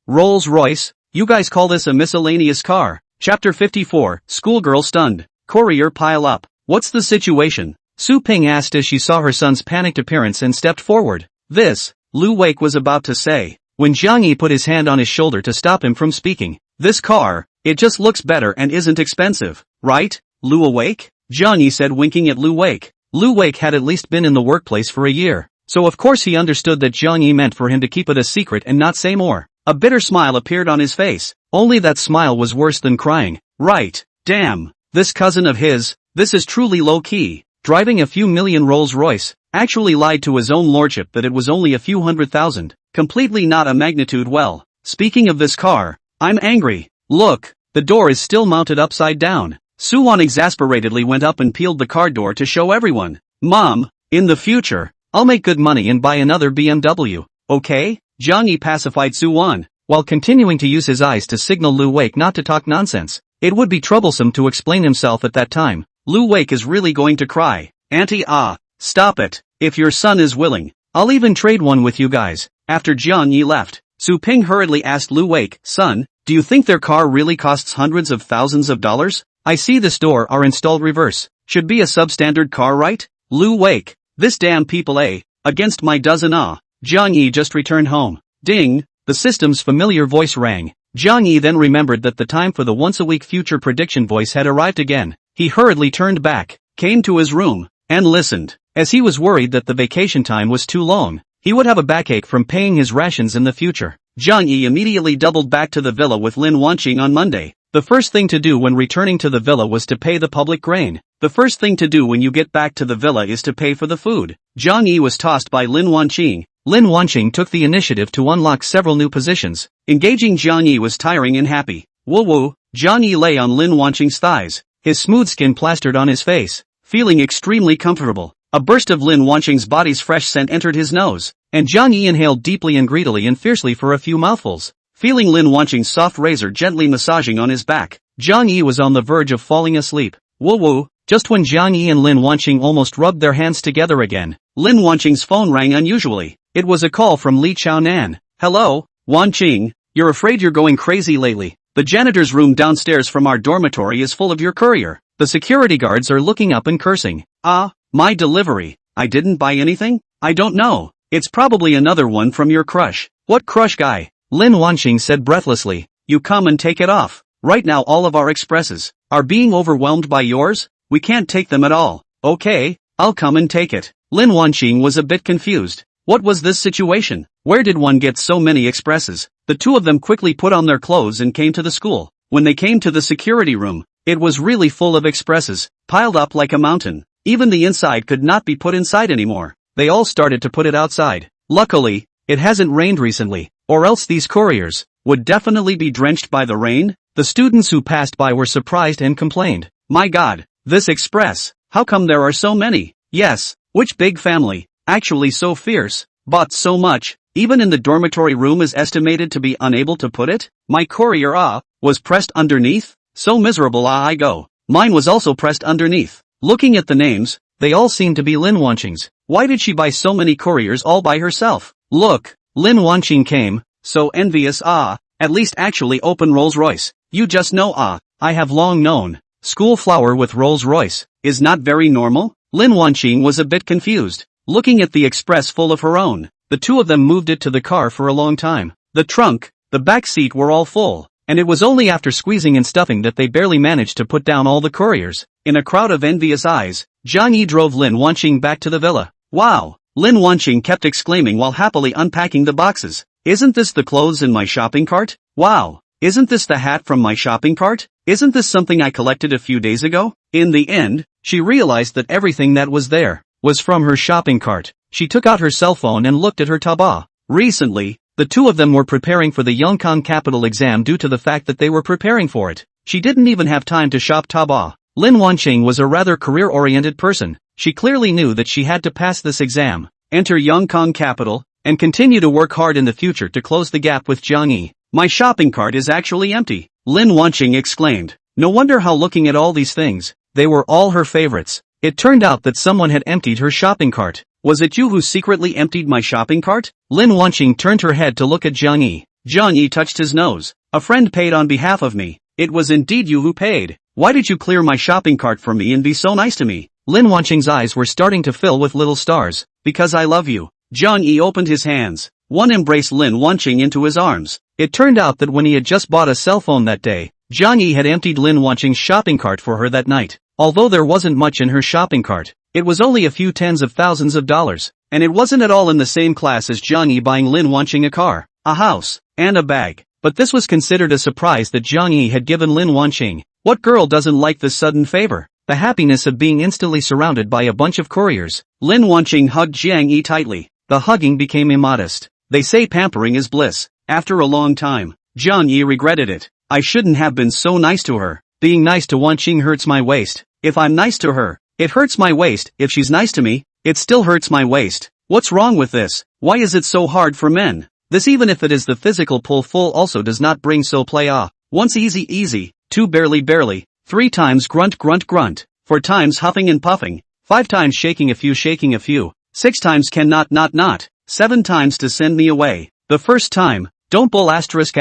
Rolls-Royce, you guys call this a miscellaneous car? Chapter 54, Schoolgirl Stunned. Courier pile up. What's the situation? Su Ping asked as she saw her son's panicked appearance and stepped forward. This, Lu Wake was about to say, when Jiang Yi put his hand on his shoulder to stop him from speaking. This car, it just looks better and isn't expensive, right, Lu Wake? Jiang Yi said, winking at Lu Wake. Lu Wake had at least been in the workplace for a year, so of course he understood that Jiang Yi meant for him to keep it a secret and not say more. A bitter smile appeared on his face, only that smile was worse than crying. Right, damn, this cousin of his, this is truly low-key, driving a few million Rolls-Royce, actually lied to his own lordship that it was only a few $100,000, completely not a magnitude. Well, speaking of this car, I'm angry. Look, the door is still mounted upside down. Su Wan exasperatedly went up and peeled the car door to show everyone. Mom, in the future, I'll make good money and buy another BMW, okay? Jiang Yi pacified Su Wan, while continuing to use his eyes to signal Lu Wake not to talk nonsense. It would be troublesome to explain himself at that time. Lu Wake is really going to cry. Auntie, stop it. If your son is willing, I'll even trade one with you guys. After Jiang Yi left, Su Ping hurriedly asked Lu Wake, son, do you think their car really costs hundreds of thousands of dollars? I see this door are installed reverse. Should be a substandard car, right? Lu Wake, this damn people against my dozen. Jiang Yi just returned home. Ding, the system's familiar voice rang. Jiang Yi then remembered that the time for the once-a-week future prediction voice had arrived again. He hurriedly turned back, came to his room, and listened. As he was worried that the vacation time was too long, he would have a backache from paying his rations in the future. Jiang Yi immediately doubled back to the villa with Lin Wanqing on Monday. The first thing to do when returning to the villa was to pay the public grain. The first thing to do when you get back to the villa is to pay for the food. Jiang Yi was tossed by Lin Wanqing. Lin Wanqing took the initiative to unlock several new positions. Engaging Jiang Yi was tiring and happy. Woo-woo, Jiang Yi lay on Lin Wanqing's thighs, his smooth skin plastered on his face, feeling extremely comfortable. A burst of Lin Wanqing's body's fresh scent entered his nose, and Jiang Yi inhaled deeply and greedily and fiercely for a few mouthfuls. Feeling Lin Wanqing's soft razor gently massaging on his back, Jiang Yi was on the verge of falling asleep. Woo-woo, just when Jiang Yi and Lin Wanqing almost rubbed their hands together again, Lin Wanqing's phone rang unusually. It was a call from Li Chaonan. Hello, Wanqing, you're afraid you're going crazy lately. The janitor's room downstairs from our dormitory is full of your courier. The security guards are looking up and cursing. My delivery. I didn't buy anything? I don't know. It's probably another one from your crush. What crush guy? Lin Wanqing said breathlessly. You come and take it off. Right now all of our expresses are being overwhelmed by yours. We can't take them at all. Okay, I'll come and take it. Lin Wanqing was a bit confused. What was this situation? Where did one get so many expresses? The two of them quickly put on their clothes and came to the school. When they came to the security room, it was really full of expresses, piled up like a mountain. Even the inside could not be put inside anymore. They all started to put it outside. Luckily, it hasn't rained recently, or else these couriers would definitely be drenched by the rain. The students who passed by were surprised and complained. My God, this express, how come there are so many? Yes, which big family, actually so fierce, bought so much? Even in the dormitory room is estimated to be unable to put it? My courier was pressed underneath? So miserable I go. Mine was also pressed underneath. Looking at the names, they all seem to be Lin Wanqing's. Why did she buy so many couriers all by herself? Look, Lin Wanqing came, so envious at least actually open Rolls-Royce. You just know I have long known. School flower with Rolls-Royce is not very normal? Lin Wanqing was a bit confused. Looking at the express full of her own, the two of them moved it to the car for a long time. The trunk, the back seat were all full, and it was only after squeezing and stuffing that they barely managed to put down all the couriers. In a crowd of envious eyes, Jiang Yi drove Lin Wanqing back to the villa. Wow! Lin Wanqing kept exclaiming while happily unpacking the boxes. Isn't this the clothes in my shopping cart? Wow! Isn't this the hat from my shopping cart? Isn't this something I collected a few days ago? In the end, she realized that everything that was there was from her shopping cart. She took out her cell phone and looked at her taobao. Recently, the two of them were preparing for the Wanqing capital exam due to the fact that they were preparing for it. She didn't even have time to shop taobao. Lin Wanqing was a rather career-oriented person. She clearly knew that she had to pass this exam, enter Wanqing capital, and continue to work hard in the future to close the gap with Jiang Yi. My shopping cart is actually empty, Lin Wanqing exclaimed. No wonder how looking at all these things, they were all her favorites. It turned out that someone had emptied her shopping cart. Was it you who secretly emptied my shopping cart? Lin Wanqing turned her head to look at Jiang Yi. Jiang Yi touched his nose. A friend paid on behalf of me. It was indeed you who paid. Why did you clear my shopping cart for me and be so nice to me? Lin Wanqing's eyes were starting to fill with little stars. Because I love you. Jiang Yi opened his hands. One embraced Lin Wanqing into his arms. It turned out that when he had just bought a cell phone that day, Jiang Yi had emptied Lin Wanqing's shopping cart for her that night. Although there wasn't much in her shopping cart, it was only a few tens of thousands of dollars, and it wasn't at all in the same class as Jiang Yi buying Lin Wanqing a car, a house, and a bag. But this was considered a surprise that Jiang Yi had given Lin Wanqing. What girl doesn't like this sudden favor? The happiness of being instantly surrounded by a bunch of couriers. Lin Wanqing hugged Jiang Yi tightly. The hugging became immodest. They say pampering is bliss. After a long time, Jiang Yi regretted it. I shouldn't have been so nice to her. Being nice to Wanqing hurts my waist. If I'm nice to her, it hurts my waist. If she's nice to me, it still hurts my waist. What's wrong with this? Why is it so hard for men? This, even if it is the physical pull, full also does not bring so play. Once easy, 2 barely, 3 times grunt, 4 times huffing and puffing, 5 times shaking a few, 6 times cannot, not, 7 times to send me away. The first time, don't bull asterisk,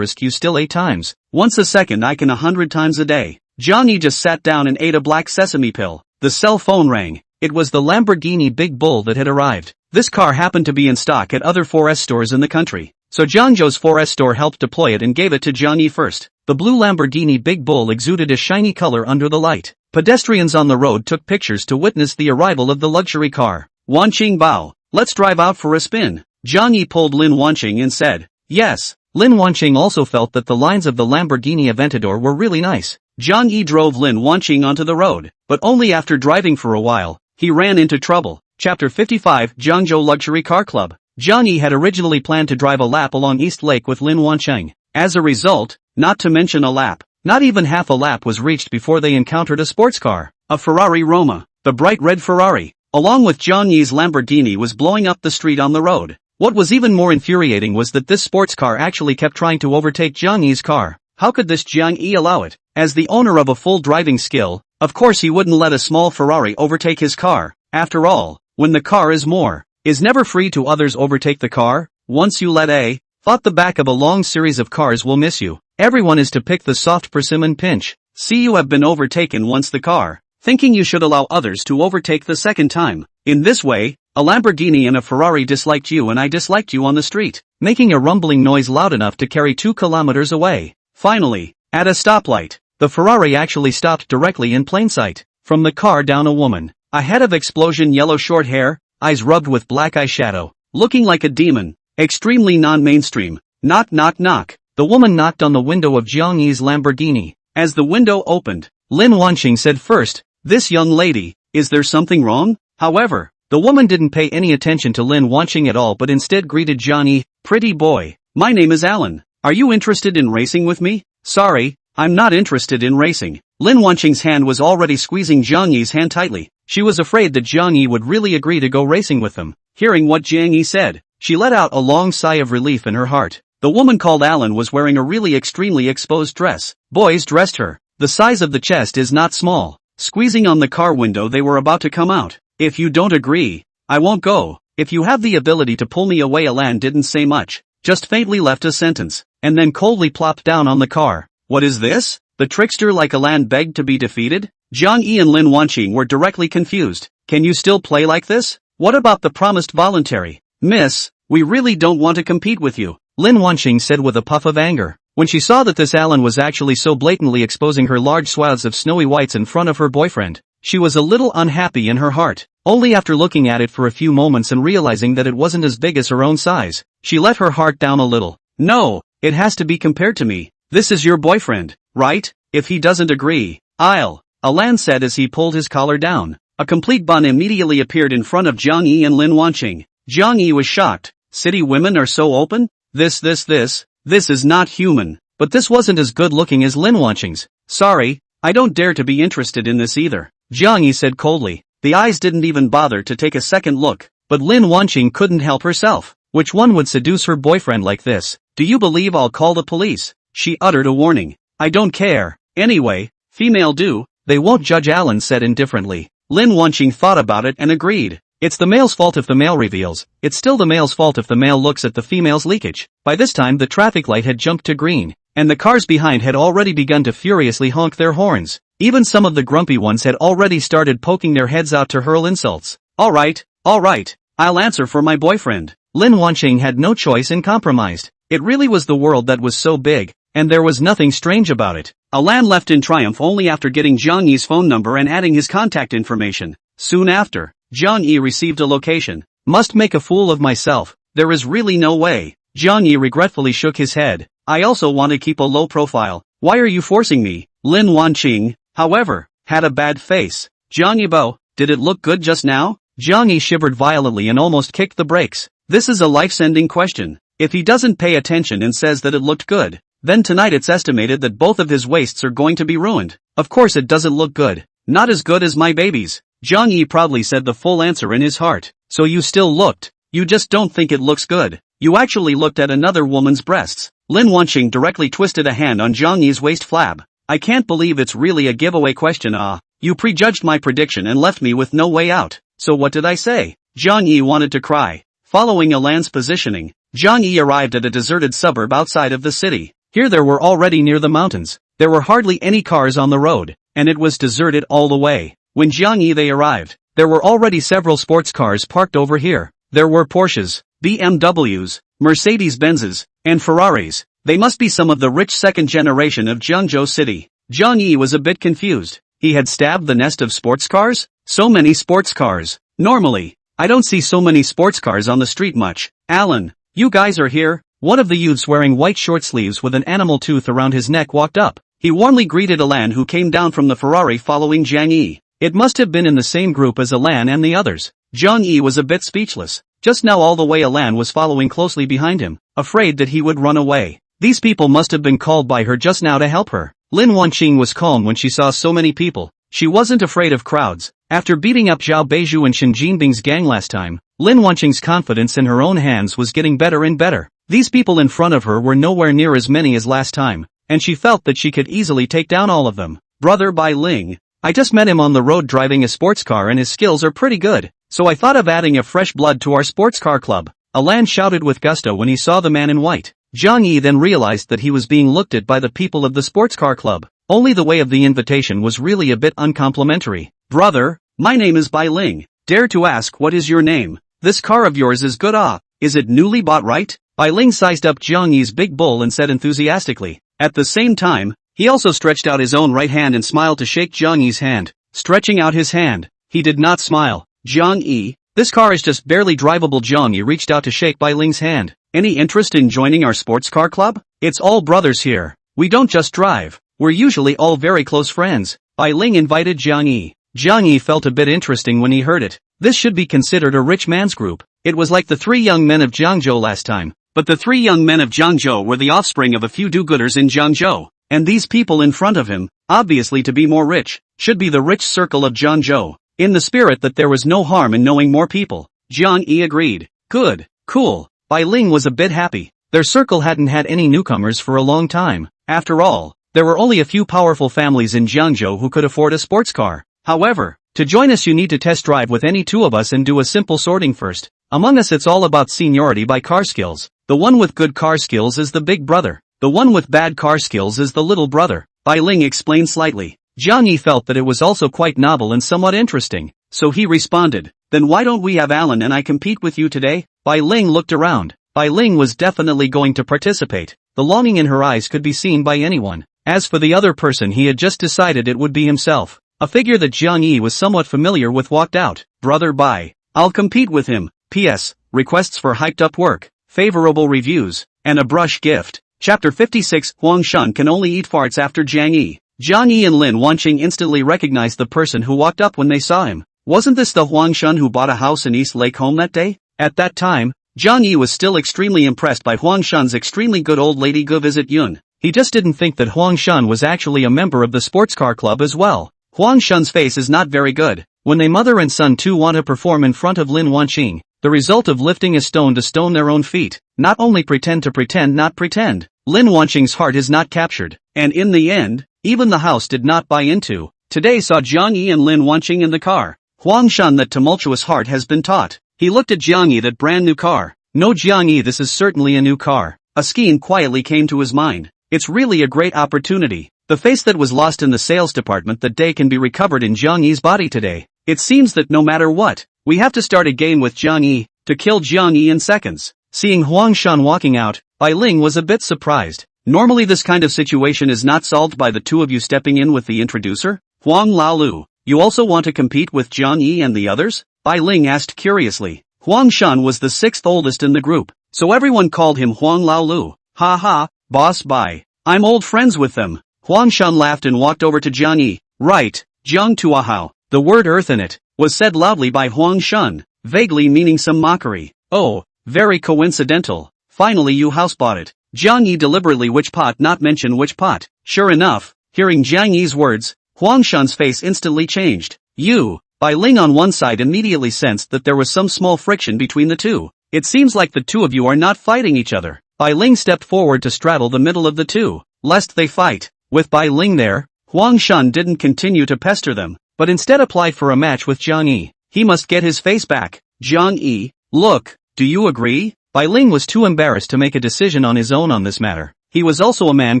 you still 8 times. Once a second I can 100 times a day. Jiang Yi just sat down and ate a black sesame pill. The cell phone rang. It was the Lamborghini Big Bull that had arrived. This car happened to be in stock at other 4S stores in the country. So Jiangzhou's 4S store helped deploy it and gave it to Jiang Yi first. The blue Lamborghini Big Bull exuded a shiny color under the light. Pedestrians on the road took pictures to witness the arrival of the luxury car. Wanqing Bao, let's drive out for a spin. Jiang Yi pulled Lin Wanqing and said, yes. Lin Wanqing also felt that the lines of the Lamborghini Aventador were really nice. Jiang Yi drove Lin Wanqing onto the road, but only after driving for a while, he ran into trouble. Chapter 55, Jiangzhou Luxury Car Club. Jiang Yi had originally planned to drive a lap along East Lake with Lin Wanqing. As a result, not to mention a lap, not even half a lap was reached before they encountered a sports car, a Ferrari Roma. The bright red Ferrari, along with Jiang Yi's Lamborghini, was blowing up the street on the road. What was even more infuriating was that this sports car actually kept trying to overtake Jiang Yi's car. How could this Jiang Yi allow it? As the owner of a full driving skill, of course he wouldn't let a small Ferrari overtake his car. After all, when the car is never free to others overtake the car. Once you let thought the back of a long series of cars will miss you. Everyone is to pick the soft persimmon pinch. See, you have been overtaken once the car, thinking you should allow others to overtake the second time. In this way, a Lamborghini and a Ferrari disliked you and I disliked you on the street, making a rumbling noise loud enough to carry 2 kilometers away. Finally, at a stoplight, the Ferrari actually stopped directly in plain sight. From the car down a woman, a head of explosion yellow short hair, eyes rubbed with black eyeshadow, looking like a demon, extremely non-mainstream. Knock. The woman knocked on the window of Jiang Yi's Lamborghini. As the window opened, Lin Wanqing said first, "This young lady, is there something wrong?" However, the woman didn't pay any attention to Lin Wanqing at all but instead greeted Jiang Yi, "Pretty boy, my name is Alan. Are you interested in racing with me?" "Sorry, I'm not interested in racing." Lin Wanqing's hand was already squeezing Jiang Yi's hand tightly. She was afraid that Jiang Yi would really agree to go racing with them. Hearing what Jiang Yi said, She let out a long sigh of relief in her heart. The woman called Alan was wearing a really extremely exposed dress. Boys dressed her. The size of the chest is not small. Squeezing on the car window, they were about to come out. If you don't agree, I won't go. If you have the ability to pull me away. Alan didn't say much, just faintly left a sentence, and then coldly plopped down on the car. What is this? The trickster like Alan begged to be defeated? Jiang Yi and Wanqing were directly confused. Can you still play like this? What about the promised voluntary? Miss, we really don't want to compete with you, Wanqing said with a puff of anger. When she saw that this Alan was actually so blatantly exposing her large swaths of snowy whites in front of her boyfriend, she was a little unhappy in her heart. Only after looking at it for a few moments and realizing that it wasn't as big as her own size, she let her heart down a little. No, it has to be compared to me. This is your boyfriend, right? If he doesn't agree, Alan said as he pulled his collar down. A complete bun immediately appeared in front of Jiang Yi and Wanqing. Jiang Yi was shocked. City women are so open? This is not human. But this wasn't as good looking as Wanqing's. Sorry, I don't dare to be interested in this either, Jiang Yi said coldly. The eyes didn't even bother to take a second look, but Wanqing couldn't help herself. Which one would seduce her boyfriend like this? Do you believe I'll call the police? She uttered a warning. I don't care. Anyway, female do. They won't judge, Alan said indifferently. Wanqing thought about it and agreed. It's the male's fault if the male reveals. It's still the male's fault if the male looks at the female's leakage. By this time the traffic light had jumped to green, and the cars behind had already begun to furiously honk their horns. Even some of the grumpy ones had already started poking their heads out to hurl insults. Alright, I'll answer for my boyfriend. Wanqing had no choice and compromised. It really was the world that was so big, and there was nothing strange about it. Alan left in triumph only after getting Jiang Yi's phone number and adding his contact information. Soon after, Jiang Yi received a location. Must make a fool of myself. There is really no way. Jiang Yi regretfully shook his head. I also want to keep a low profile. Why are you forcing me? Wanqing, however, had a bad face. Jiang Yi, did it look good just now? Jiang Yi shivered violently and almost kicked the brakes. This is a life-sending question. If he doesn't pay attention and says that it looked good, then tonight it's estimated that both of his waists are going to be ruined. Of course it doesn't look good. Not as good as my baby's. Jiang Yi proudly said the full answer in his heart. So you still looked. You just don't think it looks good. You actually looked at another woman's breasts. Wanqing directly twisted a hand on Jiang Yi's waist flab. I can't believe it's really a giveaway question. You prejudged my prediction and left me with no way out. So what did I say? Jiang Yi wanted to cry. Following Alan's positioning, Jiang Yi arrived at a deserted suburb outside of the city. Here they were already near the mountains. There were hardly any cars on the road, and it was deserted all the way. When Jiang Yi they arrived, there were already several sports cars parked over here. There were Porsches, BMWs, Mercedes-Benzes, and Ferraris. They must be some of the rich second generation of Jiangzhou City. Jiang Yi was a bit confused. He had stabbed the nest of sports cars? So many sports cars. Normally, I don't see so many sports cars on the street much. Alan, you guys are here? One of the youths wearing white short sleeves with an animal tooth around his neck walked up. He warmly greeted Alan, who came down from the Ferrari following Jiang Yi. It must have been in the same group as Alan and the others. Jiang Yi was a bit speechless. Just now all the way Alan was following closely behind him, afraid that he would run away. These people must have been called by her just now to help her. Wanqing was calm when she saw so many people. She wasn't afraid of crowds. After beating up Zhao Beizhu and Shen Jinbing's gang last time, Wanqing's confidence in her own hands was getting better and better. These people in front of her were nowhere near as many as last time, and she felt that she could easily take down all of them. Brother Bai Ling, I just met him on the road driving a sports car and his skills are pretty good, so I thought of adding a fresh blood to our sports car club. Alan shouted with gusto when he saw the man in white. Jiang Yi then realized that he was being looked at by the people of the sports car club. Only the way of the invitation was really a bit uncomplimentary. Brother, my name is Bai Ling. Dare to ask, what is your name? This car of yours is good. Is it newly bought, right? Bai Ling sized up Jiang Yi's big bull and said enthusiastically. At the same time, he also stretched out his own right hand and smiled to shake Jiang Yi's hand. Stretching out his hand, he did not smile. Jiang Yi, this car is just barely drivable. Jiang Yi reached out to shake Bai Ling's hand. Any interest in joining our sports car club? It's all brothers here. We don't just drive. We're usually all very close friends. Bai Ling invited Jiang Yi. Jiang Yi felt a bit interesting when he heard it. This should be considered a rich man's group. It was like the three young men of Jiangzhou last time. But the three young men of Jiangzhou were the offspring of a few do-gooders in Jiangzhou. And these people in front of him, obviously to be more rich, should be the rich circle of Jiangzhou. In the spirit that there was no harm in knowing more people, Jiang Yi agreed. Good. Cool. Bai Ling was a bit happy. Their circle hadn't had any newcomers for a long time. After all, there were only a few powerful families in Jiangzhou who could afford a sports car. However, to join us you need to test drive with any two of us and do a simple sorting first. Among us it's all about seniority by car skills. The one with good car skills is the big brother. The one with bad car skills is the little brother. Bai Ling explained slightly. Jiang Yi felt that it was also quite novel and somewhat interesting, so he responded, then why don't we have Alan and I compete with you today? Bai Ling looked around. Bai Ling was definitely going to participate. The longing in her eyes could be seen by anyone. As for the other person, he had just decided it would be himself. A figure that Jiang Yi was somewhat familiar with walked out. Brother Bai. I'll compete with him. P.S. Requests for hyped up work, favorable reviews, and a brush gift. Chapter 56 Huang Shun can only eat farts after Jiang Yi. Jiang Yi and Lin Wanqing instantly recognized the person who walked up when they saw him. Wasn't this the Huang Shun who bought a house in East Lake Home that day? At that time, Jiang Yi was still extremely impressed by Huang Shun's extremely good old lady go visit Yun. He just didn't think that Huang Shun was actually a member of the sports car club as well. Huang Shun's face is not very good. When they mother and son too want to perform in front of Lin Wanqing, the result of lifting a stone to stone their own feet, not only pretend to pretend not pretend. Lin Wanqing's heart is not captured, and in the end, even the house did not buy into. Today saw Jiang Yi and Lin Wanqing in the car. Huang Shun that tumultuous heart has been taught. He looked at Jiang Yi that brand new car. No Jiang Yi, this is certainly a new car. A scheme quietly came to his mind. It's really a great opportunity. The face that was lost in the sales department that day can be recovered in Jiang Yi's body today. It seems that no matter what, we have to start a game with Jiang Yi, to kill Jiang Yi in seconds. Seeing Huang Shun walking out, Bai Ling was a bit surprised. Normally this kind of situation is not solved by the two of you stepping in with the introducer? Huang Laolu, you also want to compete with Jiang Yi and the others? Bai Ling asked curiously. Huang Shun was the sixth oldest in the group, so everyone called him Huang Laolu. Ha ha, boss Bai. I'm old friends with them. Huang Shun laughed and walked over to Jiang Yi. Right, Jiang Tuahao. The word earth in it, was said loudly by Huang Shun, vaguely meaning some mockery. Oh, very coincidental. Finally you housebought it. Jiang Yi deliberately which pot not mention which pot. Sure enough, hearing Jiang Yi's words, Huang Shun's face instantly changed. You, Bai Ling on one side immediately sensed that there was some small friction between the two. It seems like the two of you are not fighting each other. Bai Ling stepped forward to straddle the middle of the two, lest they fight. With Bai Ling there, Huang Shun didn't continue to pester them, but instead applied for a match with Jiang Yi. He must get his face back. Jiang Yi, look, do you agree? Bai Ling was too embarrassed to make a decision on his own on this matter. He was also a man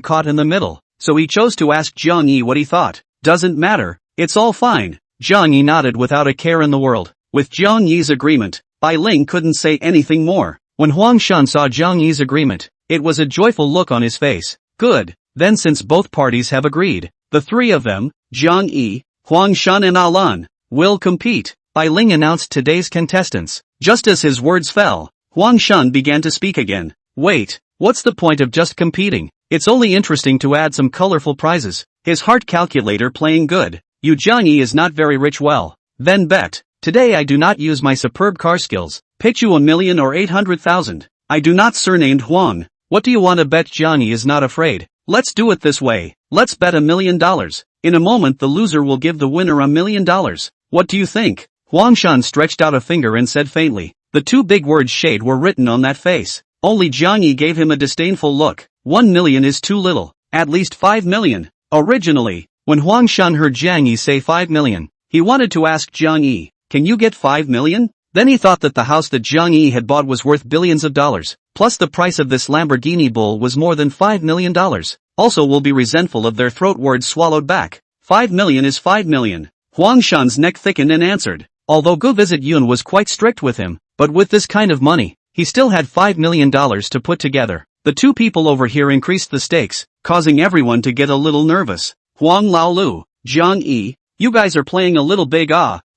caught in the middle, so he chose to ask Jiang Yi what he thought. Doesn't matter, it's all fine. Jiang Yi nodded without a care in the world. With Jiang Yi's agreement, Bai Ling couldn't say anything more. When Huang Shun saw Jiang Yi's agreement, it was a joyful look on his face. Good, then since both parties have agreed, the three of them, Jiang Yi, Huang Shun and Alan, will compete. Bai Ling announced today's contestants. Just as his words fell, Huang Shun began to speak again. Wait, what's the point of just competing? It's only interesting to add some colorful prizes. His heart calculator playing good. You Jiang Yi is not very rich, well. Then bet. Today I do not use my superb car skills. Pitch you 1,000,000 or 800,000. I do not surnamed Huang. What do you want to bet? Jiang Yi is not afraid. Let's do it this way. Let's bet $1,000,000. In a moment the loser will give the winner $1,000,000. What do you think? Huang Shun stretched out a finger and said faintly. The two big words shade were written on that face. Only Jiang Yi gave him a disdainful look. 1 million is too little. At least 5 million. Originally, when Huang Shun heard Jiang Yi say 5 million, he wanted to ask Jiang Yi, can you get 5 million? Then he thought that the house that Jiang Yi had bought was worth billions of dollars. Plus the price of this Lamborghini Bull was more than $5 million. Also will be resentful of their throat words swallowed back. 5 million is 5 million. Huang Shun's neck thickened and answered. Although Go Visit Yun was quite strict with him, but with this kind of money, he still had $5 million to put together. The two people over here increased the stakes, causing everyone to get a little nervous. Huang Laolu, Jiang Yi, you guys are playing a little big.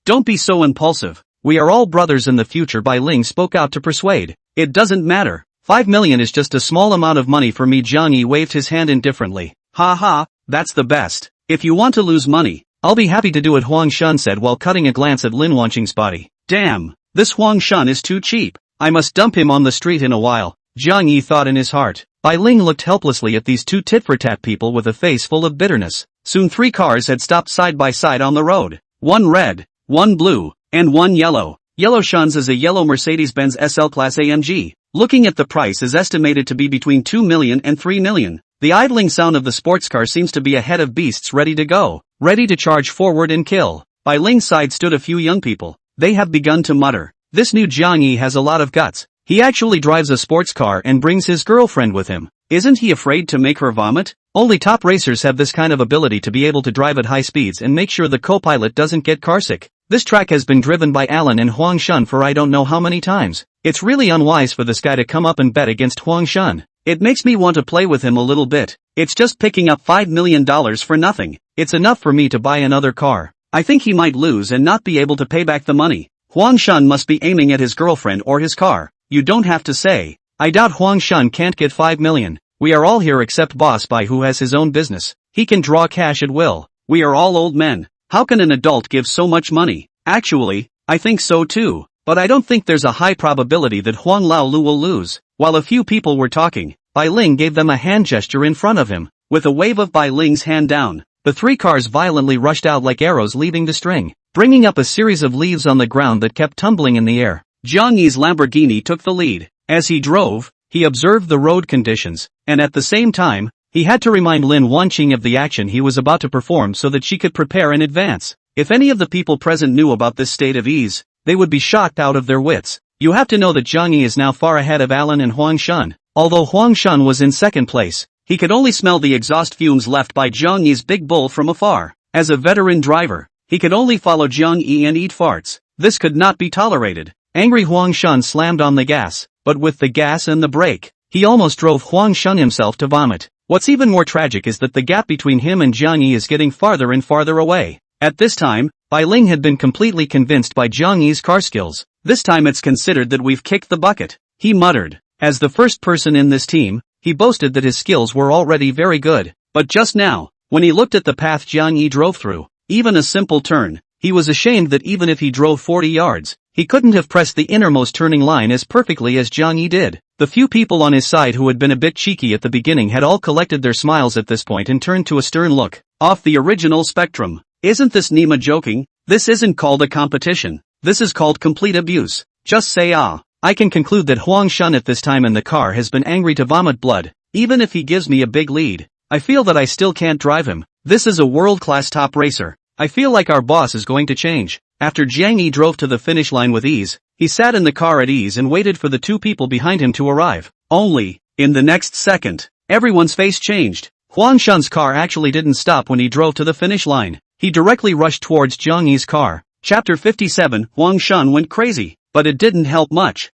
Don't be so impulsive. We are all brothers in the future. Bai Ling spoke out to persuade. It doesn't matter. 5 million is just a small amount of money for me. Jiang Yi waved his hand indifferently. Ha ha, that's the best. If you want to lose money, I'll be happy to do it, Huang Shun said while cutting a glance at Lin Wanqing's body. Damn, this Huang Shun is too cheap. I must dump him on the street in a while, Jiang Yi thought in his heart. Bai Ling looked helplessly at these two tit-for-tat people with a face full of bitterness. Soon 3 cars had stopped side by side on the road. One red, one blue, and one yellow. Yellow Shun's is a yellow Mercedes-Benz SL Class AMG. Looking at the price is estimated to be between 2 million and 3 million. The idling sound of the sports car seems to be a head of beasts ready to go, ready to charge forward and kill. By Ling's side stood a few young people. They have begun to mutter. This new Jiang Yi has a lot of guts. He actually drives a sports car and brings his girlfriend with him. Isn't he afraid to make her vomit? Only top racers have this kind of ability to be able to drive at high speeds and make sure the co-pilot doesn't get carsick. This track has been driven by Alan and Huang Shun for I don't know how many times. It's really unwise for this guy to come up and bet against Huang Shun. It makes me want to play with him a little bit. It's just picking up $5 million for nothing. It's enough for me to buy another car. I think he might lose and not be able to pay back the money. Huang Shun must be aiming at his girlfriend or his car. You don't have to say. I doubt Huang Shun can't get 5 million. We are all here except Boss Bai who has his own business. He can draw cash at will. We are all old men. How can an adult give so much money? Actually, I think so too. But I don't think there's a high probability that Huang Laolu will lose. While a few people were talking, Bai Ling gave them a hand gesture in front of him. With a wave of Bai Ling's hand down, the three cars violently rushed out like arrows leaving the string, bringing up a series of leaves on the ground that kept tumbling in the air. Jiang Yi's Lamborghini took the lead. As he drove, he observed the road conditions, and at the same time, he had to remind Lin Wanqing of the action he was about to perform so that she could prepare in advance. If any of the people present knew about this state of ease, they would be shocked out of their wits. You have to know that Jiang Yi is now far ahead of Alan and Huang Shun. Although Huang Shun was in second place, he could only smell the exhaust fumes left by Jiang Yi's big bull from afar. As a veteran driver, he could only follow Jiang Yi and eat farts. This could not be tolerated. Angry Huang Shun slammed on the gas, but with the gas and the brake, he almost drove Huang Shun himself to vomit. What's even more tragic is that the gap between him and Jiang Yi is getting farther and farther away. At this time, Bai Ling had been completely convinced by Jiang Yi's car skills. This time it's considered that we've kicked the bucket, he muttered. As the first person in this team, he boasted that his skills were already very good. But just now, when he looked at the path Jiang Yi drove through, even a simple turn, he was ashamed that even if he drove 40 yards, he couldn't have pressed the innermost turning line as perfectly as Jiang Yi did. The few people on his side who had been a bit cheeky at the beginning had all collected their smiles at this point and turned to a stern look. Off the original spectrum. Isn't this Nima joking? This isn't called a competition. This is called complete abuse. Just say ah. I can conclude that Huang Shun at this time in the car has been angry to vomit blood. Even if he gives me a big lead, I feel that I still can't drive him. This is a world-class top racer. I feel like our boss is going to change. After Jiang Yi drove to the finish line with ease, he sat in the car at ease and waited for the two people behind him to arrive. Only, in the next second, everyone's face changed. Huang Shun's car actually didn't stop when he drove to the finish line. He directly rushed towards Jiang Yi's car. Chapter 57, Huang Shun went crazy. But it didn't help much.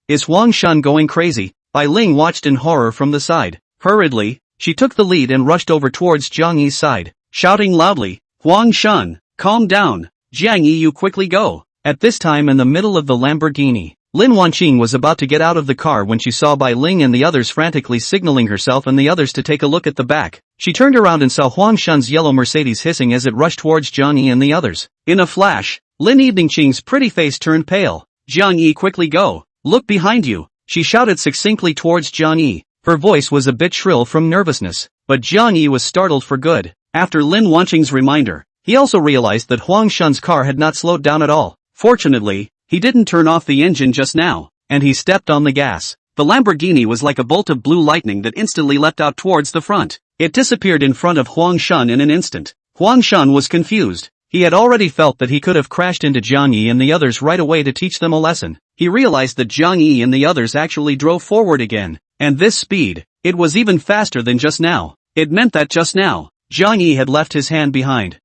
Is Huang Shun going crazy? Bai Ling watched in horror from the side. Hurriedly, she took the lead and rushed over towards Jiang Yi's side, shouting loudly, Huang Shun, calm down. Jiang Yi, you quickly go. At this time in the middle of the Lamborghini, Lin Wanqing was about to get out of the car when she saw Bai Ling and the others frantically signaling herself and the others to take a look at the back. She turned around and saw Huang Shun's yellow Mercedes hissing as it rushed towards Jiang Yi and the others. In a flash, Lin Eveningqing's pretty face turned pale. Jiang Yi, quickly go. Look behind you. She shouted succinctly towards Jiang Yi. Her voice was a bit shrill from nervousness, but Jiang Yi was startled for good. After Lin Wanqing's reminder, he also realized that Huang Shun's car had not slowed down at all. Fortunately, he didn't turn off the engine just now, and he stepped on the gas. The Lamborghini was like a bolt of blue lightning that instantly leapt out towards the front. It disappeared in front of Huang Shun in an instant. Huang Shun was confused. He had already felt that he could have crashed into Jiang Yi and the others right away to teach them a lesson. He realized that Jiang Yi and the others actually drove forward again. And this speed, it was even faster than just now. It meant that just now, Jiang Yi had left his hand behind.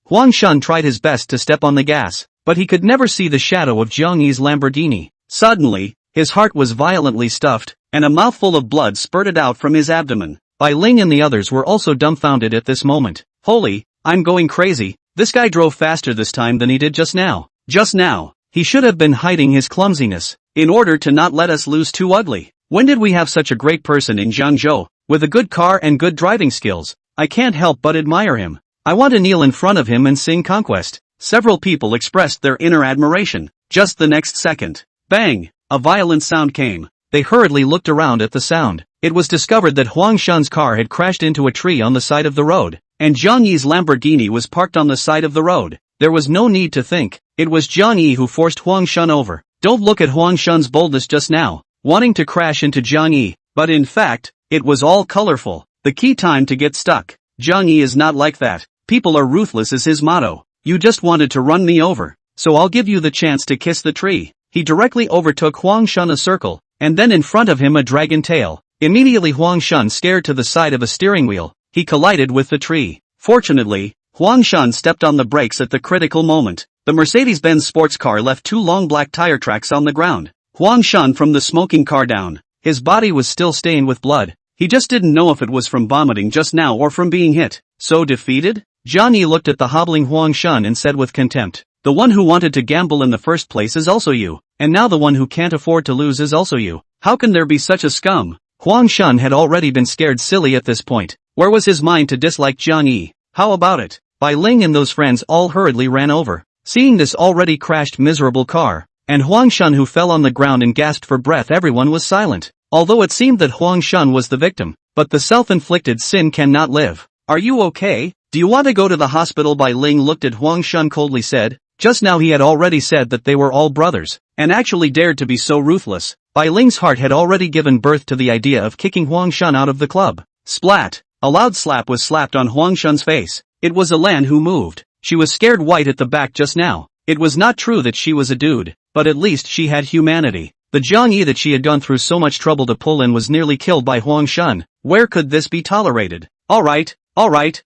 Huang Shun tried his best to step on the gas, but he could never see the shadow of Jiang Yi's Lamborghini. Suddenly, his heart was violently stuffed, and a mouthful of blood spurted out from his abdomen. Bai Ling and the others were also dumbfounded at this moment. Holy, I'm going crazy. This guy drove faster this time than he did just now. Just now, he should have been hiding his clumsiness, in order to not let us lose too ugly. When did we have such a great person in Jiangzhou, with a good car and good driving skills? I can't help but admire him. I want to kneel in front of him and sing Conquest. Several people expressed their inner admiration. Just the next second, bang, a violent sound came. They hurriedly looked around at the sound. It was discovered that Huang Shun's car had crashed into a tree on the side of the road, and Jiang Yi's Lamborghini was parked on the side of the road. There was no need to think. It was Jiang Yi who forced Huang Shun over. Don't look at Huang Shun's boldness just now, wanting to crash into Jiang Yi, but in fact, it was all colorful. The key time to get stuck. Jiang Yi is not like that. People are ruthless is his motto. You just wanted to run me over, so I'll give you the chance to kiss the tree. He directly overtook Huang Shun a circle, and then in front of him a dragon tail. Immediately Huang Shun stared to the side of a steering wheel. He collided with the tree. Fortunately, Huang Shun stepped on the brakes at the critical moment. The Mercedes-Benz sports car left 2 long black tire tracks on the ground. Huang Shun from the smoking car down. His body was still stained with blood. He just didn't know if it was from vomiting just now or from being hit. So defeated? Jiang Yi looked at the hobbling Huang Shun and said with contempt, "The one who wanted to gamble in the first place is also you, and now the one who can't afford to lose is also you. How can there be such a scum?" Huang Shun had already been scared silly at this point. Where was his mind to dislike Jiang Yi? How about it? Bai Ling and those friends all hurriedly ran over, seeing this already crashed miserable car, and Huang Shun who fell on the ground and gasped for breath. Everyone was silent, although it seemed that Huang Shun was the victim, but the self-inflicted sin cannot live. "Are you okay? Do you want to go to the hospital?" Bai Ling looked at Huang Shun coldly said. Just now he had already said that they were all brothers, and actually dared to be so ruthless. Bai Ling's heart had already given birth to the idea of kicking Huang Shun out of the club. Splat! A loud slap was slapped on Huang Shun's face. It was Alan who moved. She was scared white at the back just now. It was not true that she was a dude, but at least she had humanity. The Jiang Yi that she had gone through so much trouble to pull in was nearly killed by Huang Shun. Where could this be tolerated? Alright.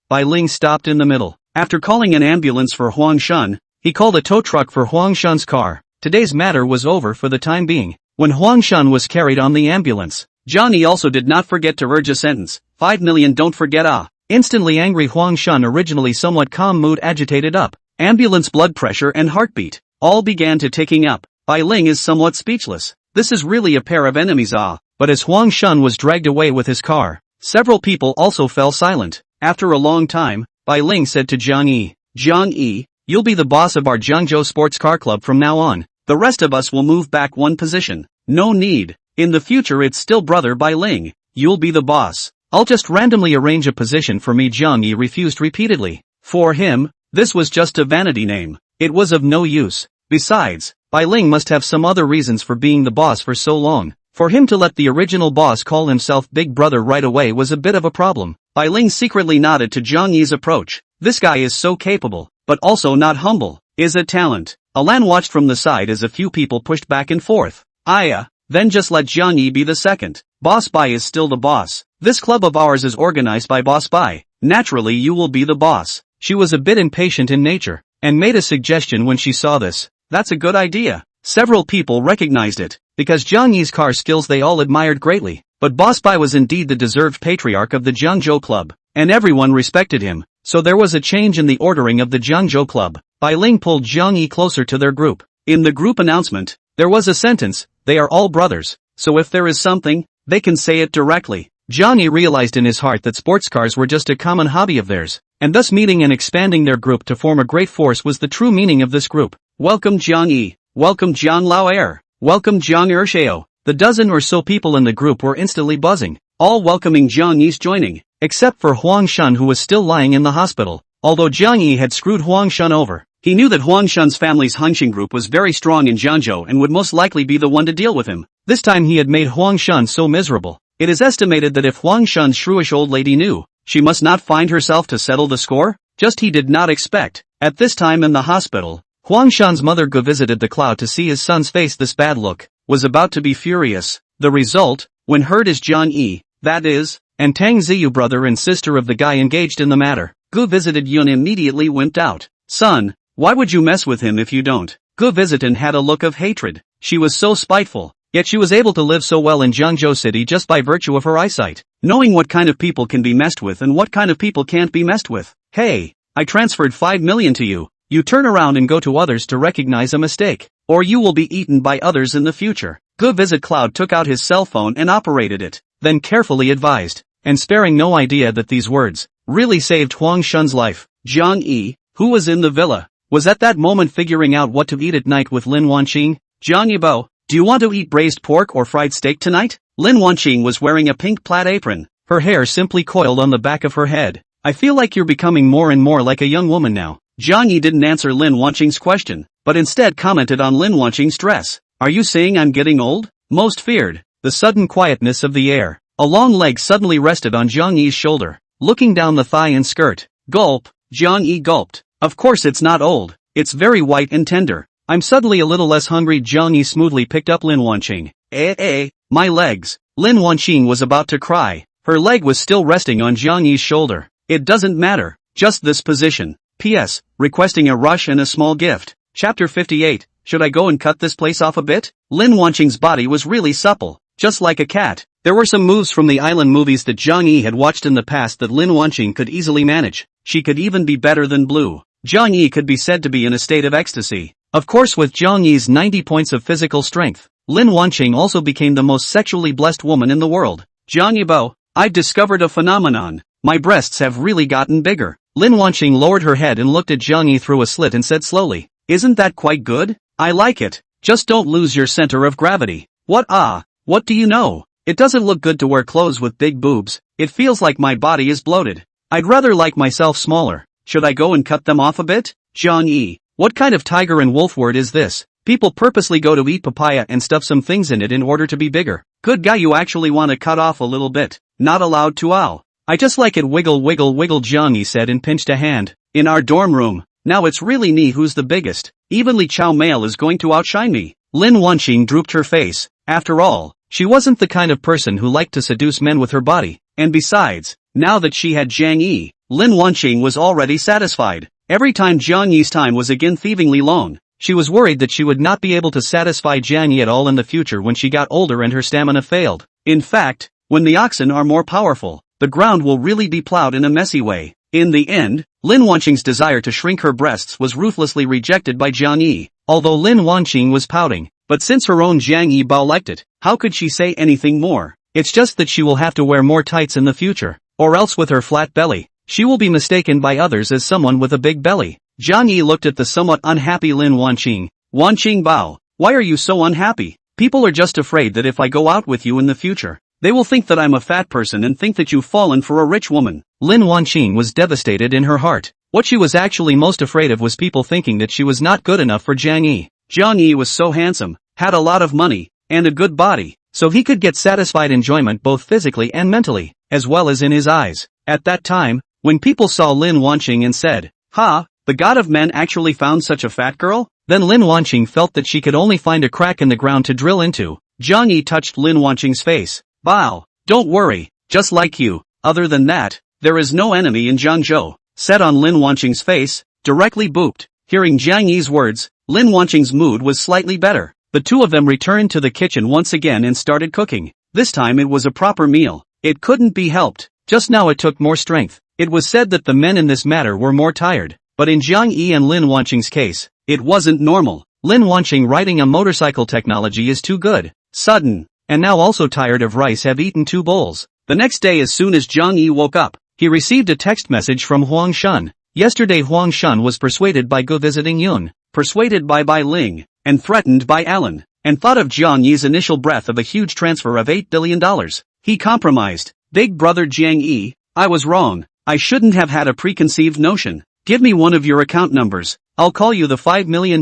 Bai Ling stopped in the middle. After calling an ambulance for Huang Shun, he called a tow truck for Huang Shun's car. Today's matter was over for the time being. When Huang Shun was carried on the ambulance, Jiang Yi also did not forget to urge a sentence. 5 million, don't forget ah. Instantly angry Huang Shun, originally somewhat calm mood, agitated up. Ambulance blood pressure and heartbeat all began to ticking up. Bai Ling is somewhat speechless. This is really a pair of enemies ah. But as Huang Shun was dragged away with his car, several people also fell silent. After a long time, Bai Ling said to Jiang Yi, "Jiang Yi, you'll be the boss of our Jiangzhou Sports Car Club from now on. The rest of us will move back one position. No need. In the future it's still brother Bai Ling. You'll be the boss. I'll just randomly arrange a position for me." Jiang Yi refused repeatedly. For him, this was just a vanity name. It was of no use. Besides, Bai Ling must have some other reasons for being the boss for so long. For him to let the original boss call himself Big Brother right away was a bit of a problem. Bai Ling secretly nodded to Jiang Yi's approach. This guy is so capable, but also not humble. Is a talent. Alan watched from the side as a few people pushed back and forth. Then just let Jiang Yi be the second. Boss Bai is still the boss. This club of ours is organized by Boss Bai. Naturally you will be the boss. She was a bit impatient in nature, and made a suggestion when she saw this. That's a good idea. Several people recognized it, because Jiang Yi's car skills they all admired greatly. But Boss Bai was indeed the deserved patriarch of the Jiangzhou club, and everyone respected him. So there was a change in the ordering of the Jiangzhou club. Bai Ling pulled Jiang Yi closer to their group. In the group announcement, there was a sentence, "They are all brothers, so if there is something, they can say it directly." Jiang Yi realized in his heart that sports cars were just a common hobby of theirs, and thus meeting and expanding their group to form a great force was the true meaning of this group. "Welcome Jiang Yi, welcome Jiang Laoer, welcome Jiang Ershao." The dozen or so people in the group were instantly buzzing, all welcoming Jiang Yi's joining, except for Huang Shun who was still lying in the hospital. Although Jiang Yi had screwed Huang Shun over, he knew that Huang Shun's family's Wanqing group was very strong in Jiangzhou and would most likely be the one to deal with him. This time he had made Huang Shun so miserable. It is estimated that if Huang Shun's shrewish old lady knew, she must not find herself to settle the score. Just he did not expect. At this time in the hospital, Huang Shun's mother Gu visited the cloud to see his son's face. This bad look was about to be furious. The result, when heard is Jiang Yi, that is, and Tang Ziyu, brother and sister of the guy engaged in the matter. Gu visited Yun immediately wimped out. "Son, why would you mess with him if you don't?" Gu visited and had a look of hatred. She was so spiteful, yet she was able to live so well in Jiangzhou city just by virtue of her eyesight, knowing what kind of people can be messed with and what kind of people can't be messed with. "Hey, I transferred 5 million to you. You turn around and go to others to recognize a mistake, or you will be eaten by others in the future." Gu Visit Cloud took out his cell phone and operated it, then carefully advised, and sparing no idea that these words really saved Huang Shun's life. Jiang Yi, who was in the villa, was at that moment figuring out what to eat at night with Lin Wanqing. "Jiang Yibo, do you want to eat braised pork or fried steak tonight?" Lin Wanqing was wearing a pink plaid apron, her hair simply coiled on the back of her head. "I feel like you're becoming more and more like a young woman now." Jiang Yi didn't answer Lin Wanqing's question, but instead commented on Lin Wanqing's dress. Are you saying I'm getting old? Most feared. The sudden quietness of the air. A long leg suddenly rested on Jiang Yi's shoulder, looking down the thigh and skirt. Gulp, Jiang Yi gulped. Of course it's not old. It's very white and tender. I'm suddenly a little less hungry. Jiang Yi smoothly picked up Lin Wanqing. My legs. Lin Wanqing was about to cry. Her leg was still resting on Jiang Yi's shoulder. It doesn't matter. Just this position. P.S. Requesting a rush and a small gift. Chapter 58. Should I go and cut this place off a bit? Lin Wanqing's body was really supple, just like a cat. There were some moves from the island movies that Jiang Yi had watched in the past that Lin Wanqing could easily manage. She could even be better than Blue. Jiang Yi could be said to be in a state of ecstasy. Of course, with Jiang Yi's 90 points of physical strength, Lin Wanqing also became the most sexually blessed woman in the world. Jiang Yi Bo, I've discovered a phenomenon. My breasts have really gotten bigger. Lin Wanqing lowered her head and looked at Jiang Yi through a slit and said slowly, isn't that quite good? I like it. Just don't lose your center of gravity. What do you know? It doesn't look good to wear clothes with big boobs. It feels like my body is bloated. I'd rather like myself smaller. Should I go and cut them off a bit? Jiang Yi, what kind of tiger and wolf word is this? People purposely go to eat papaya and stuff some things in it in order to be bigger. Good guy, you actually want to cut off a little bit. Not allowed to. Ow. I just like it. Wiggle wiggle wiggle, Jiang Yi said and pinched a hand. In our dorm room. Now it's really me who's the biggest. Even Li Chao Male is going to outshine me. Lin Wanqing drooped her face. After all, she wasn't the kind of person who liked to seduce men with her body. And besides, now that she had Jiang Yi, Lin Wanqing was already satisfied. Every time Jiang Yi's time was again thievingly long. She was worried that she would not be able to satisfy Jiang Yi at all in the future when she got older and her stamina failed. In fact, when the oxen are more powerful, the ground will really be plowed in a messy way. In the end, Lin Wanqing's desire to shrink her breasts was ruthlessly rejected by Jiang Yi, although Lin Wanqing was pouting. But since her own Jiang Yi Bao liked it, how could she say anything more? It's just that she will have to wear more tights in the future, or else with her flat belly, she will be mistaken by others as someone with a big belly. Jiang Yi looked at the somewhat unhappy Lin Wanqing. Wanqing Bao, why are you so unhappy? People are just afraid that if I go out with you in the future, they will think that I'm a fat person and think that you've fallen for a rich woman. Lin Wanqing was devastated in her heart. What she was actually most afraid of was people thinking that she was not good enough for Jiang Yi. Jiang Yi was so handsome, had a lot of money, and a good body, so he could get satisfied enjoyment both physically and mentally, as well as in his eyes. At that time, when people saw Lin Wanqing and said, "Ha, the god of men actually found such a fat girl?" Then Lin Wanqing felt that she could only find a crack in the ground to drill into. Jiang Yi touched Lin Wanqing's face. Bao, don't worry, just like you. Other than that, there is no enemy in Jiangzhou. Set on Lin Wanqing's face, directly booped. Hearing Jiang Yi's words, Lin Wanqing's mood was slightly better. The two of them returned to the kitchen once again and started cooking. This time it was a proper meal. It couldn't be helped. Just now it took more strength. It was said that the men in this matter were more tired. But in Jiang Yi and Lin Wanqing's case, it wasn't normal. Lin Wanqing riding a motorcycle technology is too good. Sudden. And now also tired of rice, have eaten 2 bowls. The next day, as soon as Jiang Yi woke up, he received a text message from Huang Shun. Yesterday Huang Shun was persuaded by Go visiting Yun, persuaded by Bai Ling, and threatened by Alan, and thought of Jiang Yi's initial breath of a huge transfer of $8 billion. He compromised. Big brother Jiang Yi, I was wrong. I shouldn't have had a preconceived notion. Give me one of your account numbers. I'll call you the $5 million.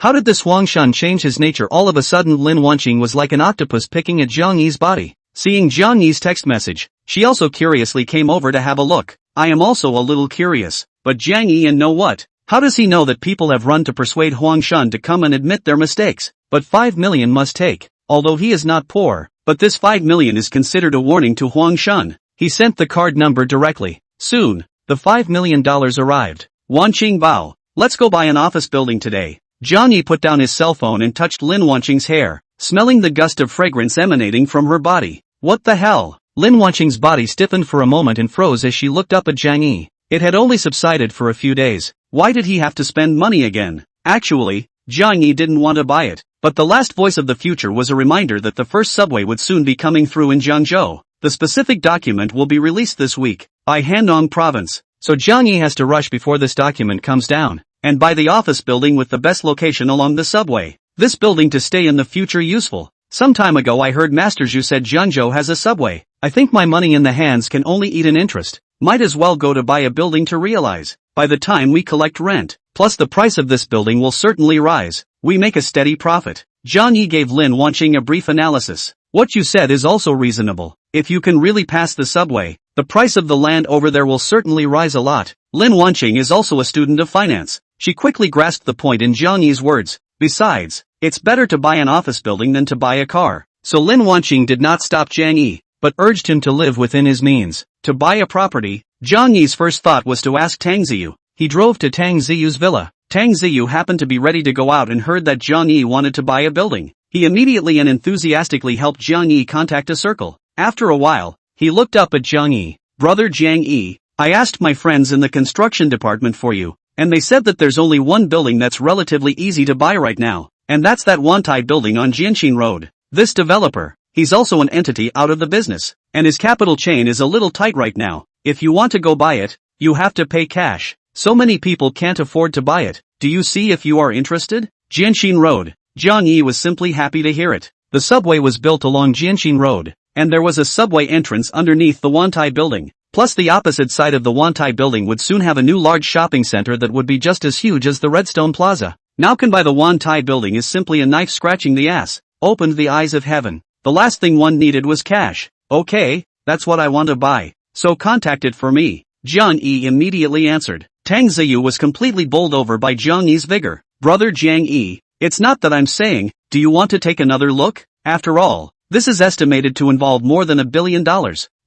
How did this Huang Shun change his nature? All of a sudden Lin Wanqing was like an octopus picking at Jiang Yi's body. Seeing Jiang Yi's text message, she also curiously came over to have a look. I am also a little curious, but Jiang Yi and know what? How does he know that people have run to persuade Huang Shun to come and admit their mistakes? But 5 million must take, although he is not poor, but this 5 million is considered a warning to Huang Shun. He sent the card number directly. Soon, the $5 million arrived. Wanqing Bao, let's go buy an office building today. Jiang Yi put down his cell phone and touched Lin Wanqing's hair, smelling the gust of fragrance emanating from her body. What the hell? Lin Wanqing's body stiffened for a moment and froze as she looked up at Jiang Yi. It had only subsided for a few days. Why did he have to spend money again? Actually, Jiang Yi didn't want to buy it, but the last voice of the future was a reminder that the first subway would soon be coming through in Jiangzhou. The specific document will be released this week by Handong province, so Jiang Yi has to rush before this document comes down, and buy the office building with the best location along the subway. This building to stay in the future useful. Some time ago I heard Master Zhu said Jiangzhou has a subway. I think my money in the hands can only eat an interest. Might as well go to buy a building to realize. by the time we collect rent. Plus the price of this building will certainly rise. We make a steady profit. Jiang Yi gave Lin Wanqing a brief analysis. What you said is also reasonable. If you can really pass the subway, the price of the land over there will certainly rise a lot. Lin Wanqing is also a student of finance. She quickly grasped the point in Jiang Yi's words. Besides, it's better to buy an office building than to buy a car. So Lin Wanqing did not stop Jiang Yi, but urged him to live within his means. To buy a property, Jiang Yi's first thought was to ask Tang Ziyu. He drove to Tang Ziyu's villa. Tang Ziyu happened to be ready to go out and heard that Jiang Yi wanted to buy a building. He immediately and enthusiastically helped Jiang Yi contact a circle. After a while, he looked up at Jiang Yi. Brother Jiang Yi, I asked my friends in the construction department for you, and they said that there's only one building that's relatively easy to buy right now, and that's that Wantai building on Jianqing Road. This developer, he's also an entity out of the business, and his capital chain is a little tight right now. If you want to go buy it, you have to pay cash. So many people can't afford to buy it. Do you see if you are interested? Jianqing Road. Jiang Yi was simply happy to hear it. The subway was built along Jianqing Road, and there was a subway entrance underneath the Wantai building. Plus the opposite side of the Wantai building would soon have a new large shopping center that would be just as huge as the Redstone Plaza. Now can buy the Wantai building is simply a knife scratching the ass. Opened the eyes of heaven. The last thing one needed was cash. Okay, that's what I want to buy. So contact it for me. Jiang Yi immediately answered. Tang Ziyu was completely bowled over by Jiang Yi's vigor. Brother Jiang Yi, it's not that I'm saying, do you want to take another look? After all, this is estimated to involve more than $1 billion,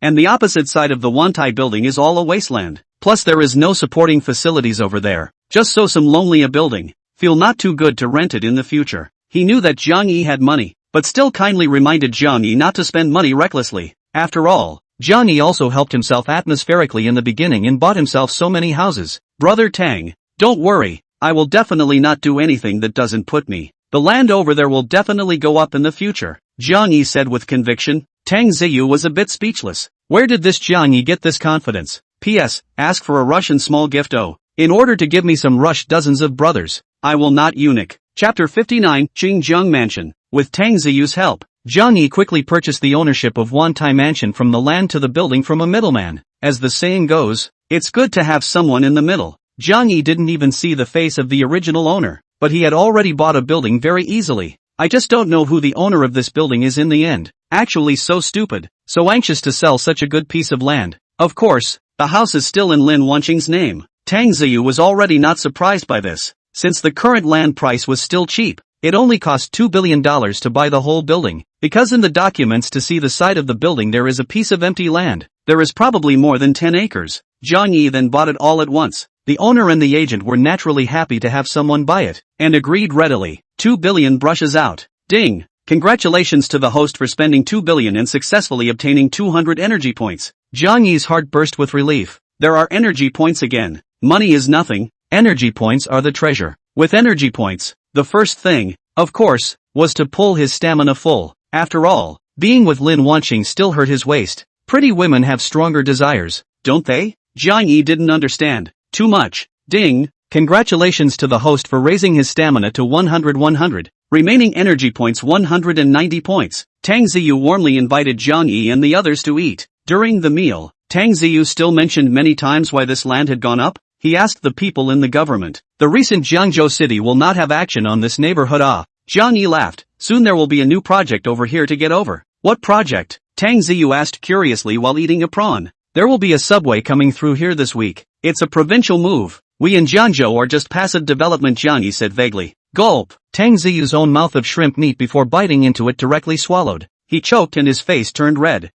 and the opposite side of the Wantai building is all a wasteland. Plus there is no supporting facilities over there. Just so some lonely a building. Feel not too good to rent it in the future. He knew that Jiang Yi had money, but still kindly reminded Jiang Yi not to spend money recklessly. After all, Jiang Yi also helped himself atmospherically in the beginning and bought himself so many houses. Brother Tang, don't worry, I will definitely not do anything that doesn't put me. The land over there will definitely go up in the future, Jiang Yi said with conviction. Tang Ziyu was a bit speechless. Where did this Jiang Yi get this confidence? P.S. Ask for a Russian small gift in order to give me some rush dozens of brothers. I will not eunuch. Chapter 59, Qingjiang Mansion. With Tang Ziyu's help, Jiang Yi quickly purchased the ownership of Wantai Mansion from the land to the building from a middleman. As the saying goes, it's good to have someone in the middle. Jiang Yi didn't even see the face of the original owner, but he had already bought a building very easily. I just don't know who the owner of this building is in the end. Actually so stupid, so anxious to sell such a good piece of land. Of course, the house is still in Lin Wanqing's name. Tang Ziyu was already not surprised by this, since the current land price was still cheap. It only cost $2 billion to buy the whole building, because in the documents to see the side of the building there is a piece of empty land. There is probably more than 10 acres. Jiang Yi then bought it all at once. The owner and the agent were naturally happy to have someone buy it, and agreed readily. 2 billion brushes out. Ding! Congratulations to the host for spending 2 billion and successfully obtaining 200 energy points. Jiang Yi's heart burst with relief. There are energy points again. Money is nothing. Energy points are the treasure. With energy points, the first thing, of course, was to pull his stamina full. After all, being with Lin Wanqing still hurt his waist. Pretty women have stronger desires, don't they? Jiang Yi didn't understand. Too much. Ding! Congratulations to the host for raising his stamina to 100. Remaining energy points 190 points. Tang Ziyu warmly invited Jiang Yi and the others to eat. During the meal, Tang Ziyu still mentioned many times why this land had gone up. He asked the people in the government. The recent Jiangzhou city will not have action on this neighborhood. Jiang Yi laughed. Soon there will be a new project over here to get over. What project? Tang Ziyu asked curiously while eating a prawn. There will be a subway coming through here this week. It's a provincial move. We in Jiangzhou are just passive development, Jiang Yi said vaguely. Gulp. Tang Ziyu's own mouth of shrimp meat before biting into it directly swallowed. He choked and his face turned red.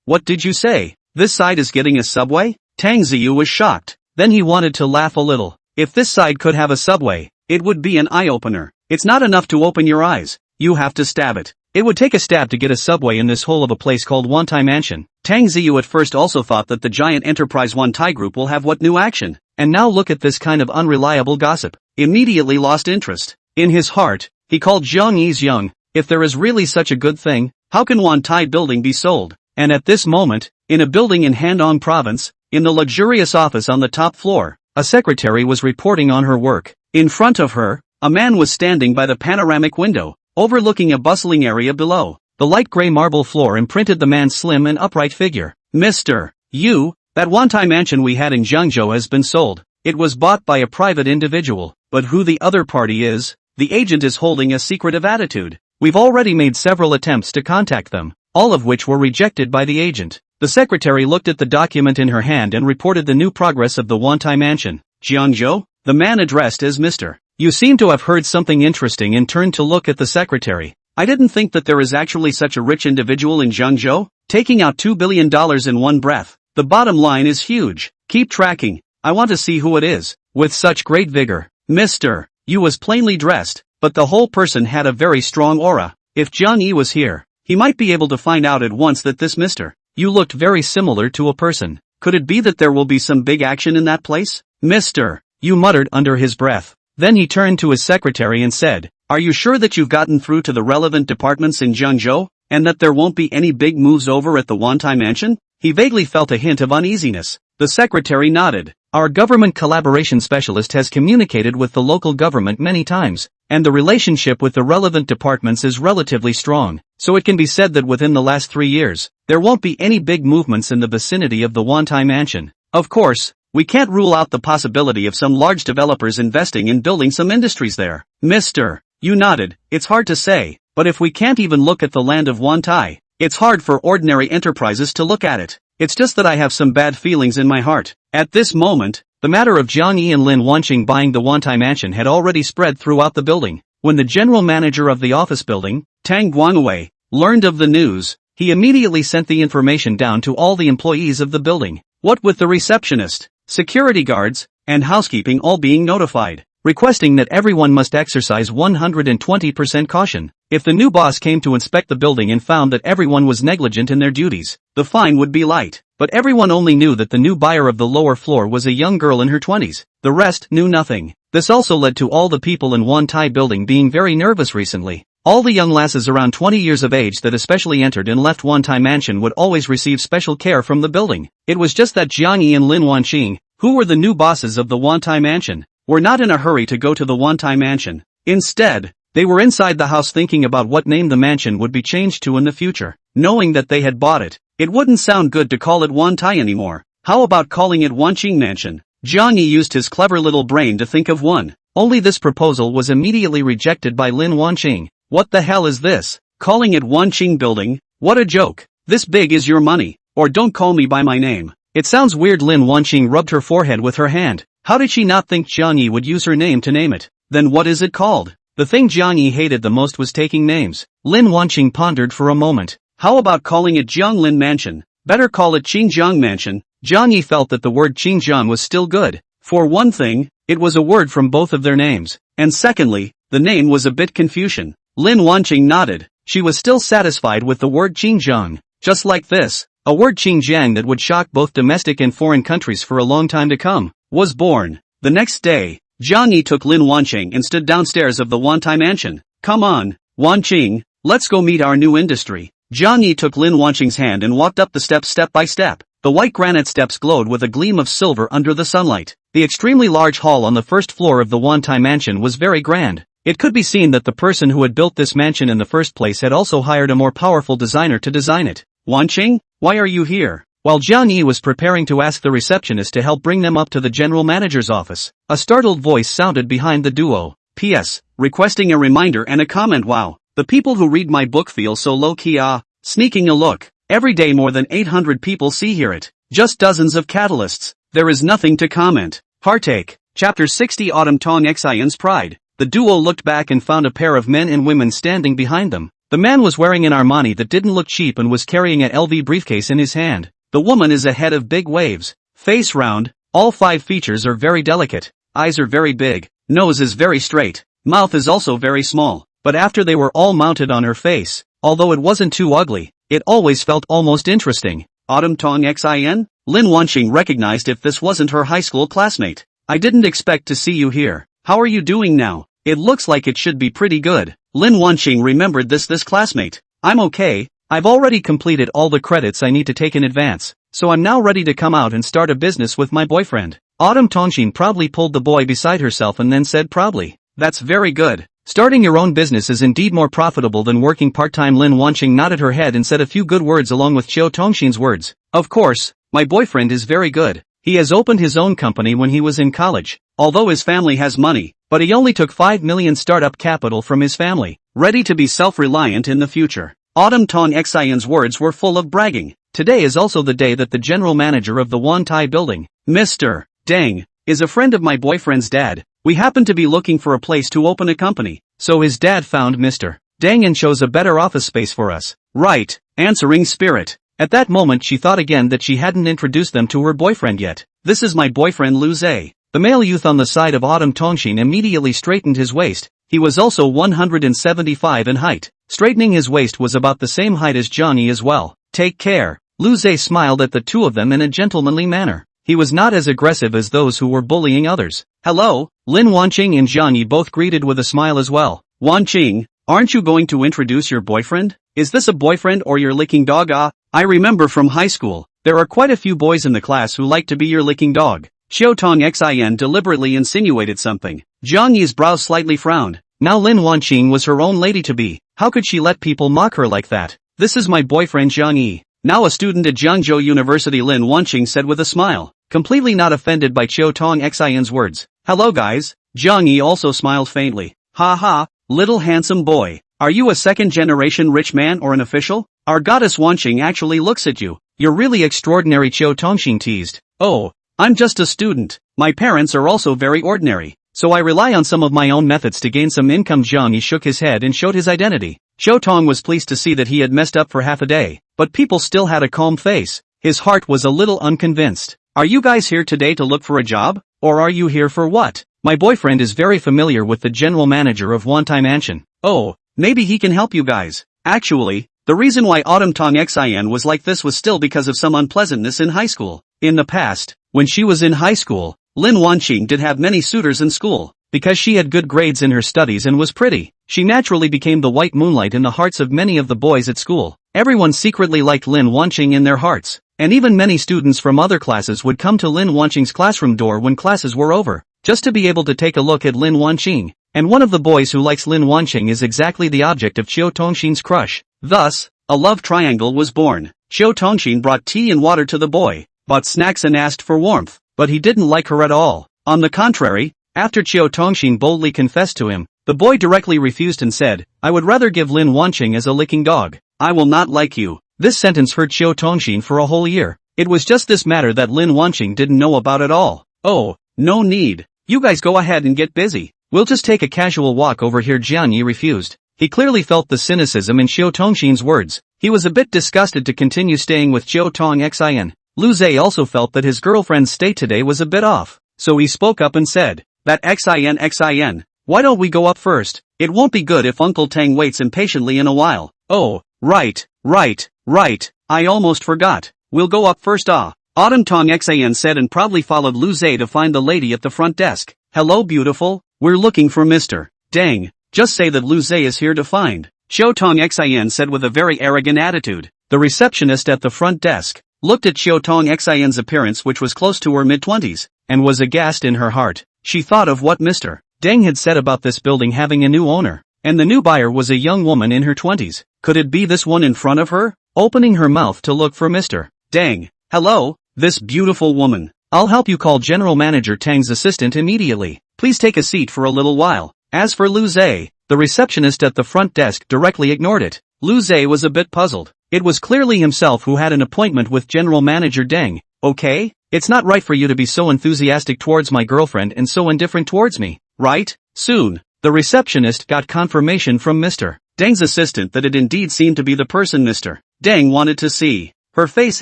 What did you say? This side is getting a subway? Tang Ziyu was shocked. Then he wanted to laugh a little. If this side could have a subway, it would be an eye-opener. It's not enough to open your eyes. You have to stab it. It would take a stab to get a subway in this hole of a place called Wantai Mansion. Tang Ziyu at first also thought that the giant enterprise Wantai group will have what new action. And now look at this kind of unreliable gossip. Immediately lost interest. In his heart, he called Jiang Yi's young. If there is really such a good thing, how can Wantai building be sold? And at this moment, in a building in Handong province, in the luxurious office on the top floor, a secretary was reporting on her work. In front of her, a man was standing by the panoramic window, overlooking a bustling area below. The light gray marble floor imprinted the man's slim and upright figure. Mr. Yu, that Wantai mansion we had in Jiangzhou has been sold. It was bought by a private individual, but who the other party is, the agent is holding a secretive attitude. We've already made several attempts to contact them, all of which were rejected by the agent. The secretary looked at the document in her hand and reported the new progress of the Wantai mansion. Jiang? The man addressed as Mr. You seem to have heard something interesting and turned to look at the secretary. I didn't think that there is actually such a rich individual in Jiangzhou, taking out $2 billion in one breath. The bottom line is huge. Keep tracking. I want to see who it is. With such great vigor. Mr. Yu was plainly dressed, but the whole person had a very strong aura. If Jiang Yi was here, he might be able to find out at once that this Mr. Yu looked very similar to a person. Could it be that there will be some big action in that place? Mr. Yu muttered under his breath. Then he turned to his secretary and said, Are you sure that you've gotten through to the relevant departments in Jiangzhou, and that there won't be any big moves over at the Wantai mansion? He vaguely felt a hint of uneasiness. The secretary nodded. Our government collaboration specialist has communicated with the local government many times, and the relationship with the relevant departments is relatively strong, so it can be said that within the last 3 years, there won't be any big movements in the vicinity of the Wantai mansion. Of course, we can't rule out the possibility of some large developers investing in building some industries there. Mr. Yu nodded. It's hard to say, but if we can't even look at the land of Wantai, it's hard for ordinary enterprises to look at it. It's just that I have some bad feelings in my heart. At this moment, the matter of Jiang Yi and Lin Wanqing buying the Wantai mansion had already spread throughout the building. When the general manager of the office building, Tang Guangwei, learned of the news, he immediately sent the information down to all the employees of the building. What with the receptionist, security guards, and housekeeping all being notified, requesting that everyone must exercise 120% caution. If the new boss came to inspect the building and found that everyone was negligent in their duties, the fine would be light. But everyone only knew that the new buyer of the lower floor was a young girl in her 20s. The rest knew nothing. This also led to all the people in Wantai building being very nervous recently. All the young lasses around 20 years of age that especially entered and left Wantai mansion would always receive special care from the building. It was just that Jiang Yi and Lin Wanqing, who were the new bosses of the Wantai mansion, were not in a hurry to go to the Wantai mansion. Instead, they were inside the house thinking about what name the mansion would be changed to in the future. Knowing that they had bought it, it wouldn't sound good to call it Wantai anymore. How about calling it Wanqing Mansion? Jiang Yi used his clever little brain to think of one. Only this proposal was immediately rejected by Lin Wanqing. What the hell is this? Calling it Wanqing Building? What a joke. This big is your money. Or don't call me by my name. It sounds weird. Lin Wanqing rubbed her forehead with her hand. How did she not think Jiang Yi would use her name to name it? Then what is it called? The thing Jiang Yi hated the most was taking names. Lin Wanqing pondered for a moment. How about calling it Jianglin Mansion? Better call it Qingjiang Mansion. Jiang Yi felt that the word Qingjiang was still good. For one thing, it was a word from both of their names. And secondly, the name was a bit Confucian. Lin Wanqing nodded. She was still satisfied with the word Qingjiang. Just like this, a word Qingjiang that would shock both domestic and foreign countries for a long time to come, was born. The next day, Jiang Yi took Lin Wanqing and stood downstairs of the Wantai mansion. Come on, Wanqing, let's go meet our new industry. Jiang Yi took Lin Wanqing's hand and walked up the steps step by step. The white granite steps glowed with a gleam of silver under the sunlight. The extremely large hall on the first floor of the Wantai mansion was very grand. It could be seen that the person who had built this mansion in the first place had also hired a more powerful designer to design it. Wanqing, why are you here? While Jiang Yi was preparing to ask the receptionist to help bring them up to the general manager's office, a startled voice sounded behind the duo. P.S. Requesting a reminder and a comment. Wow. The people who read my book feel so low-key. Sneaking a look. Every day more than 800 people hear it. Just dozens of catalysts. There is nothing to comment. Heartache. Chapter 60. Autumn Tong Xian's Pride. The duo looked back and found a pair of men and women standing behind them. The man was wearing an Armani that didn't look cheap and was carrying an LV briefcase in his hand. The woman is a head of big waves. Face round. All 5 features are very delicate. Eyes are very big. Nose is very straight. Mouth is also very small. But after they were all mounted on her face, although it wasn't too ugly, it always felt almost interesting. Autumn Tong Xin? Lin Wanqing recognized if this wasn't her high school classmate. I didn't expect to see you here. How are you doing now? It looks like it should be pretty good. Lin Wanqing remembered this classmate. I'm okay. I've already completed all the credits I need to take in advance, so I'm now ready to come out and start a business with my boyfriend. Autumn Tongxin proudly pulled the boy beside herself and then said proudly, That's very good. Starting your own business is indeed more profitable than working part-time. Lin Wanqing nodded her head and said a few good words along with Qiu Tongxin's words. Of course, my boyfriend is very good. He has opened his own company when he was in college, although his family has money, but he only took 5 million startup capital from his family, ready to be self-reliant in the future. Autumn Tong Xian's words were full of bragging. Today is also the day that the general manager of the Wantai building, Mr. Deng, is a friend of my boyfriend's dad. We happen to be looking for a place to open a company, so his dad found Mr. Deng and chose a better office space for us. Right, answering spirit. At that moment she thought again that she hadn't introduced them to her boyfriend yet. This is my boyfriend Lu Zhe. The male youth on the side of Autumn Tongxin immediately straightened his waist. He was also 175 in height. Straightening his waist was about the same height as Jiang Yi as well. Take care. Lu Zhe smiled at the two of them in a gentlemanly manner. He was not as aggressive as those who were bullying others. Hello, Lin Wanqing and Jiang Yi both greeted with a smile as well. Wanqing, aren't you going to introduce your boyfriend? Is this a boyfriend or your licking dog? I remember from high school, there are quite a few boys in the class who like to be your licking dog. Xiaotong Xin deliberately insinuated something. Jiang Yi's brow slightly frowned. Now Lin Wanqing was her own lady-to-be. How could she let people mock her like that? This is my boyfriend Jiang Yi. Now a student at Jiangzhou University, Lin Wanqing said with a smile, completely not offended by Xiaotong Xin's words. Hello guys. Jiang Yi also smiled faintly. Ha ha, little handsome boy. Are you a second-generation rich man or an official? Our goddess Wanqing actually looks at you. You're really extraordinary, Qiu Tongxing teased. Oh, I'm just a student. My parents are also very ordinary, so I rely on some of my own methods to gain some income. Jiang Yi shook his head and showed his identity. Xiao Tong was pleased to see that he had messed up for half a day, but people still had a calm face. His heart was a little unconvinced. Are you guys here today to look for a job? Or are you here for what? My boyfriend is very familiar with the general manager of Wantai Mansion. Oh, maybe he can help you guys. Actually, the reason why Autumn Tong Xin was like this was still because of some unpleasantness in high school. In the past, when she was in high school, Lin Wanqing did have many suitors in school. Because she had good grades in her studies and was pretty, she naturally became the white moonlight in the hearts of many of the boys at school. Everyone secretly liked Lin Wanqing in their hearts, and even many students from other classes would come to Lin Wanqing's classroom door when classes were over, just to be able to take a look at Lin Wanqing. And one of the boys who likes Lin Wanqing is exactly the object of Qiu Tongxin's crush. Thus, a love triangle was born. Qiu Tongxin brought tea and water to the boy, bought snacks and asked for warmth, but he didn't like her at all. On the contrary, after Qiu Tongxin boldly confessed to him, the boy directly refused and said, I would rather give Lin Wanqing as a licking dog. I will not like you. This sentence hurt Qiu Tongxin for a whole year. It was just this matter that Lin Wanqing didn't know about at all. Oh, no need. You guys go ahead and get busy. We'll just take a casual walk over here. Jiang Yi refused. He clearly felt the cynicism in Qiu Tongxin's words. He was a bit disgusted to continue staying with Xiaotong Xin. Lu Zhe also felt that his girlfriend's stay today was a bit off, so he spoke up and said, that Xin, why don't we go up first? It won't be good if Uncle Tang waits impatiently in a while. Oh, right. I almost forgot. We'll go up first. Autumn Tong Xin said and proudly followed Lu Zhe to find the lady at the front desk. Hello beautiful, we're looking for Mr. Deng. Just say that Lu Zhe is here to find. Xiao Tong Xin said with a very arrogant attitude. The receptionist at the front desk looked at Xiao Tong Xin's appearance, which was close to her mid-20s, and was aghast in her heart. She thought of what Mr. Deng had said about this building having a new owner, and the new buyer was a young woman in her 20s. Could it be this one in front of her? Opening her mouth to look for Mr. Deng. Hello, this beautiful woman. I'll help you. Call General Manager Tang's assistant immediately. Please take a seat for a little while. As for Lu Zhe, the receptionist at the front desk directly ignored it. Lu Zhe was a bit puzzled. It was clearly himself who had an appointment with General Manager Deng. Okay? It's not right for you to be so enthusiastic towards my girlfriend and so indifferent towards me, right? Soon, the receptionist got confirmation from Mr. Deng's assistant that it indeed seemed to be the person Mr. Deng wanted to see. Her face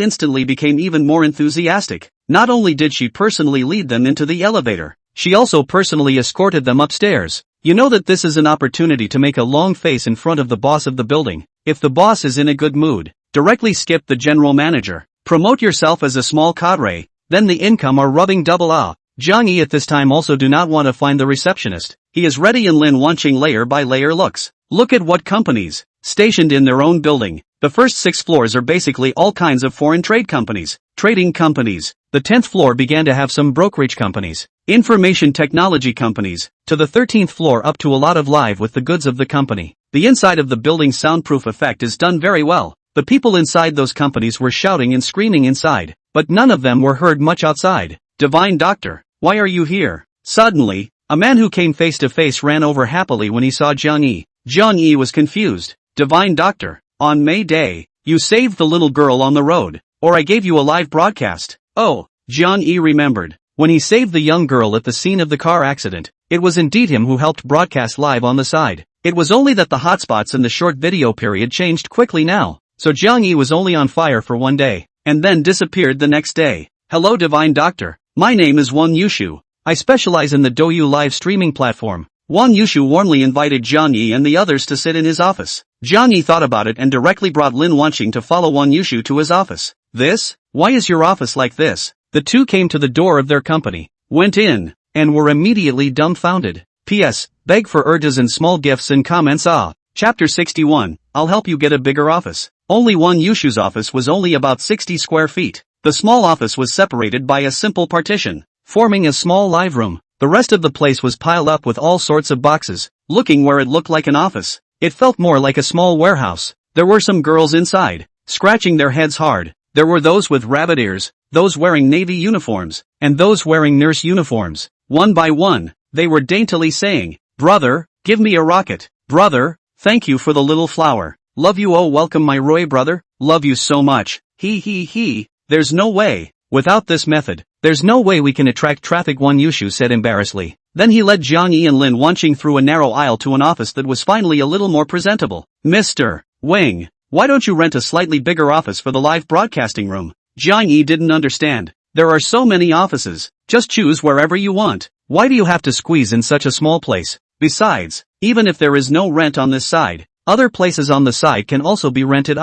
instantly became even more enthusiastic. Not only did she personally lead them into the elevator, she also personally escorted them upstairs. You know that this is an opportunity to make a long face in front of the boss of the building. If the boss is in a good mood, directly skip the general manager. Promote yourself as a small cadre, then the income are rubbing double. Jiang Yi at this time also do not want to find the receptionist. He is ready in Lin Wanqing layer by layer looks. Look at what companies stationed in their own building. The first 6 floors are basically all kinds of foreign trade companies, trading companies. The 10th floor began to have some brokerage companies, information technology companies, to the 13th floor up to a lot of live with the goods of the company. The inside of the building's soundproof effect is done very well. The people inside those companies were shouting and screaming inside. but none of them were heard much outside. Divine Doctor, why are you here? Suddenly, a man who came face to face ran over happily when he saw Jiang Yi. Jiang Yi was confused. Divine Doctor, on May Day, you saved the little girl on the road, or I gave you a live broadcast. Oh, Jiang Yi remembered. When he saved the young girl at the scene of the car accident, it was indeed him who helped broadcast live on the side. It was only that the hotspots in the short video period changed quickly now, so Jiang Yi was only on fire for one day, and then disappeared the next day. Hello Divine Doctor, my name is Wang Yushu. I specialize in the Douyu live streaming platform. Wang Yushu warmly invited Jiang Yi and the others to sit in his office. Jiang Yi thought about it and directly brought Lin Wanqing to follow Wang Yushu to his office. This? Why is your office like this? The two came to the door of their company, went in, and were immediately dumbfounded. P.S. Beg for urges and small gifts in comments. Chapter 61, I'll help you get a bigger office. Only Wang Yushu's office was only about 60 square feet. The small office was separated by a simple partition, forming a small live room. The rest of the place was piled up with all sorts of boxes. Looking where it looked like an office, it felt more like a small warehouse. There were some girls inside, scratching their heads hard. There were those with rabbit ears, those wearing navy uniforms, and those wearing nurse uniforms. One by one, they were daintily saying, "Brother, give me a rocket. Brother, thank you for the little flower. Love you, oh welcome my Roy brother, love you so much. He. There's no way. Without this method, there's no way we can attract traffic," Wang Yushu said embarrassedly. Then he led Jiang Yi and Lin Wanqing through a narrow aisle to an office that was finally a little more presentable. Mr. Wang, why don't you rent a slightly bigger office for the live broadcasting room? Jiang Yi didn't understand. There are so many offices, just choose wherever you want. Why do you have to squeeze in such a small place? Besides, even if there is no rent on this side, other places on the side can also be rented.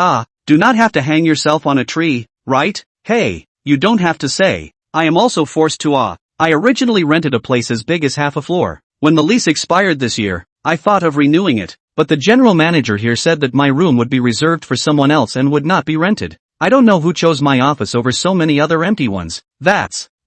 Do not have to hang yourself on a tree, right? Hey, you don't have to say. I am also forced to. I originally rented a place as big as half a floor. When the lease expired this year, I thought of renewing it, but the general manager here said that my room would be reserved for someone else and would not be rented. I don't know who chose my office over so many other empty ones.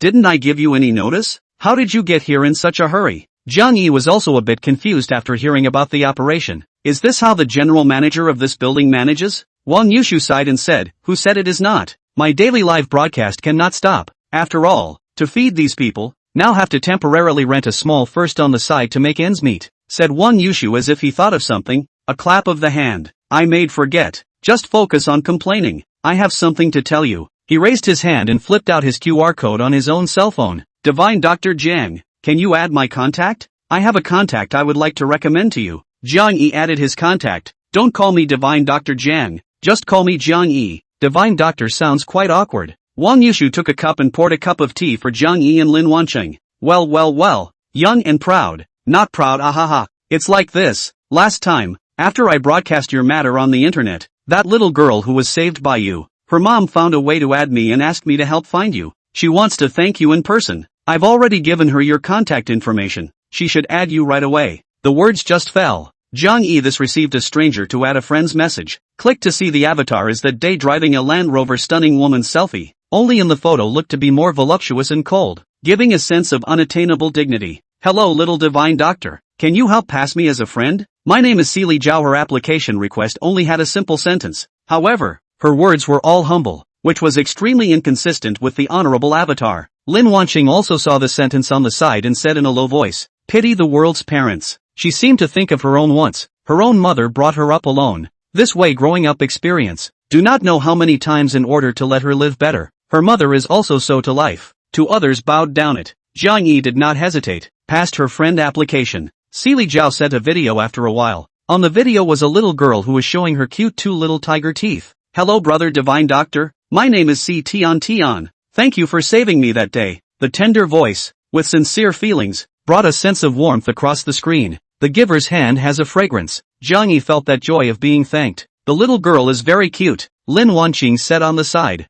Didn't I give you any notice? How did you get here in such a hurry? Jiang Yi was also a bit confused after hearing about the operation. Is this how the general manager of this building manages? Wang Yushu sighed and said, who said it is not? My daily live broadcast cannot stop. After all, to feed these people, now have to temporarily rent a small first on the side to make ends meet, said Wang Yushu as if he thought of something. A clap of the hand. I made forget. Just focus on complaining. I have something to tell you. He raised his hand and flipped out his QR code on his own cell phone. Divine Dr. Jiang, can you add my contact? I have a contact I would like to recommend to you. Jiang Yi added his contact. Don't call me Divine Dr. Jiang, just call me Jiang Yi. Divine Doctor sounds quite awkward. Wang Yushu took a cup and poured a cup of tea for Jiang Yi and Lin Wanqing. Well, young and proud, not proud, ahaha. It's like this. Last time, after I broadcast your matter on the internet, that little girl who was saved by you, her mom found a way to add me and asked me to help find you. She wants to thank you in person. I've already given her your contact information. She should add you right away. The words just fell. Jiang Yi this received a stranger to add a friend's message. Click to see the avatar is that day driving a Land Rover stunning woman's selfie. Only in the photo looked to be more voluptuous and cold, giving a sense of unattainable dignity. Hello little Divine Doctor. Can you help pass me as a friend? My name is Seely Zhao. Her application request only had a simple sentence. However, her words were all humble, which was extremely inconsistent with the honorable avatar. Lin Wanqing also saw the sentence on the side and said in a low voice, pity the world's parents. She seemed to think of her own wants. Her own mother brought her up alone. This way growing up experience. Do not know how many times in order to let her live better. Her mother is also so to life. To others bowed down it. Jiang Yi did not hesitate, passed her friend application. Seely Zhao sent a video after a while. On the video was a little girl who was showing her cute two little tiger teeth. Hello brother Divine Doctor, my name is Si Tian. Thank you for saving me that day. The tender voice, with sincere feelings, brought a sense of warmth across the screen. The giver's hand has a fragrance. Jiang Yi felt that joy of being thanked. The little girl is very cute, Lin Wanqing said on the side.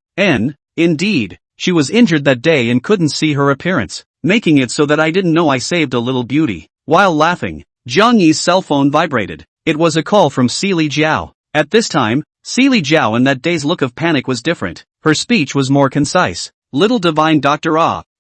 Indeed, she was injured that day and couldn't see her appearance, making it so that I didn't know I saved a little beauty. While laughing, Jiang Yi's cell phone vibrated. It was a call from Seely Zhao. At this time, Seely Zhao and that day's look of panic was different. Her speech was more concise. Little Divine Doctor,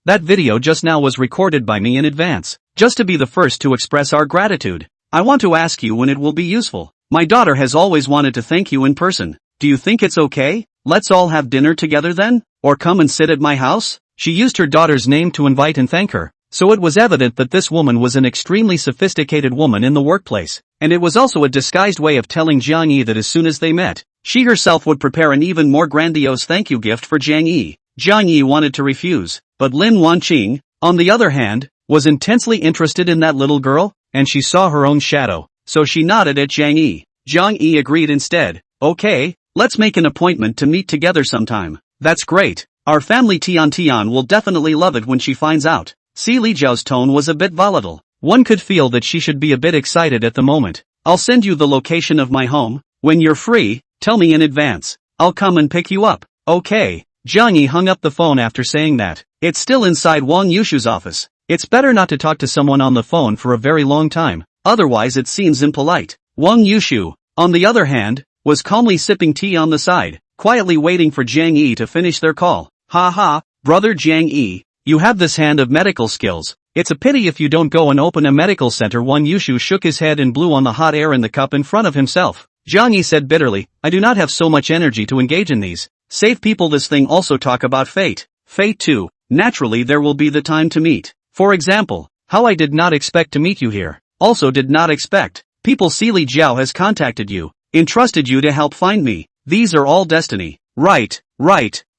that video just now was recorded by me in advance, just to be the first to express our gratitude. I want to ask you when it will be useful. My daughter has always wanted to thank you in person. Do you think it's okay? let's all have dinner together then? Or come and sit at my house? She used her daughter's name to invite and thank her, so it was evident that this woman was an extremely sophisticated woman in the workplace, and it was also a disguised way of telling Jiang Yi that as soon as they met, she herself would prepare an even more grandiose thank you gift for Jiang Yi. Jiang Yi wanted to refuse, but Lin Wanqing, on the other hand, was intensely interested in that little girl, and she saw her own shadow, so she nodded at Jiang Yi. Jiang Yi agreed instead. Okay, let's make an appointment to meet together sometime. That's great. Our family Tian will definitely love it when she finds out. Si Li Jiao's tone was a bit volatile. One could feel that she should be a bit excited at the moment. I'll send you the location of my home. When you're free, tell me in advance. I'll come and pick you up. Okay. Jiang Yi hung up the phone after saying that. It's still inside Wang Yushu's office. It's better not to talk to someone on the phone for a very long time, otherwise it seems impolite. Wang Yushu, on the other hand, was calmly sipping tea on the side, quietly waiting for Jiang Yi to finish their call. Ha ha, brother Jiang Yi, you have this hand of medical skills. It's a pity if you don't go and open a medical center. Wang Yushu shook his head and blew on the hot air in the cup in front of himself. Jiang Yi said bitterly, I do not have so much energy to engage in these. Save people. This thing also talk about fate. Fate too. Naturally there will be the time to meet. For example, how I did not expect to meet you here. Also did not expect. People. Si Li Jiao has contacted you, entrusted you to help find me. These are all destiny. Right.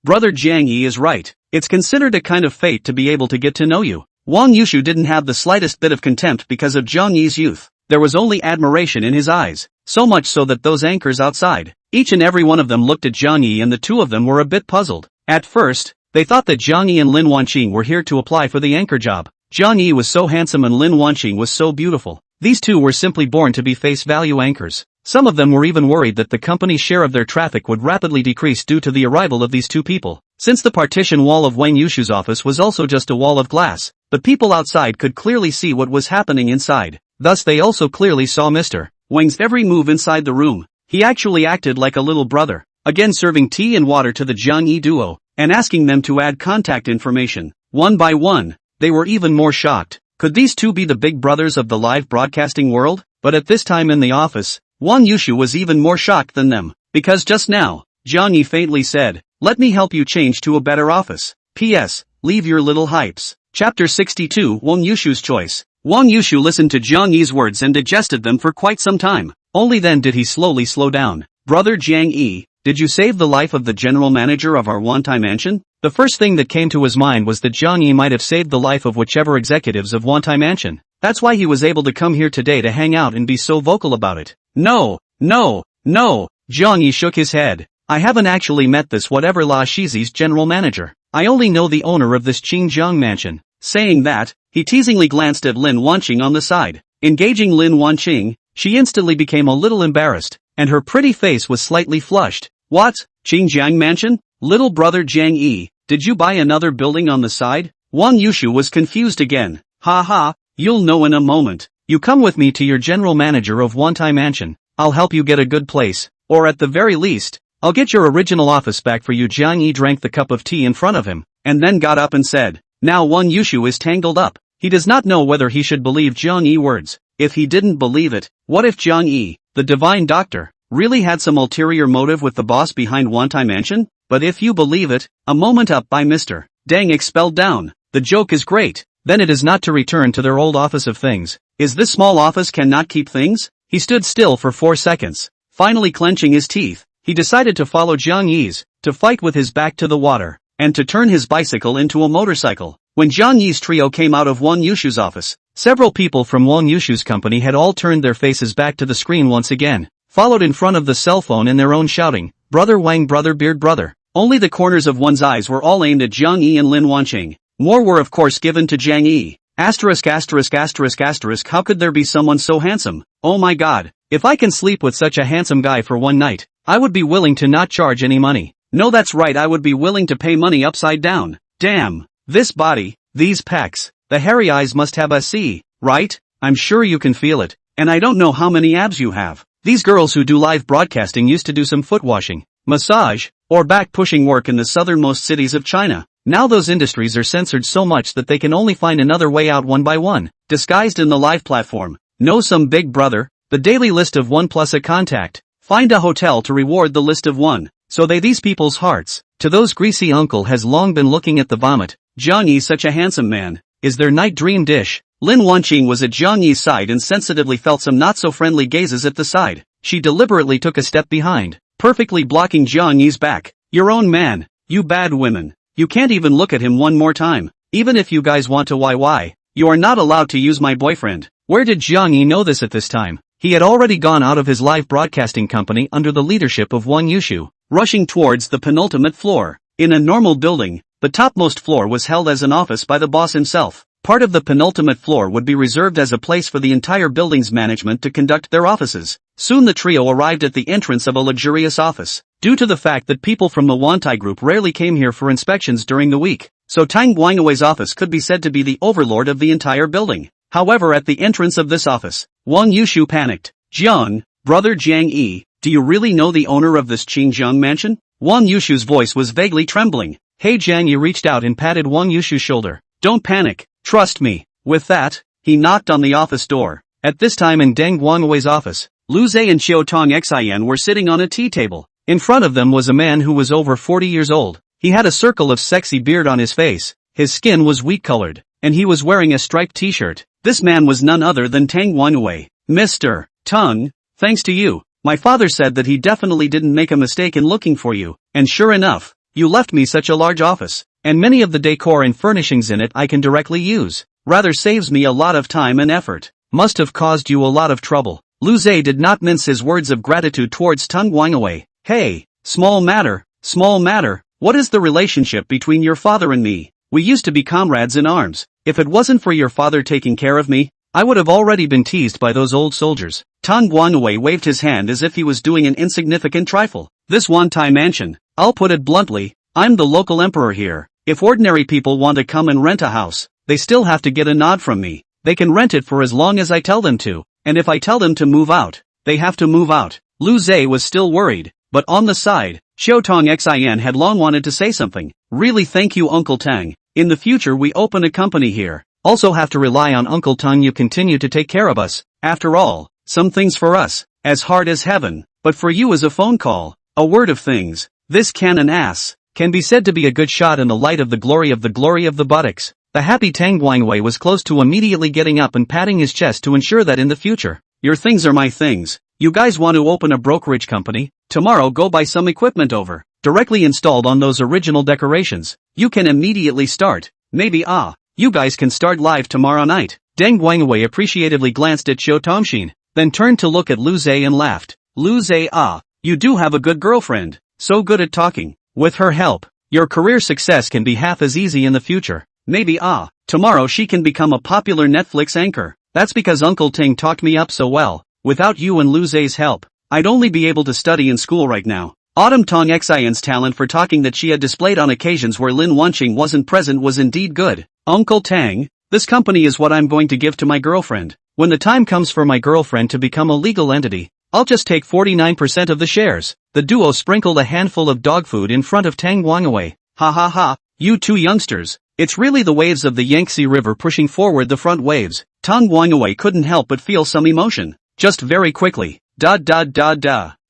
Brother Jiang Yi is right. It's considered a kind of fate to be able to get to know you. Wang Yushu didn't have the slightest bit of contempt because of Jiang Yi's youth. There was only admiration in his eyes. So much so that those anchors outside, each and every one of them looked at Jiang Yi, and the two of them were a bit puzzled. At first, they thought that Jiang Yi and Lin Wanqing were here to apply for the anchor job. Jiang Yi was so handsome and Lin Wanqing was so beautiful. These two were simply born to be face value anchors. Some of them were even worried that the company's share of their traffic would rapidly decrease due to the arrival of these two people. Since the partition wall of Wang Yushu's office was also just a wall of glass, the people outside could clearly see what was happening inside. Thus they also clearly saw Mr. Wang's every move inside the room. He actually acted like a little brother, again serving tea and water to the Jiang Yi duo, and asking them to add contact information. One by one, they were even more shocked. Could these two be the big brothers of the live broadcasting world? But at this time in the office, Wang Yushu was even more shocked than them, because just now, Jiang Yi faintly said, let me help you change to a better office. P.S. Leave your little hypes. Chapter 62. Wang Yushu's choice. Wang Yushu listened to Jiang Yi's words and digested them for quite some time. Only then did he slowly slow down. Brother Jiang Yi, did you save the life of the general manager of our Wantai mansion? The first thing that came to his mind was that Jiang Yi might have saved the life of whichever executives of Wantai mansion. That's why he was able to come here today to hang out and be so vocal about it. No. Jiang Yi shook his head. I haven't actually met this whatever La Shizi's general manager. I only know the owner of this Qingjiang mansion. Saying that, he teasingly glanced at Lin Wanqing on the side. Engaging Lin Wanqing, she instantly became a little embarrassed, and her pretty face was slightly flushed. What? Qingjiang mansion? Little brother Jiang Yi, did you buy another building on the side? Wang Yushu was confused again. Ha ha, you'll know in a moment. You come with me to your general manager of Wantai mansion. I'll help you get a good place, or at the very least, I'll get your original office back for you. Jiang Yi drank the cup of tea in front of him, and then got up and said, now Wang Yushu is tangled up. He does not know whether he should believe Jiang Yi's words. If he didn't believe it, what if Jiang Yi, the divine doctor, really had some ulterior motive with the boss behind Wantai mansion? But if you believe it, a moment up by Mr. Dang expelled down. The joke is great. Then it is not to return to their old office of things. Is this small office cannot keep things? He stood still for 4 seconds. Finally clenching his teeth, he decided to follow Jiang Yi's, to fight with his back to the water, and to turn his bicycle into a motorcycle. When Jiang Yi's trio came out of Wang Yushu's office, several people from Wang Yushu's company had all turned their faces back to the screen once again, followed in front of the cell phone in their own shouting, Brother Wang, brother beard brother. Only the corners of one's eyes were all aimed at Jiang Yi and Lin Wanqing. More were of course given to Jiang Yi. Asterisk. How could there be someone so handsome? Oh my god, if I can sleep with such a handsome guy for one night, I would be willing to not charge any money. No, that's right, I would be willing to pay money upside down. Damn, this body, these pecs, the hairy eyes must have a C, right? I'm sure you can feel it. And I don't know how many abs you have. These girls who do live broadcasting used to do some foot washing, massage, or back pushing work in the southernmost cities of China. Now those industries are censored so much that they can only find another way out one by one, disguised in the live platform. Know some big brother? The daily list of 1 plus a contact. Find a hotel to reward the list of 1. So these people's hearts. To those greasy uncle has long been looking at the vomit. Jiang Yi such a handsome man. Is their night dream dish. Lin Wanqing was at Jiang Yi's side and sensitively felt some not-so-friendly gazes at the side. She deliberately took a step behind, perfectly blocking Jiang Yi's back. Your own man. You bad women. You can't even look at him one more time. Even if you guys want to YY, you are not allowed to use my boyfriend. Where did Jiang Yi know this at this time? He had already gone out of his live broadcasting company under the leadership of Wang Yushu, rushing towards the penultimate floor. In a normal building, the topmost floor was held as an office by the boss himself. Part of the penultimate floor would be reserved as a place for the entire building's management to conduct their offices. Soon the trio arrived at the entrance of a luxurious office. Due to the fact that people from the Wantai group rarely came here for inspections during the week, so Tang Guangwei's office could be said to be the overlord of the entire building. However, at the entrance of this office, Wang Yushu panicked. Jiang, brother Jiang Yi, do you really know the owner of this Qingjiang mansion? Wang Yushu's voice was vaguely trembling. Hey, Jiang Yi reached out and patted Wang Yushu's shoulder. Don't panic, trust me. With that, he knocked on the office door. At this time in Deng Guangwei's office, Lu Zhe and Xiao Tong Xian were sitting on a tea table. In front of them was a man who was over 40 years old. He had a circle of sexy beard on his face, his skin was wheat-colored, and he was wearing a striped t-shirt. This man was none other than Tang Guangwei. Mr. Tang, thanks to you, my father said that he definitely didn't make a mistake in looking for you, and sure enough, you left me such a large office, and many of the decor and furnishings in it I can directly use. Rather saves me a lot of time and effort. Must have caused you a lot of trouble. Lu Zhe did not mince his words of gratitude towards Tang Guangwei. Hey, small matter, what is the relationship between your father and me? We used to be comrades in arms. If it wasn't for your father taking care of me, I would have already been teased by those old soldiers. Tang Guangwei waved his hand as if he was doing an insignificant trifle. This Wantai mansion, I'll put it bluntly, I'm the local emperor here. If ordinary people want to come and rent a house, they still have to get a nod from me. They can rent it for as long as I tell them to, and if I tell them to move out, they have to move out. Lu Zhe was still worried, but on the side, Xiao Tong Xian had long wanted to say something. Really, thank you, Uncle Tang. In the future we open a company here. Also have to rely on Uncle Tang, you continue to take care of us. After all, some things for us, as hard as heaven, but for you is a phone call, a word of things. This cannon ass can be said to be a good shot in the light of the glory of the buttocks. The happy Tang Guangwei was close to immediately getting up and patting his chest to ensure that in the future, your things are my things. You guys want to open a brokerage company? Tomorrow go buy some equipment over, directly installed on those original decorations. You can immediately start. Maybe you guys can start live tomorrow night. Deng Guangwei appreciatively glanced at Xiao Tongxin, then turned to look at Lu Zhe and laughed. Lu Zhe, you do have a good girlfriend, so good at talking. With her help, your career success can be half as easy in the future. Maybe tomorrow she can become a popular Netflix anchor. That's because Uncle Ting talked me up so well. Without you and Lu Zhe's help, I'd only be able to study in school right now. Autumn Tong Xian's talent for talking that she had displayed on occasions where Lin Wanqing wasn't present was indeed good. Uncle Tang, this company is what I'm going to give to my girlfriend. When the time comes for my girlfriend to become a legal entity, I'll just take 49% of the shares. The duo sprinkled a handful of dog food in front of Tang Guangwei. Ha ha ha, you two youngsters. It's really the waves of the Yangtze River pushing forward the front waves. Tang Guangwei couldn't help but feel some emotion. Just very quickly.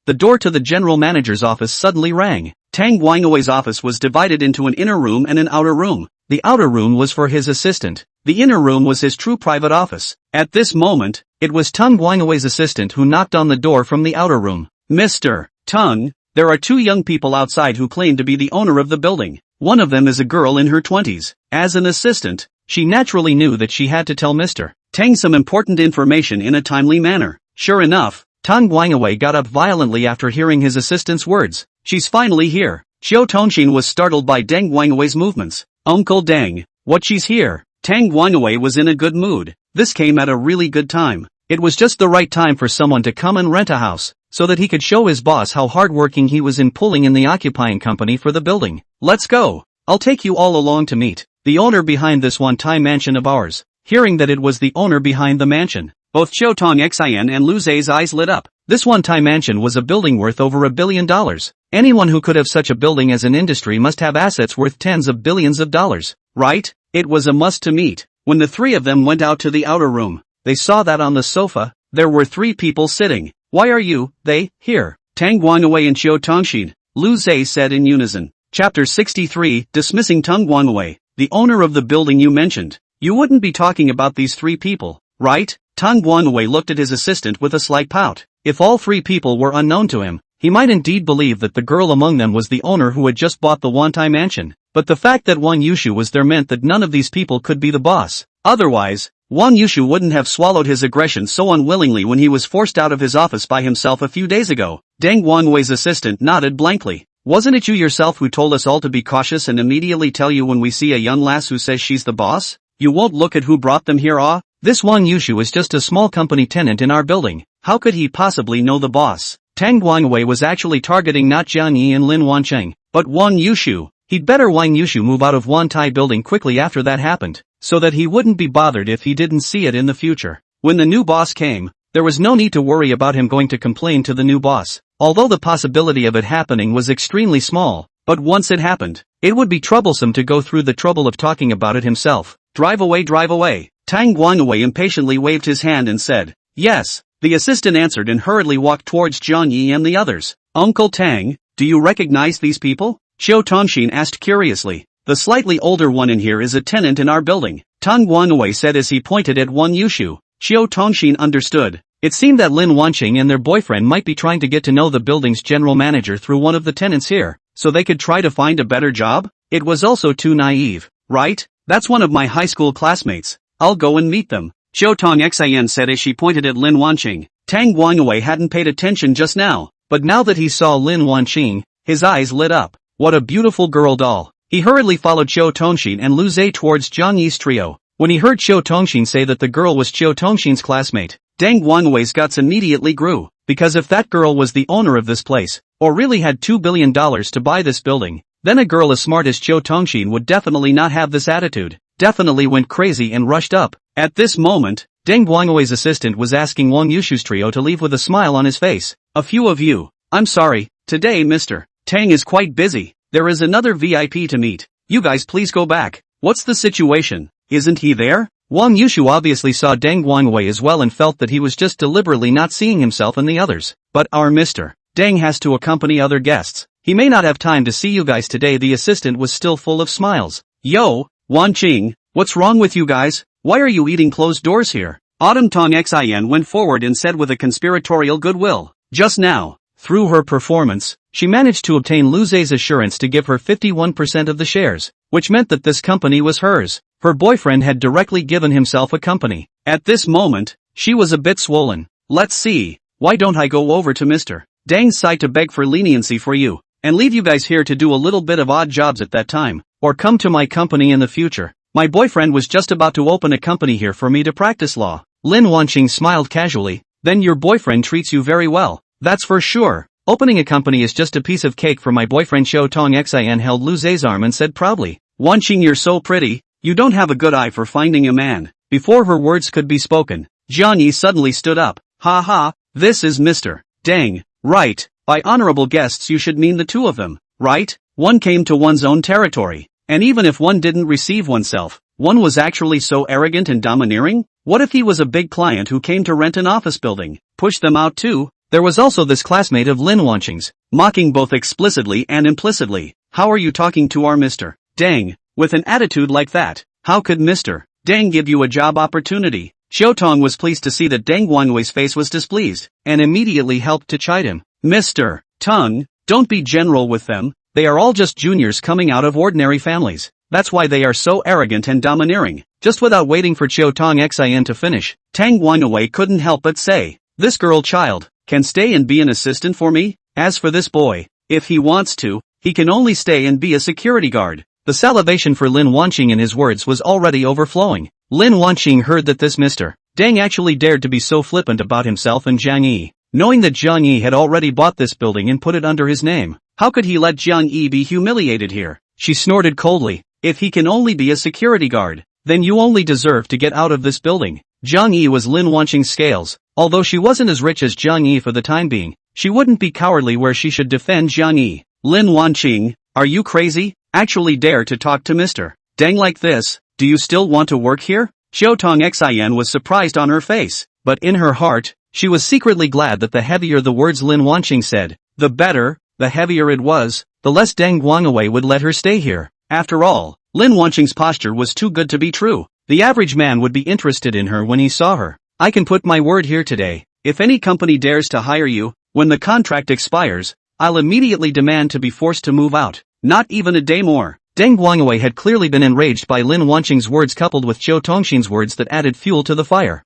The door to the general manager's office suddenly rang. Tang Guangwei's office was divided into an inner room and an outer room. The outer room was for his assistant. The inner room was his true private office. At this moment, it was Tang Guangwei's assistant who knocked on the door from the outer room. Mr. Tang, there are two young people outside who claim to be the owner of the building. One of them is a girl in her 20s. As an assistant, she naturally knew that she had to tell Mr. Tang some important information in a timely manner. Sure enough, Tang Guangwei got up violently after hearing his assistant's words. She's finally here. Xiao Tongxin was startled by Deng Guangwei's movements. Uncle Deng, what, she's here? Tang Guangwei was in a good mood. This came at a really good time. It was just the right time for someone to come and rent a house, so that he could show his boss how hardworking he was in pulling in the occupying company for the building. Let's go. I'll take you all along to meet the owner behind this one-time mansion of ours. Hearing that it was the owner behind the mansion, both Xiao Tong Xian and Lu Zhe's eyes lit up. This one-time mansion was a building worth over $1 billion. Anyone who could have such a building as an industry must have assets worth tens of billions of dollars, right? It was a must to meet. When the three of them went out to the outer room, they saw that on the sofa, there were three people sitting. Why are you, here? Tang Guangwei and Xiao Tongxin, Lu Zhe said in unison. Chapter 63, Dismissing Tung Guangwei, the owner of the building you mentioned. You wouldn't be talking about these three people, right? Tung Guangwei looked at his assistant with a slight pout. If all three people were unknown to him, he might indeed believe that the girl among them was the owner who had just bought the Wantai mansion. But the fact that Wang Yushu was there meant that none of these people could be the boss. Otherwise, Wang Yushu wouldn't have swallowed his aggression so unwillingly when he was forced out of his office by himself a few days ago. Deng Guangwei's assistant nodded blankly. Wasn't it you yourself who told us all to be cautious and immediately tell you when we see a young lass who says she's the boss? You won't look at who brought them here, ah? This Wang Yushu is just a small company tenant in our building. How could he possibly know the boss? Tang Guangwei was actually targeting not Jiang Yi and Lin Wanqing, but Wang Yushu. He'd better Wang Yushu move out of Wantai building quickly after that happened, so that he wouldn't be bothered if he didn't see it in the future. When the new boss came, there was no need to worry about him going to complain to the new boss, although the possibility of it happening was extremely small, but once it happened, it would be troublesome to go through the trouble of talking about it himself. Drive away, drive away. Tang Guangwei impatiently waved his hand and said, yes. The assistant answered and hurriedly walked towards Jiang Yi and the others. Uncle Tang, do you recognize these people? Xiao Tongxin asked curiously. The slightly older one in here is a tenant in our building, Tang Guangwei said as he pointed at Wang Yushu. Xiao Tongxin understood. It seemed that Lin Wanqing and their boyfriend might be trying to get to know the building's general manager through one of the tenants here, so they could try to find a better job? It was also too naive, right? That's one of my high school classmates. I'll go and meet them. Xiao Tongxin said as she pointed at Lin Wanqing. Tang Guangwei hadn't paid attention just now, but now that he saw Lin Wanqing, his eyes lit up. What a beautiful girl doll. He hurriedly followed Xiao Tongxin and Lu Zhe towards Jiang Yi's trio. When he heard Xiao Tongxin say that the girl was Xiao Tongxin's classmate, Deng Guangwei's guts immediately grew, because if that girl was the owner of this place, or really had $2 billion to buy this building, then a girl as smart as Xiao Tongxin would definitely not have this attitude. Definitely went crazy and rushed up. At this moment, Deng Guangwei's assistant was asking Wang Yushu's trio to leave with a smile on his face. A few of you. I'm sorry, today Mr. Tang is quite busy. There is another VIP to meet. You guys please go back. What's the situation? Isn't he there? Wang Yushu obviously saw Deng Guangwei as well and felt that he was just deliberately not seeing himself and the others. But our Mr. Deng has to accompany other guests. He may not have time to see you guys today. The assistant was still full of smiles. Yo, Wanqing, what's wrong with you guys? Why are you eating closed doors here? Autumn Tongxin went forward and said with a conspiratorial goodwill. Just now, through her performance, she managed to obtain Lu Zhe's assurance to give her 51% of the shares, which meant that this company was hers. Her boyfriend had directly given himself a company. At this moment, she was a bit swollen. Let's see, why don't I go over to Mr. Deng's side to beg for leniency for you, and leave you guys here to do a little bit of odd jobs at that time, or come to my company in the future. My boyfriend was just about to open a company here for me to practice law. Lin Wanqing smiled casually. Then your boyfriend treats you very well. That's for sure. Opening a company is just a piece of cake for my boyfriend. Xiao Tongxin held Lu Zhe's arm and said proudly. Wanqing, you're so pretty. You don't have a good eye for finding a man. Before her words could be spoken, Jiang Yi suddenly stood up. Ha ha, this is Mr. Deng, right? By honorable guests you should mean the two of them, right? One came to one's own territory. And even if one didn't receive oneself, one was actually so arrogant and domineering? What if he was a big client who came to rent an office building? Push them out too? There was also this classmate of Lin Wanqing's, mocking both explicitly and implicitly. How are you talking to our Mr. Deng? With an attitude like that, how could Mr. Deng give you a job opportunity? Xiao Tong was pleased to see that Deng Guangwei's face was displeased, and immediately helped to chide him. Mr. Tong, don't be general with them. They are all just juniors coming out of ordinary families. That's why they are so arrogant and domineering. Just without waiting for Xiao Tongxin to finish, Tang Guangwei couldn't help but say, this girl child can stay and be an assistant for me? As for this boy, if he wants to, he can only stay and be a security guard. The salivation for Lin Wanqing in his words was already overflowing. Lin Wanqing heard that this Mr. Deng actually dared to be so flippant about himself and Jiang Yi, knowing that Jiang Yi had already bought this building and put it under his name. How could he let Jiang Yi be humiliated here? She snorted coldly. If he can only be a security guard, then you only deserve to get out of this building. Jiang Yi was Lin Wanqing's scales. Although she wasn't as rich as Jiang Yi for the time being, she wouldn't be cowardly where she should defend Jiang Yi. Lin Wanqing, are you crazy? Actually dare to talk to Mr. Deng like this? Do you still want to work here? Xiao Tongxin was surprised on her face, but in her heart, she was secretly glad that the heavier the words Lin Wanqing said, the better. the heavier it was, the less Deng Guangwei would let her stay here. After all, Lin Wanqing's posture was too good to be true. The average man would be interested in her when he saw her. I can put my word here today. If any company dares to hire you, when the contract expires, I'll immediately demand to be forced to move out. Not even a day more. Deng Guangwei had clearly been enraged by Lin Wanqing's words coupled with Zhou Tongxin's words that added fuel to the fire.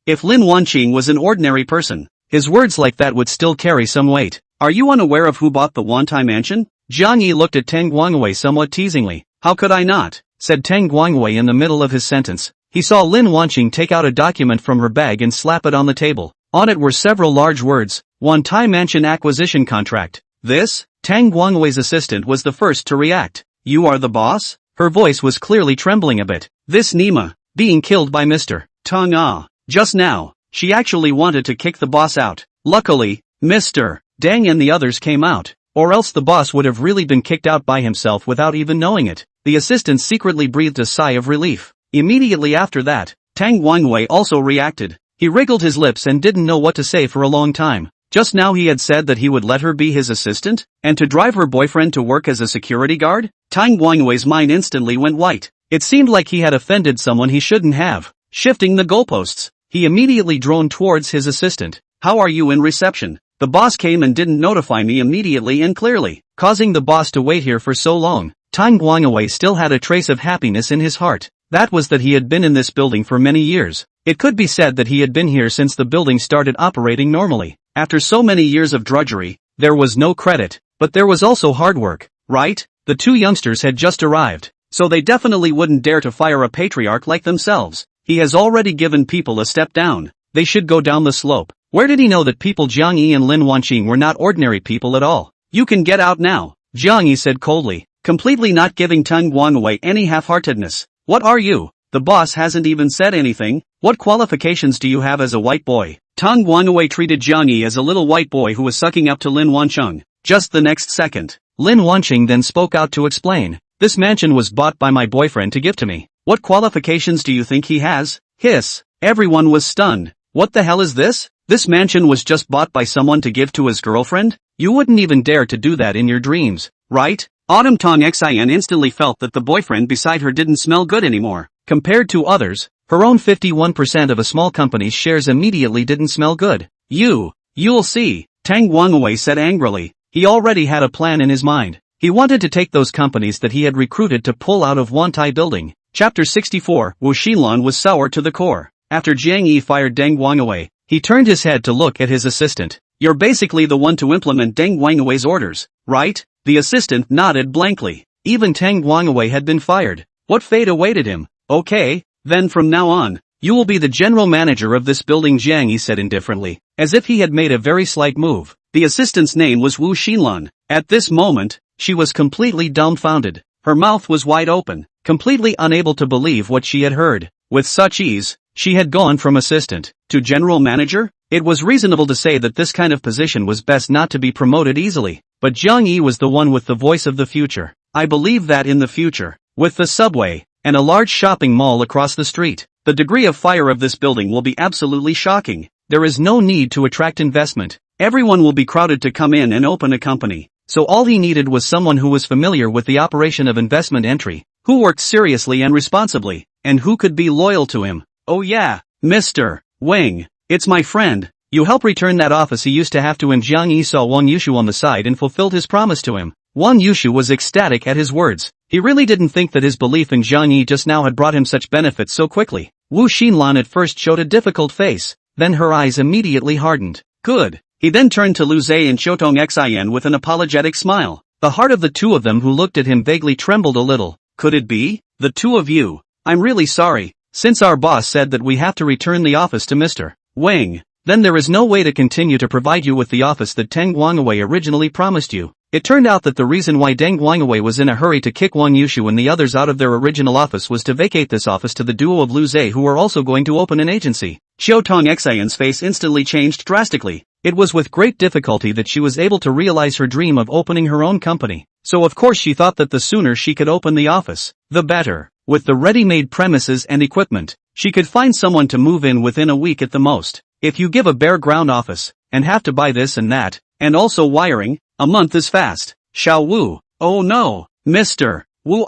If Lin Wanqing was an ordinary person, his words like that would still carry some weight. Are you unaware of who bought the Wantai mansion? Jiang Yi looked at Deng Guangwei somewhat teasingly. How could I not? Said Deng Guangwei in the middle of his sentence. He saw Lin Wanqing take out a document from her bag and slap it on the table. On it were several large words, Wantai Mansion Acquisition Contract. This? Deng Guangwei's assistant was the first to react. You are the boss? Her voice was clearly trembling a bit. This Nima, being killed by Mr. Tong Ah. Just now, she actually wanted to kick the boss out. Luckily, Mr. Deng and the others came out, or else the boss would have really been kicked out by himself without even knowing it. The assistant secretly breathed a sigh of relief. Immediately after that, Deng Guangwei also reacted. He wriggled his lips and didn't know what to say for a long time. Just now he had said that he would let her be his assistant, and to drive her boyfriend to work as a security guard? Deng Guangwei's mind instantly went white. It seemed like he had offended someone he shouldn't have. Shifting the goalposts, he immediately droned towards his assistant. How are you in reception? The boss came and didn't notify me immediately and clearly, causing the boss to wait here for so long. Deng Guangwei still had a trace of happiness in his heart. That was that he had been in this building for many years. It could be said that he had been here since the building started operating normally. After so many years of drudgery, there was no credit, but there was also hard work, right? The two youngsters had just arrived, so they definitely wouldn't dare to fire a patriarch like themselves. He has already given people a step down. They should go down the slope. Where did he know that people Jiang Yi and Lin Wanqing were not ordinary people at all? You can get out now, Jiang Yi said coldly, completely not giving Deng Guangwei any half-heartedness. What are you? The boss hasn't even said anything. What qualifications do you have as a white boy? Deng Guangwei treated Jiang Yi as a little white boy who was sucking up to Lin Wanqing. Just the next second, Lin Wanqing then spoke out to explain. This mansion was bought by my boyfriend to give to me. What qualifications do you think he has? Hiss. Everyone was stunned. What the hell is this? This mansion was just bought by someone to give to his girlfriend? You wouldn't even dare to do that in your dreams, right? Autumn Tong Xian instantly felt that the boyfriend beside her didn't smell good anymore. Compared to others, her own 51% of a small company's shares immediately didn't smell good. You'll see, Deng Guangwei said angrily. He already had a plan in his mind. He wanted to take those companies that he had recruited to pull out of Wantai building. Chapter 64, Wu Xinlan was sour to the core. After Jiang Yi fired Deng Guangwei, he turned his head to look at his assistant. You're basically the one to implement Deng Guangwei's orders, right? The assistant nodded blankly. Even Deng Guangwei had been fired. What fate awaited him? Okay, then from now on, you will be the general manager of this building, Jiang Yi said indifferently, as if he had made a very slight move. The assistant's name was Wu Xinlan. At this moment, she was completely dumbfounded. Her mouth was wide open, completely unable to believe what she had heard. With such ease, she had gone from assistant to general manager? It was reasonable to say that this kind of position was best not to be promoted easily. But Jiang Yi was the one with the voice of the future. I believe that in the future, with the subway, and a large shopping mall across the street, the degree of fire of this building will be absolutely shocking. There is no need to attract investment. Everyone will be crowded to come in and open a company. So all he needed was someone who was familiar with the operation of investment entry, who worked seriously and responsibly, and who could be loyal to him. Oh yeah, Mr. Wang, it's my friend. You help return that office he used to have to him. Jiang Yi saw Wang Yushu on the side and fulfilled his promise to him. Wang Yushu was ecstatic at his words. He really didn't think that his belief in Jiang Yi just now had brought him such benefits so quickly. Wu Xinlan at first showed a difficult face, then her eyes immediately hardened. Good. He then turned to Lu Zhe and Xiutong Xian with an apologetic smile. The heart of the two of them who looked at him vaguely trembled a little. Could it be? The two of you? I'm really sorry. Since our boss said that we have to return the office to Mr. Wang, then there is no way to continue to provide you with the office that Deng Guangwei originally promised you. It turned out that the reason why Deng Guangwei was in a hurry to kick Wang Yushu and the others out of their original office was to vacate this office to the duo of Lu Zhe, who were also going to open an agency. Xiutong Xian's face instantly changed drastically. It was with great difficulty that she was able to realize her dream of opening her own company. So of course she thought that the sooner she could open the office, the better. With the ready-made premises and equipment, she could find someone to move in within a week at the most. If you give a bare ground office, and have to buy this and that, and also wiring, A month is fast. Xiao Wu. Oh no. Mr. Wu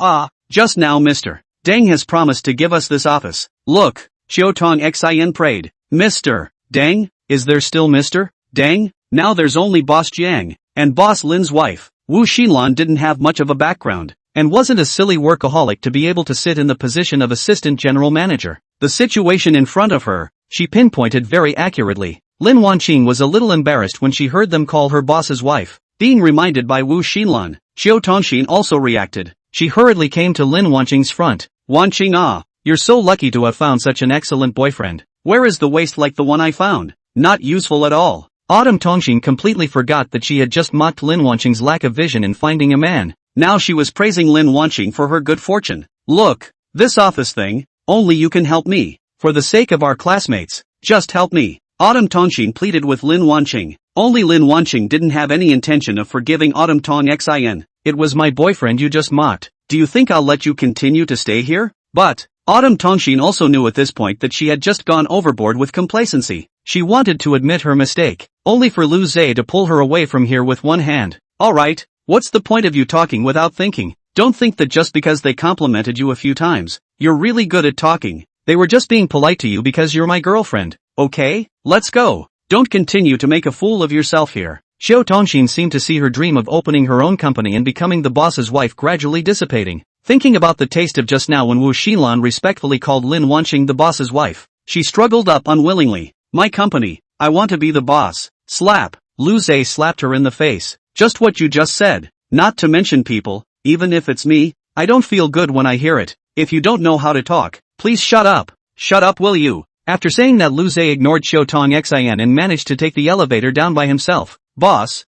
just now Mr. Deng has promised to give us this office. Look. Xiao Tong Xin prayed. Mr. Deng? Is there still Mr. Deng? Now there's only Boss Jiang, and Boss Lin's wife. Wu Xinlan didn't have much of a background, and wasn't a silly workaholic to be able to sit in the position of assistant general manager. The situation in front of her, she pinpointed very accurately. Lin Wanqing was a little embarrassed when she heard them call her boss's wife. Being reminded by Wu Xinlan, Xiao Tongxin also reacted. She hurriedly came to Lin Wanqing's front. Wanqing you're so lucky to have found such an excellent boyfriend. Where is the waist like the one I found? Not useful at all. Autumn Tongxin completely forgot that she had just mocked Lin Wanqing's lack of vision in finding a man. Now she was praising Lin Wanqing for her good fortune. Look, this office thing, only you can help me. For the sake of our classmates, just help me. Autumn Tongxin pleaded with Lin Wanqing. Only Lin Wanqing didn't have any intention of forgiving Autumn Tong Xin. It was my boyfriend you just mocked. Do you think I'll let you continue to stay here? But Autumn Tongxin also knew at this point that she had just gone overboard with complacency. She wanted to admit her mistake, only for Lu Zhe to pull her away from here with one hand. Alright, what's the point of you talking without thinking? Don't think that just because they complimented you a few times, you're really good at talking. They were just being polite to you because you're my girlfriend. Okay, let's go. Don't continue to make a fool of yourself here. Xiao Tongxin seemed to see her dream of opening her own company and becoming the boss's wife gradually dissipating. Thinking about the taste of just now when Wu Xinlan respectfully called Lin Wanqing the boss's wife, she struggled up unwillingly. My company, I want to be the boss. Slap. Lu Zhe slapped her in the face. Just what you just said. Not to mention people, even if it's me, I don't feel good when I hear it. If you don't know how to talk, please shut up. Shut up will you? After saying that, Lu Zhe ignored Xiao Tong Xin and managed to take the elevator down by himself. Boss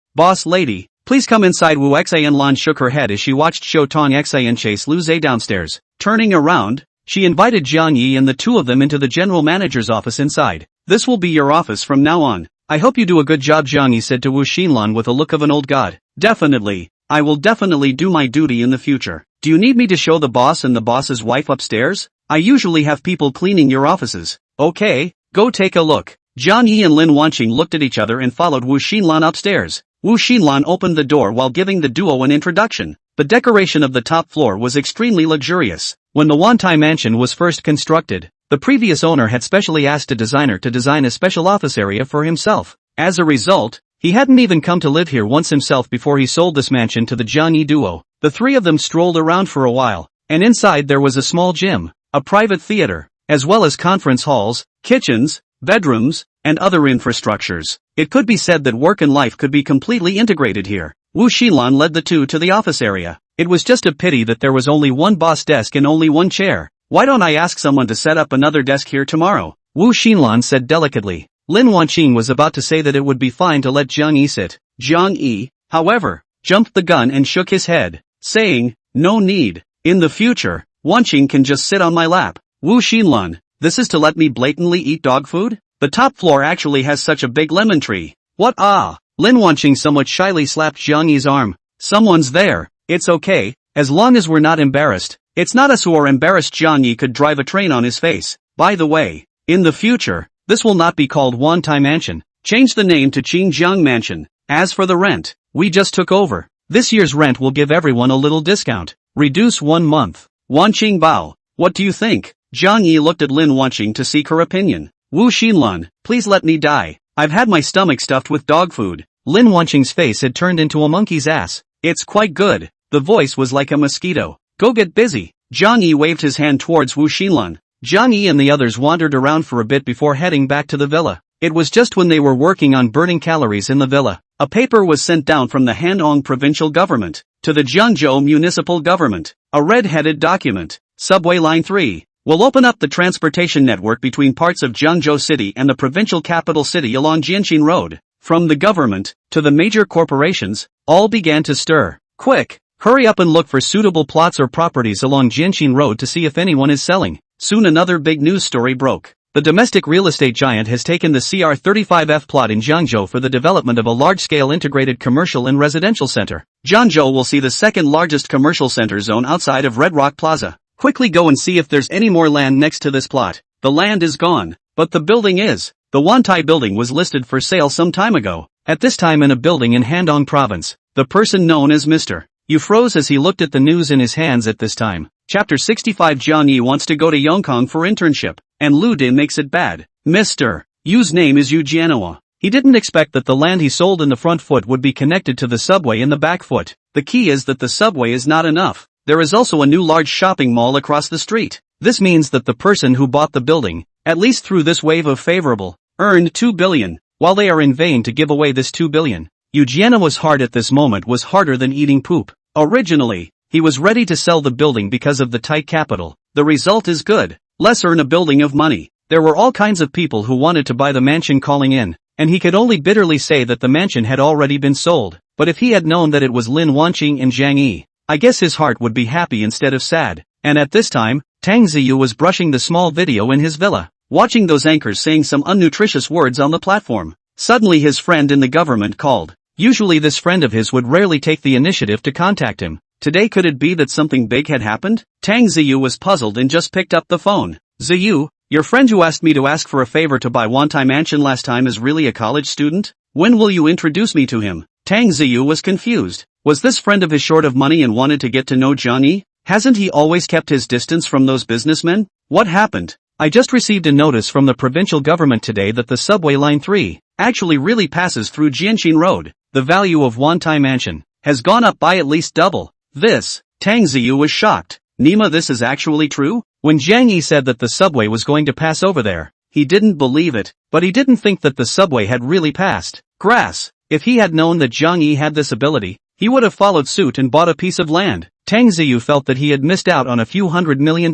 lady, please come inside. Wu Xianlan shook her head as she watched Xiao Tong Xin chase Lu Zhe downstairs. Turning around, she invited Jiang Yi and the two of them into the general manager's office inside. This will be your office from now on. I hope you do a good job, Jiang Yi said to Wu Xinlan with a look of an old god. Definitely. I will definitely do my duty in the future. Do you need me to show the boss and the boss's wife upstairs? I usually have people cleaning your offices. Okay, go take a look. Jiang Yi and Lin Wanqing looked at each other and followed Wu Xinlan upstairs. Wu Xinlan opened the door while giving the duo an introduction. The decoration of the top floor was extremely luxurious. When the Wantai mansion was first constructed, the previous owner had specially asked a designer to design a special office area for himself. As a result, he hadn't even come to live here once himself before he sold this mansion to the Jiang Yi duo. The three of them strolled around for a while, and inside there was a small gym, a private theater, as well as conference halls, kitchens, bedrooms, and other infrastructures. It could be said that work and life could be completely integrated here. Wu Xinlan led the two to the office area. It was just a pity that there was only one boss desk and only one chair. Why don't I ask someone to set up another desk here tomorrow? Wu Xinlan said delicately. Lin Wanqing was about to say that it would be fine to let Jiang Yi sit. Jiang Yi, however, jumped the gun and shook his head, saying, no need. In the future, Wanqing can just sit on my lap. Wu Xinlan, this is to let me blatantly eat dog food? The top floor actually has such a big lemon tree. What Lin Wanqing somewhat shyly slapped Jiang Yi's arm. Someone's there. It's okay, as long as we're not embarrassed. It's not us who are embarrassed. Jiang Yi could drive a train on his face. By the way, in the future, this will not be called Wantai Mansion. Change the name to Qingjiang Mansion. As for the rent, we just took over. This year's rent will give everyone a little discount. Reduce 1 month. Wanqing Bao, what do you think? Jiang Yi looked at Lin Wanqing to seek her opinion. Wu Xinlan, please let me die. I've had my stomach stuffed with dog food. Lin Wanqing's face had turned into a monkey's ass. It's quite good. The voice was like a mosquito. Go get busy. Jiang Yi waved his hand towards Wu Xinlan. Jiang Yi and the others wandered around for a bit before heading back to the villa. It was just when they were working on burning calories in the villa. A paper was sent down from the Hanong provincial government to the Jiangzhou municipal government. A red-headed document. Subway Line 3 will open up the transportation network between parts of Jiangzhou City and the provincial capital city along Jianqin Road. From the government to the major corporations, all began to stir. Quick, hurry up and look for suitable plots or properties along Jianqin Road to see if anyone is selling. Soon another big news story broke. The domestic real estate giant has taken the CR35F plot in Jiangzhou for the development of a large-scale integrated commercial and residential center. Jiangzhou will see the second largest commercial center zone outside of Red Rock Plaza. Quickly go and see if there's any more land next to this plot. The land is gone, but the building is. The Wantai building was listed for sale some time ago. At this time in a building in Handong province, the person known as Mr. Yu froze as he looked at the news in his hands at this time. Chapter 65 Jiang Yi wants to go to Wanqing for internship, and Lu De makes it bad. Mr. Yu's name is Yu Jianhua. He didn't expect that the land he sold in the front foot would be connected to the subway in the back foot. The key is that the subway is not enough. There is also a new large shopping mall across the street. This means that the person who bought the building, at least through this wave of favorable, earned 2 billion, while they are in vain to give away this 2 billion. Yu Jianhua's heart at this moment was harder than eating poop. Originally, he was ready to sell the building because of the tight capital. The result is good. Let's earn a building of money. There were all kinds of people who wanted to buy the mansion calling in, and he could only bitterly say that the mansion had already been sold. But if he had known that it was Lin Wanqing and Jiang Yi, I guess his heart would be happy instead of sad. And at this time, Tang Ziyu was brushing the small video in his villa, watching those anchors saying some unnutritious words on the platform. Suddenly his friend in the government called. Usually this friend of his would rarely take the initiative to contact him. Today could it be that something big had happened? Tang Ziyu was puzzled and just picked up the phone. Ziyu, your friend who asked me to ask for a favor to buy Wantai Mansion last time is really a college student? When will you introduce me to him? Tang Ziyu was confused. Was this friend of his short of money and wanted to get to know Jiang Yi? Hasn't he always kept his distance from those businessmen? What happened? I just received a notice from the provincial government today that the subway line 3 actually really passes through Jianqin Road. The value of Wantai Mansion has gone up by at least double. This, Tang Ziyu was shocked. Nima, this is actually true? When Jiang Yi said that the subway was going to pass over there, he didn't believe it, but he didn't think that the subway had really passed. Grass. If he had known that Jiang Yi had this ability, he would have followed suit and bought a piece of land. Tang Ziyu felt that he had missed out on a few $100 million.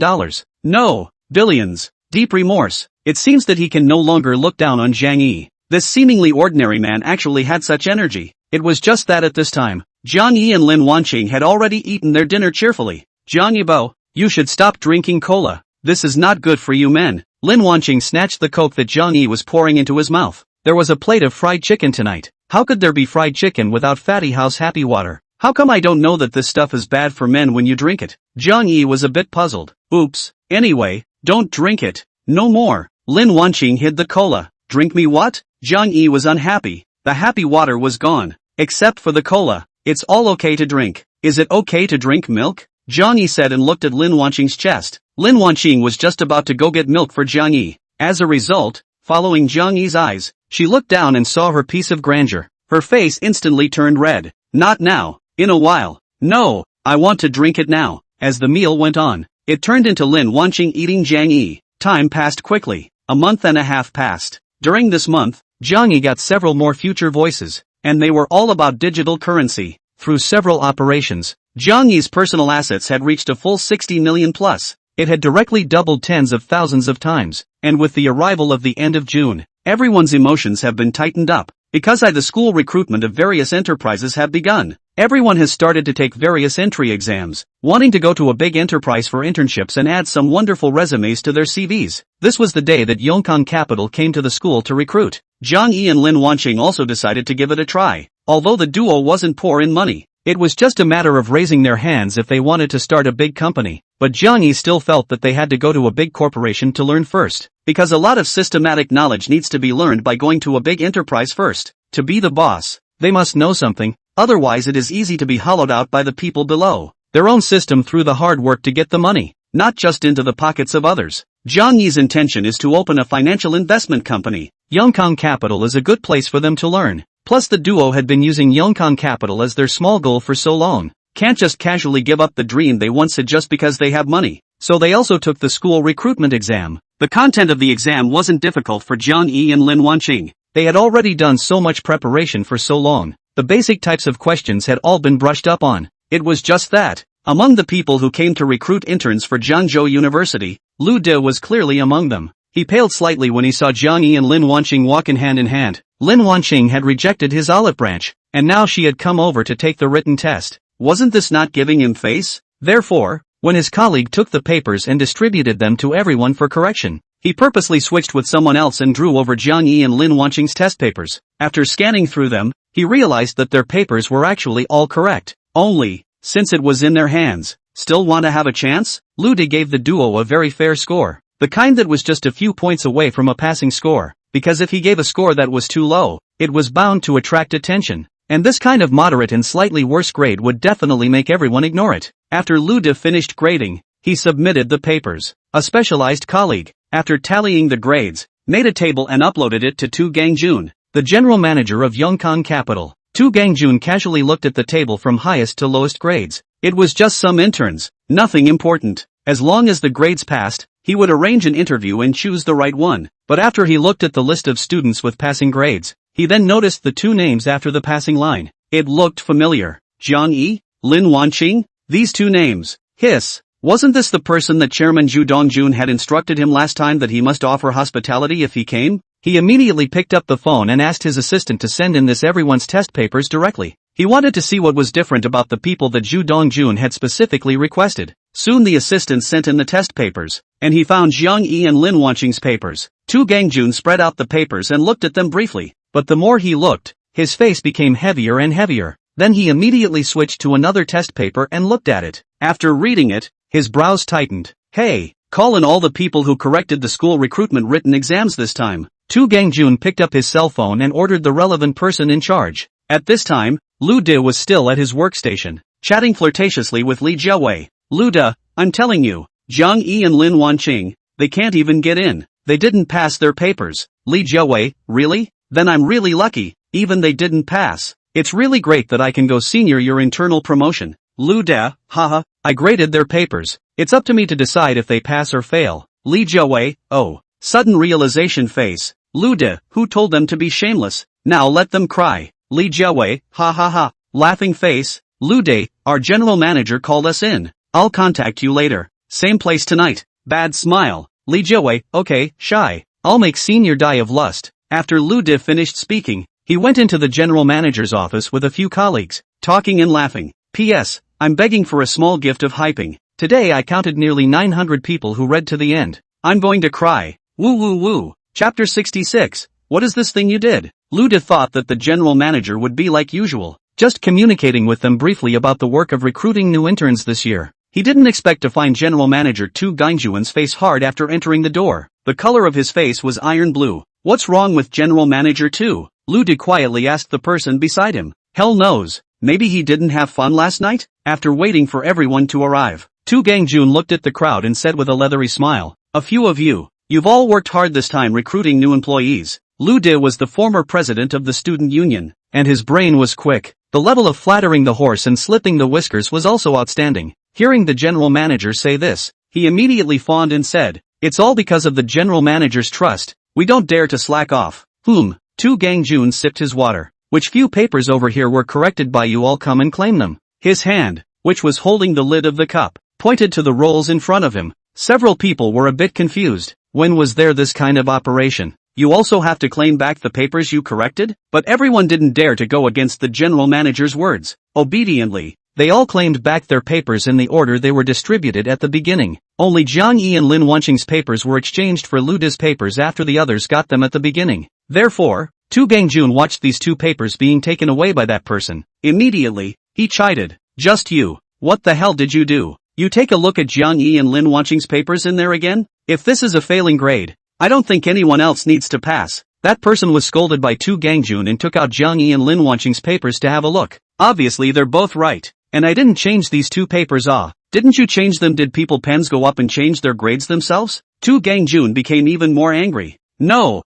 No, billions. Deep remorse. It seems that he can no longer look down on Jiang Yi. This seemingly ordinary man actually had such energy. It was just that at this time, Jiang Yi and Lin Wanqing had already eaten their dinner cheerfully. Jiang Yibo, you should stop drinking cola. This is not good for you men. Lin Wanqing snatched the coke that Jiang Yi was pouring into his mouth. There was a plate of fried chicken tonight. How could there be fried chicken without Fatty House Happy Water? How come I don't know that this stuff is bad for men when you drink it? Jiang Yi was a bit puzzled. Oops. Anyway, don't drink it. No more. Lin Wanqing hid the cola. Drink me what? Jiang Yi was unhappy. The happy water was gone. Except for the cola. It's all okay to drink. Is it okay to drink milk? Jiang Yi said and looked at Lin Wanqing's chest. Lin Wanqing was just about to go get milk for Jiang Yi. As a result, following Jiang Yi's eyes, she looked down and saw her piece of grandeur. Her face instantly turned red. Not now. In a while. No, I want to drink it now. As the meal went on, it turned into Lin Wanqing eating Jiang Yi. Time passed quickly. A month and a half passed. During this month, Jiang Yi got several more future voices, and they were all about digital currency. Through several operations, Jiang Yi's personal assets had reached a full 60 million plus. It had directly doubled tens of thousands of times, and with the arrival of the end of June, everyone's emotions have been tightened up, because the school recruitment of various enterprises have begun. Everyone has started to take various entry exams, wanting to go to a big enterprise for internships and add some wonderful resumes to their CVs. This was the day that Yongkang Capital came to the school to recruit. Jiang Yi and Lin Wanqing also decided to give it a try. Although the duo wasn't poor in money, it was just a matter of raising their hands if they wanted to start a big company. But Jiang Yi still felt that they had to go to a big corporation to learn first, because a lot of systematic knowledge needs to be learned by going to a big enterprise first. To be the boss, they must know something, otherwise it is easy to be hollowed out by the people below. Their own system through the hard work to get the money, not just into the pockets of others. Jiang Yi's intention is to open a financial investment company. Yongkang Capital is a good place for them to learn. Plus the duo had been using Yongkang Capital as their small goal for so long. Can't just casually give up the dream they once had just because they have money. So they also took the school recruitment exam. The content of the exam wasn't difficult for Jiang Yi and Lin Wanqing. They had already done so much preparation for so long. The basic types of questions had all been brushed up on. It was just that. Among the people who came to recruit interns for Jiangzhou University, Lu De was clearly among them. He paled slightly when he saw Jiang Yi and Lin Wanqing walk in hand. Lin Wanqing had rejected his olive branch, and now she had come over to take the written test. Wasn't this not giving him face? Therefore, when his colleague took the papers and distributed them to everyone for correction, he purposely switched with someone else and drew over Jiang Yi and Lin Wanqing's test papers. After scanning through them, he realized that their papers were actually all correct. Only, since it was in their hands, still want to have a chance? Lu De gave the duo a very fair score. The kind that was just a few points away from a passing score. because if he gave a score that was too low, it was bound to attract attention. And this kind of moderate and slightly worse grade would definitely make everyone ignore it. After Lu De finished grading, he submitted the papers. A specialized colleague, after tallying the grades, made a table and uploaded it to Tu Gangjun, the general manager of Wanqing capital. Tu Gangjun casually looked at the table from highest to lowest grades. It was just some interns, nothing important. As long as the grades passed, he would arrange an interview and choose the right one. But after he looked at the list of students with passing grades, he then noticed the two names after the passing line. It looked familiar. Jiang Yi, Lin Wanqing? These two names. Hiss. Wasn't this the person that Chairman Zhu Dongjun had instructed him last time that he must offer hospitality if he came? He immediately picked up the phone and asked his assistant to send in everyone's test papers directly. He wanted to see what was different about the people that Zhu Dongjun had specifically requested. Soon the assistant sent in the test papers, and he found Jiang Yi and Lin Wanqing's papers. Tu Gangjun spread out the papers and looked at them briefly, but the more he looked, his face became heavier and heavier. Then he immediately switched to another test paper and looked at it. After reading it, his brows tightened. Hey, call in all the people who corrected the school recruitment written exams this time. Tu Gangjun picked up his cell phone and ordered the relevant person in charge. At this time, Lu De was still at his workstation, chatting flirtatiously with Li Jiawei. Lu De, I'm telling you, Jiang Yi and Lin Wanqing, they can't even get in. They didn't pass their papers. Li Jiawei, really? Then I'm really lucky, even they didn't pass. It's really great that I can go senior your internal promotion. Lu De, haha, I graded their papers. It's up to me to decide if they pass or fail. Li Jiawei, oh, sudden realization face. Lu De, who told them to be shameless? Now let them cry. Li Jiawei, ha ha ha, laughing face. Lu De, our general manager called us in. I'll contact you later. Same place tonight. Bad smile. Li Jiawei, okay, shy. I'll make senior die of lust. After Lu De finished speaking, he went into the general manager's office with a few colleagues, talking and laughing. P.S. I'm begging for a small gift of hyping. Today I counted nearly 900 people who read to the end. I'm going to cry. Woo woo woo. Chapter 66. What is this thing you did? Lu De thought that the general manager would be like usual, just communicating with them briefly about the work of recruiting new interns this year. He didn't expect to find General Manager Tu Gangjun's face hard after entering the door. The color of his face was iron blue. What's wrong with General Manager Tu? Lu De quietly asked the person beside him. Hell knows. Maybe he didn't have fun last night? After waiting for everyone to arrive, Tu Gangjun looked at the crowd and said with a leathery smile, a few of you've all worked hard this time recruiting new employees. Lu De was the former president of the student union, and his brain was quick. The level of flattering the horse and slipping the whiskers was also outstanding. Hearing the general manager say this, he immediately fawned and said, it's all because of the general manager's trust. We don't dare to slack off. Tu Gangjun sipped his water. Which few papers over here were corrected by you all come and claim them. His hand, which was holding the lid of the cup, pointed to the rolls in front of him. Several people were a bit confused. When was there this kind of operation? You also have to claim back the papers you corrected? But everyone didn't dare to go against the general manager's words. Obediently, they all claimed back their papers in the order they were distributed at the beginning. Only Jiang Yi and Lin Wanqing's papers were exchanged for Lu De's papers after the others got them at the beginning. Therefore, Tu Gangjun watched these two papers being taken away by that person. Immediately, he chided. Just you. What the hell did you do? You take a look at Jiang Yi and Lin Wanqing's papers in there again? If this is a failing grade, I don't think anyone else needs to pass. That person was scolded by Tu Gangjun and took out Jiang Yi and Lin Wanqing's papers to have a look. Obviously they're both right. And I didn't change these two papers. Didn't you change them? Did people pens go up and change their grades themselves? Tu Gangjun became even more angry. No.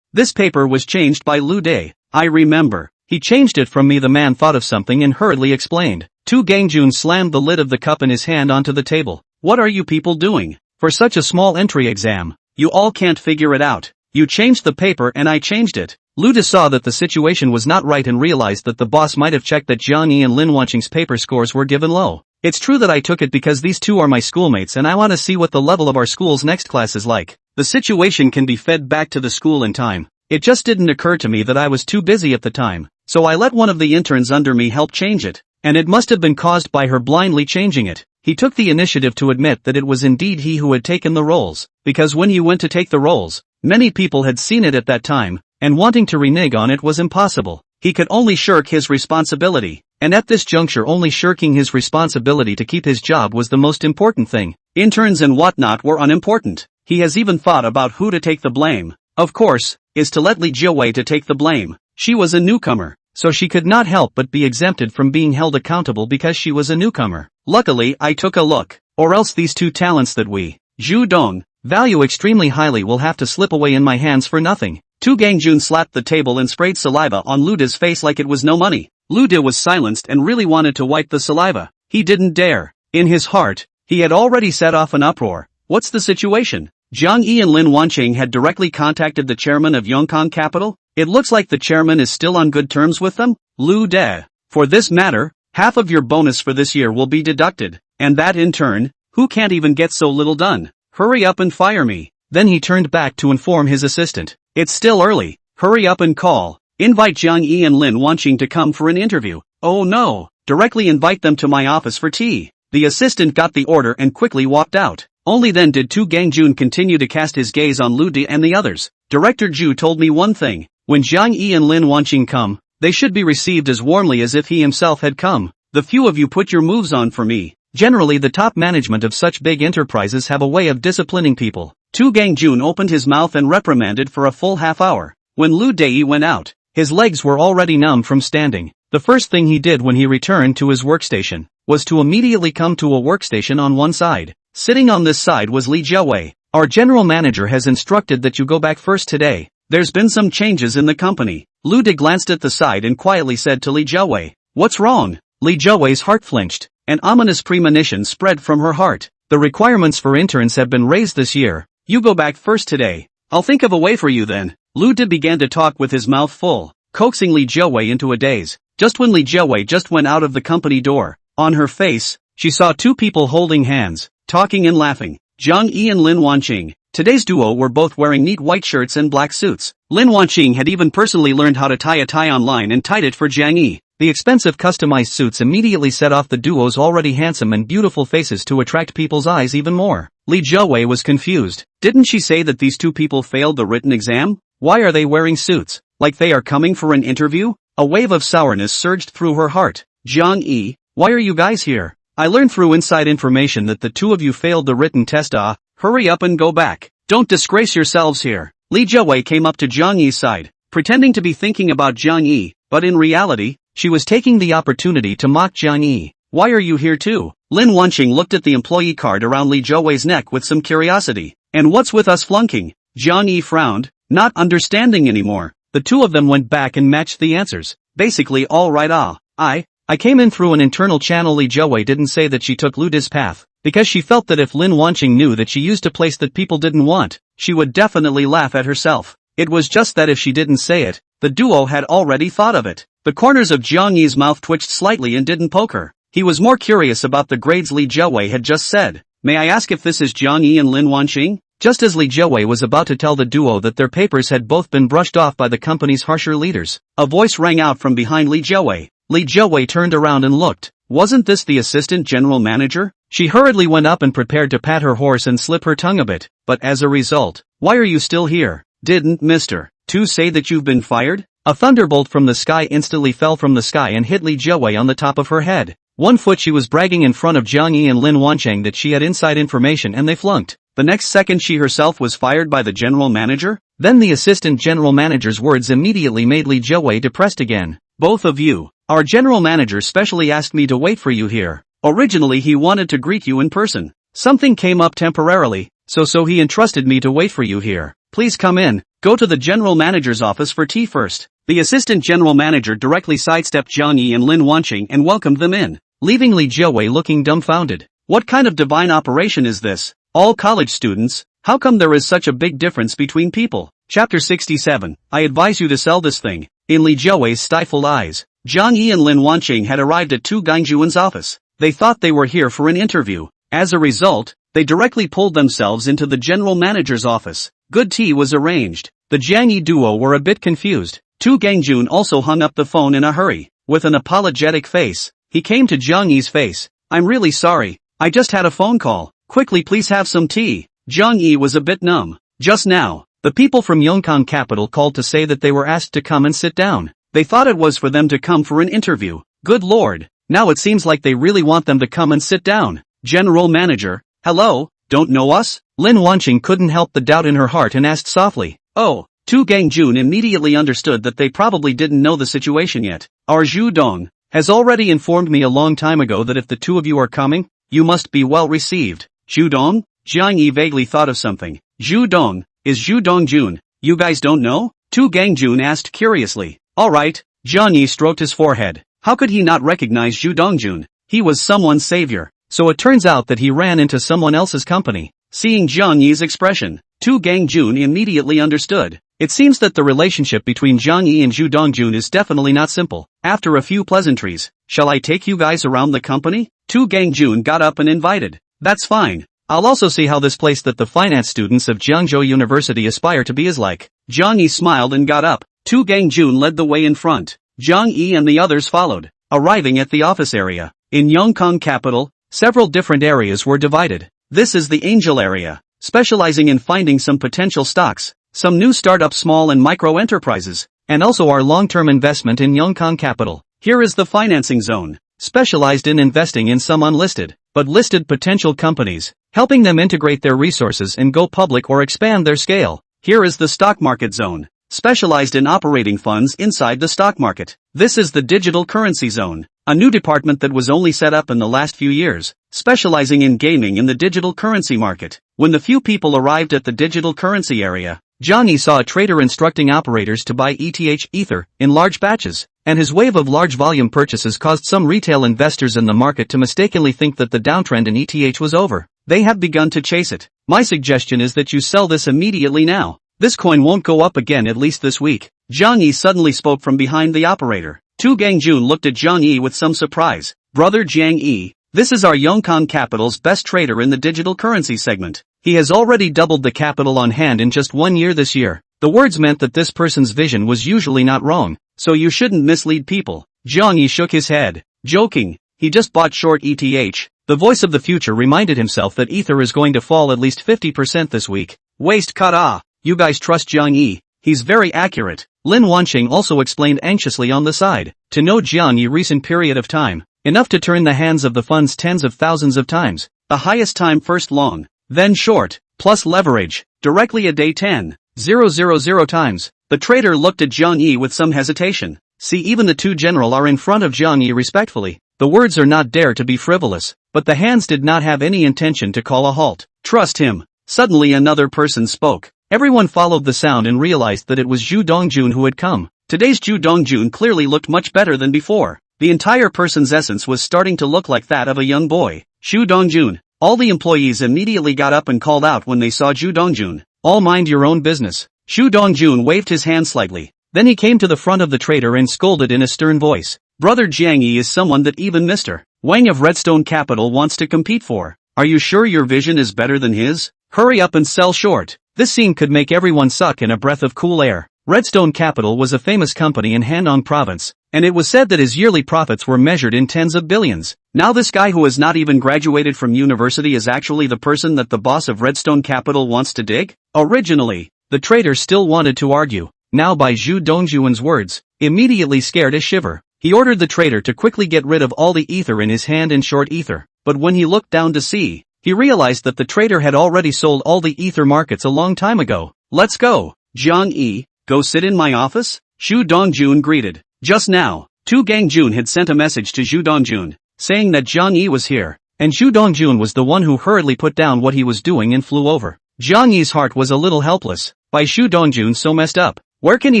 This paper was changed by Lu De. I remember. He changed it from me. The man thought of something and hurriedly explained. Tu Gangjun slammed the lid of the cup in his hand onto the table. What are you people doing? For such a small entry exam, you all can't figure it out. You changed the paper and I changed it. Lu De saw that the situation was not right and realized that the boss might have checked that Jiang Yi and Lin Wanqing's paper scores were given low. It's true that I took it because these two are my schoolmates and I want to see what the level of our school's next class is like. The situation can be fed back to the school in time. It just didn't occur to me that I was too busy at the time, so I let one of the interns under me help change it, and it must have been caused by her blindly changing it. He took the initiative to admit that it was indeed he who had taken the roles, because when he went to take the roles, many people had seen it at that time, and wanting to renege on it was impossible. He could only shirk his responsibility, and at this juncture only shirking his responsibility to keep his job was the most important thing. Interns and whatnot were unimportant. He has even thought about who to take the blame. of course, is to let Li Jiawei to take the blame. She was a newcomer, so she could not help but be exempted from being held accountable because she was a newcomer. Luckily, I took a look, or else these two talents that we, Zhu Dong, value extremely highly will have to slip away in my hands for nothing. Tu Gangjun slapped the table and sprayed saliva on Lu De's face like it was no money. Lu De was silenced and really wanted to wipe the saliva. He didn't dare. In his heart, he had already set off an uproar. What's the situation? Jiang Yi and Lin Wanqing had directly contacted the chairman of Wanqing Capital. It looks like the chairman is still on good terms with them. Lu De, for this matter, half of your bonus for this year will be deducted, and that in turn, who can't even get so little done? Hurry up and fire me. Then he turned back to inform his assistant. It's still early. Hurry up and call. Invite Jiang Yi and Lin Wanqing to come for an interview. Oh no. Directly invite them to my office for tea. The assistant got the order and quickly walked out. Only then did Tu Gangjun continue to cast his gaze on Lu De and the others. Director Zhu told me one thing. When Jiang Yi and Lin Wanqing come, they should be received as warmly as if he himself had come. The few of you put your moves on for me. Generally the top management of such big enterprises have a way of disciplining people. Tu Gangjun opened his mouth and reprimanded for a full half hour. When Lu Dei went out, his legs were already numb from standing. The first thing he did when he returned to his workstation was to immediately come to a workstation on one side. Sitting on this side was Li Jiawei. Our general manager has instructed that you go back first today. There's been some changes in the company. Lu De glanced at the side and quietly said to Li Jiawei, "What's wrong?" Li Jiawei's heart flinched. An ominous premonition spread from her heart. The requirements for interns have been raised this year. You go back first today. I'll think of a way for you then. Lu De began to talk with his mouth full, coaxing Li Jiawei into a daze. Just when Li Jiawei just went out of the company door, on her face, she saw two people holding hands, talking and laughing. Jiang Yi and Lin Wanqing. Today's duo were both wearing neat white shirts and black suits. Lin Wanqing had even personally learned how to tie a tie online and tied it for Jiang Yi. The expensive customized suits immediately set off the duo's already handsome and beautiful faces to attract people's eyes even more. Li Jiawei was confused. Didn't she say that these two people failed the written exam? Why are they wearing suits? Like they are coming for an interview? A wave of sourness surged through her heart. Jiang Yi, why are you guys here? I learned through inside information that the two of you failed the written test. Hurry up and go back. Don't disgrace yourselves here. Li Jiawei came up to Jiang Yi's side, pretending to be thinking about Jiang Yi, but in reality, she was taking the opportunity to mock Jiang Yi. Why are you here too? Lin Wanqing looked at the employee card around Li Jiawei's neck with some curiosity. And what's with us flunking? Jiang Yi frowned, not understanding anymore. The two of them went back and matched the answers. Basically all right. I came in through an internal channel. Li Jiawei didn't say that she took Lu De's path, because she felt that if Lin Wanqing knew that she used a place that people didn't want, she would definitely laugh at herself. It was just that if she didn't say it, the duo had already thought of it. The corners of Jiang Yi's mouth twitched slightly and didn't poke her. He was more curious about the grades Li Jiawei had just said. May I ask if this is Jiang Yi and Lin Wanqing? Just as Li Jiawei was about to tell the duo that their papers had both been brushed off by the company's harsher leaders, a voice rang out from behind Li Jiawei. Li Jiawei turned around and looked. Wasn't this the assistant general manager? She hurriedly went up and prepared to pat her horse and slip her tongue a bit, but as a result, why are you still here? Didn't Mr. Tu say that you've been fired? A thunderbolt from the sky instantly fell from the sky and hit Li Jiawei on the top of her head. 1 foot she was bragging in front of Jiang Yi and Lin Wanqing that she had inside information and they flunked. The next second she herself was fired by the general manager? Then the assistant general manager's words immediately made Li Jiawei depressed again. Both of you. Our general manager specially asked me to wait for you here. Originally he wanted to greet you in person. Something came up temporarily, so he entrusted me to wait for you here. Please come in. Go to the general manager's office for tea first. The assistant general manager directly sidestepped Jiang Yi and Lin Wanqing and welcomed them in, leaving Li Jiawei looking dumbfounded. What kind of divine operation is this? All college students? How come there is such a big difference between people? Chapter 67. I advise you to sell this thing. In Li Jiawei's stifled eyes, Jiang Yi and Lin Wanqing had arrived at Tu Gangjun's office. They thought they were here for an interview. As a result, they directly pulled themselves into the general manager's office. Good tea was arranged. The Jiang Yi duo were a bit confused. Tu Gangjun also hung up the phone in a hurry. With an apologetic face, he came to Jiang Yi's face. I'm really sorry. I just had a phone call. Quickly please have some tea. Jiang Yi was a bit numb. Just now, the people from Wanqing Capital called to say that they were asked to come and sit down. They thought it was for them to come for an interview. Good lord. Now it seems like they really want them to come and sit down. General manager, hello, don't know us? Lin Wanqing couldn't help the doubt in her heart and asked softly. Oh, Tu Gangjun immediately understood that they probably didn't know the situation yet. Our Zhu Dong has already informed me a long time ago that if the two of you are coming, you must be well received. Zhu Dong? Jiang Yi vaguely thought of something. Zhu Dong, is Zhu Dongjun, you guys don't know? Tu Gangjun asked curiously. Alright, Jiang Yi stroked his forehead. How could he not recognize Zhu Dongjun? He was someone's savior. So it turns out that he ran into someone else's company. Seeing Jiang Yi's expression, Tu Gangjun immediately understood. It seems that the relationship between Jiang Yi and Zhu Dongjun is definitely not simple. After a few pleasantries, shall I take you guys around the company? Tu Gangjun got up and invited. That's fine. I'll also see how this place that the finance students of Jiangzhou University aspire to be is like. Jiang Yi smiled and got up. Tu Gangjun led the way in front. Jiang Yi and the others followed. Arriving at the office area. In Wanqing capital, several different areas were divided. This is the angel area, specializing in finding some potential stocks, some new startup small and micro enterprises, and also our long-term investment in Wanqing capital. Here is the financing zone, specialized in investing in some unlisted, but listed potential companies, helping them integrate their resources and go public or expand their scale. Here is the stock market zone, specialized in operating funds inside the stock market. This is the digital currency zone, a new department that was only set up in the last few years, specializing in gaming in the digital currency market. When the few people arrived at the digital currency area, Jiang Yi saw a trader instructing operators to buy ETH Ether in large batches, and his wave of large volume purchases caused some retail investors in the market to mistakenly think that the downtrend in ETH was over. They have begun to chase it. My suggestion is that you sell this immediately now. This coin won't go up again at least this week. Jiang Yi suddenly spoke from behind the operator. Tu Gangjun looked at Jiang Yi with some surprise. Brother Jiang Yi, this is our Wanqing capital's best trader in the digital currency segment. He has already doubled the capital on hand in just 1 year this year. The words meant that this person's vision was usually not wrong, so you shouldn't mislead people. Jiang Yi shook his head. Joking, he just bought short ETH. The voice of the future reminded himself that Ether is going to fall at least 50% this week. Waste cut. You guys trust Jiang Yi, he's very accurate. Lin Wanqing also explained anxiously on the side. To know Jiang Yi recent period of time, enough to turn the hands of the funds tens of thousands of times. The highest time first long, then short, plus leverage, directly a day 10,000 times. The trader looked at Jiang Yi with some hesitation. See, even the two general are in front of Jiang Yi respectfully. The words are not dare to be frivolous, but the hands did not have any intention to call a halt. Trust him. Suddenly another person spoke. Everyone followed the sound and realized that it was Zhu Dongjun who had come. Today's Zhu Dongjun clearly looked much better than before. The entire person's essence was starting to look like that of a young boy. Zhu Dongjun. All the employees immediately got up and called out when they saw Zhu Dongjun. All mind your own business. Zhu Dongjun waved his hand slightly. Then he came to the front of the trader and scolded in a stern voice. Brother Jiang Yi is someone that even Mr. Wang of Redstone Capital wants to compete for. Are you sure your vision is better than his? Hurry up and sell short. This scene could make everyone suck in a breath of cool air. Redstone Capital was a famous company in Handong province, and it was said that his yearly profits were measured in tens of billions. Now this guy who has not even graduated from university is actually the person that the boss of Redstone Capital wants to dig? Originally, the trader still wanted to argue. Now by Zhu Dongjun's words, immediately scared a shiver. He ordered the trader to quickly get rid of all the ether in his hand and short ether. But when he looked down to see, he realized that the trader had already sold all the ether markets a long time ago. Let's go. Jiang Yi, go sit in my office? Zhu Dongjun greeted. Just now, Tu Gangjun had sent a message to Zhu Dongjun, saying that Jiang Yi was here, and Zhu Dongjun was the one who hurriedly put down what he was doing and flew over. Jiang Yi's heart was a little helpless. Why Zhu Dongjun so messed up? Where can he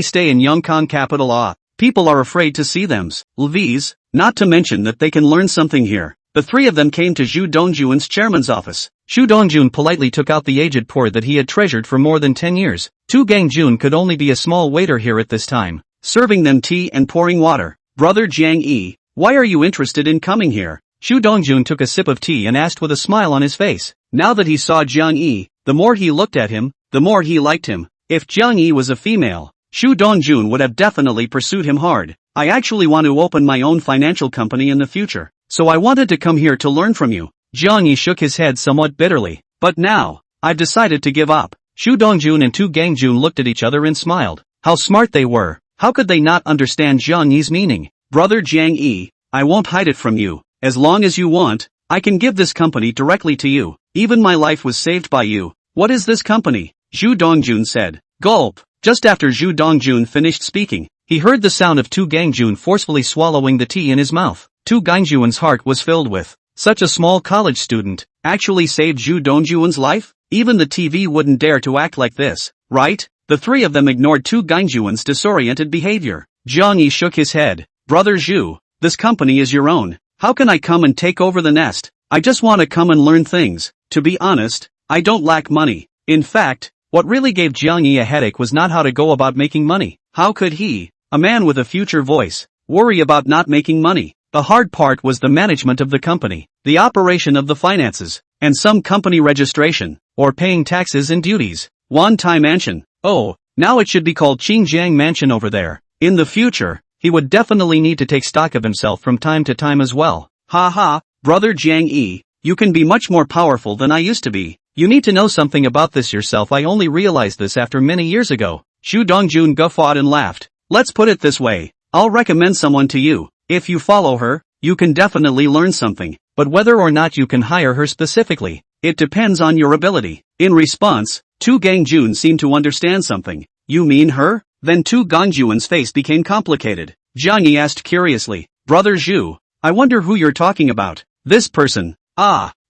stay in Wanqing capital? People are afraid to see them. Lavish, not to mention that they can learn something here. The three of them came to Zhu Dongjun's chairman's office. Zhu Dongjun politely took out the aged poor that he had treasured for more than 10 years. Tu Gangjun could only be a small waiter here at this time, serving them tea and pouring water. Brother Jiang Yi, why are you interested in coming here? Zhu Dongjun took a sip of tea and asked with a smile on his face. Now that he saw Jiang Yi, the more he looked at him, the more he liked him. If Jiang Yi was a female, Zhu Dongjun would have definitely pursued him hard. I actually want to open my own financial company in the future. So I wanted to come here to learn from you. Jiang Yi shook his head somewhat bitterly. But now, I've decided to give up. Zhu Dongjun and Tu Gangjun looked at each other and smiled. How smart they were. How could they not understand Jiang Yi's meaning? Brother Jiang Yi, I won't hide it from you. As long as you want, I can give this company directly to you. Even my life was saved by you. What is this company? Zhu Dongjun said. Gulp. Just after Zhu Dongjun finished speaking, he heard the sound of Tu Gangjun forcefully swallowing the tea in his mouth. Tu Gangjun's heart was filled with, such a small college student, actually saved Zhu Dongjun's life? Even the TV wouldn't dare to act like this, right? The three of them ignored Tu Gangjun's disoriented behavior. Jiang Yi shook his head. Brother Zhu, this company is your own. How can I come and take over the nest? I just want to come and learn things. To be honest, I don't lack money. In fact, what really gave Jiang Yi a headache was not how to go about making money. How could he, a man with a future voice, worry about not making money? The hard part was the management of the company, the operation of the finances, and some company registration, or paying taxes and duties. Wantai Mansion. Oh, now it should be called Qingjiang Mansion over there. In the future, he would definitely need to take stock of himself from time to time as well. Ha ha, brother Jiang Yi, you can be much more powerful than I used to be. You need to know something about this yourself. I only realized this after many years ago. Zhu Dongjun guffawed and laughed. Let's put it this way, I'll recommend someone to you. If you follow her, you can definitely learn something, but whether or not you can hire her specifically, it depends on your ability. In response, Tu Gangjun seemed to understand something. You mean her? Then Tu Gangjun's face became complicated. Jiang Yi asked curiously, Brother Zhu, I wonder who you're talking about. This person.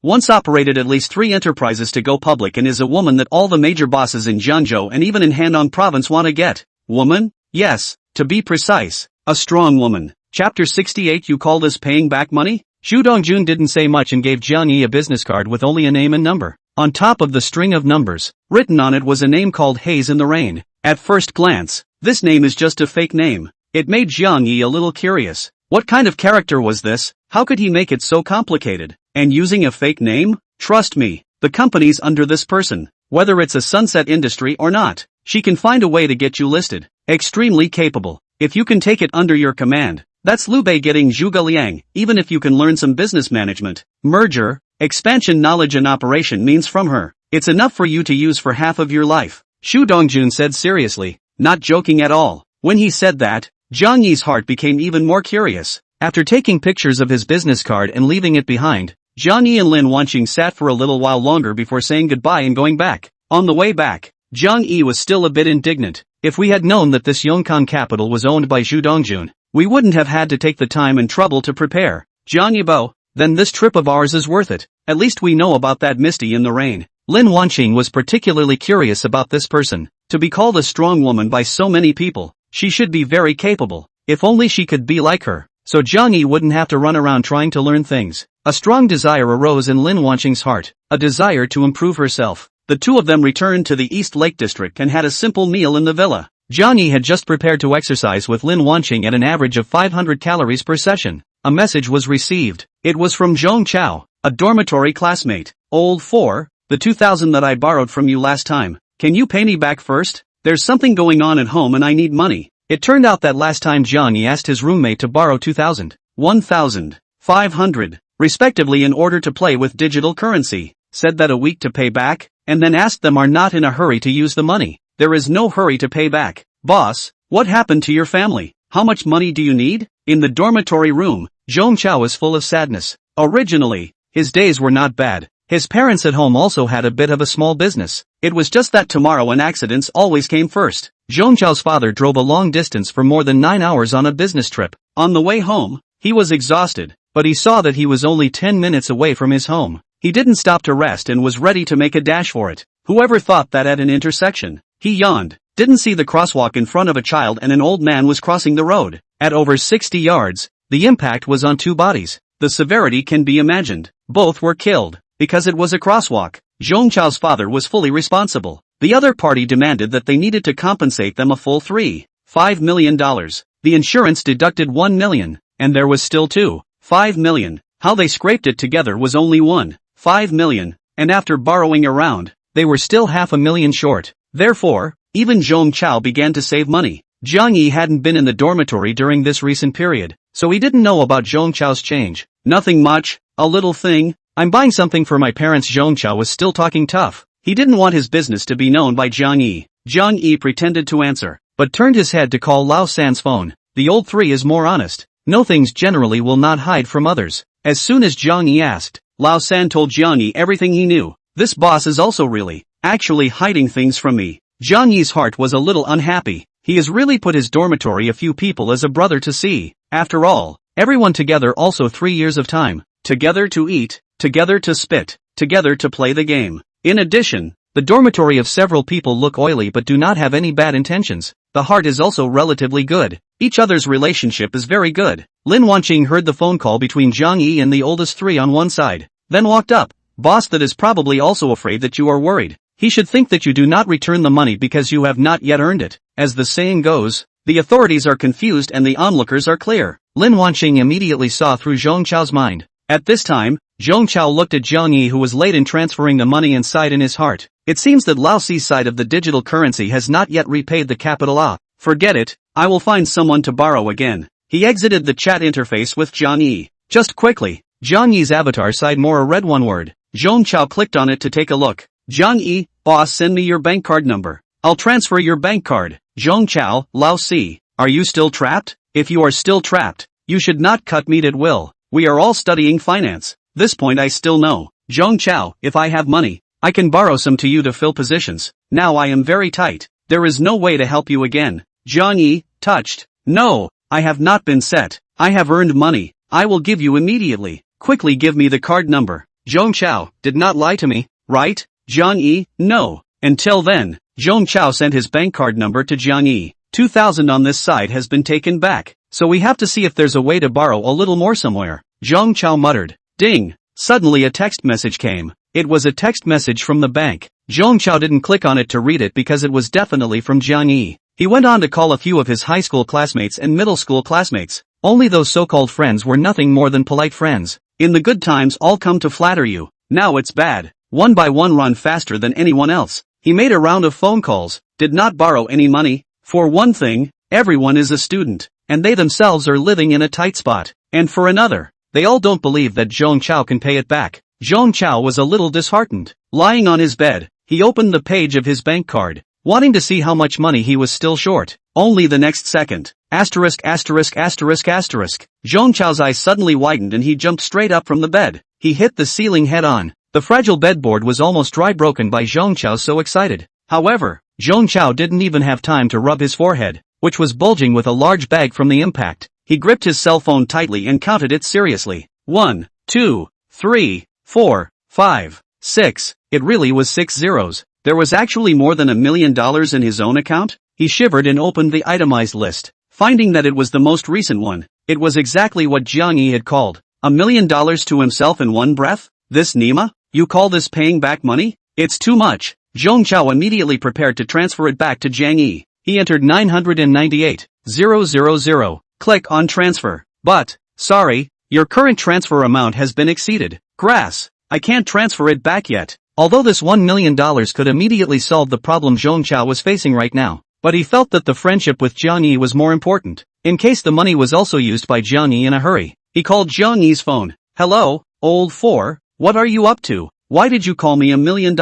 Once operated at least 3 enterprises to go public and is a woman that all the major bosses in Jiangzhou and even in Handong province want to get. Woman? Yes, to be precise, a strong woman. Chapter 68. You call this paying back money? Zhu Dongjun didn't say much and gave Jiang Yi a business card with only a name and number. On top of the string of numbers, written on it was a name called Haze in the Rain. At first glance, this name is just a fake name. It made Jiang Yi a little curious. What kind of character was this? How could he make it so complicated? And using a fake name? Trust me, the company's under this person. Whether it's a sunset industry or not, she can find a way to get you listed. Extremely capable. If you can take it under your command, that's Liu Bei getting Zhuge Liang. Even if you can learn some business management, merger, expansion knowledge and operation means from her, it's enough for you to use for half of your life. Zhu Dongjun said seriously, not joking at all. When he said that, Jiang Yi's heart became even more curious. After taking pictures of his business card and leaving it behind, Jiang Yi and Lin Wanqing sat for a little while longer before saying goodbye and going back. On the way back, Jiang Yi was still a bit indignant. If we had known that this Yongkang capital was owned by Zhu Dongjun, we wouldn't have had to take the time and trouble to prepare. Jiang Yibo, then this trip of ours is worth it. At least we know about that Misty in the Rain. Lin Wanqing was particularly curious about this person. To be called a strong woman by so many people, she should be very capable. If only she could be like her, so Jiang Yi wouldn't have to run around trying to learn things. A strong desire arose in Lin Wanqing's heart, a desire to improve herself. The two of them returned to the East Lake District and had a simple meal in the villa. Jiang Yi had just prepared to exercise with Lin Wanqing at an average of 500 calories per session. A message was received. It was from Zhong Chao, a dormitory classmate. Old 4, the 2,000 that I borrowed from you last time. Can you pay me back first? There's something going on at home and I need money. It turned out that last time Jiang Yi asked his roommate to borrow 2,000, 1,500, respectively in order to play with digital currency, said that a week to pay back, and then asked them are not in a hurry to use the money. There is no hurry to pay back. Boss, what happened to your family? How much money do you need? In the dormitory room, Zhong Chao was full of sadness. Originally, his days were not bad. His parents at home also had a bit of a small business. It was just that tomorrow and accidents always came first. Zhong Chao's father drove a long distance for more than 9 hours on a business trip. On the way home, he was exhausted, but he saw that he was only 10 minutes away from his home. He didn't stop to rest and was ready to make a dash for it. Whoever thought that at an intersection, he yawned, didn't see the crosswalk in front of a child and an old man was crossing the road. At over 60 yards, the impact was on 2 bodies. The severity can be imagined. Both were killed. Because it was a crosswalk, Zhong Chao's father was fully responsible. The other party demanded that they needed to compensate them a full $3.5 million. The insurance deducted $1 million, and there was still $2.5 million. How they scraped it together was only $1.5 million, and after borrowing around, they were still $500,000 short. Therefore, even Zhong Chao began to save money. Jiang Yi hadn't been in the dormitory during this recent period, so he didn't know about Zhong Chao's change. Nothing much, a little thing. I'm buying something for my parents. Zhong Chao was still talking tough. He didn't want his business to be known by Jiang Yi. Jiang Yi pretended to answer, but turned his head to call Lao San's phone. The old 3 is more honest. No things generally will not hide from others. As soon as Jiang Yi asked, Lao San told Jiang Yi everything he knew. This boss is also really, actually hiding things from me. Jiang Yi's heart was a little unhappy. He has really put his dormitory a few people as a brother to see. After all, everyone together also 3 years of time. Together to eat, together to spit, together to play the game. In addition, the dormitory of several people look oily but do not have any bad intentions. The heart is also relatively good. Each other's relationship is very good. Lin Wanqing heard the phone call between Jiang Yi and the oldest three on one side, then walked up. Boss, that is probably also afraid that you are worried. He should think that you do not return the money because you have not yet earned it. As the saying goes, the authorities are confused and the onlookers are clear. Lin Wanqing immediately saw through Zhong Chao's mind. At this time, Zhong Chao looked at Jiang Yi, who was late in transferring the money and sighed in his heart. It seems that Lao Si's side of the digital currency has not yet repaid the capital A. Forget it, I will find someone to borrow again. He exited the chat interface with Jiang Yi. Just quickly, Jiang Yi's avatar sighed more read one word. Zhong Chao clicked on it to take a look. Jiang Yi, boss, send me your bank card number. I'll transfer your bank card. Zhong Chao, Lao Si, are you still trapped? If you are still trapped, you should not cut meat at will. We are all studying finance. This point I still know. Zhong Chao, if I have money, I can borrow some to you to fill positions. Now I am very tight. There is no way to help you again. Jiang Yi, touched. No, I have not been set. I have earned money. I will give you immediately. Quickly give me the card number. Zhong Chao, did not lie to me, right? Jiang Yi, no. Until then, Zhong Chao sent his bank card number to Jiang Yi. 2,000 on this side has been taken back, so we have to see if there's a way to borrow a little more somewhere. Zhong Chao muttered. Ding! Suddenly a text message came. It was a text message from the bank. Zhong Chao didn't click on it to read it because it was definitely from Jiang Yi. He went on to call a few of his high school classmates and middle school classmates. Only those so-called friends were nothing more than polite friends. In the good times all come to flatter you. Now it's bad. One by one run faster than anyone else. He made a round of phone calls, did not borrow any money. For one thing, everyone is a student, and they themselves are living in a tight spot. And for another, they all don't believe that Zhong Chao can pay it back. Zhong Chao was a little disheartened. Lying on his bed, he opened the page of his bank card, wanting to see how much money he was still short. Only the next second. Asterisk. Zhong Chao's eyes suddenly widened and he jumped straight up from the bed. He hit the ceiling head on. The fragile bedboard was almost dry, broken by Zhong Chao, so excited. However, Zhong Chao didn't even have time to rub his forehead, which was bulging with a large bag from the impact. He gripped his cell phone tightly and counted it seriously. 1, 2, 3, 4, 5, 6. It really was 6 zeros. There was actually more than $1 million in his own account. He shivered and opened the itemized list, finding that it was the most recent one. It was exactly what Jiang Yi had called. $1 million to himself in one breath? This Nima? You call this paying back money? It's too much. Zhong Chao immediately prepared to transfer it back to Jiang Yi. He entered 998,000. Click on transfer. But, sorry, your current transfer amount has been exceeded. Grass. I can't transfer it back yet. Although this $1 million could immediately solve the problem Zhong Chao was facing right now, but he felt that the friendship with Jiang Yi was more important, in case the money was also used by Jiang Yi in a hurry. He called Jiang Yi's phone. Hello, old four, what are you up to? Why did you call me $1 million?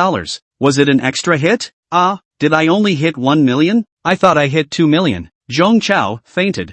Was it an extra hit? Did I only hit 1 million? I thought I hit 2 million. Zhong Chao fainted.